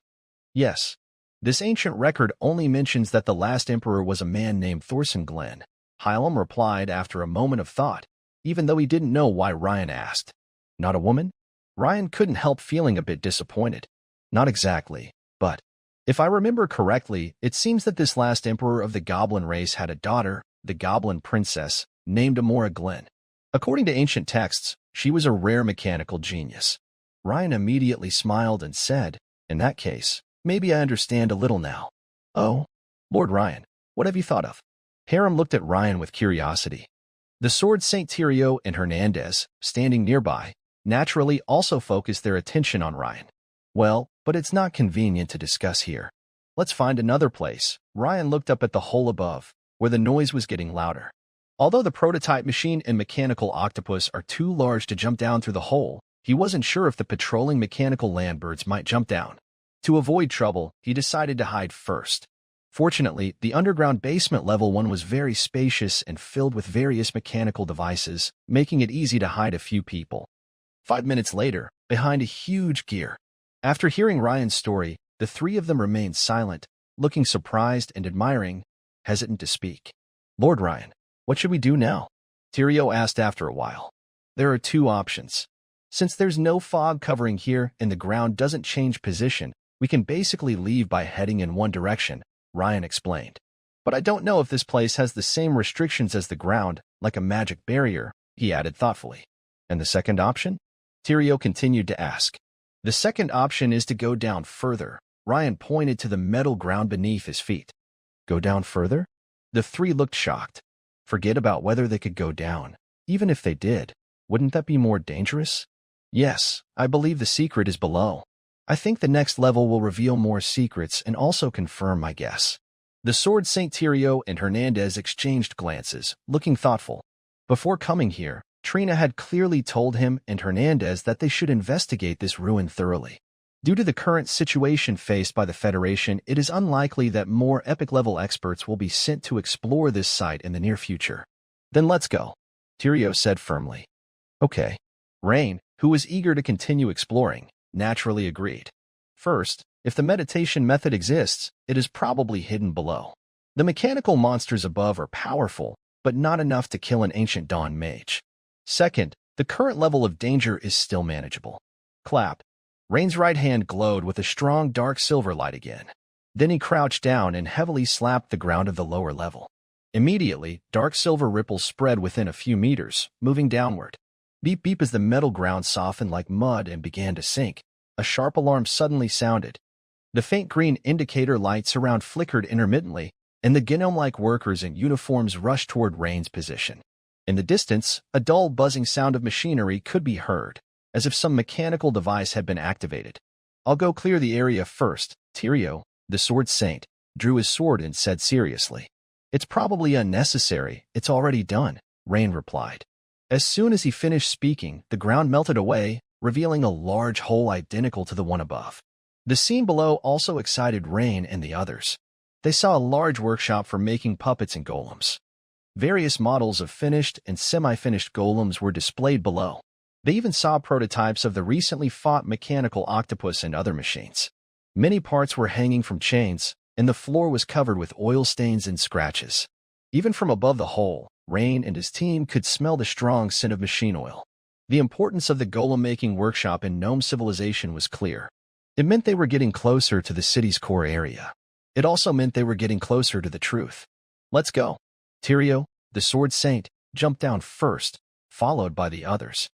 Yes. This ancient record only mentions that the last emperor was a man named Thorson Glenn, Hylam replied after a moment of thought, even though he didn't know why Ryan asked. Not a woman? Ryan couldn't help feeling a bit disappointed. Not exactly, but if I remember correctly, it seems that this last emperor of the goblin race had a daughter, the goblin princess, named Amora Glenn. According to ancient texts, she was a rare mechanical genius. Ryan immediately smiled and said, in that case, maybe I understand a little now. Oh, Lord Ryan, what have you thought of? Harem looked at Ryan with curiosity. The Sword Saint Tario and Hernandez, standing nearby, naturally also focused their attention on Ryan. Well, but it's not convenient to discuss here. Let's find another place. Ryan looked up at the hole above, where the noise was getting louder. Although the prototype machine and mechanical octopus are too large to jump down through the hole, he wasn't sure if the patrolling mechanical landbirds might jump down. To avoid trouble, he decided to hide first. Fortunately, the underground basement level 1 was very spacious and filled with various mechanical devices, making it easy to hide a few people. 5 minutes later, behind a huge gear. After hearing Ryan's story, the three of them remained silent, looking surprised and admiring, hesitant to speak. Lord Ryan, what should we do now? Tario asked after a while. There are two options. Since there's no fog covering here and the ground doesn't change position, we can basically leave by heading in one direction, Ryan explained. But I don't know if this place has the same restrictions as the ground, like a magic barrier, he added thoughtfully. And the second option? Tario continued to ask. The second option is to go down further. Ryan pointed to the metal ground beneath his feet. Go down further? The three looked shocked. Forget about whether they could go down. Even if they did, wouldn't that be more dangerous? Yes, I believe the secret is below. I think the next level will reveal more secrets and also confirm my guess. The Sword Saint Tyrio and Hernandez exchanged glances, looking thoughtful. Before coming here, Trina had clearly told him and Hernandez that they should investigate this ruin thoroughly. Due to the current situation faced by the Federation, it is unlikely that more epic-level experts will be sent to explore this site in the near future. Then let's go, Tyrio said firmly. Okay. Rain, who was eager to continue exploring, naturally agreed. First, if the meditation method exists, it is probably hidden below. The mechanical monsters above are powerful, but not enough to kill an ancient Dawn mage. Second, the current level of danger is still manageable. Clap. Rain's right hand glowed with a strong dark silver light again. Then he crouched down and heavily slapped the ground of the lower level. Immediately, dark silver ripples spread within a few meters, moving downward. Beep beep as the metal ground softened like mud and began to sink. A sharp alarm suddenly sounded. The faint green indicator lights around flickered intermittently, and the gnome-like workers in uniforms rushed toward Rain's position. In the distance, a dull buzzing sound of machinery could be heard, as if some mechanical device had been activated. I'll go clear the area first, Tyrio, the Sword Saint, drew his sword and said seriously. It's probably unnecessary, it's already done, Rain replied. As soon as he finished speaking, the ground melted away, revealing a large hole identical to the one above. The scene below also excited Rain and the others. They saw a large workshop for making puppets and golems. Various models of finished and semi-finished golems were displayed below. They even saw prototypes of the recently fought mechanical octopus and other machines. Many parts were hanging from chains, and the floor was covered with oil stains and scratches. Even from above the hole, Rain and his team could smell the strong scent of machine oil. The importance of the golem-making workshop in Gnome civilization was clear. It meant they were getting closer to the city's core area. It also meant they were getting closer to the truth. Let's go. Tyrio, the Sword Saint, jumped down first, followed by the others.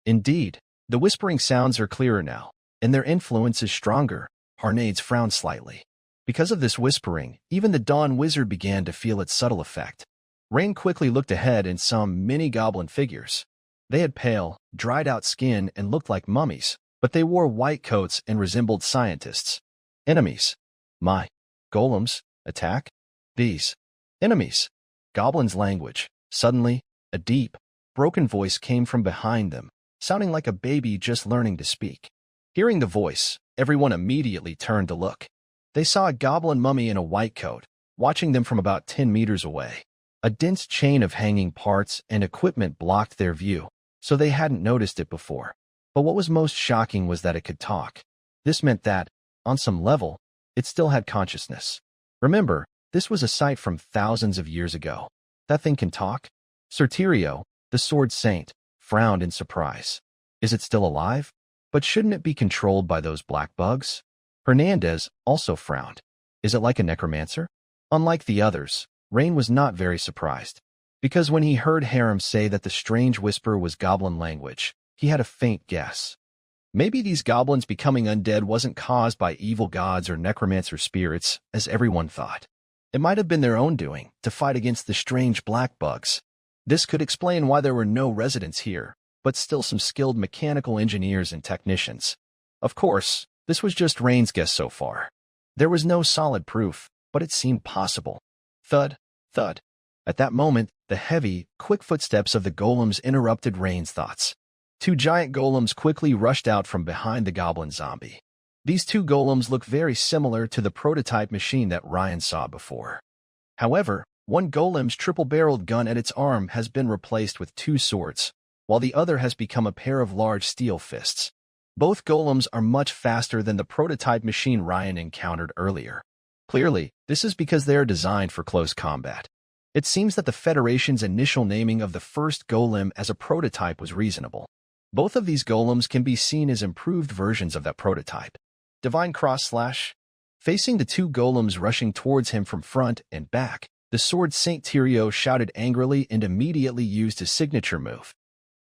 Indeed, the whispering sounds are clearer now, and their influence is stronger. Hernandez frowned slightly. Because of this whispering, even the Dawn Wizard began to feel its subtle effect. Rain quickly looked ahead and saw many goblin figures. They had pale, dried-out skin and looked like mummies, but they wore white coats and resembled scientists. Enemies. My. Golems. Attack. These. Enemies. Goblins' language. Suddenly, a deep, broken voice came from behind them, sounding like a baby just learning to speak. Hearing the voice, everyone immediately turned to look. They saw a goblin mummy in a white coat, watching them from about 10 meters away. A dense chain of hanging parts and equipment blocked their view, so they hadn't noticed it before. But what was most shocking was that it could talk. This meant that, on some level, it still had consciousness. Remember, this was a sight from thousands of years ago. That thing can talk? Sir Tyrio, the Sword Saint, frowned in surprise. Is it still alive? But shouldn't it be controlled by those black bugs? Hernandez also frowned. Is it like a necromancer? Unlike the others, Rain was not very surprised, because when he heard Harem say that the strange whisper was goblin language, he had a faint guess. Maybe these goblins becoming undead wasn't caused by evil gods or necromancer spirits, as everyone thought. It might have been their own doing, to fight against the strange black bugs. This could explain why there were no residents here, but still some skilled mechanical engineers and technicians. Of course, this was just Rain's guess so far. There was no solid proof, but it seemed possible. Thud, thud. At that moment, the heavy, quick footsteps of the golems interrupted Rain's thoughts. Two giant golems quickly rushed out from behind the goblin zombie. These two golems look very similar to the prototype machine that Ryan saw before. However, one golem's triple-barreled gun at its arm has been replaced with two swords, while the other has become a pair of large steel fists. Both golems are much faster than the prototype machine Ryan encountered earlier. Clearly, this is because they are designed for close combat. It seems that the Federation's initial naming of the first golem as a prototype was reasonable. Both of these golems can be seen as improved versions of that prototype. Divine Cross / Facing the two golems rushing towards him from front and back, the Sword Saint Tyrio shouted angrily and immediately used his signature move.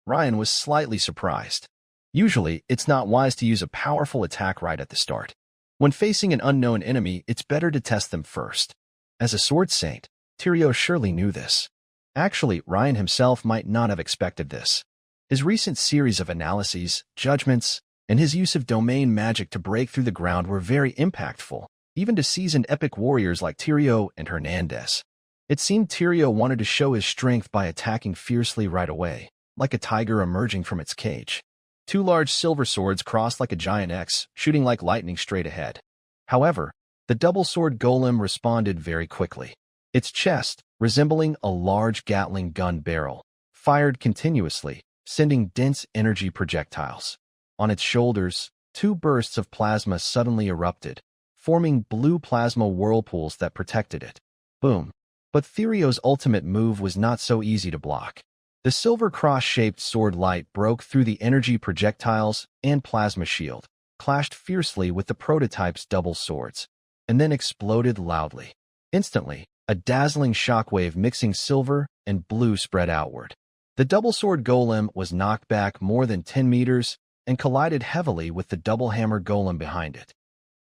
Ryan was slightly surprised. Usually, it's not wise to use a powerful attack right at the start. When facing an unknown enemy, it's better to test them first. As a Sword Saint, Tyrio surely knew this. Actually, Ryan himself might not have expected this. His recent series of analyses, judgments, and his use of domain magic to break through the ground were very impactful, even to seasoned epic warriors like Tyrio and Hernandez. It seemed Tyrio wanted to show his strength by attacking fiercely right away, like a tiger emerging from its cage. Two large silver swords crossed like a giant X, shooting like lightning straight ahead. However, the double-sword golem responded very quickly. Its chest, resembling a large Gatling gun barrel, fired continuously, sending dense energy projectiles. On its shoulders, two bursts of plasma suddenly erupted, forming blue plasma whirlpools that protected it. Boom. But Thyrio's ultimate move was not so easy to block. The silver cross-shaped sword light broke through the energy projectiles and plasma shield, clashed fiercely with the prototype's double swords, and then exploded loudly. Instantly, a dazzling shockwave mixing silver and blue spread outward. The double-sword golem was knocked back more than 10 meters and collided heavily with the double-hammer golem behind it.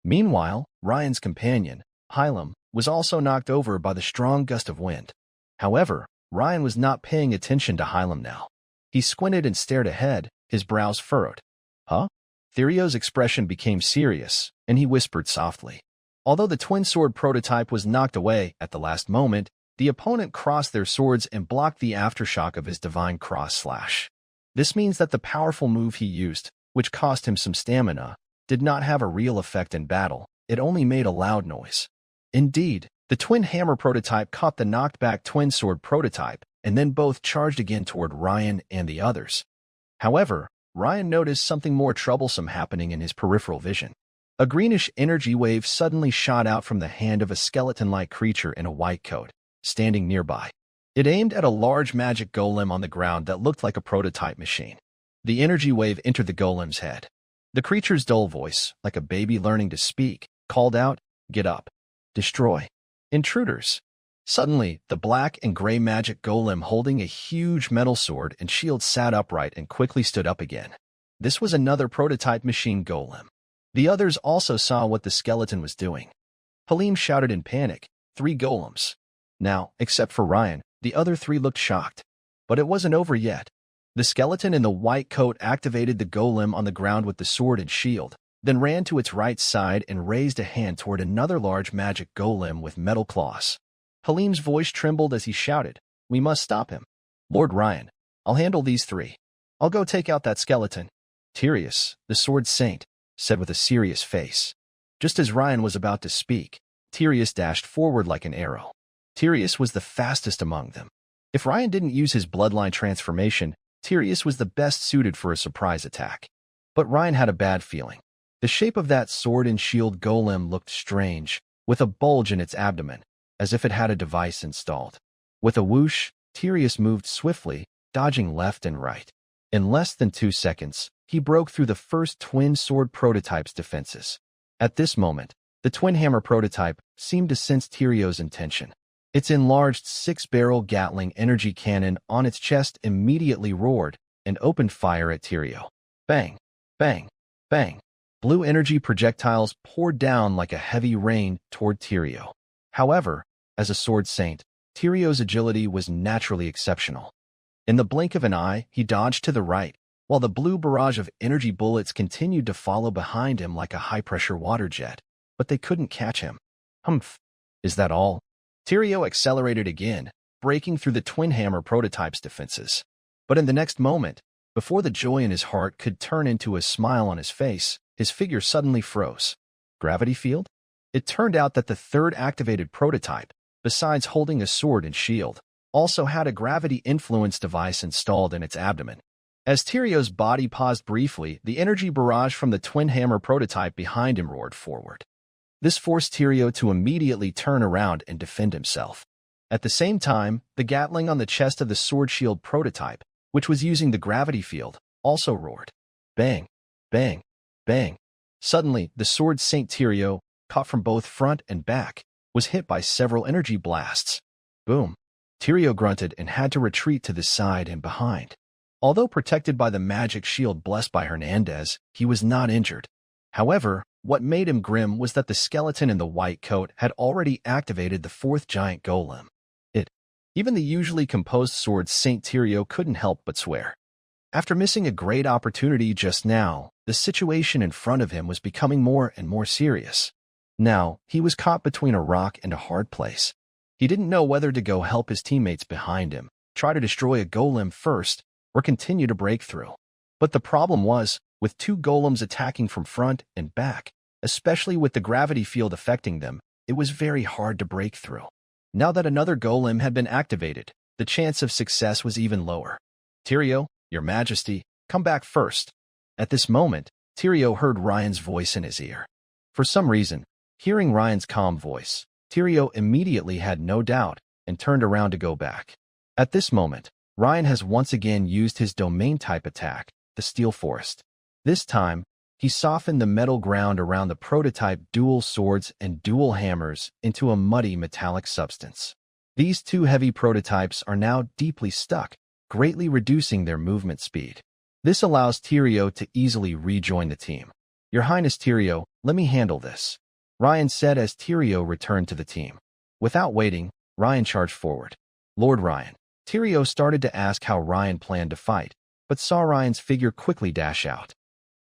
Meanwhile, Ryan's companion, Hylam, was also knocked over by the strong gust of wind. However, Ryan was not paying attention to Hylam now. He squinted and stared ahead, his brows furrowed. Huh? Thyrio's expression became serious, and he whispered softly. Although the twin-sword prototype was knocked away at the last moment, the opponent crossed their swords and blocked the aftershock of his divine cross slash. This means that the powerful move he used, which cost him some stamina, did not have a real effect in battle. It only made a loud noise. Indeed, the twin hammer prototype caught the knocked-back twin sword prototype, and then both charged again toward Ryan and the others. However, Ryan noticed something more troublesome happening in his peripheral vision. A greenish energy wave suddenly shot out from the hand of a skeleton-like creature in a white coat, standing nearby. It aimed at a large magic golem on the ground that looked like a prototype machine. The energy wave entered the golem's head. The creature's dull voice, like a baby learning to speak, called out, "Get up. Destroy. Intruders." Suddenly, the black and gray magic golem holding a huge metal sword and shield sat upright and quickly stood up again. This was another prototype machine golem. The others also saw what the skeleton was doing. Halim shouted in panic, "3 golems." Now, except for Ryan, the other 3 looked shocked. But it wasn't over yet. The skeleton in the white coat activated the golem on the ground with the sword and shield, then ran to its right side and raised a hand toward another large magic golem with metal claws. Halim's voice trembled as he shouted, "We must stop him. Lord Ryan, I'll handle these 3. I'll go take out that skeleton." Tyrius, the sword saint, said with a serious face. Just as Ryan was about to speak, Tyrius dashed forward like an arrow. Tyrius was the fastest among them. If Ryan didn't use his bloodline transformation, Tyrius was the best suited for a surprise attack. But Ryan had a bad feeling. The shape of that sword and shield golem looked strange, with a bulge in its abdomen, as if it had a device installed. With a whoosh, Tyrius moved swiftly, dodging left and right. In less than 2 seconds, he broke through the first twin sword prototype's defenses. At this moment, the twin hammer prototype seemed to sense Tyrio's intention. Its enlarged 6-barrel Gatling energy cannon on its chest immediately roared and opened fire at Tyrio. Bang! Bang! Bang! Blue energy projectiles poured down like a heavy rain toward Tyrio. However, as a sword saint, Tyrio's agility was naturally exceptional. In the blink of an eye, he dodged to the right, while the blue barrage of energy bullets continued to follow behind him like a high-pressure water jet. But they couldn't catch him. Humph! Is that all? Tyrio accelerated again, breaking through the twin hammer prototype's defenses. But in the next moment, before the joy in his heart could turn into a smile on his face, his figure suddenly froze. Gravity field? It turned out that the third activated prototype, besides holding a sword and shield, also had a gravity influence device installed in its abdomen. As Tyrio's body paused briefly, the energy barrage from the twin hammer prototype behind him roared forward. This forced Tyrio to immediately turn around and defend himself. At the same time, the Gatling on the chest of the sword shield prototype, which was using the gravity field, also roared. Bang! Bang! Bang! Suddenly, the sword Saint Tyrio, caught from both front and back, was hit by several energy blasts. Boom! Tyrio grunted and had to retreat to the side and behind. Although protected by the magic shield blessed by Hernandez, he was not injured. However, what made him grim was that the skeleton in the white coat had already activated the 4th giant golem. Even the usually composed sword Saint Tyrio couldn't help but swear. After missing a great opportunity just now, the situation in front of him was becoming more and more serious. Now, he was caught between a rock and a hard place. He didn't know whether to go help his teammates behind him, try to destroy a golem first, or continue to break through. But the problem was, with two golems attacking from front and back, especially with the gravity field affecting them, it was very hard to break through. Now that another golem had been activated, the chance of success was even lower. "Tyrio, your majesty, come back first." At this moment, Tyrio heard Ryan's voice in his ear. For some reason, hearing Ryan's calm voice, Tyrio immediately had no doubt and turned around to go back. At this moment, Ryan has once again used his domain-type attack, the Steel Forest. This time, he softened the metal ground around the prototype dual swords and dual hammers into a muddy metallic substance. These two heavy prototypes are now deeply stuck, greatly reducing their movement speed. This allows Tyrio to easily rejoin the team. "Your Highness Tyrio, let me handle this," Ryan said as Tyrio returned to the team. Without waiting, Ryan charged forward. "Lord Ryan." Tyrio started to ask how Ryan planned to fight, but saw Ryan's figure quickly dash out.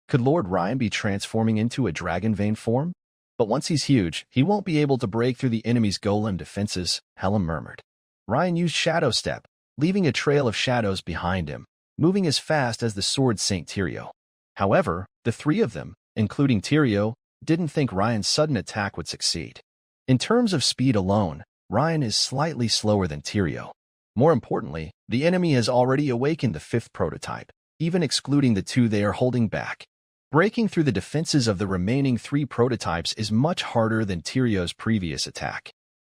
Could Lord Ryan be transforming into a dragon vein form? But once he's huge, he won't be able to break through the enemy's golem defenses, Helen murmured. Ryan used Shadow Step, leaving a trail of shadows behind him, moving as fast as the sword sank Tyrio. However, the three of them, including Tyrio, didn't think Ryan's sudden attack would succeed. In terms of speed alone, Ryan is slightly slower than Tyrio. More importantly, the enemy has already awakened the fifth prototype, even excluding the two they are holding back. Breaking through the defenses of the remaining three prototypes is much harder than Tyrio's previous attack.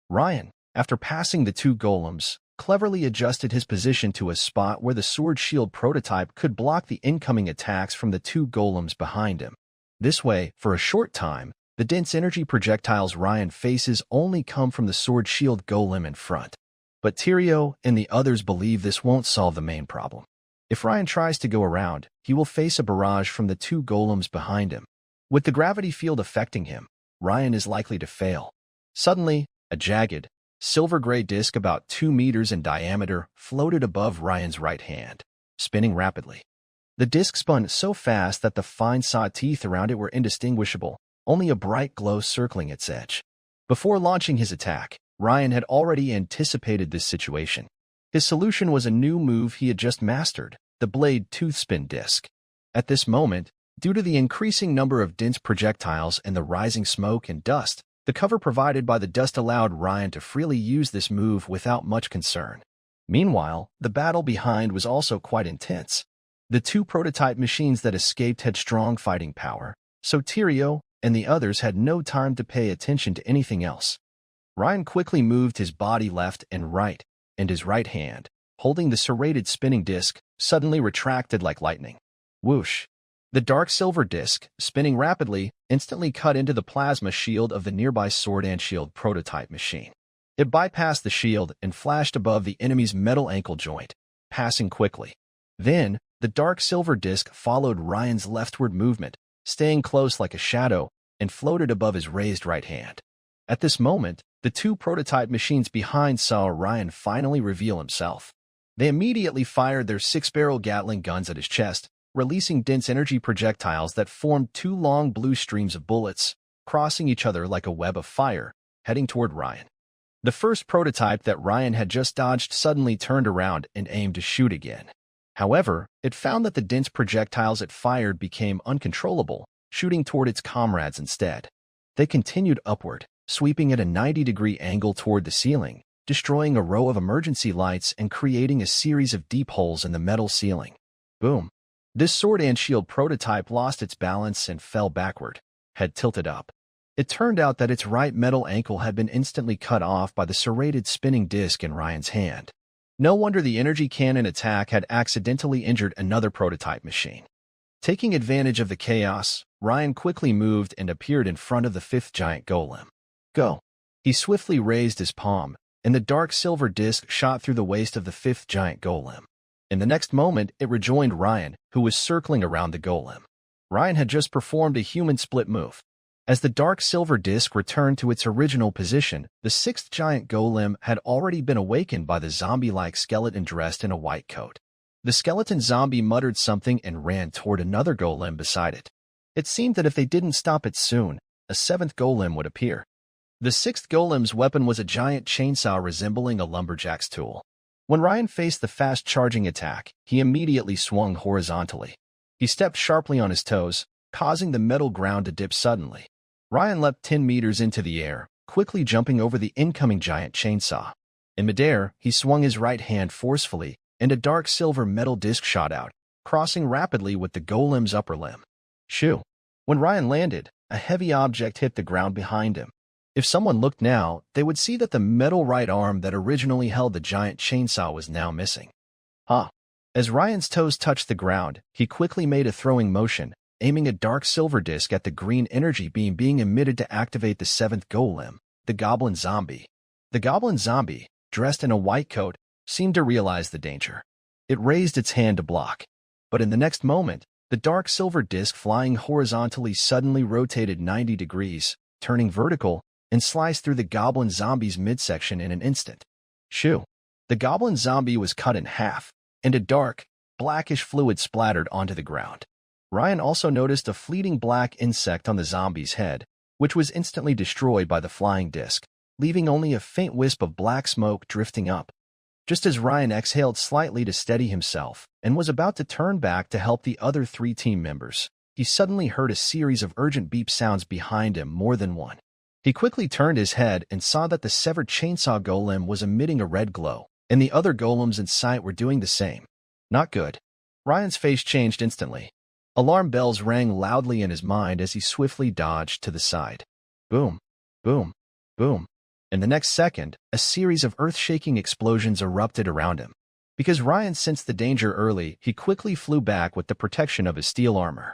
Ryan, after passing the two golems, cleverly adjusted his position to a spot where the sword shield prototype could block the incoming attacks from the two golems behind him. This way, for a short time, the dense energy projectiles Ryan faces only come from the sword shield golem in front. But Tyrio and the others believe this won't solve the main problem. If Ryan tries to go around, he will face a barrage from the two golems behind him. With the gravity field affecting him, Ryan is likely to fail. Suddenly, a jagged, silver-gray disc about 2 meters in diameter floated above Ryan's right hand, spinning rapidly. The disc spun so fast that the fine saw teeth around it were indistinguishable, only a bright glow circling its edge. Before launching his attack, Ryan had already anticipated this situation. His solution was a new move he had just mastered, the blade toothspin disc. At this moment, due to the increasing number of dense projectiles and the rising smoke and dust, the cover provided by the dust allowed Ryan to freely use this move without much concern. Meanwhile, the battle behind was also quite intense. The two prototype machines that escaped had strong fighting power, so Tyrio and the others had no time to pay attention to anything else. Ryan quickly moved his body left and right, and his right hand, holding the serrated spinning disc, suddenly retracted like lightning. Whoosh! The dark silver disc, spinning rapidly, instantly cut into the plasma shield of the nearby sword and shield prototype machine. It bypassed the shield and flashed above the enemy's metal ankle joint, passing quickly. Then, the dark silver disc followed Ryan's leftward movement, staying close like a shadow, and floated above his raised right hand. At this moment, the two prototype machines behind saw Ryan finally reveal himself. They immediately fired their 6-barrel Gatling guns at his chest, releasing dense energy projectiles that formed 2 long blue streams of bullets, crossing each other like a web of fire, heading toward Ryan. The first prototype that Ryan had just dodged suddenly turned around and aimed to shoot again. However, it found that the dense projectiles it fired became uncontrollable, shooting toward its comrades instead. They continued upward, sweeping at a 90-degree angle toward the ceiling, destroying a row of emergency lights and creating a series of deep holes in the metal ceiling. Boom! This sword and shield prototype lost its balance and fell backward, head tilted up. It turned out that its right metal ankle had been instantly cut off by the serrated spinning disc in Ryan's hand. No wonder the energy cannon attack had accidentally injured another prototype machine. Taking advantage of the chaos, Ryan quickly moved and appeared in front of the fifth giant golem. Go! He swiftly raised his palm, and the dark silver disc shot through the waist of the fifth giant golem. In the next moment, it rejoined Ryan, who was circling around the golem. Ryan had just performed a human split move. As the dark silver disc returned to its original position, the sixth giant golem had already been awakened by the zombie-like skeleton dressed in a white coat. The skeleton zombie muttered something and ran toward another golem beside it. It seemed that if they didn't stop it soon, a seventh golem would appear. The sixth golem's weapon was a giant chainsaw resembling a lumberjack's tool. When Ryan faced the fast-charging attack, he immediately swung horizontally. He stepped sharply on his toes, causing the metal ground to dip suddenly. Ryan leapt 10 meters into the air, quickly jumping over the incoming giant chainsaw. In midair, he swung his right hand forcefully, and a dark silver metal disc shot out, crossing rapidly with the golem's upper limb. Shoo! When Ryan landed, a heavy object hit the ground behind him. If someone looked now, they would see that the metal right arm that originally held the giant chainsaw was now missing. As Ryan's toes touched the ground, he quickly made a throwing motion, aiming a dark silver disc at the green energy beam being emitted to activate the seventh golem, the Goblin Zombie. The Goblin Zombie, dressed in a white coat, seemed to realize the danger. It raised its hand to block. But in the next moment, the dark silver disc flying horizontally suddenly rotated 90 degrees, turning vertical, and sliced through the Goblin Zombie's midsection in an instant. Shoo! The Goblin Zombie was cut in half, and a dark, blackish fluid splattered onto the ground. Ryan also noticed a fleeting black insect on the zombie's head, which was instantly destroyed by the flying disc, leaving only a faint wisp of black smoke drifting up. Just as Ryan exhaled slightly to steady himself and was about to turn back to help the other 3 team members, he suddenly heard a series of urgent beep sounds behind him, more than one. He quickly turned his head and saw that the severed chainsaw golem was emitting a red glow, and the other golems in sight were doing the same. Not good. Ryan's face changed instantly. Alarm bells rang loudly in his mind as he swiftly dodged to the side. Boom, boom, boom. In the next second, a series of earth-shaking explosions erupted around him. Because Ryan sensed the danger early, he quickly flew back with the protection of his steel armor.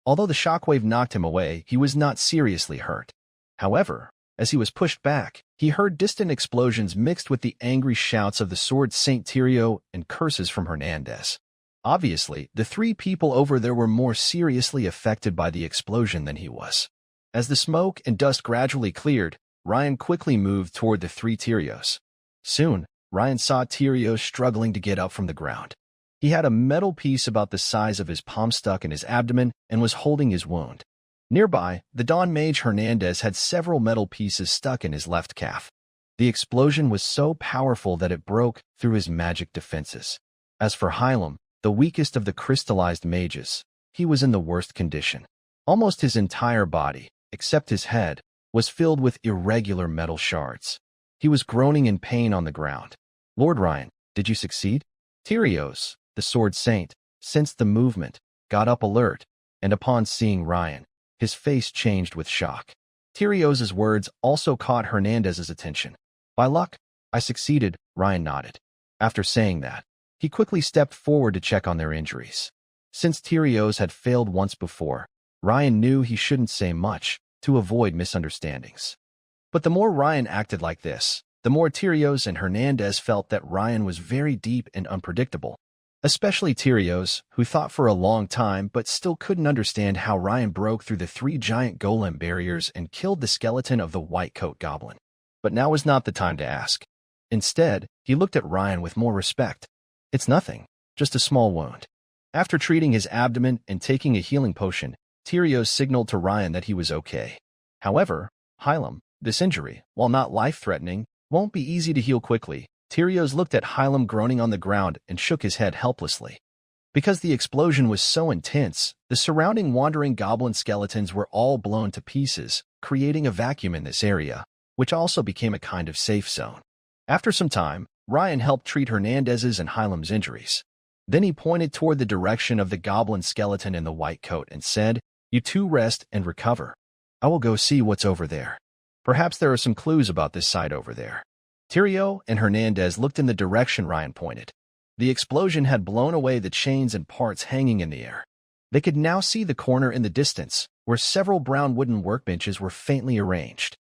Although the shockwave knocked him away, he was not seriously hurt. However, as he was pushed back, he heard distant explosions mixed with the angry shouts of the sword Saint Tyrio and curses from Hernandez. Obviously, the 3 people over there were more seriously affected by the explosion than he was. As the smoke and dust gradually cleared, Ryan quickly moved toward the 3 Tyrios. Soon, Ryan saw Tyrio struggling to get up from the ground. He had a metal piece about the size of his palm stuck in his abdomen and was holding his wound. Nearby, the Dawn Mage Hernandez had several metal pieces stuck in his left calf. The explosion was so powerful that it broke through his magic defenses. As for Hylam, the weakest of the crystallized mages, he was in the worst condition. Almost his entire body, except his head, was filled with irregular metal shards. He was groaning in pain on the ground. Lord Ryan, did you succeed? Tyrios, the Sword Saint, sensed the movement, got up alert, and upon seeing Ryan, his face changed with shock. Tyrios' words also caught Hernandez's attention. By luck, I succeeded, Ryan nodded. After saying that, he quickly stepped forward to check on their injuries. Since Tyrios had failed once before, Ryan knew he shouldn't say much to avoid misunderstandings. But the more Ryan acted like this, the more Tyrios and Hernandez felt that Ryan was very deep and unpredictable. Especially Tyrios, who thought for a long time but still couldn't understand how Ryan broke through the 3 giant golem barriers and killed the skeleton of the white coat goblin. But now was not the time to ask. Instead, he looked at Ryan with more respect. It's nothing, just a small wound. After treating his abdomen and taking a healing potion, Tyrios signaled to Ryan that he was okay. However, Hylam, this injury, while not life-threatening, won't be easy to heal quickly. Tyrios looked at Hylam groaning on the ground and shook his head helplessly. Because the explosion was so intense, the surrounding wandering goblin skeletons were all blown to pieces, creating a vacuum in this area, which also became a kind of safe zone. After some time, Ryan helped treat Hernandez's and Hylam's injuries. Then he pointed toward the direction of the goblin skeleton in the white coat and said, "You 2 rest and recover. I will go see what's over there. Perhaps there are some clues about this side over there." Tyrio and Hernandez looked in the direction Ryan pointed. The explosion had blown away the chains and parts hanging in the air. They could now see the corner in the distance, where several brown wooden workbenches were faintly arranged.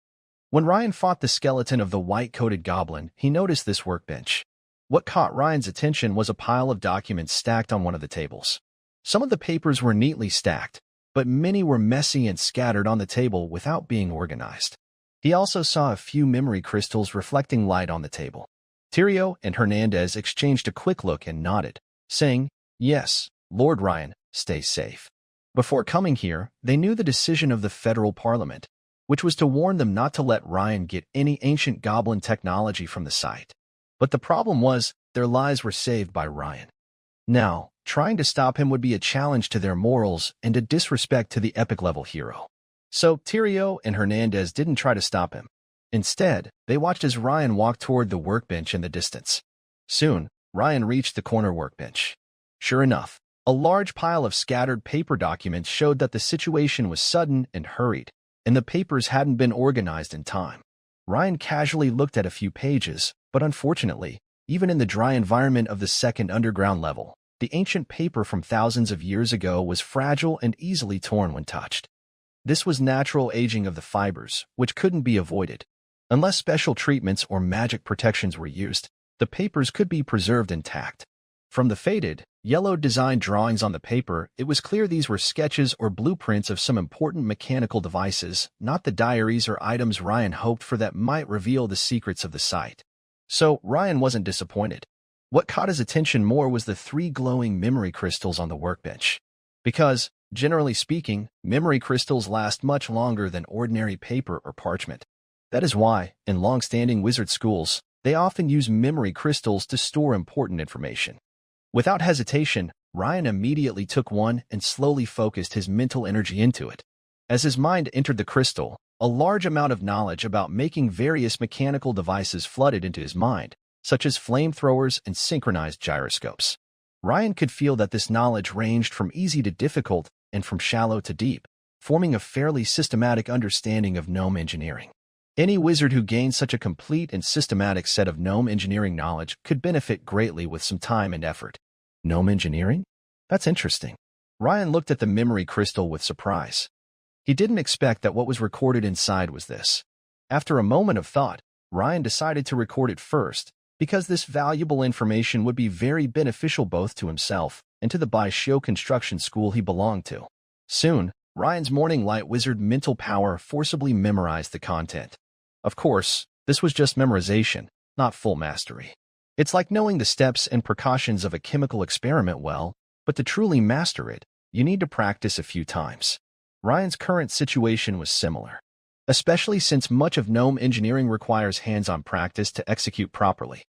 When Ryan fought the skeleton of the white-coated goblin, he noticed this workbench. What caught Ryan's attention was a pile of documents stacked on one of the tables. Some of the papers were neatly stacked, but many were messy and scattered on the table without being organized. He also saw a few memory crystals reflecting light on the table. Tyrio and Hernandez exchanged a quick look and nodded, saying, "Yes, Lord Ryan, stay safe." Before coming here, they knew the decision of the federal parliament. which was to warn them not to let Ryan get any ancient goblin technology from the site. But the problem was, their lives were saved by Ryan. Now, trying to stop him would be a challenge to their morals and a disrespect to the epic-level hero. So, Tyrio and Hernandez didn't try to stop him. Instead, they watched as Ryan walked toward the workbench in the distance. Soon, Ryan reached the corner workbench. Sure enough, a large pile of scattered paper documents showed that the situation was sudden and hurried, and the papers hadn't been organized in time. Ryan casually looked at a few pages, but unfortunately, even in the dry environment of the second underground level, the ancient paper from thousands of years ago was fragile and easily torn when touched. This was natural aging of the fibers, which couldn't be avoided. Unless special treatments or magic protections were used, the papers could be preserved intact. From the faded, yellowed design drawings on the paper, it was clear these were sketches or blueprints of some important mechanical devices, not the diaries or items Ryan hoped for that might reveal the secrets of the site. So, Ryan wasn't disappointed. What caught his attention more was the 3 glowing memory crystals on the workbench. Because, generally speaking, memory crystals last much longer than ordinary paper or parchment. That is why, in long-standing wizard schools, they often use memory crystals to store important information. Without hesitation, Ryan immediately took one and slowly focused his mental energy into it. As his mind entered the crystal, a large amount of knowledge about making various mechanical devices flooded into his mind, such as flamethrowers and synchronized gyroscopes. Ryan could feel that this knowledge ranged from easy to difficult and from shallow to deep, forming a fairly systematic understanding of gnome engineering. Any wizard who gained such a complete and systematic set of gnome engineering knowledge could benefit greatly with some time and effort. Gnome engineering? That's interesting. Ryan looked at the memory crystal with surprise. He didn't expect that what was recorded inside was this. After a moment of thought, Ryan decided to record it first, because this valuable information would be very beneficial both to himself and to the Baishio construction school he belonged to. Soon, Ryan's morning light wizard mental power forcibly memorized the content. Of course, this was just memorization, not full mastery. It's like knowing the steps and precautions of a chemical experiment well, but to truly master it, you need to practice a few times. Ryan's current situation was similar, especially since much of gnome engineering requires hands-on practice to execute properly.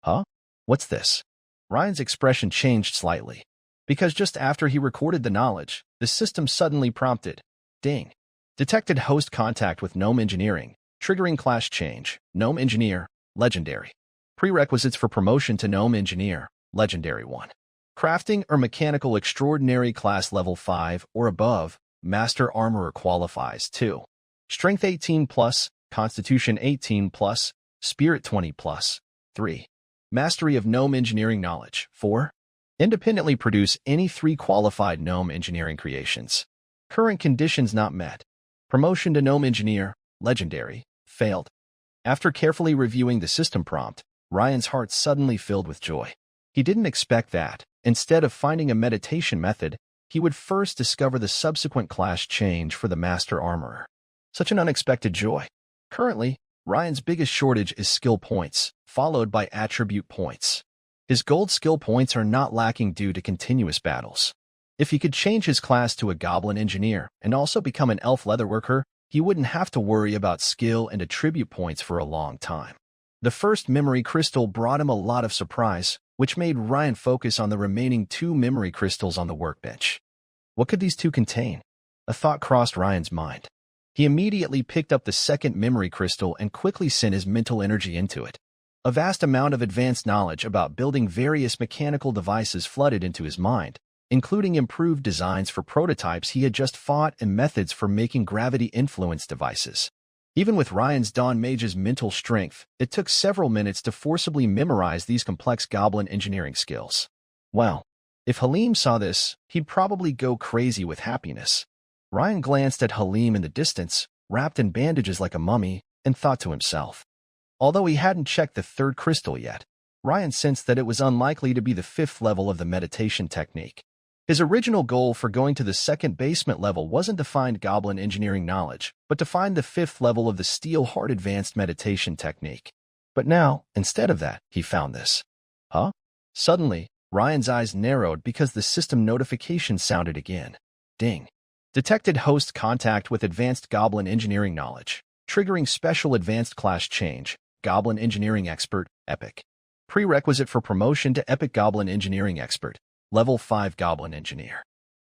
Huh? What's this? Ryan's expression changed slightly, because just after he recorded the knowledge, the system suddenly prompted, "Ding. Detected host contact with gnome engineering. Triggering class change. Gnome Engineer, Legendary. Prerequisites for promotion to Gnome Engineer, Legendary 1. Crafting or Mechanical Extraordinary Class Level 5 or above, Master Armorer qualifies 2. Strength 18+, Constitution 18+, Spirit 20+, 3. Mastery of Gnome Engineering Knowledge, 4. Independently produce any 3 qualified Gnome Engineering creations. Current conditions not met. Promotion to Gnome Engineer, Legendary, failed. After carefully reviewing the system prompt, Ryan's heart suddenly filled with joy. He didn't expect that, instead of finding a meditation method, he would first discover the subsequent class change for the Master Armorer. Such an unexpected joy. Currently, Ryan's biggest shortage is skill points, followed by attribute points. His gold skill points are not lacking due to continuous battles. If he could change his class to a Goblin Engineer and also become an Elf Leatherworker, he wouldn't have to worry about skill and attribute points for a long time. The first memory crystal brought him a lot of surprise, which made Ryan focus on the remaining 2 memory crystals on the workbench. What could these 2 contain? A thought crossed Ryan's mind. He immediately picked up the second memory crystal and quickly sent his mental energy into it. A vast amount of advanced knowledge about building various mechanical devices flooded into his mind, including improved designs for prototypes he had just fought and methods for making gravity-influenced devices. Even with Ryan's Dawn Mage's mental strength, it took several minutes to forcibly memorize these complex goblin engineering skills. Wow, if Halim saw this, he'd probably go crazy with happiness. Ryan glanced at Halim in the distance, wrapped in bandages like a mummy, and thought to himself. Although he hadn't checked the 3rd crystal yet, Ryan sensed that it was unlikely to be the 5th level of the meditation technique. His original goal for going to the 2nd basement level wasn't to find goblin engineering knowledge, but to find the 5th level of the Steel Heart Advanced Meditation Technique. But now, instead of that, he found this. Huh? Suddenly, Ryan's eyes narrowed because the system notification sounded again. Ding. Detected host contact with advanced Goblin engineering knowledge. Triggering special advanced class change. Goblin engineering expert, Epic. Prerequisite for promotion to Epic Goblin engineering expert. Level 5 Goblin engineer.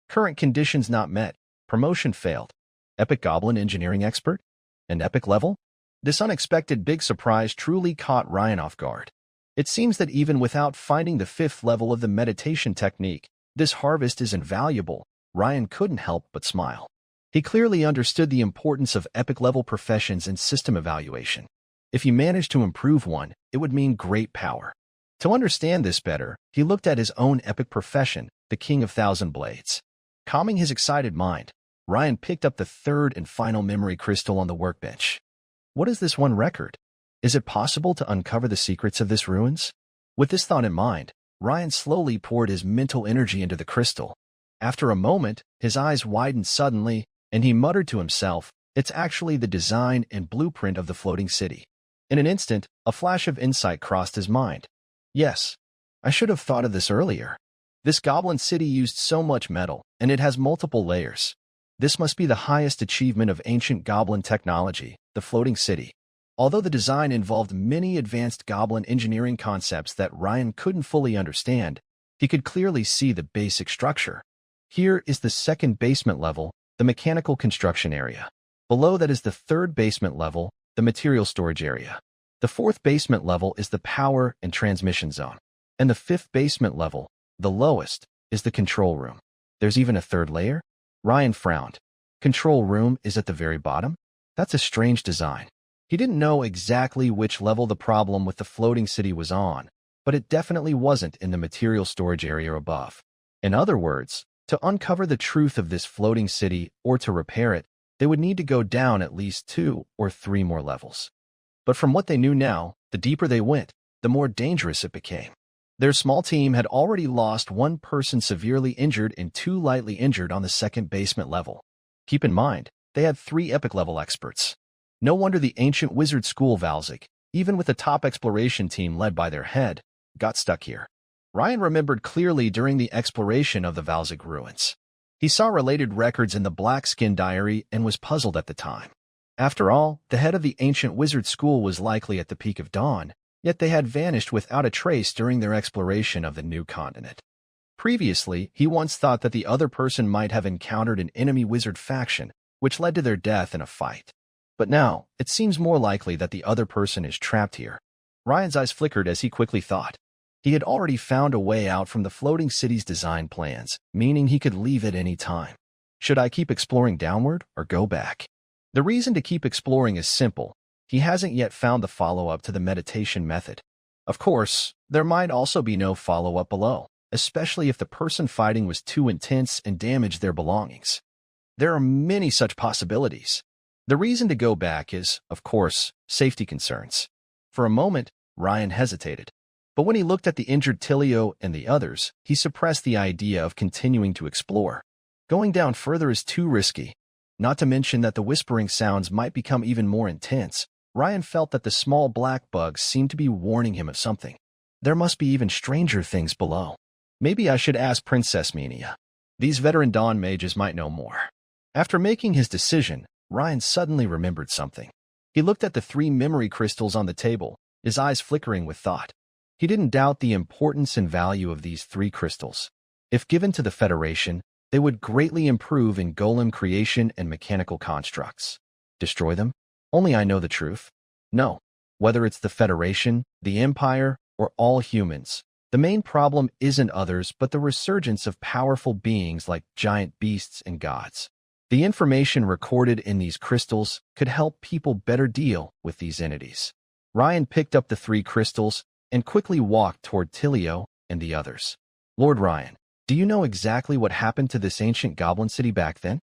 Current conditions not met. Promotion failed. Epic Goblin engineering expert? An epic level? This unexpected big surprise truly caught Ryan off guard. It seems that even without finding the 5th level of the meditation technique, this harvest is invaluable. Ryan couldn't help but smile. He clearly understood the importance of epic-level professions in system evaluation. If he managed to improve one, it would mean great power. To understand this better, he looked at his own epic profession, the King of Thousand Blades. Calming his excited mind, Ryan picked up the 3rd and final memory crystal on the workbench. What is this one record? Is it possible to uncover the secrets of this ruins? With this thought in mind, Ryan slowly poured his mental energy into the crystal. After a moment, his eyes widened suddenly, and he muttered to himself, "It's actually the design and blueprint of the floating city." In an instant, a flash of insight crossed his mind. Yes, I should have thought of this earlier. This goblin city used so much metal, and it has multiple layers. This must be the highest achievement of ancient goblin technology, the floating city. Although the design involved many advanced goblin engineering concepts that Ryan couldn't fully understand, he could clearly see the basic structure. Here is the 2nd basement level, the mechanical construction area. Below that is the 3rd basement level, the material storage area. The 4th basement level is the power and transmission zone. And the 5th basement level, the lowest, is the control room. There's even a 3rd layer? Ryan frowned. Control room is at the very bottom? That's a strange design. He didn't know exactly which level the problem with the floating city was on, but it definitely wasn't in the material storage area above. In other words, to uncover the truth of this floating city or to repair it, they would need to go down at least 2 or 3 more levels. But from what they knew now, the deeper they went, the more dangerous it became. Their small team had already lost 1 person severely injured and 2 lightly injured on the 2nd basement level. Keep in mind, they had 3 epic-level experts. No wonder the ancient wizard school Valzig, even with the top exploration team led by their head, got stuck here. Ryan remembered clearly during the exploration of the Valzig ruins. He saw related records in the Black Skin Diary and was puzzled at the time. After all, the head of the ancient wizard school was likely at the peak of dawn, yet they had vanished without a trace during their exploration of the new continent. Previously, he once thought that the other person might have encountered an enemy wizard faction, which led to their death in a fight. But now, it seems more likely that the other person is trapped here. Ryan's eyes flickered as he quickly thought. He had already found a way out from the floating city's design plans, meaning he could leave at any time. Should I keep exploring downward or go back? The reason to keep exploring is simple. He hasn't yet found the follow-up to the meditation method. Of course, there might also be no follow-up below, especially if the person fighting was too intense and damaged their belongings. There are many such possibilities. The reason to go back is, of course, safety concerns. For a moment, Ryan hesitated. But when he looked at the injured Tilio and the others, he suppressed the idea of continuing to explore. Going down further is too risky. Not to mention that the whispering sounds might become even more intense. Ryan felt that the small black bugs seemed to be warning him of something. There must be even stranger things below. Maybe I should ask Princess Minia. These veteran Dawn mages might know more. After making his decision, Ryan suddenly remembered something. He looked at the 3 memory crystals on the table, his eyes flickering with thought. He didn't doubt the importance and value of these 3 crystals. If given to the Federation, they would greatly improve in golem creation and mechanical constructs. Destroy them? Only I know the truth. No. Whether it's the Federation, the Empire, or all humans, the main problem isn't others but the resurgence of powerful beings like giant beasts and gods. The information recorded in these crystals could help people better deal with these entities. Ryan picked up the 3 crystals and quickly walked toward Tilio and the others. Lord Ryan, do you know exactly what happened to this ancient goblin city back then?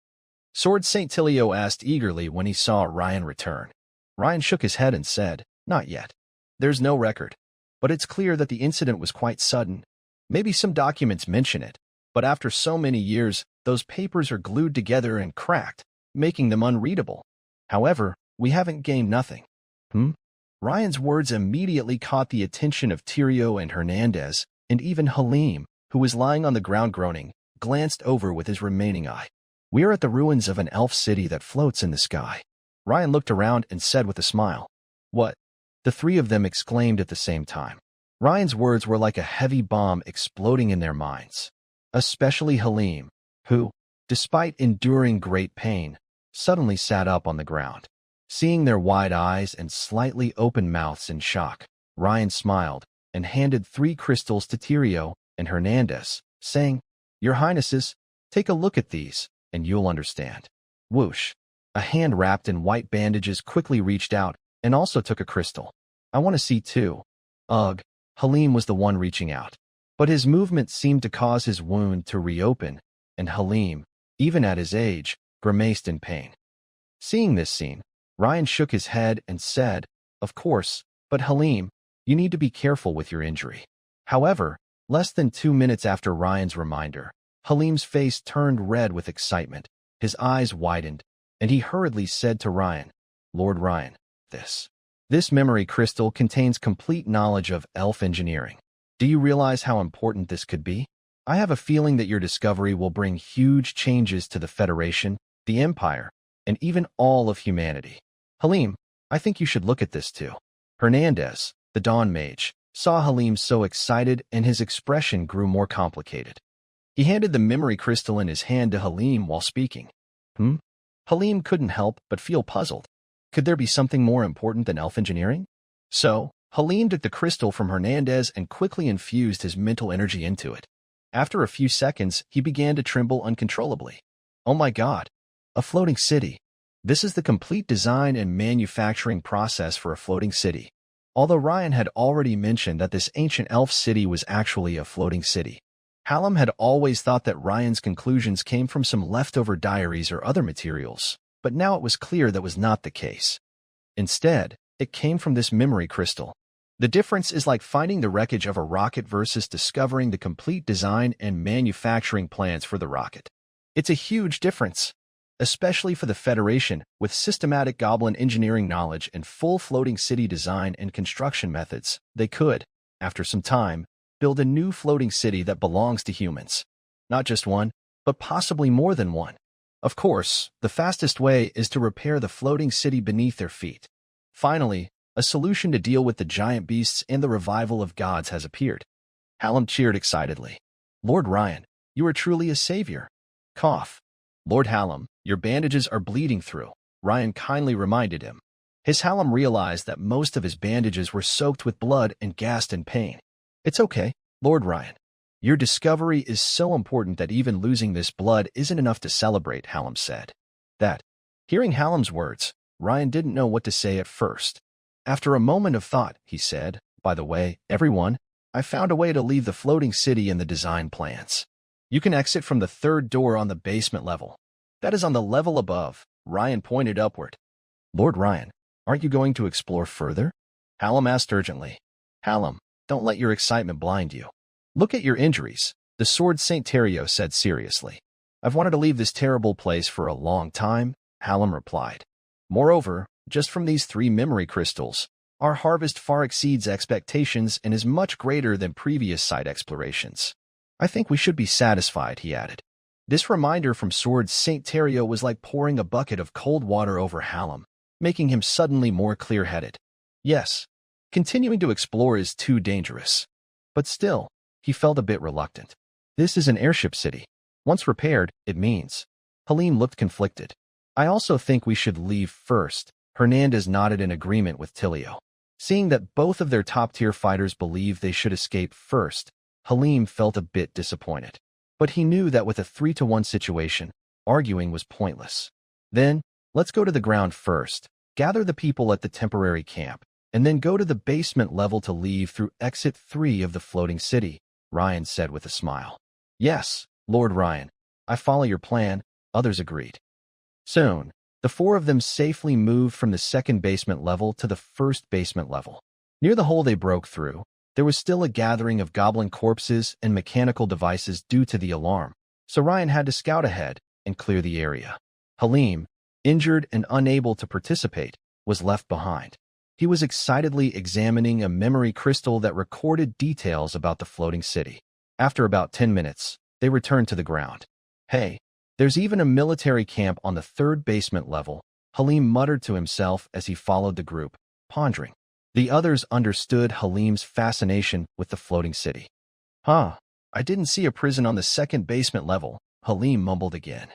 Sword St. Tilio asked eagerly when he saw Ryan return. Ryan shook his head and said, "Not yet. There's no record. But it's clear that the incident was quite sudden. Maybe some documents mention it, but after so many years, those papers are glued together and cracked, making them unreadable. However, we haven't gained nothing." Ryan's words immediately caught the attention of Tirio and Hernandez, and even Halim, who was lying on the ground groaning, glanced over with his remaining eye. We are at the ruins of an elf city that floats in the sky. Ryan looked around and said with a smile. What? The three of them exclaimed at the same time. Ryan's words were like a heavy bomb exploding in their minds. Especially Halim, who, despite enduring great pain, suddenly sat up on the ground. Seeing their wide eyes and slightly open mouths in shock, Ryan smiled and handed 3 crystals to Tirio and Hernandez, saying, Your Highnesses, take a look at these, and you'll understand. Whoosh! A hand wrapped in white bandages quickly reached out and also took a crystal. I want to see too. Ugh, Halim was the one reaching out. But his movement seemed to cause his wound to reopen, and Halim, even at his age, grimaced in pain. Seeing this scene, Ryan shook his head and said, Of course, but Halim, you need to be careful with your injury. However, less than 2 minutes after Ryan's reminder, Halim's face turned red with excitement, his eyes widened, and he hurriedly said to Ryan, Lord Ryan, this memory crystal contains complete knowledge of elf engineering. Do you realize how important this could be? I have a feeling that your discovery will bring huge changes to the Federation, the Empire, and even all of humanity. Halim, I think you should look at this too. Hernandez, the Dawn Mage, saw Halim so excited and his expression grew more complicated. He handed the memory crystal in his hand to Halim while speaking. Halim couldn't help but feel puzzled. Could there be something more important than elf engineering? So, Halim took the crystal from Hernandez and quickly infused his mental energy into it. After a few seconds, he began to tremble uncontrollably. Oh my God! A floating city. This is the complete design and manufacturing process for a floating city. Although Ryan had already mentioned that this ancient elf city was actually a floating city, Halim had always thought that Ryan's conclusions came from some leftover diaries or other materials, but now it was clear that was not the case. Instead, it came from this memory crystal. The difference is like finding the wreckage of a rocket versus discovering the complete design and manufacturing plans for the rocket. It's a huge difference, especially for the Federation with systematic goblin engineering knowledge and full floating city design and construction methods. They could, after some time, build a new floating city that belongs to humans. Not just one, but possibly more than one. Of course, the fastest way is to repair the floating city beneath their feet. Finally, a solution to deal with the giant beasts and the revival of gods has appeared. Halim cheered excitedly. Lord Ryan, you are truly a savior. Cough. Lord Halim, your bandages are bleeding through, Ryan kindly reminded him. His Halim realized that most of his bandages were soaked with blood and gasped in pain. It's okay, Lord Ryan. Your discovery is so important that even losing this blood isn't enough to celebrate, Halim said. Hearing Halim's words, Ryan didn't know what to say at first. After a moment of thought, he said, By the way, everyone, I found a way to leave the floating city in the design plans. You can exit from the 3rd door on the basement level. That is on the level above. Ryan pointed upward. Lord Ryan, aren't you going to explore further? Halim asked urgently. Halim, don't let your excitement blind you. Look at your injuries, the Sword Saint Terrio said seriously. I've wanted to leave this terrible place for a long time, Halim replied. Moreover, just from these 3 memory crystals, our harvest far exceeds expectations and is much greater than previous site explorations. I think we should be satisfied, he added. This reminder from Sword Saint Terrio was like pouring a bucket of cold water over Halim, making him suddenly more clear-headed. Yes, continuing to explore is too dangerous. But still, he felt a bit reluctant. This is an airship city. Once repaired, it means. Halim looked conflicted. I also think we should leave first. Hernandez nodded in agreement with Tilio. Seeing that both of their top-tier fighters believed they should escape first, Halim felt a bit disappointed. But he knew that with a 3-to-1 situation, arguing was pointless. Then, let's go to the ground first, gather the people at the temporary camp, and then go to the basement level to leave through exit 3 of the floating city, Ryan said with a smile. Yes, Lord Ryan, I follow your plan, others agreed. Soon, the 4 of them safely moved from the 2nd basement level to the 1st basement level. Near the hole they broke through, there was still a gathering of goblin corpses and mechanical devices due to the alarm, so Ryan had to scout ahead and clear the area. Halim, injured and unable to participate, was left behind. He was excitedly examining a memory crystal that recorded details about the floating city. After about 10 minutes, they returned to the ground. Hey, There's even a military camp on the third basement level, Halim muttered to himself as he followed the group, pondering. The others understood Halim's fascination with the floating city. Huh, I didn't see a prison on the second basement level, Halim mumbled again.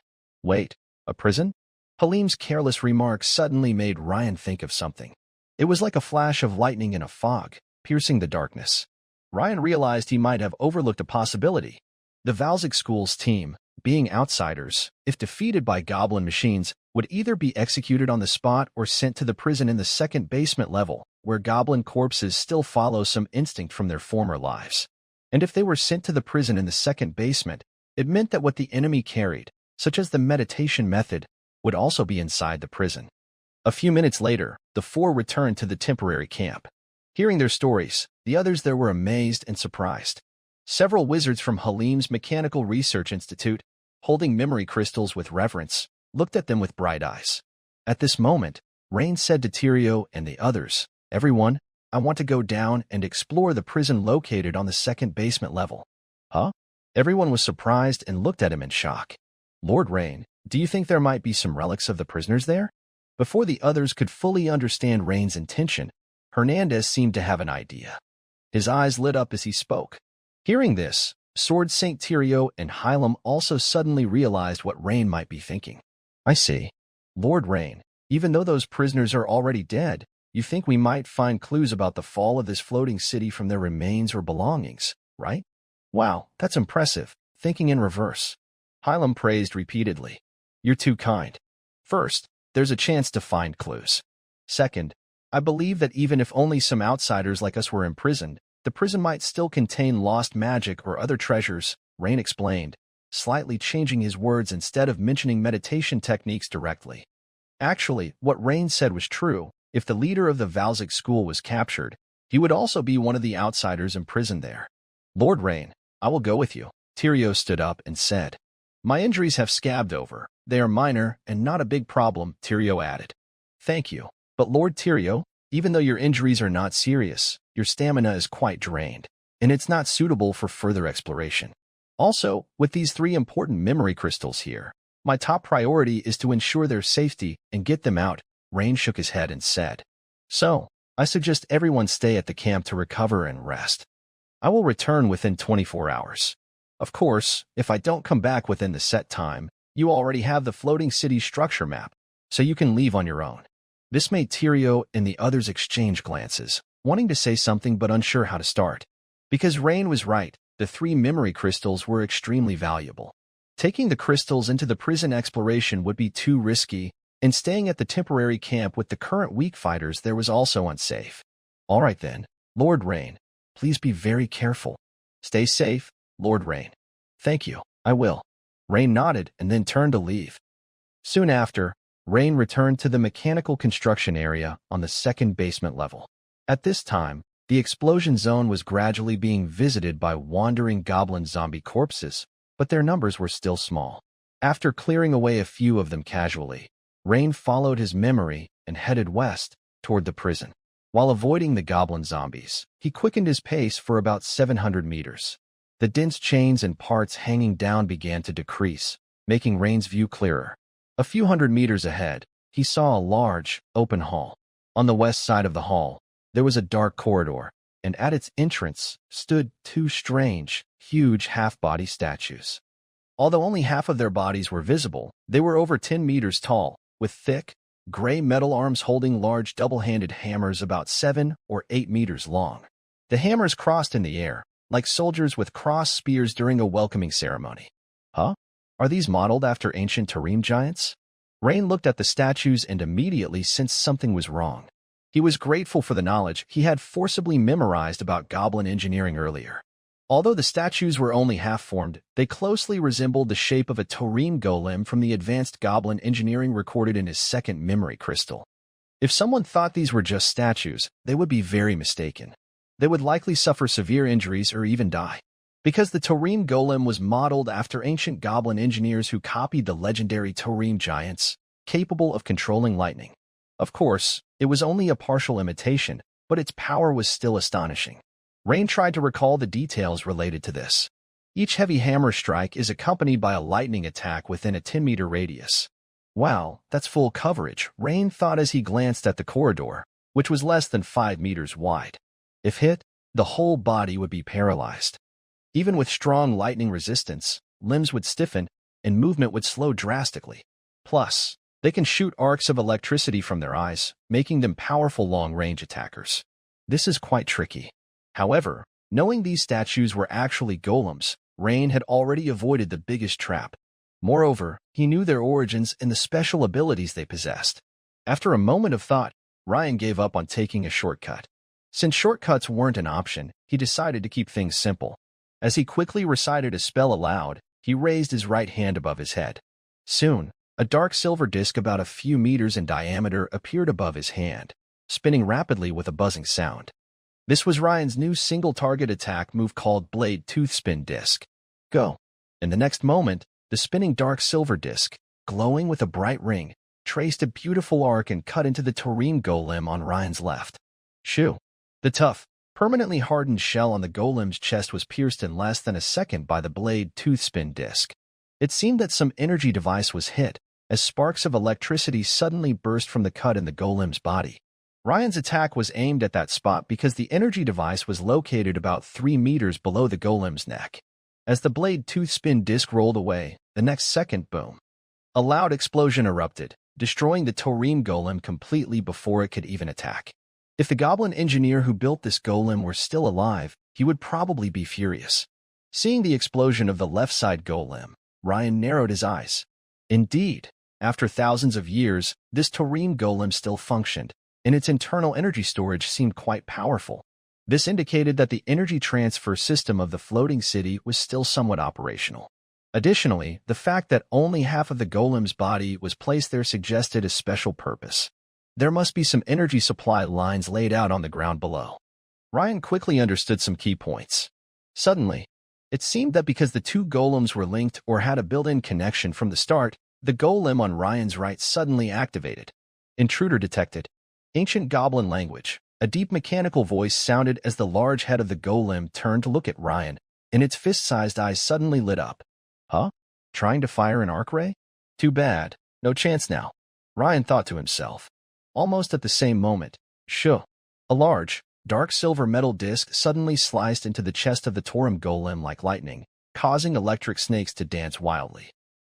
Wait, a prison? Halim's careless remark suddenly made Ryan think of something. It was like a flash of lightning in a fog, piercing the darkness. Ryan realized he might have overlooked a possibility. The Valzig School's team, being outsiders, if defeated by goblin machines, would either be executed on the spot or sent to the prison in the second basement level, where goblin corpses still follow some instinct from their former lives. And if they were sent to the prison in the second basement, it meant that what the enemy carried, such as the meditation method, would also be inside the prison. A few minutes later, the four returned to the temporary camp. Hearing their stories, the others there were amazed and surprised. Several wizards from Halim's Mechanical Research Institute, holding memory crystals with reverence, looked at them with bright eyes. At this moment, Rain said to Tyrio and the others, "Everyone, I want to go down and explore the prison located on the second basement level." Huh? Everyone was surprised and looked at him in shock. Lord Rain, do you think there might be some relics of the prisoners there? Before the others could fully understand Rain's intention, Hernandez seemed to have an idea. His eyes lit up as he spoke. Hearing this, Sword Saint Tyrio and Hylam also suddenly realized what Rain might be thinking. I see. Lord Rain, even though those prisoners are already dead, you think we might find clues about the fall of this floating city from their remains or belongings, right? Wow, that's impressive, thinking in reverse. Hylam praised repeatedly. You're too kind. First, there's a chance to find clues. Second, I believe that even if only some outsiders like us were imprisoned, the prison might still contain lost magic or other treasures, Rain explained, slightly changing his words instead of mentioning meditation techniques directly. Actually, what Rain said was true. If the leader of the Valzig school was captured, he would also be one of the outsiders imprisoned there. Lord Rain, I will go with you. Tyrio stood up and said. My injuries have scabbed over. They are minor and not a big problem, Tyrio added. Thank you. But Lord Tyrio, even though your injuries are not serious, your stamina is quite drained, and it's not suitable for further exploration. Also, with these 3 important memory crystals here, my top priority is to ensure their safety and get them out. Rain shook his head and said. So, I suggest everyone stay at the camp to recover and rest. I will return within 24 hours. Of course, if I don't come back within the set time, you already have the floating city structure map, so you can leave on your own. This made Tyrio and the others exchange glances, wanting to say something but unsure how to start. Because Rain was right, the 3 memory crystals were extremely valuable. Taking the crystals into the prison exploration would be too risky, and staying at the temporary camp with the current weak fighters there was also unsafe. All right then, Lord Rain, please be very careful. Stay safe, Lord Rain. Thank you, I will. Rain nodded and then turned to leave. Soon after, Rain returned to the mechanical construction area on the second basement level. At this time, the explosion zone was gradually being visited by wandering goblin zombie corpses, but their numbers were still small. After clearing away a few of them casually, Rain followed his memory and headed west toward the prison. While avoiding the goblin zombies, he quickened his pace for about 700 meters. The dense chains and parts hanging down began to decrease, making Rain's view clearer. A few hundred meters ahead, he saw a large, open hall. On the west side of the hall, there was a dark corridor, and at its entrance stood 2 strange, huge half-body statues. Although only half of their bodies were visible, they were over 10 meters tall, with thick, gray metal arms holding large double-handed hammers about 7 or 8 meters long. The hammers crossed in the air, like soldiers with crossed spears during a welcoming ceremony. Huh? Are these modeled after ancient Tarim giants? Rain looked at the statues and immediately sensed something was wrong. He was grateful for the knowledge he had forcibly memorized about goblin engineering earlier. Although the statues were only half-formed, they closely resembled the shape of a Tarim golem from the advanced goblin engineering recorded in his second memory crystal. If someone thought these were just statues, they would be very mistaken. They would likely suffer severe injuries or even die. Because the Tarim golem was modeled after ancient goblin engineers who copied the legendary Tarim giants, capable of controlling lightning. Of course, it was only a partial imitation, but its power was still astonishing. Rain tried to recall the details related to this. Each heavy hammer strike is accompanied by a lightning attack within a 10-meter radius. Wow, that's full coverage, Rain thought as he glanced at the corridor, which was less than 5 meters wide. If hit, the whole body would be paralyzed. Even with strong lightning resistance, limbs would stiffen and movement would slow drastically. Plus, they can shoot arcs of electricity from their eyes, making them powerful long-range attackers. This is quite tricky. However, knowing these statues were actually golems, Rain had already avoided the biggest trap. Moreover, he knew their origins and the special abilities they possessed. After a moment of thought, Ryan gave up on taking a shortcut. Since shortcuts weren't an option, he decided to keep things simple. As he quickly recited a spell aloud, he raised his right hand above his head. Soon, a dark silver disc about a few meters in diameter appeared above his hand, spinning rapidly with a buzzing sound. This was Ryan's new single-target attack move called Blade Toothspin Disc. Go! In the next moment, the spinning dark silver disc, glowing with a bright ring, traced a beautiful arc and cut into the Tarim golem on Ryan's left. Shoo! The tough, permanently hardened shell on the golem's chest was pierced in less than a second by the blade toothspin disc. It seemed that some energy device was hit, as sparks of electricity suddenly burst from the cut in the golem's body. Ryan's attack was aimed at that spot because the energy device was located about 3 meters below the golem's neck. As the blade toothspin disc rolled away, the next second, boom! A loud explosion erupted, destroying the Tarim golem completely before it could even attack. If the goblin engineer who built this golem were still alive, he would probably be furious. Seeing the explosion of the left side golem, Ryan narrowed his eyes. Indeed, after thousands of years, this Tarim golem still functioned, and its internal energy storage seemed quite powerful. This indicated that the energy transfer system of the floating city was still somewhat operational. Additionally, the fact that only half of the golem's body was placed there suggested a special purpose. There must be some energy supply lines laid out on the ground below. Ryan quickly understood some key points. Suddenly, it seemed that because the two golems were linked or had a built-in connection from the start, the golem on Ryan's right suddenly activated. Intruder detected. Ancient goblin language. A deep mechanical voice sounded as the large head of the golem turned to look at Ryan, and its fist-sized eyes suddenly lit up. Huh? Trying to fire an arc ray? Too bad. No chance now. Ryan thought to himself. Almost at the same moment, shoo! A large, dark silver metal disc suddenly sliced into the chest of the Tarim golem like lightning, causing electric snakes to dance wildly.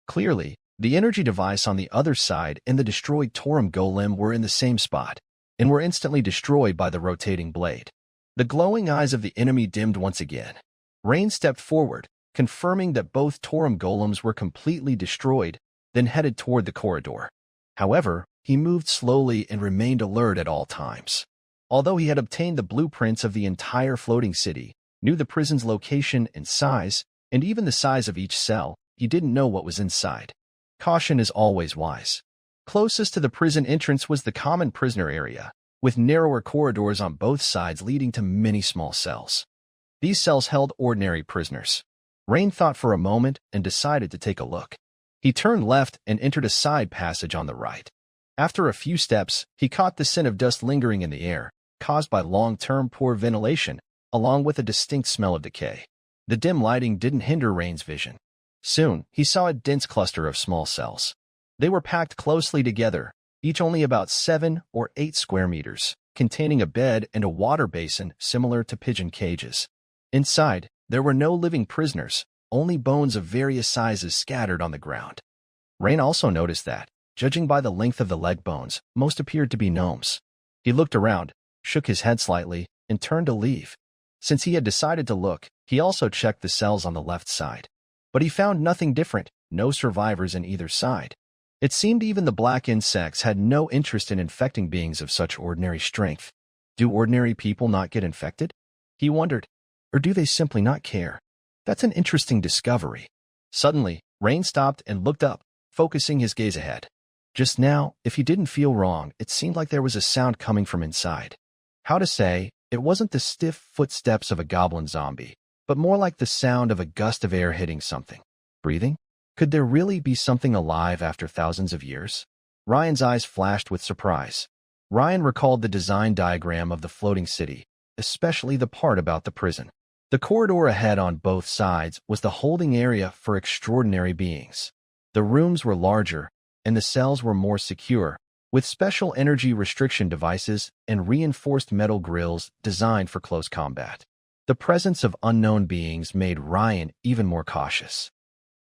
Clearly, the energy device on the other side and the destroyed Tarim golem were in the same spot, and were instantly destroyed by the rotating blade. The glowing eyes of the enemy dimmed once again. Rain stepped forward, confirming that both Tarim golems were completely destroyed, then headed toward the corridor. However, he moved slowly and remained alert at all times. Although he had obtained the blueprints of the entire floating city, knew the prison's location and size, and even the size of each cell, he didn't know what was inside. Caution is always wise. Closest to the prison entrance was the common prisoner area, with narrower corridors on both sides leading to many small cells. These cells held ordinary prisoners. Rain thought for a moment and decided to take a look. He turned left and entered a side passage on the right. After a few steps, he caught the scent of dust lingering in the air, caused by long-term poor ventilation, along with a distinct smell of decay. The dim lighting didn't hinder Rain's vision. Soon, he saw a dense cluster of small cells. They were packed closely together, each only about 7 or 8 square meters, containing a bed and a water basin similar to pigeon cages. Inside, there were no living prisoners, only bones of various sizes scattered on the ground. Rain also noticed that, judging by the length of the leg bones, most appeared to be gnomes. He looked around, shook his head slightly, and turned to leave. Since he had decided to look, he also checked the cells on the left side. But he found nothing different, no survivors in either side. It seemed even the black insects had no interest in infecting beings of such ordinary strength. Do ordinary people not get infected? He wondered. Or do they simply not care? That's an interesting discovery. Suddenly, Rain stopped and looked up, focusing his gaze ahead. Just now, if he didn't feel wrong, it seemed like there was a sound coming from inside. How to say, it wasn't the stiff footsteps of a goblin zombie, but more like the sound of a gust of air hitting something. Breathing? Could there really be something alive after thousands of years? Ryan's eyes flashed with surprise. Ryan recalled the design diagram of the floating city, especially the part about the prison. The corridor ahead on both sides was the holding area for extraordinary beings. The rooms were larger, and the cells were more secure, with special energy restriction devices and reinforced metal grills designed for close combat. The presence of unknown beings made Ryan even more cautious.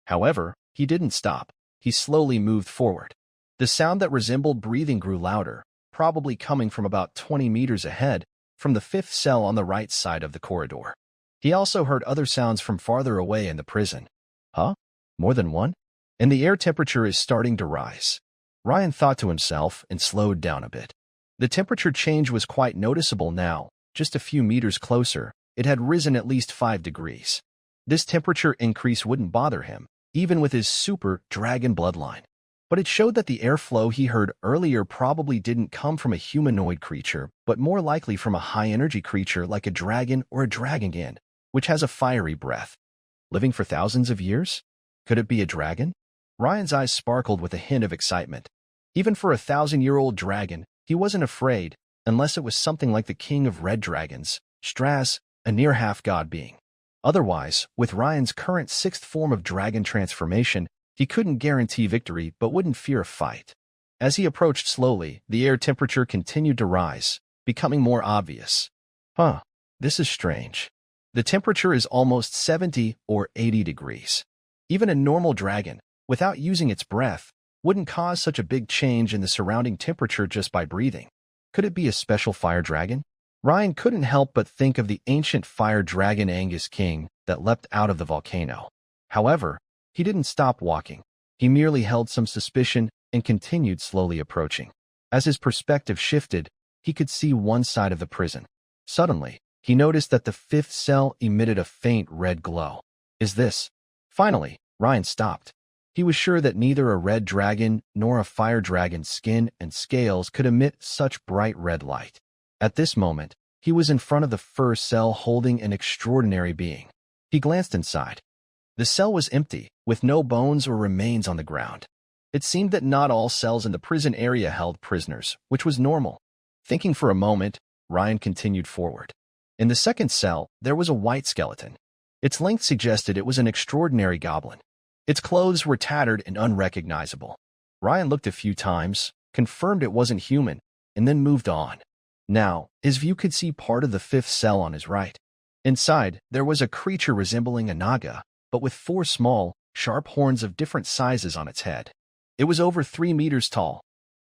However, he didn't stop. He slowly moved forward. The sound that resembled breathing grew louder, probably coming from about 20 meters ahead, from the fifth cell on the right side of the corridor. He also heard other sounds from farther away in the prison. Huh? More than one? And the air temperature is starting to rise. Ryan thought to himself and slowed down a bit. The temperature change was quite noticeable now. Just a few meters closer, it had risen at least 5 degrees. This temperature increase wouldn't bother him, even with his super dragon bloodline. But it showed that the airflow he heard earlier probably didn't come from a humanoid creature, but more likely from a high-energy creature like a dragon or a dragongan, which has a fiery breath. Living for thousands of years? Could it be a dragon? Ryan's eyes sparkled with a hint of excitement. Even for a 1,000-year-old dragon, he wasn't afraid, unless it was something like the king of red dragons, Straz, a near half-god being. Otherwise, with Ryan's current 6th form of dragon transformation, he couldn't guarantee victory but wouldn't fear a fight. As he approached slowly, the air temperature continued to rise, becoming more obvious. This is strange. The temperature is almost 70 or 80 degrees. Even a normal dragon, without using its breath, wouldn't cause such a big change in the surrounding temperature just by breathing. Could it be a special fire dragon? Ryan couldn't help but think of the ancient fire dragon Angus King that leapt out of the volcano. However, he didn't stop walking. He merely held some suspicion and continued slowly approaching. As his perspective shifted, he could see one side of the prison. Suddenly, he noticed that the 5th cell emitted a faint red glow. Is this? Finally, Ryan stopped. He was sure that neither a red dragon nor a fire dragon's skin and scales could emit such bright red light. At this moment, he was in front of the first cell holding an extraordinary being. He glanced inside. The cell was empty, with no bones or remains on the ground. It seemed that not all cells in the prison area held prisoners, which was normal. Thinking for a moment, Ryan continued forward. In the second cell, there was a white skeleton. Its length suggested it was an extraordinary goblin. Its clothes were tattered and unrecognizable. Ryan looked a few times, confirmed it wasn't human, and then moved on. Now, his view could see part of the 5th cell on his right. Inside, there was a creature resembling a naga, but with 4 small, sharp horns of different sizes on its head. It was over 3 meters tall.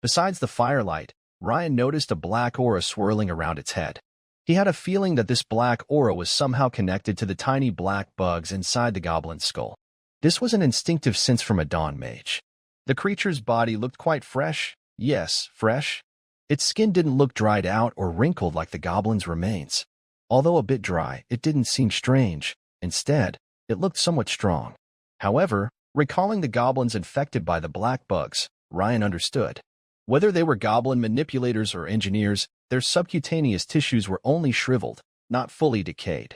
Besides the firelight, Ryan noticed a black aura swirling around its head. He had a feeling that this black aura was somehow connected to the tiny black bugs inside the goblin's skull. This was an instinctive sense from a dawn mage. The creature's body looked quite fresh. Yes, fresh. Its skin didn't look dried out or wrinkled like the goblin's remains. Although a bit dry, it didn't seem strange. Instead, it looked somewhat strong. However, recalling the goblins infected by the black bugs, Ryan understood. Whether they were goblin manipulators or engineers, their subcutaneous tissues were only shriveled, not fully decayed.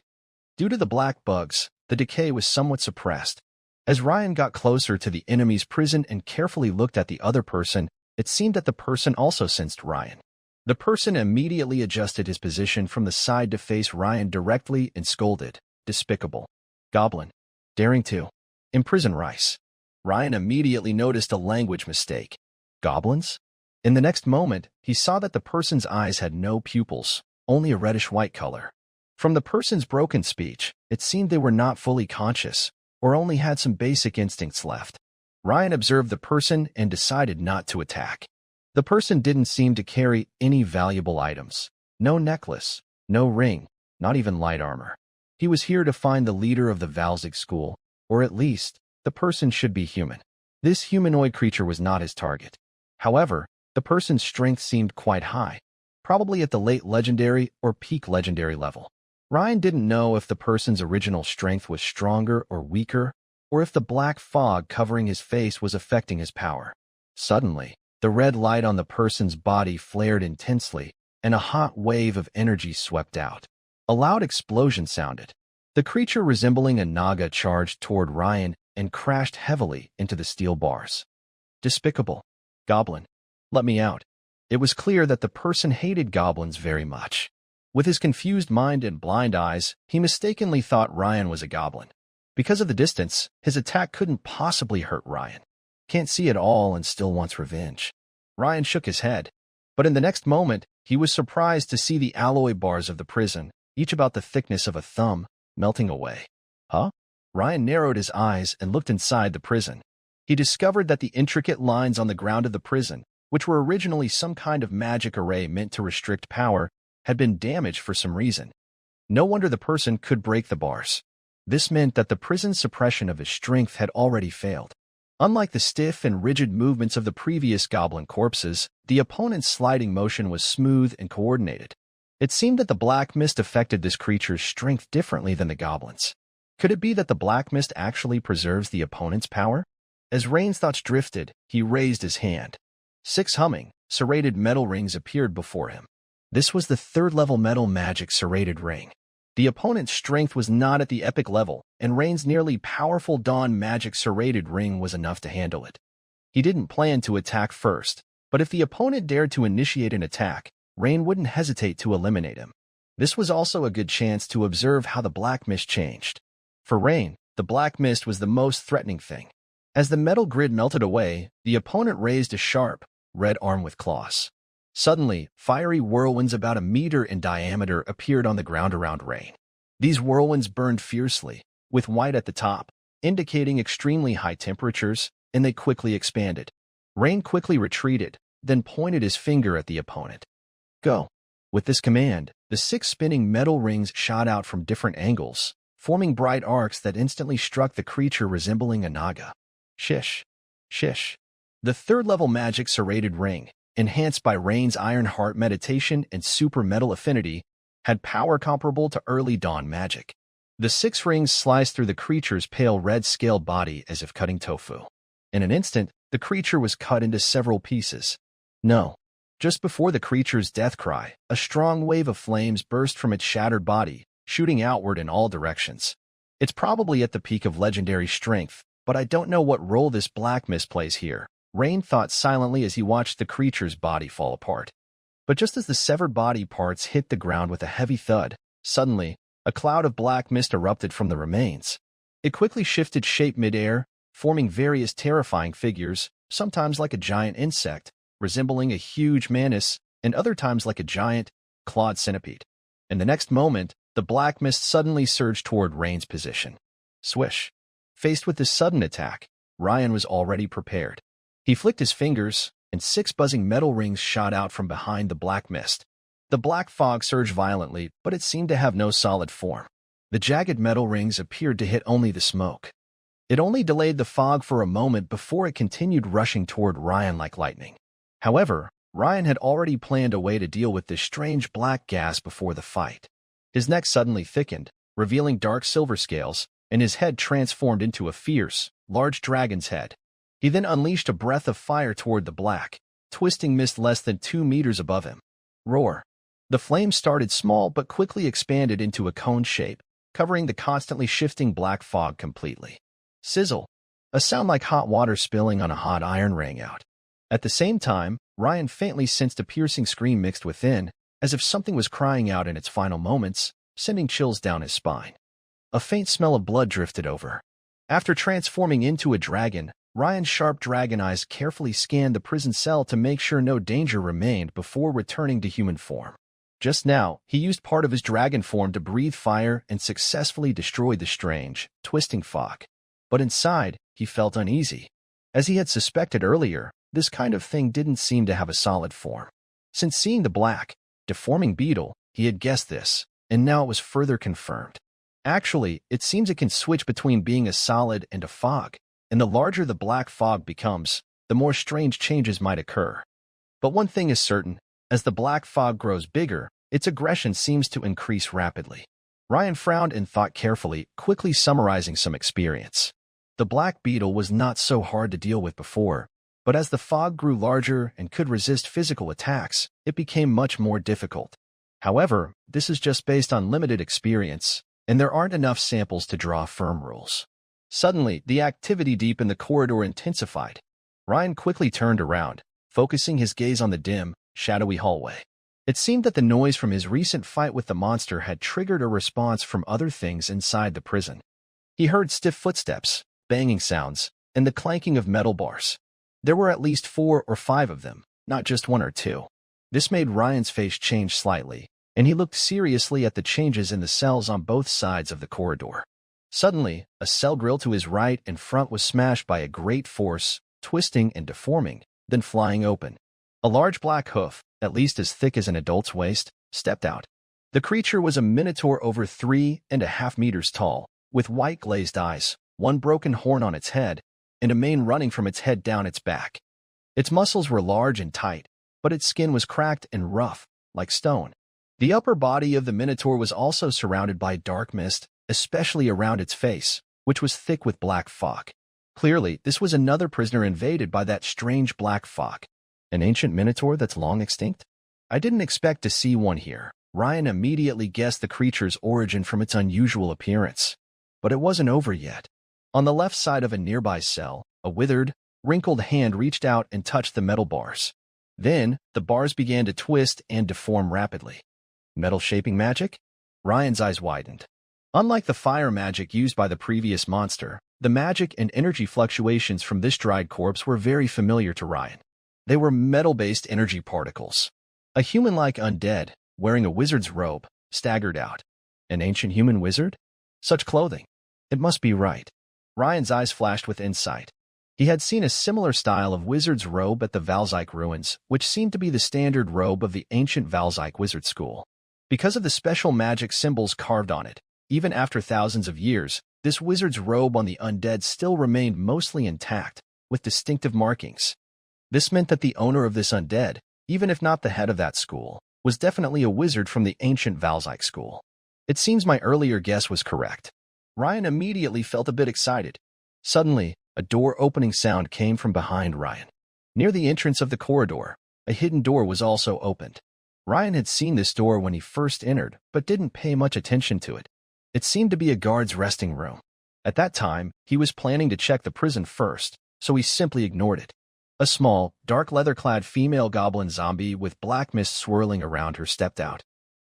Due to the black bugs, the decay was somewhat suppressed. As Ryan got closer to the enemy's prison and carefully looked at the other person, it seemed that the person also sensed Ryan. The person immediately adjusted his position from the side to face Ryan directly and scolded, "Despicable. Goblin. Daring to imprison Rice." Ryan immediately noticed a language mistake. Goblins? In the next moment, he saw that the person's eyes had no pupils, only a reddish-white color. From the person's broken speech, it seemed they were not fully conscious, or only had some basic instincts left. Ryan observed the person and decided not to attack. The person didn't seem to carry any valuable items. No necklace, no ring, not even light armor. He was here to find the leader of the Valzig school, or at least, the person should be human. This humanoid creature was not his target. However, the person's strength seemed quite high, probably at the late legendary or peak legendary level. Ryan didn't know if the person's original strength was stronger or weaker, or if the black fog covering his face was affecting his power. Suddenly, the red light on the person's body flared intensely, and a hot wave of energy swept out. A loud explosion sounded. The creature resembling a naga charged toward Ryan and crashed heavily into the steel bars. Despicable. Goblin. Let me out. It was clear that the person hated goblins very much. With his confused mind and blind eyes, he mistakenly thought Ryan was a goblin. Because of the distance, his attack couldn't possibly hurt Ryan. Can't see it all and still wants revenge. Ryan shook his head. But in the next moment, he was surprised to see the alloy bars of the prison, each about the thickness of a thumb, melting away. Huh? Ryan narrowed his eyes and looked inside the prison. He discovered that the intricate lines on the ground of the prison, which were originally some kind of magic array meant to restrict power, had been damaged for some reason. No wonder the person could break the bars. This meant that the prison's suppression of his strength had already failed. Unlike the stiff and rigid movements of the previous goblin corpses, the opponent's sliding motion was smooth and coordinated. It seemed that the black mist affected this creature's strength differently than the goblins. Could it be that the black mist actually preserves the opponent's power? As Rain's thoughts drifted, he raised his hand. 6 humming, serrated metal rings appeared before him. This was the 3rd-level metal magic serrated ring. The opponent's strength was not at the epic level, and Rain's nearly powerful dawn magic serrated ring was enough to handle it. He didn't plan to attack first, but if the opponent dared to initiate an attack, Rain wouldn't hesitate to eliminate him. This was also a good chance to observe how the black mist changed. For Rain, the black mist was the most threatening thing. As the metal grid melted away, the opponent raised a sharp, red arm with claws. Suddenly, fiery whirlwinds about a meter in diameter appeared on the ground around Rain. These whirlwinds burned fiercely, with white at the top, indicating extremely high temperatures, and they quickly expanded. Rain quickly retreated, then pointed his finger at the opponent. Go. With this command, the 6 spinning metal rings shot out from different angles, forming bright arcs that instantly struck the creature resembling a naga. Shish. Shish. The 3rd-level magic serrated ring, enhanced by Rain's Iron Heart meditation and super metal affinity, had power comparable to early dawn magic. The 6 rings sliced through the creature's pale red scaled body as if cutting tofu. In an instant, the creature was cut into several pieces. No. Just before the creature's death cry, a strong wave of flames burst from its shattered body, shooting outward in all directions. It's probably at the peak of legendary strength, but I don't know what role this black mist plays here, Rain thought silently as he watched the creature's body fall apart. But just as the severed body parts hit the ground with a heavy thud, suddenly, a cloud of black mist erupted from the remains. It quickly shifted shape midair, forming various terrifying figures, sometimes like a giant insect, resembling a huge mantis, and other times like a giant, clawed centipede. In the next moment, the black mist suddenly surged toward Rain's position. Swish. Faced with this sudden attack, Ryan was already prepared. He flicked his fingers, and 6 buzzing metal rings shot out from behind the black mist. The black fog surged violently, but it seemed to have no solid form. The jagged metal rings appeared to hit only the smoke. It only delayed the fog for a moment before it continued rushing toward Ryan like lightning. However, Ryan had already planned a way to deal with this strange black gas before the fight. His neck suddenly thickened, revealing dark silver scales, and his head transformed into a fierce, large dragon's head. He then unleashed a breath of fire toward the black, twisting mist less than 2 meters above him. Roar. The flame started small but quickly expanded into a cone shape, covering the constantly shifting black fog completely. Sizzle. A sound like hot water spilling on a hot iron rang out. At the same time, Ryan faintly sensed a piercing scream mixed within, as if something was crying out in its final moments, sending chills down his spine. A faint smell of blood drifted over. After transforming into a dragon, Ryan's sharp dragon eyes carefully scanned the prison cell to make sure no danger remained before returning to human form. Just now, he used part of his dragon form to breathe fire and successfully destroyed the strange, twisting fog. But inside, he felt uneasy. As he had suspected earlier, this kind of thing didn't seem to have a solid form. Since seeing the black, deforming beetle, he had guessed this, and now it was further confirmed. Actually, it seems it can switch between being a solid and a fog, and the larger the black fog becomes, the more strange changes might occur. But one thing is certain, as the black fog grows bigger, its aggression seems to increase rapidly. Ryan frowned and thought carefully, quickly summarizing some experience. The black beetle was not so hard to deal with before, but as the fog grew larger and could resist physical attacks, it became much more difficult. However, this is just based on limited experience, and there aren't enough samples to draw firm rules. Suddenly, the activity deep in the corridor intensified. Ryan quickly turned around, focusing his gaze on the dim, shadowy hallway. It seemed that the noise from his recent fight with the monster had triggered a response from other things inside the prison. He heard stiff footsteps, banging sounds, and the clanking of metal bars. There were at least 4 or 5 of them, not just 1 or 2. This made Ryan's face change slightly, and he looked seriously at the changes in the cells on both sides of the corridor. Suddenly, a cell grill to his right and front was smashed by a great force, twisting and deforming, then flying open. A large black hoof, at least as thick as an adult's waist, stepped out. The creature was a minotaur over 3.5 meters tall, with white glazed eyes, 1 broken horn on its head, and a mane running from its head down its back. Its muscles were large and tight, but its skin was cracked and rough, like stone. The upper body of the minotaur was also surrounded by dark mist, especially around its face, which was thick with black fog. Clearly, this was another prisoner invaded by that strange black fog. An ancient minotaur that's long extinct? I didn't expect to see one here. Ryan immediately guessed the creature's origin from its unusual appearance. But it wasn't over yet. On the left side of a nearby cell, a withered, wrinkled hand reached out and touched the metal bars. Then, the bars began to twist and deform rapidly. Metal shaping magic? Ryan's eyes widened. Unlike the fire magic used by the previous monster, the magic and energy fluctuations from this dried corpse were very familiar to Ryan. They were metal-based energy particles. A human-like undead, wearing a wizard's robe, staggered out. An ancient human wizard? Such clothing. It must be right. Ryan's eyes flashed with insight. He had seen a similar style of wizard's robe at the Valzyke ruins, which seemed to be the standard robe of the ancient Valzyke wizard school. Because of the special magic symbols carved on it, even after thousands of years, this wizard's robe on the undead still remained mostly intact, with distinctive markings. This meant that the owner of this undead, even if not the head of that school, was definitely a wizard from the ancient Valzyke school. It seems my earlier guess was correct. Ryan immediately felt a bit excited. Suddenly, a door-opening sound came from behind Ryan. Near the entrance of the corridor, a hidden door was also opened. Ryan had seen this door when he first entered, but didn't pay much attention to it. It seemed to be a guard's resting room. At that time, he was planning to check the prison first, so he simply ignored it. A small, dark leather-clad female goblin zombie with black mist swirling around her stepped out.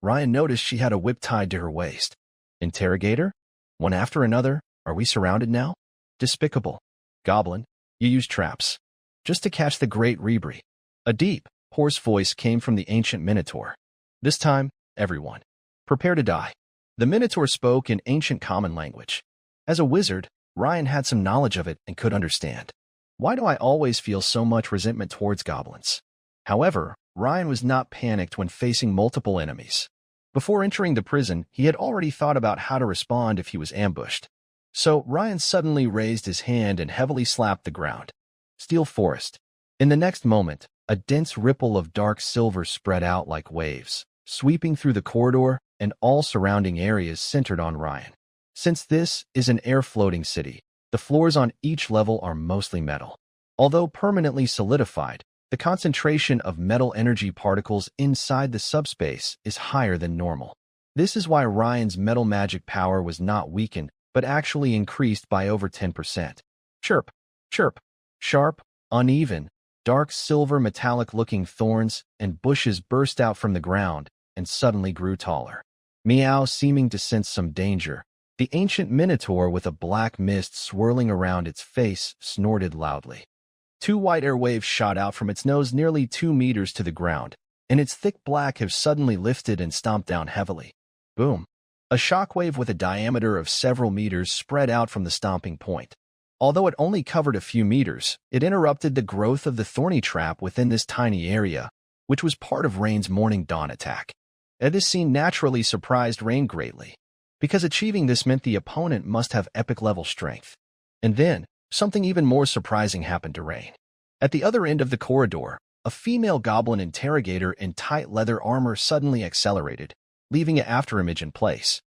Ryan noticed she had a whip tied to her waist. Interrogator? One after another? Are we surrounded now? Despicable. Goblin, you use traps. Just to catch the great Rebri. A deep, hoarse voice came from the ancient minotaur. This time, everyone. Prepare to die. The minotaur spoke in ancient common language. As a wizard, Ryan had some knowledge of it and could understand. Why do I always feel so much resentment towards goblins? However, Ryan was not panicked when facing multiple enemies. Before entering the prison, he had already thought about how to respond if he was ambushed. So Ryan suddenly raised his hand and heavily slapped the ground. Steel forest. In the next moment, a dense ripple of dark silver spread out like waves, sweeping through the corridor and all surrounding areas centered on Ryan. Since this is an air-floating city, the floors on each level are mostly metal. Although permanently solidified, the concentration of metal energy particles inside the subspace is higher than normal. This is why Ryan's metal magic power was not weakened, but actually increased by over 10%. Chirp, chirp, sharp, uneven, dark silver metallic-looking thorns and bushes burst out from the ground and suddenly grew taller. Meow, seeming to sense some danger. The ancient minotaur with a black mist swirling around its face snorted loudly. 2 white air waves shot out from its nose nearly 2 meters to the ground, and its thick black have suddenly lifted and stomped down heavily. Boom. A shockwave with a diameter of several meters spread out from the stomping point. Although it only covered a few meters, it interrupted the growth of the thorny trap within this tiny area, which was part of Rain's morning dawn attack. And this scene naturally surprised Rain greatly, because achieving this meant the opponent must have epic-level strength. And then, something even more surprising happened to Rain. At the other end of the corridor, a female goblin interrogator in tight leather armor suddenly accelerated, leaving an afterimage in place.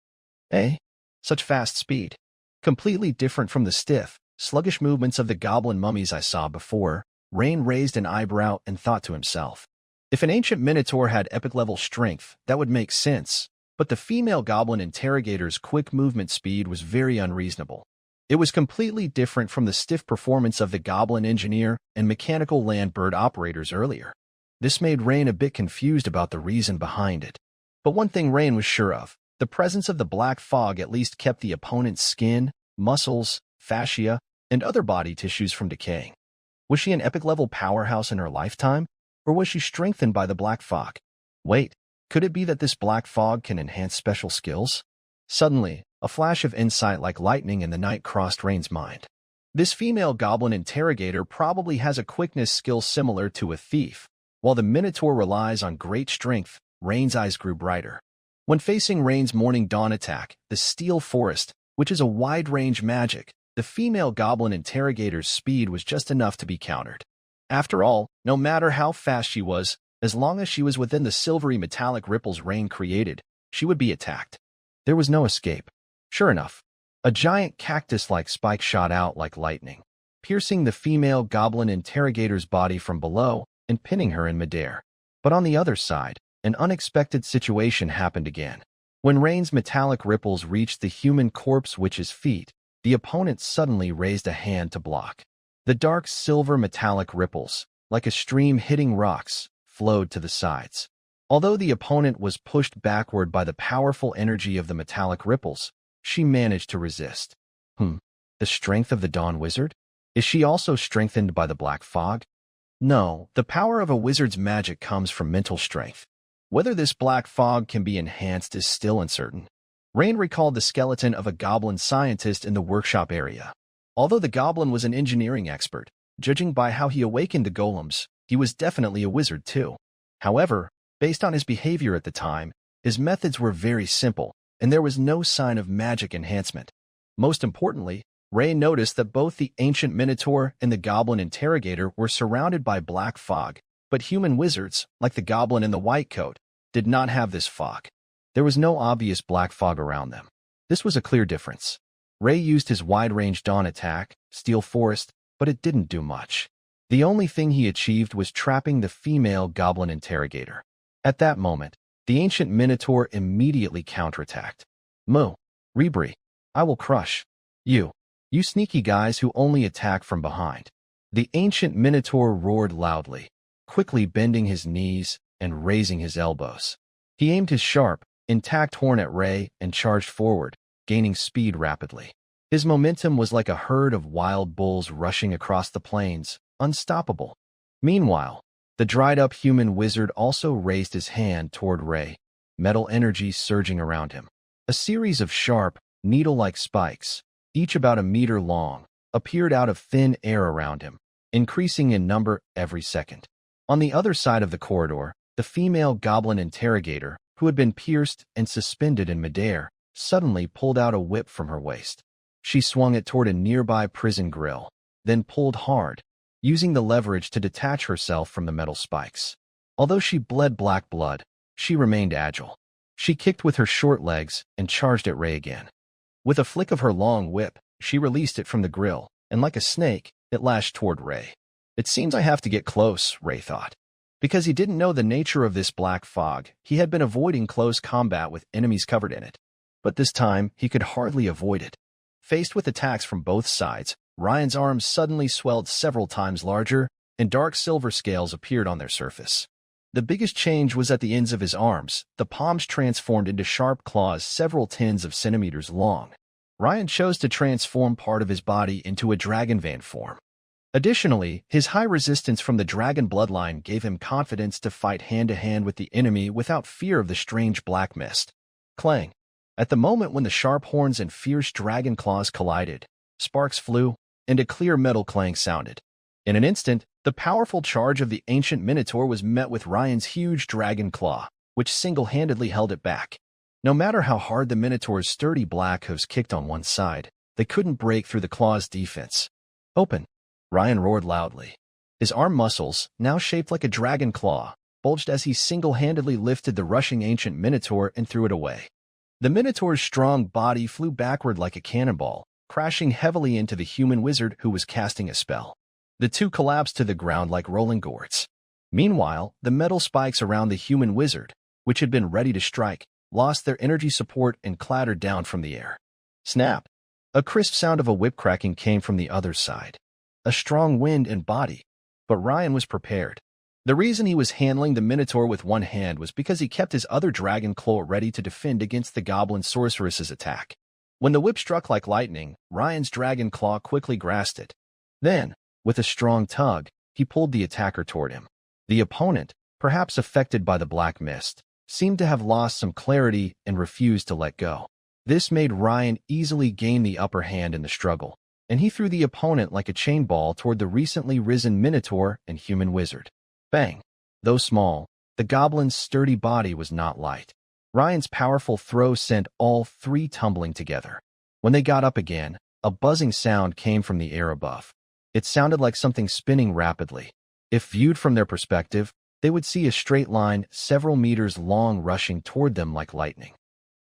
Such fast speed. Completely different from the stiff, sluggish movements of the goblin mummies I saw before. Rain raised an eyebrow and thought to himself. If an ancient minotaur had epic-level strength, that would make sense, but the female goblin interrogator's quick movement speed was very unreasonable. It was completely different from the stiff performance of the goblin engineer and mechanical land bird operators earlier. This made Rain a bit confused about the reason behind it. But one thing Rain was sure of, the presence of the black fog at least kept the opponent's skin, muscles, fascia, and other body tissues from decaying. Was she an epic-level powerhouse in her lifetime, or was she strengthened by the black fog? Wait, could it be that this black fog can enhance special skills? Suddenly, a flash of insight like lightning in the night crossed Rain's mind. This female goblin interrogator probably has a quickness skill similar to a thief. While the Minotaur relies on great strength, Rain's eyes grew brighter. When facing Rain's Morning Dawn attack, the Steel Forest, which is a wide-range magic, the female goblin interrogator's speed was just enough to be countered. After all, no matter how fast she was, as long as she was within the silvery metallic ripples Rain created, she would be attacked. There was no escape. Sure enough, a giant cactus-like spike shot out like lightning, piercing the female goblin interrogator's body from below and pinning her in midair. But on the other side, an unexpected situation happened again. When Rain's metallic ripples reached the human corpse witch's feet, the opponent suddenly raised a hand to block. The dark silver metallic ripples, like a stream hitting rocks, flowed to the sides. Although the opponent was pushed backward by the powerful energy of the metallic ripples, she managed to resist. The strength of the Dawn Wizard? Is she also strengthened by the black fog? No, the power of a wizard's magic comes from mental strength. Whether this black fog can be enhanced is still uncertain. Rain recalled the skeleton of a goblin scientist in the workshop area. Although the goblin was an engineering expert, judging by how he awakened the golems, he was definitely a wizard too. However, based on his behavior at the time, his methods were very simple, and there was no sign of magic enhancement. Most importantly, Ray noticed that both the ancient Minotaur and the goblin interrogator were surrounded by black fog, but human wizards, like the goblin in the white coat, did not have this fog. There was no obvious black fog around them. This was a clear difference. Ray used his wide-range dawn attack, Steel Forest, but it didn't do much. The only thing he achieved was trapping the female goblin interrogator. At that moment, the ancient Minotaur immediately counterattacked. "Moo, Rebri, I will crush you. You sneaky guys who only attack from behind." The ancient Minotaur roared loudly, quickly bending his knees and raising his elbows. He aimed his sharp, intact horn at Ray and charged forward, gaining speed rapidly. His momentum was like a herd of wild bulls rushing across the plains, unstoppable. Meanwhile, the dried-up human wizard also raised his hand toward Ray, metal energy surging around him. A series of sharp, needle-like spikes, each about a meter long, appeared out of thin air around him, increasing in number every second. On the other side of the corridor, the female goblin interrogator, who had been pierced and suspended in midair, suddenly pulled out a whip from her waist. She swung it toward a nearby prison grill, then pulled hard, using the leverage to detach herself from the metal spikes. Although she bled black blood, she remained agile. She kicked with her short legs and charged at Ray again. With a flick of her long whip, she released it from the grill, and like a snake, it lashed toward Ray. It seems I have to get close, Ray thought. Because he didn't know the nature of this black fog, he had been avoiding close combat with enemies covered in it. But this time, he could hardly avoid it. Faced with attacks from both sides, Ryan's arms suddenly swelled several times larger, and dark silver scales appeared on their surface. The biggest change was at the ends of his arms. The palms transformed into sharp claws several tens of centimeters long. Ryan chose to transform part of his body into a dragonvan form. Additionally, his high resistance from the dragon bloodline gave him confidence to fight hand-to-hand with the enemy without fear of the strange black mist. Clang! At the moment when the sharp horns and fierce dragon claws collided, sparks flew, and a clear metal clang sounded. In an instant, the powerful charge of the ancient Minotaur was met with Ryan's huge dragon claw, which single-handedly held it back. No matter how hard the Minotaur's sturdy black hooves kicked on one side, they couldn't break through the claw's defense. "Open!" Ryan roared loudly. His arm muscles, now shaped like a dragon claw, bulged as he single-handedly lifted the rushing ancient Minotaur and threw it away. The Minotaur's strong body flew backward like a cannonball, crashing heavily into the human wizard who was casting a spell. The two collapsed to the ground like rolling gourds. Meanwhile, the metal spikes around the human wizard, which had been ready to strike, lost their energy support and clattered down from the air. Snap! A crisp sound of a whip cracking came from the other side. A strong wind and body. But Ryan was prepared. The reason he was handling the Minotaur with one hand was because he kept his other dragon claw ready to defend against the goblin sorceress's attack. When the whip struck like lightning, Ryan's dragon claw quickly grasped it. Then, with a strong tug, he pulled the attacker toward him. The opponent, perhaps affected by the black mist, seemed to have lost some clarity and refused to let go. This made Ryan easily gain the upper hand in the struggle, and he threw the opponent like a chain ball toward the recently risen Minotaur and human wizard. Bang! Though small, the goblin's sturdy body was not light. Ryan's powerful throw sent all three tumbling together. When they got up again, a buzzing sound came from the air above. It sounded like something spinning rapidly. If viewed from their perspective, they would see a straight line several meters long rushing toward them like lightning.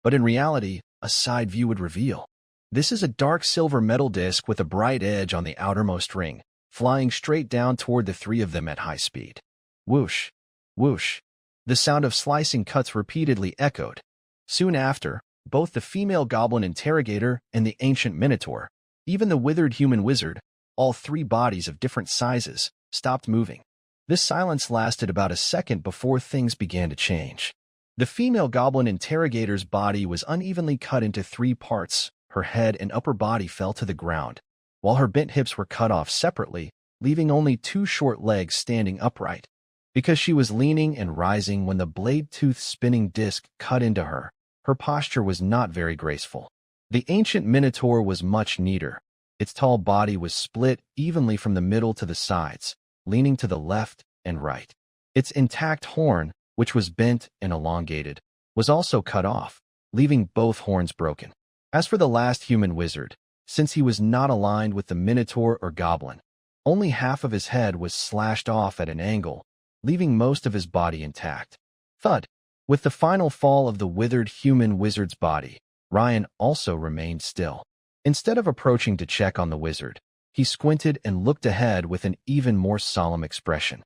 But in reality, a side view would reveal. This is a dark silver metal disc with a bright edge on the outermost ring, flying straight down toward the three of them at high speed. Whoosh! Whoosh! The sound of slicing cuts repeatedly echoed. Soon after, both the female goblin interrogator and the ancient Minotaur, even the withered human wizard, all three bodies of different sizes, stopped moving. This silence lasted about a second before things began to change. The female goblin interrogator's body was unevenly cut into three parts. Her head and upper body fell to the ground, while her bent hips were cut off separately, leaving only two short legs standing upright. Because she was leaning and rising when the blade-toothed spinning disc cut into her, her posture was not very graceful. The ancient Minotaur was much neater. Its tall body was split evenly from the middle to the sides, leaning to the left and right. Its intact horn, which was bent and elongated, was also cut off, leaving both horns broken. As for the last human wizard, since he was not aligned with the Minotaur or goblin, only half of his head was slashed off at an angle, leaving most of his body intact. Thud! With the final fall of the withered human wizard's body, Ryan also remained still. Instead of approaching to check on the wizard, he squinted and looked ahead with an even more solemn expression.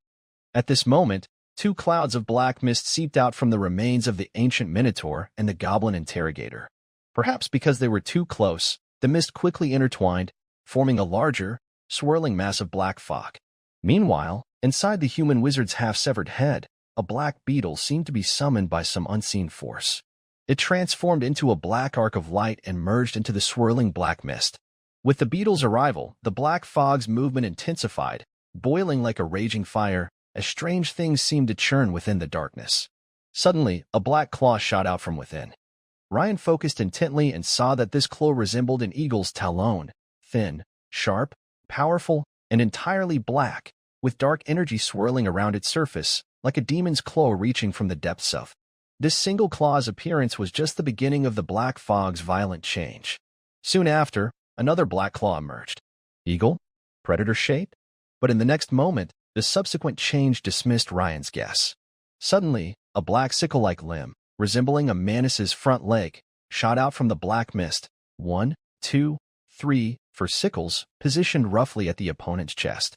At this moment, two clouds of black mist seeped out from the remains of the ancient Minotaur and the goblin interrogator. Perhaps because they were too close, the mist quickly intertwined, forming a larger, swirling mass of black fog. Meanwhile, inside the human wizard's half-severed head, a black beetle seemed to be summoned by some unseen force. It transformed into a black arc of light and merged into the swirling black mist. With the beetle's arrival, the black fog's movement intensified, boiling like a raging fire, as strange things seemed to churn within the darkness. Suddenly, a black claw shot out from within. Ryan focused intently and saw that this claw resembled an eagle's talon, thin, sharp, powerful, and entirely black, with dark energy swirling around its surface, like a demon's claw reaching from the depths of. This single claw's appearance was just the beginning of the black fog's violent change. Soon after, another black claw emerged. Eagle? Predator shape? But in the next moment, the subsequent change dismissed Ryan's guess. Suddenly, a black sickle-like limb, resembling a mantis's front leg, shot out from the black mist. 1, 2, 3, for sickles, positioned roughly at the opponent's chest.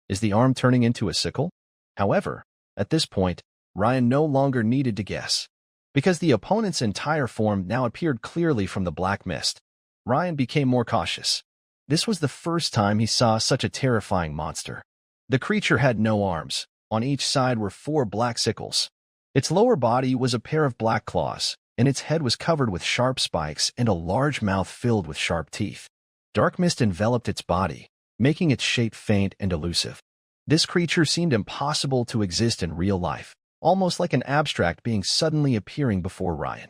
Is the arm turning into a sickle? However, at this point, Ryan no longer needed to guess. Because the opponent's entire form now appeared clearly from the black mist, Ryan became more cautious. This was the first time he saw such a terrifying monster. The creature had no arms. On each side were 4 black sickles. Its lower body was a pair of black claws, and its head was covered with sharp spikes and a large mouth filled with sharp teeth. Dark mist enveloped its body, making its shape faint and elusive. This creature seemed impossible to exist in real life, almost like an abstract being suddenly appearing before Ryan.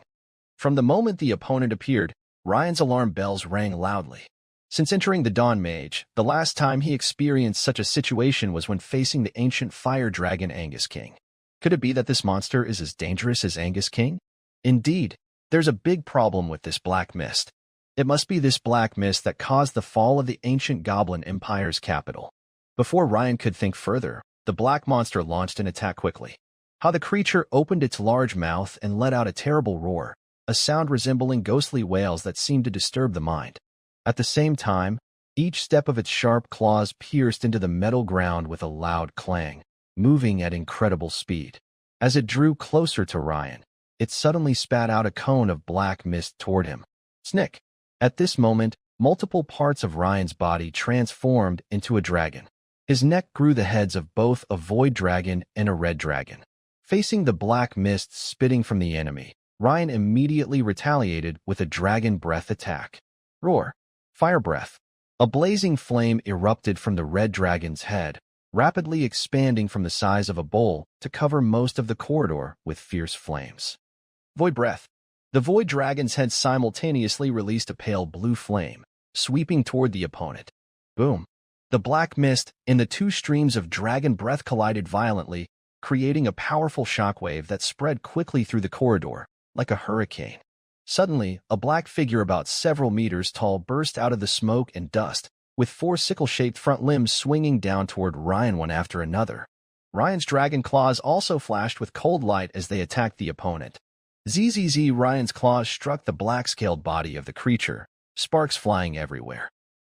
From the moment the opponent appeared, Ryan's alarm bells rang loudly. Since entering the Dawn Mage, the last time he experienced such a situation was when facing the ancient fire dragon Angus King. Could it be that this monster is as dangerous as Angus King? Indeed, there's a big problem with this black mist. It must be this black mist that caused the fall of the ancient Goblin Empire's capital. Before Ryan could think further, the black monster launched an attack quickly. How the creature opened its large mouth and let out a terrible roar, a sound resembling ghostly wails that seemed to disturb the mind. At the same time, each step of its sharp claws pierced into the metal ground with a loud clang, moving at incredible speed. As it drew closer to Ryan, it suddenly spat out a cone of black mist toward him. Snick! At this moment, multiple parts of Ryan's body transformed into a dragon. His neck grew the heads of both a void dragon and a red dragon. Facing the black mist spitting from the enemy, Ryan immediately retaliated with a dragon breath attack. Roar! Fire breath! A blazing flame erupted from the red dragon's head, rapidly expanding from the size of a bowl to cover most of the corridor with fierce flames. Void breath! The void dragon's head simultaneously released a pale blue flame, sweeping toward the opponent. Boom! The black mist and the two streams of dragon breath collided violently, creating a powerful shockwave that spread quickly through the corridor, like a hurricane. Suddenly, a black figure about several meters tall burst out of the smoke and dust, with four sickle-shaped front limbs swinging down toward Ryan one after another. Ryan's dragon claws also flashed with cold light as they attacked the opponent. ZZZ! Ryan's claws struck the black-scaled body of the creature, sparks flying everywhere.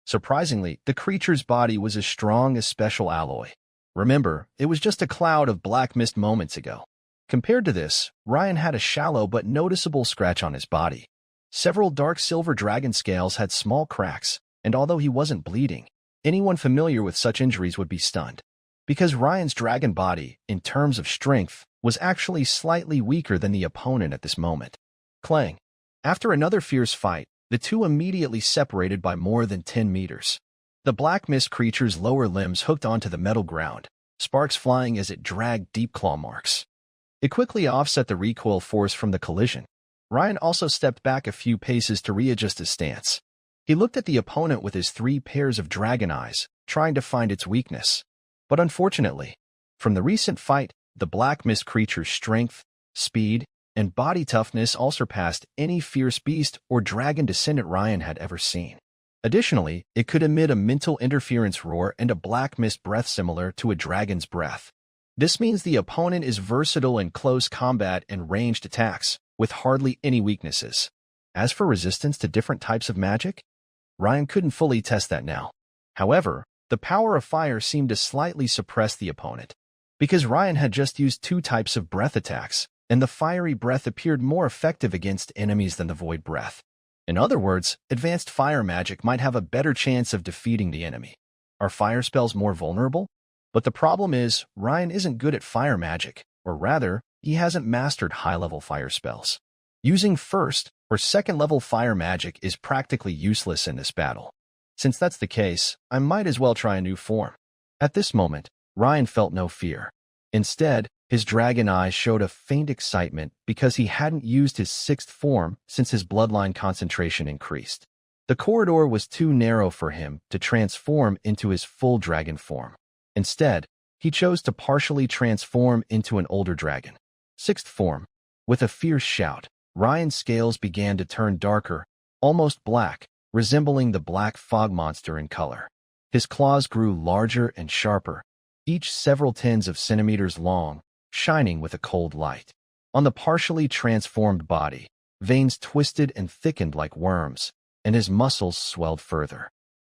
Surprisingly, the creature's body was as strong as special alloy. Remember, it was just a cloud of black mist moments ago. Compared to this, Ryan had a shallow but noticeable scratch on his body. Several dark silver dragon scales had small cracks, and although he wasn't bleeding, anyone familiar with such injuries would be stunned. Because Ryan's dragon body, in terms of strength, was actually slightly weaker than the opponent at this moment. Clang! After another fierce fight, the two immediately separated by more than 10 meters. The black mist creature's lower limbs hooked onto the metal ground, sparks flying as it dragged deep claw marks. It quickly offset the recoil force from the collision. Ryan also stepped back a few paces to readjust his stance. He looked at the opponent with his 3 pairs of dragon eyes, trying to find its weakness. But unfortunately, from the recent fight, the black mist creature's strength, speed, and body toughness all surpassed any fierce beast or dragon descendant Ryan had ever seen. Additionally, it could emit a mental interference roar and a black mist breath similar to a dragon's breath. This means the opponent is versatile in close combat and ranged attacks, with hardly any weaknesses. As for resistance to different types of magic, Ryan couldn't fully test that now. However, the power of fire seemed to slightly suppress the opponent. Because Ryan had just used 2 types of breath attacks, and the fiery breath appeared more effective against enemies than the void breath. In other words, advanced fire magic might have a better chance of defeating the enemy. Are fire spells more vulnerable? But the problem is, Ryan isn't good at fire magic, or rather, he hasn't mastered high-level fire spells. Using first or second-level fire magic is practically useless in this battle. Since that's the case, I might as well try a new form. At this moment, Ryan felt no fear. Instead, his dragon eyes showed a faint excitement because he hadn't used his 6th form since his bloodline concentration increased. The corridor was too narrow for him to transform into his full dragon form. Instead, he chose to partially transform into an older dragon. 6th form. With a fierce shout, Ryan's scales began to turn darker, almost black, resembling the black fog monster in color. His claws grew larger and sharper, each several tens of centimeters long, shining with a cold light. On the partially transformed body, veins twisted and thickened like worms, and his muscles swelled further.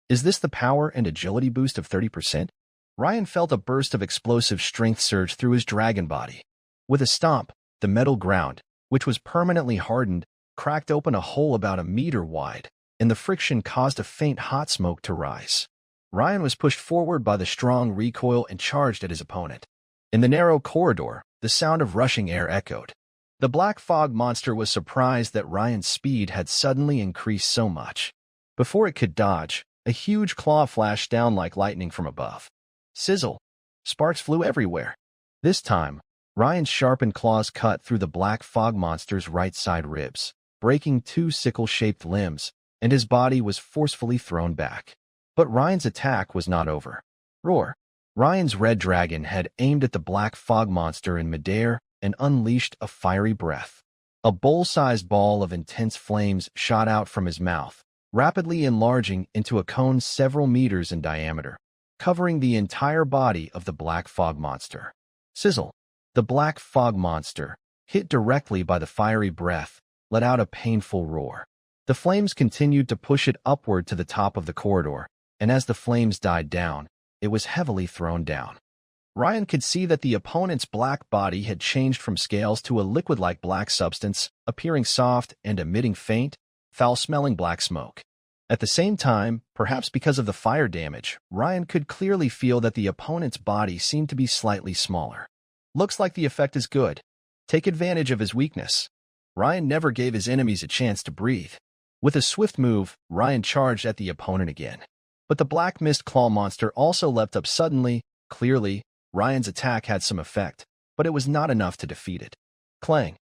Is this the power and agility boost of 30%? Ryan felt a burst of explosive strength surge through his dragon body. With a stomp, the metal ground, which was permanently hardened, cracked open a hole about a meter wide, and the friction caused a faint hot smoke to rise. Ryan was pushed forward by the strong recoil and charged at his opponent. In the narrow corridor, the sound of rushing air echoed. The black fog monster was surprised that Ryan's speed had suddenly increased so much. Before it could dodge, a huge claw flashed down like lightning from above. Sizzle! Sparks flew everywhere. This time, Ryan's sharpened claws cut through the black fog monster's right side ribs, breaking 2 sickle-shaped limbs, and his body was forcefully thrown back. But Ryan's attack was not over. Roar! Ryan's red dragon had aimed at the black fog monster in midair and unleashed a fiery breath. A bowl-sized ball of intense flames shot out from his mouth, rapidly enlarging into a cone several meters in diameter, covering the entire body of the black fog monster. Sizzle! The black fog monster, hit directly by the fiery breath, let out a painful roar. The flames continued to push it upward to the top of the corridor, and as the flames died down, it was heavily thrown down. Ryan could see that the opponent's black body had changed from scales to a liquid-like black substance, appearing soft and emitting faint, foul-smelling black smoke. At the same time, perhaps because of the fire damage, Ryan could clearly feel that the opponent's body seemed to be slightly smaller. Looks like the effect is good. Take advantage of his weakness. Ryan never gave his enemies a chance to breathe. With a swift move, Ryan charged at the opponent again. But the black mist claw monster also leapt up suddenly. Clearly, Ryan's attack had some effect, but it was not enough to defeat it. Clang,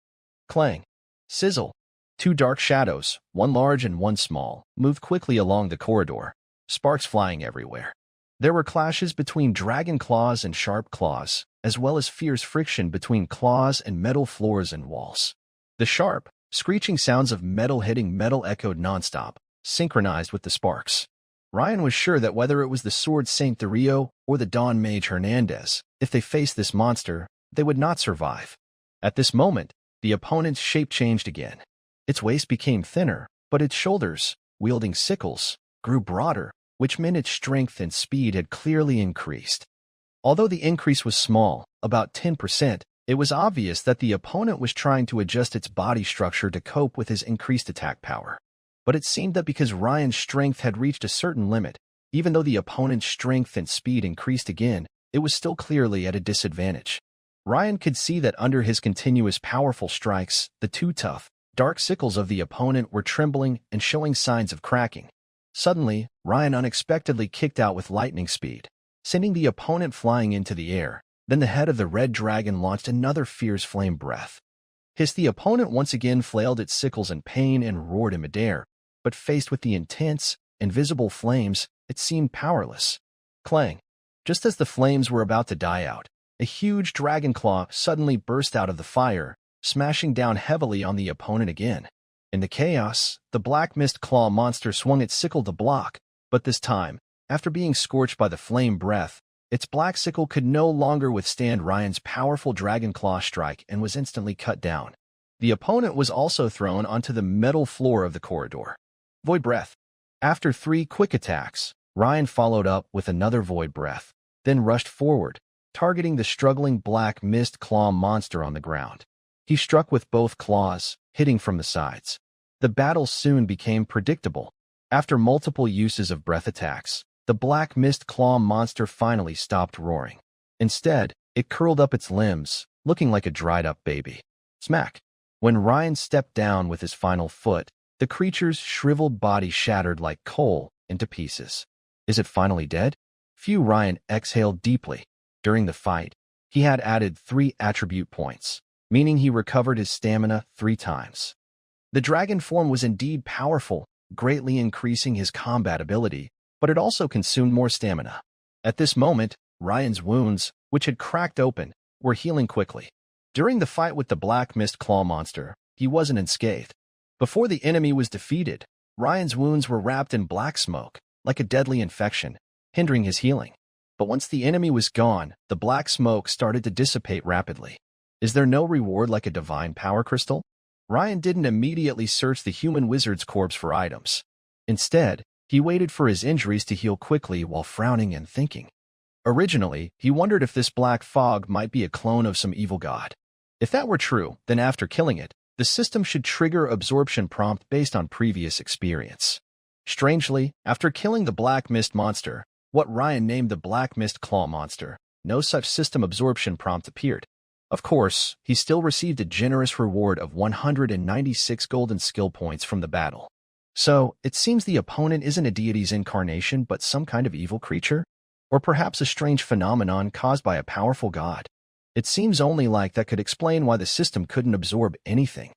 clang, sizzle. Two dark shadows, one large and one small, moved quickly along the corridor, sparks flying everywhere. There were clashes between dragon claws and sharp claws, as well as fierce friction between claws and metal floors and walls. The sharp, screeching sounds of metal hitting metal echoed nonstop, synchronized with the sparks. Ryan was sure that whether it was the Sword Saint Theriot or the Dawn Mage Hernandez, if they faced this monster, they would not survive. At this moment, the opponent's shape changed again. Its waist became thinner, but its shoulders, wielding sickles, grew broader, which meant its strength and speed had clearly increased. Although the increase was small, about 10%, it was obvious that the opponent was trying to adjust its body structure to cope with his increased attack power. But it seemed that because Ryan's strength had reached a certain limit, even though the opponent's strength and speed increased again, it was still clearly at a disadvantage. Ryan could see that under his continuous powerful strikes, the two tough, dark sickles of the opponent were trembling and showing signs of cracking. Suddenly, Ryan unexpectedly kicked out with lightning speed, sending the opponent flying into the air. Then the head of the red dragon launched another fierce flame breath. The opponent once again flailed its sickles in pain and roared in midair, but faced with the intense, invisible flames, it seemed powerless. Clang! Just as the flames were about to die out, a huge dragon claw suddenly burst out of the fire, smashing down heavily on the opponent again. In the chaos, the black mist claw monster swung its sickle to block, but this time, after being scorched by the flame breath, its black sickle could no longer withstand Ryan's powerful dragon claw strike and was instantly cut down. The opponent was also thrown onto the metal floor of the corridor. Void breath. After 3 quick attacks, Ryan followed up with another void breath, then rushed forward, targeting the struggling black mist claw monster on the ground. He struck with both claws, hitting from the sides. The battle soon became predictable. After multiple uses of breath attacks, the black mist claw monster finally stopped roaring. Instead, it curled up its limbs, looking like a dried-up baby. Smack! When Ryan stepped down with his final foot, the creature's shriveled body shattered like coal into pieces. Is it finally dead? Ryan exhaled deeply. During the fight, he had added 3 attribute points, meaning he recovered his stamina 3 times. The dragon form was indeed powerful, greatly increasing his combat ability, but it also consumed more stamina. At this moment, Ryan's wounds, which had cracked open, were healing quickly. During the fight with the black mist claw monster, he wasn't unscathed. Before the enemy was defeated, Ryan's wounds were wrapped in black smoke, like a deadly infection, hindering his healing. But once the enemy was gone, the black smoke started to dissipate rapidly. Is there no reward like a divine power crystal? Ryan didn't immediately search the human wizard's corpse for items. Instead, he waited for his injuries to heal quickly while frowning and thinking. Originally, he wondered if this black fog might be a clone of some evil god. If that were true, then after killing it, the system should trigger absorption prompt based on previous experience. Strangely, after killing the black mist monster, what Ryan named the black mist claw monster, no such system absorption prompt appeared. Of course, he still received a generous reward of 196 golden skill points from the battle. So, it seems the opponent isn't a deity's incarnation but some kind of evil creature? Or perhaps a strange phenomenon caused by a powerful god? It seems only like that could explain why the system couldn't absorb anything.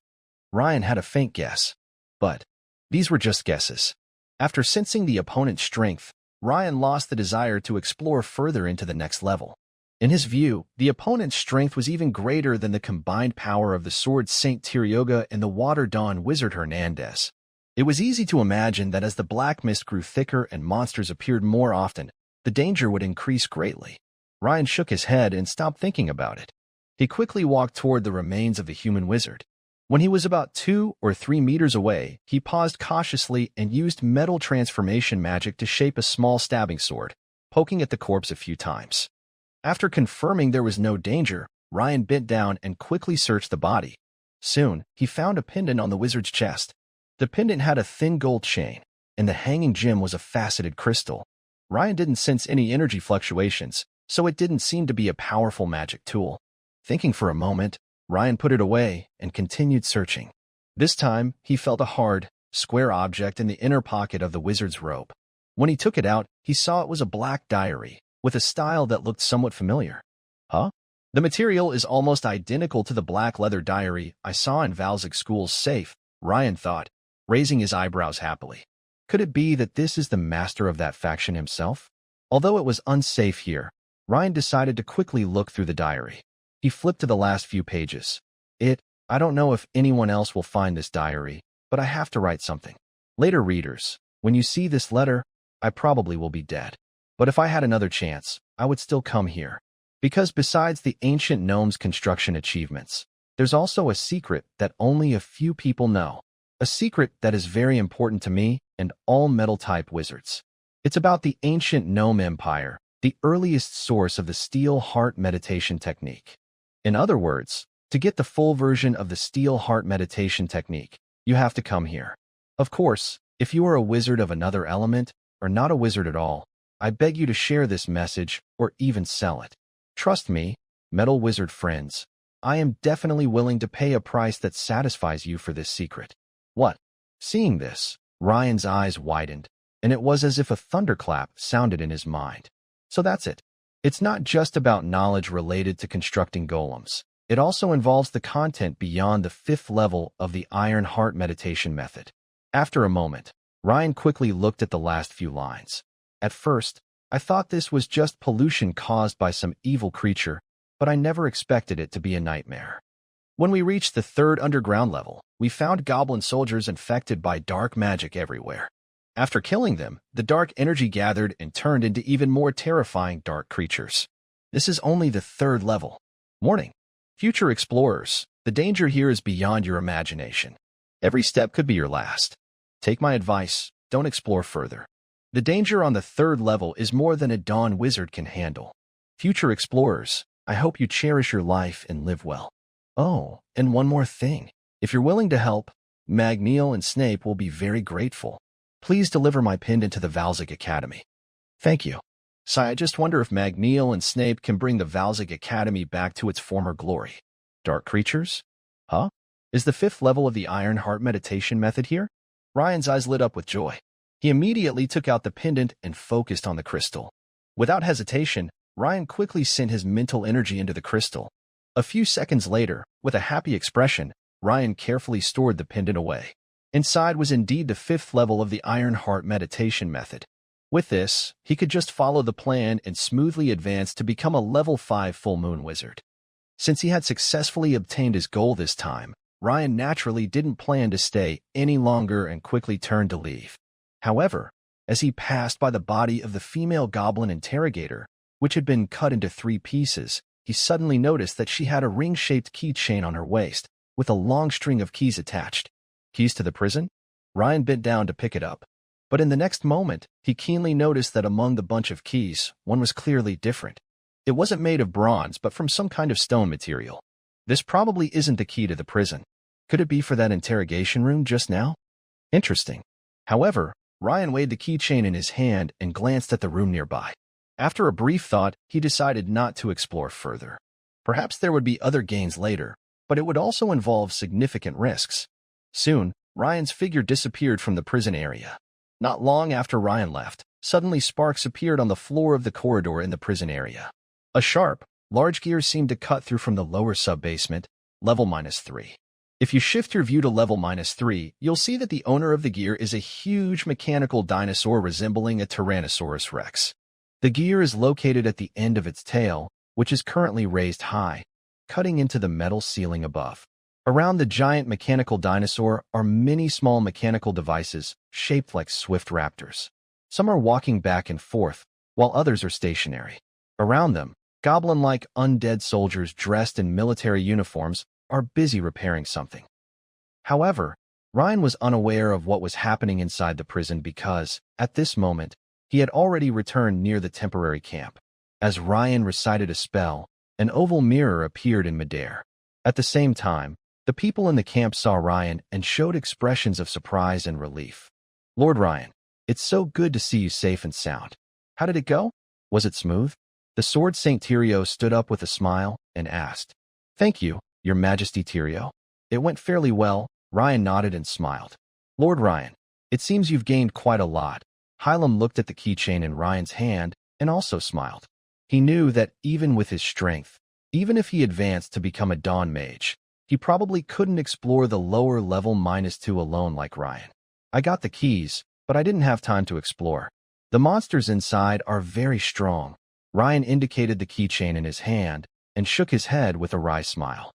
Ryan had a faint guess. But these were just guesses. After sensing the opponent's strength, Ryan lost the desire to explore further into the next level. In his view, the opponent's strength was even greater than the combined power of the Sword Saint Theriot and the Water Dawn Wizard Hernandez. It was easy to imagine that as the black mist grew thicker and monsters appeared more often, the danger would increase greatly. Ryan shook his head and stopped thinking about it. He quickly walked toward the remains of the human wizard. When he was about 2 or 3 meters away, he paused cautiously and used metal transformation magic to shape a small stabbing sword, poking at the corpse a few times. After confirming there was no danger, Ryan bent down and quickly searched the body. Soon, he found a pendant on the wizard's chest. The pendant had a thin gold chain. and the hanging gem was a faceted crystal. Ryan didn't sense any energy fluctuations, so it didn't seem to be a powerful magic tool. Thinking for a moment, Ryan put it away and continued searching. This time, he felt a hard, square object in the inner pocket of the wizard's robe. When he took it out, he saw it was a black diary, with a style that looked somewhat familiar. Huh? The material is almost identical to the black leather diary I saw in Valzig School's safe, Ryan thought, raising his eyebrows happily. Could it be that this is the master of that faction himself? Although it was unsafe here, Ryan decided to quickly look through the diary. He flipped to the last few pages. I don't know if anyone else will find this diary, but I have to write something. Later, readers, when you see this letter, I probably will be dead. But if I had another chance, I would still come here. Because besides the ancient gnome's construction achievements, there's also a secret that only a few people know. A secret that is very important to me and all metal-type wizards. It's about the ancient gnome empire, the earliest source of the steel heart meditation technique. In other words, to get the full version of the steel heart meditation technique, you have to come here. Of course, if you are a wizard of another element, or not a wizard at all, I beg you to share this message or even sell it. Trust me, metal wizard friends, I am definitely willing to pay a price that satisfies you for this secret. What? Seeing this, Ryan's eyes widened, and it was as if a thunderclap sounded in his mind. So that's it. It's not just about knowledge related to constructing golems. It also involves the content beyond the 5th level of the Iron Heart meditation method. After a moment, Ryan quickly looked at the last few lines. At first, I thought this was just pollution caused by some evil creature, but I never expected it to be a nightmare. When we reached the 3rd underground level, we found goblin soldiers infected by dark magic everywhere. After killing them, the dark energy gathered and turned into even more terrifying dark creatures. This is only the 3rd level. Warning. Future explorers, the danger here is beyond your imagination. Every step could be your last. Take my advice, don't explore further. The danger on the 3rd level is more than a Dawn wizard can handle. Future explorers, I hope you cherish your life and live well. Oh, and one more thing. If you're willing to help, Magneil and Snape will be very grateful. Please deliver my pendant to the Valzig Academy. Thank you. I just wonder if Magneil and Snape can bring the Valzig Academy back to its former glory. Dark creatures? Huh? Is the 5th level of the Iron Heart meditation method here? Ryan's eyes lit up with joy. He immediately took out the pendant and focused on the crystal. Without hesitation, Ryan quickly sent his mental energy into the crystal. A few seconds later, with a happy expression, Ryan carefully stored the pendant away. Inside was indeed the 5th level of the Iron Heart meditation method. With this, he could just follow the plan and smoothly advance to become a level 5 full moon wizard. Since he had successfully obtained his goal this time, Ryan naturally didn't plan to stay any longer and quickly turned to leave. However, as he passed by the body of the female goblin interrogator, which had been cut into 3 pieces, he suddenly noticed that she had a ring-shaped keychain on her waist, with a long string of keys attached. Keys to the prison? Ryan bent down to pick it up. But in the next moment, he keenly noticed that among the bunch of keys, one was clearly different. It wasn't made of bronze, but from some kind of stone material. This probably isn't the key to the prison. Could it be for that interrogation room just now? Interesting. However, Ryan weighed the keychain in his hand and glanced at the room nearby. After a brief thought, he decided not to explore further. Perhaps there would be other gains later, but it would also involve significant risks. Soon, Ryan's figure disappeared from the prison area. Not long after Ryan left, suddenly sparks appeared on the floor of the corridor in the prison area. A sharp, large gear seemed to cut through from the lower sub-basement, level -3. If you shift your view to level -3, you'll see that the owner of the gear is a huge mechanical dinosaur resembling a Tyrannosaurus Rex. The gear is located at the end of its tail, which is currently raised high, cutting into the metal ceiling above. Around the giant mechanical dinosaur are many small mechanical devices shaped like swift raptors. Some are walking back and forth, while others are stationary. Around them, goblin-like undead soldiers dressed in military uniforms are busy repairing something. However, Ryan was unaware of what was happening inside the prison because, at this moment, he had already returned near the temporary camp. As Ryan recited a spell, an oval mirror appeared in midair. At the same time, the people in the camp saw Ryan and showed expressions of surprise and relief. Lord Ryan, It's so good to see you safe and sound. How did it go? Was it smooth? The sword Saint Tyrio stood up with a smile and asked. Thank you, Your Majesty Tyrio. It went fairly well. Ryan nodded and smiled. Lord Ryan, it seems you've gained quite a lot. Hylam looked at the keychain in Ryan's hand and also smiled. He knew that even with his strength, even if he advanced to become a Dawn Mage, he probably couldn't explore the lower level -2 alone like Ryan. I got the keys, but I didn't have time to explore. The monsters inside are very strong. Ryan indicated the keychain in his hand and shook his head with a wry smile.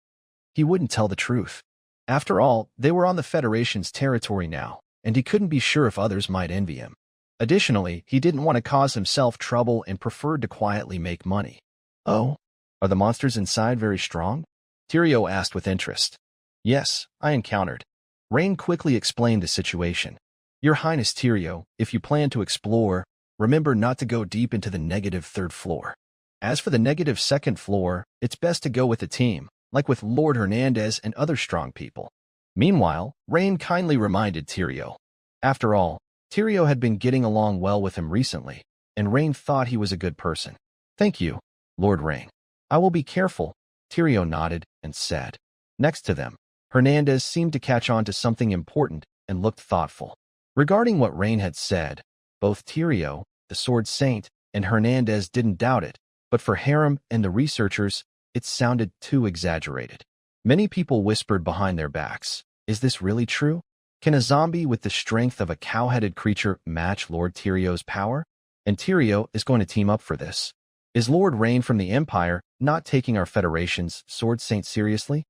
He wouldn't tell the truth. After all, they were on the Federation's territory now, and he couldn't be sure if others might envy him. Additionally, he didn't want to cause himself trouble and preferred to quietly make money. Oh, are the monsters inside very strong? Tyrio asked with interest. Yes, I encountered. Rain quickly explained the situation. Your Highness Tyrio, if you plan to explore, remember not to go deep into the -3rd floor. As for the -2nd floor, it's best to go with a team, like with Lord Hernandez and other strong people. Meanwhile, Rain kindly reminded Tyrio. After all, Tyrio had been getting along well with him recently, and Rain thought he was a good person. Thank you, Lord Rain. I will be careful, Tyrio nodded and said. Next to them, Hernandez seemed to catch on to something important and looked thoughtful. Regarding what Rain had said, both Tyrio, the Sword Saint, and Hernandez didn't doubt it, but for Harem and the researchers, it sounded too exaggerated. Many people whispered behind their backs, is this really true? Can a zombie with the strength of a cow-headed creature match Lord Tyrio's power? And Tyrio is going to team up for this. Is Lord Rain from the Empire not taking our Federation's Sword Saint seriously?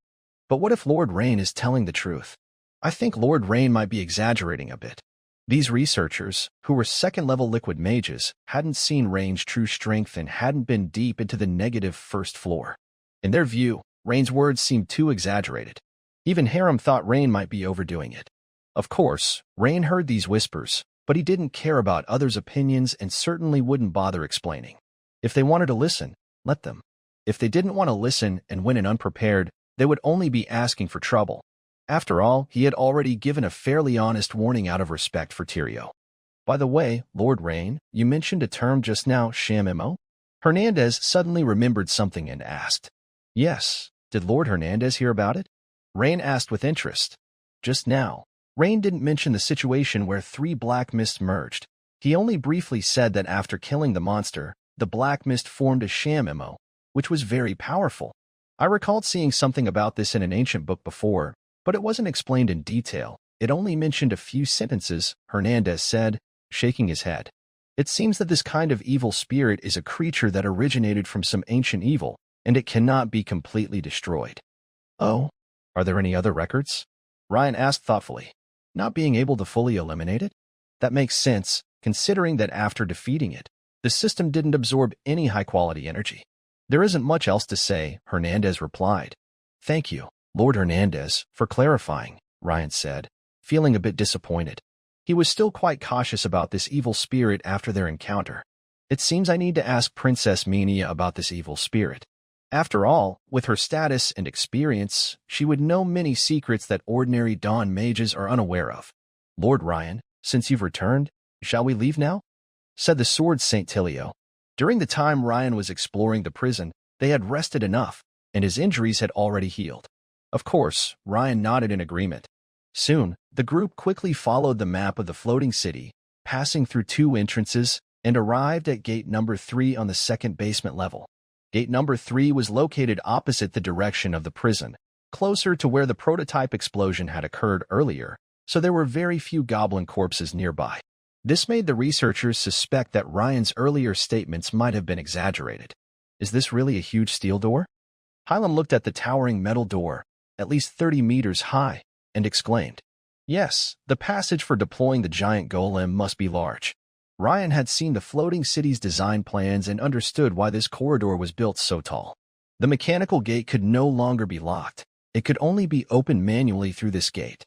But what if Lord Rain is telling the truth? I think Lord Rain might be exaggerating a bit. These researchers, who were second-level liquid mages, hadn't seen Rain's true strength and hadn't been deep into the -1st floor. In their view, Rain's words seemed too exaggerated. Even Harem thought Rain might be overdoing it. Of course, Rain heard these whispers, but he didn't care about others' opinions and certainly wouldn't bother explaining. If they wanted to listen, let them. If they didn't want to listen and went in unprepared, they would only be asking for trouble. After all, he had already given a fairly honest warning out of respect for Tyrio. By the way, Lord Rain, you mentioned a term just now, ShamMO? Hernandez suddenly remembered something and asked. Yes, did Lord Hernandez hear about it? Rain asked with interest. Just now. Rain didn't mention the situation where 3 black mists merged. He only briefly said that after killing the monster, the black mist formed a ShamMO, which was very powerful. I recalled seeing something about this in an ancient book before, but it wasn't explained in detail. It only mentioned a few sentences, Hernandez said, shaking his head. It seems that this kind of evil spirit is a creature that originated from some ancient evil, and it cannot be completely destroyed. Oh, are there any other records? Ryan asked thoughtfully. Not being able to fully eliminate it? That makes sense, considering that after defeating it, the system didn't absorb any high-quality energy. There isn't much else to say, Hernandez replied. Thank you, Lord Hernandez, for clarifying, Ryan said, feeling a bit disappointed. He was still quite cautious about this evil spirit after their encounter. It seems I need to ask Princess Minia about this evil spirit. After all, with her status and experience, she would know many secrets that ordinary Dawn mages are unaware of. Lord Ryan, since you've returned, shall we leave now? Said the Sword Saint Tyrio. During the time Ryan was exploring the prison, they had rested enough, and his injuries had already healed. Of course, Ryan nodded in agreement. Soon, the group quickly followed the map of the floating city, passing through 2 entrances, and arrived at gate number 3 on the 2nd basement level. Gate number 3 was located opposite the direction of the prison, closer to where the prototype explosion had occurred earlier, so there were very few goblin corpses nearby. This made the researchers suspect that Ryan's earlier statements might have been exaggerated. Is this really a huge steel door? Hylam looked at the towering metal door, at least 30 meters high, and exclaimed, Yes, the passage for deploying the giant golem must be large. Ryan had seen the floating city's design plans and understood why this corridor was built so tall. The mechanical gate could no longer be locked. It could only be opened manually through this gate.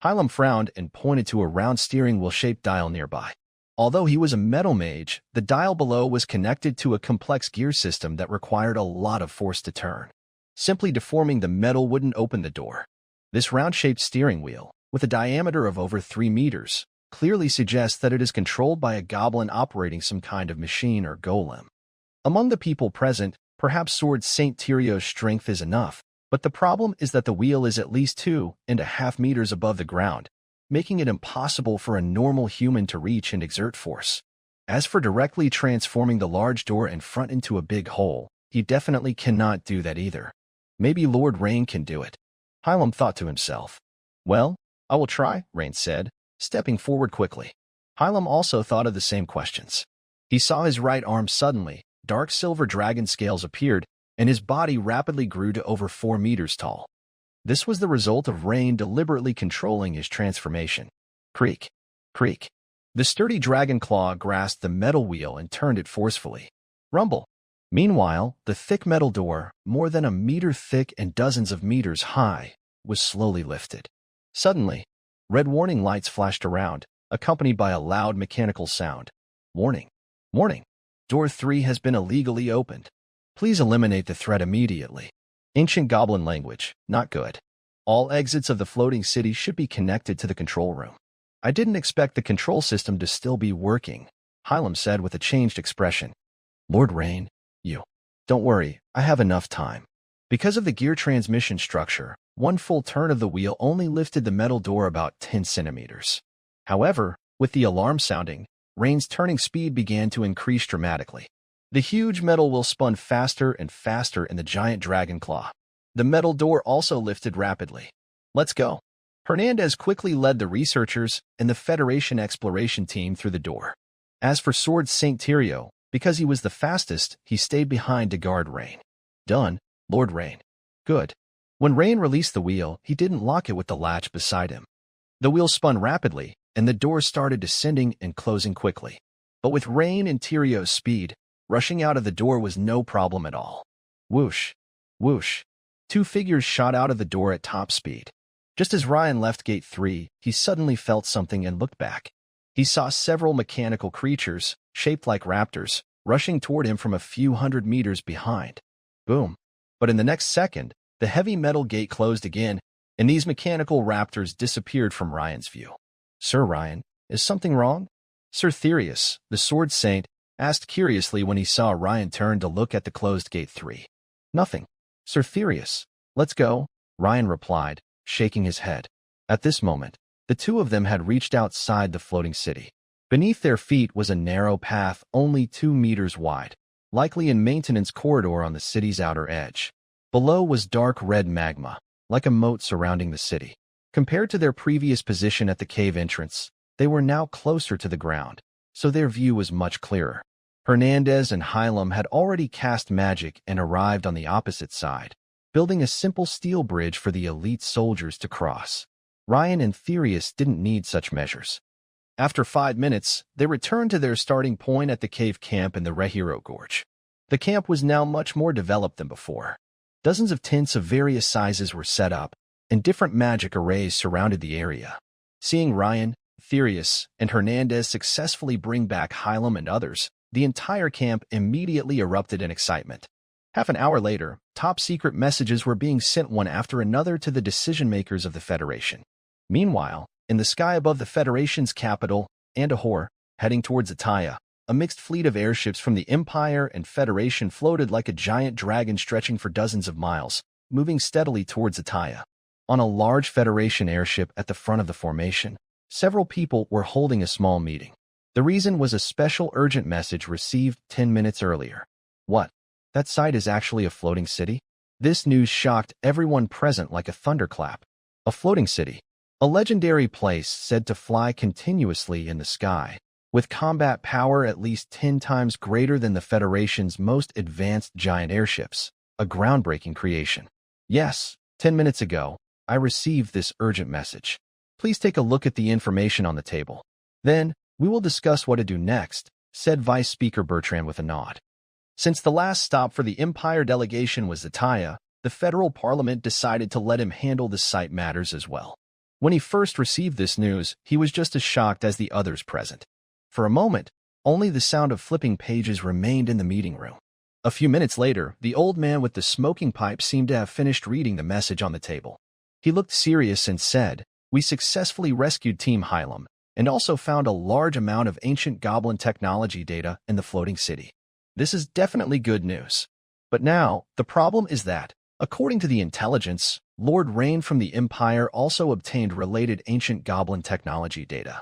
Hylam frowned and pointed to a round steering wheel-shaped dial nearby. Although he was a metal mage, the dial below was connected to a complex gear system that required a lot of force to turn. Simply deforming the metal wouldn't open the door. This round-shaped steering wheel, with a diameter of over 3 meters, clearly suggests that it is controlled by a goblin operating some kind of machine or golem. Among the people present, perhaps Sword St. Tyrio's strength is enough, but the problem is that the wheel is at least 2.5 meters above the ground, making it impossible for a normal human to reach and exert force. As for directly transforming the large door in front into a big hole, he definitely cannot do that either. Maybe Lord Rain can do it. Hylam thought to himself. Well, I will try, Rain said, stepping forward quickly. Hylam also thought of the same questions. He saw his right arm suddenly, dark silver dragon scales appeared, and his body rapidly grew to over 4 meters tall. This was the result of Rain deliberately controlling his transformation. Creak, creak. The sturdy dragon claw grasped the metal wheel and turned it forcefully. Rumble. Meanwhile, the thick metal door, more than 1 meter thick and dozens of meters high, was slowly lifted. Suddenly, red warning lights flashed around, accompanied by a loud mechanical sound. Warning. Warning. Door 3 has been illegally opened. Please eliminate the threat immediately. Ancient Goblin language, not good. All exits of the floating city should be connected to the control room. I didn't expect the control system to still be working, Hylam said with a changed expression. Lord Rain, you. Don't worry, I have enough time. Because of the gear transmission structure, one full turn of the wheel only lifted the metal door about 10 centimeters. However, with the alarm sounding, Rain's turning speed began to increase dramatically. The huge metal wheel spun faster and faster in the giant dragon claw. The metal door also lifted rapidly. Let's go. Hernandez quickly led the researchers and the Federation exploration team through the door. As for Sword St. Tyrio, because he was the fastest, he stayed behind to guard Rain. Done, Lord Rain. Good. When Rain released the wheel, he didn't lock it with the latch beside him. The wheel spun rapidly, and the door started descending and closing quickly. But with Rain and Tyrio's speed, rushing out of the door was no problem at all. Whoosh, whoosh. 2 figures shot out of the door at top speed. Just as Ryan left Gate 3, he suddenly felt something and looked back. He saw several mechanical creatures, shaped like raptors, rushing toward him from a few hundred meters behind. Boom. But in the next second, the heavy metal gate closed again, and these mechanical raptors disappeared from Ryan's view. Sir Ryan, is something wrong? Sir Therius, the Sword Saint, asked curiously when he saw Ryan turn to look at the closed Gate 3. Nothing. Sir Therius, let's go, Ryan replied, shaking his head. At this moment, the two of them had reached outside the floating city. Beneath their feet was a narrow path only 2 meters wide, likely a maintenance corridor on the city's outer edge. Below was dark red magma, like a moat surrounding the city. Compared to their previous position at the cave entrance, they were now closer to the ground, so their view was much clearer. Hernandez and Hylam had already cast magic and arrived on the opposite side, building a simple steel bridge for the elite soldiers to cross. Ryan and Therius didn't need such measures. After 5 minutes, they returned to their starting point at the cave camp in the Rehiro Gorge. The camp was now much more developed than before. Dozens of tents of various sizes were set up, and different magic arrays surrounded the area. Seeing Ryan, Therius, and Hernandez successfully bring back Hylam and others, the entire camp immediately erupted in excitement. Half an hour later, top-secret messages were being sent one after another to the decision-makers of the Federation. Meanwhile, in the sky above the Federation's capital, Andahor, heading towards Ataya, a mixed fleet of airships from the Empire and Federation floated like a giant dragon stretching for dozens of miles, moving steadily towards Ataya. On a large Federation airship at the front of the formation, several people were holding a small meeting. The reason was a special urgent message received 10 minutes earlier. What? That site is actually a floating city? This news shocked everyone present like a thunderclap. A floating city. A legendary place said to fly continuously in the sky, with combat power at least 10 times greater than the Federation's most advanced giant airships. A groundbreaking creation. Yes, 10 minutes ago, I received this urgent message. Please take a look at the information on the table. Then, we will discuss what to do next, said Vice Speaker Bertrand with a nod. Since the last stop for the Empire delegation was Ataya, the Federal Parliament decided to let him handle the site matters as well. When he first received this news, he was just as shocked as the others present. For a moment, only the sound of flipping pages remained in the meeting room. A few minutes later, the old man with the smoking pipe seemed to have finished reading the message on the table. He looked serious and said, "We successfully rescued Team Hylam, and also found a large amount of ancient goblin technology data in the floating city. This is definitely good news. But now, the problem is that, according to the intelligence, Lord Rain from the Empire also obtained related ancient goblin technology data.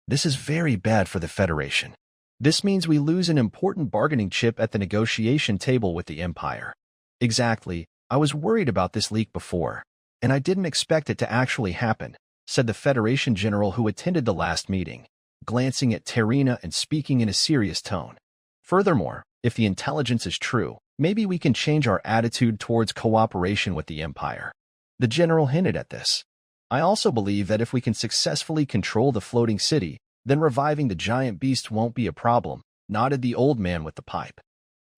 This is very bad for the Federation. This means we lose an important bargaining chip at the negotiation table with the Empire. Exactly, I was worried about this leak before, and I didn't expect it to actually happen, said the Federation General who attended the last meeting, glancing at Terina and speaking in a serious tone. Furthermore, if the intelligence is true, maybe we can change our attitude towards cooperation with the Empire. The General hinted at this. I also believe that if we can successfully control the floating city, then reviving the giant beast won't be a problem, nodded the old man with the pipe.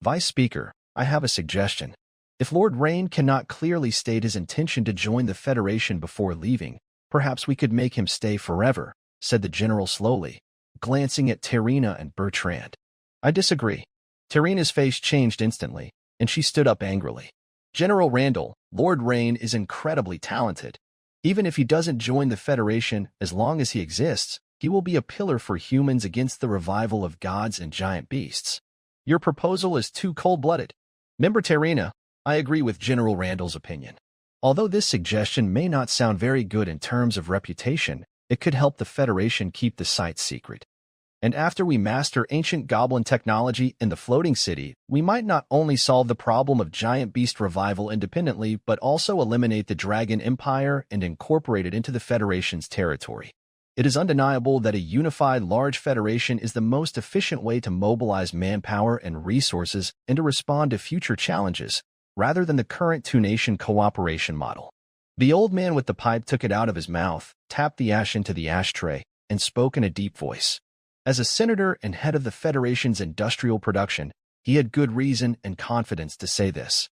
Vice Speaker, I have a suggestion. If Lord Rain cannot clearly state his intention to join the Federation before leaving, perhaps we could make him stay forever, said the General slowly, glancing at Terina and Bertrand. I disagree. Terina's face changed instantly, and she stood up angrily. General Randall, Lord Rain is incredibly talented. Even if he doesn't join the Federation, as long as he exists, he will be a pillar for humans against the revival of gods and giant beasts. Your proposal is too cold-blooded. Member Terina, I agree with General Randall's opinion. Although this suggestion may not sound very good in terms of reputation, it could help the Federation keep the site secret. And after we master ancient goblin technology in the floating city, we might not only solve the problem of giant beast revival independently, but also eliminate the Dragon Empire and incorporate it into the Federation's territory. It is undeniable that a unified large federation is the most efficient way to mobilize manpower and resources and to respond to future challenges, rather than the current two-nation cooperation model. The old man with the pipe took it out of his mouth, tapped the ash into the ashtray, and spoke in a deep voice. As a senator and head of the Federation's industrial production, he had good reason and confidence to say this.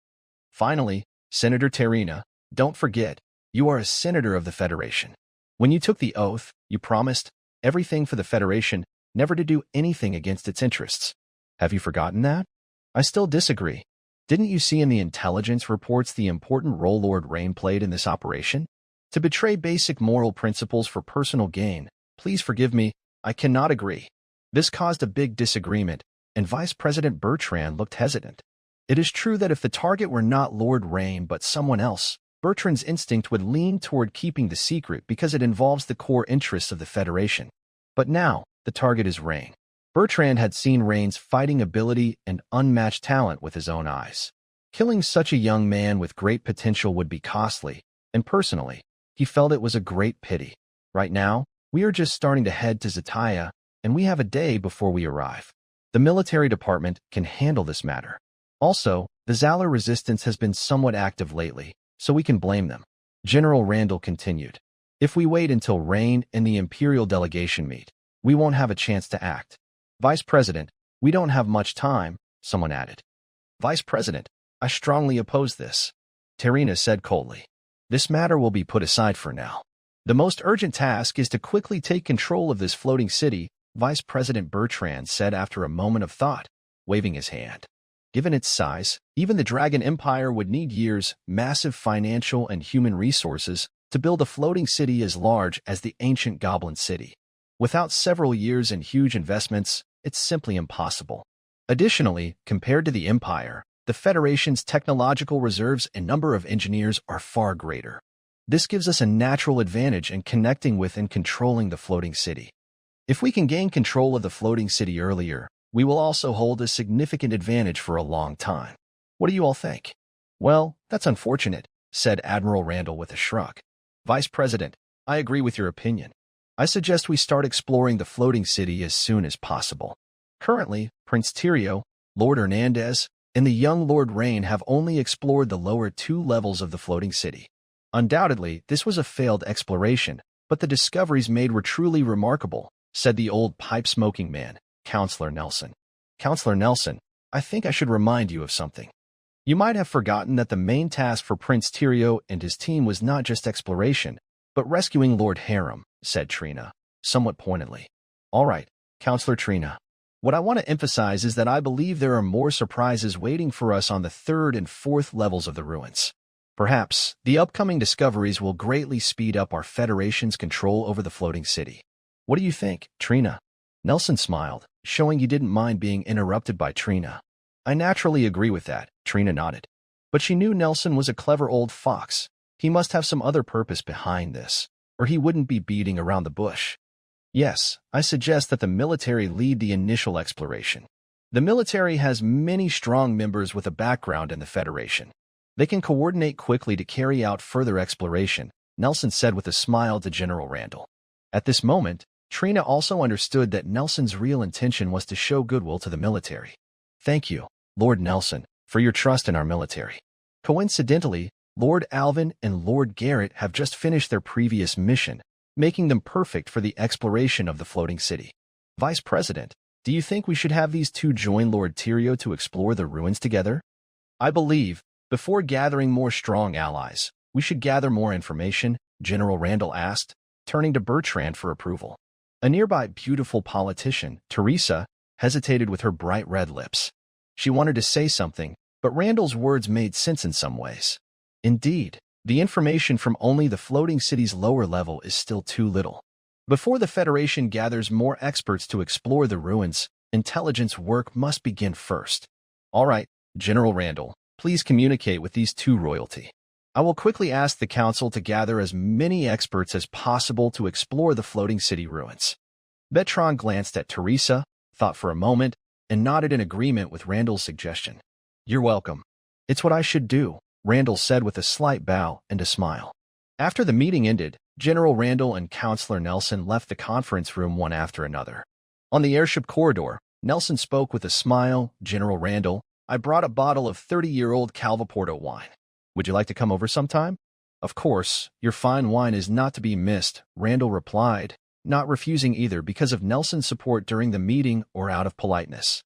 Finally, Senator Terina, don't forget, you are a senator of the Federation. When you took the oath, you promised everything for the Federation, never to do anything against its interests. Have you forgotten that? I still disagree. Didn't you see in the intelligence reports the important role Lord Rain played in this operation? To betray basic moral principles for personal gain, please forgive me, I cannot agree. This caused a big disagreement, and Vice President Bertrand looked hesitant. It is true that if the target were not Lord Rain but someone else, Bertrand's instinct would lean toward keeping the secret because it involves the core interests of the Federation. But now, the target is Rain. Bertrand had seen Rain's fighting ability and unmatched talent with his own eyes. Killing such a young man with great potential would be costly, and personally, he felt it was a great pity. Right now, we are just starting to head to Zataya, and we have a day before we arrive. The military department can handle this matter. Also, the Zalar resistance has been somewhat active lately, so we can blame them. General Randall continued. If we wait until Rain and the Imperial delegation meet, we won't have a chance to act. Vice President, we don't have much time, someone added. Vice President, I strongly oppose this, Terina said coldly. This matter will be put aside for now. The most urgent task is to quickly take control of this floating city, Vice President Bertrand said after a moment of thought, waving his hand. Given its size, even the Dragon Empire would need years, massive financial and human resources, to build a floating city as large as the ancient Goblin City. Without several years and huge investments, it's simply impossible. Additionally, compared to the Empire, the Federation's technological reserves and number of engineers are far greater. This gives us a natural advantage in connecting with and controlling the floating city. If we can gain control of the floating city earlier, we will also hold a significant advantage for a long time. What do you all think? Well, that's unfortunate, said Admiral Randall with a shrug. Vice President, I agree with your opinion. I suggest we start exploring the floating city as soon as possible. Currently, Prince Tyrio, Lord Hernandez, and the young Lord Rain have only explored the lower 2 levels of the floating city. Undoubtedly, this was a failed exploration, but the discoveries made were truly remarkable, said the old pipe-smoking man, Counselor Nelson. Counselor Nelson, I think I should remind you of something. You might have forgotten that the main task for Prince Tyrio and his team was not just exploration, but rescuing Lord Harem, said Trina, somewhat pointedly. All right, Counselor Trina. What I want to emphasize is that I believe there are more surprises waiting for us on the 3rd and 4th levels of the ruins. Perhaps, the upcoming discoveries will greatly speed up our Federation's control over the floating city. What do you think, Trina? Nelson smiled, showing he didn't mind being interrupted by Trina. I naturally agree with that, Trina nodded. But she knew Nelson was a clever old fox. He must have some other purpose behind this, or he wouldn't be beating around the bush. Yes, I suggest that the military lead the initial exploration. The military has many strong members with a background in the Federation. They can coordinate quickly to carry out further exploration, Nelson said with a smile to General Randall. At this moment, Trina also understood that Nelson's real intention was to show goodwill to the military. Thank you, Lord Nelson, for your trust in our military. Coincidentally, Lord Alvin and Lord Garrett have just finished their previous mission, making them perfect for the exploration of the floating city. Vice President, do you think we should have these two join Lord Tyrio to explore the ruins together? I believe, before gathering more strong allies, we should gather more information, General Randall asked, turning to Bertrand for approval. A nearby beautiful politician, Teresa, hesitated with her bright red lips. She wanted to say something, but Randall's words made sense in some ways. Indeed, the information from only the floating city's lower level is still too little. Before the Federation gathers more experts to explore the ruins, intelligence work must begin first. All right, General Randall, please communicate with these two royalty. I will quickly ask the Council to gather as many experts as possible to explore the floating city ruins. Bertrand glanced at Teresa, thought for a moment, and nodded in agreement with Randall's suggestion. You're welcome. It's what I should do, Randall said with a slight bow and a smile. After the meeting ended, General Randall and Counselor Nelson left the conference room one after another. On the airship corridor, Nelson spoke with a smile. General Randall, I brought a bottle of 30-year-old Calvaporto wine. Would you like to come over sometime? Of course, your fine wine is not to be missed, Randall replied, not refusing either because of Nelson's support during the meeting or out of politeness.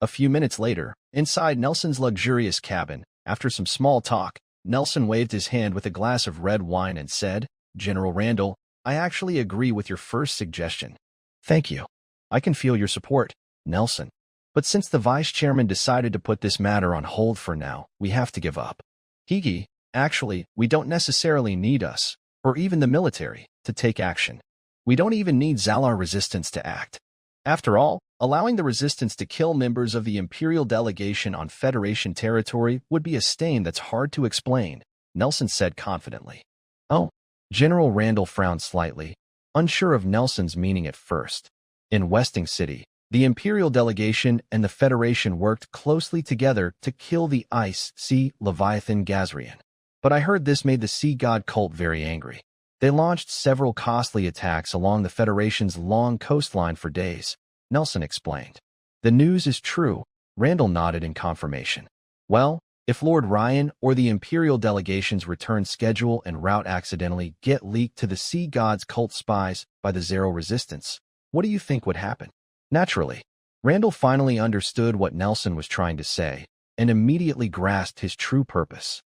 A few minutes later, inside Nelson's luxurious cabin, after some small talk, Nelson waved his hand with a glass of red wine and said, General Randall, I actually agree with your first suggestion. Thank you. I can feel your support, Nelson. But since the vice chairman decided to put this matter on hold for now, we have to give up. Higi, actually, we don't necessarily need us, or even the military, to take action. We don't even need Zalar resistance to act. After all, allowing the resistance to kill members of the Imperial delegation on Federation territory would be a stain that's hard to explain, Nelson said confidently. Oh, General Randall frowned slightly, unsure of Nelson's meaning at first. In Westing City, the Imperial delegation and the Federation worked closely together to kill the Ice Sea Leviathan Gazrian. But I heard this made the Sea God cult very angry. They launched several costly attacks along the Federation's long coastline for days, Nelson explained. The news is true, Randall nodded in confirmation. Well, if Lord Ryan or the Imperial delegation's return schedule and route accidentally get leaked to the Sea God's cult spies by the Zero Resistance, what do you think would happen? Naturally, Randall finally understood what Nelson was trying to say and immediately grasped his true purpose.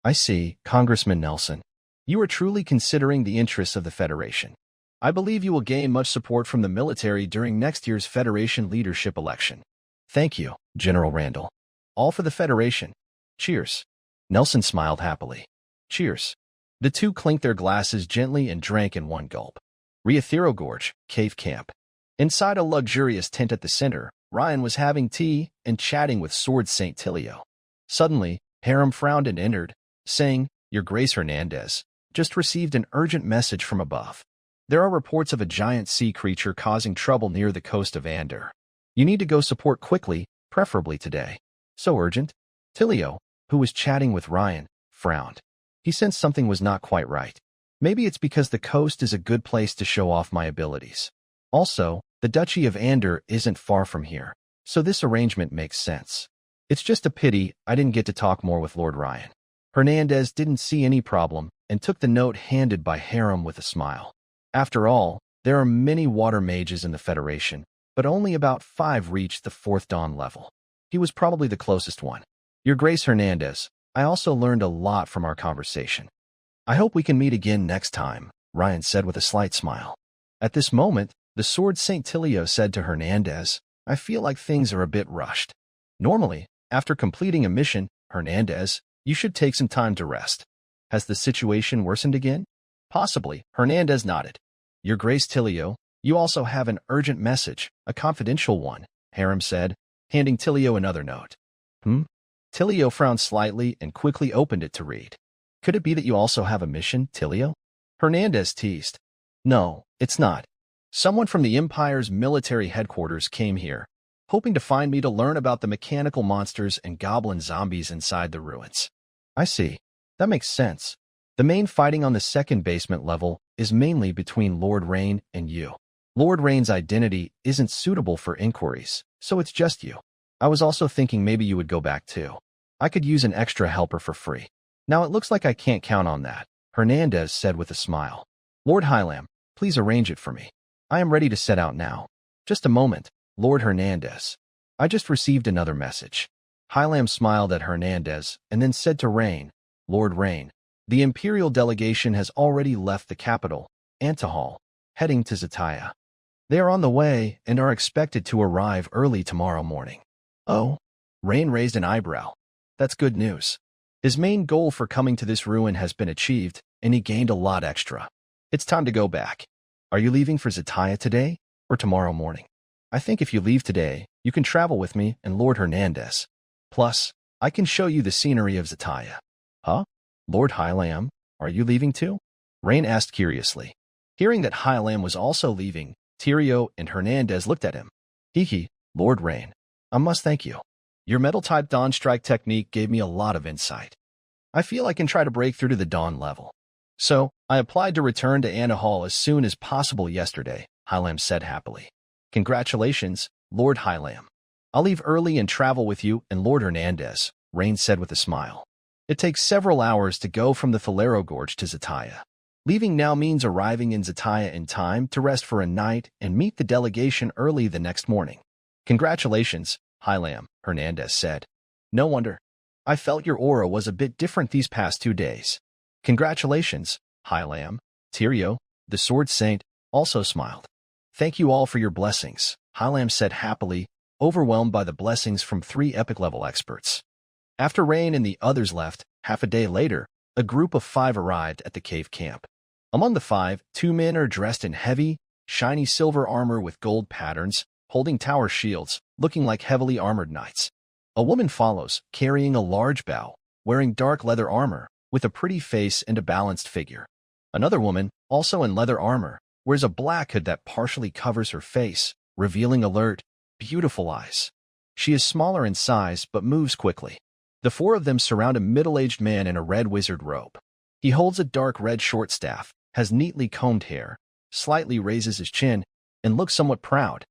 I see, Congressman Nelson. You are truly considering the interests of the Federation. I believe you will gain much support from the military during next year's Federation leadership election. Thank you, General Randall. All for the Federation. Cheers. Nelson smiled happily. Cheers. The two clinked their glasses gently and drank in one gulp. Riathero Gorge, Cave Camp. Inside a luxurious tent at the center, Ryan was having tea and chatting with Sword St. Tilio. Suddenly, Harum frowned and entered, saying, Your Grace Hernandez, just received an urgent message from above. There are reports of a giant sea creature causing trouble near the coast of Ander. You need to go support quickly, preferably today. So urgent? Tilio, who was chatting with Ryan, frowned. He sensed something was not quite right. Maybe it's because the coast is a good place to show off my abilities. Also, the Duchy of Ander isn't far from here, so this arrangement makes sense. It's just a pity I didn't get to talk more with Lord Ryan. Hernandez didn't see any problem and took the note handed by Harum with a smile. After all, there are many water mages in the Federation, but only about 5 reached the 4th Dawn level. He was probably the closest one. Your Grace Hernandez, I also learned a lot from our conversation. I hope we can meet again next time, Ryan said with a slight smile. At this moment, the Sword St. Tilio said to Hernandez, I feel like things are a bit rushed. Normally, after completing a mission, Hernandez, you should take some time to rest. Has the situation worsened again? Possibly, Hernandez nodded. Your Grace Tilio, You also have an urgent message, a confidential one, Harem said, handing Tilio another note. Hmm? Tilio frowned slightly and quickly opened it to read. Could it be that you also have a mission, Tilio? Hernandez teased. No, it's not. Someone from the Empire's military headquarters came here, hoping to find me to learn about the mechanical monsters and goblin zombies inside the ruins. I see. That makes sense. The main fighting on the second basement level is mainly between Lord Rain and you. Lord Rain's identity isn't suitable for inquiries, so it's just you. I was also thinking maybe you would go back too. I could use an extra helper for free. Now it looks like I can't count on that, Hernandez said with a smile. Lord Hylam, please arrange it for me. I am ready to set out now. Just a moment, Lord Hernandez. I just received another message. Hylam smiled at Hernandez and then said to Rain, Lord Rain, the Imperial delegation has already left the capital, Antahal, heading to Zataya. They are on the way and are expected to arrive early tomorrow morning. Oh? Rain raised an eyebrow. That's good news. His main goal for coming to this ruin has been achieved, and he gained a lot extra. It's time to go back. Are you leaving for Zataya today or tomorrow morning? I think if you leave today, you can travel with me and Lord Hernandez. Plus, I can show you the scenery of Zataya. Huh? Lord Hylam, are you leaving too? Rain asked curiously. Hearing that Hylam was also leaving, Tyrio and Hernandez looked at him. Hee, Lord Rain, I must thank you. Your metal-type Dawn Strike technique gave me a lot of insight. I feel I can try to break through to the Dawn level. So, I applied to return to Antahal as soon as possible yesterday, Hylam said happily. Congratulations, Lord Hylam. I'll leave early and travel with you and Lord Hernandez, Rain said with a smile. It takes several hours to go from the Falero Gorge to Zataya. Leaving now means arriving in Zataya in time to rest for a night and meet the delegation early the next morning. Congratulations, Hylam, Hernandez said. No wonder. I felt your aura was a bit different these past 2 days. Congratulations, Hylam. Tyrio, the Sword Saint, also smiled. Thank you all for your blessings, Hylam said happily, overwhelmed by the blessings from 3 epic-level experts. After Rain and the others left, half a day later, a group of 5 arrived at the cave camp. Among the 5, 2 men are dressed in heavy, shiny silver armor with gold patterns, holding tower shields, looking like heavily armored knights. A woman follows, carrying a large bow, wearing dark leather armor, with a pretty face and a balanced figure. Another woman, also in leather armor, wears a black hood that partially covers her face, revealing alert, beautiful eyes. She is smaller in size but moves quickly. The 4 of them surround a middle-aged man in a red wizard robe. He holds a dark red short staff, has neatly combed hair, slightly raises his chin, and looks somewhat proud.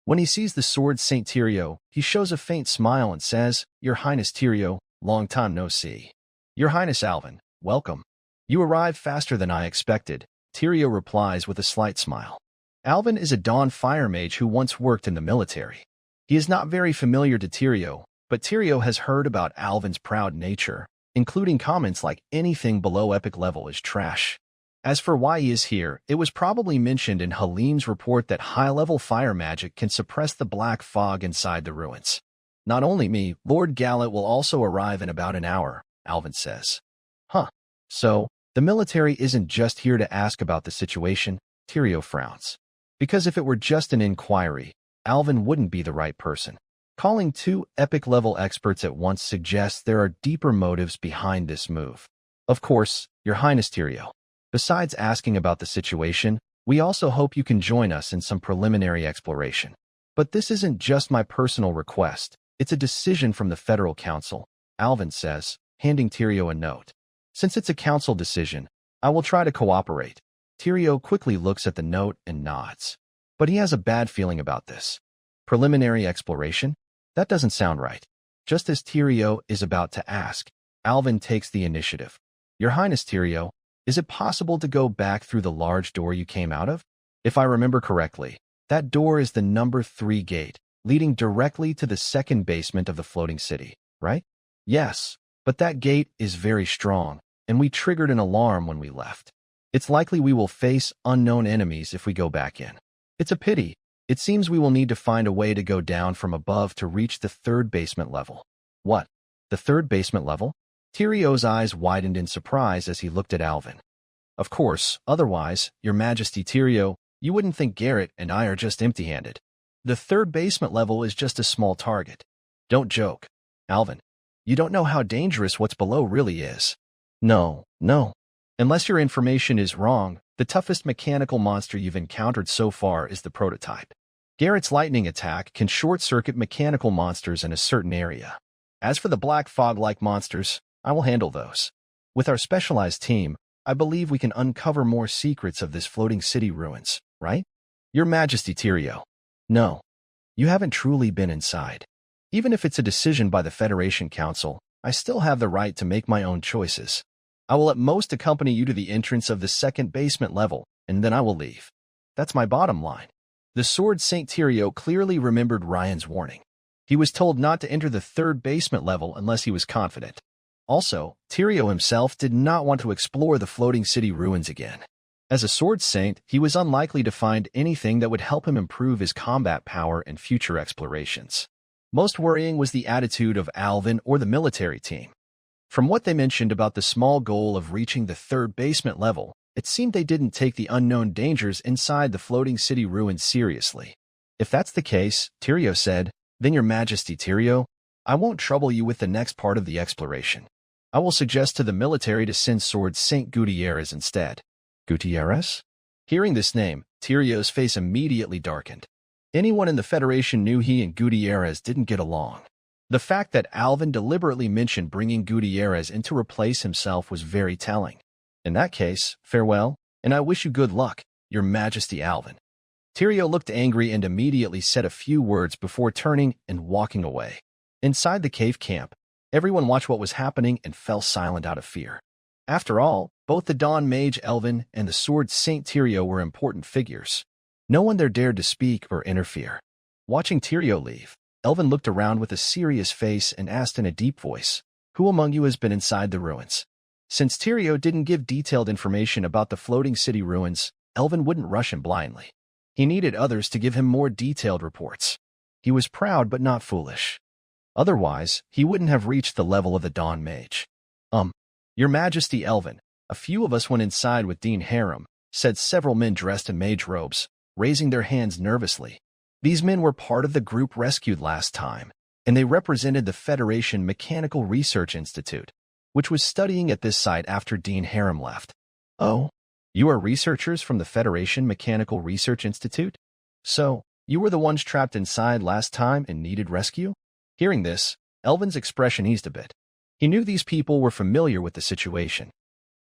When he sees the Sword Saint Tyrio, he shows a faint smile and says, Your Highness Tyrio, long time no see. Your Highness Alvin, welcome. You arrived faster than I expected, Tyrio replies with a slight smile. Alvin is a Dawn fire mage who once worked in the military. He is not very familiar to Tyrio, but Tyrio has heard about Alvin's proud nature, including comments like anything below epic level is trash. As for why he is here, it was probably mentioned in Halim's report that high-level fire magic can suppress the black fog inside the ruins. Not only me, Lord Gallet will also arrive in about an hour, Alvin says. Huh. So, the military isn't just here to ask about the situation, Tyrio frowns. Because if it were just an inquiry, Alvin wouldn't be the right person. Calling 2 epic-level experts at once suggests there are deeper motives behind this move. Of course, Your Highness Tyrio. Besides asking about the situation, we also hope you can join us in some preliminary exploration. But this isn't just my personal request, it's a decision from the Federal Council, Alvin says, handing Tyrio a note. Since it's a council decision, I will try to cooperate. Tyrio quickly looks at the note and nods. But he has a bad feeling about this. Preliminary exploration? That doesn't sound right. Just as Tyrio is about to ask, Alvin takes the initiative. Your Highness Tyrio, is it possible to go back through the large door you came out of? If I remember correctly, that door is the number 3 gate, leading directly to the second basement of the floating city, right? Yes, but that gate is very strong, and we triggered an alarm when we left. It's likely we will face unknown enemies if we go back in. It's a pity. It seems we will need to find a way to go down from above to reach the 3rd basement level. What? The 3rd basement level? Tyrio's eyes widened in surprise as he looked at Alvin. Of course, otherwise, Your Majesty Tyrio, You wouldn't think Garrett and I are just empty-handed. The third basement level is just a small target. Don't joke, Alvin. You don't know how dangerous what's below really is. No. Unless your information is wrong, the toughest mechanical monster you've encountered so far is the prototype. Garrett's lightning attack can short-circuit mechanical monsters in a certain area. As for the black fog-like monsters, I will handle those. With our specialized team, I believe we can uncover more secrets of this floating city ruins, right? Your Majesty, Tyrio. No, you haven't truly been inside. Even if it's a decision by the Federation Council, I still have the right to make my own choices. I will at most accompany you to the entrance of the second basement level, and then I will leave. That's my bottom line. The Sword Saint Tyrio clearly remembered Ryan's warning. He was told not to enter the third basement level unless he was confident. Also, Tyrio himself did not want to explore the floating city ruins again. As a Sword Saint, he was unlikely to find anything that would help him improve his combat power in future explorations. Most worrying was the attitude of Alvin or the military team. From what they mentioned about the small goal of reaching the third basement level, it seemed they didn't take the unknown dangers inside the floating city ruins seriously. If that's the case, Tyrio said, then Your Majesty Tyrio, I won't trouble you with the next part of the exploration. I will suggest to the military to send Sword Saint Gutierrez instead. Gutierrez? Hearing this name, Tyrio's face immediately darkened. Anyone in the Federation knew he and Gutierrez didn't get along. The fact that Alvin deliberately mentioned bringing Gutierrez in to replace himself was very telling. In that case, farewell, and I wish you good luck, Your Majesty Alvin. Tyrio looked angry and immediately said a few words before turning and walking away. Inside the cave camp, everyone watched what was happening and fell silent out of fear. After all, both the Dawn Mage Elvin and the Sword Saint Tyrio were important figures. No one there dared to speak or interfere. Watching Tyrio leave, Elvin looked around with a serious face and asked in a deep voice, "Who among you has been inside the ruins?" Since Tyrio didn't give detailed information about the floating city ruins, Elvin wouldn't rush him blindly. He needed others to give him more detailed reports. He was proud but not foolish. Otherwise, he wouldn't have reached the level of the Dawn Mage. Your Majesty Elvin, a few of us went inside with Dean Harem, said several men dressed in mage robes, raising their hands nervously. These men were part of the group rescued last time, and they represented the Federation Mechanical Research Institute, which was studying at this site after Dean Harem left. Oh, you are researchers from the Federation Mechanical Research Institute? So, you were the ones trapped inside last time and needed rescue? Hearing this, Elvin's expression eased a bit. He knew these people were familiar with the situation.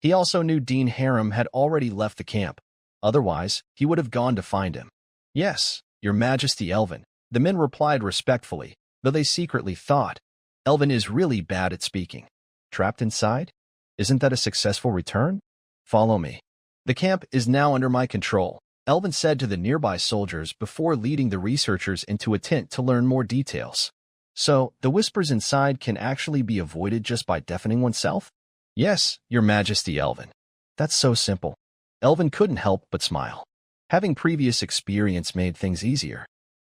He also knew Dean Harem had already left the camp. Otherwise, he would have gone to find him. Yes, Your Majesty Elvin, the men replied respectfully, though they secretly thought, Elvin is really bad at speaking. Trapped inside? Isn't that a successful return? Follow me. The camp is now under my control, Elvin said to the nearby soldiers before leading the researchers into a tent to learn more details. So, the whispers inside can actually be avoided just by deafening oneself? Yes, Your Majesty Elvin. That's so simple. Elvin couldn't help but smile. Having previous experience made things easier.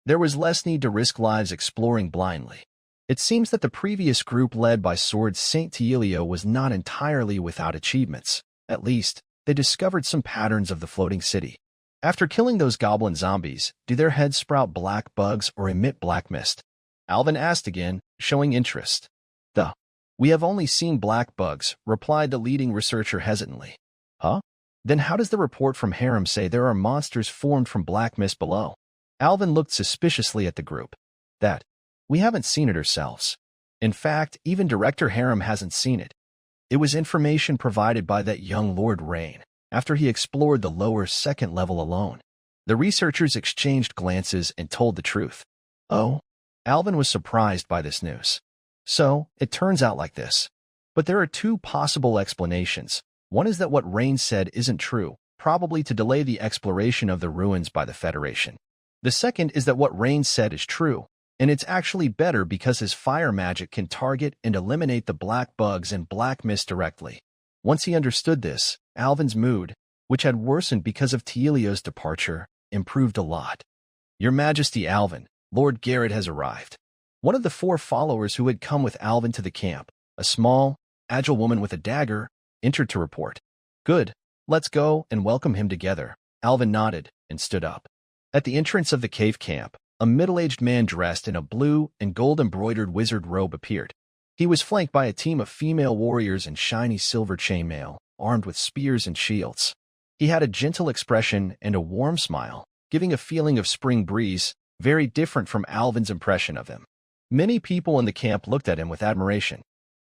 There was less need to risk lives exploring blindly. It seems that the previous group led by Sword Saint Tyrio was not entirely without achievements. At least, they discovered some patterns of the floating city. After killing those goblin zombies, do their heads sprout black bugs or emit black mist? Alvin asked again, showing interest. We have only seen black bugs, replied the leading researcher hesitantly. Huh? Then how does the report from Harem say there are monsters formed from black mist below? Alvin looked suspiciously at the group. We haven't seen it ourselves. In fact, even Director Harem hasn't seen it. It was information provided by that young Lord Rain, after he explored the lower second level alone. The researchers exchanged glances and told the truth. Oh? Alvin was surprised by this news. So, it turns out like this. But there are two possible explanations. One is that what Rain said isn't true, probably to delay the exploration of the ruins by the Federation. The second is that what Rain said is true, and it's actually better because his fire magic can target and eliminate the black bugs and black mist directly. Once he understood this, Alvin's mood, which had worsened because of Tyilio's departure, improved a lot. Your Majesty Alvin, Lord Garrett has arrived. One of the 4 followers who had come with Alvin to the camp, a small, agile woman with a dagger, entered to report. Good, let's go and welcome him together, Alvin nodded and stood up. At the entrance of the cave camp, a middle-aged man dressed in a blue and gold-embroidered wizard robe appeared. He was flanked by a team of female warriors in shiny silver chainmail, armed with spears and shields. He had a gentle expression and a warm smile, giving a feeling of spring breeze, very different from Alvin's impression of him. Many people in the camp looked at him with admiration.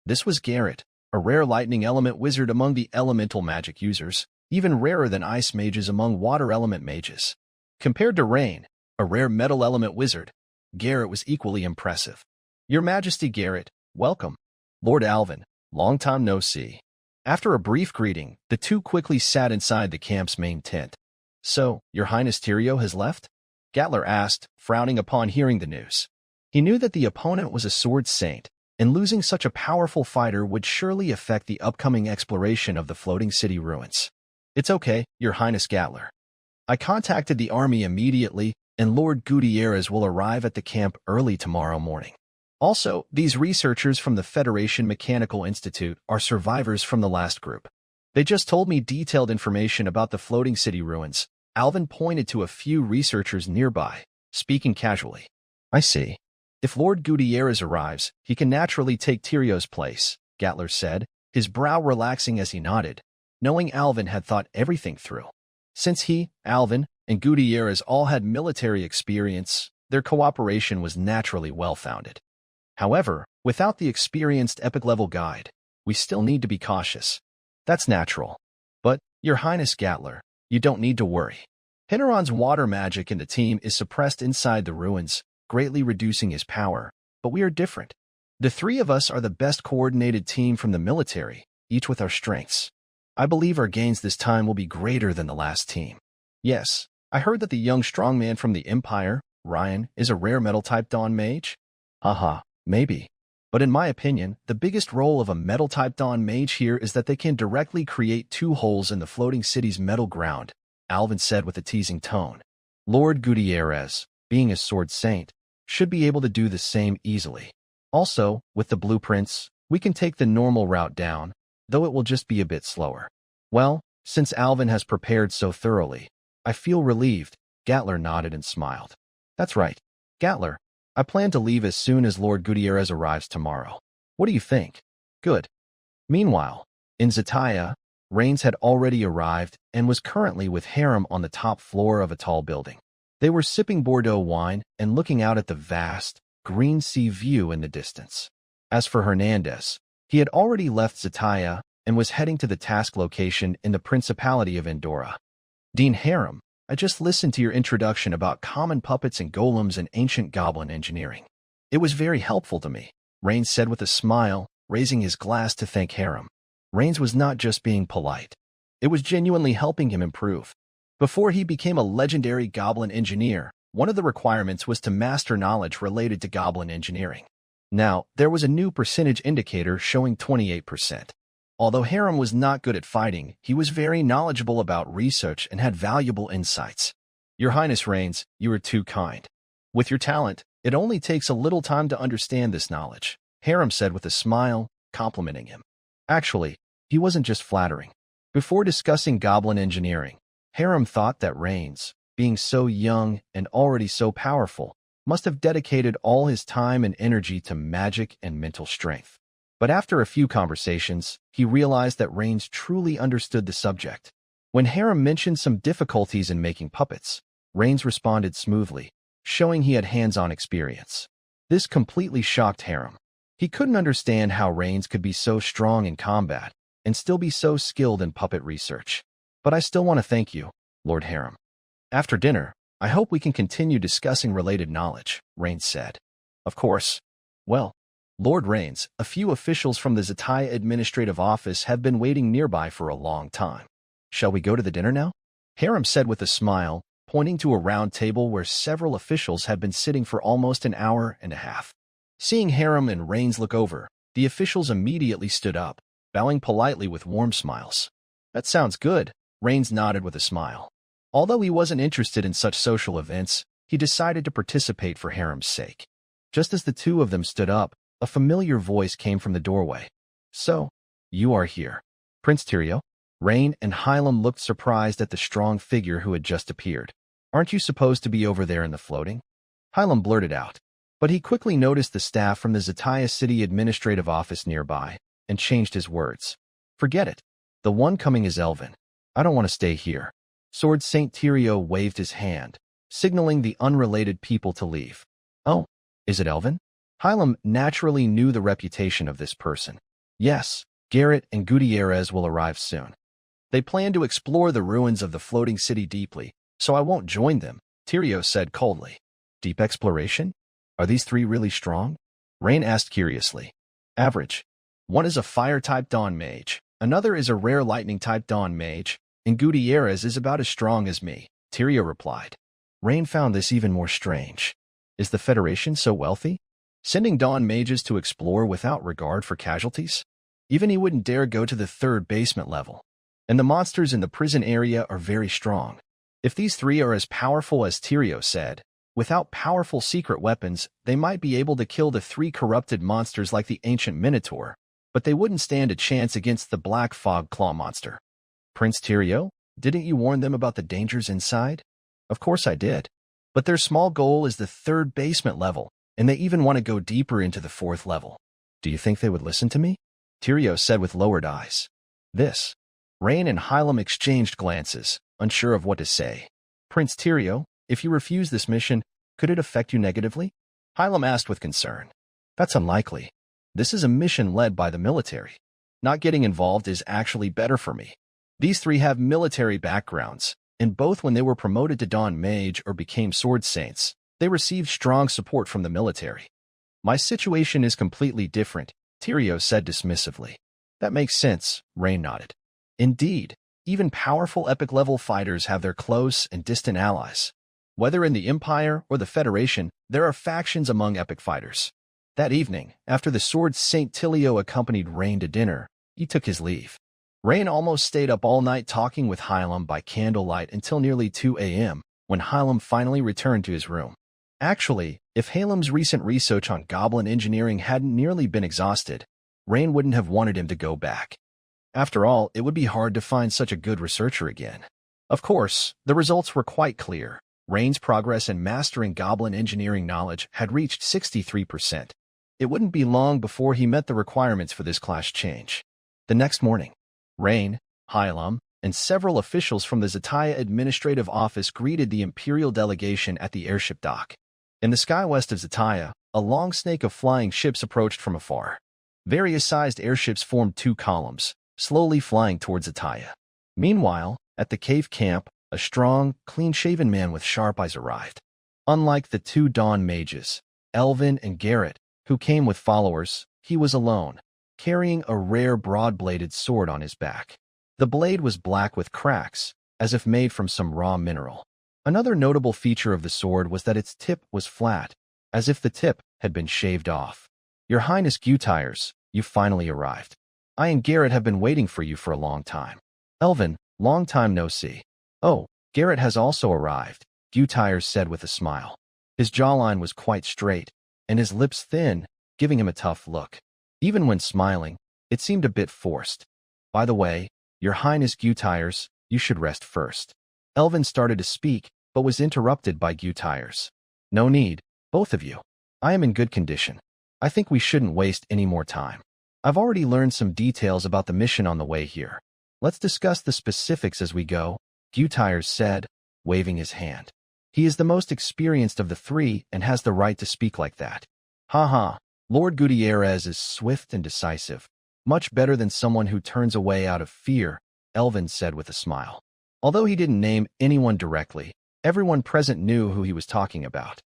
This was Garrett, a rare lightning element wizard among the elemental magic users, even rarer than ice mages among water element mages. Compared to Rain, a rare metal element wizard, Garrett was equally impressive. Your Majesty Garrett, welcome. Lord Alvin, long time no see. After a brief greeting, the two quickly sat inside the camp's main tent. So, Your Highness Tyrio has left? Gatler asked, frowning upon hearing the news. He knew that the opponent was a sword saint, and losing such a powerful fighter would surely affect the upcoming exploration of the floating city ruins. It's okay, Your Highness Gatler. I contacted the army immediately, and Lord Gutierrez will arrive at the camp early tomorrow morning. Also, these researchers from the Federation Mechanical Institute are survivors from the last group. They just told me detailed information about the floating city ruins. Alvin pointed to a few researchers nearby, speaking casually. I see. If Lord Gutierrez arrives, he can naturally take Tyrio's place, Gatler said, his brow relaxing as he nodded, knowing Alvin had thought everything through. Since he, Alvin, and Gutierrez all had military experience, their cooperation was naturally well-founded. However, without the experienced epic-level guide, we still need to be cautious. That's natural. But, Your Highness Gatler, you don't need to worry. Heneron's water magic in the team is suppressed inside the ruins, greatly reducing his power, but we are different. The three of us are the best coordinated team from the military, each with our strengths. I believe our gains this time will be greater than the last team. Yes, I heard that the young strongman from the Empire, Ryan, is a rare metal-type Dawn mage? Haha, maybe. But in my opinion, the biggest role of a metal-type Dawn mage here is that they can directly create two holes in the floating city's metal ground, Alvin said with a teasing tone. Lord Gutierrez, being a sword saint, should be able to do the same easily. Also, with the blueprints, we can take the normal route down, though it will just be a bit slower. Well, since Alvin has prepared so thoroughly, I feel relieved, Gatler nodded and smiled. That's right, Gatler. I plan to leave as soon as Lord Gutierrez arrives tomorrow. What do you think? Good. Meanwhile, in Zataya, Rains had already arrived and was currently with Harem on the top floor of a tall building. They were sipping Bordeaux wine and looking out at the vast, green sea view in the distance. As for Hernandez, he had already left Zataya and was heading to the task location in the Principality of Andorra. Dean Harem, I just listened to your introduction about common puppets and golems and ancient goblin engineering. It was very helpful to me, Rains said with a smile, raising his glass to thank Harem. Rains was not just being polite. It was genuinely helping him improve. Before he became a legendary goblin engineer, one of the requirements was to master knowledge related to goblin engineering. Now, there was a new percentage indicator showing 28%. Although Harem was not good at fighting, he was very knowledgeable about research and had valuable insights. Your Highness Rains, you are too kind. With your talent, it only takes a little time to understand this knowledge, Harem said with a smile, complimenting him. Actually, he wasn't just flattering. Before discussing goblin engineering, Harem thought that Rains, being so young and already so powerful, must have dedicated all his time and energy to magic and mental strength. But after a few conversations, he realized that Rains truly understood the subject. When Harem mentioned some difficulties in making puppets, Rains responded smoothly, showing he had hands-on experience. This completely shocked Harem. He couldn't understand how Rains could be so strong in combat and still be so skilled in puppet research. But I still want to thank you, Lord Harem. After dinner, I hope we can continue discussing related knowledge, Rains said. Of course. Well, Lord Rains, a few officials from the Zataya Administrative Office have been waiting nearby for a long time. Shall we go to the dinner now? Harem said with a smile, pointing to a round table where several officials had been sitting for almost an hour and a half. Seeing Harem and Rains look over, the officials immediately stood up, bowing politely with warm smiles. That sounds good, Rains nodded with a smile. Although he wasn't interested in such social events, he decided to participate for Harem's sake. Just as the two of them stood up, a familiar voice came from the doorway. So, you are here. Prince Tyrio? Rain and Hylam looked surprised at the strong figure who had just appeared. "Aren't you supposed to be over there in the floating?" Hylam blurted out. But he quickly noticed the staff from the Zataya City Administrative Office nearby and changed his words. "Forget it. The one coming is Elvin. I don't want to stay here." Sword Saint Tyrio waved his hand, signaling the unrelated people to leave. "Oh, is it Elvin?" Hylam naturally knew the reputation of this person. "Yes, Garrett and Gutierrez will arrive soon. They plan to explore the ruins of the floating city deeply, so I won't join them," Tyrio said coldly. "Deep exploration? Are these three really strong?" Rain asked curiously. "Average. One is a fire-type Dawn Mage, another is a rare lightning-type Dawn Mage, and Gutierrez is about as strong as me," Tyrio replied. Rain found this even more strange. Is the Federation so wealthy? Sending Dawn Mages to explore without regard for casualties? Even he wouldn't dare go to the third basement level. And the monsters in the prison area are very strong. If these three are as powerful as Tyrio said, without powerful secret weapons, they might be able to kill the three corrupted monsters like the ancient Minotaur, but they wouldn't stand a chance against the Black Fog Claw monster. "Prince Tyrio, didn't you warn them about the dangers inside?" "Of course I did. But their small goal is the third basement level, and they even want to go deeper into the fourth level. Do you think they would listen to me?" Tyrio said with lowered eyes. Rain and Hylam exchanged glances, unsure of what to say. "Prince Tyrio, if you refuse this mission, could it affect you negatively?" Hylam asked with concern. "That's unlikely. This is a mission led by the military. Not getting involved is actually better for me. These three have military backgrounds, and both when they were promoted to Dawn Mage or became Sword Saints, they received strong support from the military. My situation is completely different," Tyrio said dismissively. "That makes sense," Rain nodded. "Indeed, even powerful epic-level fighters have their close and distant allies. Whether in the Empire or the Federation, there are factions among epic fighters." That evening, after the Sword Saint Tyrio accompanied Rain to dinner, he took his leave. Rain almost stayed up all night talking with Hylam by candlelight until nearly 2 a.m., when Hylam finally returned to his room. Actually, if Hylam's recent research on goblin engineering hadn't nearly been exhausted, Rain wouldn't have wanted him to go back. After all, it would be hard to find such a good researcher again. Of course, the results were quite clear. Rain's progress in mastering goblin engineering knowledge had reached 63%. It wouldn't be long before he met the requirements for this class change. The next morning, Rain, Hylam, and several officials from the Zataya Administrative Office greeted the Imperial delegation at the airship dock. In the sky west of Zataya, a long snake of flying ships approached from afar. Various sized airships formed two columns, slowly flying towards Zataya. Meanwhile, at the cave camp, a strong, clean-shaven man with sharp eyes arrived. Unlike the two Dawn Mages, Elvin and Garrett, who came with followers, he was alone, carrying a rare broad-bladed sword on his back. The blade was black with cracks, as if made from some raw mineral. Another notable feature of the sword was that its tip was flat, as if the tip had been shaved off. "Your Highness Gutierrez, you finally arrived. I and Garrett have been waiting for you for a long time." "Elvin, long time no see." "Oh, Garrett has also arrived," Gutierrez said with a smile. His jawline was quite straight, and his lips thin, giving him a tough look. Even when smiling, it seemed a bit forced. "By the way, Your Highness Gutierrez, you should rest first." Elvin started to speak, but was interrupted by Gutierrez. "No need, both of you. I am in good condition. I think we shouldn't waste any more time. I've already learned some details about the mission on the way here. Let's discuss the specifics as we go," Gutierrez said, waving his hand. "He is the most experienced of the three and has the right to speak like that." "Ha. Lord Gutierrez is swift and decisive. Much better than someone who turns away out of fear," Elvin said with a smile. Although he didn't name anyone directly, everyone present knew who he was talking about.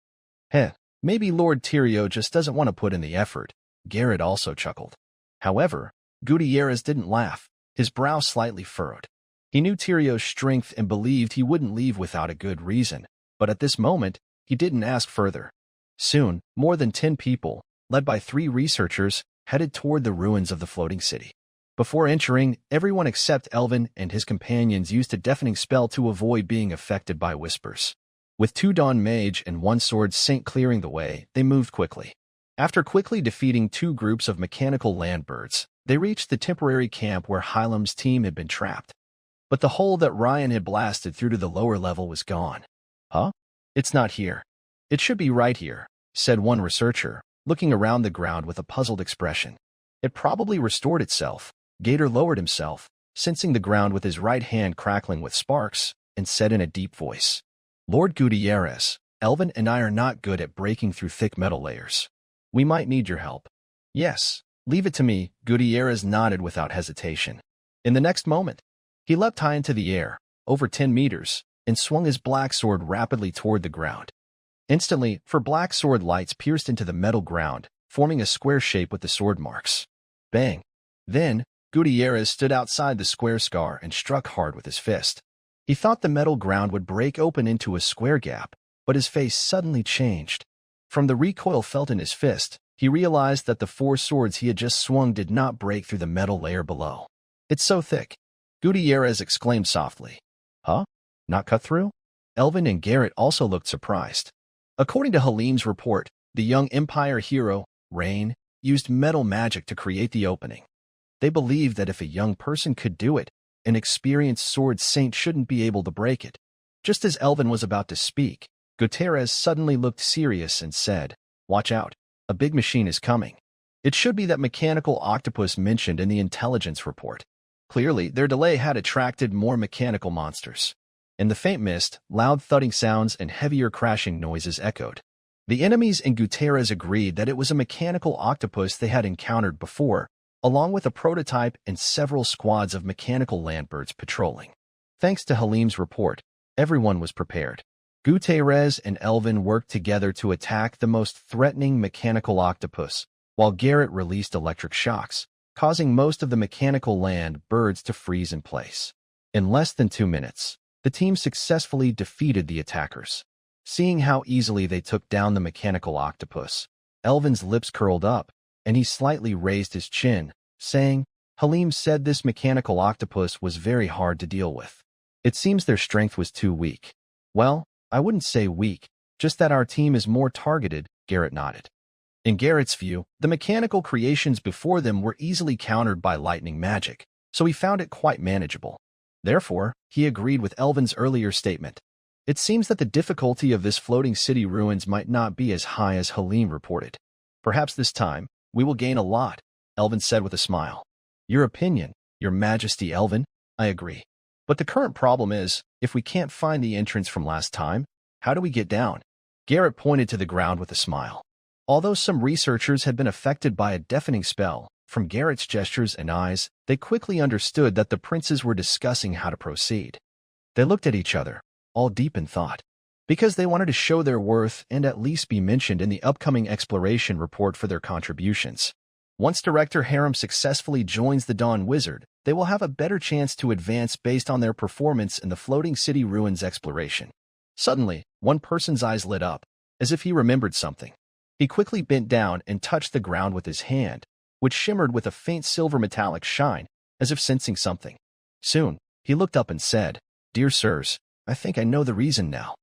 Maybe Lord Tyrio just doesn't want to put in the effort," Garrett also chuckled. However, Gutierrez didn't laugh, his brow slightly furrowed. He knew Tyrio's strength and believed he wouldn't leave without a good reason, but at this moment, he didn't ask further. Soon, more than 10 people, led by 3 researchers, headed toward the ruins of the floating city. Before entering, everyone except Elvin and his companions used a deafening spell to avoid being affected by whispers. With 2 Dawn Mage and 1 Sword Saint clearing the way, they moved quickly. After quickly defeating 2 groups of mechanical land birds, they reached the temporary camp where Hylam's team had been trapped. but the hole that Ryan had blasted through to the lower level was gone. Huh? It's not here. It should be right here, said one researcher, looking around the ground with a puzzled expression. It probably restored itself. Gator lowered himself, sensing the ground with his right hand crackling with sparks, and said in a deep voice, Lord Gutierrez, Elvin and I are not good at breaking through thick metal layers. We might need your help. Yes, leave it to me, Gutierrez nodded without hesitation. In the next moment, he leapt high into the air, over 10 meters, and swung his black sword rapidly toward the ground. Instantly, black sword lights pierced into the metal ground, forming a square shape with the sword marks. Bang! Then, Gutierrez stood outside the square scar and struck hard with his fist. He thought the metal ground would break open into a square gap, but his face suddenly changed. From the recoil felt in his fist, he realized that the 4 swords he had just swung did not break through the metal layer below. It's so thick, Gutierrez exclaimed softly. Huh? Not cut through? Elvin and Garrett also looked surprised. According to Halim's report, the young Empire hero, Rain, used metal magic to create the opening. They believed that if a young person could do it, an experienced sword saint shouldn't be able to break it. Just as Elvin was about to speak, Gutierrez suddenly looked serious and said, Watch out, a big machine is coming. It should be that mechanical octopus mentioned in the intelligence report. Clearly, their delay had attracted more mechanical monsters. In the faint mist, loud thudding sounds and heavier crashing noises echoed. The enemies and Gutierrez agreed that it was a mechanical octopus they had encountered before, along with a prototype and several squads of mechanical landbirds patrolling. Thanks to Halim's report, everyone was prepared. Gutierrez and Elvin worked together to attack the most threatening mechanical octopus, while Garrett released electric shocks, causing most of the mechanical land birds to freeze in place. In less than 2 minutes, the team successfully defeated the attackers. Seeing how easily they took down the mechanical octopus, Elvin's lips curled up, and he slightly raised his chin, saying, Halim said this mechanical octopus was very hard to deal with. It seems their strength was too weak. Well, I wouldn't say weak, just that our team is more targeted, Garrett nodded. In Garrett's view, the mechanical creations before them were easily countered by lightning magic, so he found it quite manageable. Therefore, he agreed with Elvin's earlier statement. It seems that the difficulty of this floating city ruins might not be as high as Halim reported. Perhaps this time, we will gain a lot, Elvin said with a smile. Your opinion, Your Majesty Elvin, I agree. But the current problem is, if we can't find the entrance from last time, how do we get down? Garrett pointed to the ground with a smile. Although some researchers had been affected by a deafening spell, from Garrett's gestures and eyes, they quickly understood that the princes were discussing how to proceed. They looked at each other, all deep in thought, because they wanted to show their worth and at least be mentioned in the upcoming exploration report for their contributions. Once Director Harem successfully joins the Dawn Wizard, they will have a better chance to advance based on their performance in the floating city ruins exploration. Suddenly, one person's eyes lit up, as if he remembered something. He quickly bent down and touched the ground with his hand, which shimmered with a faint silver metallic shine, as if sensing something. Soon, he looked up and said, Dear sirs, I think I know the reason now.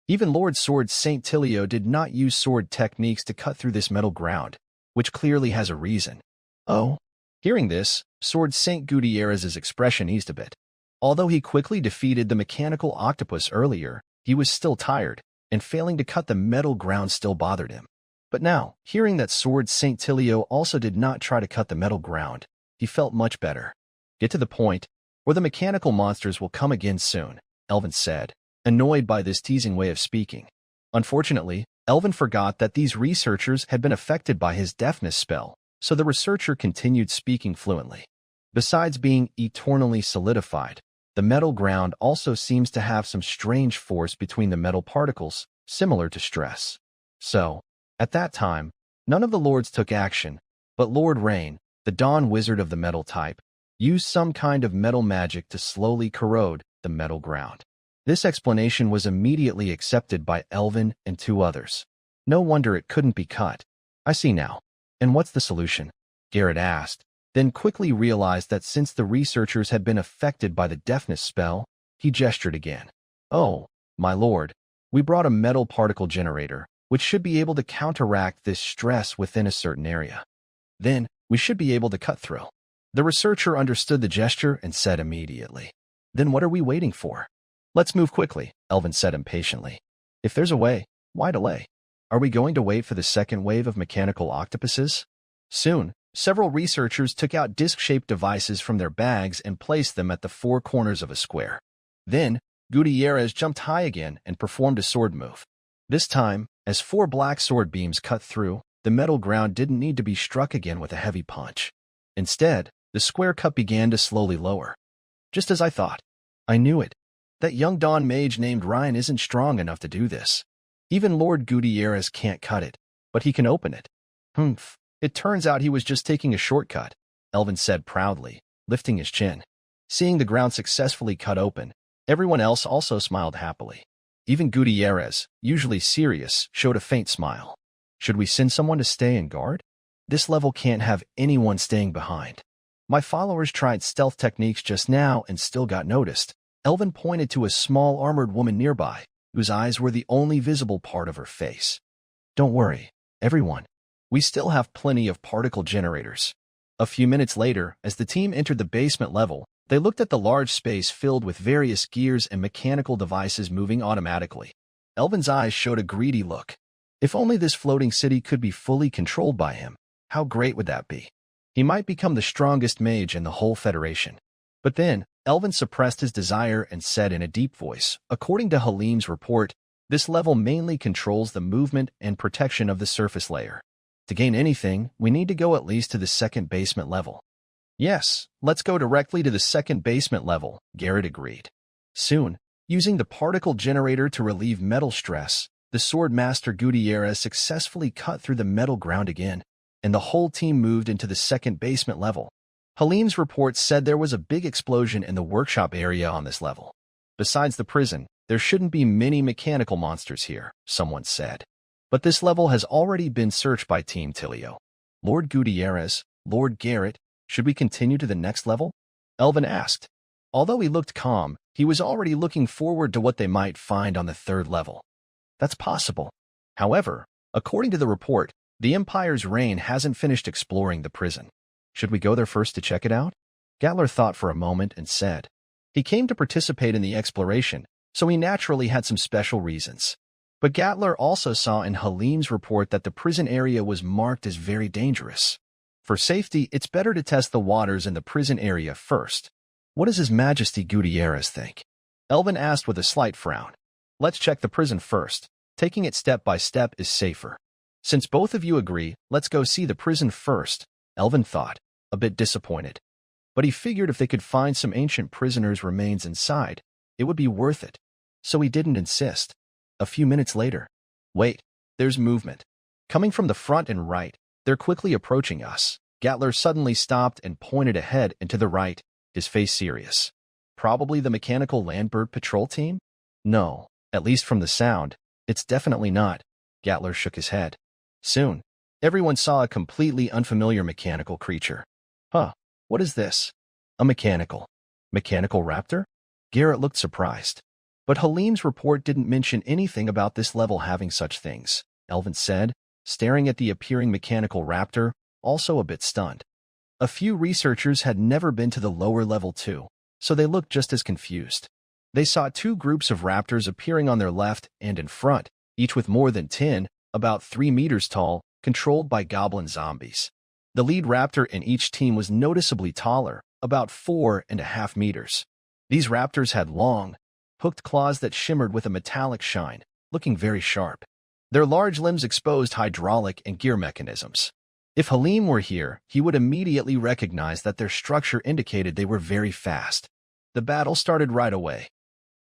Even Lord Sword Saint Tilio did not use sword techniques to cut through this metal ground, which clearly has a reason. Oh? Hearing this, Sword Saint Gutierrez's expression eased a bit. Although he quickly defeated the mechanical octopus earlier, he was still tired, and failing to cut the metal ground still bothered him. But now, hearing that Sword Saint Tilio also did not try to cut the metal ground, he felt much better. Get to the point, or the mechanical monsters will come again soon, Elvin said, annoyed by this teasing way of speaking. Unfortunately, Elvin forgot that these researchers had been affected by his deafness spell, so the researcher continued speaking fluently. Besides being eternally solidified, the metal ground also seems to have some strange force between the metal particles, similar to stress. So, at that time, none of the lords took action, but Lord Rain, the Dawn Wizard of the metal type, used some kind of metal magic to slowly corrode the metal ground. This explanation was immediately accepted by Elvin and 2 others. No wonder it couldn't be cut. I see now. And what's the solution? Garrett asked, then quickly realized that since the researchers had been affected by the deafness spell, he gestured again. Oh, my lord, we brought a metal particle generator, which should be able to counteract this stress within a certain area. Then, we should be able to cut through. The researcher understood the gesture and said immediately, Then what are we waiting for? Let's move quickly, Elvin said impatiently. If there's a way, why delay? Are we going to wait for the second wave of mechanical octopuses? Soon, several researchers took out disc-shaped devices from their bags and placed them at the four corners of a square. Then, Gutierrez jumped high again and performed a sword move. This time, as four black sword beams cut through, the metal ground didn't need to be struck again with a heavy punch. Instead, the square cut began to slowly lower. Just as I thought. I knew it. That young Dawn mage named Ryan isn't strong enough to do this. Even Lord Gutierrez can't cut it, but he can open it. Humph. It turns out he was just taking a shortcut, Elvin said proudly, lifting his chin. Seeing the ground successfully cut open, everyone else also smiled happily. Even Gutierrez, usually serious, showed a faint smile. Should we send someone to stay and guard? This level can't have anyone staying behind. My followers tried stealth techniques just now and still got noticed. Elvin pointed to a small armored woman nearby, whose eyes were the only visible part of her face. Don't worry, everyone. We still have plenty of particle generators. A few minutes later, as the team entered the basement level, they looked at the large space filled with various gears and mechanical devices moving automatically. Elvin's eyes showed a greedy look. If only this floating city could be fully controlled by him, how great would that be? He might become the strongest mage in the whole Federation. But then, Elvin suppressed his desire and said in a deep voice, according to Halim's report, this level mainly controls the movement and protection of the surface layer. To gain anything, we need to go at least to the second basement level. Yes, let's go directly to the second basement level, Garrett agreed. Soon, using the particle generator to relieve metal stress, the sword master Gutierrez successfully cut through the metal ground again, and the whole team moved into the second basement level. Halim's report said there was a big explosion in the workshop area on this level. Besides the prison, there shouldn't be many mechanical monsters here, someone said. But this level has already been searched by Team Tilio. Lord Gutierrez, Lord Garrett, should we continue to the next level? Elvin asked. Although he looked calm, he was already looking forward to what they might find on the third level. That's possible. However, according to the report, the Empire's reign hasn't finished exploring the prison. Should we go there first to check it out? Gatler thought for a moment and said. He came to participate in the exploration, so he naturally had some special reasons. But Gatler also saw in Halim's report that the prison area was marked as very dangerous. For safety, it's better to test the waters in the prison area first. What does His Majesty Gutierrez think? Elvin asked with a slight frown. Let's check the prison first. Taking it step by step is safer. Since both of you agree, let's go see the prison first, Elvin thought, a bit disappointed. But he figured if they could find some ancient prisoners' remains inside, it would be worth it. So he didn't insist. A few minutes later. Wait, there's movement. Coming from the front and right, they're quickly approaching us. Gatler suddenly stopped and pointed ahead and to the right, his face serious. Probably the mechanical landbird patrol team? No, at least from the sound, it's definitely not. Gatler shook his head. Soon, everyone saw a completely unfamiliar mechanical creature. Huh, what is this? A mechanical raptor? Garrett looked surprised. But Halim's report didn't mention anything about this level having such things, Elvin said, staring at the appearing mechanical raptor, also a bit stunned. A few researchers had never been to the lower level too, so they looked just as confused. They saw two groups of raptors appearing on their left and in front, each with more than 10, about 3 meters tall, controlled by goblin zombies. The lead raptor in each team was noticeably taller, about 4.5 meters. These raptors had long, hooked claws that shimmered with a metallic shine, looking very sharp. Their large limbs exposed hydraulic and gear mechanisms. If Halim were here, he would immediately recognize that their structure indicated they were very fast. The battle started right away.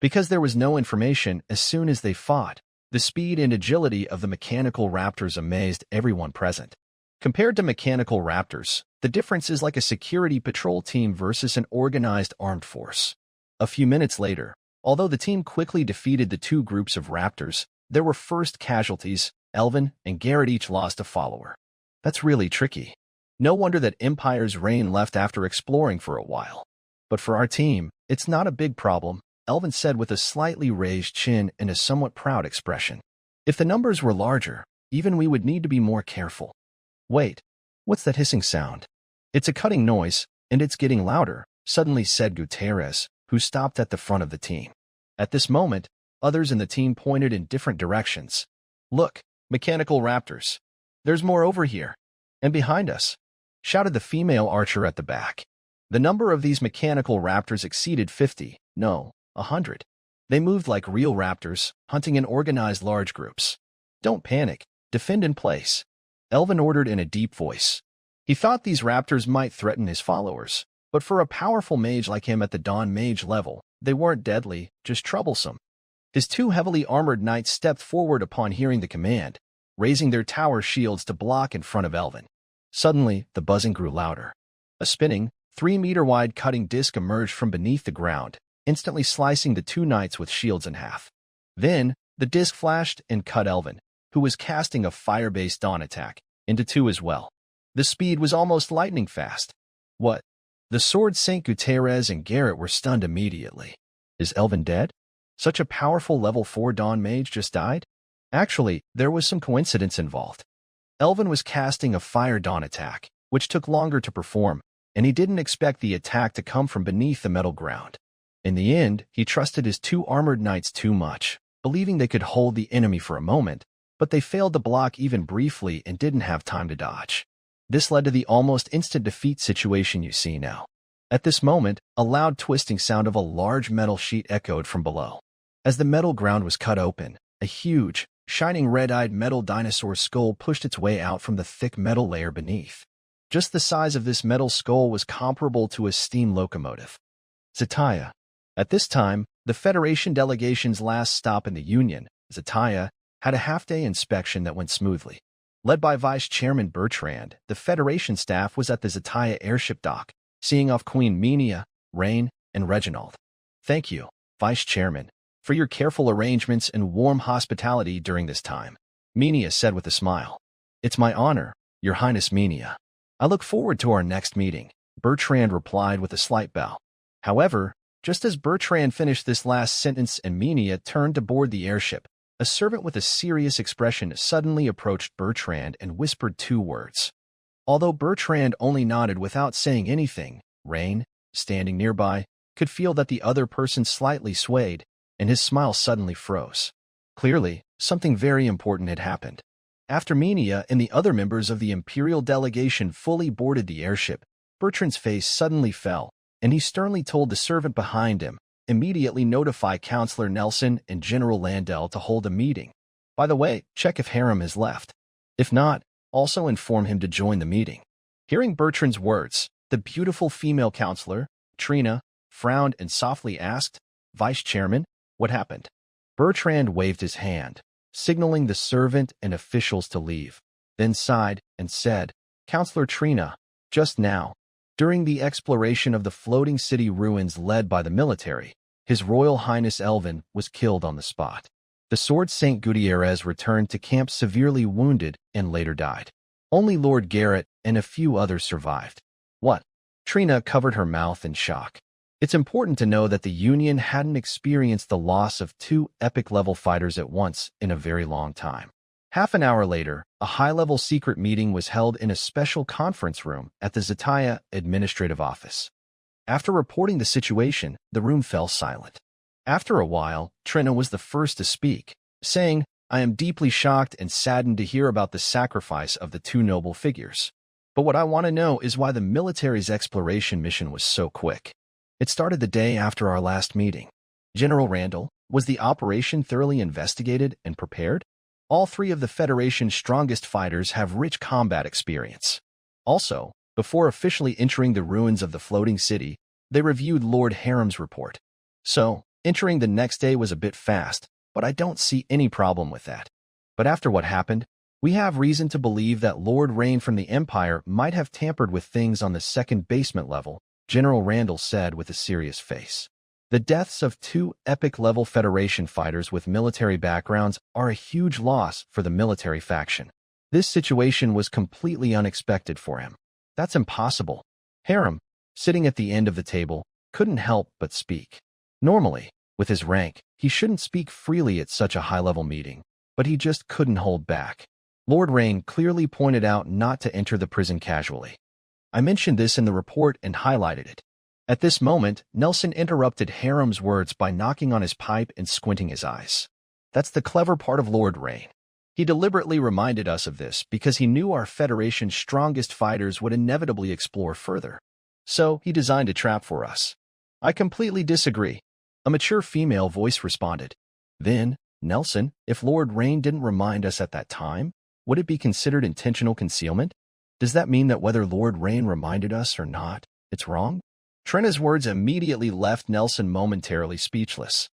Because there was no information as soon as they fought, the speed and agility of the mechanical raptors amazed everyone present. Compared to mechanical raptors, the difference is like a security patrol team versus an organized armed force. A few minutes later, although the team quickly defeated the two groups of raptors, there were first casualties. Elvin and Garrett each lost a follower. That's really tricky. No wonder that Empire's reign left after exploring for a while. But for our team, it's not a big problem, Elvin said with a slightly raised chin and a somewhat proud expression. If the numbers were larger, even we would need to be more careful. Wait, what's that hissing sound? It's a cutting noise, and it's getting louder, suddenly said Gutierrez, who stopped at the front of the team. At this moment, others in the team pointed in different directions. "Look, mechanical raptors. There's more over here. And behind us," shouted the female archer at the back. The number of these mechanical raptors exceeded 50, no, 100. They moved like real raptors, hunting in organized large groups. "Don't panic. Defend in place," Elvin ordered in a deep voice. He thought these raptors might threaten his followers, but for a powerful mage like him at the Dawn Mage level, they weren't deadly, just troublesome. His two heavily armored knights stepped forward upon hearing the command, raising their tower shields to block in front of Elvin. Suddenly, the buzzing grew louder. A spinning, 3-meter-wide cutting disc emerged from beneath the ground, instantly slicing the two knights with shields in half. Then, the disc flashed and cut Elvin, who was casting a fire-based dawn attack, into two as well. The speed was almost lightning fast. What? The Sword Saint Gutierrez and Garrett were stunned immediately. Is Elvin dead? Such a powerful level 4 Dawn Mage just died? Actually, there was some coincidence involved. Elvin was casting a fire dawn attack, which took longer to perform, and he didn't expect the attack to come from beneath the metal ground. In the end, he trusted his two armored knights too much, believing they could hold the enemy for a moment, but they failed to block even briefly and didn't have time to dodge. This led to the almost instant defeat situation you see now. At this moment, a loud twisting sound of a large metal sheet echoed from below. As the metal ground was cut open, a huge, shining red-eyed metal dinosaur skull pushed its way out from the thick metal layer beneath. Just the size of this metal skull was comparable to a steam locomotive. Zataya. At this time, the Federation delegation's last stop in the Union, Zataya, had a half-day inspection that went smoothly. Led by Vice Chairman Bertrand, the Federation staff was at the Zataya airship dock, seeing off Queen Minia, Rain, and Reginald. "Thank you, Vice Chairman, for your careful arrangements and warm hospitality during this time," Minia said with a smile. "It's my honor, Your Highness Minia. I look forward to our next meeting," Bertrand replied with a slight bow. However, just as Bertrand finished this last sentence and Minia turned to board the airship, a servant with a serious expression suddenly approached Bertrand and whispered two words. Although Bertrand only nodded without saying anything, Rain, standing nearby, could feel that the other person slightly swayed, and his smile suddenly froze. Clearly, something very important had happened. After Minia and the other members of the Imperial delegation fully boarded the airship, Bertrand's face suddenly fell, and he sternly told the servant behind him, "Immediately notify Counselor Nelson and General Landell to hold a meeting. By the way, check if Harem has left. If not, also inform him to join the meeting." Hearing Bertrand's words, the beautiful female counselor, Trina, frowned and softly asked, "Vice Chairman, what happened?" Bertrand waved his hand, signaling the servant and officials to leave, then sighed and said, "Counselor Trina, just now, during the exploration of the floating city ruins led by the military, His Royal Highness Elvin was killed on the spot. The Sword Saint Gutierrez returned to camp severely wounded and later died. Only Lord Garrett and a few others survived." "What?" Trina covered her mouth in shock. It's important to know that the Union hadn't experienced the loss of two epic-level fighters at once in a very long time. Half an hour later, a high-level secret meeting was held in a special conference room at the Zataya Administrative Office. After reporting the situation, the room fell silent. After a while, Trina was the first to speak, saying, "I am deeply shocked and saddened to hear about the sacrifice of the two noble figures. But what I want to know is why the military's exploration mission was so quick. It started the day after our last meeting. General Randall, was the operation thoroughly investigated and prepared? All three of the Federation's strongest fighters have rich combat experience. Also, before officially entering the ruins of the floating city, they reviewed Lord Harem's report. So, entering the next day was a bit fast, but I don't see any problem with that. But after what happened, we have reason to believe that Lord Rain from the Empire might have tampered with things on the second basement level," General Randall said with a serious face. "The deaths of two epic-level Federation fighters with military backgrounds are a huge loss for the military faction. This situation was completely unexpected for him. That's impossible." Harem, sitting at the end of the table, couldn't help but speak. Normally, with his rank, he shouldn't speak freely at such a high-level meeting, but he just couldn't hold back. Lord Rain clearly pointed out not to enter the prison casually. "I mentioned this in the report and highlighted it. At this moment, Nelson interrupted Harem's words by knocking on his pipe and squinting his eyes. That's the clever part of Lord Rain. He deliberately reminded us of this because he knew our Federation's strongest fighters would inevitably explore further. So, he designed a trap for us. I completely disagree. A mature female voice responded. Then, Nelson, if Lord Rain didn't remind us at that time, would it be considered intentional concealment? Does that mean that whether Lord Rain reminded us or not, it's wrong? Trina's words immediately left Nelson momentarily speechless.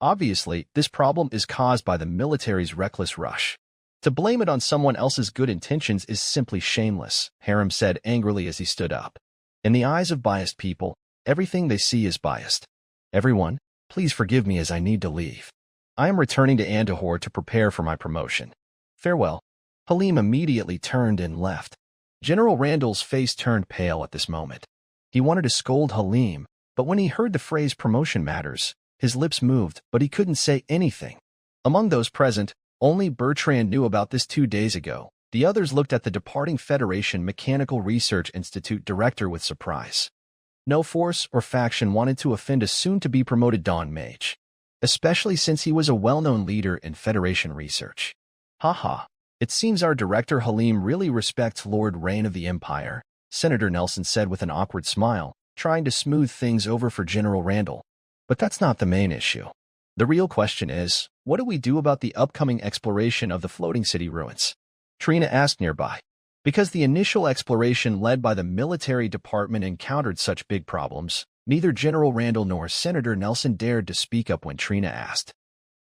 Obviously, this problem is caused by the military's reckless rush. To blame it on someone else's good intentions is simply shameless, Harem said angrily as he stood up. In the eyes of biased people, everything they see is biased. Everyone, please forgive me as I need to leave. I am returning to Andahor to prepare for my promotion. Farewell. Halim immediately turned and left. General Randall's face turned pale at this moment. He wanted to scold Halim, but when he heard the phrase promotion matters, his lips moved, but he couldn't say anything. Among those present, only Bertrand knew about this 2 days ago. The others looked at the departing Federation Mechanical Research Institute director with surprise. No force or faction wanted to offend a soon-to-be promoted Dawn Mage, especially since he was a well-known leader in Federation research. Haha, it seems our director Halim really respects Lord Rain of the Empire, Senator Nelson said with an awkward smile, trying to smooth things over for General Randall. But that's not the main issue. The real question is, what do we do about the upcoming exploration of the floating city ruins? Trina asked nearby. Because the initial exploration led by the military department encountered such big problems, neither General Randall nor Senator Nelson dared to speak up when Trina asked.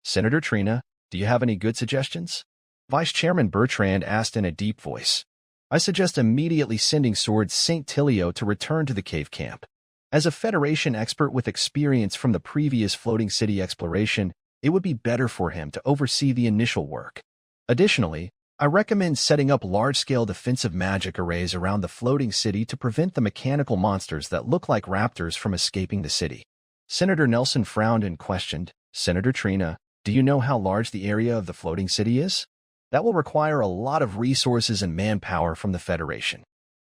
Senator Trina, do you have any good suggestions? Vice Chairman Bertrand asked in a deep voice. I suggest immediately sending Sword St. Tilio to return to the cave camp. As a Federation expert with experience from the previous floating city exploration, it would be better for him to oversee the initial work. Additionally, I recommend setting up large-scale defensive magic arrays around the floating city to prevent the mechanical monsters that look like raptors from escaping the city. Senator Nelson frowned and questioned, Senator Trina, do you know how large the area of the floating city is? That will require a lot of resources and manpower from the Federation.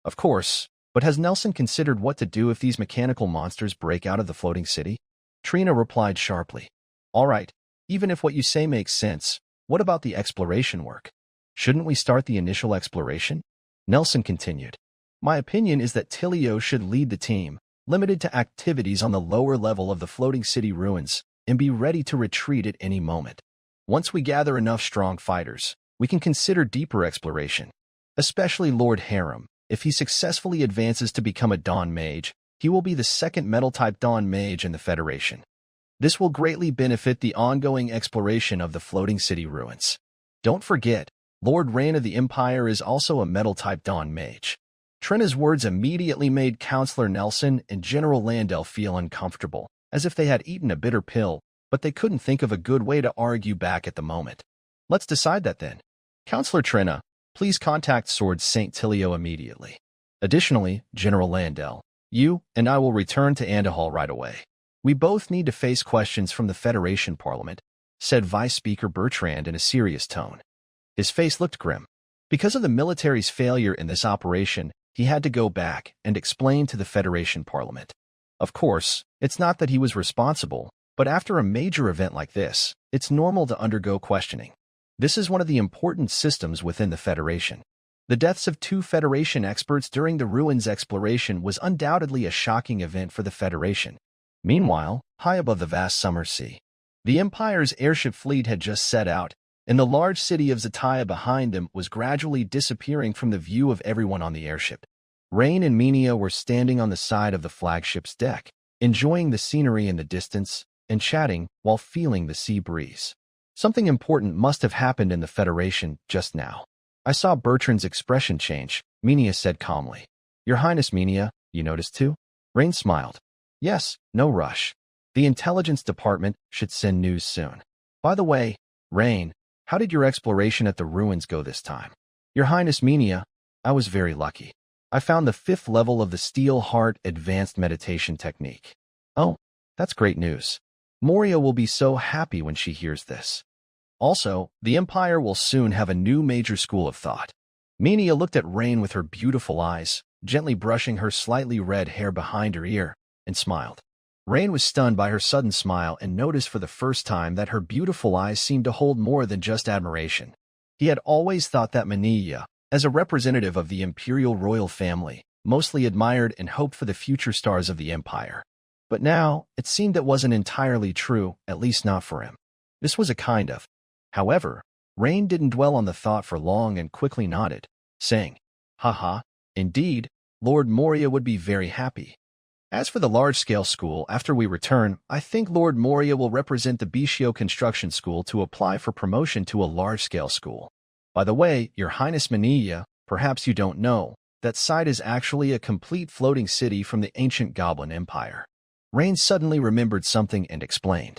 Of course, but has Nelson considered what to do if these mechanical monsters break out of the floating city? Trina replied sharply. All right, even if what you say makes sense, what about the exploration work? Shouldn't we start the initial exploration? Nelson continued. My opinion is that Tilio should lead the team, limited to activities on the lower level of the floating city ruins, and be ready to retreat at any moment. Once we gather enough strong fighters, we can consider deeper exploration. Especially Lord Harem, if he successfully advances to become a Dawn Mage, he will be the second metal-type Dawn Mage in the Federation. This will greatly benefit the ongoing exploration of the floating city ruins. Don't forget, Lord Rain of the Empire is also a metal-type Dawn Mage. Trina's words immediately made Counselor Nelson and General Landell feel uncomfortable, as if they had eaten a bitter pill, but they couldn't think of a good way to argue back at the moment. Let's decide that then. Counselor Trina, please contact Sword St. Tilio immediately. Additionally, General Landell, you and I will return to Andahal right away. We both need to face questions from the Federation Parliament, said Vice Speaker Bertrand in a serious tone. His face looked grim. Because of the military's failure in this operation, he had to go back and explain to the Federation Parliament. Of course, it's not that he was responsible, but after a major event like this, it's normal to undergo questioning. This is one of the important systems within the Federation. The deaths of 2 Federation experts during the ruins exploration was undoubtedly a shocking event for the Federation. Meanwhile, high above the vast summer sea, the Empire's airship fleet had just set out, and the large city of Zataya behind them was gradually disappearing from the view of everyone on the airship. Rain and Minia were standing on the side of the flagship's deck, enjoying the scenery in the distance and chatting while feeling the sea breeze. Something important must have happened in the Federation just now. I saw Bertrand's expression change, Minia said calmly. Your Highness Minia, you noticed too? Rain smiled. Yes, no rush. The intelligence department should send news soon. By the way, Rain, how did your exploration at the ruins go this time? Your Highness Minia, I was very lucky. I found the 5th level of the Steel Heart Advanced Meditation Technique. Oh, that's great news. Moria will be so happy when she hears this. Also, the Empire will soon have a new major school of thought. Minia looked at Rain with her beautiful eyes, gently brushing her slightly red hair behind her ear, and smiled. Rain was stunned by her sudden smile and noticed for the first time that her beautiful eyes seemed to hold more than just admiration. He had always thought that Mania, as a representative of the imperial royal family, mostly admired and hoped for the future stars of the empire. But now, it seemed that wasn't entirely true, at least not for him. This was a kind of. However, Rain didn't dwell on the thought for long and quickly nodded, saying, "Haha, indeed, Lord Moria would be very happy. As for the large-scale school, after we return, I think Lord Moria will represent the Bishio Construction School to apply for promotion to a large-scale school. By the way, Your Highness Mania, perhaps you don't know, that site is actually a complete floating city from the ancient Goblin Empire." Rain suddenly remembered something and explained.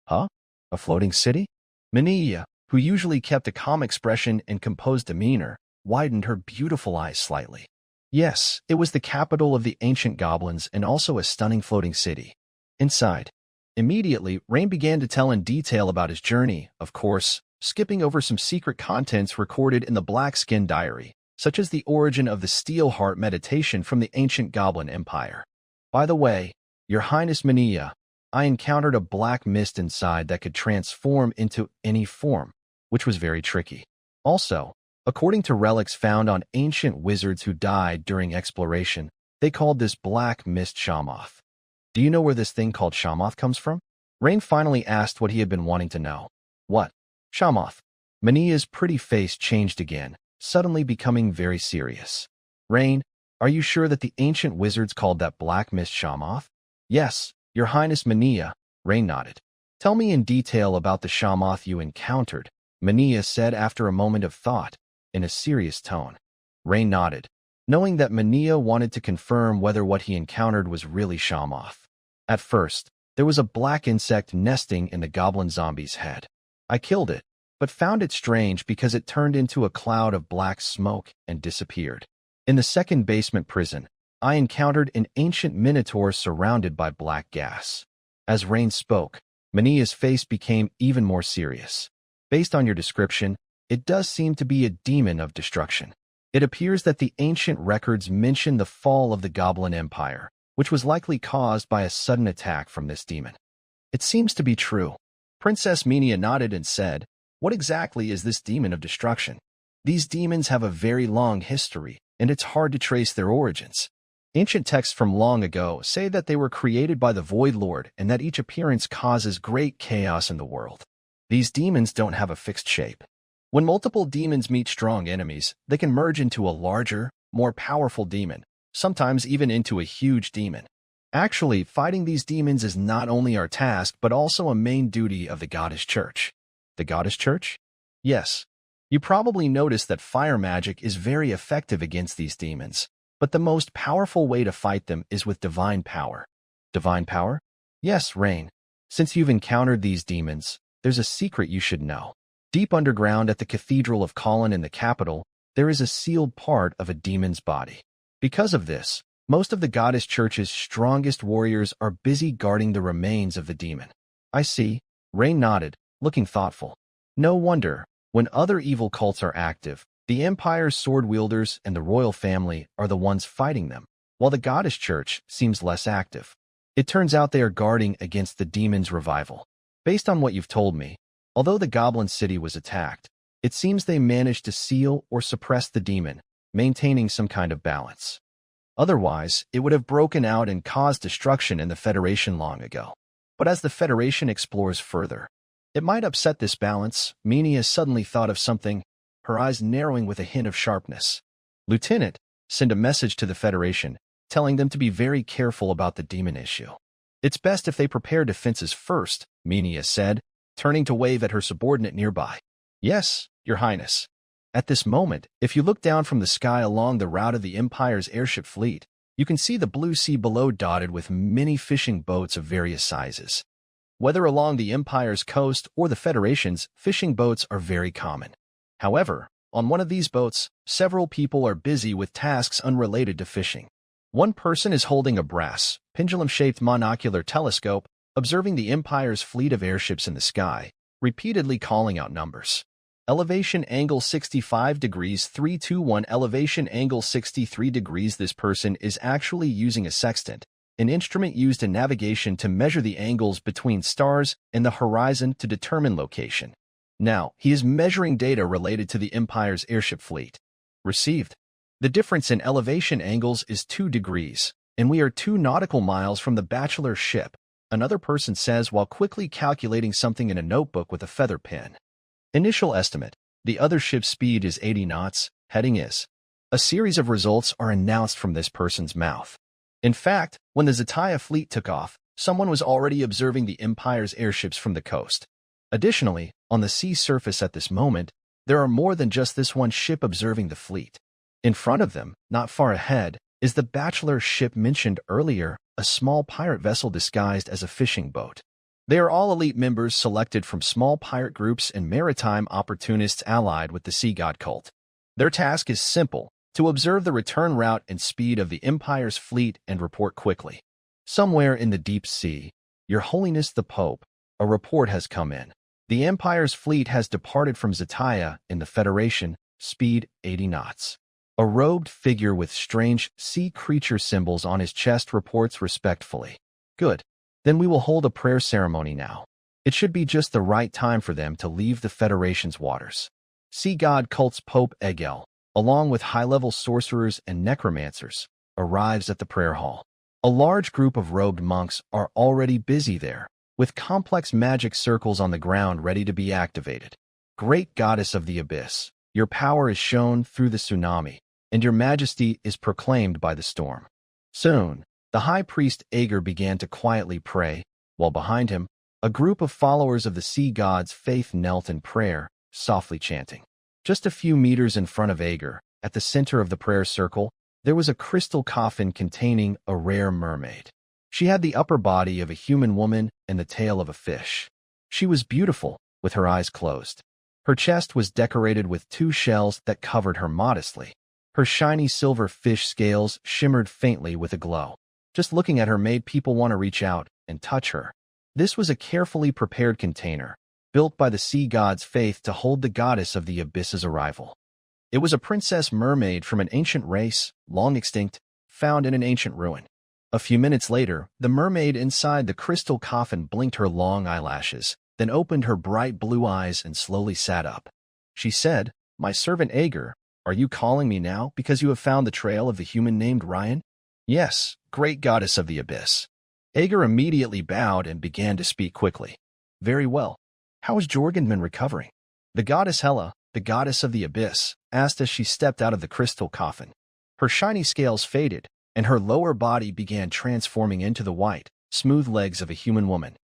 "Huh? A floating city?" Mania, who usually kept a calm expression and composed demeanor, widened her beautiful eyes slightly. Yes, it was the capital of the ancient goblins and also a stunning floating city. Inside. Immediately, Rain began to tell in detail about his journey, of course, skipping over some secret contents recorded in the Black Skin Diary, such as the origin of the Steel Heart meditation from the ancient Goblin Empire. "By the way, Your Highness Mania, I encountered a black mist inside that could transform into any form, which was very tricky. Also, according to relics found on ancient wizards who died during exploration, they called this black mist Shamoth. Do you know where this thing called Shamoth comes from?" Rain finally asked what he had been wanting to know. "What? Shamoth?" Mania's pretty face changed again, suddenly becoming very serious. "Rain, are you sure that the ancient wizards called that black mist Shamoth?" "Yes, Your Highness Mania," Rain nodded. "Tell me in detail about the Shamoth you encountered," Mania said after a moment of thought, in a serious tone. Rain nodded, knowing that Mania wanted to confirm whether what he encountered was really Shamoth. At first, there was a black insect nesting in the goblin zombie's head. I killed it, but found it strange because it turned into a cloud of black smoke and disappeared. In the second basement prison, I encountered an ancient minotaur surrounded by black gas. As Rain spoke, Mania's face became even more serious. Based on your description, it does seem to be a demon of destruction. It appears that the ancient records mention the fall of the Goblin Empire, which was likely caused by a sudden attack from this demon. It seems to be true. Princess Mania nodded and said, "What exactly is this demon of destruction? These demons have a very long history, and it's hard to trace their origins. Ancient texts from long ago say that they were created by the Void Lord and that each appearance causes great chaos in the world. These demons don't have a fixed shape. When multiple demons meet strong enemies, they can merge into a larger, more powerful demon, sometimes even into a huge demon. Actually, fighting these demons is not only our task, but also a main duty of the Goddess Church." "The Goddess Church?" "Yes. You probably noticed that fire magic is very effective against these demons, but the most powerful way to fight them is with divine power." "Divine power?" "Yes, Rain. Since you've encountered these demons, there's a secret you should know. Deep underground at the Cathedral of Colin in the capital, there is a sealed part of a demon's body. Because of this, most of the Goddess Church's strongest warriors are busy guarding the remains of the demon." "I see." Rain nodded, looking thoughtful. "No wonder, when other evil cults are active, the Empire's sword-wielders and the royal family are the ones fighting them, while the Goddess Church seems less active. It turns out they are guarding against the demon's revival. Based on what you've told me, although the Goblin City was attacked, it seems they managed to seal or suppress the demon, maintaining some kind of balance. Otherwise, it would have broken out and caused destruction in the Federation long ago. But as the Federation explores further, it might upset this balance." Mania suddenly thought of something, her eyes narrowing with a hint of sharpness. "Lieutenant, send a message to the Federation, telling them to be very careful about the demon issue. It's best if they prepare defenses first," Mania said, turning to wave at her subordinate nearby. "Yes, Your Highness." At this moment, if you look down from the sky along the route of the Empire's airship fleet, you can see the blue sea below dotted with many fishing boats of various sizes. Whether along the Empire's coast or the Federation's, fishing boats are very common. However, on one of these boats, several people are busy with tasks unrelated to fishing. One person is holding a brass, pendulum-shaped monocular telescope, observing the Empire's fleet of airships in the sky, repeatedly calling out numbers. Elevation angle 65 degrees 321, elevation angle 63 degrees. This person is actually using a sextant, an instrument used in navigation to measure the angles between stars and the horizon to determine location. Now, he is measuring data related to the Empire's airship fleet. Received. The difference in elevation angles is 2 degrees, and we are 2 nautical miles from the Bachelor's ship, another person says while quickly calculating something in a notebook with a feather pen. Initial estimate. The other ship's speed is 80 knots, heading is. A series of results are announced from this person's mouth. In fact, when the Zatia fleet took off, someone was already observing the Empire's airships from the coast. Additionally, on the sea surface at this moment, there are more than just this one ship observing the fleet. In front of them, not far ahead, is the Bachelor's ship mentioned earlier, a small pirate vessel disguised as a fishing boat. They are all elite members selected from small pirate groups and maritime opportunists allied with the Sea God cult. Their task is simple, to observe the return route and speed of the Empire's fleet and report quickly. Somewhere in the deep sea, Your Holiness the Pope, a report has come in. The Empire's fleet has departed from Zatia in the Federation, speed 80 knots. A robed figure with strange sea creature symbols on his chest reports respectfully. Good. Then we will hold a prayer ceremony now. It should be just the right time for them to leave the Federation's waters. Sea God cult's Pope Egel, along with high-level sorcerers and necromancers, arrives at the prayer hall. A large group of robed monks are already busy there, with complex magic circles on the ground ready to be activated. Great Goddess of the Abyss, your power is shown through the tsunami, and your majesty is proclaimed by the storm. Soon, the high priest Ager began to quietly pray, while behind him, a group of followers of the sea god's faith knelt in prayer, softly chanting. Just a few meters in front of Ager, at the center of the prayer circle, there was a crystal coffin containing a rare mermaid. She had the upper body of a human woman and the tail of a fish. She was beautiful, with her eyes closed. Her chest was decorated with 2 shells that covered her modestly. Her shiny silver fish scales shimmered faintly with a glow. Just looking at her made people want to reach out and touch her. This was a carefully prepared container, built by the sea god's faith to hold the goddess of the abyss's arrival. It was a princess mermaid from an ancient race, long extinct, found in an ancient ruin. A few minutes later, the mermaid inside the crystal coffin blinked her long eyelashes, then opened her bright blue eyes and slowly sat up. She said, "My servant Ager, are you calling me now because you have found the trail of the human named Ryan?" "Yes, great goddess of the abyss." Ager immediately bowed and began to speak quickly. "Very well. How is Jorgenman recovering?" The goddess Hela, the goddess of the abyss, asked as she stepped out of the crystal coffin. Her shiny scales faded, and her lower body began transforming into the white, smooth legs of a human woman.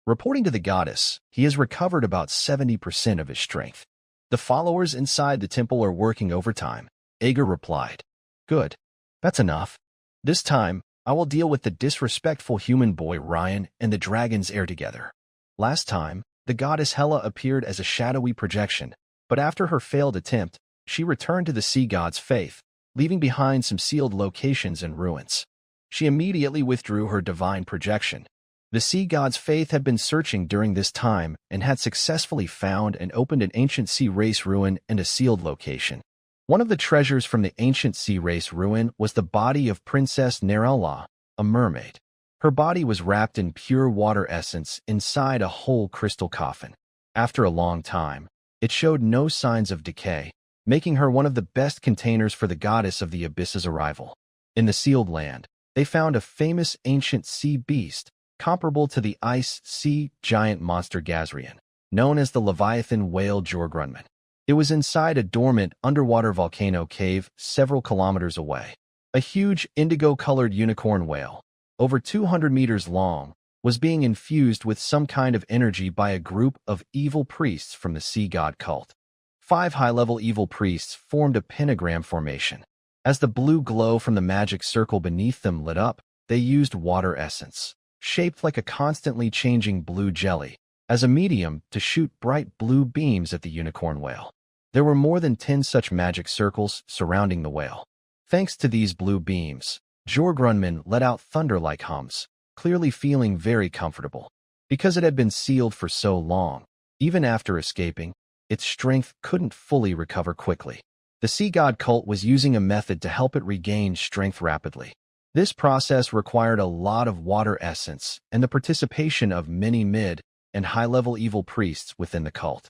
Reporting to the goddess, he has recovered about 70% of his strength. The followers inside the temple are working overtime, Ager replied. "Good. That's enough. This time, I will deal with the disrespectful human boy Ryan and the dragon's heir together." Last time, the goddess Hela appeared as a shadowy projection, but after her failed attempt, she returned to the sea god's faith, leaving behind some sealed locations and ruins. She immediately withdrew her divine projection. The sea god's faith had been searching during this time and had successfully found and opened an ancient sea race ruin and a sealed location. One of the treasures from the ancient sea race ruin was the body of Princess Nerella, a mermaid. Her body was wrapped in pure water essence inside a whole crystal coffin. After a long time, it showed no signs of decay, making her one of the best containers for the goddess of the abyss's arrival. In the sealed land, they found a famous ancient sea beast, comparable to the ice sea giant monster Gazrian, known as the Leviathan whale Jorgrunman. It was inside a dormant underwater volcano cave several kilometers away. A huge indigo-colored unicorn whale, over 200 meters long, was being infused with some kind of energy by a group of evil priests from the sea god cult. 5 high-level evil priests formed a pentagram formation. As the blue glow from the magic circle beneath them lit up, they used water essence, shaped like a constantly changing blue jelly, as a medium to shoot bright blue beams at the unicorn whale. There were more than 10 such magic circles surrounding the whale. Thanks to these blue beams, Jorgrunman let out thunder-like hums, clearly feeling very comfortable. Because it had been sealed for so long, even after escaping, its strength couldn't fully recover quickly. The sea god cult was using a method to help it regain strength rapidly. This process required a lot of water essence and the participation of many mid- and high-level evil priests within the cult.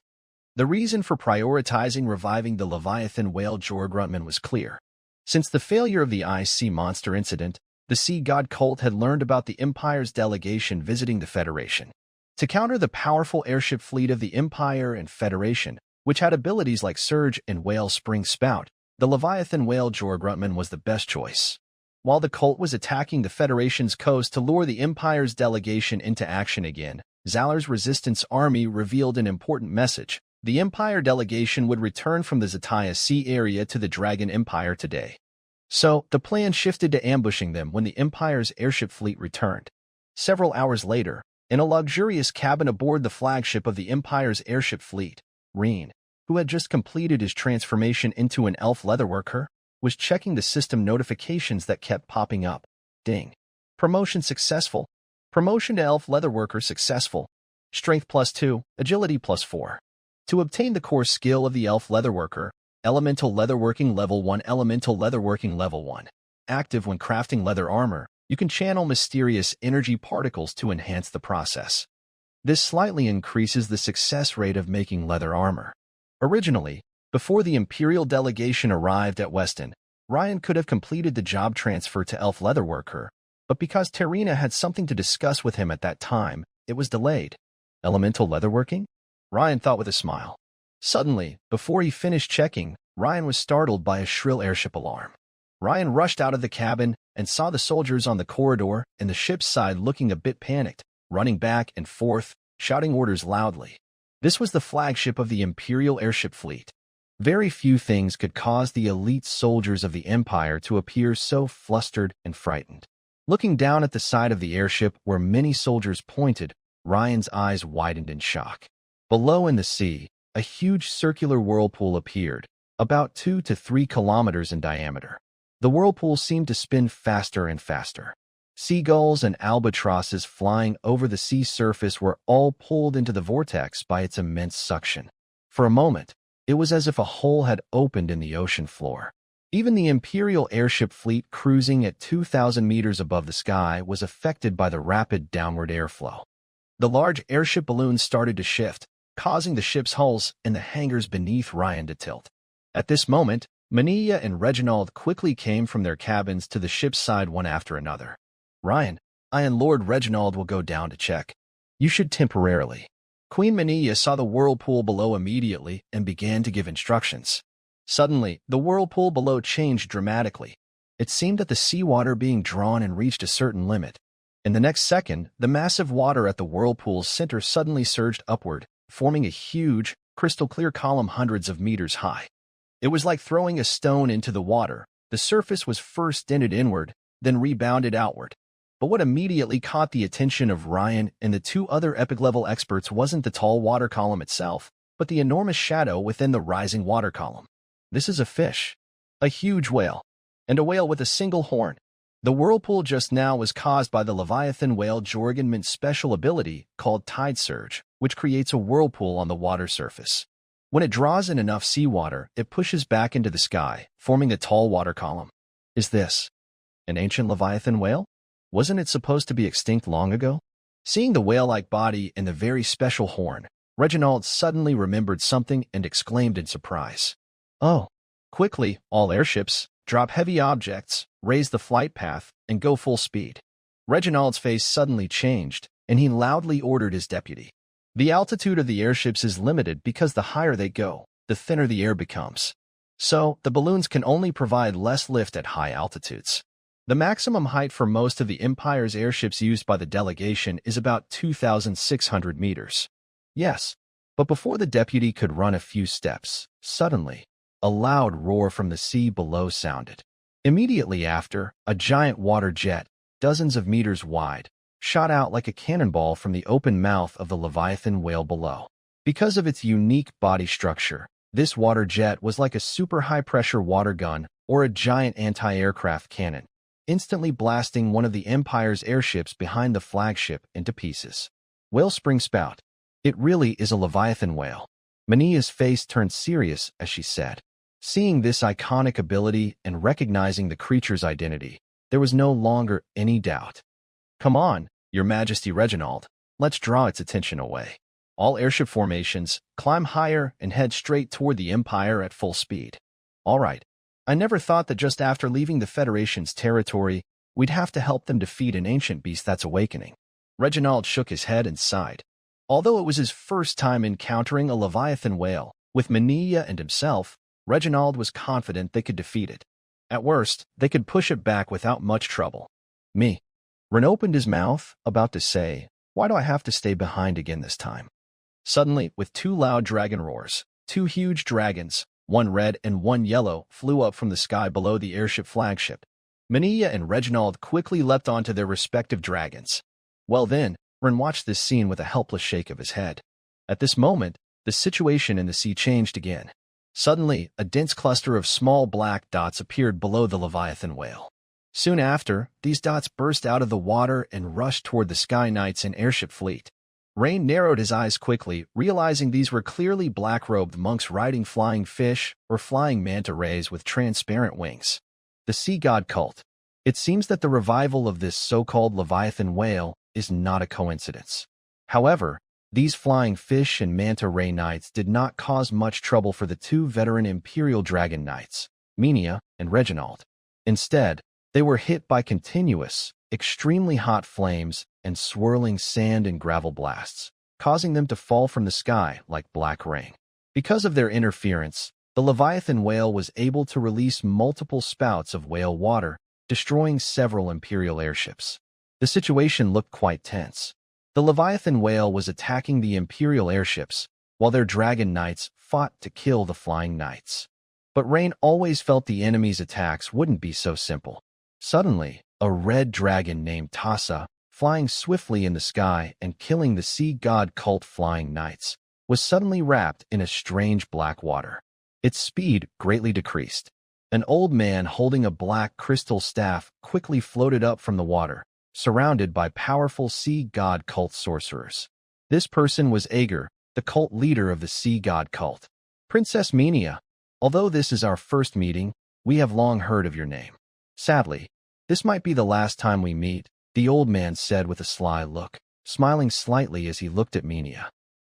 The reason for prioritizing reviving the Leviathan whale Jorgrunman was clear. Since the failure of the ice sea monster incident, the sea god cult had learned about the Empire's delegation visiting the Federation. To counter the powerful airship fleet of the Empire and Federation, which had abilities like Surge and Whale Spring Spout, the Leviathan whale Jorgrunman was the best choice. While the cult was attacking the Federation's coast to lure the Empire's delegation into action again, Zalor's resistance army revealed an important message. The Empire delegation would return from the Zataya Sea area to the Dragon Empire today. So, the plan shifted to ambushing them when the Empire's airship fleet returned. Several hours later, in a luxurious cabin aboard the flagship of the Empire's airship fleet, Reen, who had just completed his transformation into an elf leatherworker, was checking the system notifications that kept popping up. Ding. Promotion successful. Promotion to elf leatherworker successful. Strength +2, agility +4. To obtain the core skill of the elf leatherworker, Elemental Leatherworking Level 1, Elemental Leatherworking Level 1. Active when crafting leather armor, you can channel mysterious energy particles to enhance the process. This slightly increases the success rate of making leather armor. Originally, before the Imperial delegation arrived at Weston, Ryan could have completed the job transfer to elf leatherworker, but because Terina had something to discuss with him at that time, it was delayed. Elemental leatherworking? Ryan thought with a smile. Suddenly, before he finished checking, Ryan was startled by a shrill airship alarm. Ryan rushed out of the cabin and saw the soldiers on the corridor and the ship's side looking a bit panicked, running back and forth, shouting orders loudly. This was the flagship of the Imperial airship fleet. Very few things could cause the elite soldiers of the Empire to appear so flustered and frightened. Looking down at the side of the airship where many soldiers pointed, Ryan's eyes widened in shock. Below in the sea, a huge circular whirlpool appeared, about 2 to 3 kilometers in diameter. The whirlpool seemed to spin faster and faster. Seagulls and albatrosses flying over the sea surface were all pulled into the vortex by its immense suction. For a moment, it was as if a hole had opened in the ocean floor. Even the Imperial airship fleet cruising at 2,000 meters above the sky was affected by the rapid downward airflow. The large airship balloons started to shift, causing the ship's hulls and the hangars beneath Ryan to tilt. At this moment, Mania and Reginald quickly came from their cabins to the ship's side one after another. Ryan, I and Lord Reginald will go down to check. You should temporarily. Queen Mania saw the whirlpool below immediately and began to give instructions. Suddenly, the whirlpool below changed dramatically. It seemed that the seawater being drawn and reached a certain limit. In the next second, the massive water at the whirlpool's center suddenly surged upward, forming a huge, crystal-clear column hundreds of meters high. It was like throwing a stone into the water. The surface was first dented inward, then rebounded outward. But what immediately caught the attention of Ryan and the 2 other epic-level experts wasn't the tall water column itself, but the enormous shadow within the rising water column. This is a fish. A huge whale. And a whale with a single horn. The whirlpool just now was caused by the Leviathan whale Jorgenman's special ability called Tide Surge, which creates a whirlpool on the water surface. When it draws in enough seawater, it pushes back into the sky, forming a tall water column. Is this an ancient Leviathan whale? Wasn't it supposed to be extinct long ago? Seeing the whale-like body and the very special horn, Reginald suddenly remembered something and exclaimed in surprise. Oh! Quickly, all airships, drop heavy objects, raise the flight path, and go full speed. Reginald's face suddenly changed, and he loudly ordered his deputy. The altitude of the airships is limited because the higher they go, the thinner the air becomes. So, the balloons can only provide less lift at high altitudes. The maximum height for most of the Empire's airships used by the delegation is about 2,600 meters. Yes, but before the deputy could run a few steps, suddenly, a loud roar from the sea below sounded. Immediately after, a giant water jet, dozens of meters wide, shot out like a cannonball from the open mouth of the Leviathan whale below. Because of its unique body structure, this water jet was like a super high-pressure water gun or a giant anti-aircraft cannon, instantly blasting one of the Empire's airships behind the flagship into pieces. Whale Spring Spout. It really is a Leviathan whale. Mania's face turned serious as she said. Seeing this iconic ability and recognizing the creature's identity, There was no longer any doubt. "Come on, Your Majesty Reginald, let's draw its attention away. All airship formations, climb higher and head straight toward the Empire at full speed." "All right. I never thought that just after leaving the Federation's territory, we'd have to help them defeat an ancient beast that's awakening." Reginald shook his head and sighed. Although it was his first time encountering a Leviathan whale, with Mania and himself, Reginald was confident they could defeat it. At worst, they could push it back without much trouble. "Me." Ren opened his mouth, about to say, "Why do I have to stay behind again this time?" Suddenly, with two loud dragon roars, two huge dragons, one red and one yellow, flew up from the sky below the airship flagship. Mania and Reginald quickly leapt onto their respective dragons. Well then, Ren watched this scene with a helpless shake of his head. At this moment, the situation in the sea changed again. Suddenly, a dense cluster of small black dots appeared below the Leviathan whale. Soon after, these dots burst out of the water and rushed toward the Sky Knights and airship fleet. Rain narrowed his eyes quickly, realizing these were clearly black-robed monks riding flying fish or flying manta rays with transparent wings. The sea god cult. It seems that the revival of this so-called Leviathan whale is not a coincidence. However, these flying fish and manta ray knights did not cause much trouble for the two veteran Imperial Dragon Knights, Mania and Reginald. Instead, they were hit by continuous, extremely hot flames and swirling sand and gravel blasts, causing them to fall from the sky like black rain. Because of their interference, the Leviathan whale was able to release multiple spouts of whale water, destroying several Imperial airships. The situation looked quite tense. The Leviathan whale was attacking the Imperial airships, while their Dragon Knights fought to kill the Flying Knights. But Rain always felt the enemy's attacks wouldn't be so simple. Suddenly, a red dragon named Tassa, flying swiftly in the sky and killing the sea god cult Flying Knights, was suddenly wrapped in a strange black water. Its speed greatly decreased. An old man holding a black crystal staff quickly floated up from the water, surrounded by powerful sea god cult sorcerers. This person was Aegir, the cult leader of the sea god cult. "Princess Menia, although this is our first meeting, we have long heard of your name. Sadly, this might be the last time we meet," the old man said with a sly look, smiling slightly as he looked at Menia.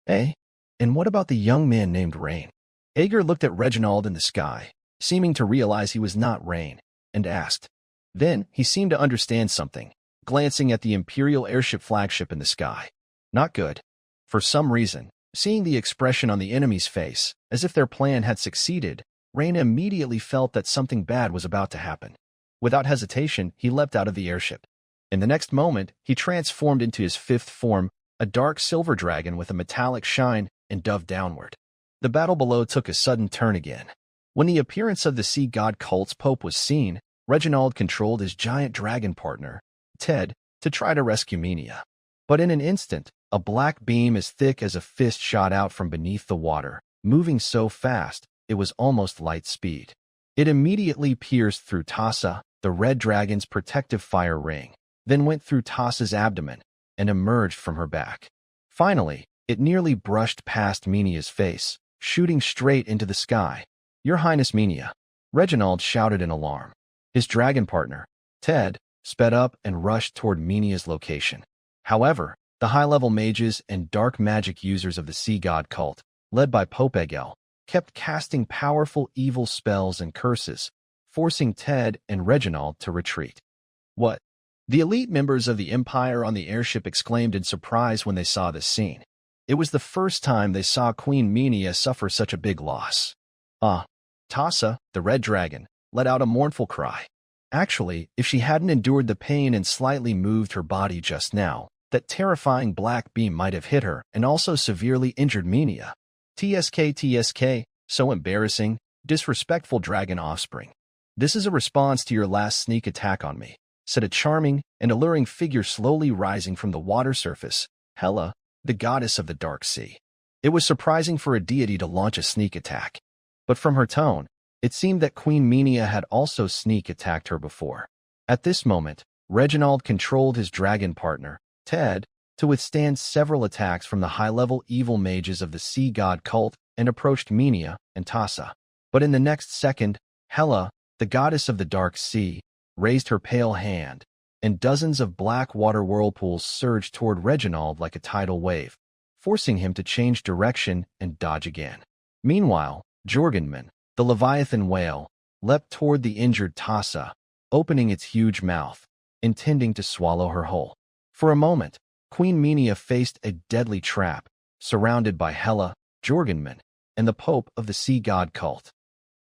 "Eh? And what about the young man named Rain?" Aegir looked at Reginald in the sky, seeming to realize he was not Rain, and asked. Then he seemed to understand something, glancing at the Imperial airship flagship in the sky. Not good. For some reason, seeing the expression on the enemy's face, as if their plan had succeeded, Rain immediately felt that something bad was about to happen. Without hesitation, he leapt out of the airship. In the next moment, he transformed into his fifth form, a dark silver dragon with a metallic shine, and dove downward. The battle below took a sudden turn again. When the appearance of the sea god cult's pope was seen, Reginald controlled his giant dragon partner, Ted, to try to rescue Menia. But in an instant, a black beam as thick as a fist shot out from beneath the water, moving so fast, it was almost light speed. It immediately pierced through Tassa, the red dragon's protective fire ring, then went through Tassa's abdomen and emerged from her back. Finally, it nearly brushed past Menia's face, shooting straight into the sky. "Your Highness Menia," Reginald shouted in alarm. His dragon partner, Ted, sped up and rushed toward Menia's location. However, the high-level mages and dark magic users of the sea god cult, led by Pope Egel, kept casting powerful evil spells and curses, forcing Ted and Reginald to retreat. "What?" The elite members of the Empire on the airship exclaimed in surprise when they saw this scene. It was the first time they saw Queen Menia suffer such a big loss. Tassa, the red dragon, let out a mournful cry. Actually, if she hadn't endured the pain and slightly moved her body just now, that terrifying black beam might have hit her and also severely injured Menia. TSK, so embarrassing, disrespectful dragon offspring. "This is a response to your last sneak attack on me," said a charming and alluring figure slowly rising from the water surface, Hela, the goddess of the dark sea. It was surprising for a deity to launch a sneak attack. But from her tone, it seemed that Queen Menia had also sneak attacked her before. At this moment, Reginald controlled his dragon partner, Ted, to withstand several attacks from the high-level evil mages of the sea god cult and approached Menia and Tassa. But in the next second, Hela, the goddess of the dark sea, raised her pale hand, and dozens of black water whirlpools surged toward Reginald like a tidal wave, forcing him to change direction and dodge again. Meanwhile, Jorgenman, the Leviathan whale, leapt toward the injured Tassa, opening its huge mouth, intending to swallow her whole. For a moment, Queen Minia faced a deadly trap, surrounded by Hela, Jorgenman, and the Pope of the Sea God cult.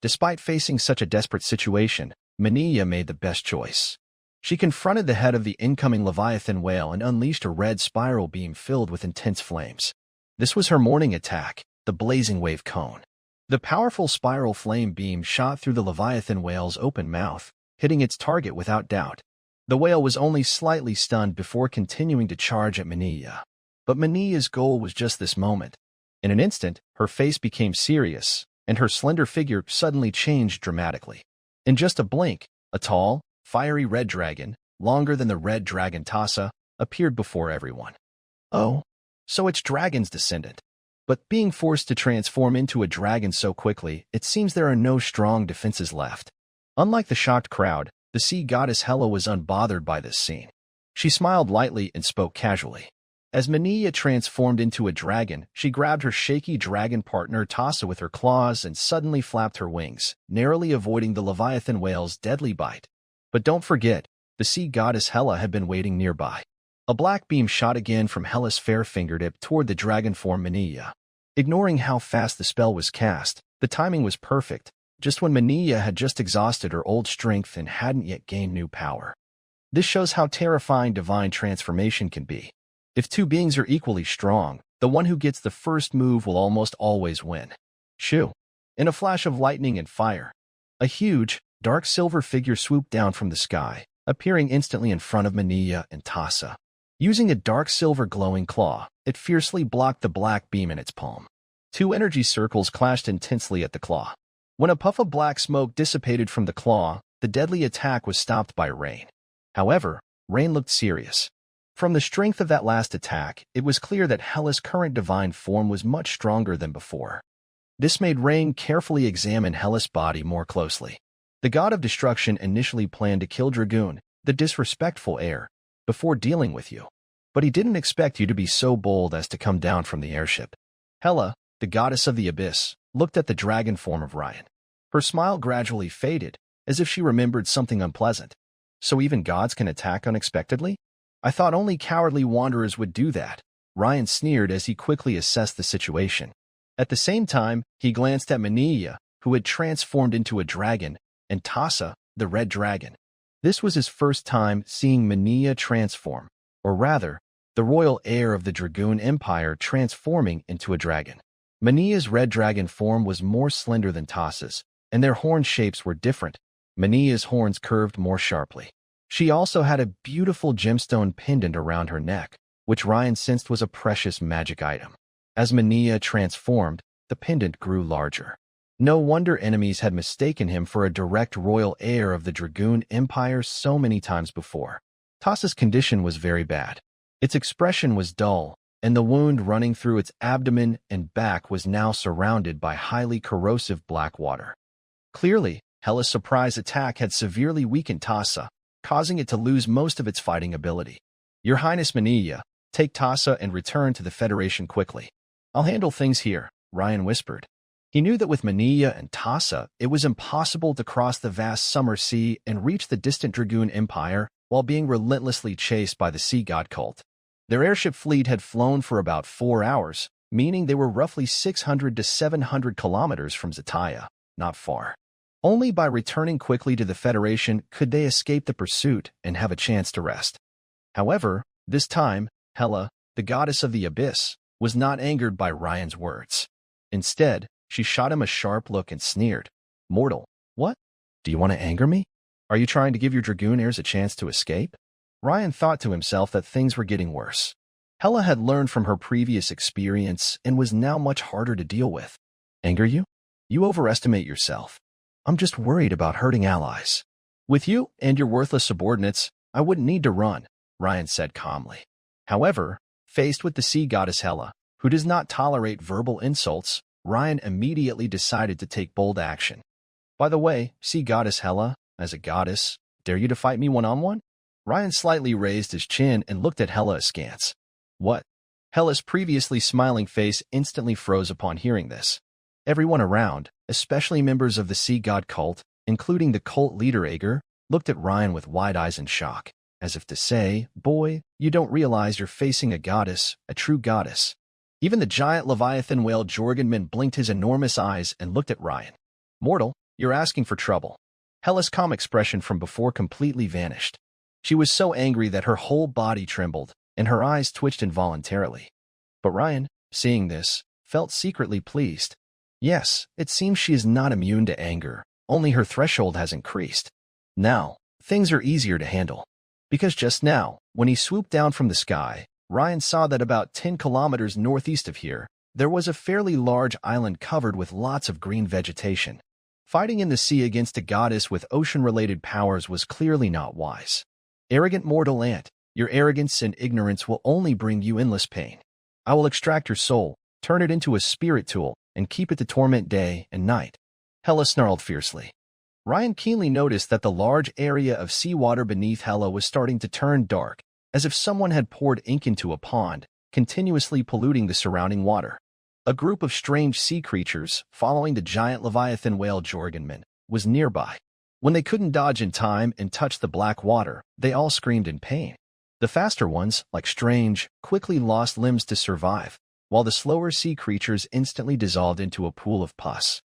Despite facing such a desperate situation, Minia made the best choice. She confronted the head of the incoming Leviathan whale and unleashed a red spiral beam filled with intense flames. This was her morning attack, the Blazing Wave Cone. The powerful spiral flame beam shot through the Leviathan whale's open mouth, hitting its target without doubt. The whale was only slightly stunned before continuing to charge at Minia. But Minia's goal was just this moment. In an instant, her face became serious, and her slender figure suddenly changed dramatically. In just a blink, a tall, fiery red dragon, longer than the red dragon Tassa, appeared before everyone. Oh, so it's Dragon's descendant. But being forced to transform into a dragon so quickly, it seems there are no strong defenses left. Unlike the shocked crowd, the sea goddess Hela was unbothered by this scene. She smiled lightly and spoke casually. As Minia transformed into a dragon, she grabbed her shaky dragon partner Tassa with her claws and suddenly flapped her wings, narrowly avoiding the Leviathan whale's deadly bite. But don't forget, the sea goddess Hela had been waiting nearby. A black beam shot again from Hela's fair fingertip toward the dragon form Minia. Ignoring how fast the spell was cast, the timing was perfect, just when Minia had just exhausted her old strength and hadn't yet gained new power. This shows how terrifying divine transformation can be. If two beings are equally strong, the one who gets the first move will almost always win. Shoo! In a flash of lightning and fire, a huge, dark silver figure swooped down from the sky, appearing instantly in front of Minia and Tassa. Using a dark silver glowing claw, it fiercely blocked the black beam in its palm. Two energy circles clashed intensely at the claw. When a puff of black smoke dissipated from the claw, the deadly attack was stopped by Rain. However, Rain looked serious. From the strength of that last attack, it was clear that Hela's current divine form was much stronger than before. This made Rain carefully examine Hela's body more closely. The god of destruction initially planned to kill Dragoon, the disrespectful heir, before dealing with you. But he didn't expect you to be so bold as to come down from the airship. Hela, the goddess of the abyss, looked at the dragon form of Ryan. Her smile gradually faded, as if she remembered something unpleasant. So even gods can attack unexpectedly? I thought only cowardly wanderers would do that. Ryan sneered as he quickly assessed the situation. At the same time, he glanced at Minia, who had transformed into a dragon, and Tassa, the red dragon. This was his first time seeing Minia transform, or rather, the royal heir of the Dragoon Empire transforming into a dragon. Minia's red dragon form was more slender than Tassa's, and their horn shapes were different. Minia's horns curved more sharply. She also had a beautiful gemstone pendant around her neck, which Ryan sensed was a precious magic item. As Minia transformed, the pendant grew larger. No wonder enemies had mistaken him for a direct royal heir of the Dragoon Empire so many times before. Tassa's condition was very bad. Its expression was dull, and the wound running through its abdomen and back was now surrounded by highly corrosive black water. Clearly, Hela's surprise attack had severely weakened Tassa, causing it to lose most of its fighting ability. Your Highness Minia, take Tassa and return to the Federation quickly. I'll handle things here, Ryan whispered. He knew that with Minia and Tassa, it was impossible to cross the vast summer sea and reach the distant Dragoon Empire while being relentlessly chased by the Sea God cult. Their airship fleet had flown for about 4 hours, meaning they were roughly 600 to 700 kilometers from Zataya, not far. Only by returning quickly to the Federation could they escape the pursuit and have a chance to rest. However, this time, Hela, the goddess of the abyss, was not angered by Ryan's words. Instead, she shot him a sharp look and sneered. Mortal, what? Do you want to anger me? Are you trying to give your Dragoon heirs a chance to escape? Ryan thought to himself that things were getting worse. Hela had learned from her previous experience and was now much harder to deal with. Anger you? You overestimate yourself. I'm just worried about hurting allies. With you and your worthless subordinates, I wouldn't need to run, Ryan said calmly. However, faced with the sea goddess Hela, who does not tolerate verbal insults, Ryan immediately decided to take bold action. By the way, sea goddess Hela, as a goddess, Dare you to fight me one-on-one? Ryan slightly raised his chin and looked at Hela askance. What? Hela's previously smiling face instantly froze upon hearing this. Everyone around, especially members of the sea god cult, including the cult leader Ager, looked at Ryan with wide eyes in shock, as if to say, boy, you don't realize you're facing a goddess, a true goddess. Even the giant Leviathan whale Jorgenman blinked his enormous eyes and looked at Ryan. Mortal, you're asking for trouble. Hela's calm expression from before completely vanished. She was so angry that her whole body trembled, and her eyes twitched involuntarily. But Ryan, seeing this, felt secretly pleased. Yes, it seems she is not immune to anger, only her threshold has increased. Now, things are easier to handle. Because just now, when he swooped down from the sky, Ryan saw that about 10 kilometers northeast of here, there was a fairly large island covered with lots of green vegetation. Fighting in the sea against a goddess with ocean-related powers was clearly not wise. Arrogant mortal ant, your arrogance and ignorance will only bring you endless pain. I will extract your soul, turn it into a spirit tool, and keep it to torment day and night. Hela snarled fiercely. Ryan keenly noticed that the large area of seawater beneath Hela was starting to turn dark, as if someone had poured ink into a pond, continuously polluting the surrounding water. A group of strange sea creatures, following the giant Leviathan whale Jorgenman, was nearby. When they couldn't dodge in time and touch the black water, they all screamed in pain. The faster ones, like Strange, quickly lost limbs to survive, while the slower sea creatures instantly dissolved into a pool of pus.